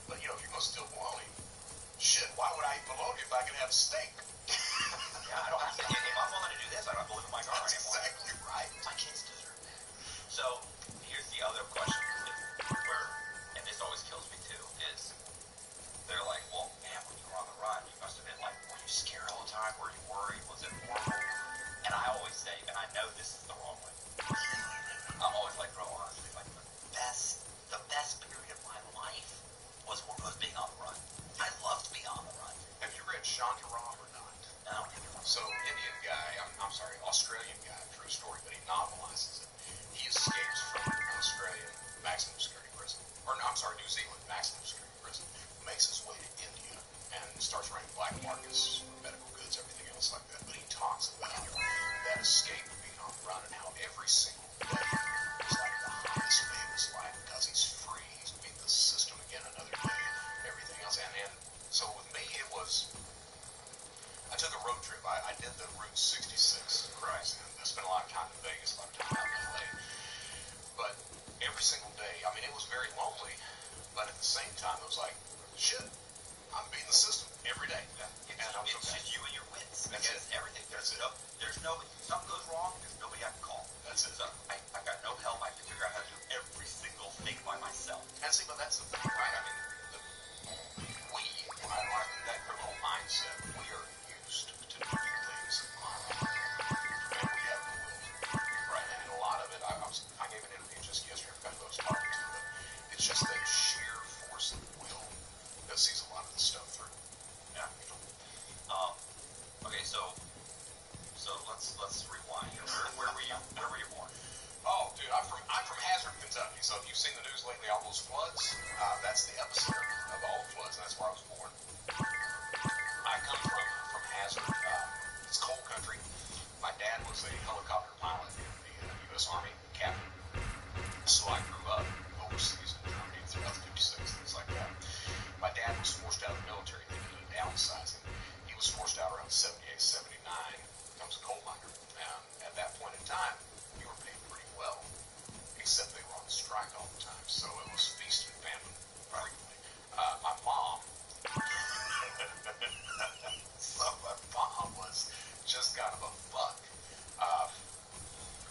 But, if you're going to steal bologna, shit, why would I eat bologna if I can have steak? Yeah, I don't have to. If I'm willing to do this, I don't have to live in my car anymore. That's exactly right. My kids deserve that. So, here's the other question, and this always kills me too, is they're like, well, man, when you were on the run, you must have been like, were you scared all the time? Were you worried? Was it horrible? And I always say, and I know this is the wrong way, I'm always like, bro, honestly, like the best period of my life was being on the run. I loved being on the run. Have you read Shantaram or not? No. So, Indian guy, I'm sorry, Australian guy, true story, but he novelizes it. He escapes from Australia been to Route 66. Christ, I spent a lot of time in Vegas, a lot of time out in LA. But every single day, I mean, it was very lonely, but at the same time, it was like, shit, I'm beating the system every day. Yeah. And I'm It's okay. just you and your wits. That's Because everything, there's nobody, if something goes wrong, there's nobody I can call. That's it. So I've got no help. I have to figure out how to do every single thing by myself. And see, but that's the thing, right? I mean, that criminal mindset, we are used to doing things on our own. And we have the will. Right? And a lot of it, I gave an interview just yesterday, I forgot who I was talking to, but it's just that sheer force of will that sees a lot of this stuff through. Yeah. Okay, so let's rewind. Where were you? Where were you born? Oh, dude, I'm from Hazard, Kentucky. So if you've seen the news lately, all those floods, that's the epicenter of all the floods, and that's where I was born. I come from Hazard. It's coal country. My dad was a helicopter pilot in the U.S. Army, captain. So I grew up overseas in Germany throughout the 56, things like that. My dad was forced out of the military. They ended up downsizing. He was forced out around 78, 79. Becomes a coal miner. And at that point in time, we were paid pretty well, except they were on strike all the time. So it was feast and famine frequently. My mom, was just kind of a fuck.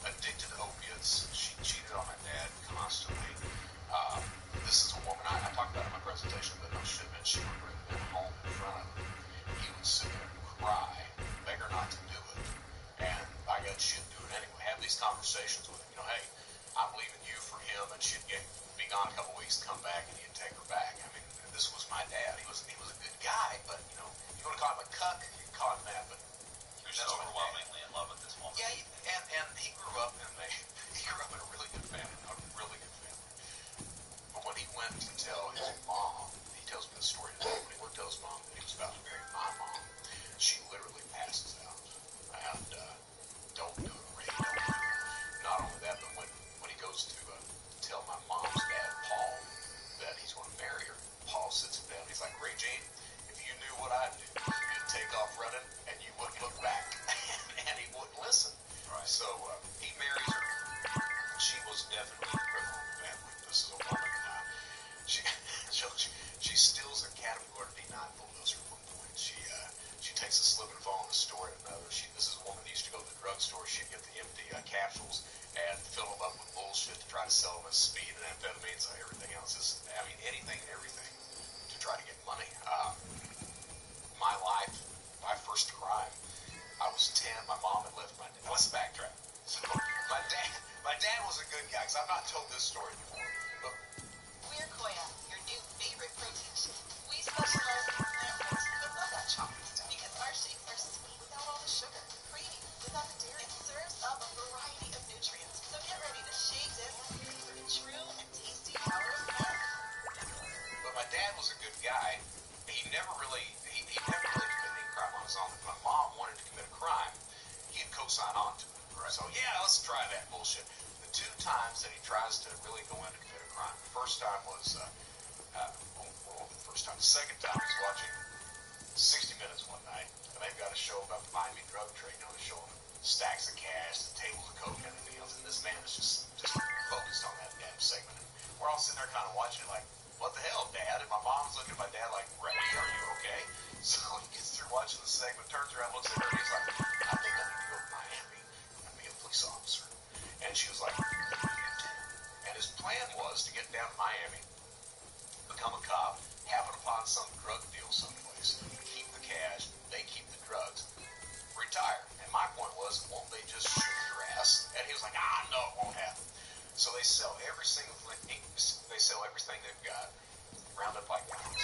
Addicted to opiates. She cheated on my dad constantly. This is a woman, I talked about it in my presentation, but no shit, man, she would bring them home in front of him. He would sit there and cry, beg her not to do it. And by God, she'd do it anyway. Have these conversations with him, hey, I'm leaving you for him, and she'd be gone a couple weeks, come back, and he'd take her back. I mean, this was my dad. He was a good guy, but, you want to call him a cuck, you can call him that, but He was just overwhelmingly in love with this woman. yeah, and he grew up in a really good family, But when he went to tell his mom, he tells me the story today, when he went to tell his mom that he was about to marry my mom, she literally passes out. And don't do it, Ray, don't do it. Not only that, but when he goes to tell my mom's dad, Paul, that he's going to marry her, Paul sits him down. He's like, Ray Jean, if you knew what I do, you'd take off running and you wouldn't look back. And he wouldn't listen. Right. So he marries her. She was definitely a criminal in the family. This is a woman. She steals a Academy Award D9 bulldozer at one point. She takes a slip and fall in the store at another. This is a woman that used to go to the drugstore. She'd get the empty capsules and fill them up with bullshit to try to sell them as speed and amphetamines and everything else. Anything and everything to try to get money. My life, my first crime, I was 10. My mom had left my dad. Let's backtrack. So my dad was a good guy, because I've not told this story before. But We're Koya, your new favorite protein shake. We specialize in plant protein, but not that chocolate stuff. Because our shakes are sweet without all the sugar, creamy without the dairy, and serves up a variety of nutrients. So get ready to shake this for the true and tasty power of milk. But my dad was a good guy. He never really committed any crime on his own. If my mom wanted to commit a crime, he'd co-sign on to it. Right. So yeah, let's try that bullshit. The two times that he tries to really go in to commit a crime, the first time was the second time he's watching 60 Minutes one night, and they've got a show about the Miami drug trade. They're showing stacks of cash, the tables of coke, and everything else, and this man is just focused on that damn segment. And we're all sitting there kind of watching, like, what the hell, Dad? And my mom's looking at my dad like, Ray, are you okay? So he gets through watching the segment, turns around, looks at her, and he's like, I think I need to go to Miami and be a police officer. And she was like, and his plan was to get down to Miami, become a cop, happen upon some drug deal someplace, keep the cash, they keep the drugs, retire. And my point was, won't they just shoot your ass? And he was like, no, it won't happen. So they sell everything they've got, round up like 6,000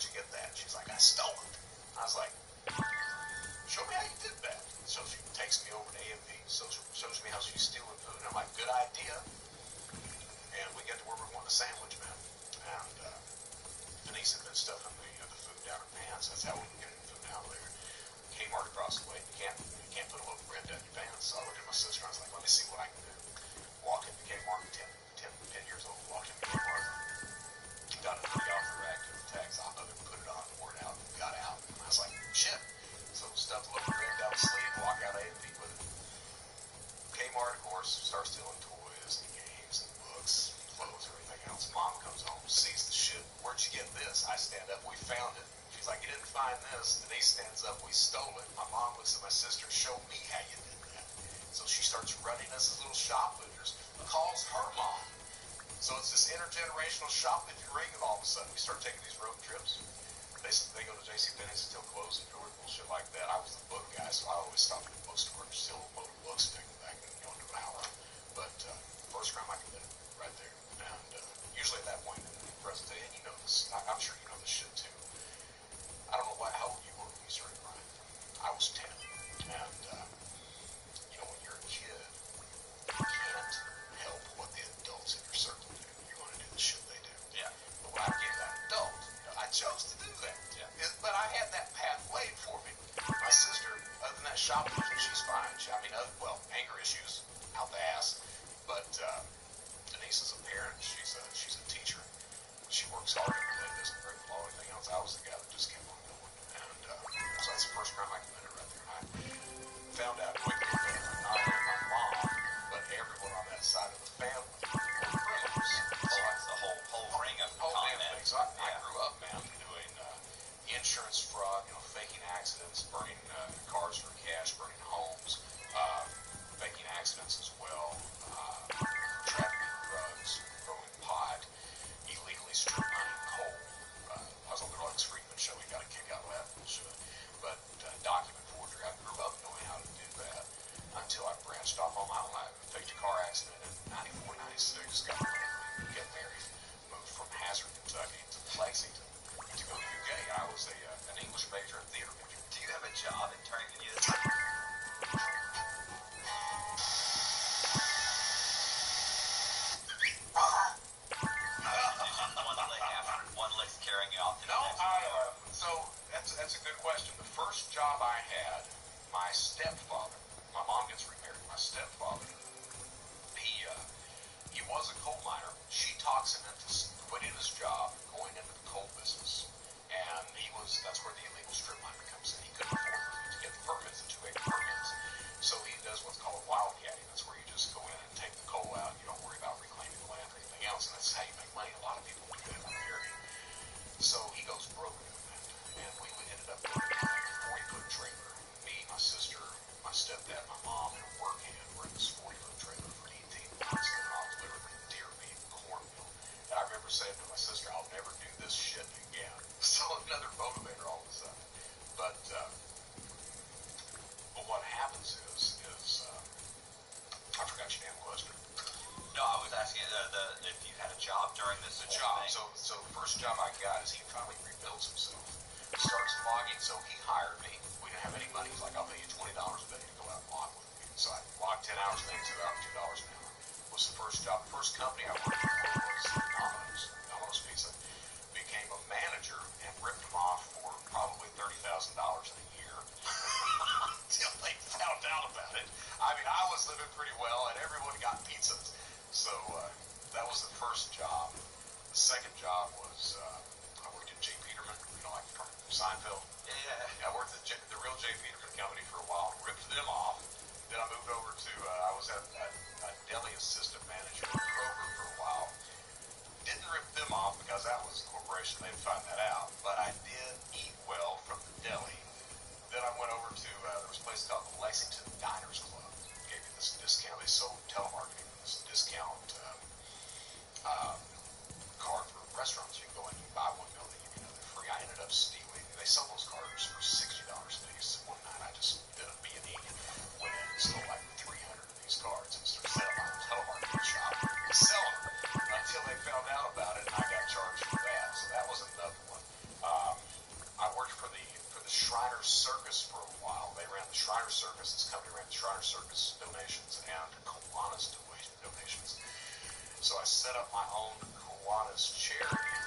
where'd you get that? She's like, I stole it. I was like, show me how you did that. So she takes me over to AMP, shows me how she's stealing food. And I'm like, good idea. And we get to where we want the sandwich, man. And Denise had been stuffing the food down her pants. That's how we were getting food out there. Kmart across the way. You can't put a loaf of bread down your pants. So I looked at my sister. I was like, let me see what I can do. Walk into Kmart, 10 years old. Walked into Kmart. Got a hoodie off the rack, took the tags off of it, put it on, wore it out, got out. And I was like, shit. So stuffed a loaf of bread down the sleeve, walk out of AMP with it. Kmart, of course, starts stealing toys and games and books, clothes, everything else. Mom comes home, sees the shit. Where'd you get this? I stand up. We found it. She's like, you didn't find this. Denise stands up. We stole it. My mom looks at my sister. Show me how you did that. So she starts running us as little shoplifters. Calls her mom. So it's this intergenerational shoplifting ring, and all of a sudden we start taking these road trips. They go to JCPenney's until closing or bullshit like that. I was the book guy, so I always stopped at the bookstore and steal a load of books and take them back and go into an hour. But first crime I committed, right there. And usually at that point in the present day, and you know this, I'm sure you know this shit too. I don't know how old you were when you started crime. I was 10. And, when you're a kid, you can't help what the adults in your circle do. You're going to do the shit they do. Yeah. But when I became that adult, I chose to do that. Yeah. But I had that path laid for me. My sister, other than that shoplifting, she's fine. Anger issues, out the ass. But Denise is a parent. She's a teacher. She works hard every day, doesn't break the law or anything else. I was the guy that just kept on going. And so that's the first crime I committed right there. And I found out quickly that not only my mom, but everyone on that side of the family were criminals. So that's the whole ring of thing. So I grew up, man, doing insurance fraud, faking accidents, burning cars for cash, burning homes, faking accidents as well, trafficking drugs, growing pot, illegally strip mining coal. I was on the Alex Friedman show. He got a kick out of that bullshit. But document forgery, I grew up knowing how to do that until I branched off on my own life. Faked a car accident in 94, 96, got married, get married, moved from Hazard, Kentucky to Lexington to go to UK. I was an English major and theater major. Do you have a job in turning into this? One licks carrying you off to the next. So that's a good question. The first job I had, my stepfather, my mom gets remarried. My stepfather, he was a coal miner. She talks him into quitting his job, going into the coal business, and that's where the illegal strip mining comes in. He couldn't afford to get the permits, the 2-acre permits, so he does what's called wildcatting. That's where you just go in and take the coal out. You don't worry about reclaiming the land or anything else, and that's how you make money. A lot of people do that in the area. So he goes broke doing that, and we ended up living in a 40-foot trailer. Me, my sister, my stepdad, my mom, and a work hand were in this 40-foot trailer for 18 months, living off literally deer meat and cornmeal. And I remember saying to my sister, I'll never do this shit again. So another motivator all of a sudden. But what happens is I forgot your damn question. No, I was asking if you had a job during this. A job. So the first job I got is he finally rebuilds himself. Starts logging, so he hired me. We didn't have any money. He's like, I'll pay you $20 a day to go out and log with me. So I logged 10 hours a day, $2 an hour. Was the first job. The first company I worked for was Domino's Pizza. Became a manager and ripped them off for probably $30,000 in a year until they found out about it. I mean, I was living pretty well, and everyone got pizzas. So that was the first job. The second job was I worked at J. Peterman, like from Seinfeld. Yeah. I worked at the real J. Peterman company for a while, ripped them off. Then I moved over to, I was a deli assistant manager at Kroger for a while. Didn't rip them off because that was a corporation, they'd find that out. But I did eat well from the deli. Then I went over to, there was a place called the Lexington Diners Club. Gave me this discount. They sold telemarketing, this discount card for restaurants. You can go in and buy one meal, they give you another free. I ended up stealing. They sold those cards for $60 a piece. One night I just did a B&E, went in and stole like 300 of these cards and started setting up my telemarketing shop and selling them until they found out about it and I got charged for that. So that was another one. circus for a while. They ran the Shriner Circus. This company ran the Shriner Circus donations and Kiwanis donations. So I set up my own Kiwanis charity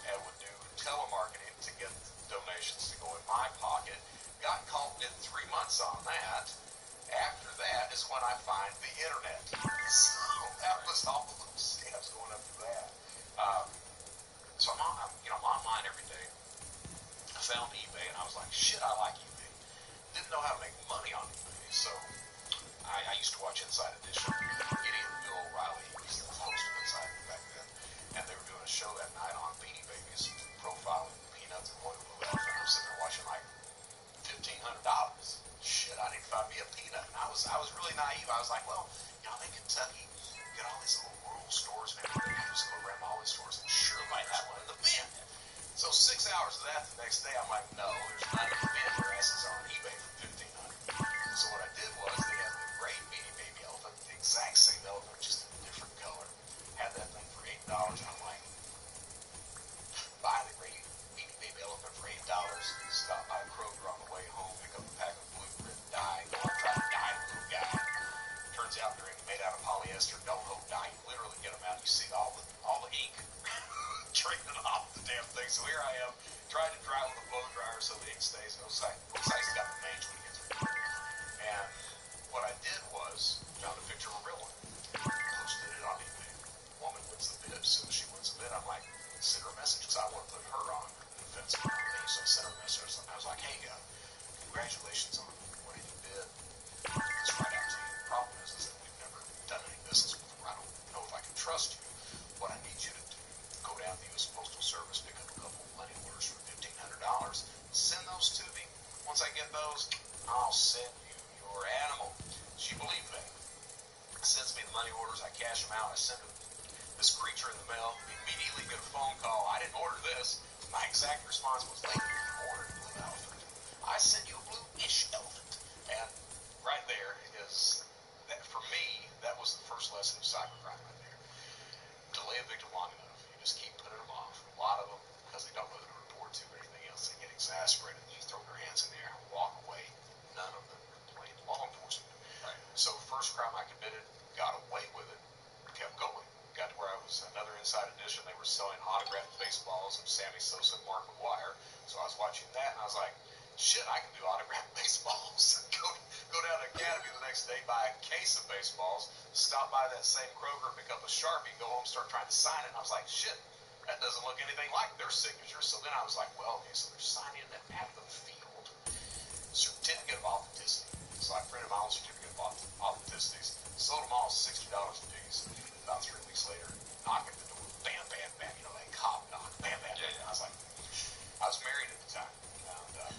and would do telemarketing to get donations to go in my pocket. Got caught in 3 months on that. After that is when I find the internet. So that was all the little scams going up to that. So I'm online every day. I found eBay and I was like, shit, I like eBay. Didn't know how to make money on eBay, so I used to watch Inside Edition. Idiot Bill O'Reilly was the host of Inside back then, and they were doing a show that night on Beanie Babies, profiling Peanuts and Royal Blue Elephant. I'm sitting there watching like $1,500. Shit, I need to find me a peanut. And I was really naive. I was like, well, I'm in Kentucky. Get all these little rural stores, maybe just go around all these stores, and sure might have one in the bin. So 6 hours of that the next day, I'm like, no, there's not a bin. Your ass is on eBay for $1,500. So what I did was, they had the gray Beanie Baby elephant, the exact same elephant, just in a different color. Had that thing for $8, and I'm like, buy the gray Beanie Baby elephant for $8. Stop by Kroger on the way home, pick up a pack of blue grit dye, go and try to dye the little guy. Turns out they're made out of polyester, don't hope dye. You literally get them out, you see all the ink draining off the damn thing. So here I am, trying to dry with a blow dryer so the ink stays. Those sites got the mange when it gets through. And what I did was, found a picture of a real one, posted it on eBay. Woman wins the bid. As soon as she wins the bid, I'm like, send her a message, because I want to put her on the defense of me. So I sent her a message. I was like, hey, congratulations on winning the bid. It's right out to you. The problem is that we've never done any business with her. I don't know if I can trust you. What I need you to do, go down to the U.S. Postal Service, pick up a couple of money orders for $1,500, send those to me. Once I get those, I'll send you your animal. She believed that. Sends me the money orders, I cash them out, I send her this creature in the mail, immediately get a phone call. I didn't order this. My exact response was, lady, you ordered a blue elephant. I sent you a blue-ish elephant. And right there is, that for me, that was the first lesson of cybercrime right there. Delay a victim long enough, you just keep putting them off. A lot of them, because they don't know who to report to or anything else, they get exasperated, they throw their hands in the air and walk away. None of them complained to law enforcement. Right. So first crime I committed, got away with it, kept going. Got to where I was another Inside Edition. They were selling autographed baseballs of Sammy Sosa and Mark McGwire. So I was watching that and I was like, shit, I can do autographed baseballs. Go down to Academy the next day, buy a case of baseballs, stop by that same Kroger, pick up a Sharpie, go home, start trying to sign it. And I was like, shit, that doesn't look anything like their signature. So then I was like, well, okay, so they're signing it at the field. Certificate of authenticity. So I printed my own certificate of authenticities, sold them all $60 a piece. About 3 weeks later, knock at the door, bam, bam, bam, that cop knock, bam, bam, bam. I was like, I was married at the time, and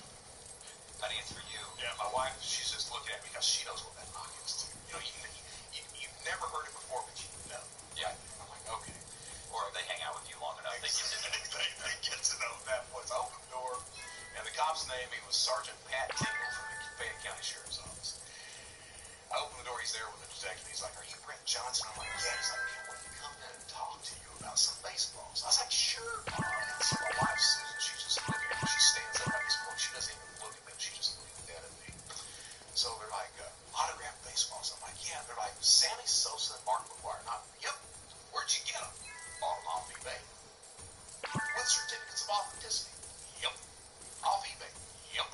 that answer for you. Yeah, my wife, she's just looking at me because she knows what that knock is too. You've never heard it before, but you know. Yeah. I'm like, okay. Or they hang out with you long enough, they get to know. They get to know that voice. I opened the door, and the cop's name, he was Sergeant Pat Tingle from the Fayette County Sheriff's Office. I opened the door, he's there with the detective. He's like, are you Brett Johnson? I'm like, yeah. He's like, can we come in and talk to you about some baseballs? I was like, sure. And so my wife, Susan, she's just looking at me. She stands up at this point. She doesn't even look at me. She just looks dead at me. So they're like, autographed baseballs. I'm like, yeah. They're like, Sammy Sosa and Mark McGwire. Not, yep. Where'd you get them? Bought them off eBay. With certificates of authenticity. Yep. Off eBay. Yep.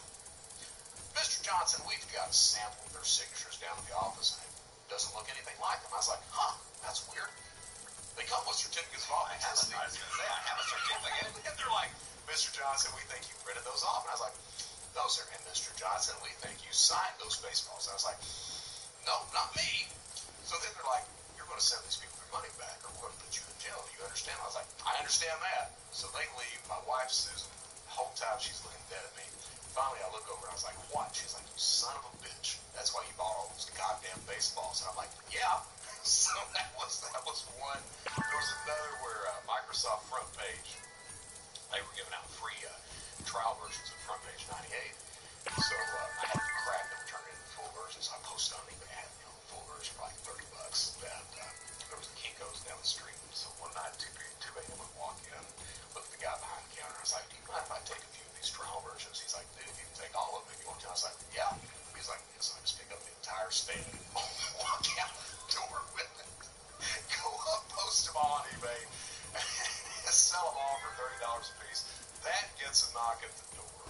Mr. Johnson, we've got a sample of their signatures down at the office, and it doesn't look anything like them. I was like, huh, that's weird. They come with certificates of authenticity. I was going to say, I have a certificate. And they're like, Mr. Johnson, we think you printed those off. And I was like, no, sir. And Mr. Johnson, we think you signed those baseballs. And I was like, no, not me. So then they're like, you're going to send these people their money back, or we're going to put you in jail. Do you understand? I was like, I understand that. So they leave. My wife, Susan, the whole time she's looking dead at me. Finally, I look over and I was like, what? She's like, you son of a bitch. That's why you bought all those goddamn baseballs. And I'm like, yeah. So that was one. There was another where Microsoft Front Page, they were giving out free trial versions of Front Page 98. So I had to crack them, turn it into full versions. I posted on eBay. I had full version for like $30. And there was a Kinko's down the street. So one night, 2 a.m. I walk in, look at the guy behind the counter. I was like, do you mind if I take a few of these trial versions? He's like, dude, you can take all of them. entire state. Walk out the door with it. Go up, post them on eBay, and sell them all for $30 a piece. That gets a knock at the door.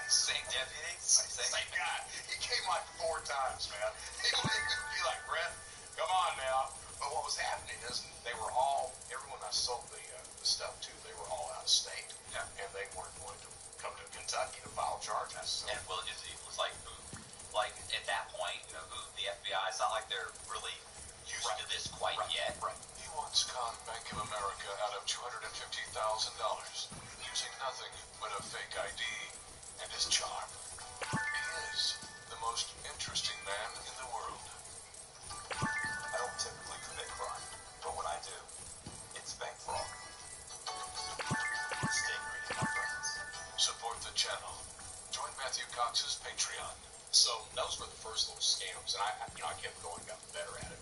Same deputy? Same guy. He came like 4 times, man. He would be like, Brett, come on now. But what was happening is everyone I sold the stuff to, they were all out of state. Yeah. And they weren't going to come to Kentucky to file charges. So. And well, it was like, at that point, the FBI, it's not like they're really used to this quite yet. Right. He once conned Bank of America out of $250,000 using nothing but a fake ID and his charm. He is the most interesting man in the world. I don't typically commit crime, but when I do, it's bank fraud. Stay greedy, my friends. Support the channel. Join Matthew Cox's Patreon. So those were the first little scams, and I kept going, got better at it.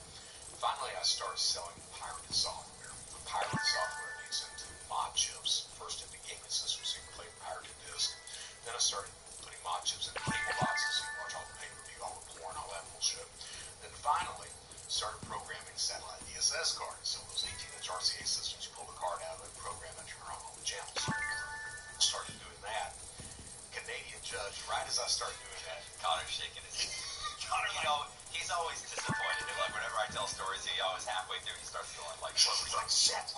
Finally, I started selling pirated software. Pirated software gets into mod chips, first into gaming systems, so you can play a pirated disc. Then I started putting mod chips into cable boxes, so you can watch all the pay-per-view, all the porn, all that bullshit. Then finally, started programming satellite DSS cards. So those 18-inch RCA systems, you pull the card out of it, program it, turn on all the channels. Started doing that. Canadian judge, right as I started doing that, Connor's shaking his head. Connor, he's always disappointed. Like, whenever I tell stories, he always halfway through, he starts going like, shit,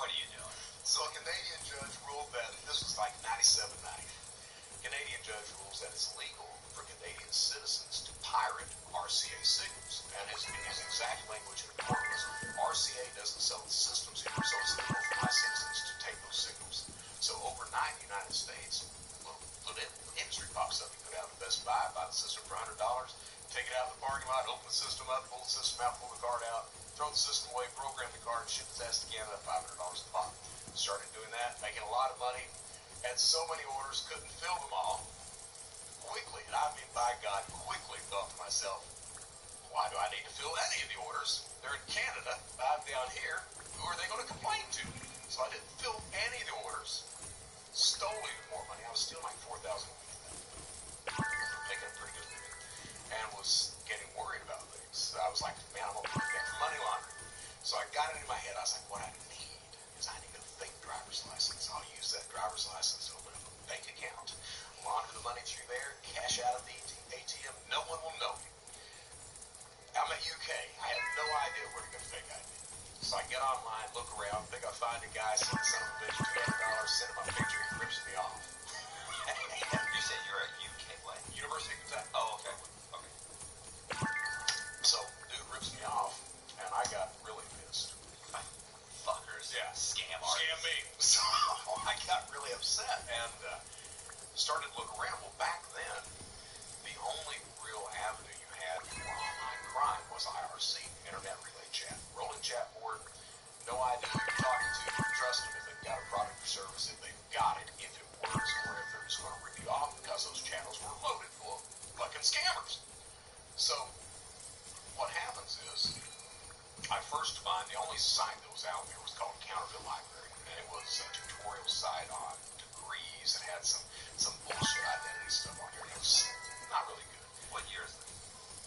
what are you doing? So a Canadian judge ruled that, this was like 97, 90. Canadian judge rules that it's illegal for Canadian citizens to pirate RCA signals. And his exact language in the court was, RCA doesn't sell the systems here, so it's legal for my citizens to take those signals. So overnight in the United States, little industry pops up. You go down to Best Buy, buy the system for $100, take it out of the parking lot, open the system up, pull the system out, pull the card out, throw the system away, program the card, ship its ass to Canada at $500 a pop. Started doing that, making a lot of money, had so many orders, couldn't fill them all. Quickly, and I mean by God, quickly thought to myself, why do I need to fill any of the orders? They're in Canada, I'm down here, who are they going to complain to? So I didn't fill any of the orders, stole even more money. I was stealing like $4,000 a week, making a pretty good living, and was getting worried about things. I was like, man, I'm going to put that for money laundering. So I got it in my head, I was like, what I need is I need a fake driver's license. I'll use that driver's license to open up a bank account, launder the money through there, cash out of the ATM, no one will know me. I'm at UK, I have no idea where to get a fake ID. So I get online, look around, think I find a guy, send the son of a bitch $200, send him my picture, he rips me off. You said you're at UK, what? University of Kentucky. Oh, okay. So, dude rips me off, and I got really pissed. Fuckers. Yeah. Scam artists. Scam me. So, I got really upset, and started to look around. Well, back then, the only real avenue you had for online crime was IRC, Internet Relay Chat. Rolling chat board, no idea who you're talking to. Trust them if they've got a product or service, if they've got it, if it works, or if they're just going to rip you off because those channels were loaded full of fucking scammers. So, what happens is, I first find the only site that was out there was called Counterfeit Library, and it was a tutorial site on degrees. It had some bullshit identity stuff on here. It was not really good. What year is this?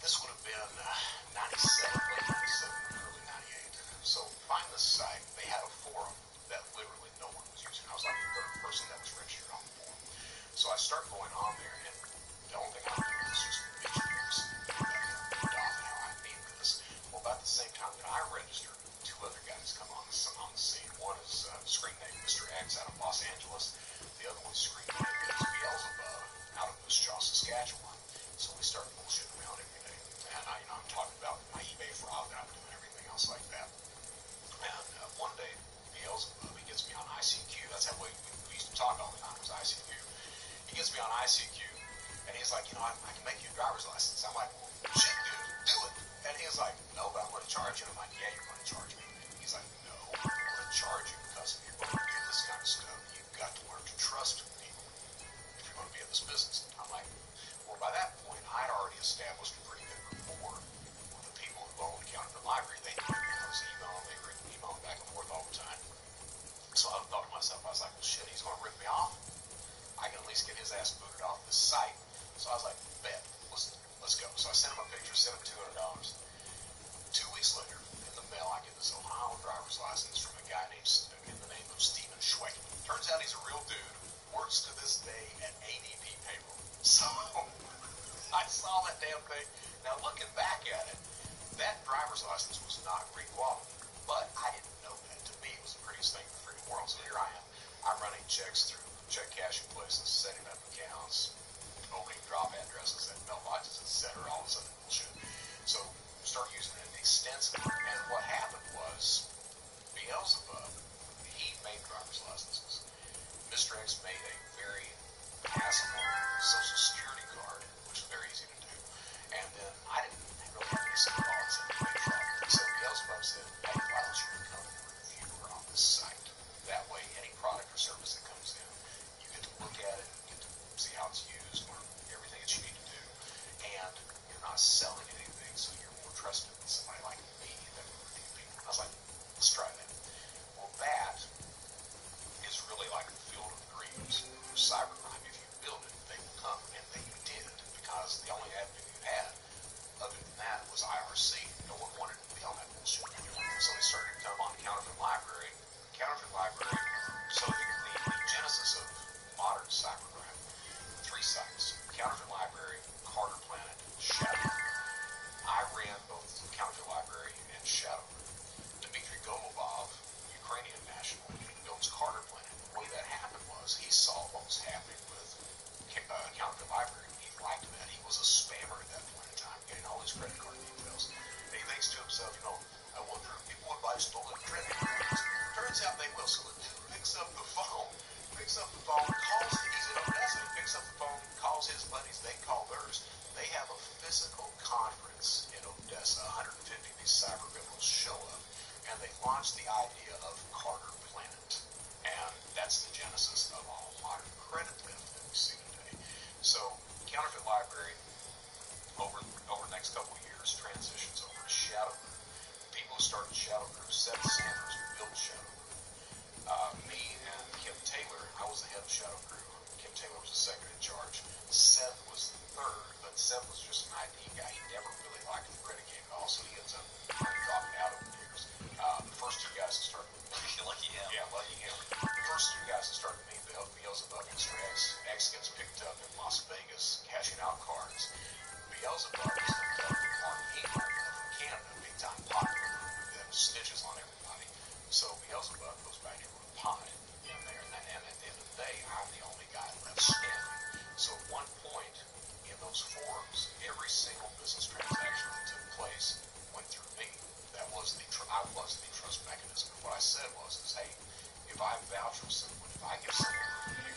This would have been 97, late 97, early 98. So find this site. They had a forum that literally no one was using. I was like the third person that was registered on the forum. So I start going on there, and the only thing I'm doing is just bitching news. I need this. Well, about the same time that I registered, 2 other guys come on the scene. One is screen name Mr. X out of Los Angeles. The other one's screen name is Beelzebub out of Moose Jaw, Saskatchewan. So we start bullshitting around every day. And I'm talking about my eBay fraud that I'm doing, everything else like that. And one day, Beelzebub, he gets me on ICQ. That's how we used to talk all the time, was ICQ. He gets me on ICQ, and he's like, I can make you a driver's license. I'm like, well, shit, dude, do it. And he's like, no, but I'm going to charge you. I'm like, yeah, you're going to charge me. He's like, no, I'm going to charge you because if you're going to do this kind of stuff, you've got to learn to trust people if you're going to be in this business. I'm like, well, by that point, I'd already established a pretty good rapport with the people who owned Counterfeit Library. They knew me. I was emailing, they were emailing back and forth all the time. So I thought to myself, I was like, well, shit, he's going to rip me off. I can at least get his ass booted off this site. So I was like, bet, let's go. So I damn thing. Now, looking back at it, that driver's license was not great quality. But I didn't know that. To me, it was the prettiest thing in the freaking world. So here I am. I'm running checks through check cashing places, setting up accounts, opening drop addresses at mailboxes, etc. All this other bullshit. So start using it extensively. And what happened was Beelzebub, he made driver's licenses. Mr. X made a very passable social security card, which is very easy to do. And then I didn't really have any skill on it, to make fraud. So Beelzebub said, hey, why don't you become a reviewer on this site? That way, any product or service that comes in, you get to look at it, you get to see how it's used, learn everything that you need to do, and you're not selling anything, so you're more trusted than somebody like me that would review people. I was like, let's try that. Well, that is really like the field of dreams for cybercrime. If you build it, they will come, and they did, because the only avenue you had other than that was IRC. No one wanted to be on that bullshit. So they started to come on Counterfeit Library. Counterfeit Library, so the genesis of modern cybercrime, 3 sites: Counterfeit Library, Carter Planet, Shadow. I ran both Counterfeit Library and Shadow. Dmitry Golubov, Ukrainian national, builds Carter Planet. The way that happened was he saw what was happening with Counterfeit Library. He liked that. He was a spammer at that point in time, getting all his credit card details. And he thinks to himself, I wonder if people would buy stolen credit cards. Turns out they will. So the dude picks up the phone, calls, he's in Odessa, he picks up the phone, calls his buddies, they call theirs. They have a physical conference in Odessa. 150 of these cyber criminals show up, and they launch the idea of Carter Planet. And that's the genesis of all modern credit theft that we see today. So, Counterfeit Library, over the next couple of years, transitions over to Shadow Group. People who started Shadow Group, Seth Sanders, built Shadow Group. Me and Kim Taylor, I was the head of Shadow Group. Kim Taylor was the second in charge. Seth was the third, but Seth was just an IT guy. He never really liked the credit game at all, so he ends up dropping out over the years. The first 2 guys that started with me, lucky him. Yeah, lucky him. The first 2 guys that started with me, Beelzebub and Mr. X. X gets picked up in Las Vegas, cashing out cards. Beelzebub is hooked up with Mark Hinkle from Canada, big time pot that snitches on everybody. So Beelzebub goes back to a pot in there, and at the end of the day, I'm the only guy left standing. So at one point in those forums, every single business transaction that took place went through me. I was the trust mechanism. And what I said was, hey, if I vouch for someone, if I give someone a review,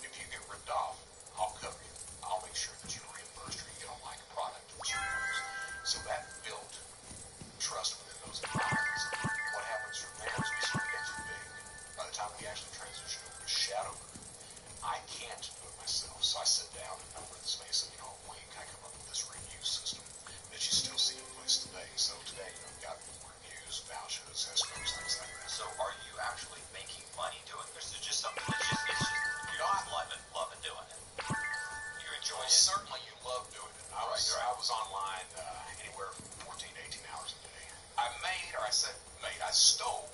if you get ripped off, I'll cover you. I'll make sure that you're reimbursed or you don't like a product that you use. So that built trust within those environments. What happens from there is we start to get too big. By the time we actually transition over to Shadow Group, I can't do it myself. So I sit down and over in the space of, a week, I come up with this review system that you still see in place today. So today, we've got reviews, vouchers, escrows, things like that. So are you actually making money doing this? Or is it just something that's just you're loving doing it? You're enjoying it? Certainly you love doing it. I was online anywhere from 14 to 18 hours a day. I stole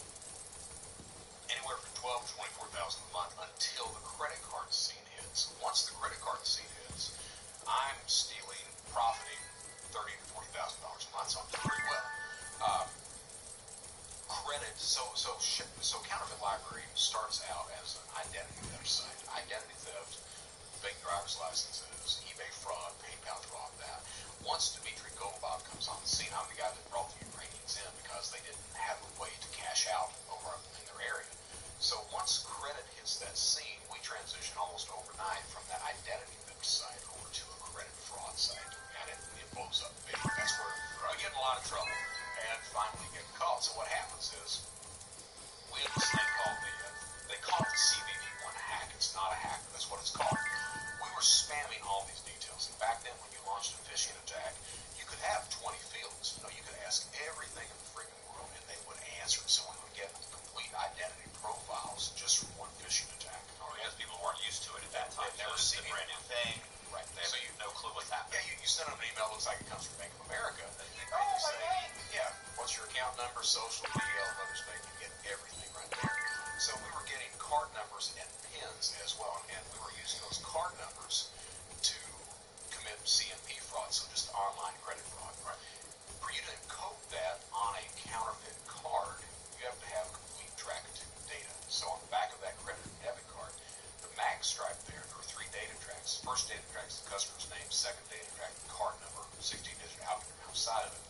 anywhere from 12 to 24,000 a month until the credit card scene hits. Once the credit card scene hits, I'm stealing, profiting $30,000 to $40,000 a month, so I'm doing pretty well. So Counterfeit Library starts out as an identity theft site. Identity theft, fake driver's licenses, eBay fraud, PayPal fraud, that. Once Dmitry Golubov comes on the scene, I'm the guy that brought the Ukrainians in because they didn't have a way to cash out over in their area. So once credit hits that scene, we transition almost overnight from that identity theft site over to a credit fraud site, and it blows up big. That's where we get in a lot of trouble and finally get caught. So what happens is we have this thing called they call it the CVV1 hack. It's not a hack, but that's what it's called. We were spamming all these details. And back then, when you launched a phishing attack, you could have 20 fields. You could ask everything in the freaking world, and they would answer. So we would get complete identity profiles just from one phishing attack. Because people weren't used to it at that time. They've never seen a brand new thing. Right. They have no clue what's happening. Yeah, you send them an email, looks like it comes from Bank of America. Oh, my name! Yeah, what's your account number, social, DL, letters, bank, you get everything right there. So we were getting card numbers and PINs as well, and we were using those card numbers to commit CMP fraud, so just First data track is the customer's name. Second data track, the card number, 16-digit outside of it.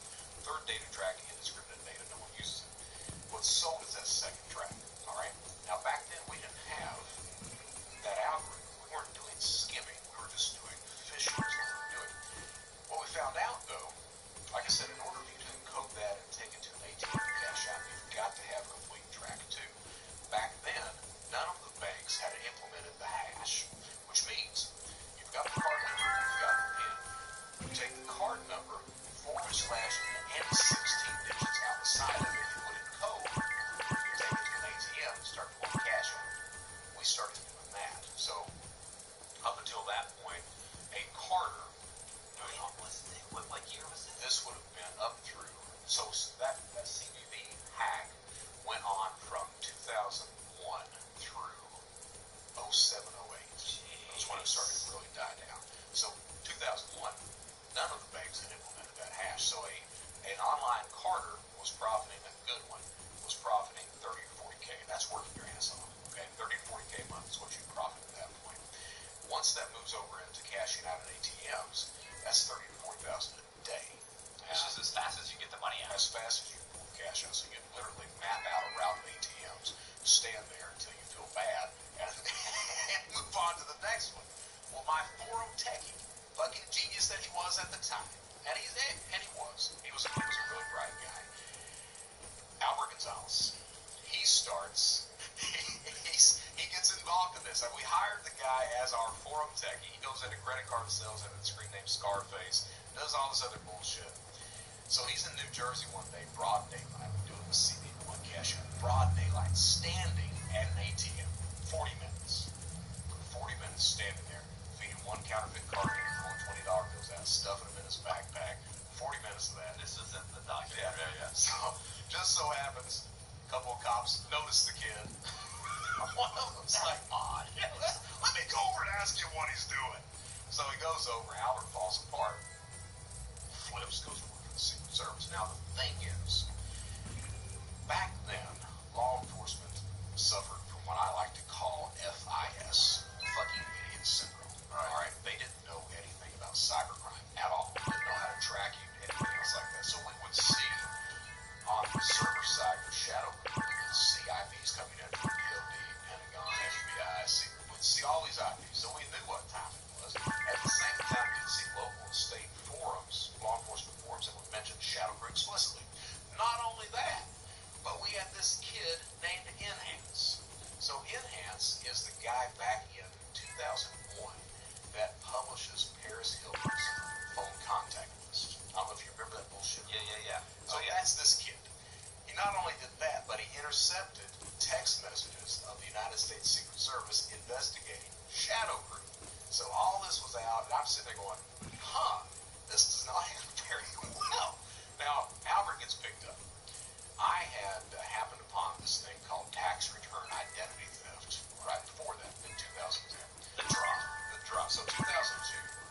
Third data track, indiscriminate data, no one uses it. What's sold is that second track. All right. Now back then we didn't have that algorithm. We weren't doing skimming. We were just doing phishing. Is what we were doing. What we found out though, like I said, in order for you to encode that and take it to an ATM and cash out, you've got to have complete track too. Back then, none of the banks had implemented the hash, which means you've got the card number, you've got the PIN. You take the card number, / any 16 digits outside of it, you put in code. You take it to an ATM and start pulling cash out. We started doing that. So up until that point, a carder. What year was it? This would have been up through, so that CBV hack went on from 2001 through 07, 08. That's when it started to really die down. So 2001, none of the banks had implemented that hash. So an online carder was profiting, a good one, was profiting 30 to 40K. That's working your ass off. Okay, 30 to 40K a month is what you profit at that point. Once that moves over into cashing out at ATMs, that's 30 to 40,000 a day. This is as fast as you get the money out. As fast as you can pull the cash out. So you can literally map out a route of ATMs, stand there until you feel bad, and move on to the next one. Well, my forum techie, fucking genius that he was at the time, and he was a really bright guy. Albert Gonzalez. He gets involved in this. And we hired the guy as our forum techie. He goes into credit card sales and a screen named Scarface, does all this other bullshit. So he's in New Jersey one day, broad daylight, doing the CB1 cash out. Broad daylight, standing at an ATM, 40 minutes. 40 minutes standing there, feeding one counterfeit card in, pulling $20 bills out, stuffing them in his backpack. 40 minutes of that. This was in the document. Yeah. So, just so happens, a couple of cops noticed the kid. One of them's like, odd. Yeah, let me go over and ask him what he's doing. So he goes over, Albert falls apart, flips, goes to work for the Secret Service. Now the thing is, back then, law enforcement suffered from what I like to call FIS, fucking idiot syndrome. All right, they didn't know anything about cybercrime at all. They didn't know how to track you, anything else like that. So we would see on the server side for Shadow, we could see IPs coming in from DOD, Pentagon, FBI, we'd see all these IPs, so we knew what time it was. At the same time, we'd see local and state forums, law enforcement forums that would mention Shadow Group explicitly. Not only that, but we had this kid named Enhance. So Enhance is the guy back in 2001 that publishes Paris Hilton's phone contact list. I don't know if you remember that bullshit. Yeah. So that's this kid. He not only did that, but he intercepted text messages of the United States Secret Service investigating Shadow Group. So all this was out, and I'm sitting there going, this does not end very well. Now, Albert gets picked up. I had happened upon this thing called tax return identity theft right before that, in 2010. The drop. So 2002,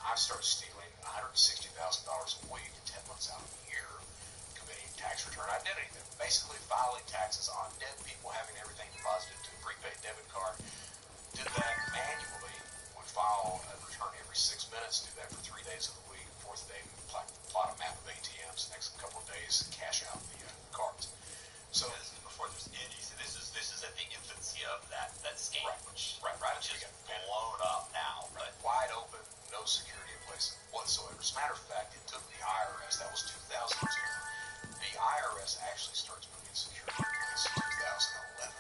I started stealing $160,000 a week, 10 months out of the year, committing tax return identity theft. Basically filing taxes on dead people, having everything deposited to a prepaid debit card. Did that manually. Would file a return every 6 minutes, do that for 3 days of the week. Fourth day, we plot a map of ATMs. Next couple of days, cash out the cards. So this is before there's any. So this is at the infancy of that scam, right, which is blown up now, but wide open, no security in place whatsoever. As a matter of fact, it took the IRS. That was 2002. The IRS actually starts putting security in place in 2011.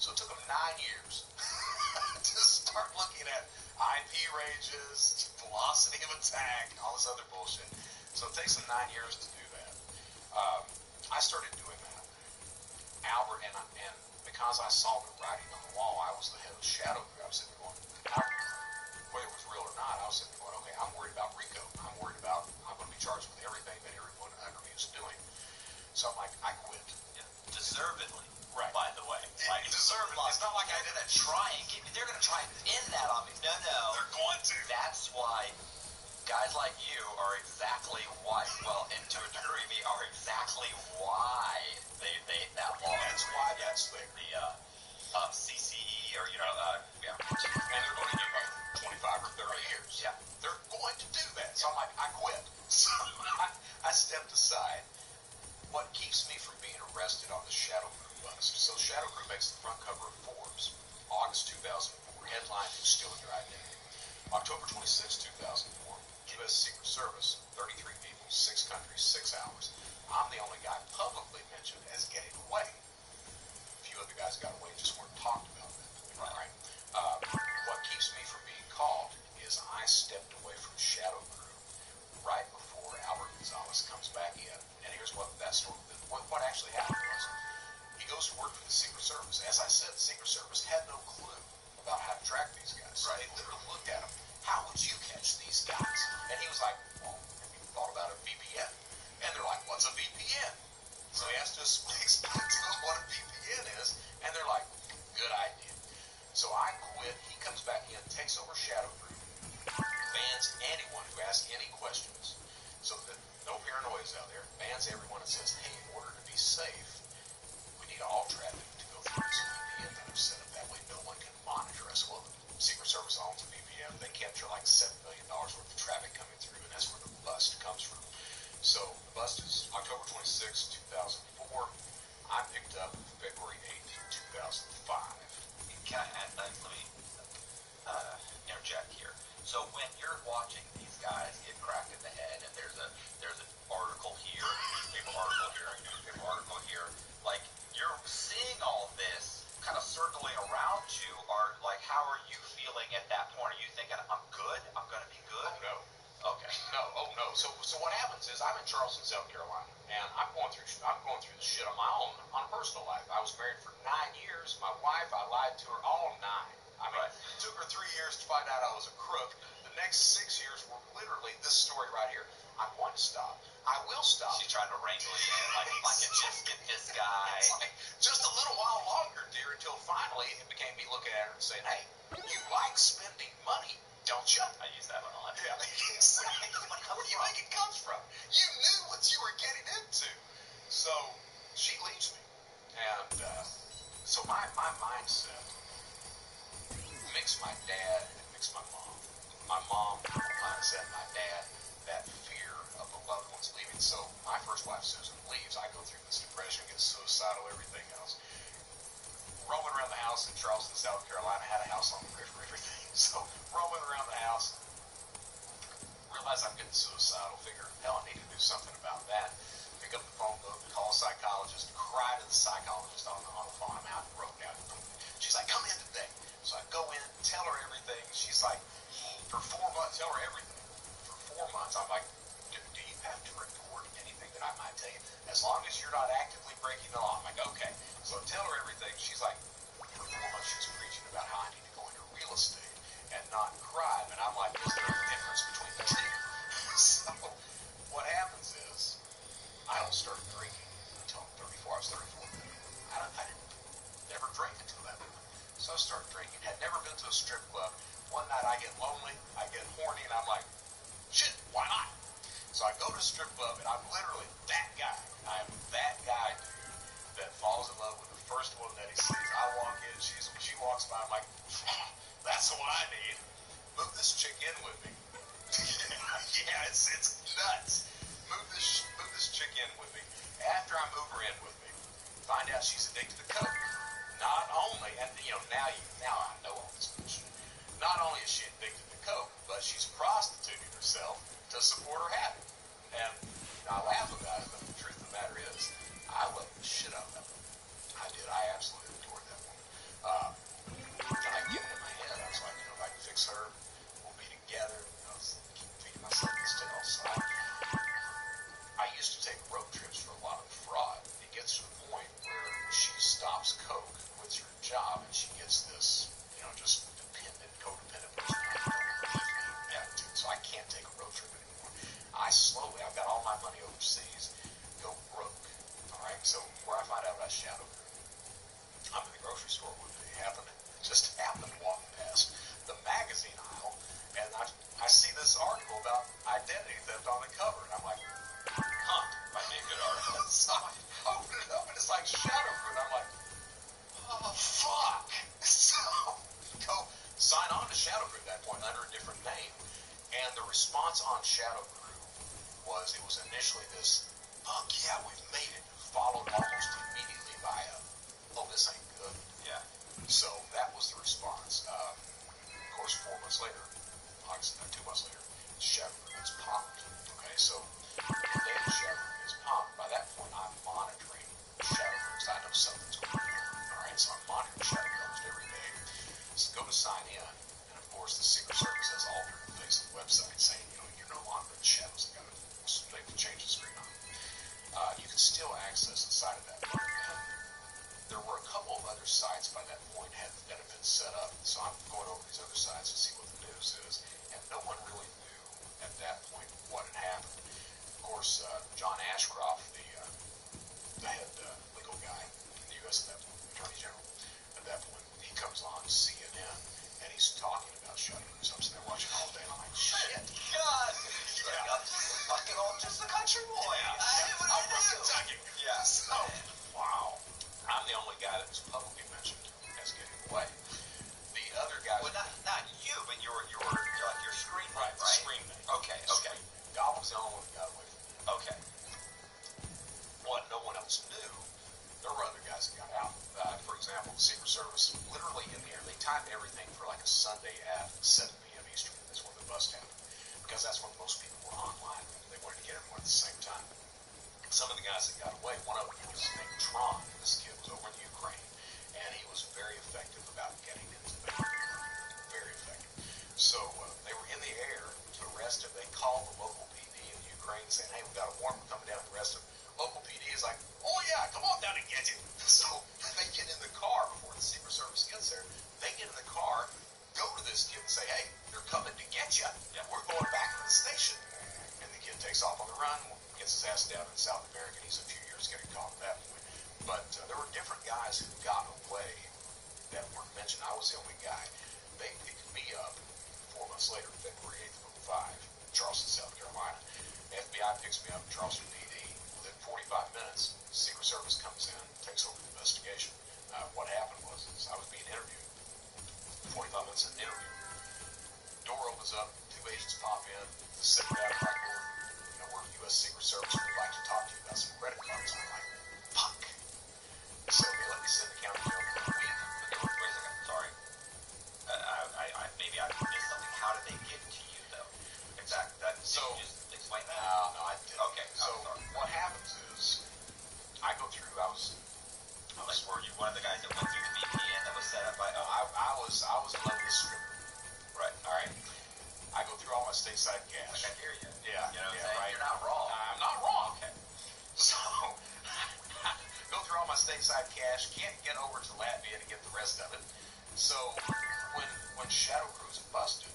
So it took them 9 years to start looking at IP ranges, velocity of attack, and all this other bullshit. So it takes them 9 years to do that. I started doing that. Albert, and because I saw the writing on the wall, I was the head of Shadow Group. I was sitting there going, whether it was real or not, I was sitting there going, okay, I'm worried about RICO. I'm going to be charged with everything that everyone under me is doing. So I'm like, I quit. Yeah, deservedly, right? By the way, like deservedly. It's not like I did that. They're going to try and pin that on me. No. They're going to. That's why guys like you are exactly why. Well, and to a degree, me are exactly why that law. That's why that's there. The CCE or and they're going to do about 25 or 30 years. Yeah. concealing your identity. October 26, 2004, U.S. Secret Service, 33 people, 6 countries, 6 hours. I'm the only guy publicly mentioned as getting away. A few other guys got away, just weren't talked about. Right. What keeps me from being caught is I stepped away from Shadow Crew right before Albert Gonzalez comes back in. And here's what that story, what actually happened was, he goes to work for the Secret Service. As I said, the Secret Service had no clue about how to track these guys. So they literally looked at him, how would you catch these guys? And he was like, well, have you thought about a VPN? And they're like, what's a VPN? So he has to explain to them what a VPN is, and they're like, good idea. So I quit, he comes back in, takes over Shadow Crew, bans anyone who asks any questions, so that no paranoia is out there, bans everyone and says, hey, in order to be safe, we need all traffic to go through this VPN that I've set up. That way no one can monitor us. Well, the Secret Service owns a VPN. They capture like $7 million worth of traffic coming through, and that's where the bust comes from. So the bust is October 26, 2004. I picked up February 8, 2005. Can I add, let me interject here. So when you're watching these guys get cracked in the head, and there's an article here, newspaper article here, newspaper article here, like you're seeing all this kind of circling around you, are like, how are you feeling at that point? Are you thinking, I'm good, I'm gonna be good? Oh no. Okay. No. So what happens is I'm in Charleston, South Carolina, and I'm going through the shit on my own on personal life. I was married for 9 years. My wife, I lied to her all 9. I mean, it took her 3 years to find out I was a crook. The next 6 years were literally this story right here. I'm going to stop. I will stop. She's trying to wrangle you in, like just get this guy. It's like, just a little while longer, dear, until finally it became me looking at her and saying, hey, you like spending money, don't you? I use that one a lot. Yeah, exactly. Where do you think it comes from? You knew what you were getting into. So she leaves me. And so my mindset, mix my dad and mix my mom. My mom mindset, my dad, that fear of the loved ones leaving. So my first wife, Susan, leaves. I go through this depression, get suicidal, everything else. Roaming around the house in Charleston, South Carolina, had a house on the river, everything. So roaming around the house, realize I'm getting suicidal, figure, hell, I need to do something about that. Pick up the phone book, call a psychologist, cry to the psychologist on the phone. I'm out and broke down. She's like, come in today. So I go in, tell her everything. She's like, for 4 months, tell her everything. For 4 months, I'm like, do you have to report anything that I might tell you? As long as you're not actively breaking the law. I'm like, okay. So I tell her everything. She's like, for 4 months, she's preaching about how I need to go into real estate and not crime. And I'm like, is there a difference between the two? So what happens is, I don't start drinking until I'm 34. I was 34. I didn't never drink until that point. So I started drinking. Had never been to a strip club. One night I get lonely, I get horny, and I'm like, shit, why not? So I go to a strip club, and I'm literally that guy. I am that guy, dude, that falls in love with the first woman that he sees. I walk in, she walks by, I'm like, that's what I need. Move this chick in with me. Yeah, it's nuts. Move this chick in with me. After I move her in with me, find out she's addicted to coke. Not only, and now I know all this bullshit. Not only is she addicted to coke, but she's prostituting herself to support her habit. And I laugh about it, but the truth of the matter is, I loved the shit out of that woman. I did. I absolutely adored that woman. And I get it in my head. I was like, if I can fix her, we'll be together. Keep feeding myself still. So I used to take road trips for a lot of fraud. It gets to the point where she stops coke, quits her job, and she gets this, just codependent personality attitude. So I can't take a road trip anymore. I've got all my money overseas, go broke. All right. So where I find out about Shadow Crew, I'm in the grocery store one day. Just happened walking past the magazine aisle, and I see this article about identity theft on the cover, and I'm like, might be a good article. So I open it up, and it's like Shadow Crew, and I'm like, oh, fuck. So go sign on to Shadow Crew at that point under a different name. And the response on Shadow Crew was, it was initially this, fuck yeah, we've made it, followed almost immediately by a, oh, this ain't good. Yeah. So that was the response. Of course, 4 months later, 2 months later, Shadow gets popped. Okay, so the day the Shadow gets popped, by that point, I'm monitoring Shadow because I know something's going on. All right, so I'm monitoring Shadow almost every day. So go to sign in, and of course, the Secret Service has altered the face of the website, saying, you're no longer in the shadows. They've changed the screen on. You can still access the site of that one. And there were a couple of other sites by that point that had been set up. So I'm going over these other sites to see what the news is, and no one really knew at that point what had happened. Of course, John Ashcroft, the head legal guy in the U.S. at that point, Attorney General, at that point, he comes on CNN, and he's talking about Shadow News. I'm sitting there watching all day, and I'm like, shit, God! Yeah. I'm fucking all just a country boy. I'm from Kentucky. Yeah. So, wow. I'm the only guy that was publicly mentioned as getting away. The other guys... Well, not you, but your screen name, right? Screen name. Okay. God was the only one who got away from me. Okay. What no one else knew, there were other guys that got out. For example, the Secret Service, literally in the air, they timed everything for like a Sunday at 7 p.m. Eastern. That's when the bust happened. Because that's when most people were online. They wanted to get everyone at the same time. Some of the guys that got away, one of them was named Tron. This kid was over in Ukraine, and he was very effective about getting into the very effective. So they were in the air to arrest him. They called the local PD in Ukraine saying, hey, we got a warrant, we're coming down to arrest him. Local PD is like, oh yeah, come on down and get him. So they get in the car before the Secret Service gets there. They get in the car, go to this kid and say, hey, they're coming to get you. Yeah, we're going back to the station. And the kid takes off on the run, gets his ass down in South America. He's a few years getting caught at that point. But there were different guys who got away that weren't mentioned. I was the only guy. They picked me up 4 months later, February 8th of 2005, Charleston, South Carolina. The FBI picks me up in Charleston, PD. Within 45 minutes, the Secret Service comes in, takes over the investigation. What happened was I was being interviewed. 45 minutes of interview. Door opens up, 2 agents pop in, sit down at my door. We're U.S. Secret Service. We'd like to talk to you about some credit cards. And I'm like, fuck. So they let me sit in the county jail for a week. Okay, wait a second. Sorry. Maybe I missed something. How did they get to you, though? Exactly. Did you just explain that? No, I didn't. Okay. So what happens is, I go through. I was. Were you one of the guys that went through the VPN that was set up by? I was in love with the stripper. Right. All right. I go through all my stateside cash. I hear you. Yeah. You know what I'm saying? Right. You're not wrong. I'm not wrong. Okay. So, go through all my stateside cash. Can't get over to Latvia to get the rest of it. So, when Shadow Cruise busted,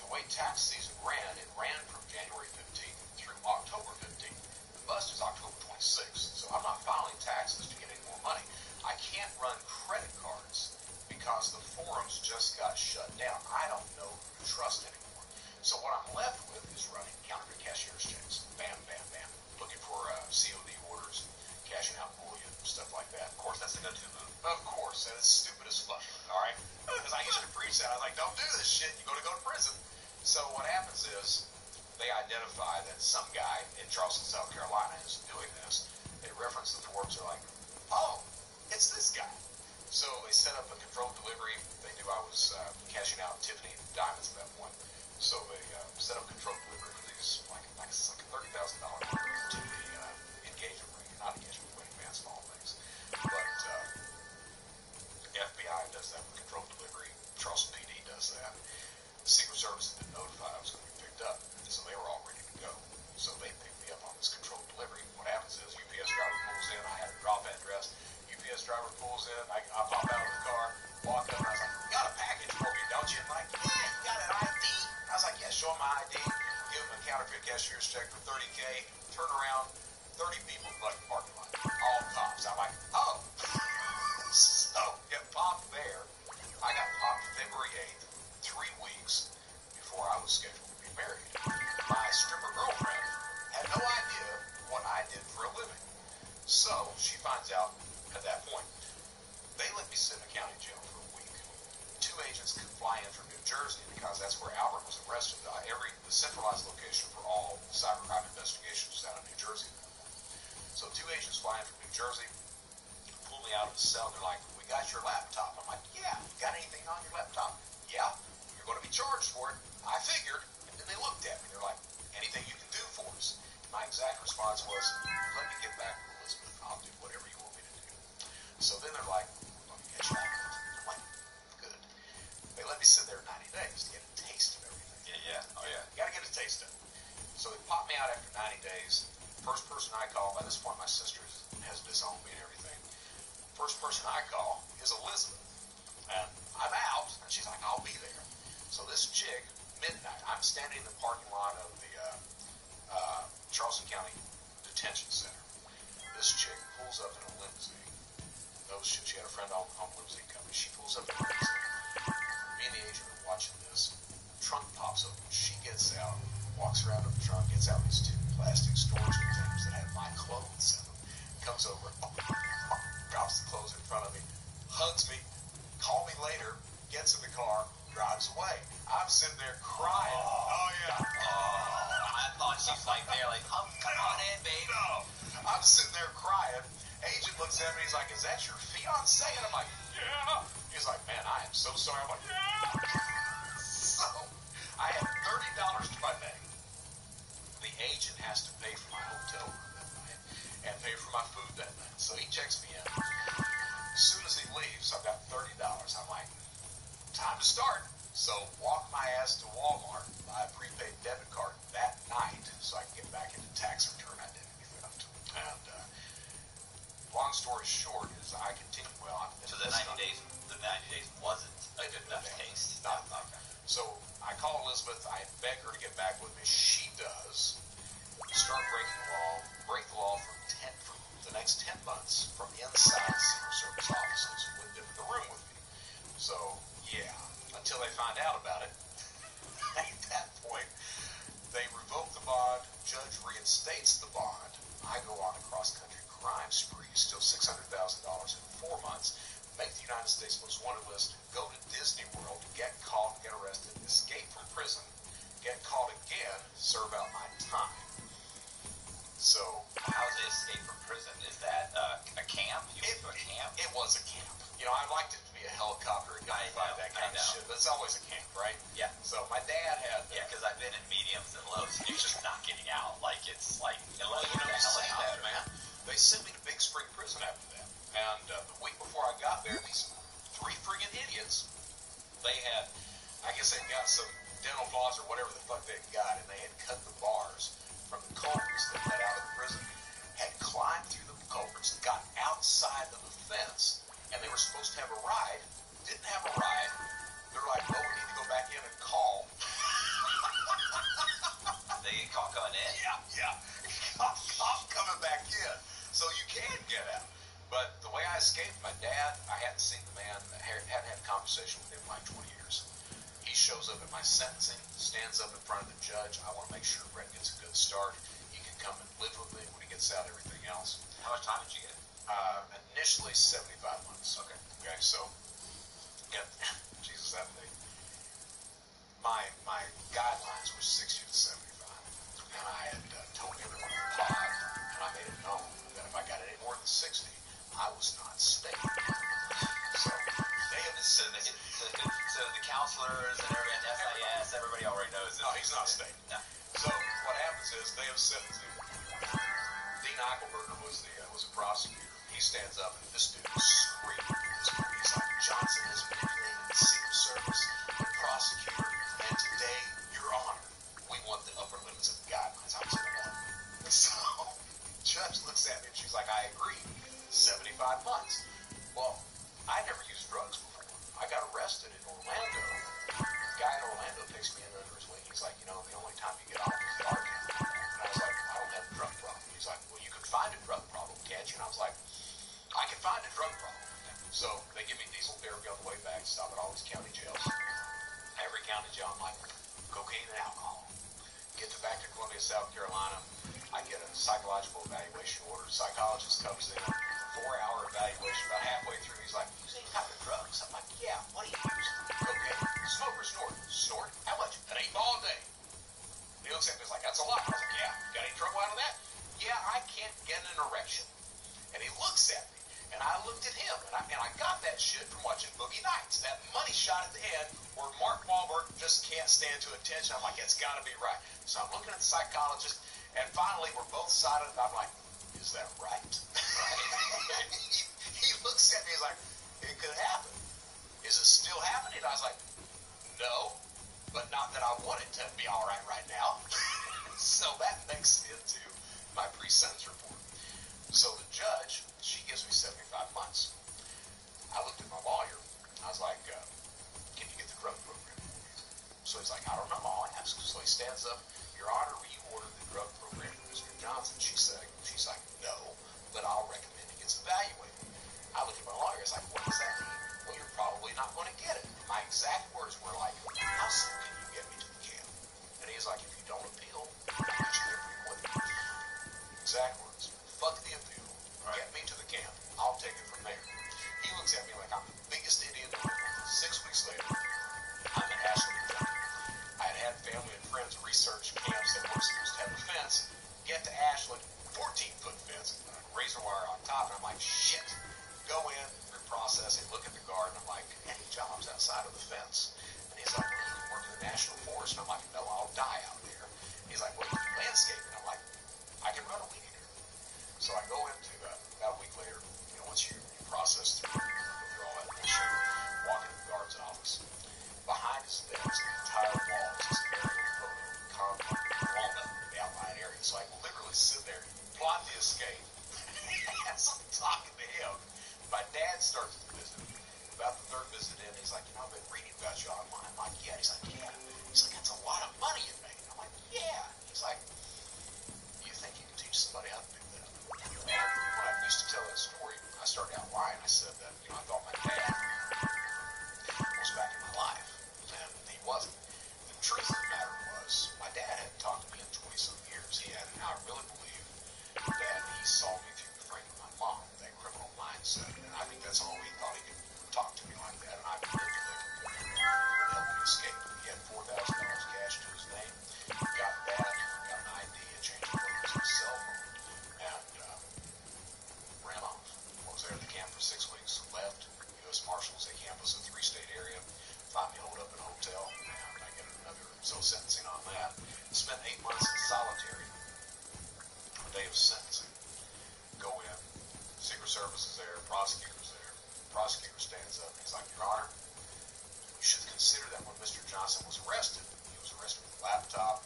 the way tax season ran, it ran from January 15th through October 15th. The bust is October 26th. So I'm not filing taxes to get any more money. I can't run credit cards because the forums just got shut down. I don't know who to trust anymore. So what I'm left with is running counterfeit cashier's checks. Bam, bam, bam. Looking for COD orders, cashing out bullion, stuff like that. Of course, that's the go-to move. Of course, and it's stupid as fuck. All right? Because I used to preach that. I was like, don't do this shit. You're going to go to prison. So what happens is they identify that some guy in Charleston, South Carolina is doing this. They reference the forums. They're like, oh, it's this guy. So they set up a controlled delivery. They knew I was cashing out Tiffany diamonds at that point. So they set up controlled delivery for these, like it's like a $30,000 to the engagement ring. Not engagement ring, advanced small things. But FBI does that with controlled delivery. Charleston PD does that. The Secret Service had been notified I was going to be picked up. So they were all ready to go. So they picked me up on this controlled delivery. What happens is UPS driver pulls in. I had a drop address. UPS driver pulls in. I pop out of the car, walk up, and I was like, you got a package for me, don't you? And like, yeah, you got an ID? I was like, yeah, show him my ID. Give him a counterfeit cashier's check for $30K. Turn around, 30 people in the parking lot. All cops. I'm like, oh. So, get popped there. I got popped February 8th, 3 weeks before I was scheduled to be married. My stripper girlfriend had no idea what I did for a living. So, she finds out at that point. They let me sit in the county jail for a week. 2 agents could fly in from New Jersey because that's where Albert was arrested. The centralized location for all cybercrime investigations is out of New Jersey. So 2 agents fly in from New Jersey, pull me out of the cell. They're like, we got your laptop. I'm like, yeah, you got anything on your laptop? Yeah. Your going to be charged for it. I figured. And then they looked at me. They're like, anything you can do for us? My exact response was, let me get back with Elizabeth. I'll do whatever you want me to do. So then they're like, let me get you back. I'm like, good. They let me sit there 90 days to get a taste of everything. Yeah. Oh, yeah. You got to get a taste of it. So they popped me out after 90 days. First person I call, by this point my sister has disowned me and everything. First person I call is Elizabeth. And I'm out, and she's like, I'll be there. So this chick, midnight, I'm standing in the parking lot of the Charleston County Detention Center. This chick pulls up in a limousine. She had a friend on limousine company. She pulls up in a limousine. Me and the agent are watching this. Trunk pops open. She gets out, walks around to the trunk, gets out these two plastic storage containers that have my clothes in them. Comes over, drops the clothes in front of me, hugs me, call me later, gets in the car, drives away. I'm sitting there crying. Oh yeah. I thought she was like there, like, come on in, baby. No. I'm sitting there crying. Agent looks at me, he's like, is that your fiance? And I'm like, yeah. He's like, man, I am so sorry. I'm like, yeah. So I had $30 to my name. The agent has to pay for my hotel room that night and pay for my food that night. So he checks me in. As soon as he leaves, I've got $30. I'm like, time to start. So walk my ass to Walmart, buy a prepaid debit card that night so I can get back into tax return identity theft. And long story short is I continued So the 90 days wasn't a good enough taste. Not enough. So I call Elizabeth. I beg her to get back with me. She does. Start breaking the law. Break the law for the next 10 months from inside Secret Service offices. Wouldn't get in the room with me. So yeah, until they find out about it. At that point, they revoke the bond. Judge reinstates the bond. I go on a cross-country crime spree, steal $600,000 in 4 months, make the United States Most Wanted list, go to Disney World, get caught, get arrested, escape from prison, get caught again, serve out my time. So, how's it escape from prison? Is that a camp? You went to a camp? It was a camp. You know, I'd like it to be a helicopter and gunfight, that kind of shit, but it's always a camp, right? Yeah. So my dad had... Yeah, because I've been in mediums and lows, and you're just not getting out. Like, it's like, Well, you know, helicopter, man. They sent me to Big Spring Prison after that. And the week before I got there, these 3 friggin' idiots, they had, I guess they got some dental floss or whatever the fuck they got, and they had cut the bars from the culverts that led out of the prison, had climbed through the culverts, got outside of the fence, and they were supposed to have a ride, didn't have a ride. They're like, well, we need to go back in and call. They get caught going in? Yeah. Cop coming back in. So you can get out. But the way I escaped, my dad, I hadn't seen the man, hadn't had a conversation with him in like 20 years. He shows up at my sentencing, stands up in front of the judge. I want to make sure Brett gets a good start. He can come and live with me when he gets out, everything else. How much time did you get? Initially 75 months. Okay, so, yeah, Jesus, that thing. My guidelines were 60 to 75. And I had told everyone in the pod, and I made it known that if I got any more than 60, I was not staying. So, so the counselors and everybody at SIS, everybody already knows. No, he's not staying. No. So what happens is they have sentenced him. Dean Eichelberger was a prosecutor. He stands up and this dude is screaming. He's like, Johnson has manipulated the Secret Service, the prosecutor, and today, Your Honor, we want the upper limits of the guidelines. I was in one. So the judge looks at me and she's like, I agree. 75 months. Well, I never used drugs before. I got arrested in Orlando. The guy in Orlando takes me in under his wing. He's like, you know, the only time you get off is the argument. And I was like, I don't have a drug problem. He's like, well, you can find a drug problem, can't you? And I was like, I can find a drug problem. So they give me diesel therapy on the way back, stop at all these county jails. Every county jail, I'm like, cocaine and alcohol. Get back to Columbia, South Carolina. I get a psychological evaluation order. Psychologist comes in, 4-hour evaluation. About halfway through, he's like, "You any type of drugs?" I'm like, "Yeah." "What do you use?" "Cocaine." "Smoke or snort?" "Snort." "How much?" "An 8-ball a day." He looks at me, he's like, "That's a lot." I was like, "Yeah." "Got any trouble out of that?" "Yeah, I can't get an erection." And he looks at me, and I looked at him, and I got that shit from watching Boogie Nights. That money shot at the end where Mark Wahlberg just can't stand to attention. I'm like, it's got to be right. So I'm looking at the psychologist, and finally we're both silent. I'm like, is that right? he looks at me, he's like, it could happen. Is it still happening? I was like, no, but not that I want it to be all right now. So that makes it into my pre-sentence report. So the judge, she gives me 75 months. I looked at my lawyer. I was like, can you get the drug program for me? So he's like, I don't know. I'll ask. So he stands up. Your Honor, will you order the drug program for Mr. Johnson? She's like, no, but I'll recommend he gets evaluated. I looked at my lawyer. I was like, what does that mean? Well, you're probably not going to get it. My exact words were like, how soon can you get me to the camp? And he's like, if you don't appeal, I'll get you there pretty quick. Exact words. Fuck the appeal. Get me to the camp. I'll take it from there. He looks at me like I'm the biggest idiot in the world. 6 weeks later, I'm in Ashland, Kentucky. I had family and friends research camps that were supposed to have a fence. Get to Ashland, 14-foot fence, razor wire on top, and I'm like, shit. Go in, reprocess it, look at the guard, and I'm like, any jobs outside of the fence? And he's like, well, you can work in the National Forest. And I'm like, no, I'll die out there. He's like, well, you can landscape. And I'm like, I can run a weed eater. So I go into about a week later, once you process through all that bullshit, walk into the guard's office. Behind his desk, the entire wall is this aerial photo carved on the outline area. So I can literally sit there, plot the escape, as I'm talking to him. My dad starts to visit. About the third visit in, he's like, I've been reading about you online. I'm like, yeah. He's like, yeah. He's like, that's a lot of money you made. I'm like, yeah. He's like, you think you can teach somebody how to do that? And when I used to tell that story, I started out lying. I said that, I thought my dad was back in my life. And he wasn't. The truth of the matter was, my dad hadn't talked to me in 20-some years. He had, and I really believe that he saw me through the frame of my mom, that criminal mindset. And I think that's all he thought he could talk to me like that. And I manipulated him to help me escape. He had $4,000 cash to his name. Got that, got an ID, and changed the photos of his cell phone. And ran off. I was there at the camp for 6 weeks. Left. U.S. Marshals. They campus a 3-state area. Find me holed up in a hotel. And I get another sentencing on that. Spent 8 months in solitary. The day of sentencing. Go in. Secret Service is there. Prosecutor's there. Prosecutor stands up. He's like, Your Honor, you should consider that when Mr. Johnson was arrested, he was arrested with a laptop,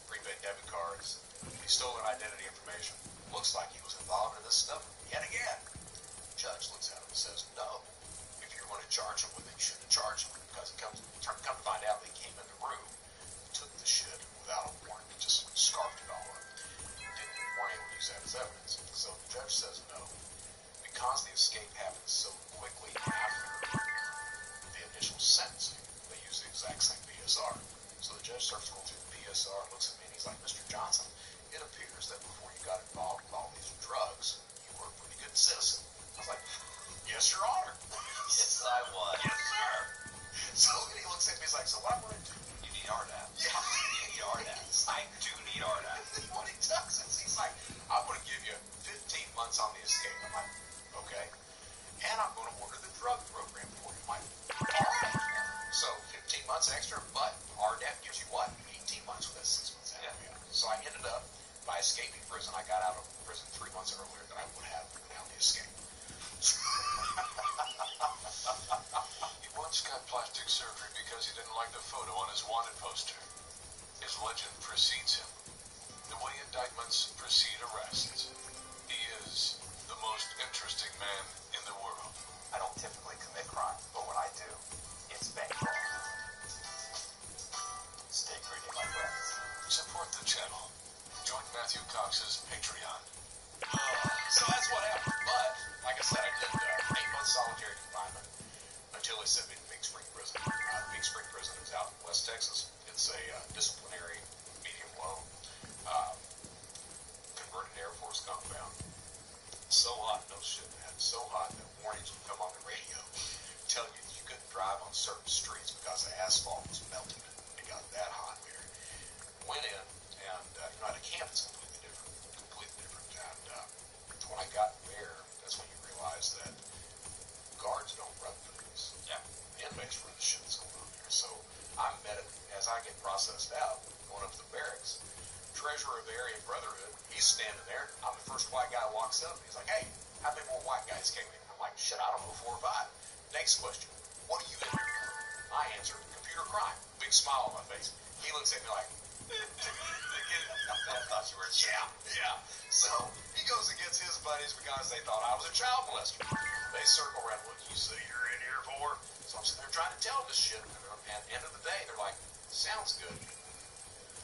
prepaid debit cards, he stole an identity information. Looks like he was involved in this stuff yet again. The judge looks at him and says, no. If you're going to charge him with it, you shouldn't charge him. Because come to find out they came in the room, took the shit without a warrant, just scarfed it all up. Weren't able to use that as evidence. So the judge says no. Because the escape happened so quickly after the initial sentencing, they use the exact same PSR. So the judge starts going through the PSR, looks at me, and he's like, Mr. Johnson, it appears that before you got involved with all these drugs, you were a pretty good citizen. I was like, yes, Your Honor. Yes, I was. Yes, sir. So then he looks at me, he's like, so what I'm going to do? You need RDAP. Yeah. You need RDAP. I do need RDAP. What he does is he's like, I'm going to give you 15 months on the escape. I'm like, okay. And I'm going to order the drug program for you. I'm like, all right. So 15 months extra, but RDAP gives you what? 18 months with that 6 months out. Yeah. So I ended up, by escaping prison, I got out of prison 3 months earlier than I would have without the escape. He once got plastic surgery because he didn't like the photo on his wanted poster. His legend precedes him. The way indictments precede arrests. He is the most interesting man in the world. I don't typically commit crimes, but when I do, it's bank fraud. Stay greedy, my friends. Support the channel. Join Matthew Cox's Patreon. So that's what happened. But, like I said, I did 8 months solitary confinement until they sent me to Big Spring Prison. Big Spring Prison is out in West Texas. It's a disciplinary, medium-low, converted Air Force compound. So hot, no shit, man. So hot that warnings would come on the radio telling you that you couldn't drive on certain streets because the asphalt was melting. It got that hot there. Went in, and at a camp it's completely different. And when I got there, that's when you realize that guards don't run for this. Yeah. The inmates run the shit that's going on there. So I met it as I processed out, going up to the barracks. Treasurer of the area brotherhood, he's standing there. I'm the first white guy walks up. He's like, hey, how many more white guys came in? I'm like, shit, I don't know, 4 or 5. Next question, what are you in here? I answer, computer crime. Big smile on my face. He looks at me like, I thought you were, yeah. So he goes against his buddies because they thought I was a child molester. They circle around, what you say you're in here for? So I'm sitting there trying to tell them this shit. And at the end of the day, they're like, sounds good.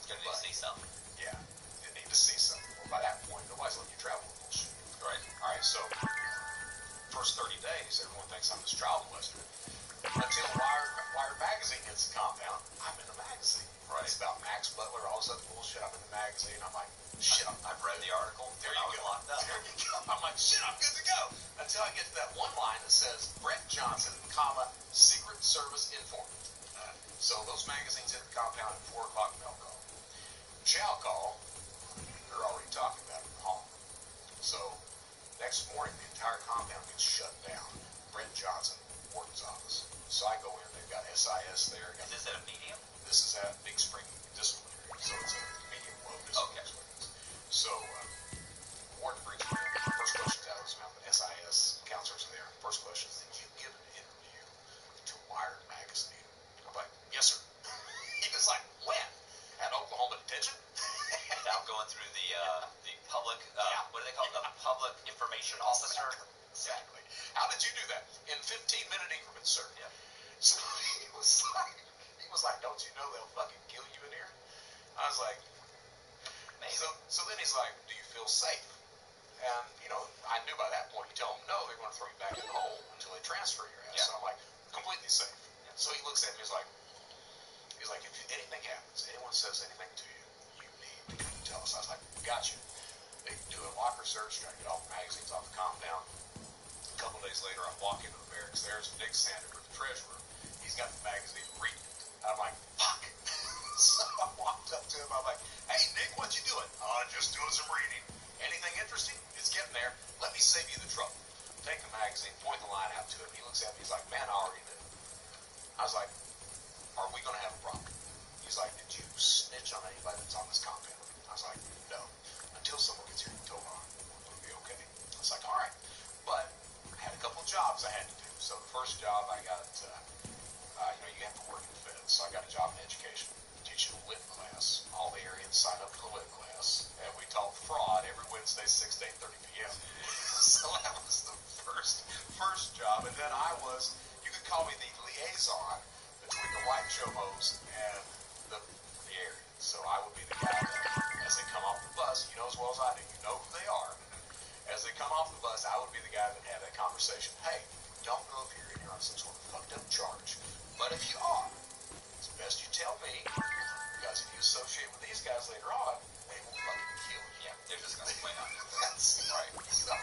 Gonna need to see something. Yeah, you need to see something. Well, by that point, nobody's letting you travel with bullshit. Right. All right, so first 30 days, everyone thinks I'm this child molester. Until Wired magazine hits the compound, I'm in the magazine. Right. It's about Max Butler, all this other bullshit. I'm in the magazine. I'm like, shit, I've read the article. There you go. Locked up. There you go. I'm like, shit, I'm good to go. Until I get to that one line that says, Brett Johnson, comma, Secret Service informant. So those magazines hit the compound at 4 o'clock mail call. Chow call, they're already talking about it in the hall. So next morning, the entire compound gets shut down. Brett Johnson, warden's office. So I go in, they've got SIS there. Is this at a medium? This is at Big Spring Disciplinary, so it's a medium low disciplinary. Okay. So warden brings me in. First question's out of his mouth. The SIS counselors are there. First question is, did you give an interview to Wired magazine? I'm like, yes, sir. He was like, when? At Oklahoma Detention? Now going through the public, what do they call it? The public information officer? Exactly. How did you do that? In 15-minute increments, sir. Yeah. So he was like, don't you know they'll fucking kill you in here? I was like, maybe. So then he's like, do you feel safe? And, you know, I knew by that point, you tell them no, they're going to throw you back in the hole until they transfer your ass. Yeah. So I'm like, completely safe. Yeah. So he looks at me, he's like, if anything happens, anyone says anything to you, you need to come tell us. I was like, gotcha. They do a locker search, try to get all the magazines off the compound. A couple days later, I walk into the barracks. There's Nick Sandifer, the treasurer. He's got the magazine reading it. I'm like, fuck. So I walked up to him. I'm like, hey, Nick, what you doing? Just doing some reading. Anything interesting? It's getting there. Let me save you the trouble. Take the magazine, point the line out to him. He looks at me. He's like, man, I already knew. I was like, are we going to have a problem? He's like, did you snitch on anybody that's on this compound? I was like, no. Until someone gets here and told on, it'll be okay. I was like, all right. But I had a couple of jobs I had to do. So the first job I got, you have to work in the feds. So I got a job in education, teaching a lit class. All the areas signed up for the lit class. And we taught fraud every Wednesday, 6 to 8:30 p.m. So that was the first job. And then I was, you could call me the liaison between the white chomos and the area. So I would be the guy that, as they come off the bus, you know as well as I do, you know who they are. As they come off the bus, I would be the guy that had that conversation. Hey, don't know if you're in here on some sort of fucked up charge. But if you are, it's best you tell me, because if you associate with these guys later on, they will fucking kill you. Yeah, they're just going to play on you. That's right. So,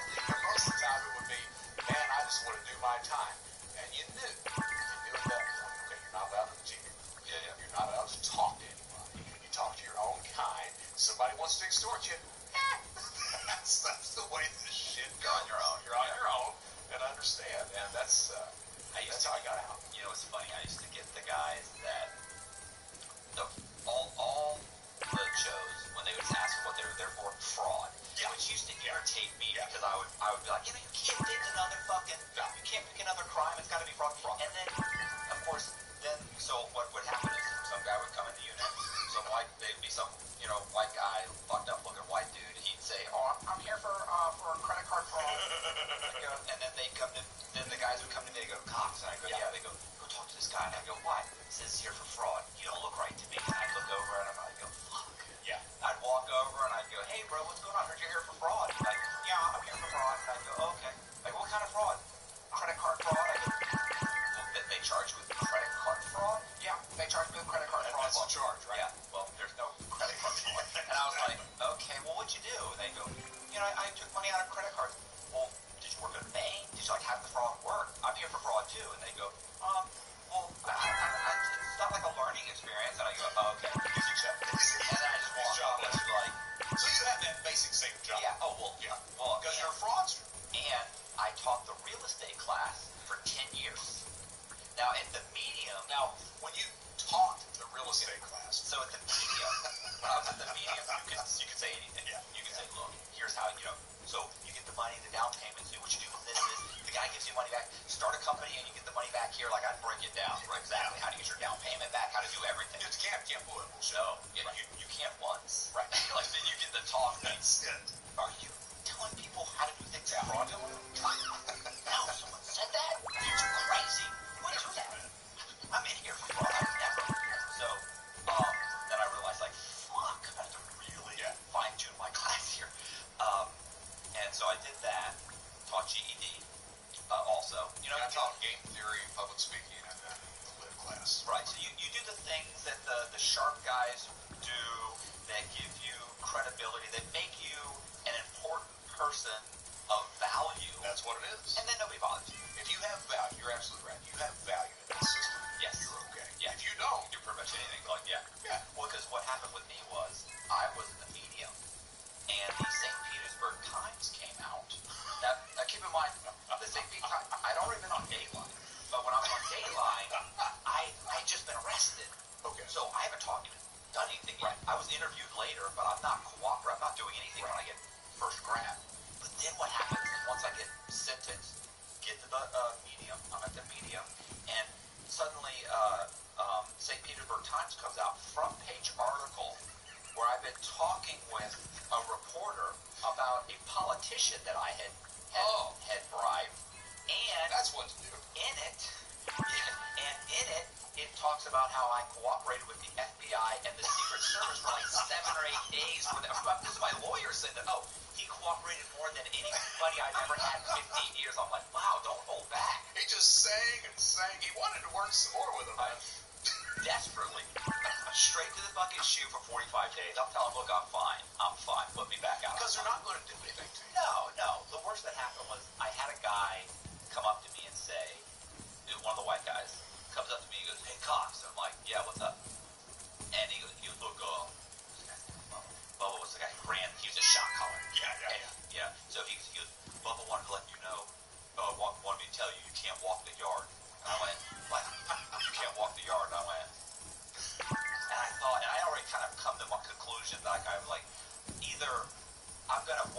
most of the time it would be, man, I just want to do my time. And you knew. You knew at that point, okay, you're not allowed to TV. Yeah. You're not allowed to talk to anybody. You talk to your own kind. Somebody wants to extort you. That's the way this shit goes. You're on your own. You're on your own. And understand. And that's how I got out. You know, it's funny. I used to get the guys that all the shows when they would ask what they were there for, fraud. Yeah. Which used to irritate me because I would be like, you can't pick another you can't pick another crime. It's got to be fraud. And then, of course, so what would happen is some guy would come in the unit, they'd be some white guy, fucked up looking white So you can't once. Right. Like then you get the talk that's. Are you telling people how to do things fraudulently? No, someone said that. It's crazy. What do that? I'm in here for fraud. I would never. So then I realized like, fuck, I have to really fine tune my class here. And so I did that. Taught GED. Also, I taught game theory, public speaking, and then the lit class. Right. So you do the things that the sharp guys do that give you credibility, that make you an important person of value. That's what it is. And then nobody bothers you. If you have value, you're absolutely right. You have value in this system. Yes. You're okay. Yeah. If you don't, you're pretty much anything. Like yeah. Well, because what happened with me was I was in the medium, and the St. Petersburg Times came out. Now keep in mind, the St. Pete Times. I'd already been on Dateline, but when I was on Dateline, I'd just been arrested. Okay. So I haven't talked even done anything yet. I was interviewed later, but I'm not cooperating. I'm not doing anything when I get first grab. But then what happens is once I get sentenced, get to the medium, I'm at the medium, and suddenly St. Petersburg Times comes out, front page article, where I've been talking with a reporter about a politician that I had bribed. And that's what to do. It talks about how I cooperated with the FBI and the Secret Service for like 7 or 8 days. This is my lawyer said that, he cooperated more than anybody I've ever had in 15 years. I'm like, wow, don't hold back. He just sang and sang. He wanted to work some more with him. Desperately. Straight to the bucket shoe for 45 days. I'll tell him, look, I'm fine. Put me back out. Because they're not going to do anything to you. No. The worst that happened was I had a guy come up to me and say, one of the white guys comes up to me and goes, hey, Cox. I'm like, yeah, what's up? And he goes, look, Bubba was the guy, Grant. He was a shot caller. Yeah. So he goes, Bubba wanted to let you know, wanted me to tell you, you can't walk the yard. And I went, what? You can't walk the yard. And I went, and I thought, and I already kind of come to my conclusion that I was like, either I'm going to,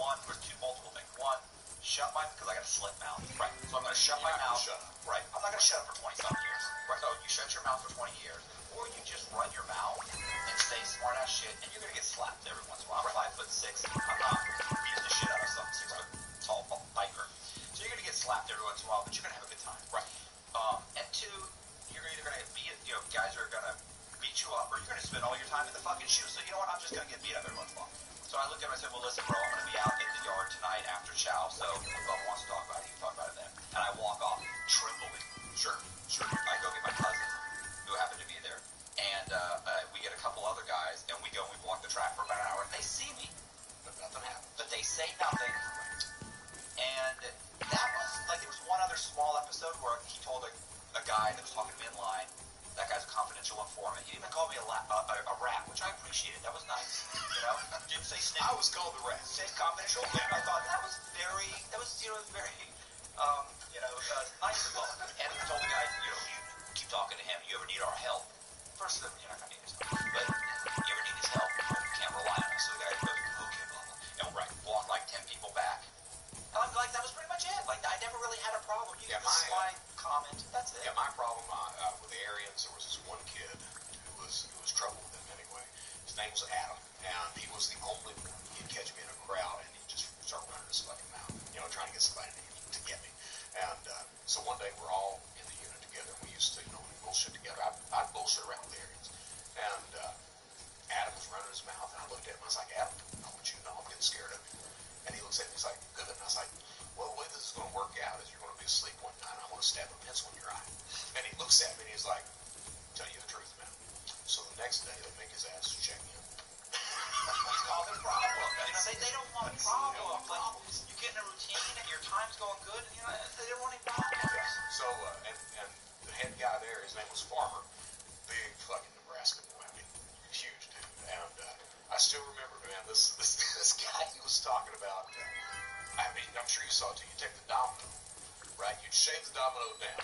multiple things. One, shut my, because I got a slit mouth. Right. So I'm going to shut my mouth. Right. I'm not going to shut up for 20-something years. Right. So you shut your mouth for 20 years, or you just run your mouth and say smart ass shit, and you're going to get slapped every once in a while. I'm 5'6". I'm not beating the shit out of some 6 foot tall biker. So you're going to get slapped every once in a while, but you're going to have a good time. Right. And two, you're either going to be, guys are going to beat you up, or you're going to spend all your time in the fucking shoe. So you know what? I'm just going to get beat up every once in a while. So I looked at him and I said, well, listen, bro, I'm going to be out in the yard tonight after chow, so if Bubba wants to talk about it, you can talk about it then. And I walk off trembling. Sure. I go get my cousin, who happened to be there, and we get a couple other guys, and we go and we walk the track for about an hour, and they see me, but nothing happens. But they say nothing, and that was, like, there was one other small episode where he told a guy that was talking to me in line, that guy's a confidential informant. He even called me a rat, which I appreciated. That was nice. Didn't say snitch. I was called the rat. Say confidential. I thought that was very, very, nice of him. And I told the guy, you keep talking to him. You ever need our help? First, you're not going to need his help. But you ever need his help, you can't rely on us. So the guy goes, okay, Bubba. And walk like 10 people back. And I'm like, that was pretty much it. Like, I never really had a problem. This is my comment. That's it. Yeah, my problem with the Aryans, there was this one kid who was trouble with them anyway. His name was Adam, and he was the only one. He'd catch me in a crowd, and he'd just start running his fucking mouth, trying to get somebody to get me. And so one day we're all in the unit together, and we used to, bullshit together. I'd bullshit around with the Aryans. And Adam was running his mouth, and I looked at him, I was like, Adam, I want you to know I'm getting scared of you. And he looks at me, he's like, good. And I was like, well, the way this is going to work out is you're going to be asleep one night, and I want to stab a pencil in your eye. And he looks at me, and he's like, tell you the truth, man. So the next day, they make his ass check in. It's causing problems. They don't want problems. Like, you get in a routine, and your time's going good, and they don't want any problems. So, and the head guy there, his name was Farmer, big fucking Nebraska boy. I mean, huge dude. And I still remember, man, this guy he was talking about. I mean, I'm sure you saw it too. You take the domino, right? You'd shave the domino down.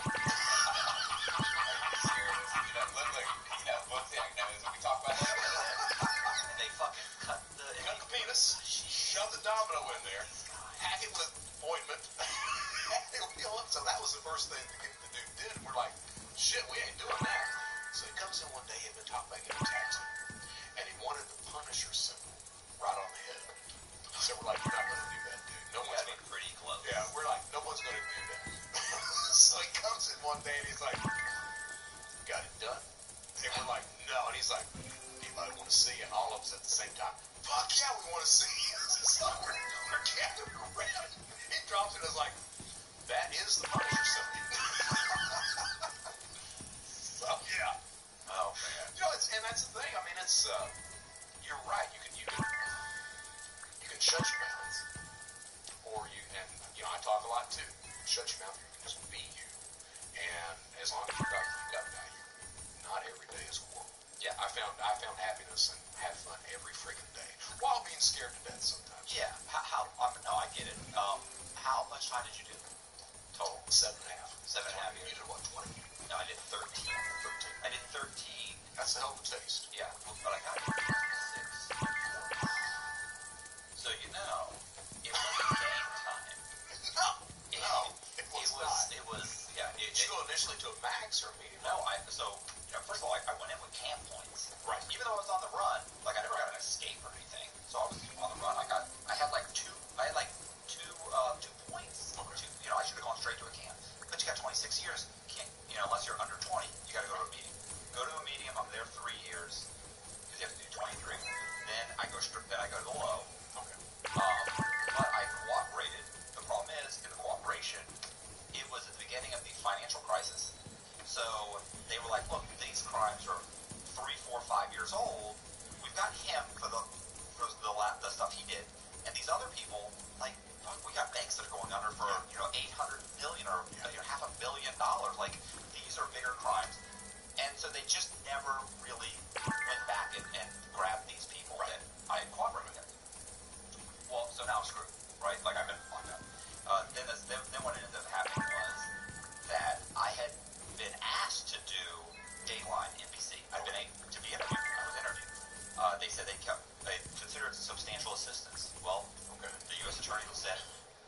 One thing I know is we talk about that. And they fucking cut the penis, shove the domino in there, hack it with ointment. So that was the first thing the dude did. And we're like, shit, we ain't doing that. So he comes in one day, he'd been talking about getting a tattoo. And he said, we're like, you're not going to do that, dude. No one's going to. Pretty close. Yeah, we're like, no one's going to do that. So he comes in one day and he's like, got it done? And we're like, no. And he's like, anybody want to see it? And all of us at the same time, fuck yeah, we want to see it. So we're gathered around. He drops it as like, that is the Punisher symbol. So yeah. Oh man. You know, and that's the thing. I mean, it's you're right. You can shut your mouth, or you know, I talk a lot too. You can shut your mouth, or you can just be you. And as long as you've got value, not every day is horrible. Yeah, I found happiness and had fun every freaking day while being scared to death sometimes. Yeah. No, I get it. How much time did you do total? 7.5. 7.5 years. You did what, 20? No, I did 13. 13. I did 13. That's a hell of a taste. Yeah, but I got 6. So you know, it wasn't game time. No, it was not. It was, yeah. Did you go initially to a max or a medium? No, first of all, I went in with camp points. Right. Even though I was on the run, like I never got an escape or anything. So I was on the run. I had like two points. Okay. I should have gone straight to a camp. But you got 26 years. Unless you're under 20, you got to go to a medium. Go to a medium. I'm there 3 years because you have to do 23. Then I go to the low. Okay. But I cooperated. The problem is, in the cooperation, it was at the beginning of the financial crisis. So they were like, look, these crimes are 3, 4, 5 years old. We've got him for the stuff he did. And these other people, like, fuck, we got banks that are going under for, $800 million or $500 million. Like, these are bigger crimes. And so they just never really went back and grabbed these people that I had cooperated with. Well, so now I'm screwed, right? Like, I've been locked up. Then what ended up happening was that I had been asked to do Dateline NBC. I'd been to be interviewed. I was interviewed. They said they considered it substantial assistance. Well, the U.S. Attorney said,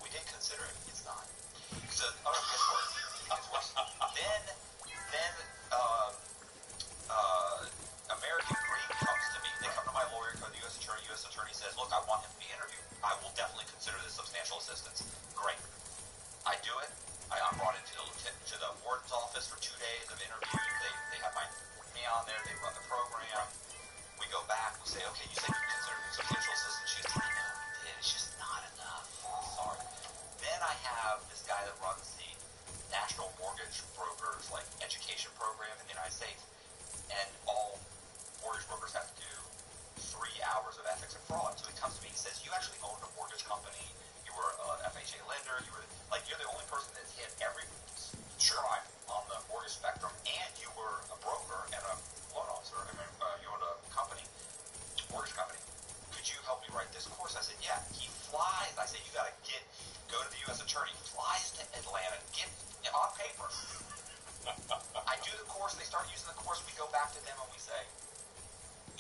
we didn't consider it. It's not. So, guess what? Then American Greed comes to me. They come to my lawyer, go to the U.S. Attorney. U.S. Attorney says, look, I want him to be interviewed. I will definitely consider this substantial assistance. Great. I do it. I'm brought into the warden's office for 2 days of interviews. They have me on there. They run the program. We go back. We say, okay, you said you considered it substantial assistance. She goes, I know you did. It's just not enough. Sorry. Then I have this guy that runs the National Mortgage Brokers education program in the United States, and all mortgage brokers have to do 3 hours of ethics and fraud. So he comes to me and says, you actually owned a mortgage company. You were an FHA lender. You're the only person that's hit every crime on the mortgage spectrum, and you were a broker and a loan officer. You owned a company, mortgage company. Could you help me write this course? I said, yeah. He flies. I said, you got to go to the U.S. Attorney. He flies to Atlanta, get on paper. I do the course. They start using the course. We go back to them and we say,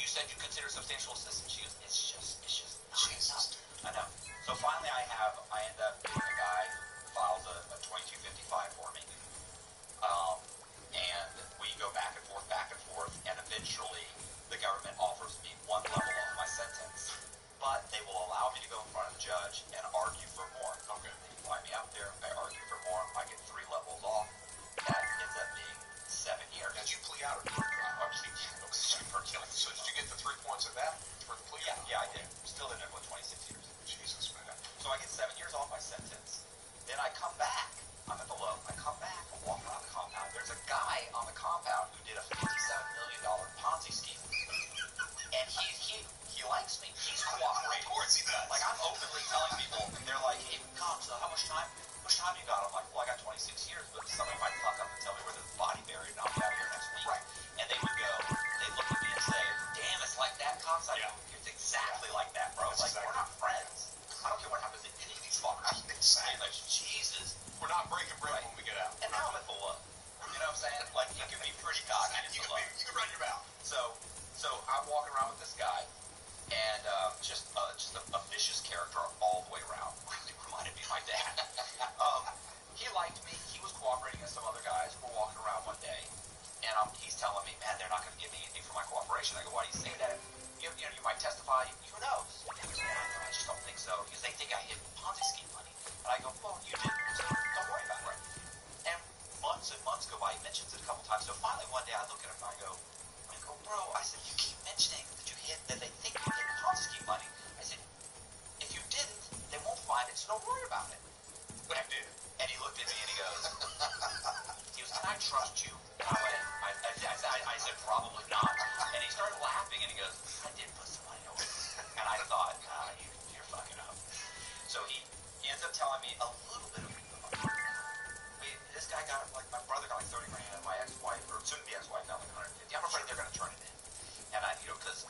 you said you consider substantial assistance. She goes, it's just not enough. I know. So finally I end up getting a guy who files a 2255 for me. And we go back and forth, and eventually the government offers me 1 level off my sentence. But they will allow me to go in front of the judge and argue for more. Okay. They fly me out there, I argue for more, I get 3 levels off. That ends up being 7 years. Did you plea out or did you So did you get the 3 points of that for the plea? Yeah, I did. Still in there for 26 years. Jesus, man. So I get 7 years off my sentence. Then I come back. I'm at the low. I come back and walk around the compound. There's a guy on the compound who did a $57 million Ponzi scheme. And he likes me. He's cooperating. Of course he does. Like, I'm openly telling people, and they're like, hey, God, so how much time you got? I'm like, well, I got 26 years, but somebody might fuck up and tell me where there's a body buried, and I'll be out here next week. Right. And they would look at me and say, damn, it's like that, Cox. It's exactly like that, bro. It's like, we're not friends. I don't care what happens to any of these fuckers. Exactly. Like, Jesus. We're not breaking bread when we get out. And now I'm at the low. You know what I'm saying? Like, you can be pretty cocky at the low. You can run your mouth. So I'm walking around with this guy, and just a vicious character all the way around. Really reminded me of my dad. He liked me. He was cooperating with some other guys. We're walking around one day, and he's telling me, man, they're not going to give me anything for my cooperation. I go, why do you say that? You might testify. Who knows? I just don't think so. He's I did put some money over. And I thought, you're fucking up. So he ends up telling me a little bit of this guy got, like, my brother got like 30 grand, my ex-wife, or soon-to-be ex-wife got like 150. I'm afraid they're going to turn it in. And I, because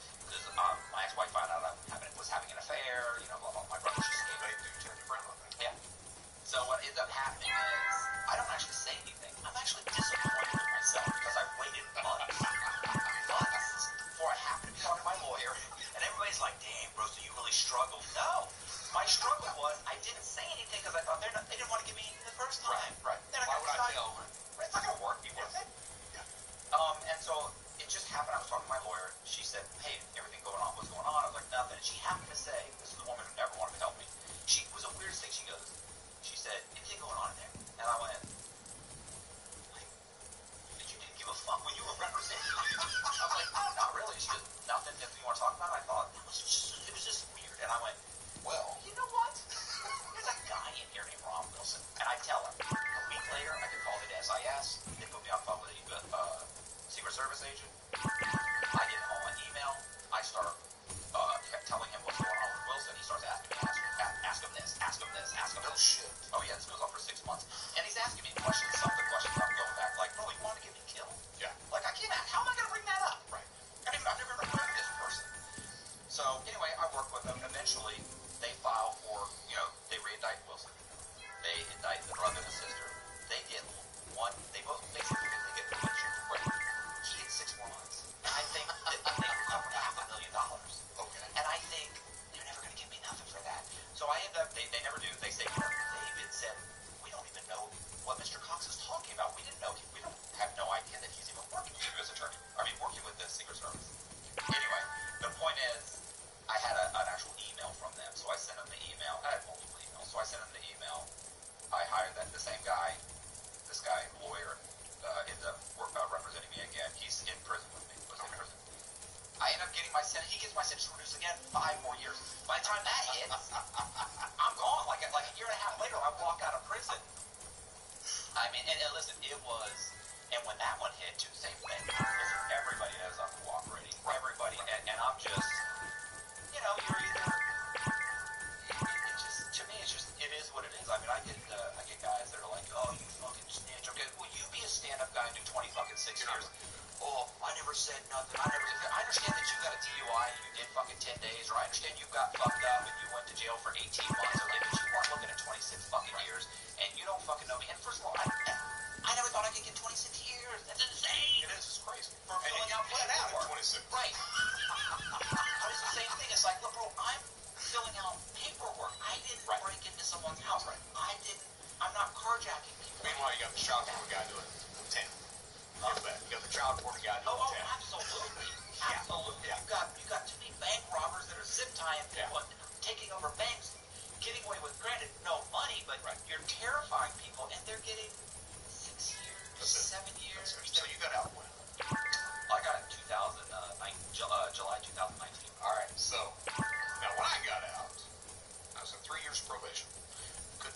my ex-wife found out I was having an affair, blah, blah, my brother just gave it. Turn your friend on that. Yeah. So what ends up happening is, I don't actually say anything. I'm actually disappointed in myself because I waited months before I happened to be talking to my lawyer, and everybody's like, damn, bro, so you really struggled. No. My struggle was I didn't say anything because I thought they didn't want to give me anything the first time. Right. Why would I tell them? It's not going to work. Be worth it. Yeah. And so it just happened. I was talking to my lawyer. She said, hey, everything going on? What's going on? I was like, nothing. And she happened to say, this is the woman who never wanted to help me. She was the weirdest thing. She said, anything going on in there? And I went, like, but you didn't give a fuck when you were representing me. I was like, oh, not really. She said, nothing you want to talk about? I thought, it was just weird. And I went, well, you know what? There's a guy in here named Ron Wilson. And I tell him, a week later, I get called into SIS. They put me on phone with a Secret Service agent. I get home an email. I start telling him what's going on with Wilson. He starts asking me, ask him this, ask him this, ask him this. Oh, shit. Oh, yeah, this goes on for 6 months. And he's asking me questions, some of the questions I'm going back, like, bro, you want to get me killed? Yeah. Like, I can't, how am I going to bring that up? Right. I've never even heard of this person. So, anyway, I work with them. Eventually, they file for, they re-indict Wilson. They indict the brother and the sister. They get they both basically get the picture. Right. He gets 6 more months. And I think that they recovered $500,000. Okay. And I think they're never going to give me nothing for that. So I end up, they never do. They say, they even said, we don't even know what Mr. Cox is talking about. We don't have no idea that he's even working with the U.S. attorney. Working with the Secret Service. Anyway, the point is, I had an actual email from them, so I sent them the email. I had multiple emails, so I sent them the email. I hired the same guy, this guy, lawyer, ends up representing me again. He's in prison with me. Was in prison. I end up getting my sentence. He gets my sentence reduced again, 5 more years. By the time that hits, I'm gone. Like a year and a half later, I walk out of prison. And listen, it was, and when that one hit, too, same thing. Listen, everybody knows I'm cooperating. Everybody, and I'm just, you're either, to me, it is what it is. I get guys that are like, oh, you fucking snitch. Okay, will you be a stand-up guy and do 20 fucking 6 years? Oh, I never said nothing. I understand that you got a DUI and you did fucking 10 days, or I understand you got fucked up and you went to jail for 18 months, okay, but you weren't looking at 26 fucking years, and you don't fucking know me. And first of all, I never thought I could get 26 years. That's insane. It is. It's crazy. For filling out paperwork. 26. Right. But it's the same thing. It's like, look, bro, I'm filling out paperwork. I didn't break into someone's house. Right. I'm not carjacking people. Meanwhile, you got the child support guy doing 10. You got the child support guy doing 10. Oh, absolutely. Yeah. Absolutely. Yeah. You got too many bank robbers that are zip tying people and taking over banks, getting away with, granted, no money, but you're terrifying people, and they're getting 6 years, 7 years. So you got out when? I got it in July 2019. All right. So now when I got out, I was in 3 years probation. Good.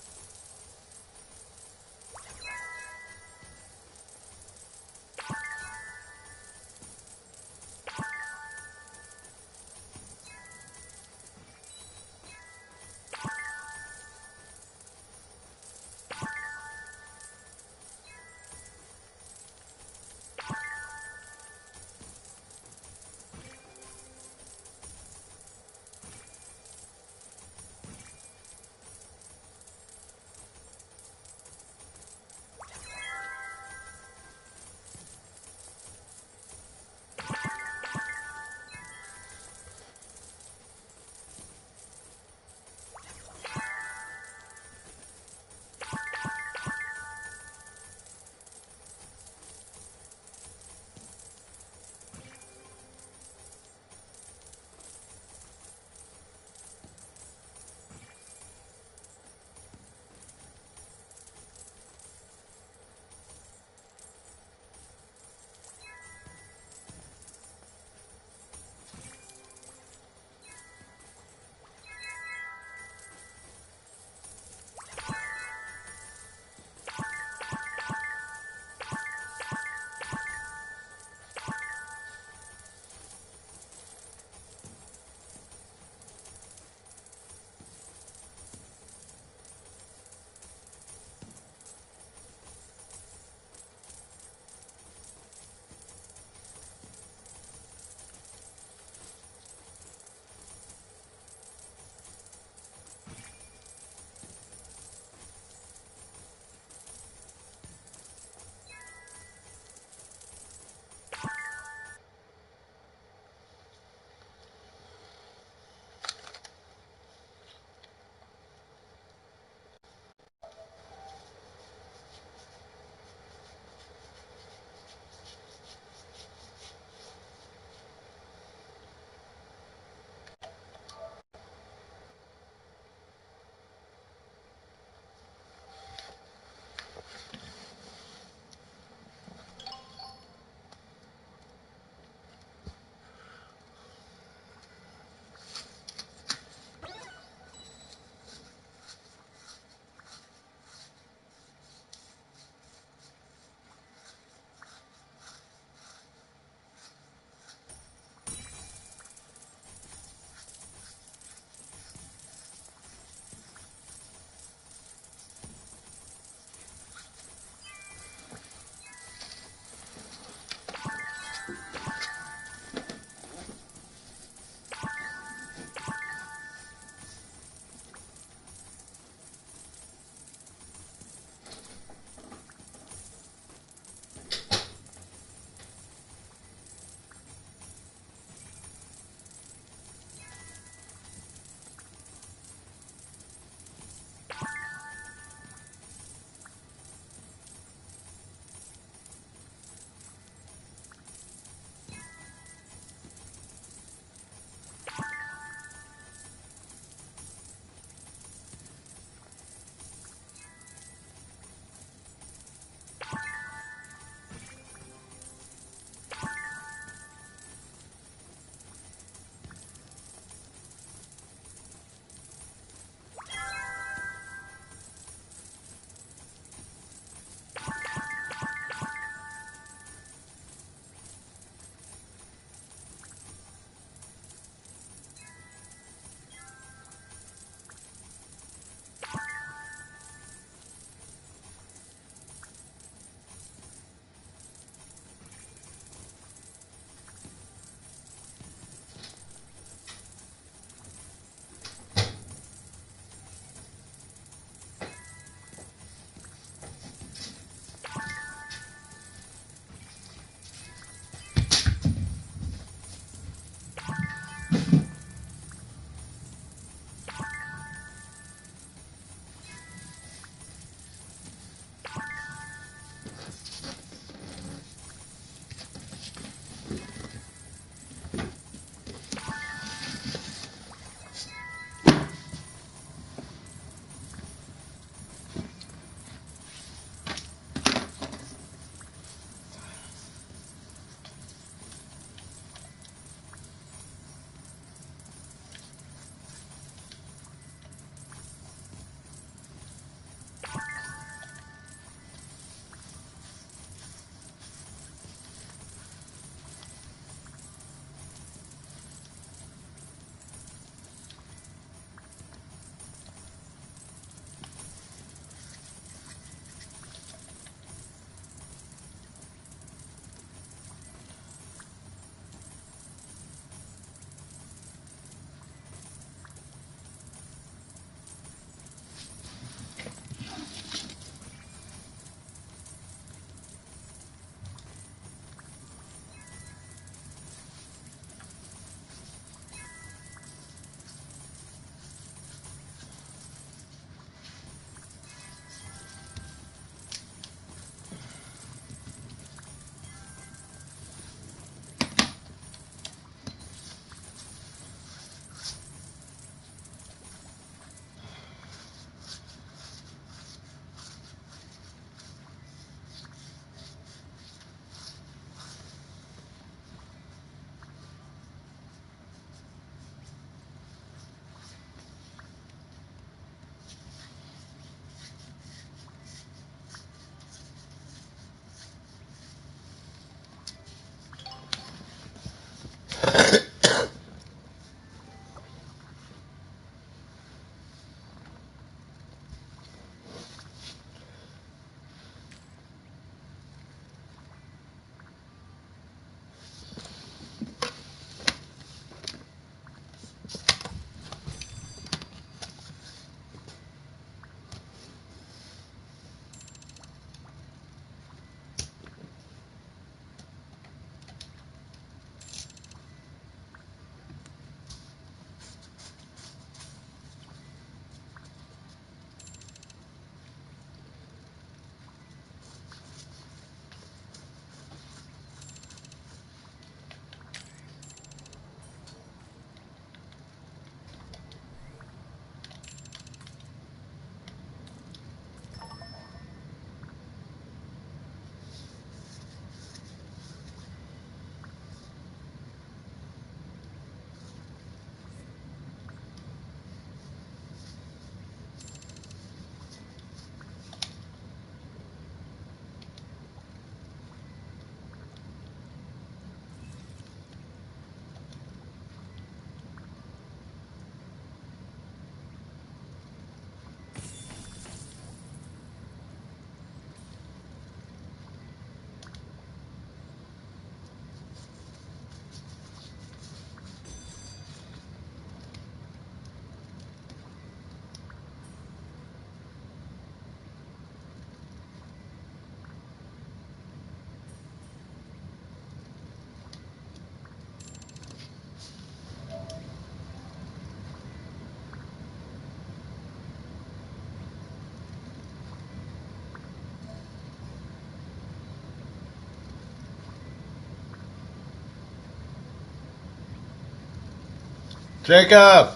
Jacob!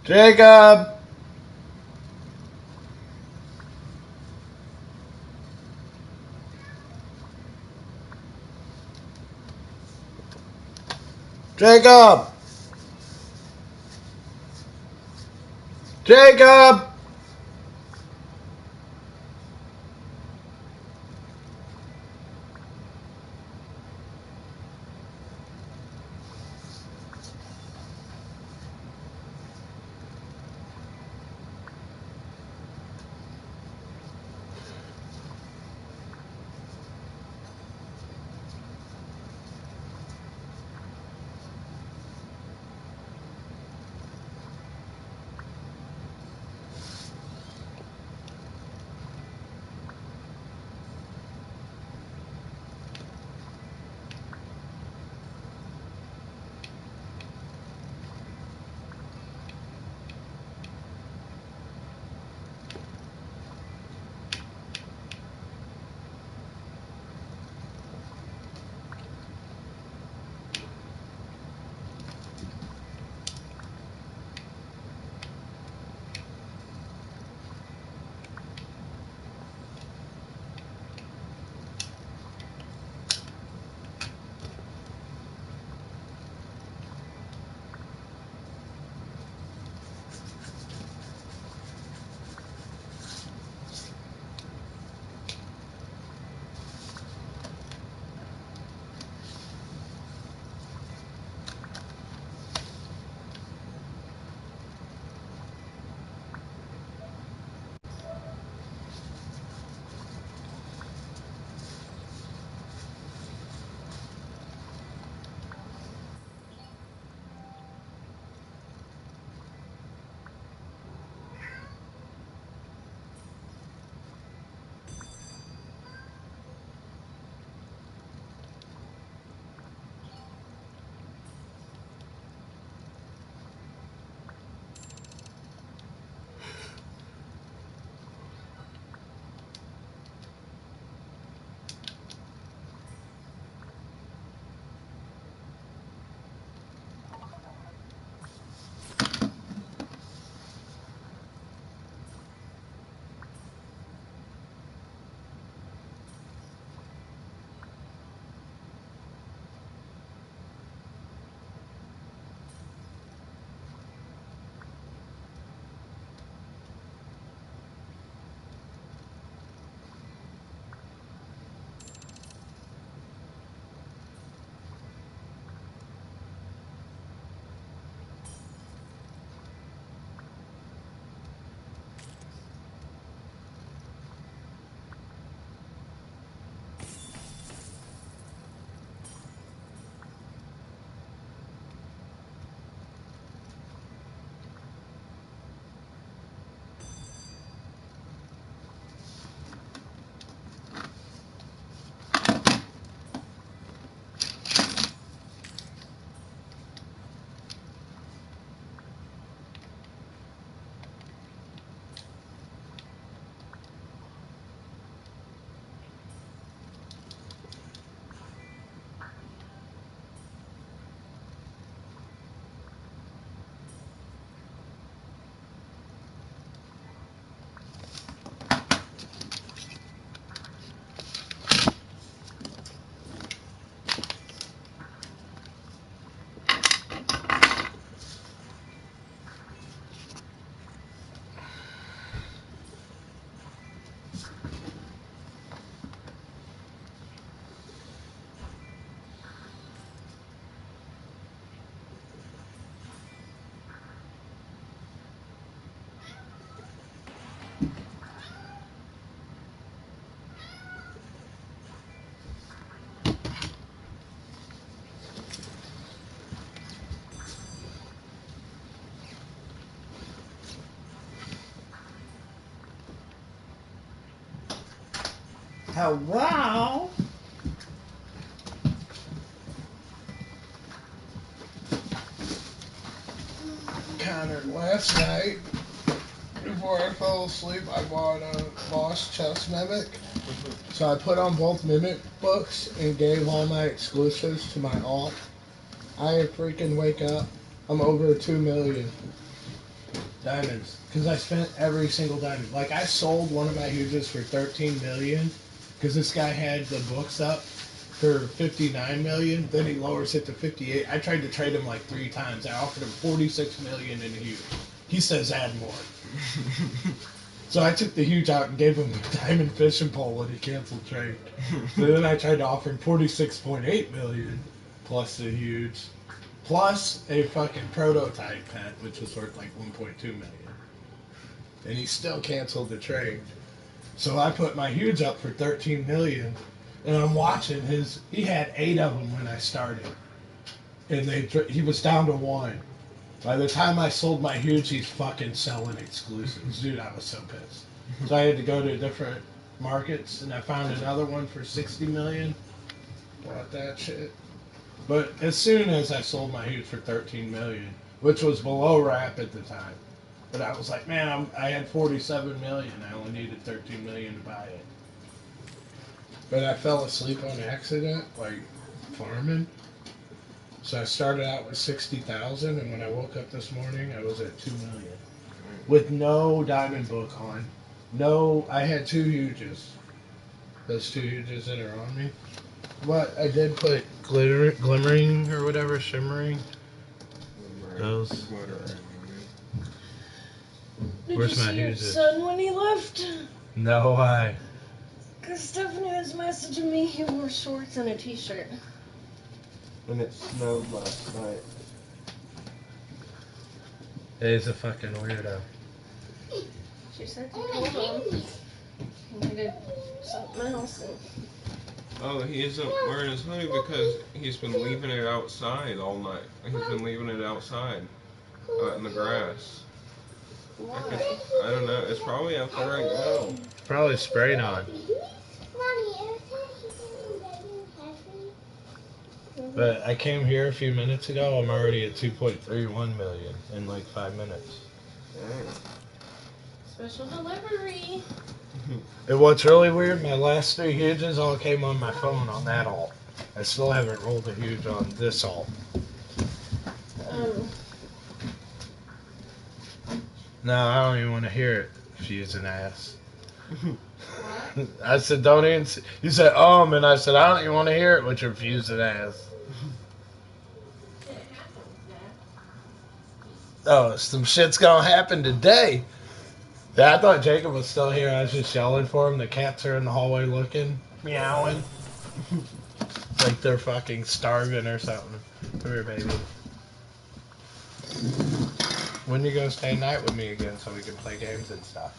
Jacob! Jacob! Jacob! Hello? Countered last night. before I fell asleep, I bought a Boss Chess Mimic. So I put on both Mimic books and gave all my exclusives to my alt. I freaking wake up, I'm over 2 million diamonds. Because I spent every single diamond. Like, I sold one of my huges for 13 million. Because this guy had the books up for 59 million. Then he lowers it to 58. I tried to trade him like 3 times. I offered him 46 million in a huge. He says add more. So I took the huge out and gave him the diamond fishing pole when he canceled trade. So then I tried to offer him 46.8 million plus the huge, plus a fucking prototype pet, which was worth like 1.2 million. And he still canceled the trade. So I put my huge up for 13 million, and I'm watching his. He had 8 of them when I started, and he was down to 1. By the time I sold my huge, he's fucking selling exclusives. Dude, I was so pissed. So I had to go to different markets, and I found another one for 60 million. Bought that shit. But as soon as I sold my huge for 13 million, which was below wrap at the time, but I was like, man, I had 47 million. I only needed 13 million to buy it. But I fell asleep on accident, like farming. So I started out with 60,000, and when I woke up this morning, I was at 2 million. With no diamond book on. No, I had 2 huges. Those 2 huges that are on me. But I did put glimmering or whatever, shimmering. Those. Where's my huges? Son when he left? No, why? Because Stephanie was messaging me, he wore shorts and a t-shirt. And it snowed last night. He's a fucking weirdo. She said you told him he needed something else. Oh, he isn't wearing his hoodie because he's been leaving it outside all night. He's been leaving it outside in the grass. Why? I don't know. It's probably out there right now. Probably sprayed on. But I came here a few minutes ago. I'm already at 2.31 million in like 5 minutes. Dang. Special delivery. And what's really weird, my last 3 huges all came on my phone on that alt. I still haven't rolled a huge on this alt. No, I don't even want to hear it. Fusing ass. I said, don't even. You said, and I said, I don't even want to hear it with your fusing ass. Oh, some shit's gonna happen today. Yeah, I thought Jacob was still here. I was just yelling for him. The cats are in the hallway looking, meowing. Like they're fucking starving or something. Come here, baby. When you gonna stay night with me again so we can play games and stuff?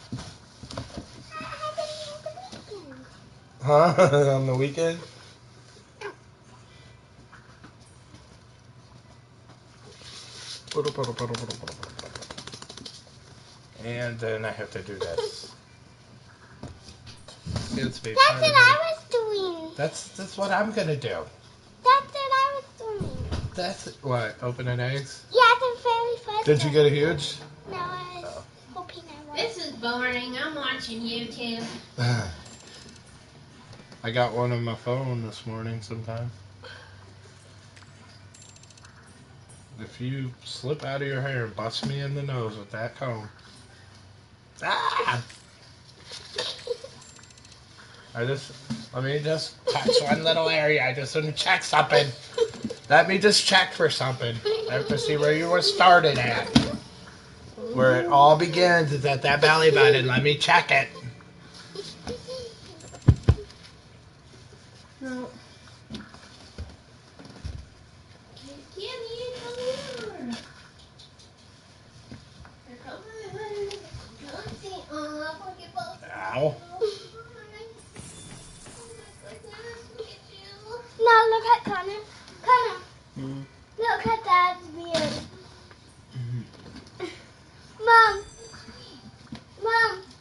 Huh? On the weekend? And then I have to do this. That's what I was doing. That's what I'm gonna do. That's what I was doing. That's it. What? Opening eggs? Yeah, the very first. Did you get a huge? No, I was hoping I was. This is boring. I'm watching YouTube. I got one on my phone this morning sometime. If you slip out of your hair and bust me in the nose with that comb. Ah! Let me just touch one little area. I just want to check something. Let me just check for something. I have to see where you were started at. Where it all begins is at that belly button. Let me check it. No. Ow. Now look at Connor. Connor. Look at Dad's beard. Mom.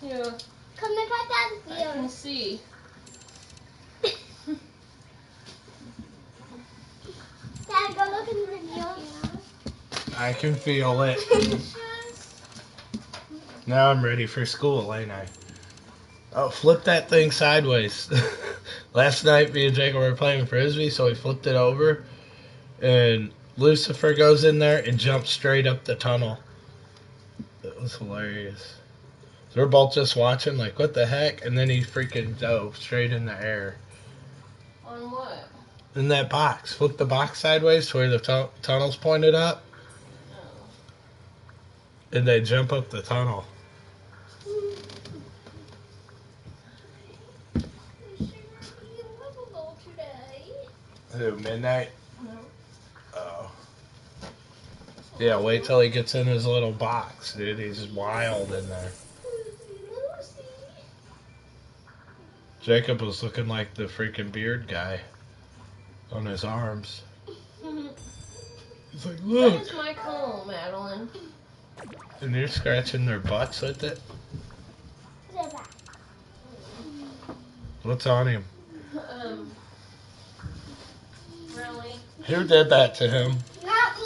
Yeah. Come look at Dad's beard. I can see. Dad, go look in the video. I can feel it. Now I'm ready for school, ain't I? Oh, flip that thing sideways. Last night, me and Jacob were playing frisbee, so we flipped it over, and Lucifer goes in there and jumps straight up the tunnel. It was hilarious. So we're both just watching, like, what the heck? And then he freaking dove straight in the air. On what? In that box. Flip the box sideways to where the tunnel's pointed up. Oh. And they jump up the tunnel. Who, Midnight? No. Oh. Yeah, wait till he gets in his little box, dude. He's wild in there. Jacob was looking like the freaking beard guy on his arms. He's like, look. That is my comb, Madeline. And you're scratching their butts with it? What's on him? Really? Who did that to him? Not me.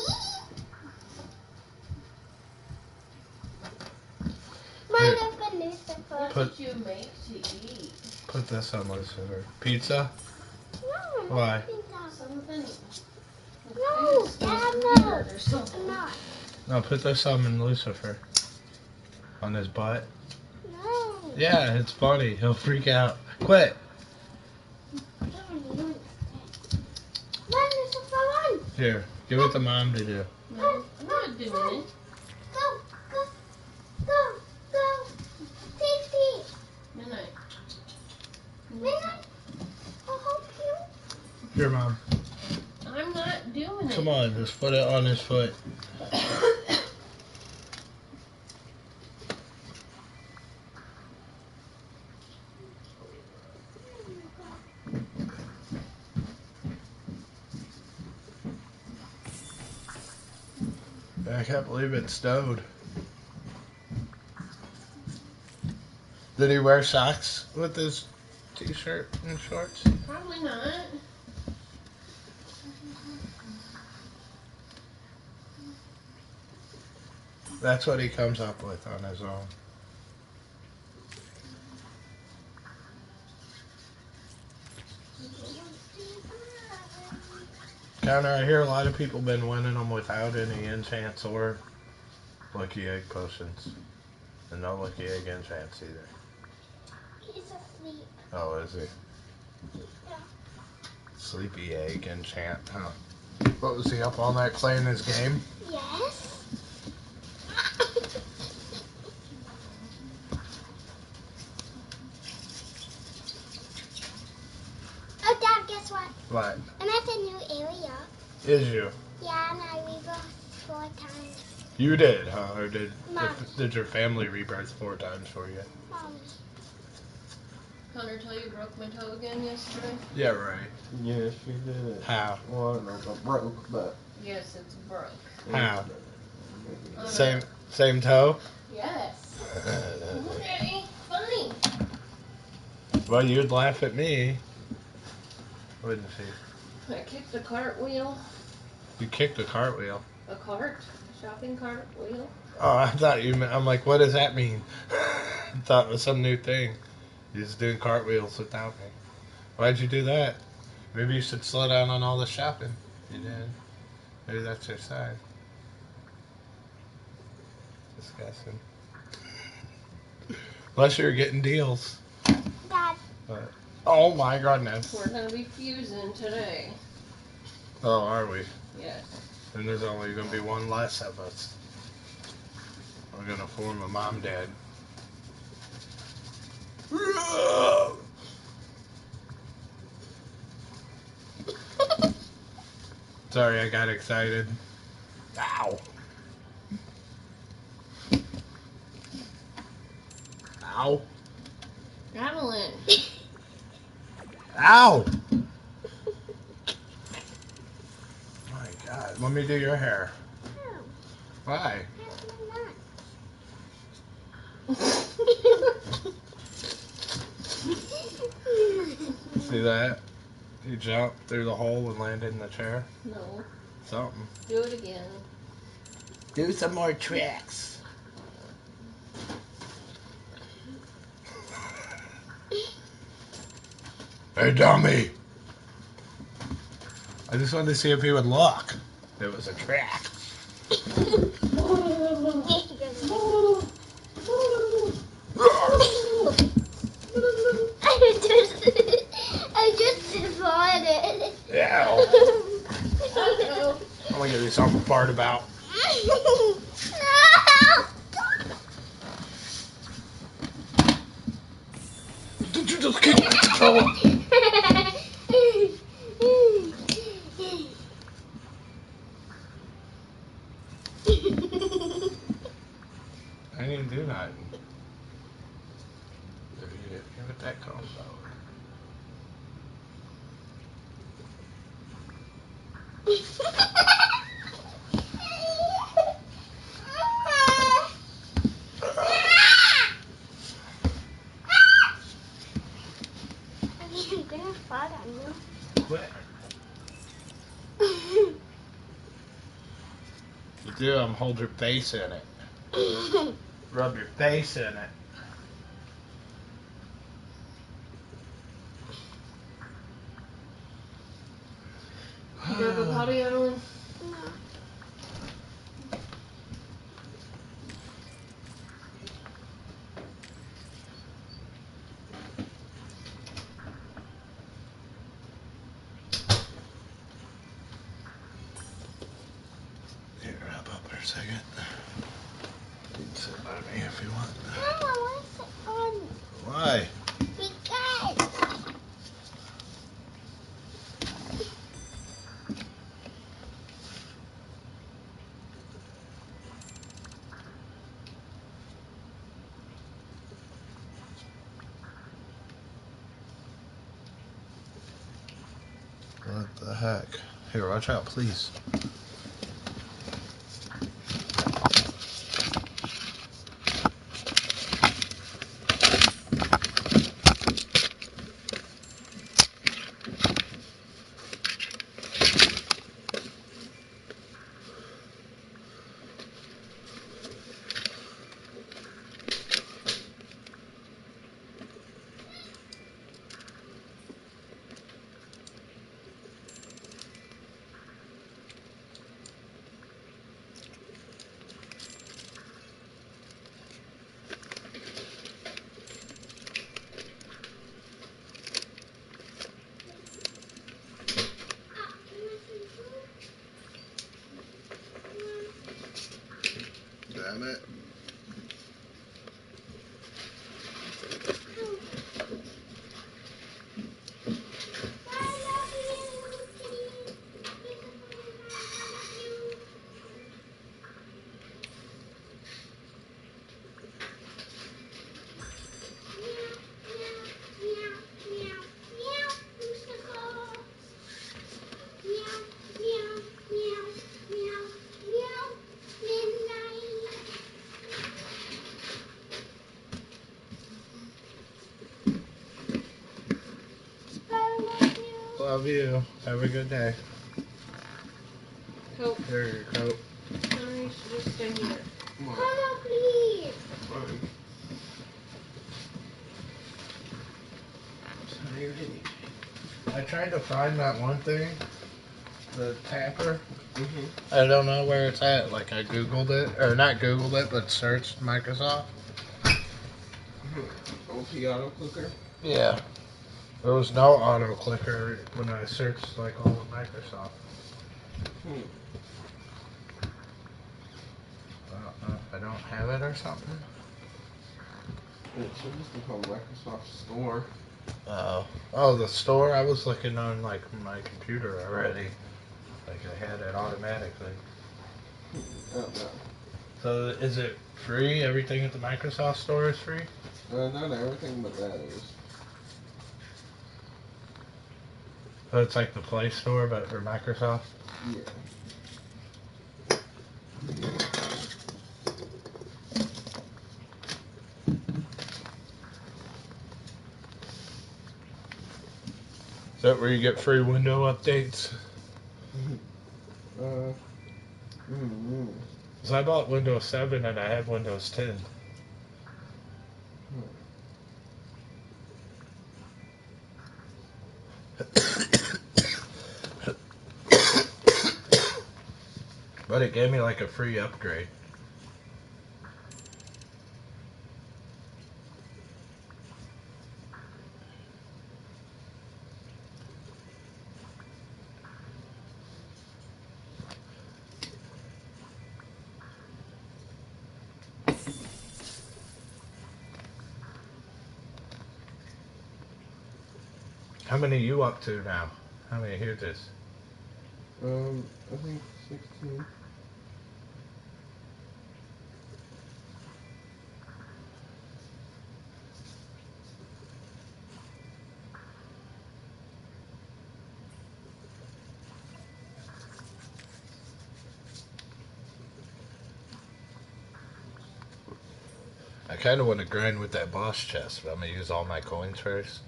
That's what you make to eat. Put this on Lucifer. Pizza? No. Why? Something. No, Dad, no. No, put this on Lucifer. On his butt. No. Yeah, it's funny. He'll freak out. Quit. Here, give it to Mom to do. No, I'm not doing it. Go. Pee. Midnight. I'll help you. Here, Mom. I'm not doing it. Come on, just put it on his foot. I can't believe it snowed. Did he wear socks with his t-shirt and shorts? Probably not. That's what he comes up with on his own. Counter, I hear a lot of people been winning them without any enchants or lucky egg potions. And no lucky egg enchants either. He's asleep. Oh, is he? Yeah. Sleepy egg enchant, huh? What, was he up all night playing his game? Yes. Oh, Dad, guess what? What? I'm at the new area. Is you? Yeah, and I rebirthed 4 times. You did, huh? Or did your family rebirth 4 times for you? Mommy. Connor tell you broke my toe again yesterday? Yeah, right. Yes, she did. How? Well, I don't know about broke, but... Yes, it's broke. How? Same toe? Yes. Okay, funny. Well, you'd laugh at me, wouldn't you? I kicked a cartwheel. You kicked a cartwheel. A cart? Shopping cart wheel? Oh, I thought you meant, I'm like, what does that mean? I thought it was some new thing. You're just doing cartwheels without me. Why'd you do that? Maybe you should slow down on all the shopping. You did. Maybe that's your sign. Disgusting. Unless you're getting deals. Dad. But, oh my goodness. We're going to be fusing today. Oh, are we? Yes. Then there's only going to be one less of us. We're going to form a mom-dad. Sorry, I got excited. Ow. Ow. Madeline. Ow. My God. Let me do your hair. Why? See that? You jumped through the hole and landed in the chair? No. Something. Do it again. Do some more tricks. Hey, dummy. I just wanted to see if he would look. It was a trap. I just farted. Yeah. I'm gonna give you something to fart about. Did you just kick the controller? I didn't do nothing. Give it that comb over. I'm gonna fart on you. Where? You do, hold your face in it. Rub your face in it. You have a potty, Adeline? No. Here, hop up for a second. You can sit by me if you want. No, I want to sit on. Why? Because. What the heck? Here, watch out, please. Damn it. Love you. Have a good day. Coat. Here, your coat. No, you should just stay here. Come on. Oh, no, please. Fine. I tried to find that one thing, the tapper. Mm-hmm. I don't know where it's at. Like, I Googled it, or not Googled it, but searched Microsoft. OP auto clicker? Yeah. There was no auto clicker when I searched, like, all of Microsoft. I don't know if I don't have it or something. It should just be called Microsoft Store. Oh, the store? I was looking on, like, my computer already. Like, I had it automatically. Oh, no. So, is it free? Everything at the Microsoft Store is free? Not everything, but that is. So, it's like the Play Store, but for Microsoft? Yeah. Is that where you get free window updates? Because I bought Windows 7 and I have Windows 10. But it gave me like a free upgrade. How many you up to now? How many here's this? I think 16. I kind of want to grind with that boss chest, but I'm going to use all my coins first.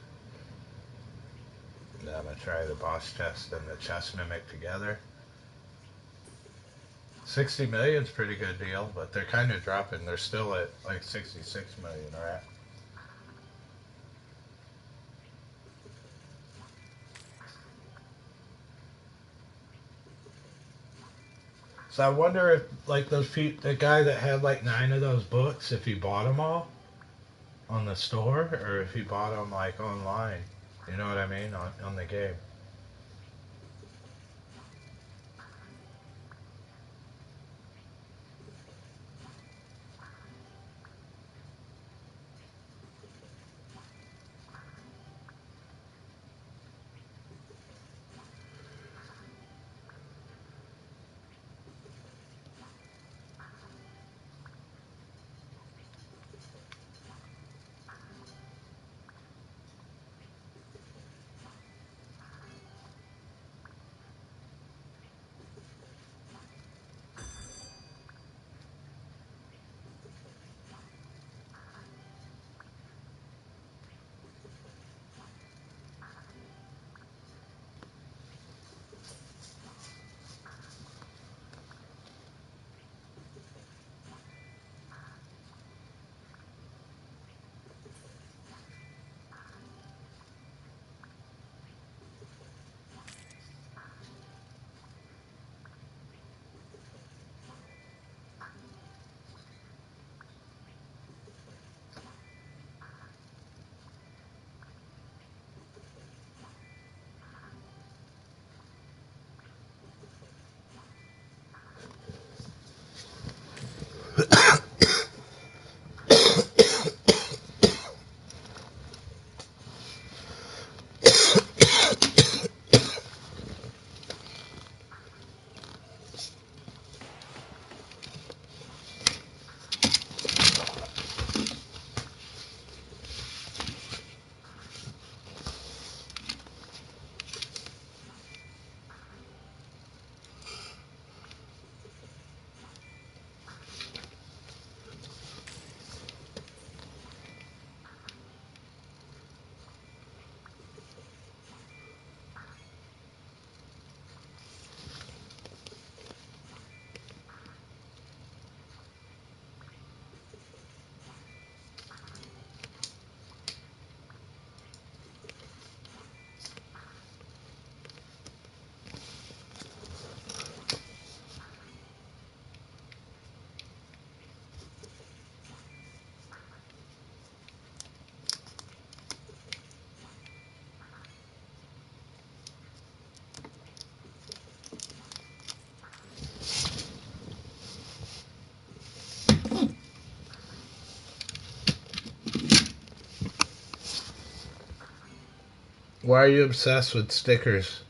Then I'm going to try the boss chest and the chest mimic together. 60 million's pretty good deal, but they're kind of dropping. They're still at like 66 million, right? So I wonder if like the guy that had like 9 of those books, if he bought them all on the store or if he bought them like online. You know what I mean? On the game. Why are you obsessed with stickers?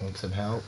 Want some help?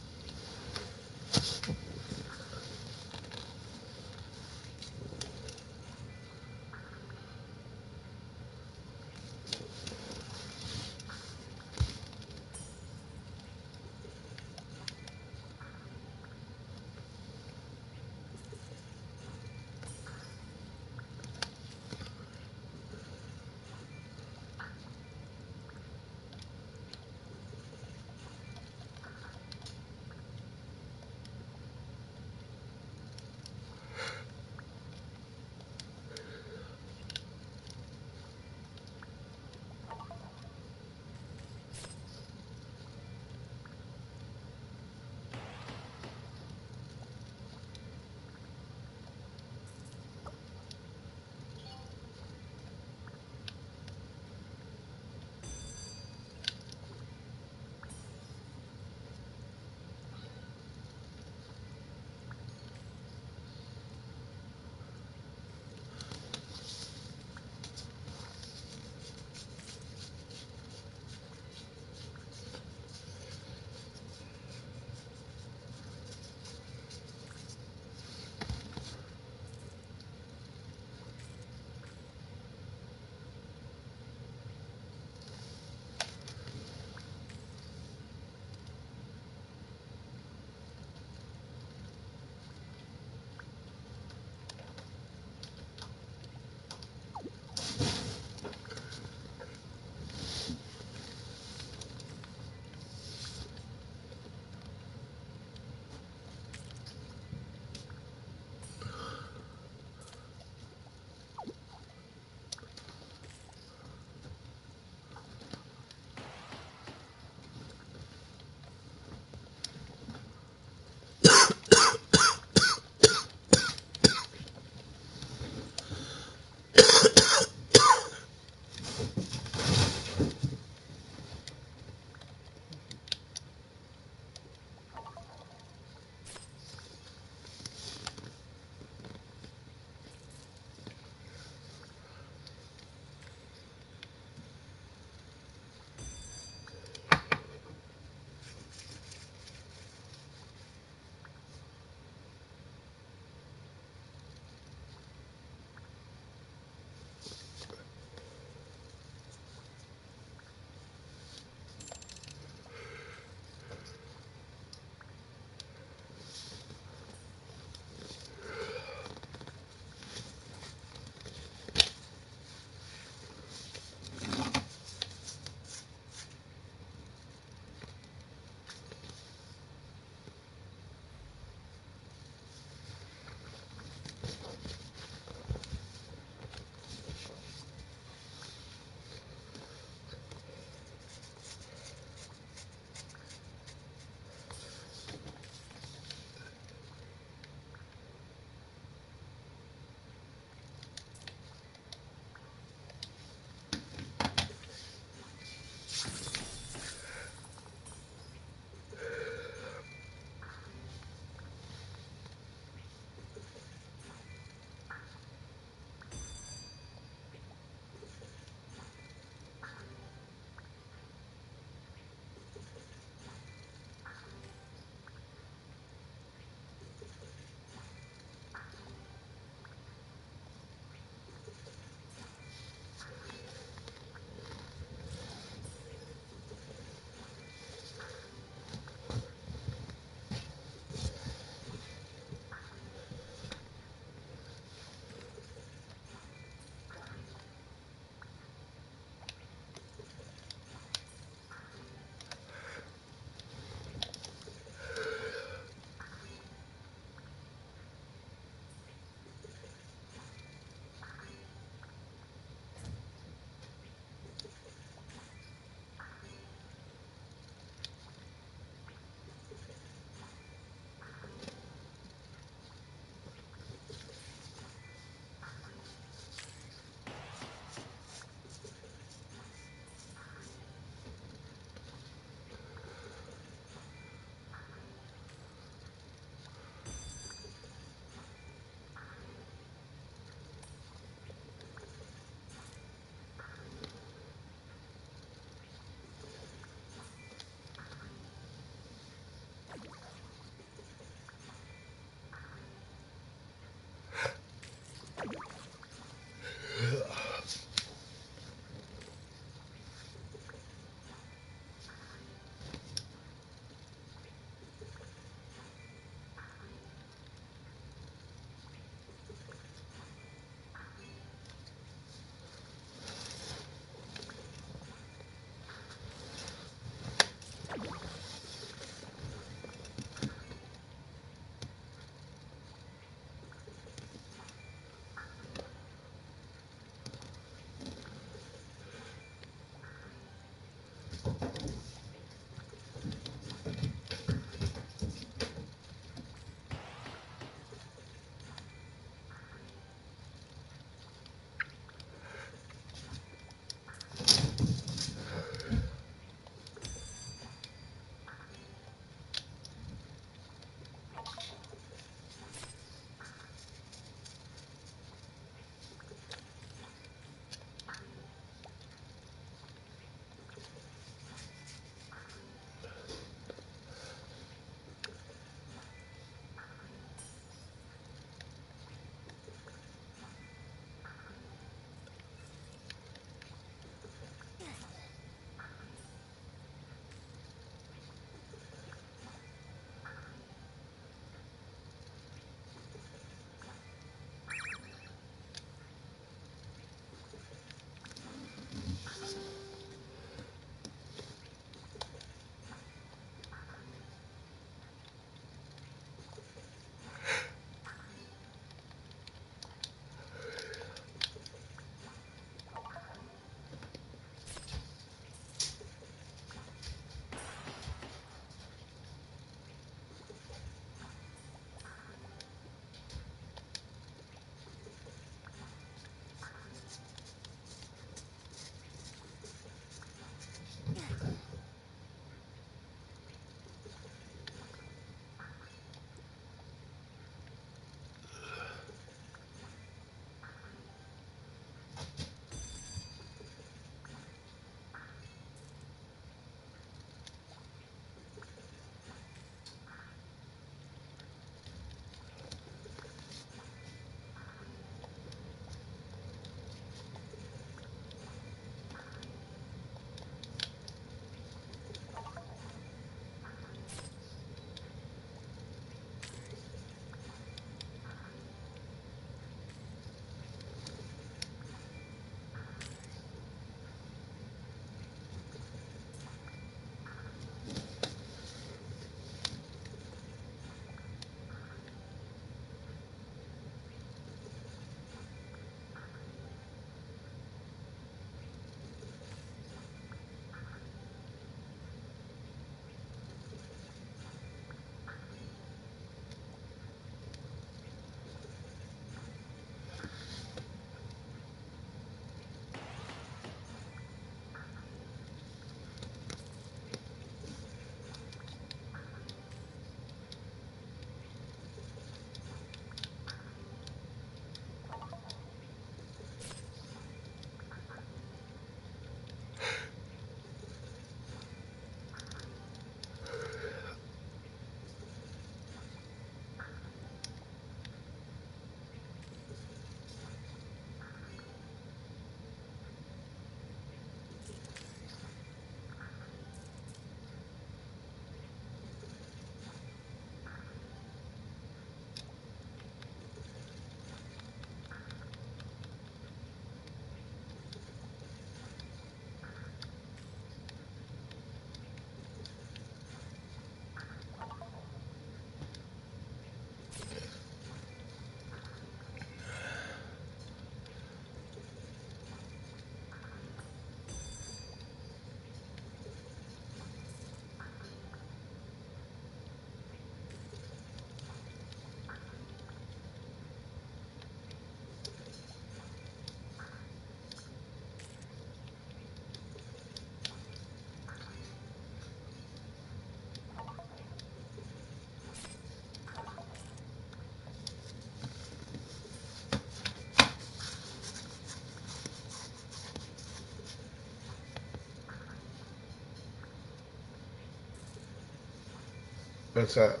What's up?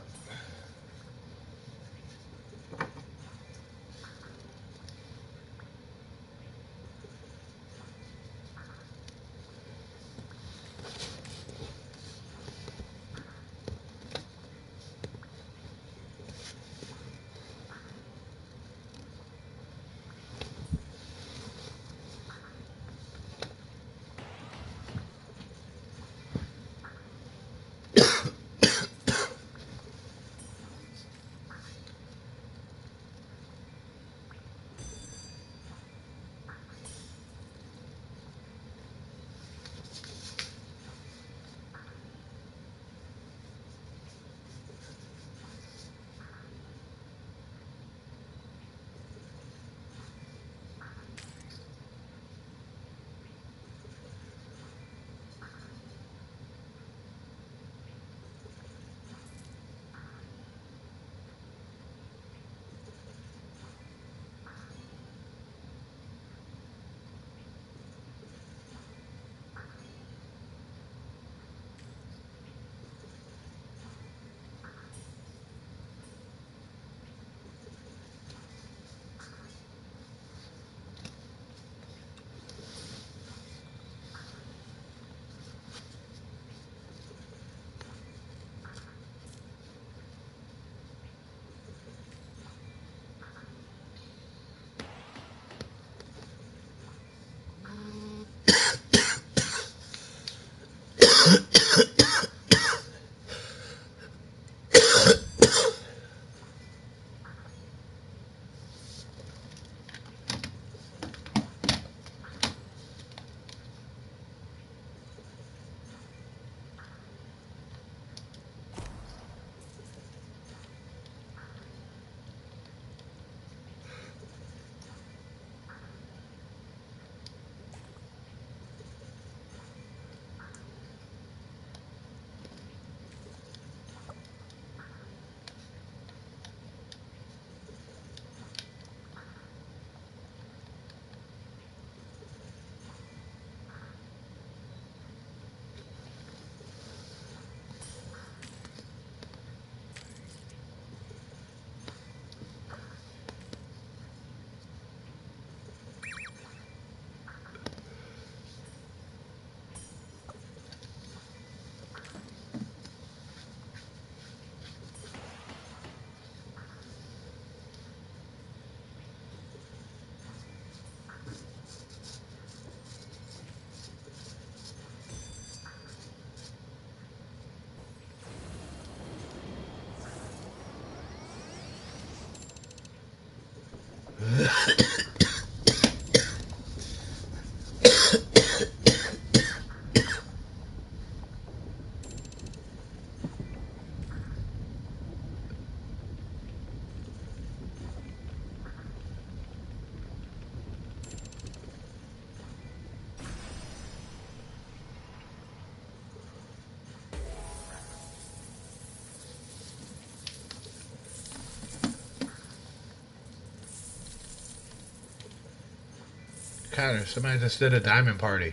Connor, somebody just did a diamond party.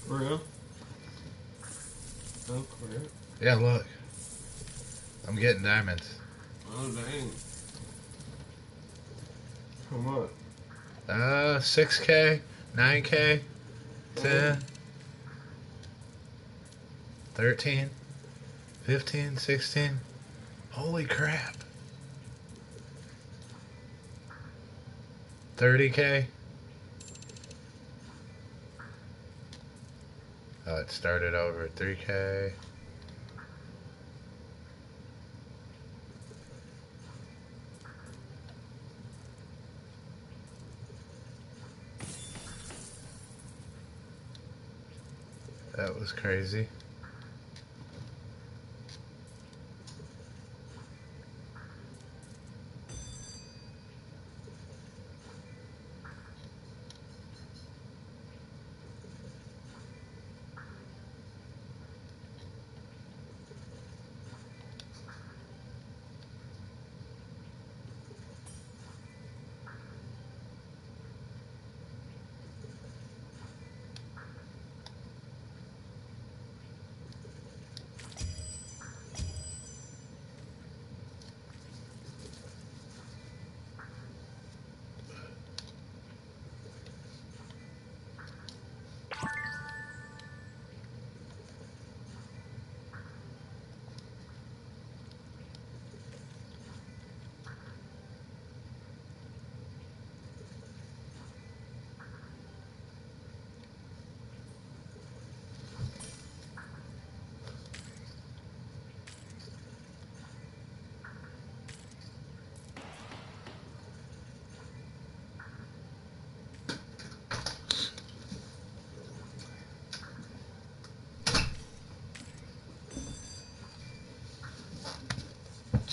For real? Oh, crap. Yeah, look. I'm getting diamonds. Oh, dang. How much? 6K, 9K, 10, 13, 15, 16. Holy crap. 30K. Oh, it started over. 3K. That was crazy.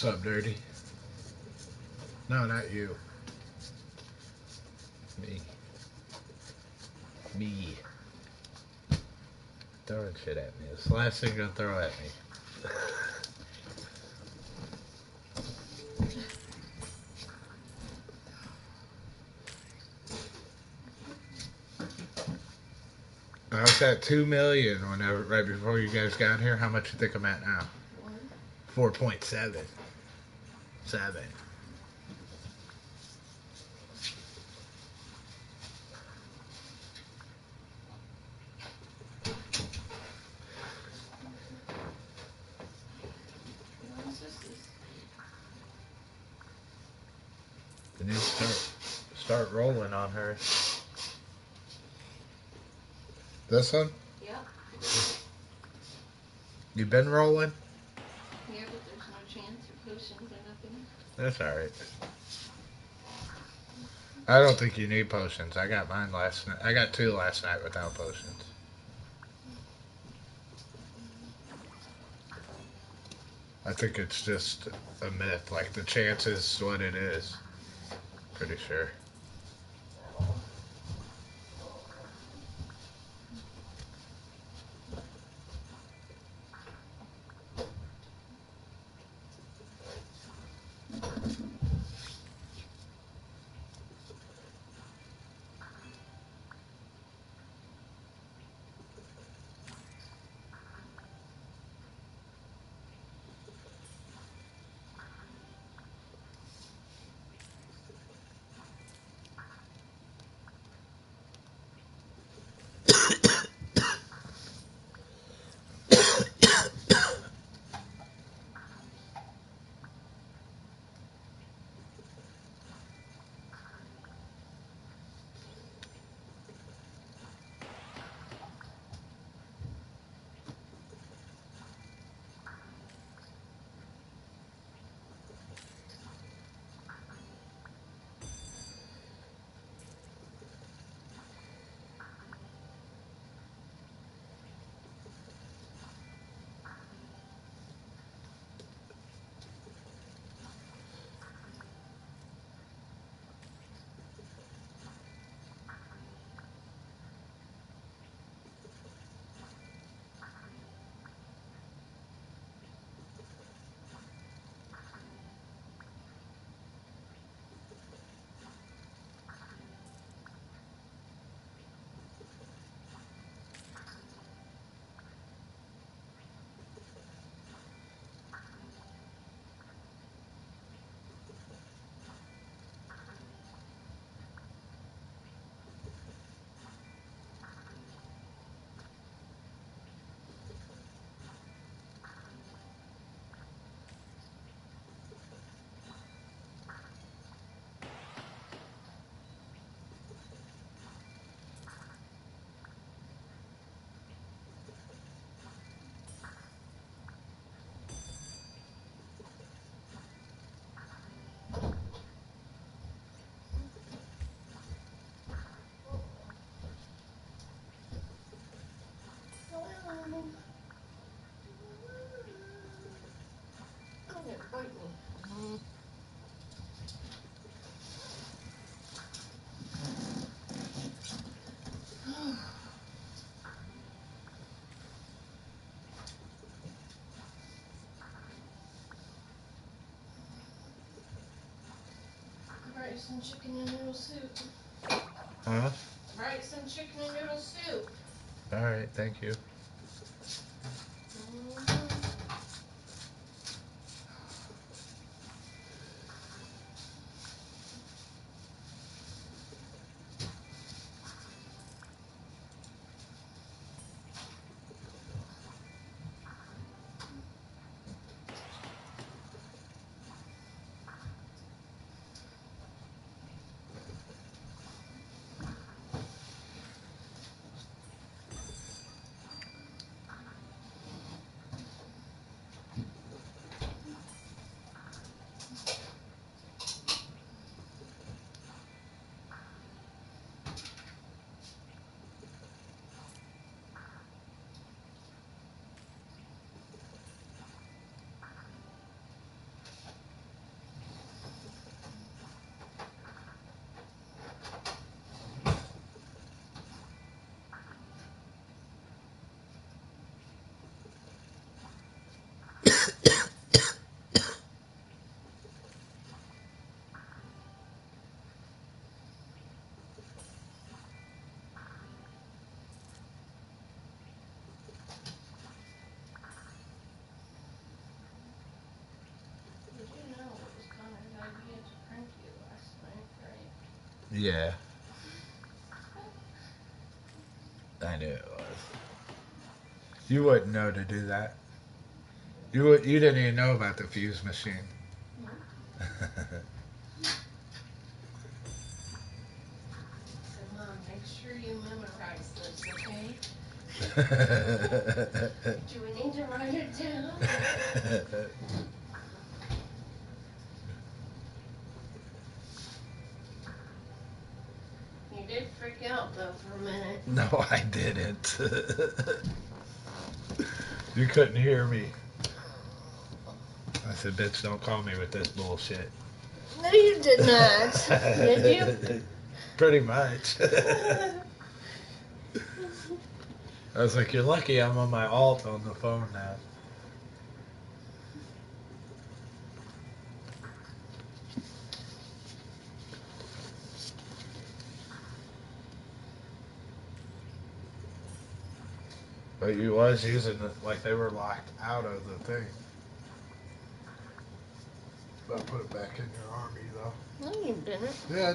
What's up, Dirty? No, not you. Me. Me. Throwing shit at me. It's the last thing you're gonna throw at me. I was at 2 million whenever right before you guys got here. How much you think I'm at now? 4.7. 7. You need to start rolling on her. This one? Yep. You been rolling? Yeah, but there's no chance or potions or nothing. That's alright. I don't think you need potions. I got mine last night. I got 2 last night without potions. I think it's just a myth. Like, the chance is what it is. Pretty sure. Come here, bite me. Alright, some chicken and noodle soup. Huh? Alright, some chicken and noodle soup. Alright, thank you. Yeah. I knew it was. You wouldn't know to do that. You didn't even know about the fuse machine. So, Mom, make sure you memorize this, okay? Do we need to write it down? You did freak out, though, for a minute. No, I didn't. You couldn't hear me. I said, bitch, don't call me with this bullshit. No, you did not. Did you? Pretty much. I was like, you're lucky I'm on my alt on the phone now. But you was using it like they were locked out of the thing. But I put it back in your army though. No, you didn't. Yeah,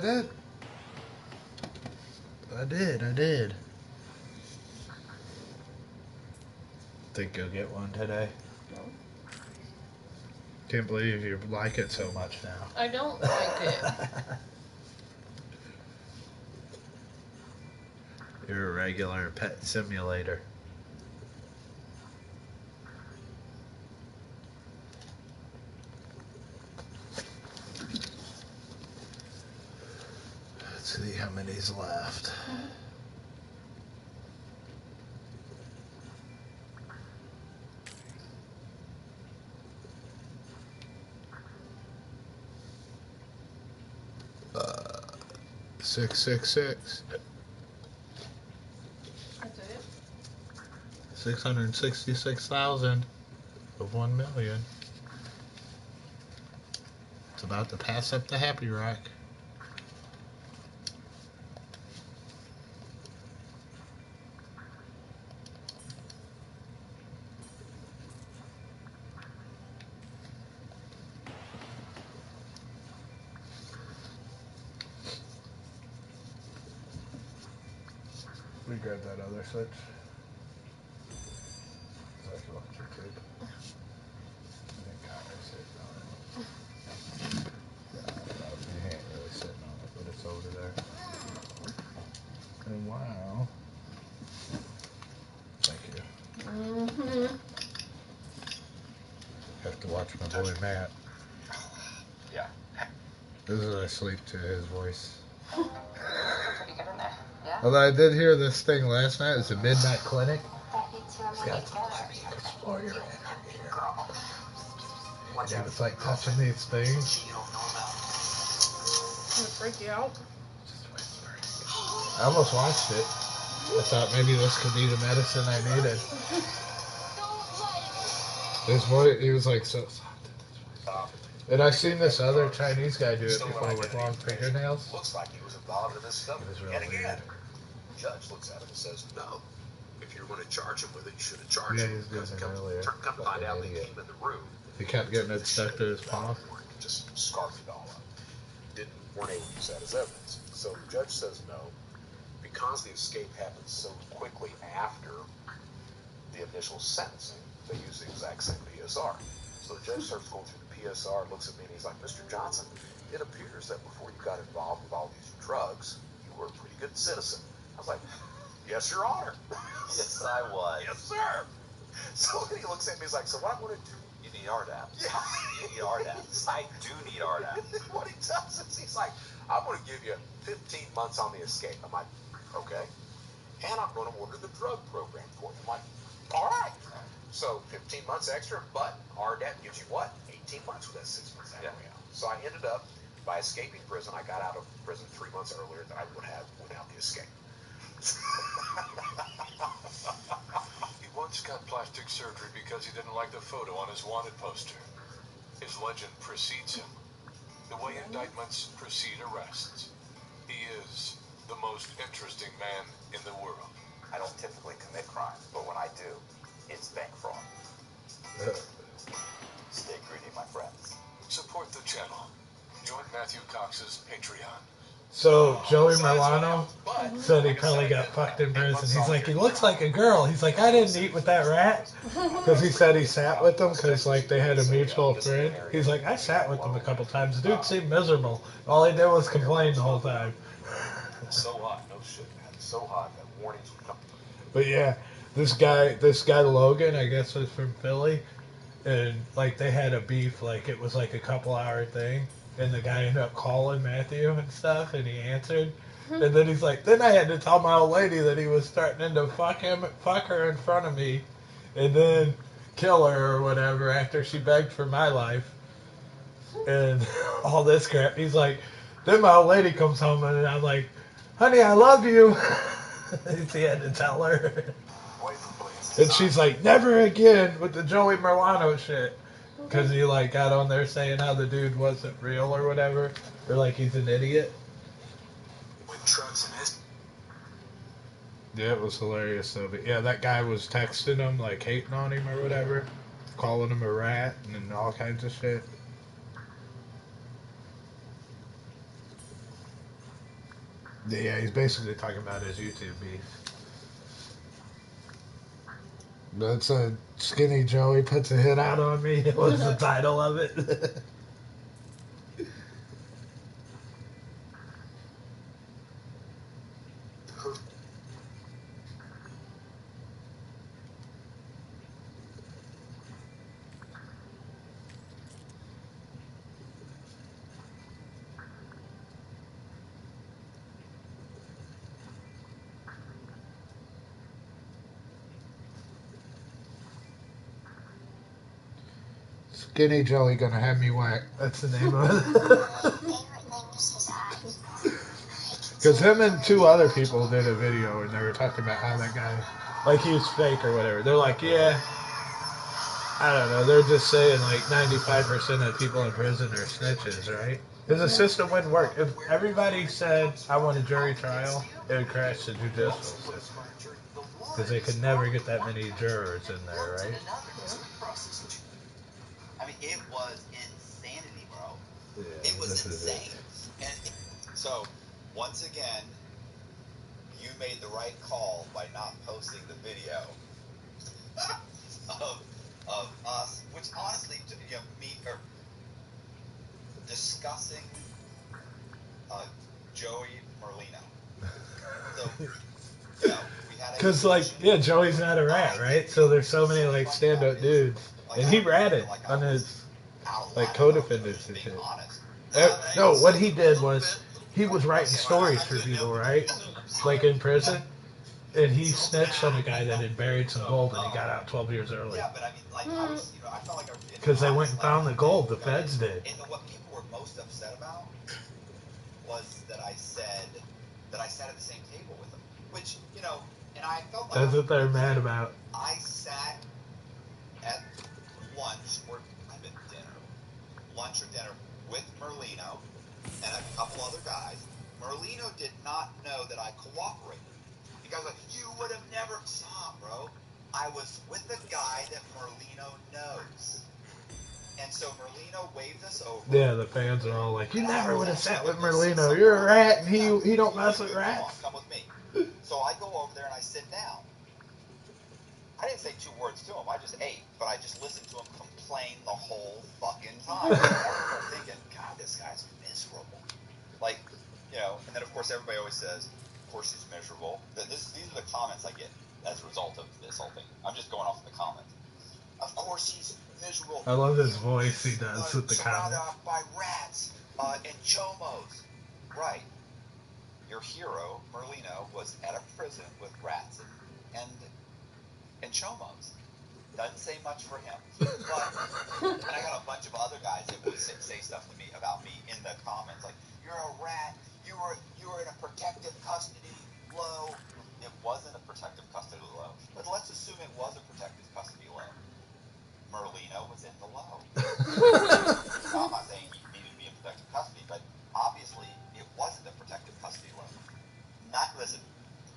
I did. I did. Think you'll get one today? No. Can't believe you like it so much now. I don't like it. You're a regular pet simulator. Let's see how many's left. Uh, 666. That's it. 666,000 of 1 million. It's about to pass up the Happy Rock. We grab that other switch. That's electric tape. I think Connor's sitting on it. He ain't really sitting on it, but it's over there. And wow. Thank you. Mm-hmm. Have to watch my boy Matt. Yeah. This is I sleep to his voice. Pretty good in there. Yeah? Although I did hear this thing last night. It's a midnight clinic. It's got some things to explore your inner ear. And it was like touching these things. Did it freak you out? I almost watched it. I thought maybe this could be the medicine I needed. His voice, he was like so soft. And I've seen this other Chinese guy do it before with long fingernails. Looks like he was involved in this stuff. It was And really again, weird. judge looks at him and says, no. If you were going to charge him with it, you should have charged Yeah, him. he was doing it earlier. Come to find out, they came in the room. He kept getting it stuck to his palm. Just scarfed it all up. Weren't able to use that as evidence. So the judge says no, because the escape happened so quickly after the initial sentencing. They use the exact same PSR. So the judge starts going through the PSR, looks at me, and he's like, Mr. Johnson, it appears that before you got involved with all these drugs, you were a pretty good citizen. I was like, yes, Your Honor. Yes, I was. Yes, sir. So then he looks at me, he's like, so what I'm going to do? You need RDAP. Yeah. You need RDAP. I do need RDAP. What he does is he's like, I'm going to give you 15 months on the escape. I'm like, okay. And I'm going to order the drug program for you. I'm like, all right. So 15 months extra, but RDAP gives you what? 18 months with that 6 months anyway. Yeah. So I ended up, by escaping prison, I got out of prison 3 months earlier than I would have without the escape. He once got plastic surgery because he didn't like the photo on his wanted poster. His legend precedes him. The way indictments precede arrests. He is the most interesting man in the world. I don't typically commit crimes, but when I do, it's bank fraud. Stay greedy, my friends. Support the channel. Join Matthew Cox's Patreon. So Joey Merlano said he probably got fucked in prison. He's like, he looks like a girl. He's like, I didn't eat with that rat. Because he said he sat with them because like they had a mutual friend. He's like, I sat with them a couple times. Dude seemed miserable. All he did was complain the whole time. So hot, no shit, man. So hot that warnings would come. But yeah, this guy Logan, I guess was from Philly, and like they had a beef. Like it was like a couple-hour thing, and the guy ended up calling Matthew and stuff, and he answered. And then he's like, then I had to tell my old lady that he was threatening to fuck her in front of me, and then kill her or whatever after she begged for my life, and all this crap. He's like, then my old lady comes home and I'm like, honey, I love you. He had to tell her, and she's like, never again with the Joey Merlano shit. Because he like got on there saying how the dude wasn't real or whatever, or like he's an idiot. With trucks and his. Yeah, it was hilarious though. But yeah, that guy was texting him, like hating on him or whatever, calling him a rat and all kinds of shit. Yeah, he's basically talking about his YouTube beef. That's a Skinny Joey puts a hit out on me. It was the title of it. Skinny Joey gonna have me whacked. That's the name of it. Because him and two other people did a video and they were talking about how that guy, like he was fake or whatever. They're like, yeah, I don't know. They're just saying like 95% of people in prison are snitches, right? Because the system wouldn't work. If everybody said, I want a jury trial, it would crash the judicial system. Because they could never get that many jurors in there, right? I mean, it was insanity, bro. Yeah, It was this is insane. it. And so, once again, you made the right call by not posting the video of us, which honestly, you know, me or discussing Joey Merlino. So, you know, we had a Because, like, yeah, Joey's not a rat, right? So there's so many, like, stand-up dudes. And he ratted on his, like, co-defendants and shit. No, what he did was, he was writing stories for people, right? Like, in prison. And he snitched on a guy that had buried some gold and he got out 12 years early. Yeah, but I mean, like, I was, you know, I felt like I was being Because they went honest, and like, found the gold, the feds did. and what people were most upset about was that I sat at the same table with them, which, you know, and I felt like That's what they're mad about. I sat at lunch or dinner with Merlino and a couple other guys. Merlino did not know that I cooperated. You guys were like, you would have never stop, bro. I was with a guy that Merlino knows. And so Merlino waved us over. Yeah, the fans are all like, you never would have sat with Merlino. You're a rat and he don't mess with rats. Come with me. So I go over there and I sit down. I didn't say two words to him. I just ate, but I just listened to him complain the whole fucking time. I'm thinking, God, this guy's miserable. Like, you know, and then of course everybody always says, of course he's miserable. These are the comments I get as a result of this whole thing. I'm just going off of the comments. Of course he's miserable. I love this voice he does with the surrounded comments. by rats and chomos. Right. Your hero, Merlino, was at a prison with rats and chomos. Doesn't say much for him. But, and I got a bunch of other guys that would say stuff to me about me in the comments, like, you're a rat, you were in a protective custody low. It wasn't a protective custody low, but let's assume it was a protective custody low. Merlino was in the low. Now, I'm not saying he needed to be in protective custody, but obviously it wasn't a protective custody low. Listen,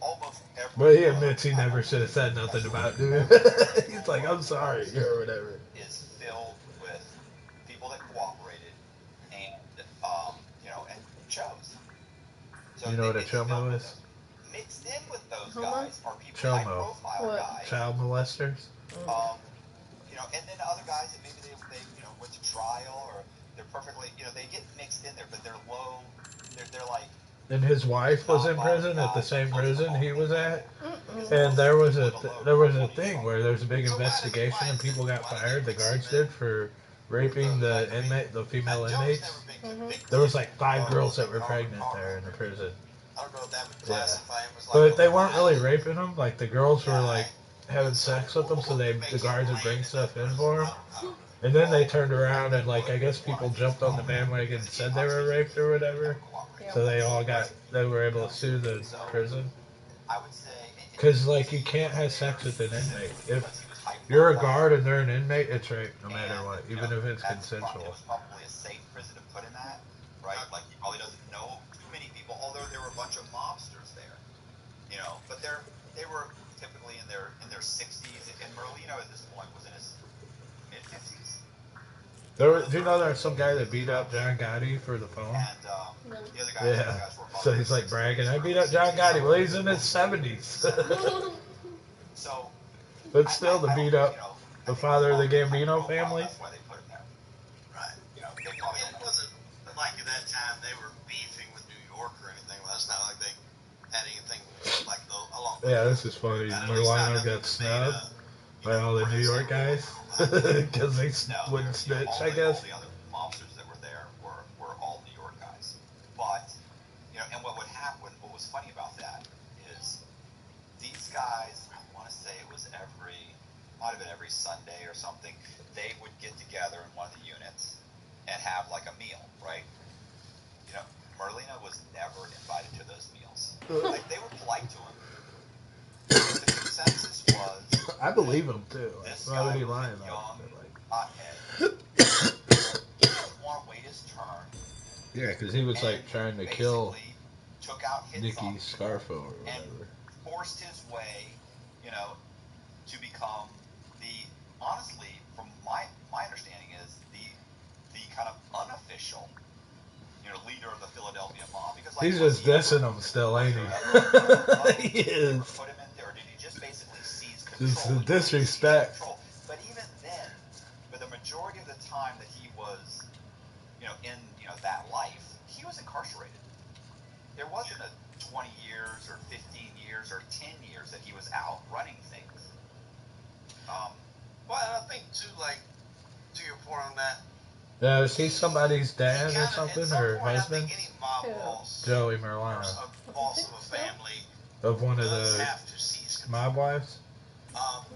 almost every. But he admits he never should have said nothing about it. He's like, I'm sorry, or whatever. Is filled with people that cooperated and, you know, and chose. You know what a chomo is? Mixed in with those Homo? guys are people, Chomo. high-profile What? guys. Child molesters? You know, and then other guys that maybe they you know, went to trial, or they're perfectly, you know, they get mixed in there, but they're low, they're like. And his wife was in prison at the same prison he was at. And there was a thing where there's a big investigation and people got fired. The guards did for raping the female inmates. There was like 5 girls that were pregnant there in the prison. I don't know if that would Yeah, classify him as like. but they weren't really raping them. Like the girls were like having sex with them, so the guards would bring stuff in for them. And then they turned around and like I guess people jumped on the bandwagon and said they were raped or whatever. So they were able to sue the prison. Because like you can't have sex with an inmate. If you're a guard and they're an inmate, it's rape no matter what, even if it's consensual. It was probably a safe prison to put him at, right? Like he probably doesn't know too many people, although there were a bunch of mobsters there, you know. But they were typically in their 60s, and Merlino at this point was in his mid 50s. Do you know there's some guy that beat up John Gotti for the phone? And the other guys, Yeah. So he's like bragging, I beat up John Gotti. Well, he's in his 70s. So, but still, to beat up the father of the Gambino family. That's why they put him there. Right. You know, they probably It wasn't like at that time they were beefing with New York or anything. It's not like they had anything like along. Yeah, this is funny. Merlino got snubbed by all the New York guys because they wouldn't snitch, I guess. All the other mobsters that were there were all New York guys. But, you know, and what would happen, what was funny about that is these guys, I want to say it was might have been every Sunday or something, they would get together in one of the units and have like a meal, right? You know, Merlino was never invited to those meals. Like, they were polite to him. But the consensus was... I believe him, too. Why would he lie about it? Hothead. He didn't want to wait his turn. Yeah, because he was like trying to kill took out Nicky Scarfo or whatever. And forced his way, you know, to become honestly, from my understanding, is the kind of unofficial, you know, leader of the Philadelphia mob. Because like, he's just dissing him still, ain't he? He is. Put him in there, or did he just basically seize control? It's the disrespect. But even then, for the majority of the time that he was, you know, in that life, he was incarcerated. There wasn't a 20 years or 15 years or 10 years that he was out running things. Well, I think too, like, to your point on that. Now, is he somebody's dad or something, or husband? Any mob boss, Joey Merlino. A boss of a family, of one of does the have to seize mob wives?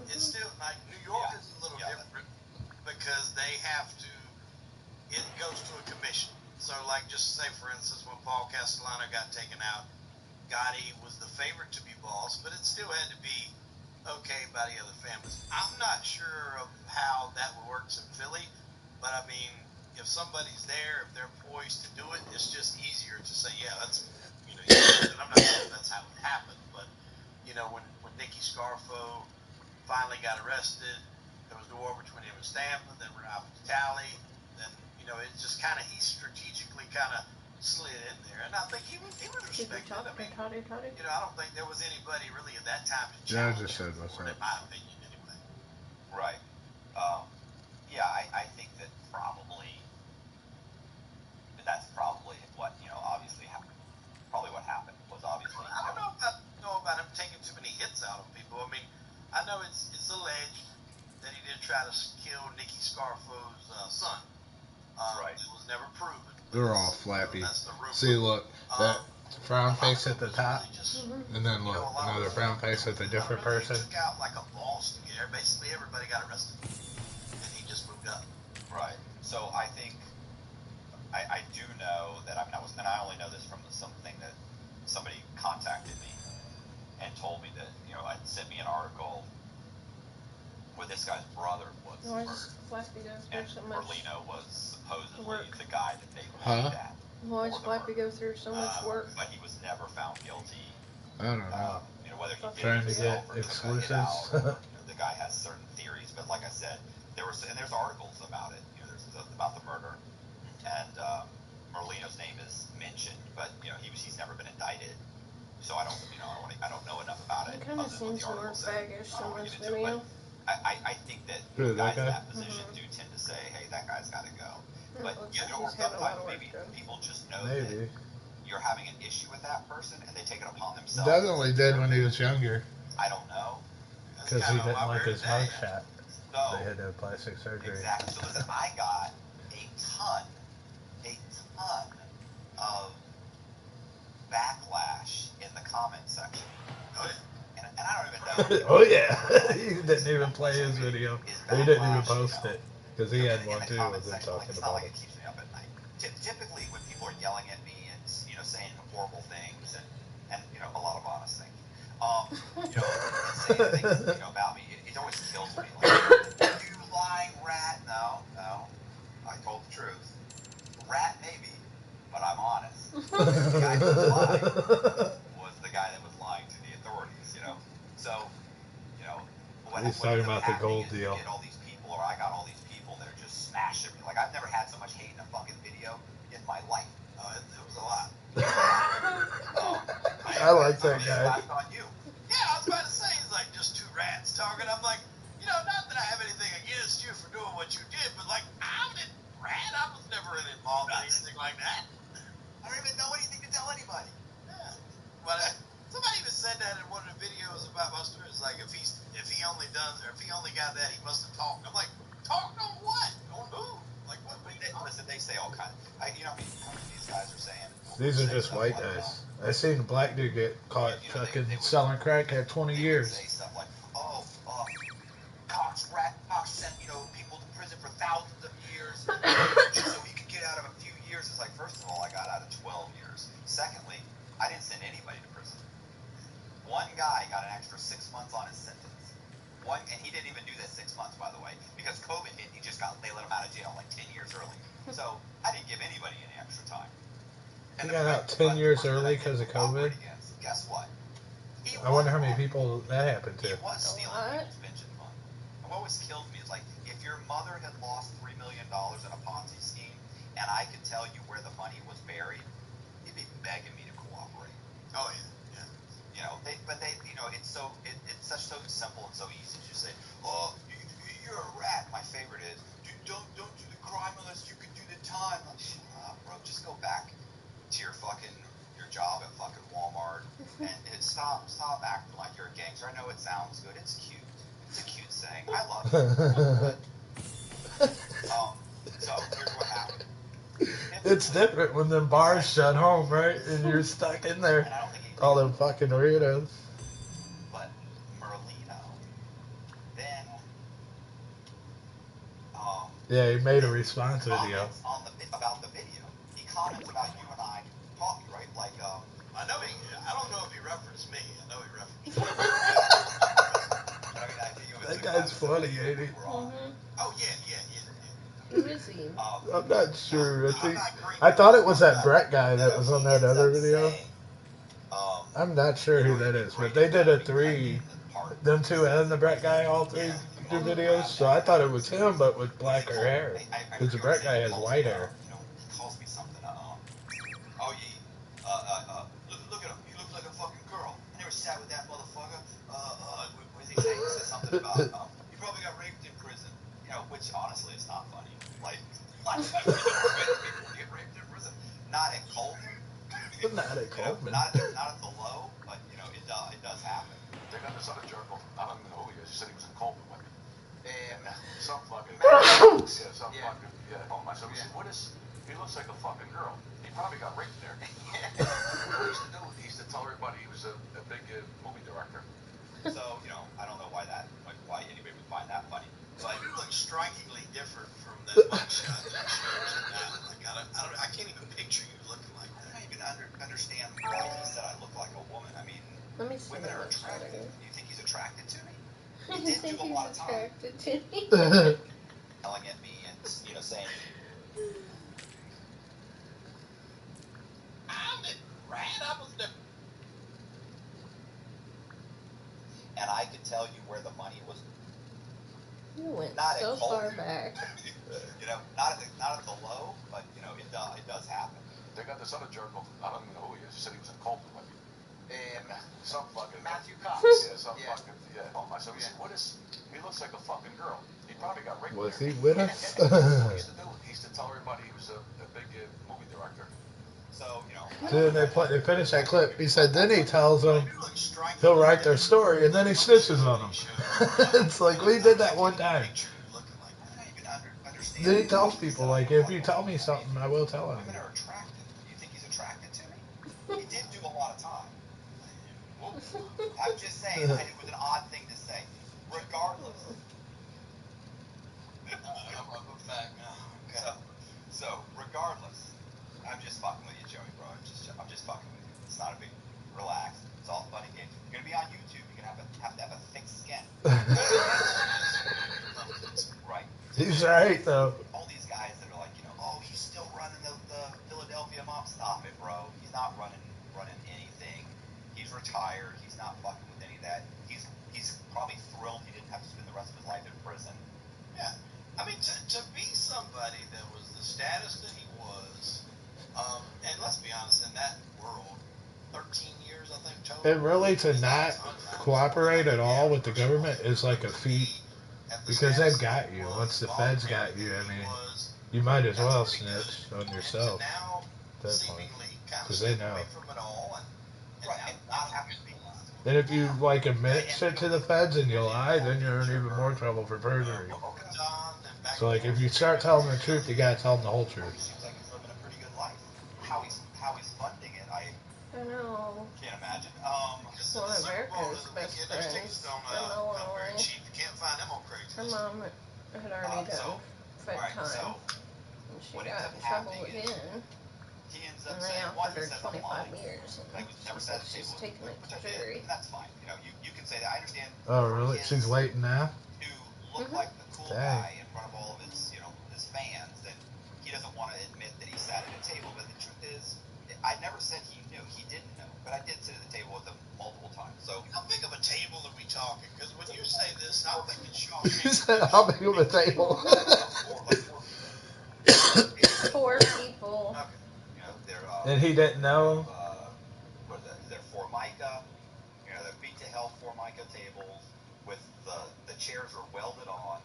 It's still like New York is a little different because they have to. It goes to a commission. So, like, just say for instance, when Paul Castellano got taken out, Gotti was the favorite to be boss, but it still had to be okay by the other families. I'm not sure of how that works in Philly, but I mean, if somebody's there, if they're poised to do it, it's just easier to say, yeah, that's, you know, and I'm not saying that's how it happened, but, you know, when Nicky Scarfo finally got arrested, there was the war between him and Stanton, then Ralph Talley, then, you know, it just kind of, he strategically kind of slid in there, and I think he was respected. I mean, you know, I don't think there was anybody really at that time to challenge I just said what's him, up. in my opinion, anyway. Right. Yeah, I think that that's probably what, you know, obviously happened. Probably what happened was obviously. I don't know about him taking too many hits out of people. I mean, I know it's alleged that he did try to kill Nicky Scarfo's son. Right. It was never proven. They're all flappy. That's the rumor. See, look, that frown face at the top, and then look, another frown face at the different person. He took out like a boss together. Basically, everybody got arrested, and he just moved up. Right. So I think I do know that and I only know this from something that somebody contacted me and told me that, you know, had sent me an article where this guy's brother was murdered, and Merlino was supposedly the guy that they looked at. Why does Flappy go through so much work? But he was never found guilty. I don't know. You know, whether he did Trying it to get himself or took it exclusives. out, or, you know, the guy has certain theories, but like I said, there's articles about it. You know, there's about the murder, and Merlino Merlino's name is mentioned, but he's never been indicted. So I don't know enough about it. It kind of seems more faggish in this video. I think that guys in that position do tend to say, hey, that guy's got to go. But or sometimes maybe people just know that you're having an issue with that person and they take it upon themselves. Definitely did when he was younger. I don't know. Because he didn't like his mug shot. They had to have plastic surgery. Exactly. So listen, I got a ton of backlash in the comment section. And I don't even know. Oh yeah, he didn't even play his video. He didn't even post it because he had one too with him talking about it. It keeps me up at night. Typically, when people are yelling at me and saying horrible things and a lot of honest things, saying things about me, it always kills me. Like, you lying rat. No, I told the truth. Rat maybe, but I'm honest. The guy who lied was the guy that was lying to the authorities. So, he's talking about the gold deal. Get all these people, or I got all these people that are just smashing me. Like, I've never had so much hate in a fucking video in my life. It was a lot. I like that guy. On you. Yeah, I was about to say, he's like just two rats talking. I'm like, not that I have anything against you for doing what you did, but like, I'm a rat. I was never involved in anything like that. I don't even know anything to tell anybody. Yeah. But somebody even said that in one of the videos about Buster. It's like if he only got that, he must have talked. I'm like, talked on what? On who? Like what? Listen, they say all kinds. These guys are saying. These are just white guys. I seen a black dude get caught fucking selling crack at 20 years. Say stuff like, Cox sent people to prison for thousands of years, so he could get out of a few years. It's like, first of all, I got out of 12 years. Secondly, I didn't send anybody to prison. One guy got an extra 6 months on his sentence. And he didn't even do that 6 months, by the way, because COVID hit. They let him out of jail like 10 years early. So I didn't give anybody any extra time. He got out 10 years early because of COVID? Guess what? I wonder how many people that happened to. He was stealing people's pension money. And what always kills me is like, if your mother had lost $3 million in a Ponzi scheme, and I could tell you where the money was buried, you'd be begging me to cooperate. Oh yeah. It's such so simple and so easy to just say, oh, you're a rat. My favorite is, don't do the crime unless you can do the time. Like, shut up, bro. Just go back to your job at fucking Walmart and stop acting like you're a gangster. I know it sounds good. It's cute. It's a cute saying. I love it. So here's what happened. It's different when them bars shut home, right? And you're stuck in there. All them fucking weirdos. But Merlino, then yeah, he made a response video. About the video. He comments about you and I talking, right? Like, I don't know if he referenced me. I know he referenced me. That guy's funny, ain't he? Oh, yeah. Who is he? I'm not sure. I thought it was that Brett guy that was on that other video. I'm not sure who that is, but they did them two and the Brett guy, all three do videos, so I thought it was him, but with blacker hair, because the Brett guy has white hair. He calls me something, look at him, he looks like a fucking girl. I never sat with that motherfucker. What did he say? He said something about, you probably got raped in prison. Which honestly is not funny. Like, people get raped in prison. Not at Coleman. Not at Coleman. Not at the low, but it does happen. They got this other jerk off. I don't even know who he is. He said he was in Coleman with me. And some fucking fucking. I said, what is? He looks like a fucking girl. He probably got raped there. What he used to do, he used to tell everybody he was a big movie director. So I don't know why anybody would find that funny. But you look strikingly different from that mugshot that shows now. Like, I can't even picture you looking like that. I don't even understand why he said I look like a woman. I mean, women are attracted. You think he's attracted to me? I think he's attracted to me. Yelling at me and saying, I'm the rat. I was the. And I could tell you where the money was. You went not so far back. Not at the low, but it does happen. they got this other journal. I don't even know who he is. He said he was in Colton with you. Some fucking Matthew Cox. Yeah, some fucking I said, what is? He looks like a fucking girl. He probably got raped. Was there. he with us? What he used to do? He used to tell everybody he was a big movie director. So, Then they finished that clip. He said, then he tells them he'll write their story, and then he snitches on them. It's like, we did that one time. Then he tells people, like, if you tell me something, I will tell him. Women are attracted. You think he's attracted to me? He did do a lot of time. I'm just saying, it was an odd thing to say. Regardless. I'm back now. So, regardless, I'm just fucking with you, Joey, bro. I'm just fucking with you. It's not a big relax. It's all fun and games. You're gonna be on YouTube. You're gonna have to have a thick skin. Right. He's right, though. All these guys that are like, oh, he's still running the Philadelphia mob. Stop it, bro. He's not running anything. He's retired. He's not fucking with any of that. He's probably thrilled he didn't have to spend the rest of his life in prison. Yeah. I mean, to be somebody that was the status that he was, and let's be honest, in that world, 13 years, I think, total. And really, to not cooperate at all with the government is like a feat. Because they've got you. Once the feds got you, I mean, you might as well snitch on yourself. At that point. Because they know. Then if you, like, admit shit to the feds and you lie, then you're in even more trouble for perjury. So, like, if you start telling the truth, you gotta tell them the whole truth. Seems like he's living a pretty good life. How he's funding it, I know. can't imagine. One of America's best friends in Illinois. Her mom had already done fed time, and she got in trouble again. And they offered her 25 years, and she said she's taking it to jury. That's fine. You can say that. I understand. Oh, really? She's waiting now? To look like the cool guy in front of all of his, his fans, that he doesn't want to admit that he sat at a table. But the truth is, I never said he knew. He didn't know. But I did sit at the table with him multiple times. So how big of a table are we talking? Because when you say this, I'm thinking Sean. You said how big of a table? 4 people. And he didn't know? What is that? They're Formica. They're beat to hell Formica tables with the chairs are welded on.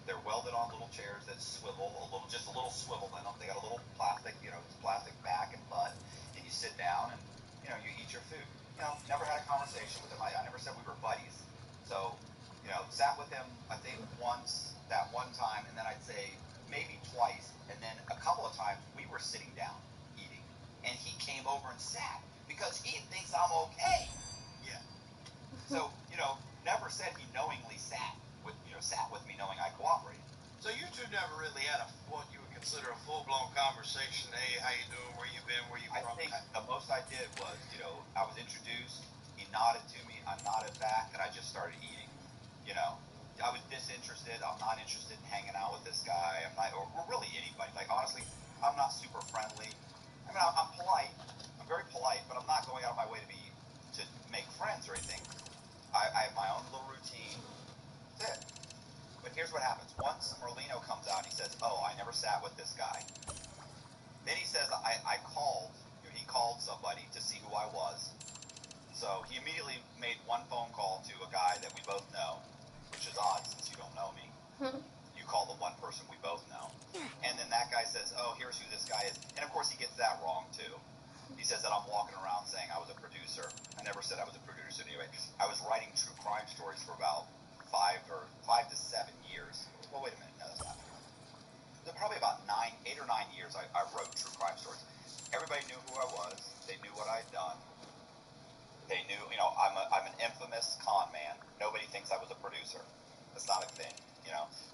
They're welded on little chairs that swivel just a little swivel in them. They got a little plastic, plastic back and butt, and you sit down and you eat your food. Never had a conversation with him. I never said we were buddies. So, sat with him I think once that one time, and then I'd say maybe twice, and then a couple of times we were sitting down eating, and he came over and sat because he thinks I'm okay. Yeah. So never said he knowingly sat with me knowing I cooperated. So you two never really had what you would consider a full-blown conversation. Hey, how you doing? Where you been? Where you from? I think the most I did was, I was introduced. He nodded to me. I nodded back, and I just started eating. I was disinterested. I'm not interested in hanging out with this guy. I'm not, or really anybody. Like, honestly, I'm not super friendly. I mean, I'm polite. I'm very polite, but I'm not going out of my way to make friends or anything. I have my own little routine. That's it. But here's what happens. Once Merlino comes out, he says, oh, I never sat with this guy. Then he says, I called. He called somebody to see who I was. So he immediately made one phone call to a guy that we both know, which is odd since you don't know me. You call the one person we both know. And then that guy says, oh, here's who this guy is. And of course he gets that wrong too. He says that I'm walking around saying I was a producer. I never said I was a producer anyway. I was writing true crime stories for about 5 to 7 years. Well, wait a minute. No, that's not true. Probably about 8 or 9 years I wrote true crime stories. Everybody knew who I was. They knew what I had done. They knew, I'm an infamous con man. Nobody thinks I was a producer. That's not a thing,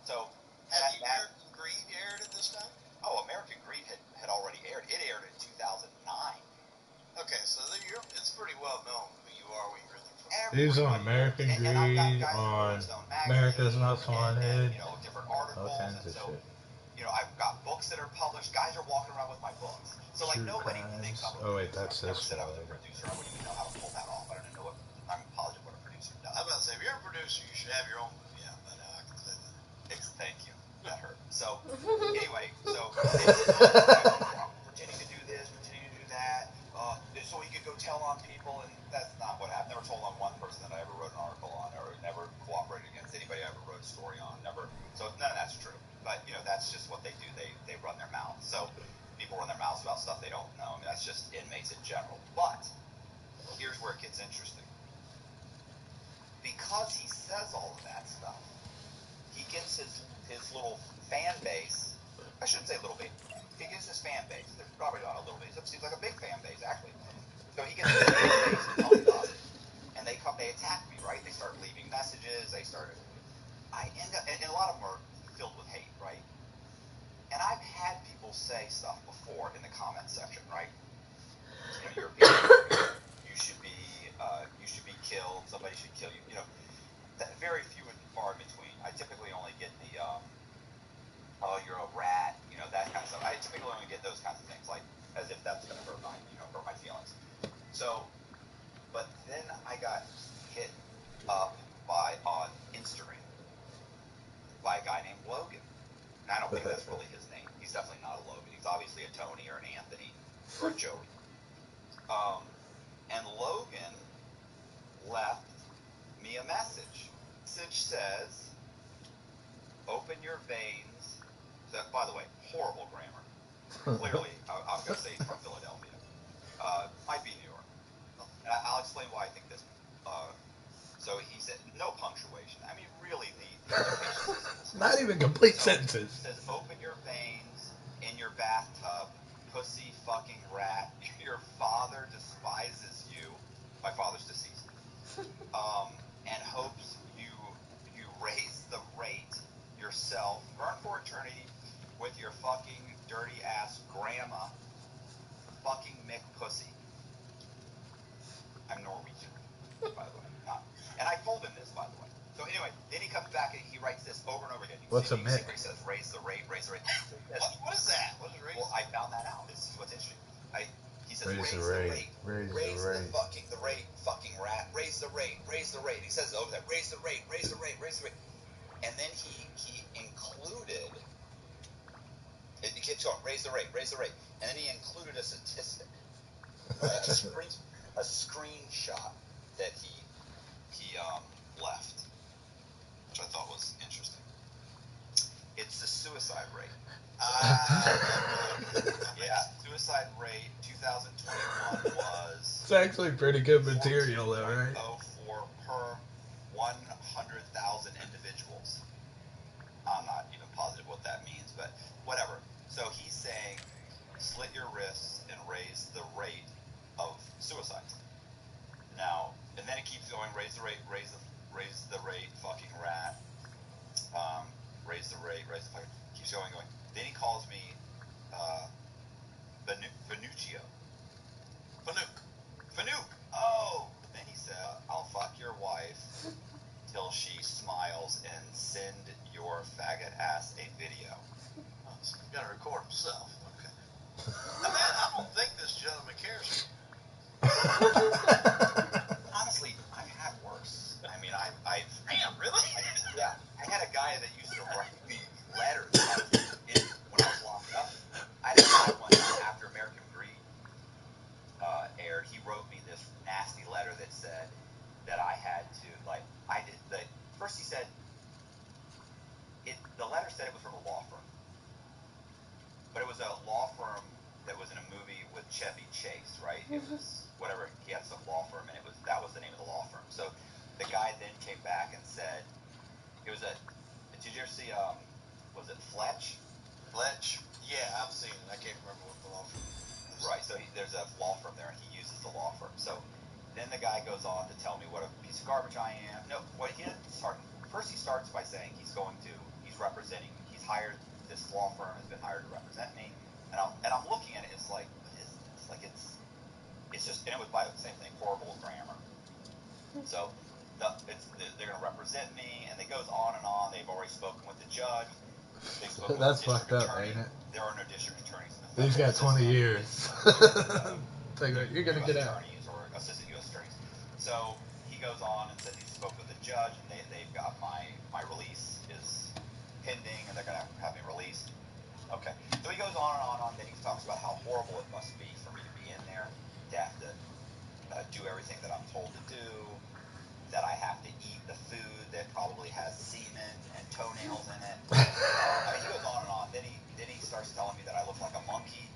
So, Had American Greed aired at this time? Oh, American Greed had already aired. It aired in 2009. Okay, so it's pretty well known who you are, where you're in the He's on American Greed, on America's Most Wanted, all kinds of shit. I've got books that are published. Guys are walking around with my books. So, like, nobody thinks I'm a producer. Oh, wait, that's this one. I was a producer. I wouldn't even know how to pull that off. I don't even know I'm positive what a producer does. I was about to say, if you're a producer, you should have your own. Yeah, but I can say that. Thank you. That hurt. So, anyway, people run their mouths about stuff they don't know. I mean, that's just inmates in general. But here's where it gets interesting. Because he says all of that stuff, he gets his little fan base. I shouldn't say little base. He gets his fan base. There's probably not a little base. It seems like a big fan base, actually. So he gets his fan base pumped up, and they attack me, right? They start leaving messages. I end up, and a lot of them are filled with hate, right? And I've had people say stuff before in the comment section, right? You know, you're a piece of shit. You should be killed. Somebody should kill you. You know, very few and far in between. I typically only get the, oh, you're a rat, you know, that kind of stuff. I typically only get those kinds of things, like as if that's going to hurt my feelings. So, but then I got hit up on Instagram by a guy named Logan. And I don't think that's really his name. He's definitely not a Logan. He's obviously a Tony or an Anthony or a Joey. And Logan left me a message. Message says, open your veins. That, by the way, horrible grammar. Clearly, I'm going to say he's from Philadelphia. Might be New York. And I'll explain why I think this. So he said, no punctuation. I mean, really, the implication is not even complete sentences. It says, open your veins in your bathtub, pussy fucking rat. Your father despises you. My father's deceased. And hopes you raise the rate yourself, burn for eternity with your fucking dirty ass grandma, fucking Mick pussy. I'm Norwegian, by the way. And I told him this, by the way. So anyway, then he comes back and he writes this over and over again. What's a Mick? He says, raise the rate, raise the rate. What is that? What is raise? Well, I found that out. This is what's interesting. He says, Raise the rate. Raise the rate, fucking rat. Raise the rate, raise the rate. He says over that, raise the rate, raise the rate, raise the rate. And then he included, it keeps going, raise the rate, raise the rate. And then he included a statistic, a screenshot that he left, which I thought was interesting. It's the suicide rate. Yeah, suicide rate 2021 was... It's actually pretty good material, though, right? 14.04 per 100,000 individuals. I'm not even positive what that means, but whatever. So he's saying, slit your wrists and raise the rate of suicides. Now, and then it keeps going, raise the rate, raise the rate, fucking rat. Raise the rate, keeps going. Then he calls me Fanuccio. Fanuc. Oh! Then he said, I'll fuck your wife till she smiles and send your faggot ass a video. Oh, so he's got to record himself. Okay. I don't think this gentleman cares. Honestly, I've had worse. I mean, I've Damn, really? Yeah. I had a guy that used to write me letters when I was locked up. I had a guy one after American Greed aired. He wrote me this nasty letter that said that I had to, first he said, the letter said it was from a law firm. But it was a law firm that was in a movie with Chevy Chase, right? It was whatever, he had some law firm, and that was the name of the law firm. So the guy then came back and said, did you ever see, was it Fletch? Fletch? Yeah, I've seen it. I can't remember what the law firm is. Right, so there's a law firm there, and he uses the law firm. So then the guy goes on to tell me what a piece of garbage I am. No, what he didn't start. First he starts by saying he's representing me. He's hired, this law firm has been hired to represent me. And I'm looking at it, it's like, what is this? Like it's just, and it was by the same thing, horrible grammar. So they're going to represent me, and it goes on and on. They've already spoken with the judge. They've spoken That's with the fucked district up, attorney. ain't it? There are no district attorneys in the He's got 20 years. You're going to get out. Or assistant U.S. attorneys. So he goes on and says he spoke with the judge, and they've got my release is pending, and they're going to have me released. Okay. So he goes on and on and on. Then he talks about how horrible it must be for me to be in there, to have to do everything that I'm told to do, that I have to eat the food that probably has semen and toenails in it. I mean, he goes on and on. Then he starts telling me that I look like a monkey.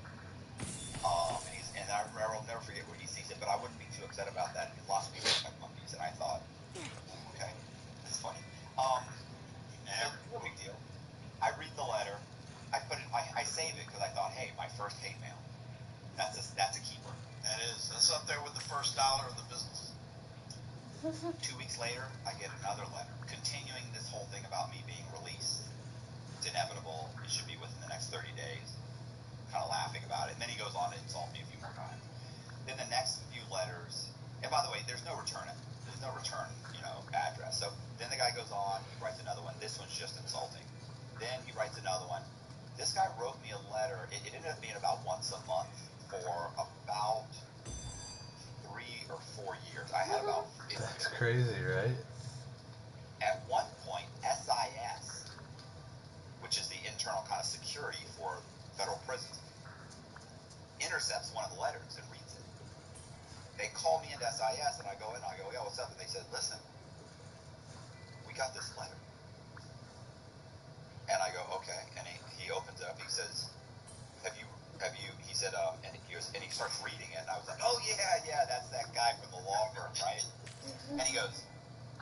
I thought, hey, my first hate mail. That's a keeper. That is. That's up there with the first dollar of the business. 2 weeks later, I get another letter continuing this whole thing about me being released. It's inevitable. It should be within the next 30 days. Kind of laughing about it. And then he goes on to insult me a few more times. Then the next few letters, and by the way, there's no return address. So then the guy goes on, he writes another one. This one's just insulting. Then he writes another one. This guy wrote me a letter. It ended up being about once a month for about 3 or 4 years. I had about 50. That's crazy, right? At one point, SIS, which is the internal kind of security for federal prisons, intercepts one of the letters and reads it. They call me into SIS, and I go in, and I go, yeah, what's up? And they said, listen, we got this letter. And I go, okay. And he opens it up. He says, have you, he said, and he starts reading it. And I was like, oh, yeah, that's that guy from the law firm, right? And he goes,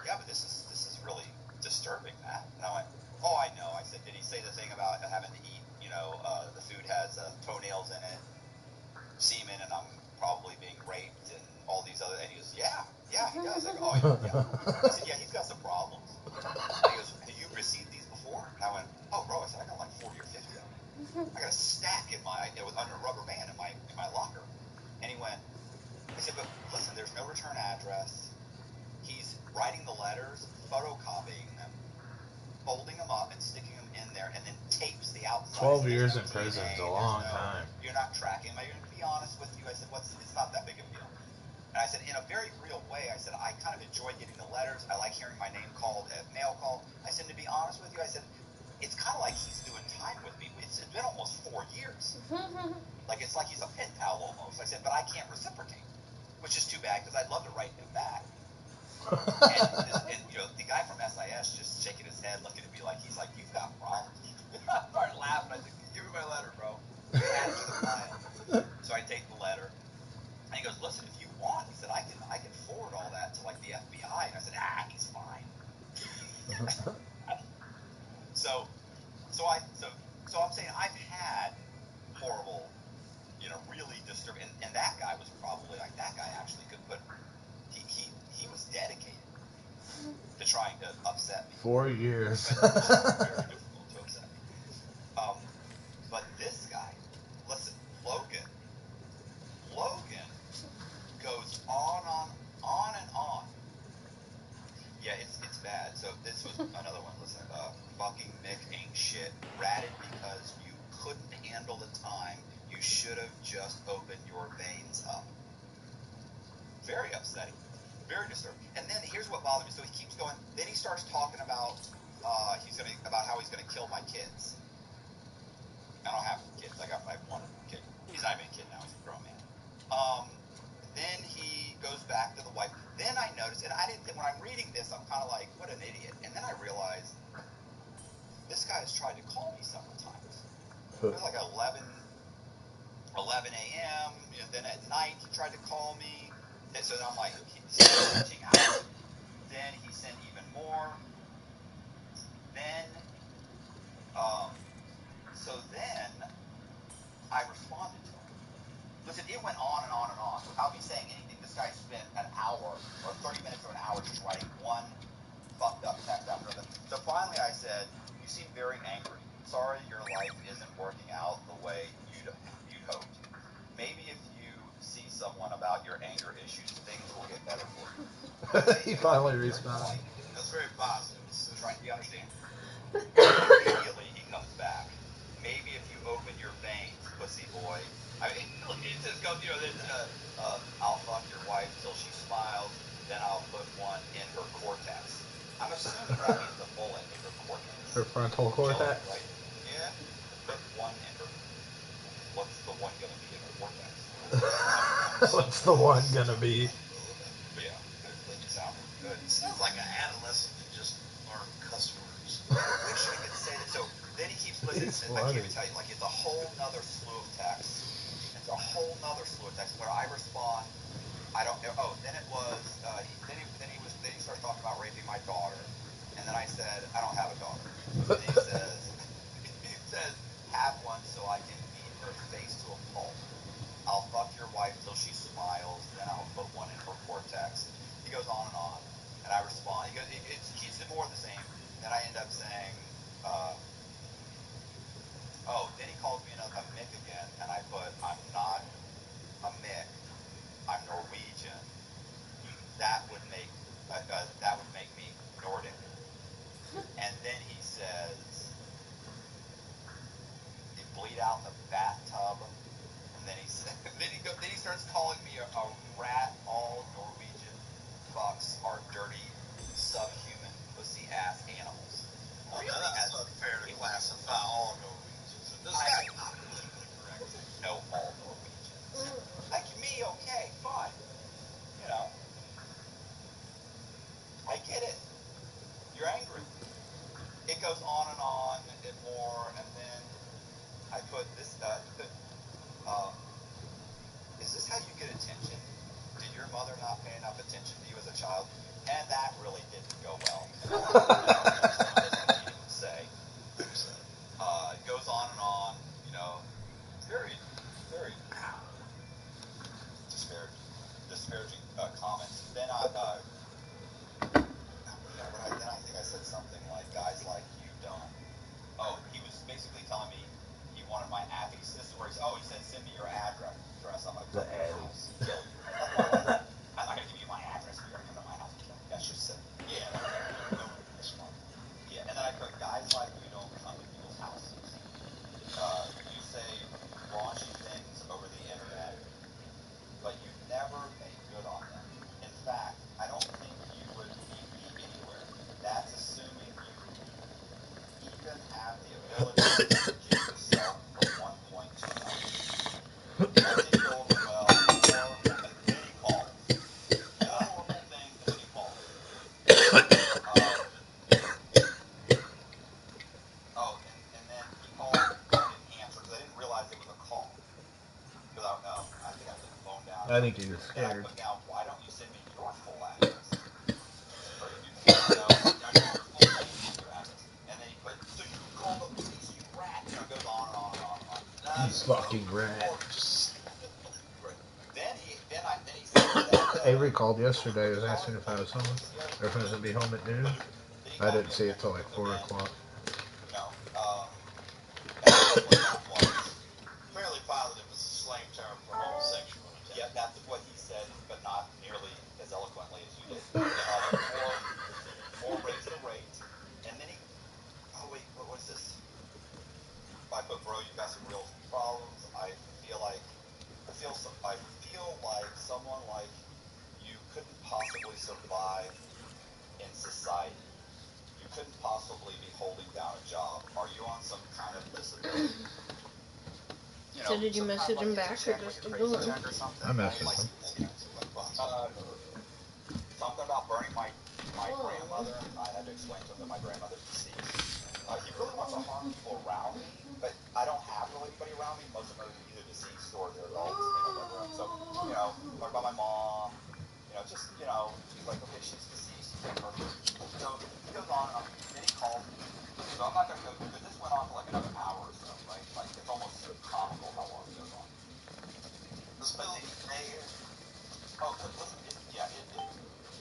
yeah, but this is really disturbing, Matt. And I went, oh, I know. I said, did he say the thing about having to eat, the food has toenails in it, semen, and I'm probably being raped and all these other, and he goes, yeah, he does. I go, oh, yeah. I said, yeah, he's got some problems. And he goes, have you received these before? And I went, oh, bro, I said, I got like 40 or 50 of them. I got a stack it was under a rubber band in my locker. And he went, I said, but listen, there's no return address. He's writing the letters, photocopying them, folding them up and sticking them in there, and then tapes the outside. 12 years in prison is a long time. You're not tracking him. I'm going to be honest with you. I said, it's not that big of a deal. And I said, in a very real way, I said, I kind of enjoy getting the letters. I like hearing my name called at mail call. I said, to be honest with you, I said, it's kind of like he's doing time with me. It's been almost 4 years. Like, it's like he's a pen pal almost. I said, but I can't reciprocate, which is too bad because I'd love to write him back. and the guy from SIS just shaking his head, looking at me like, he's like, you've got problems. I started laughing. I said, give me my letter, bro. Add it to the pile. So I take the letter. And he goes, listen, if you want, he said, I can forward all that to like the FBI. And I said, he's fine. So I'm saying I've had horrible, really disturbing, and that guy was probably like, that guy actually could put, he was dedicated to trying to upset me. 4 years. Very difficult to upset me. But this guy, listen, Logan goes on and on. Yeah, it's bad. So this was another one. Listen, fucking Mick ain't shit. Ratted because you couldn't handle the time. You should have just opened your veins up. Very upsetting. Very disturbing. And then here's what bothered me. So he keeps going. Then he starts talking about about how he's gonna kill my kids. I don't have kids. I have one kid. He's not even a kid now. He's a grown man. Then he goes back to the wife. Then I notice, and I didn't. When I'm reading this, I'm kind of like, what an idiot. And then I realize this guy has tried to call me several times. It was like 11 a.m. And then at night he tried to call me. And so I'm like, he's reaching out. Then he sent even more. Then, then I responded to him. Listen, it went on and on and on without me saying anything. This guy spent an hour or 30 minutes or an hour just writing one fucked up text after another. So finally I said, you seem very angry. Sorry your life isn't working out the way you'd hoped. Maybe if you see someone about your anger issues, things will get better for you. He finally responded. That's very positive. Do you understand? Immediately he comes back. Maybe if you open your veins, pussy boy. I mean, he just goes, I'll fuck your wife till she smiles, then I'll put one in her cortex. I'm assuming that means the bullet in her cortex. Her frontal cortex? Right? Yeah. Put one in her. What's the one gonna be in her cortex? What's the one gonna be? Yeah, that doesn't sound good. It sounds like an adolescent that just learned cuss words. Wish I could say that. So then he keeps listening. I can't even tell you. Like, it's a whole nother slew of texts. It's a whole nother slew of texts where I respond. I don't know. Oh, then it was. Then he starts talking about raping my daughter, and then I said I don't have a daughter. And he says have one so I can meet rat, all Norwegian fucks are dirty, subhuman, pussy-ass animals. Well, that's unfair to classify all Norwegians. This guy's not politically correct. No, all Norwegians. Like me, okay, fine. You know, I get it. You're angry. It goes on and more, and then I put this. Is this how you get attention? Did your mother not pay enough attention to you as a child? And that really didn't go well. Say. It goes on and on. You know, very, very disparaging comments. Then I think I said something like, "Guys like you don't." Oh, he was basically telling me he wanted my address. This is where he said, "Send me your address. I'm gonna come to your house and kill you." I'm not gonna give you my address. You're gonna come to my house and kill me. That's just silly. Yeah, that's smart. Yeah, and then I put, "Guys like you don't come to people's houses. You say raunchy things over the internet, but you never make good on them. In fact, I don't think you would meet me anywhere. That's assuming you even have the ability to get yourself from one point to another." I didn't go over well, and then he calls. More horrible things, and then he calls. And then he called, and I didn't answer because I didn't realize it was a call. Because I think I put the phone down. I think he was And I scared. put down, "Why don't you send me your full address?" Or you know, I need your full name and your address. And then he put, "So you can call the police, you rat." You know, it goes on and on and on and on. You fucking rat. Then he said that Avery called yesterday. He was asking if I was home or if I was going to be home at noon. I didn't see it till like 4 o'clock. You know, and that's what that was. Fairly positive is a slang term for homosexual. Yeah, that's what he said, but not nearly as eloquently as you did. Or raise the rate. And then oh wait, what was this? I put, "Bro, you've got some real problems. I feel like someone like you couldn't possibly survive in society. You couldn't possibly be holding down a job. Are you on some kind of disability?" You know, So did you message him back or just ignore him? I messaged him. Something about burning my grandmother. I had to explain to him that my grandmother's deceased. He really wants to harm people around me, but I don't have really anybody around me. Most of them are either deceased or they're adults in a bedroom. So, you know, talk about my mom. You know, just, you know, he's like, "Okay, she's deceased. Okay, perfect." So he goes on and on. Then he calls me. So I'm not going to go, because this went on for like another hour or so, right? Like, it's almost comical how long it goes on. But then he says, "Oh, listen,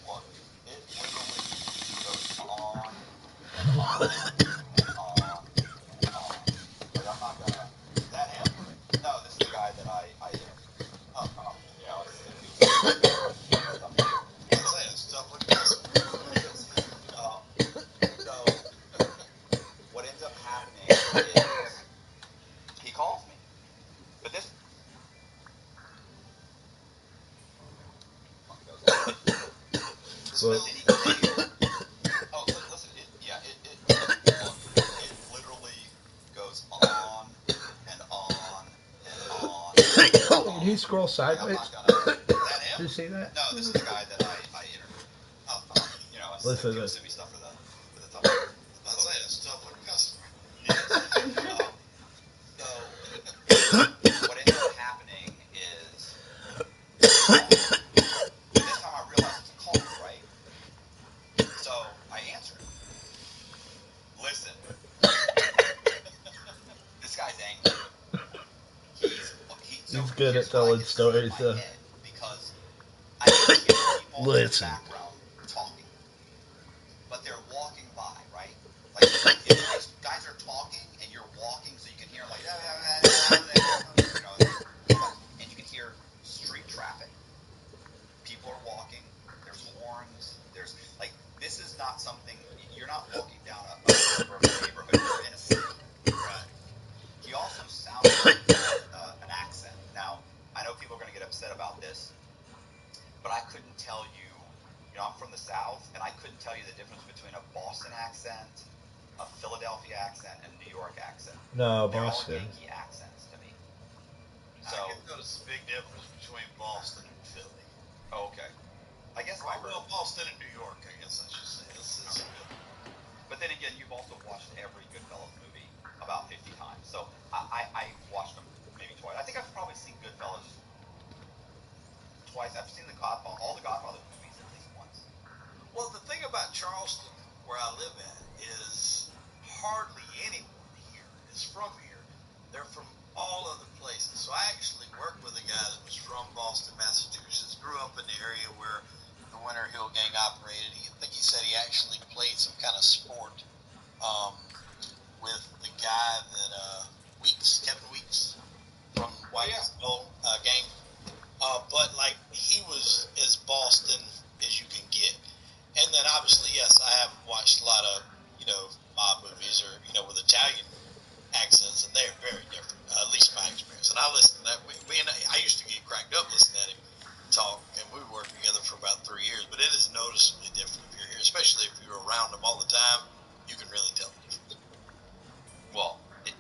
look, it literally goes on and on and on and on. Like, I'm not gonna, is that him? No, this is the guy that I interviewed. You know, he was stuff. I'd say it's tough looking customer. So, what ends up happening is he calls me. But this one goes on. Oh, listen, it literally goes on and on and on. Did he scroll sideways? Did you see that? No, this is the guy that I interviewed. You know, Listen, people send me stuff for the thumbnail. I'd say it's a tough looking customer. So, what ends up happening is this time I realized it's a call, right? So I answered. Listen, this guy's angry. He's good at telling stories, though. Because I can hear people in the background talking, but they're walking by, right? Like if these guys are talking and you're walking, so you can hear like, you know, and you can hear street traffic. People are walking. There's horns. There's like, this is not something, you're not walking down a suburban neighborhood. You're in a city. Right. He also sounded like he had an accent. Now, I know people are going to get upset about this. the difference between a Boston accent, a Philadelphia accent, and a New York accent. No, They're Boston. all Yankee accents to me. So I can notice a big difference between Boston and Philly. okay, I guess my well, Boston and New York, I guess I should say. It's But then again, you've also watched every Goodfellas movie about 50 times. So I watched them maybe twice. I think I've probably seen Goodfellas twice. I've seen all the Godfather movies at least once. Well, the thing about Charleston, where I live at, is hardly anyone here is from here. They're from all other places. So I actually worked with a guy that was from Boston, Massachusetts, grew up in the area where the Winter Hill Gang operated. I think he said he actually played some kind of sport with the guy that Kevin Weeks from White Gang. But like he was as Boston as you can get. And then obviously, yes, I have watched a lot of, mob movies or, with Italian accents, and they're very different, at least my experience. And I listened to that. I used to get cracked up listening at him talk, and we worked together for about 3 years, but it is noticeably different if you're here, especially if you're around them all the time. You can really tell the difference. Well, I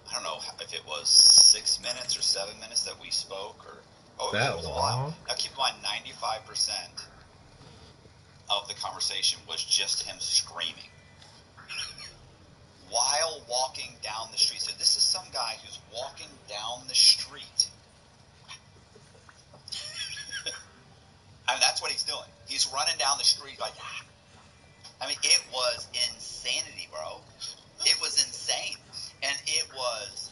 don't know if it was 6 minutes or 7 minutes that we spoke, or it was a while. Now keep in mind, 95% of the conversation was just him screaming while walking down the street. So this is some guy who's walking down the street. I mean, that's what he's doing. He's running down the street like, I mean, it was insanity, bro. It was insane. And it was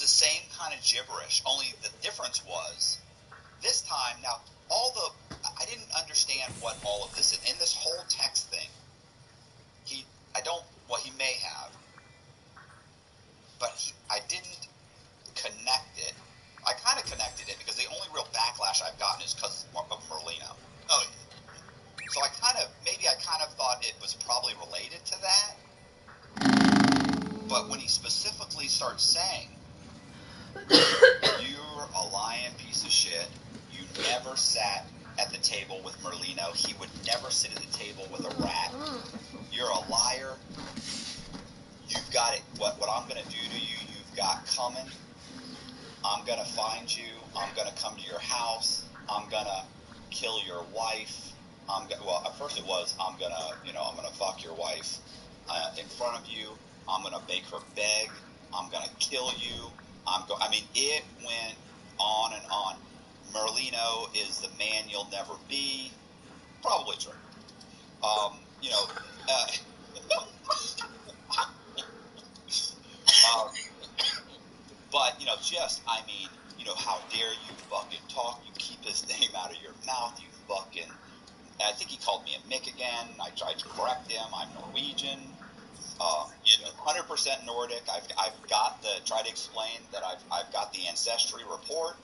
the same kind of gibberish, only the difference was this time, now, I didn't understand what all of this, in this whole text thing, he may have, but I didn't connect it. I kind of connected it because the only real backlash I've gotten is because of Merlino. Oh, so I kind of thought it was probably related to that. But when he specifically starts saying, you're a lying piece of shit, you never sat at the table with Merlino, he would never sit at the table with a rat, you're a liar, you've got it, what I'm going to do to you, you've got coming, I'm going to find you, I'm going to come to your house, I'm going to kill your wife, at first it was, I'm going to fuck your wife in front of you, I'm going to make her beg, I'm going to kill you, it went on and on. Merlino is the man you'll never be. Probably true. But, how dare you fucking talk? You keep his name out of your mouth, you fucking... I think he called me a Mick again. I tried to correct him. I'm Norwegian. 100% Nordic. I've got try to explain that I've got the ancestry report.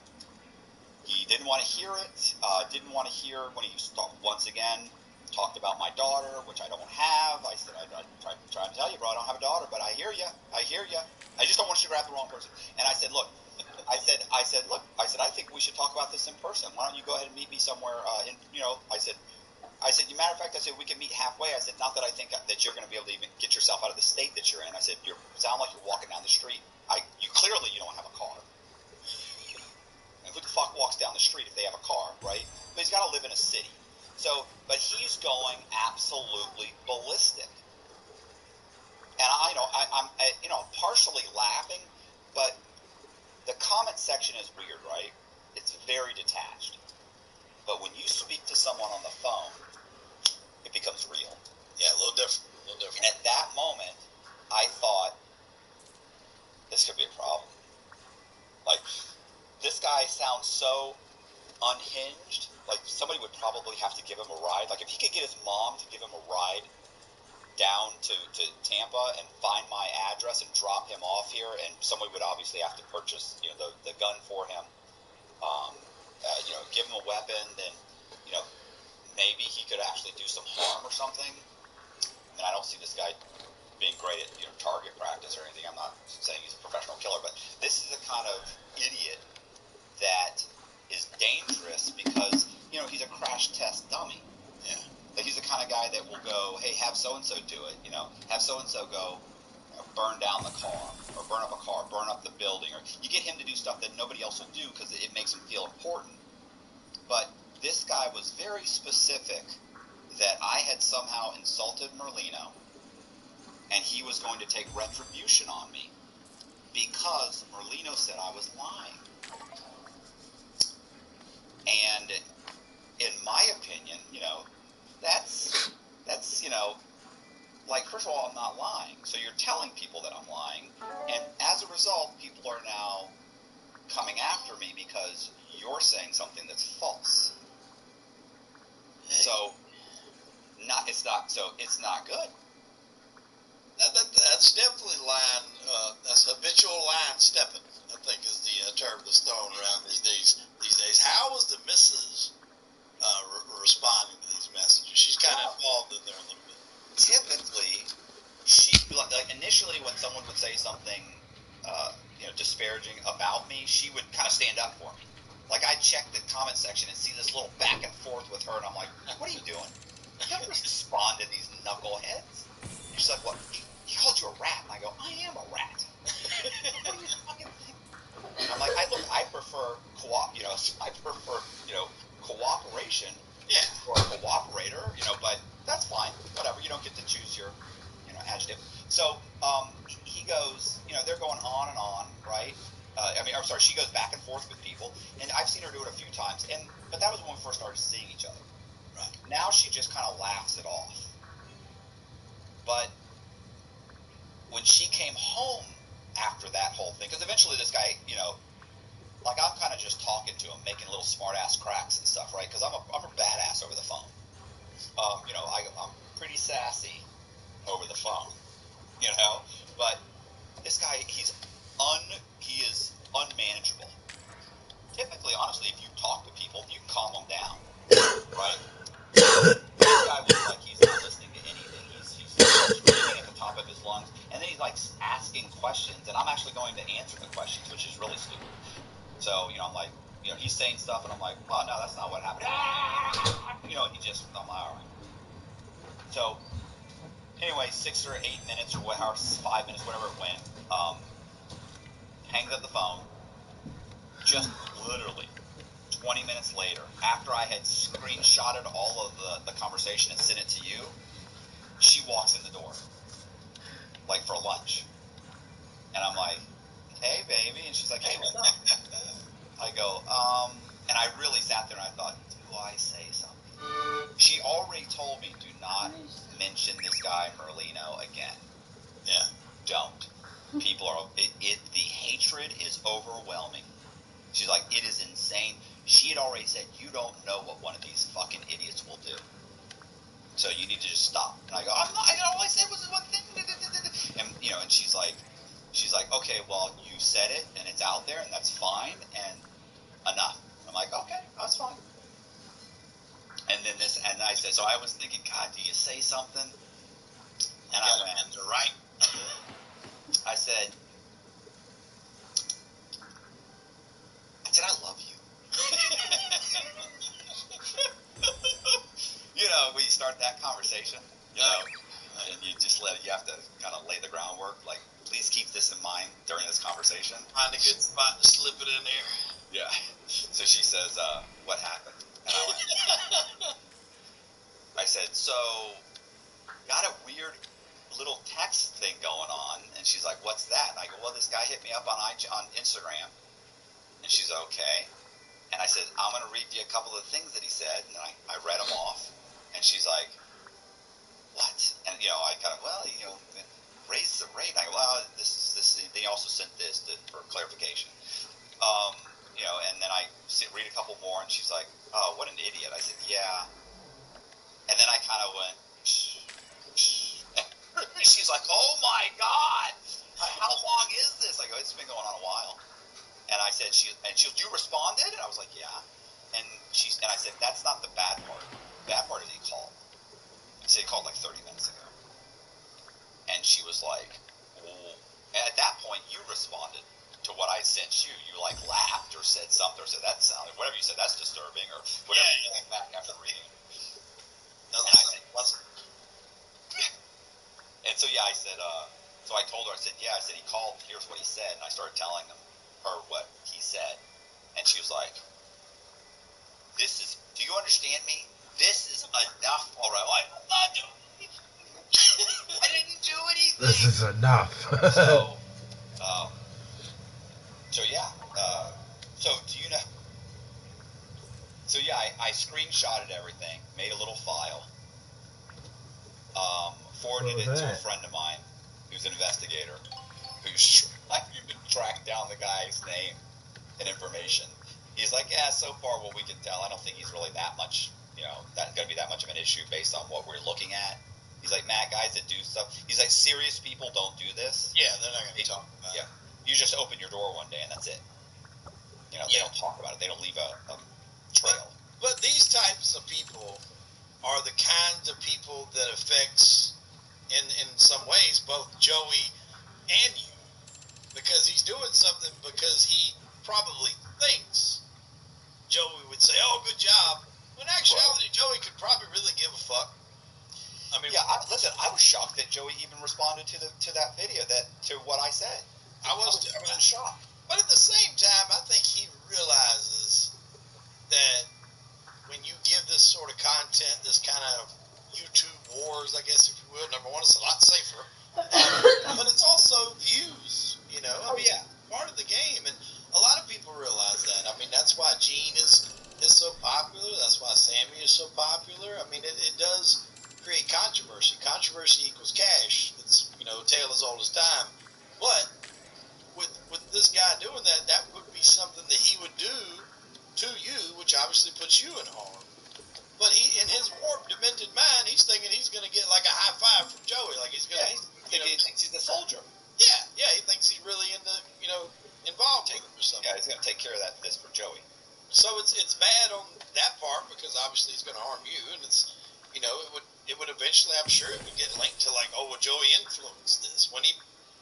He didn't want to hear it. Didn't want to hear when he once again talked about my daughter, which I don't have. I said, I try to tell you, bro, I don't have a daughter, but I hear you. I hear you. I just don't want you to grab the wrong person. And I said, look, I said, I think we should talk about this in person. Why don't you go ahead and meet me somewhere? I said, matter of fact, I said, we can meet halfway. I said, not that I think that you're going to be able to even get yourself out of the state that you're in. I said, you sound like you're walking down the street. Clearly you don't have a car. And who the fuck walks down the street if they have a car, right? But he's got to live in a city. But he's going absolutely ballistic. And I'm partially laughing, but the comment section is weird, right? It's very detached. But when you speak to someone on the phone, it becomes real. Yeah, a little different. And at that moment, I thought, this could be a problem. Like, this guy sounds so unhinged. Like, somebody would probably have to give him a ride. Like, if he could get his mom to give him a ride down to Tampa and find my address and drop him off here, and somebody would obviously have to purchase, the gun for him, give him a weapon, then, maybe he could actually do some harm or something. I mean, I don't see this guy being great at, target practice or anything. I'm not saying he's a professional killer, but this is the kind of idiot that is dangerous because, he's a crash test dummy. Yeah. Like he's the kind of guy that will go, hey, have so-and-so do it, you know, have so-and-so go, you know, burn down the car, or burn up a car, burn up the building, or you get him to do stuff that nobody else will do because it makes him feel important. But this guy was very specific that I had somehow insulted Merlino, and he was going to take retribution on me because Merlino said I was lying. And in my opinion, you know, that's you know, like, first of all, I'm not lying. So you're telling people that I'm lying, and as a result, people are now coming after me because you're saying something that's false. So it's not good. That's definitely line. That's habitual line stepping, I think, is the term that's thrown around these days. How was the missus responding to these messages? She's kind of involved in there a little bit. Typically, she like initially when someone would say something, you know, disparaging about me, she would kind of stand up for me. Like I'd check the comment section and see this little back and forth with her, and I'm like, what are you doing? Don't respond to these knuckleheads. And she's like, what? He called you a rat. And I go, I am a rat. What do you fucking think? And I'm like, I prefer cooperation or a cooperator, you know, but that's fine. Whatever. You don't get to choose your, you know, adjective. So he goes, you know, they're going on and on, right? I'm sorry, she goes back and forth with people, and I've seen her do it a few times, but that was when we first started seeing each other. Right. Now she just kind of laughs it off. But when she came home after that whole thing, because eventually this guy, you know, like I'm kind of just talking to him, making little smart ass cracks and stuff, right? Because I'm a badass over the phone. You know, I'm pretty sassy over the phone, you know. But this guy, he is unmanageable. Typically, honestly, if you talk to people, you can calm them down, right? This guy was like he's not listening to anything. He's screaming at the top of his lungs, and then he's like asking questions, and I'm actually going to answer the questions, which is really stupid. So, you know, I'm like, you know, he's saying stuff, and I'm like, oh, no, that's not what happened. You know, I'm like, all right. So, anyway, 6 or 8 minutes or whatever, 5 minutes, whatever it went, hangs up the phone. Just literally 20 minutes later, after I had screenshotted all of the conversation and sent it to you, she walks in the door, like for lunch. And I'm like, hey, baby. And she's like, hey, what's up? I go, and I really sat there and I thought, do I say something? She already told me, do not mention this guy Merlino again. Yeah. Don't. People are, the hatred is overwhelming. She's like, it is insane. She had already said, you don't know what one of these fucking idiots will do. So you need to just stop. And I go, I'm not, all I said was one thing. And, you know, and she's like, okay, well, you said it, and it's out there, and that's fine, and enough. I'm like, okay, that's fine. And then and I said, so I was thinking, God, do you say something? And I went, you're right. I said, I love you. You know, when you start that conversation, you know, and you have to kind of lay the groundwork. Like, please keep this in mind during this conversation. Find a good spot to slip it in there. Yeah. So she says, what happened? And I went, I said, so, got a weird little text thing going on. And she's like, what's that? And I go, well, this guy hit me up on Instagram. And she's okay. And I said, I'm going to read you a couple of things that he said. And I read them off. And she's like, what? And, you know, I kind of, well, you know, raise the rate. And I go, well, this. They also sent this for clarification. You know, and then I read a couple more. And she's like, oh, what an idiot. I said, yeah. And then I kind of went, she's like, oh my God, how long is this? I go, it's been going on a while. And I said, you responded? And I was like, yeah. And I said, that's not the bad part. The bad part is he called. He said he called like 30 minutes ago. And she was like, oh. And at that point, you responded to what I sent you. You like laughed or said something or said that sounded, whatever you said, that's disturbing or whatever you came back after reading it. And so yeah, I said, so I told her, I said, yeah, I said he called. Here's what he said, and I started telling her what he said, and she was like, "This is. Do you understand me? This is enough already. I'm not doing anything. I didn't do anything. This is enough." So, um, so yeah. So do you know? So yeah, I screenshotted everything, made a little file, forwarded it to a friend of mine who's an investigator, who's trying to track down the guy's name and information. He's like, yeah, so far what we can tell, I don't think he's really that much, that's going to be that much of an issue based on what we're looking at. He's like, Matt, guys that do stuff, he's like, serious people don't do this. Yeah, they're not going to talk about it. Yeah, you just open your door one day and that's it. They don't talk about it. They don't leave a trail. But these types of people are the kinds of people that affects, in some ways, both Joey and you. Because he's doing something because he probably thinks Joey would say, oh, good job. When in actuality, Joey could probably really give a fuck. I mean, yeah, listen, I was shocked that Joey even responded to that video, to what I said. I was shocked. But at the same time, I think he realizes that when you give this sort of content, this kind of YouTube wars, I guess, if you will, number one, it's a lot safer. But it's also views, I mean, part of the game. And a lot of people realize that. I mean, that's why Gene is so popular. That's why Sammy is so popular. I mean, it does create controversy. Controversy equals cash. It's, a tale as old as time. But with this guy doing that, that would be something that he would do to you, which obviously puts you in harm. But he, in his warped, demented mind, he's thinking he's going to get like a high five from Joey. Like he's going to, he thinks he's the soldier. Yeah, he thinks he's really involved with him or something. Yeah, he's going to take care of this for Joey. So it's bad on that part because obviously it's going to harm you, and it's, it would eventually, I'm sure, it would get linked to like, oh, well, Joey influenced this when he.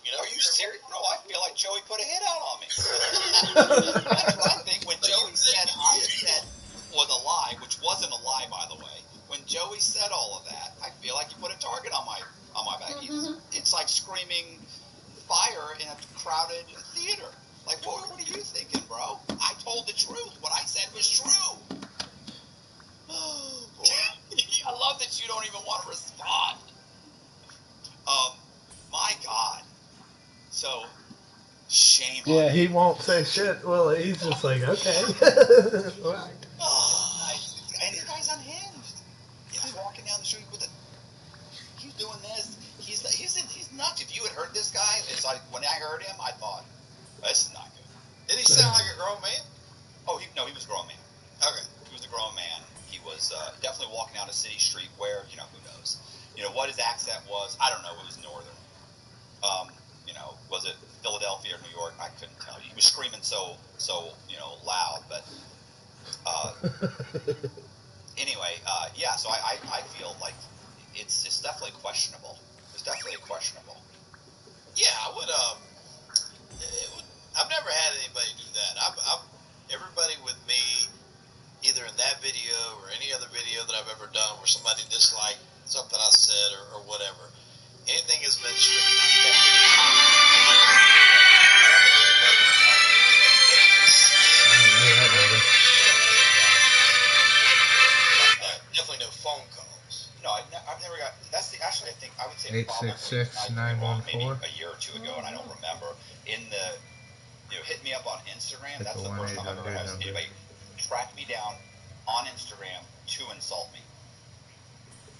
Are you serious? No, I feel like Joey put a hit out on me. That's what I think. When Joey said I said was a lie, which wasn't a lie, by the way. When Joey said all of that, I feel like he put a target on my back. It's like screaming fire in a crowded theater. Like, what are you thinking, bro? I told the truth. What I said was true. Oh, boy. I love that you don't even want to respond. My God. So, shame on Yeah, he won't say shit. Well, he's just like, okay. Oh, and this guy's unhinged. He's walking down the street he's doing this. He's nuts. If you had heard this guy, it's like when I heard him, I thought, this is not good. Did he sound like a grown man? Oh, he was a grown man. Okay. He was a grown man. He was definitely walking down a city street where, who knows? What his accent was, I don't know. It was northern. Was it Philadelphia or New York? I couldn't tell you. He was screaming so loud, but anyway, yeah. So I feel like it's definitely questionable. It's definitely questionable. Yeah, I would. I've never had anybody do that. Everybody with me, either in that video or any other video that I've ever done where somebody disliked something I said or whatever, anything has been definitely no phone calls. No, I've never got. Actually, I think I would say 866-914. maybe a year or two ago, and I don't remember. In the hit me up on Instagram. That's the first time I've ever had anybody track me down on Instagram to insult me.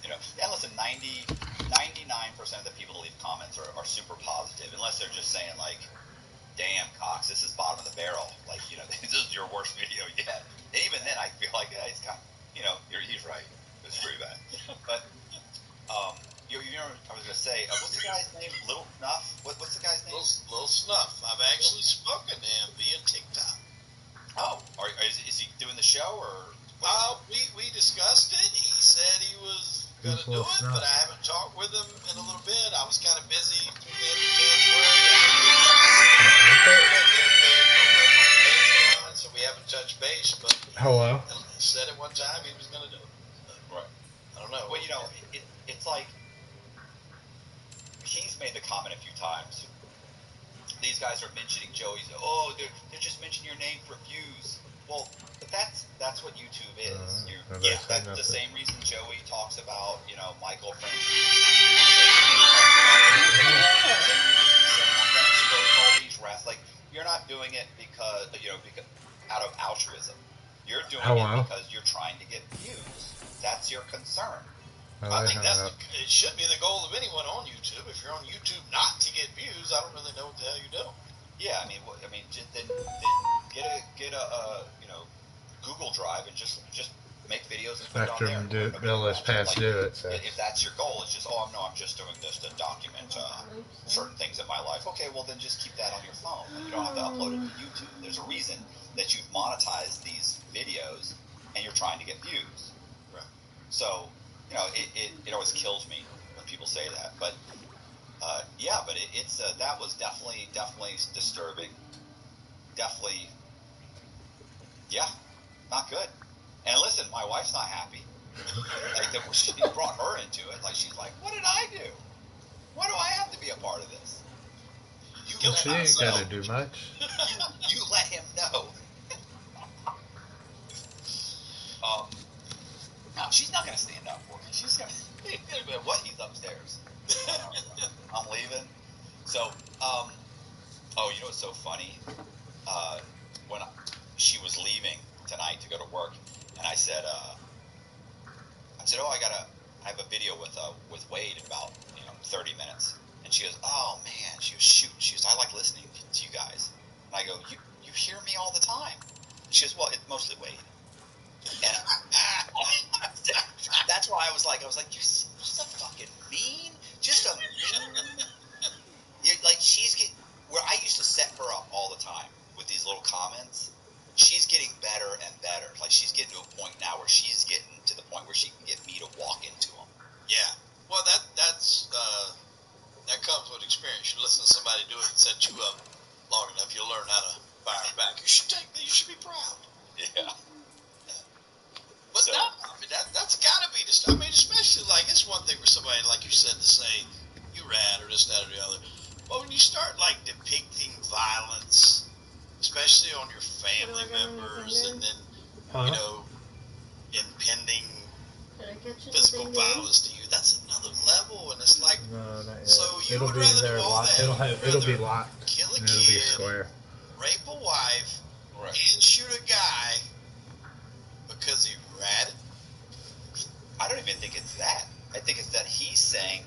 And listen, 99% of the people that leave comments are super positive, unless they're just saying like, damn, Cox, this is bottom of the barrel. Like, this is your worst video yet. And even then, I feel like, yeah, he's right. It's pretty bad. But, I was going to say, what's the guy's name? Little Snuff? What's the guy's name? Little Snuff. I've actually spoken to him via TikTok. Oh, is he doing the show, or? We discussed it. He said he was going to do it, but I haven't talked with him in a little bit. I was kind of busy in January. So we haven't touched base, but Hello? He said at one time he was going to do it. Right. I don't know. Well, it's like, made the comment a few times. These guys are mentioning Joey's. Oh, they're just mentioning your name for views. Well, but that's what YouTube is. That's the same reason Joey talks about, you know, Michael from. Like, you're not doing it because, you know, because out of altruism. You're doing it because you're trying to get views. That's your concern. I think it should be the goal of anyone on YouTube. If you're on YouTube not to get views, I don't really know what the hell you're doing. Yeah, I mean, then get a you know, Google Drive and just make videos and put it on there. They'll let Pat do it. So. If that's your goal, it's just I'm just doing this to document certain things in my life. Okay, well then just keep that on your phone. You don't have to upload it to YouTube. There's a reason that you've monetized these videos and you're trying to get views. Right. So, you know, it always kills me when people say that, but yeah, but it's that was definitely disturbing. Definitely, yeah, not good. And listen, my wife's not happy. Like that, she brought her into it. Like she's like, "What did I do? Why do I have to be a part of this?" She ain't got to do much. You let him know. No, she's not gonna stand up for me. She's gonna be like, what? He's upstairs. I'm leaving. So, oh, you know what's so funny? When she was leaving tonight to go to work, and I said, oh, I have a video with Wade in about 30 minutes, and she goes, oh man, she goes, I like listening to you guys, and I go, you hear me all the time. She goes, well, it's mostly Wade, and that's why I was like, you're just a fucking mean, like she's getting where I used to set her up all the time with these little comments. She's getting better and better. Like she's getting to a point now where she's getting to the point where she can get me to walk into them. Yeah. Well, that comes with experience. You listen to somebody do it and set you up long enough, you'll learn how to fire back. You should be proud. Yeah. But so, no, I mean that's gotta be I mean, especially like it's one thing for somebody like you said to say you rad or this, that, or the other. But when you start like depicting violence, especially on your family members, and then you know, impending physical violence to you, that's another level, and it's like so you would rather do all that. It'll be locked. Kill a and it'll kid, be square. rape a wife, and shoot a guy because he ratted. I don't even think it's that. I think it's that he's saying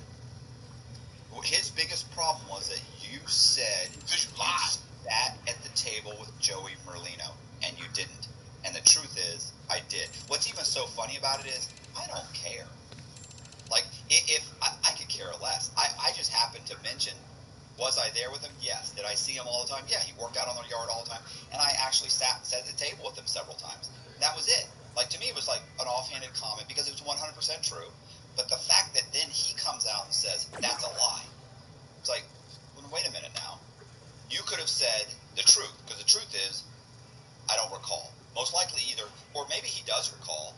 his biggest problem was that you said because you lied that at the table with Joey Merlino, and you didn't. And the truth is, I did. What's even so funny about it is, I don't care. Like, if I could care less. I just happened to mention, was I there with him? Yes. Did I see him all the time? Yeah, he worked out on the yard all the time. And I actually sat at the table with him several times. That was it. Like, to me, it was like an offhanded comment because it was 100% true. But the fact that then he comes out and says, that's a lie. It's like, well, wait a minute now. You could have said the truth, because the truth is, I don't recall. Most likely either, or maybe he does recall,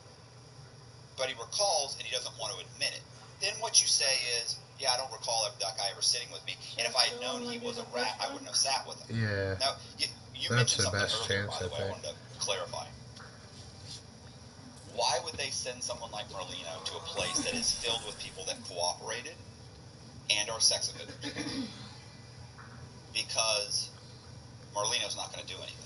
but he recalls and he doesn't want to admit it. Then what you say is, yeah, I don't recall that guy ever sitting with me, and if I had known he was a rat, I wouldn't have sat with him. Yeah. Now, you that's mentioned the something best earlier, chance, by the way, I I wanted to clarify. Why would they send someone like Merlino to a place that is filled with people that cooperated and are sex offenders? Because Merlino's not going to do anything.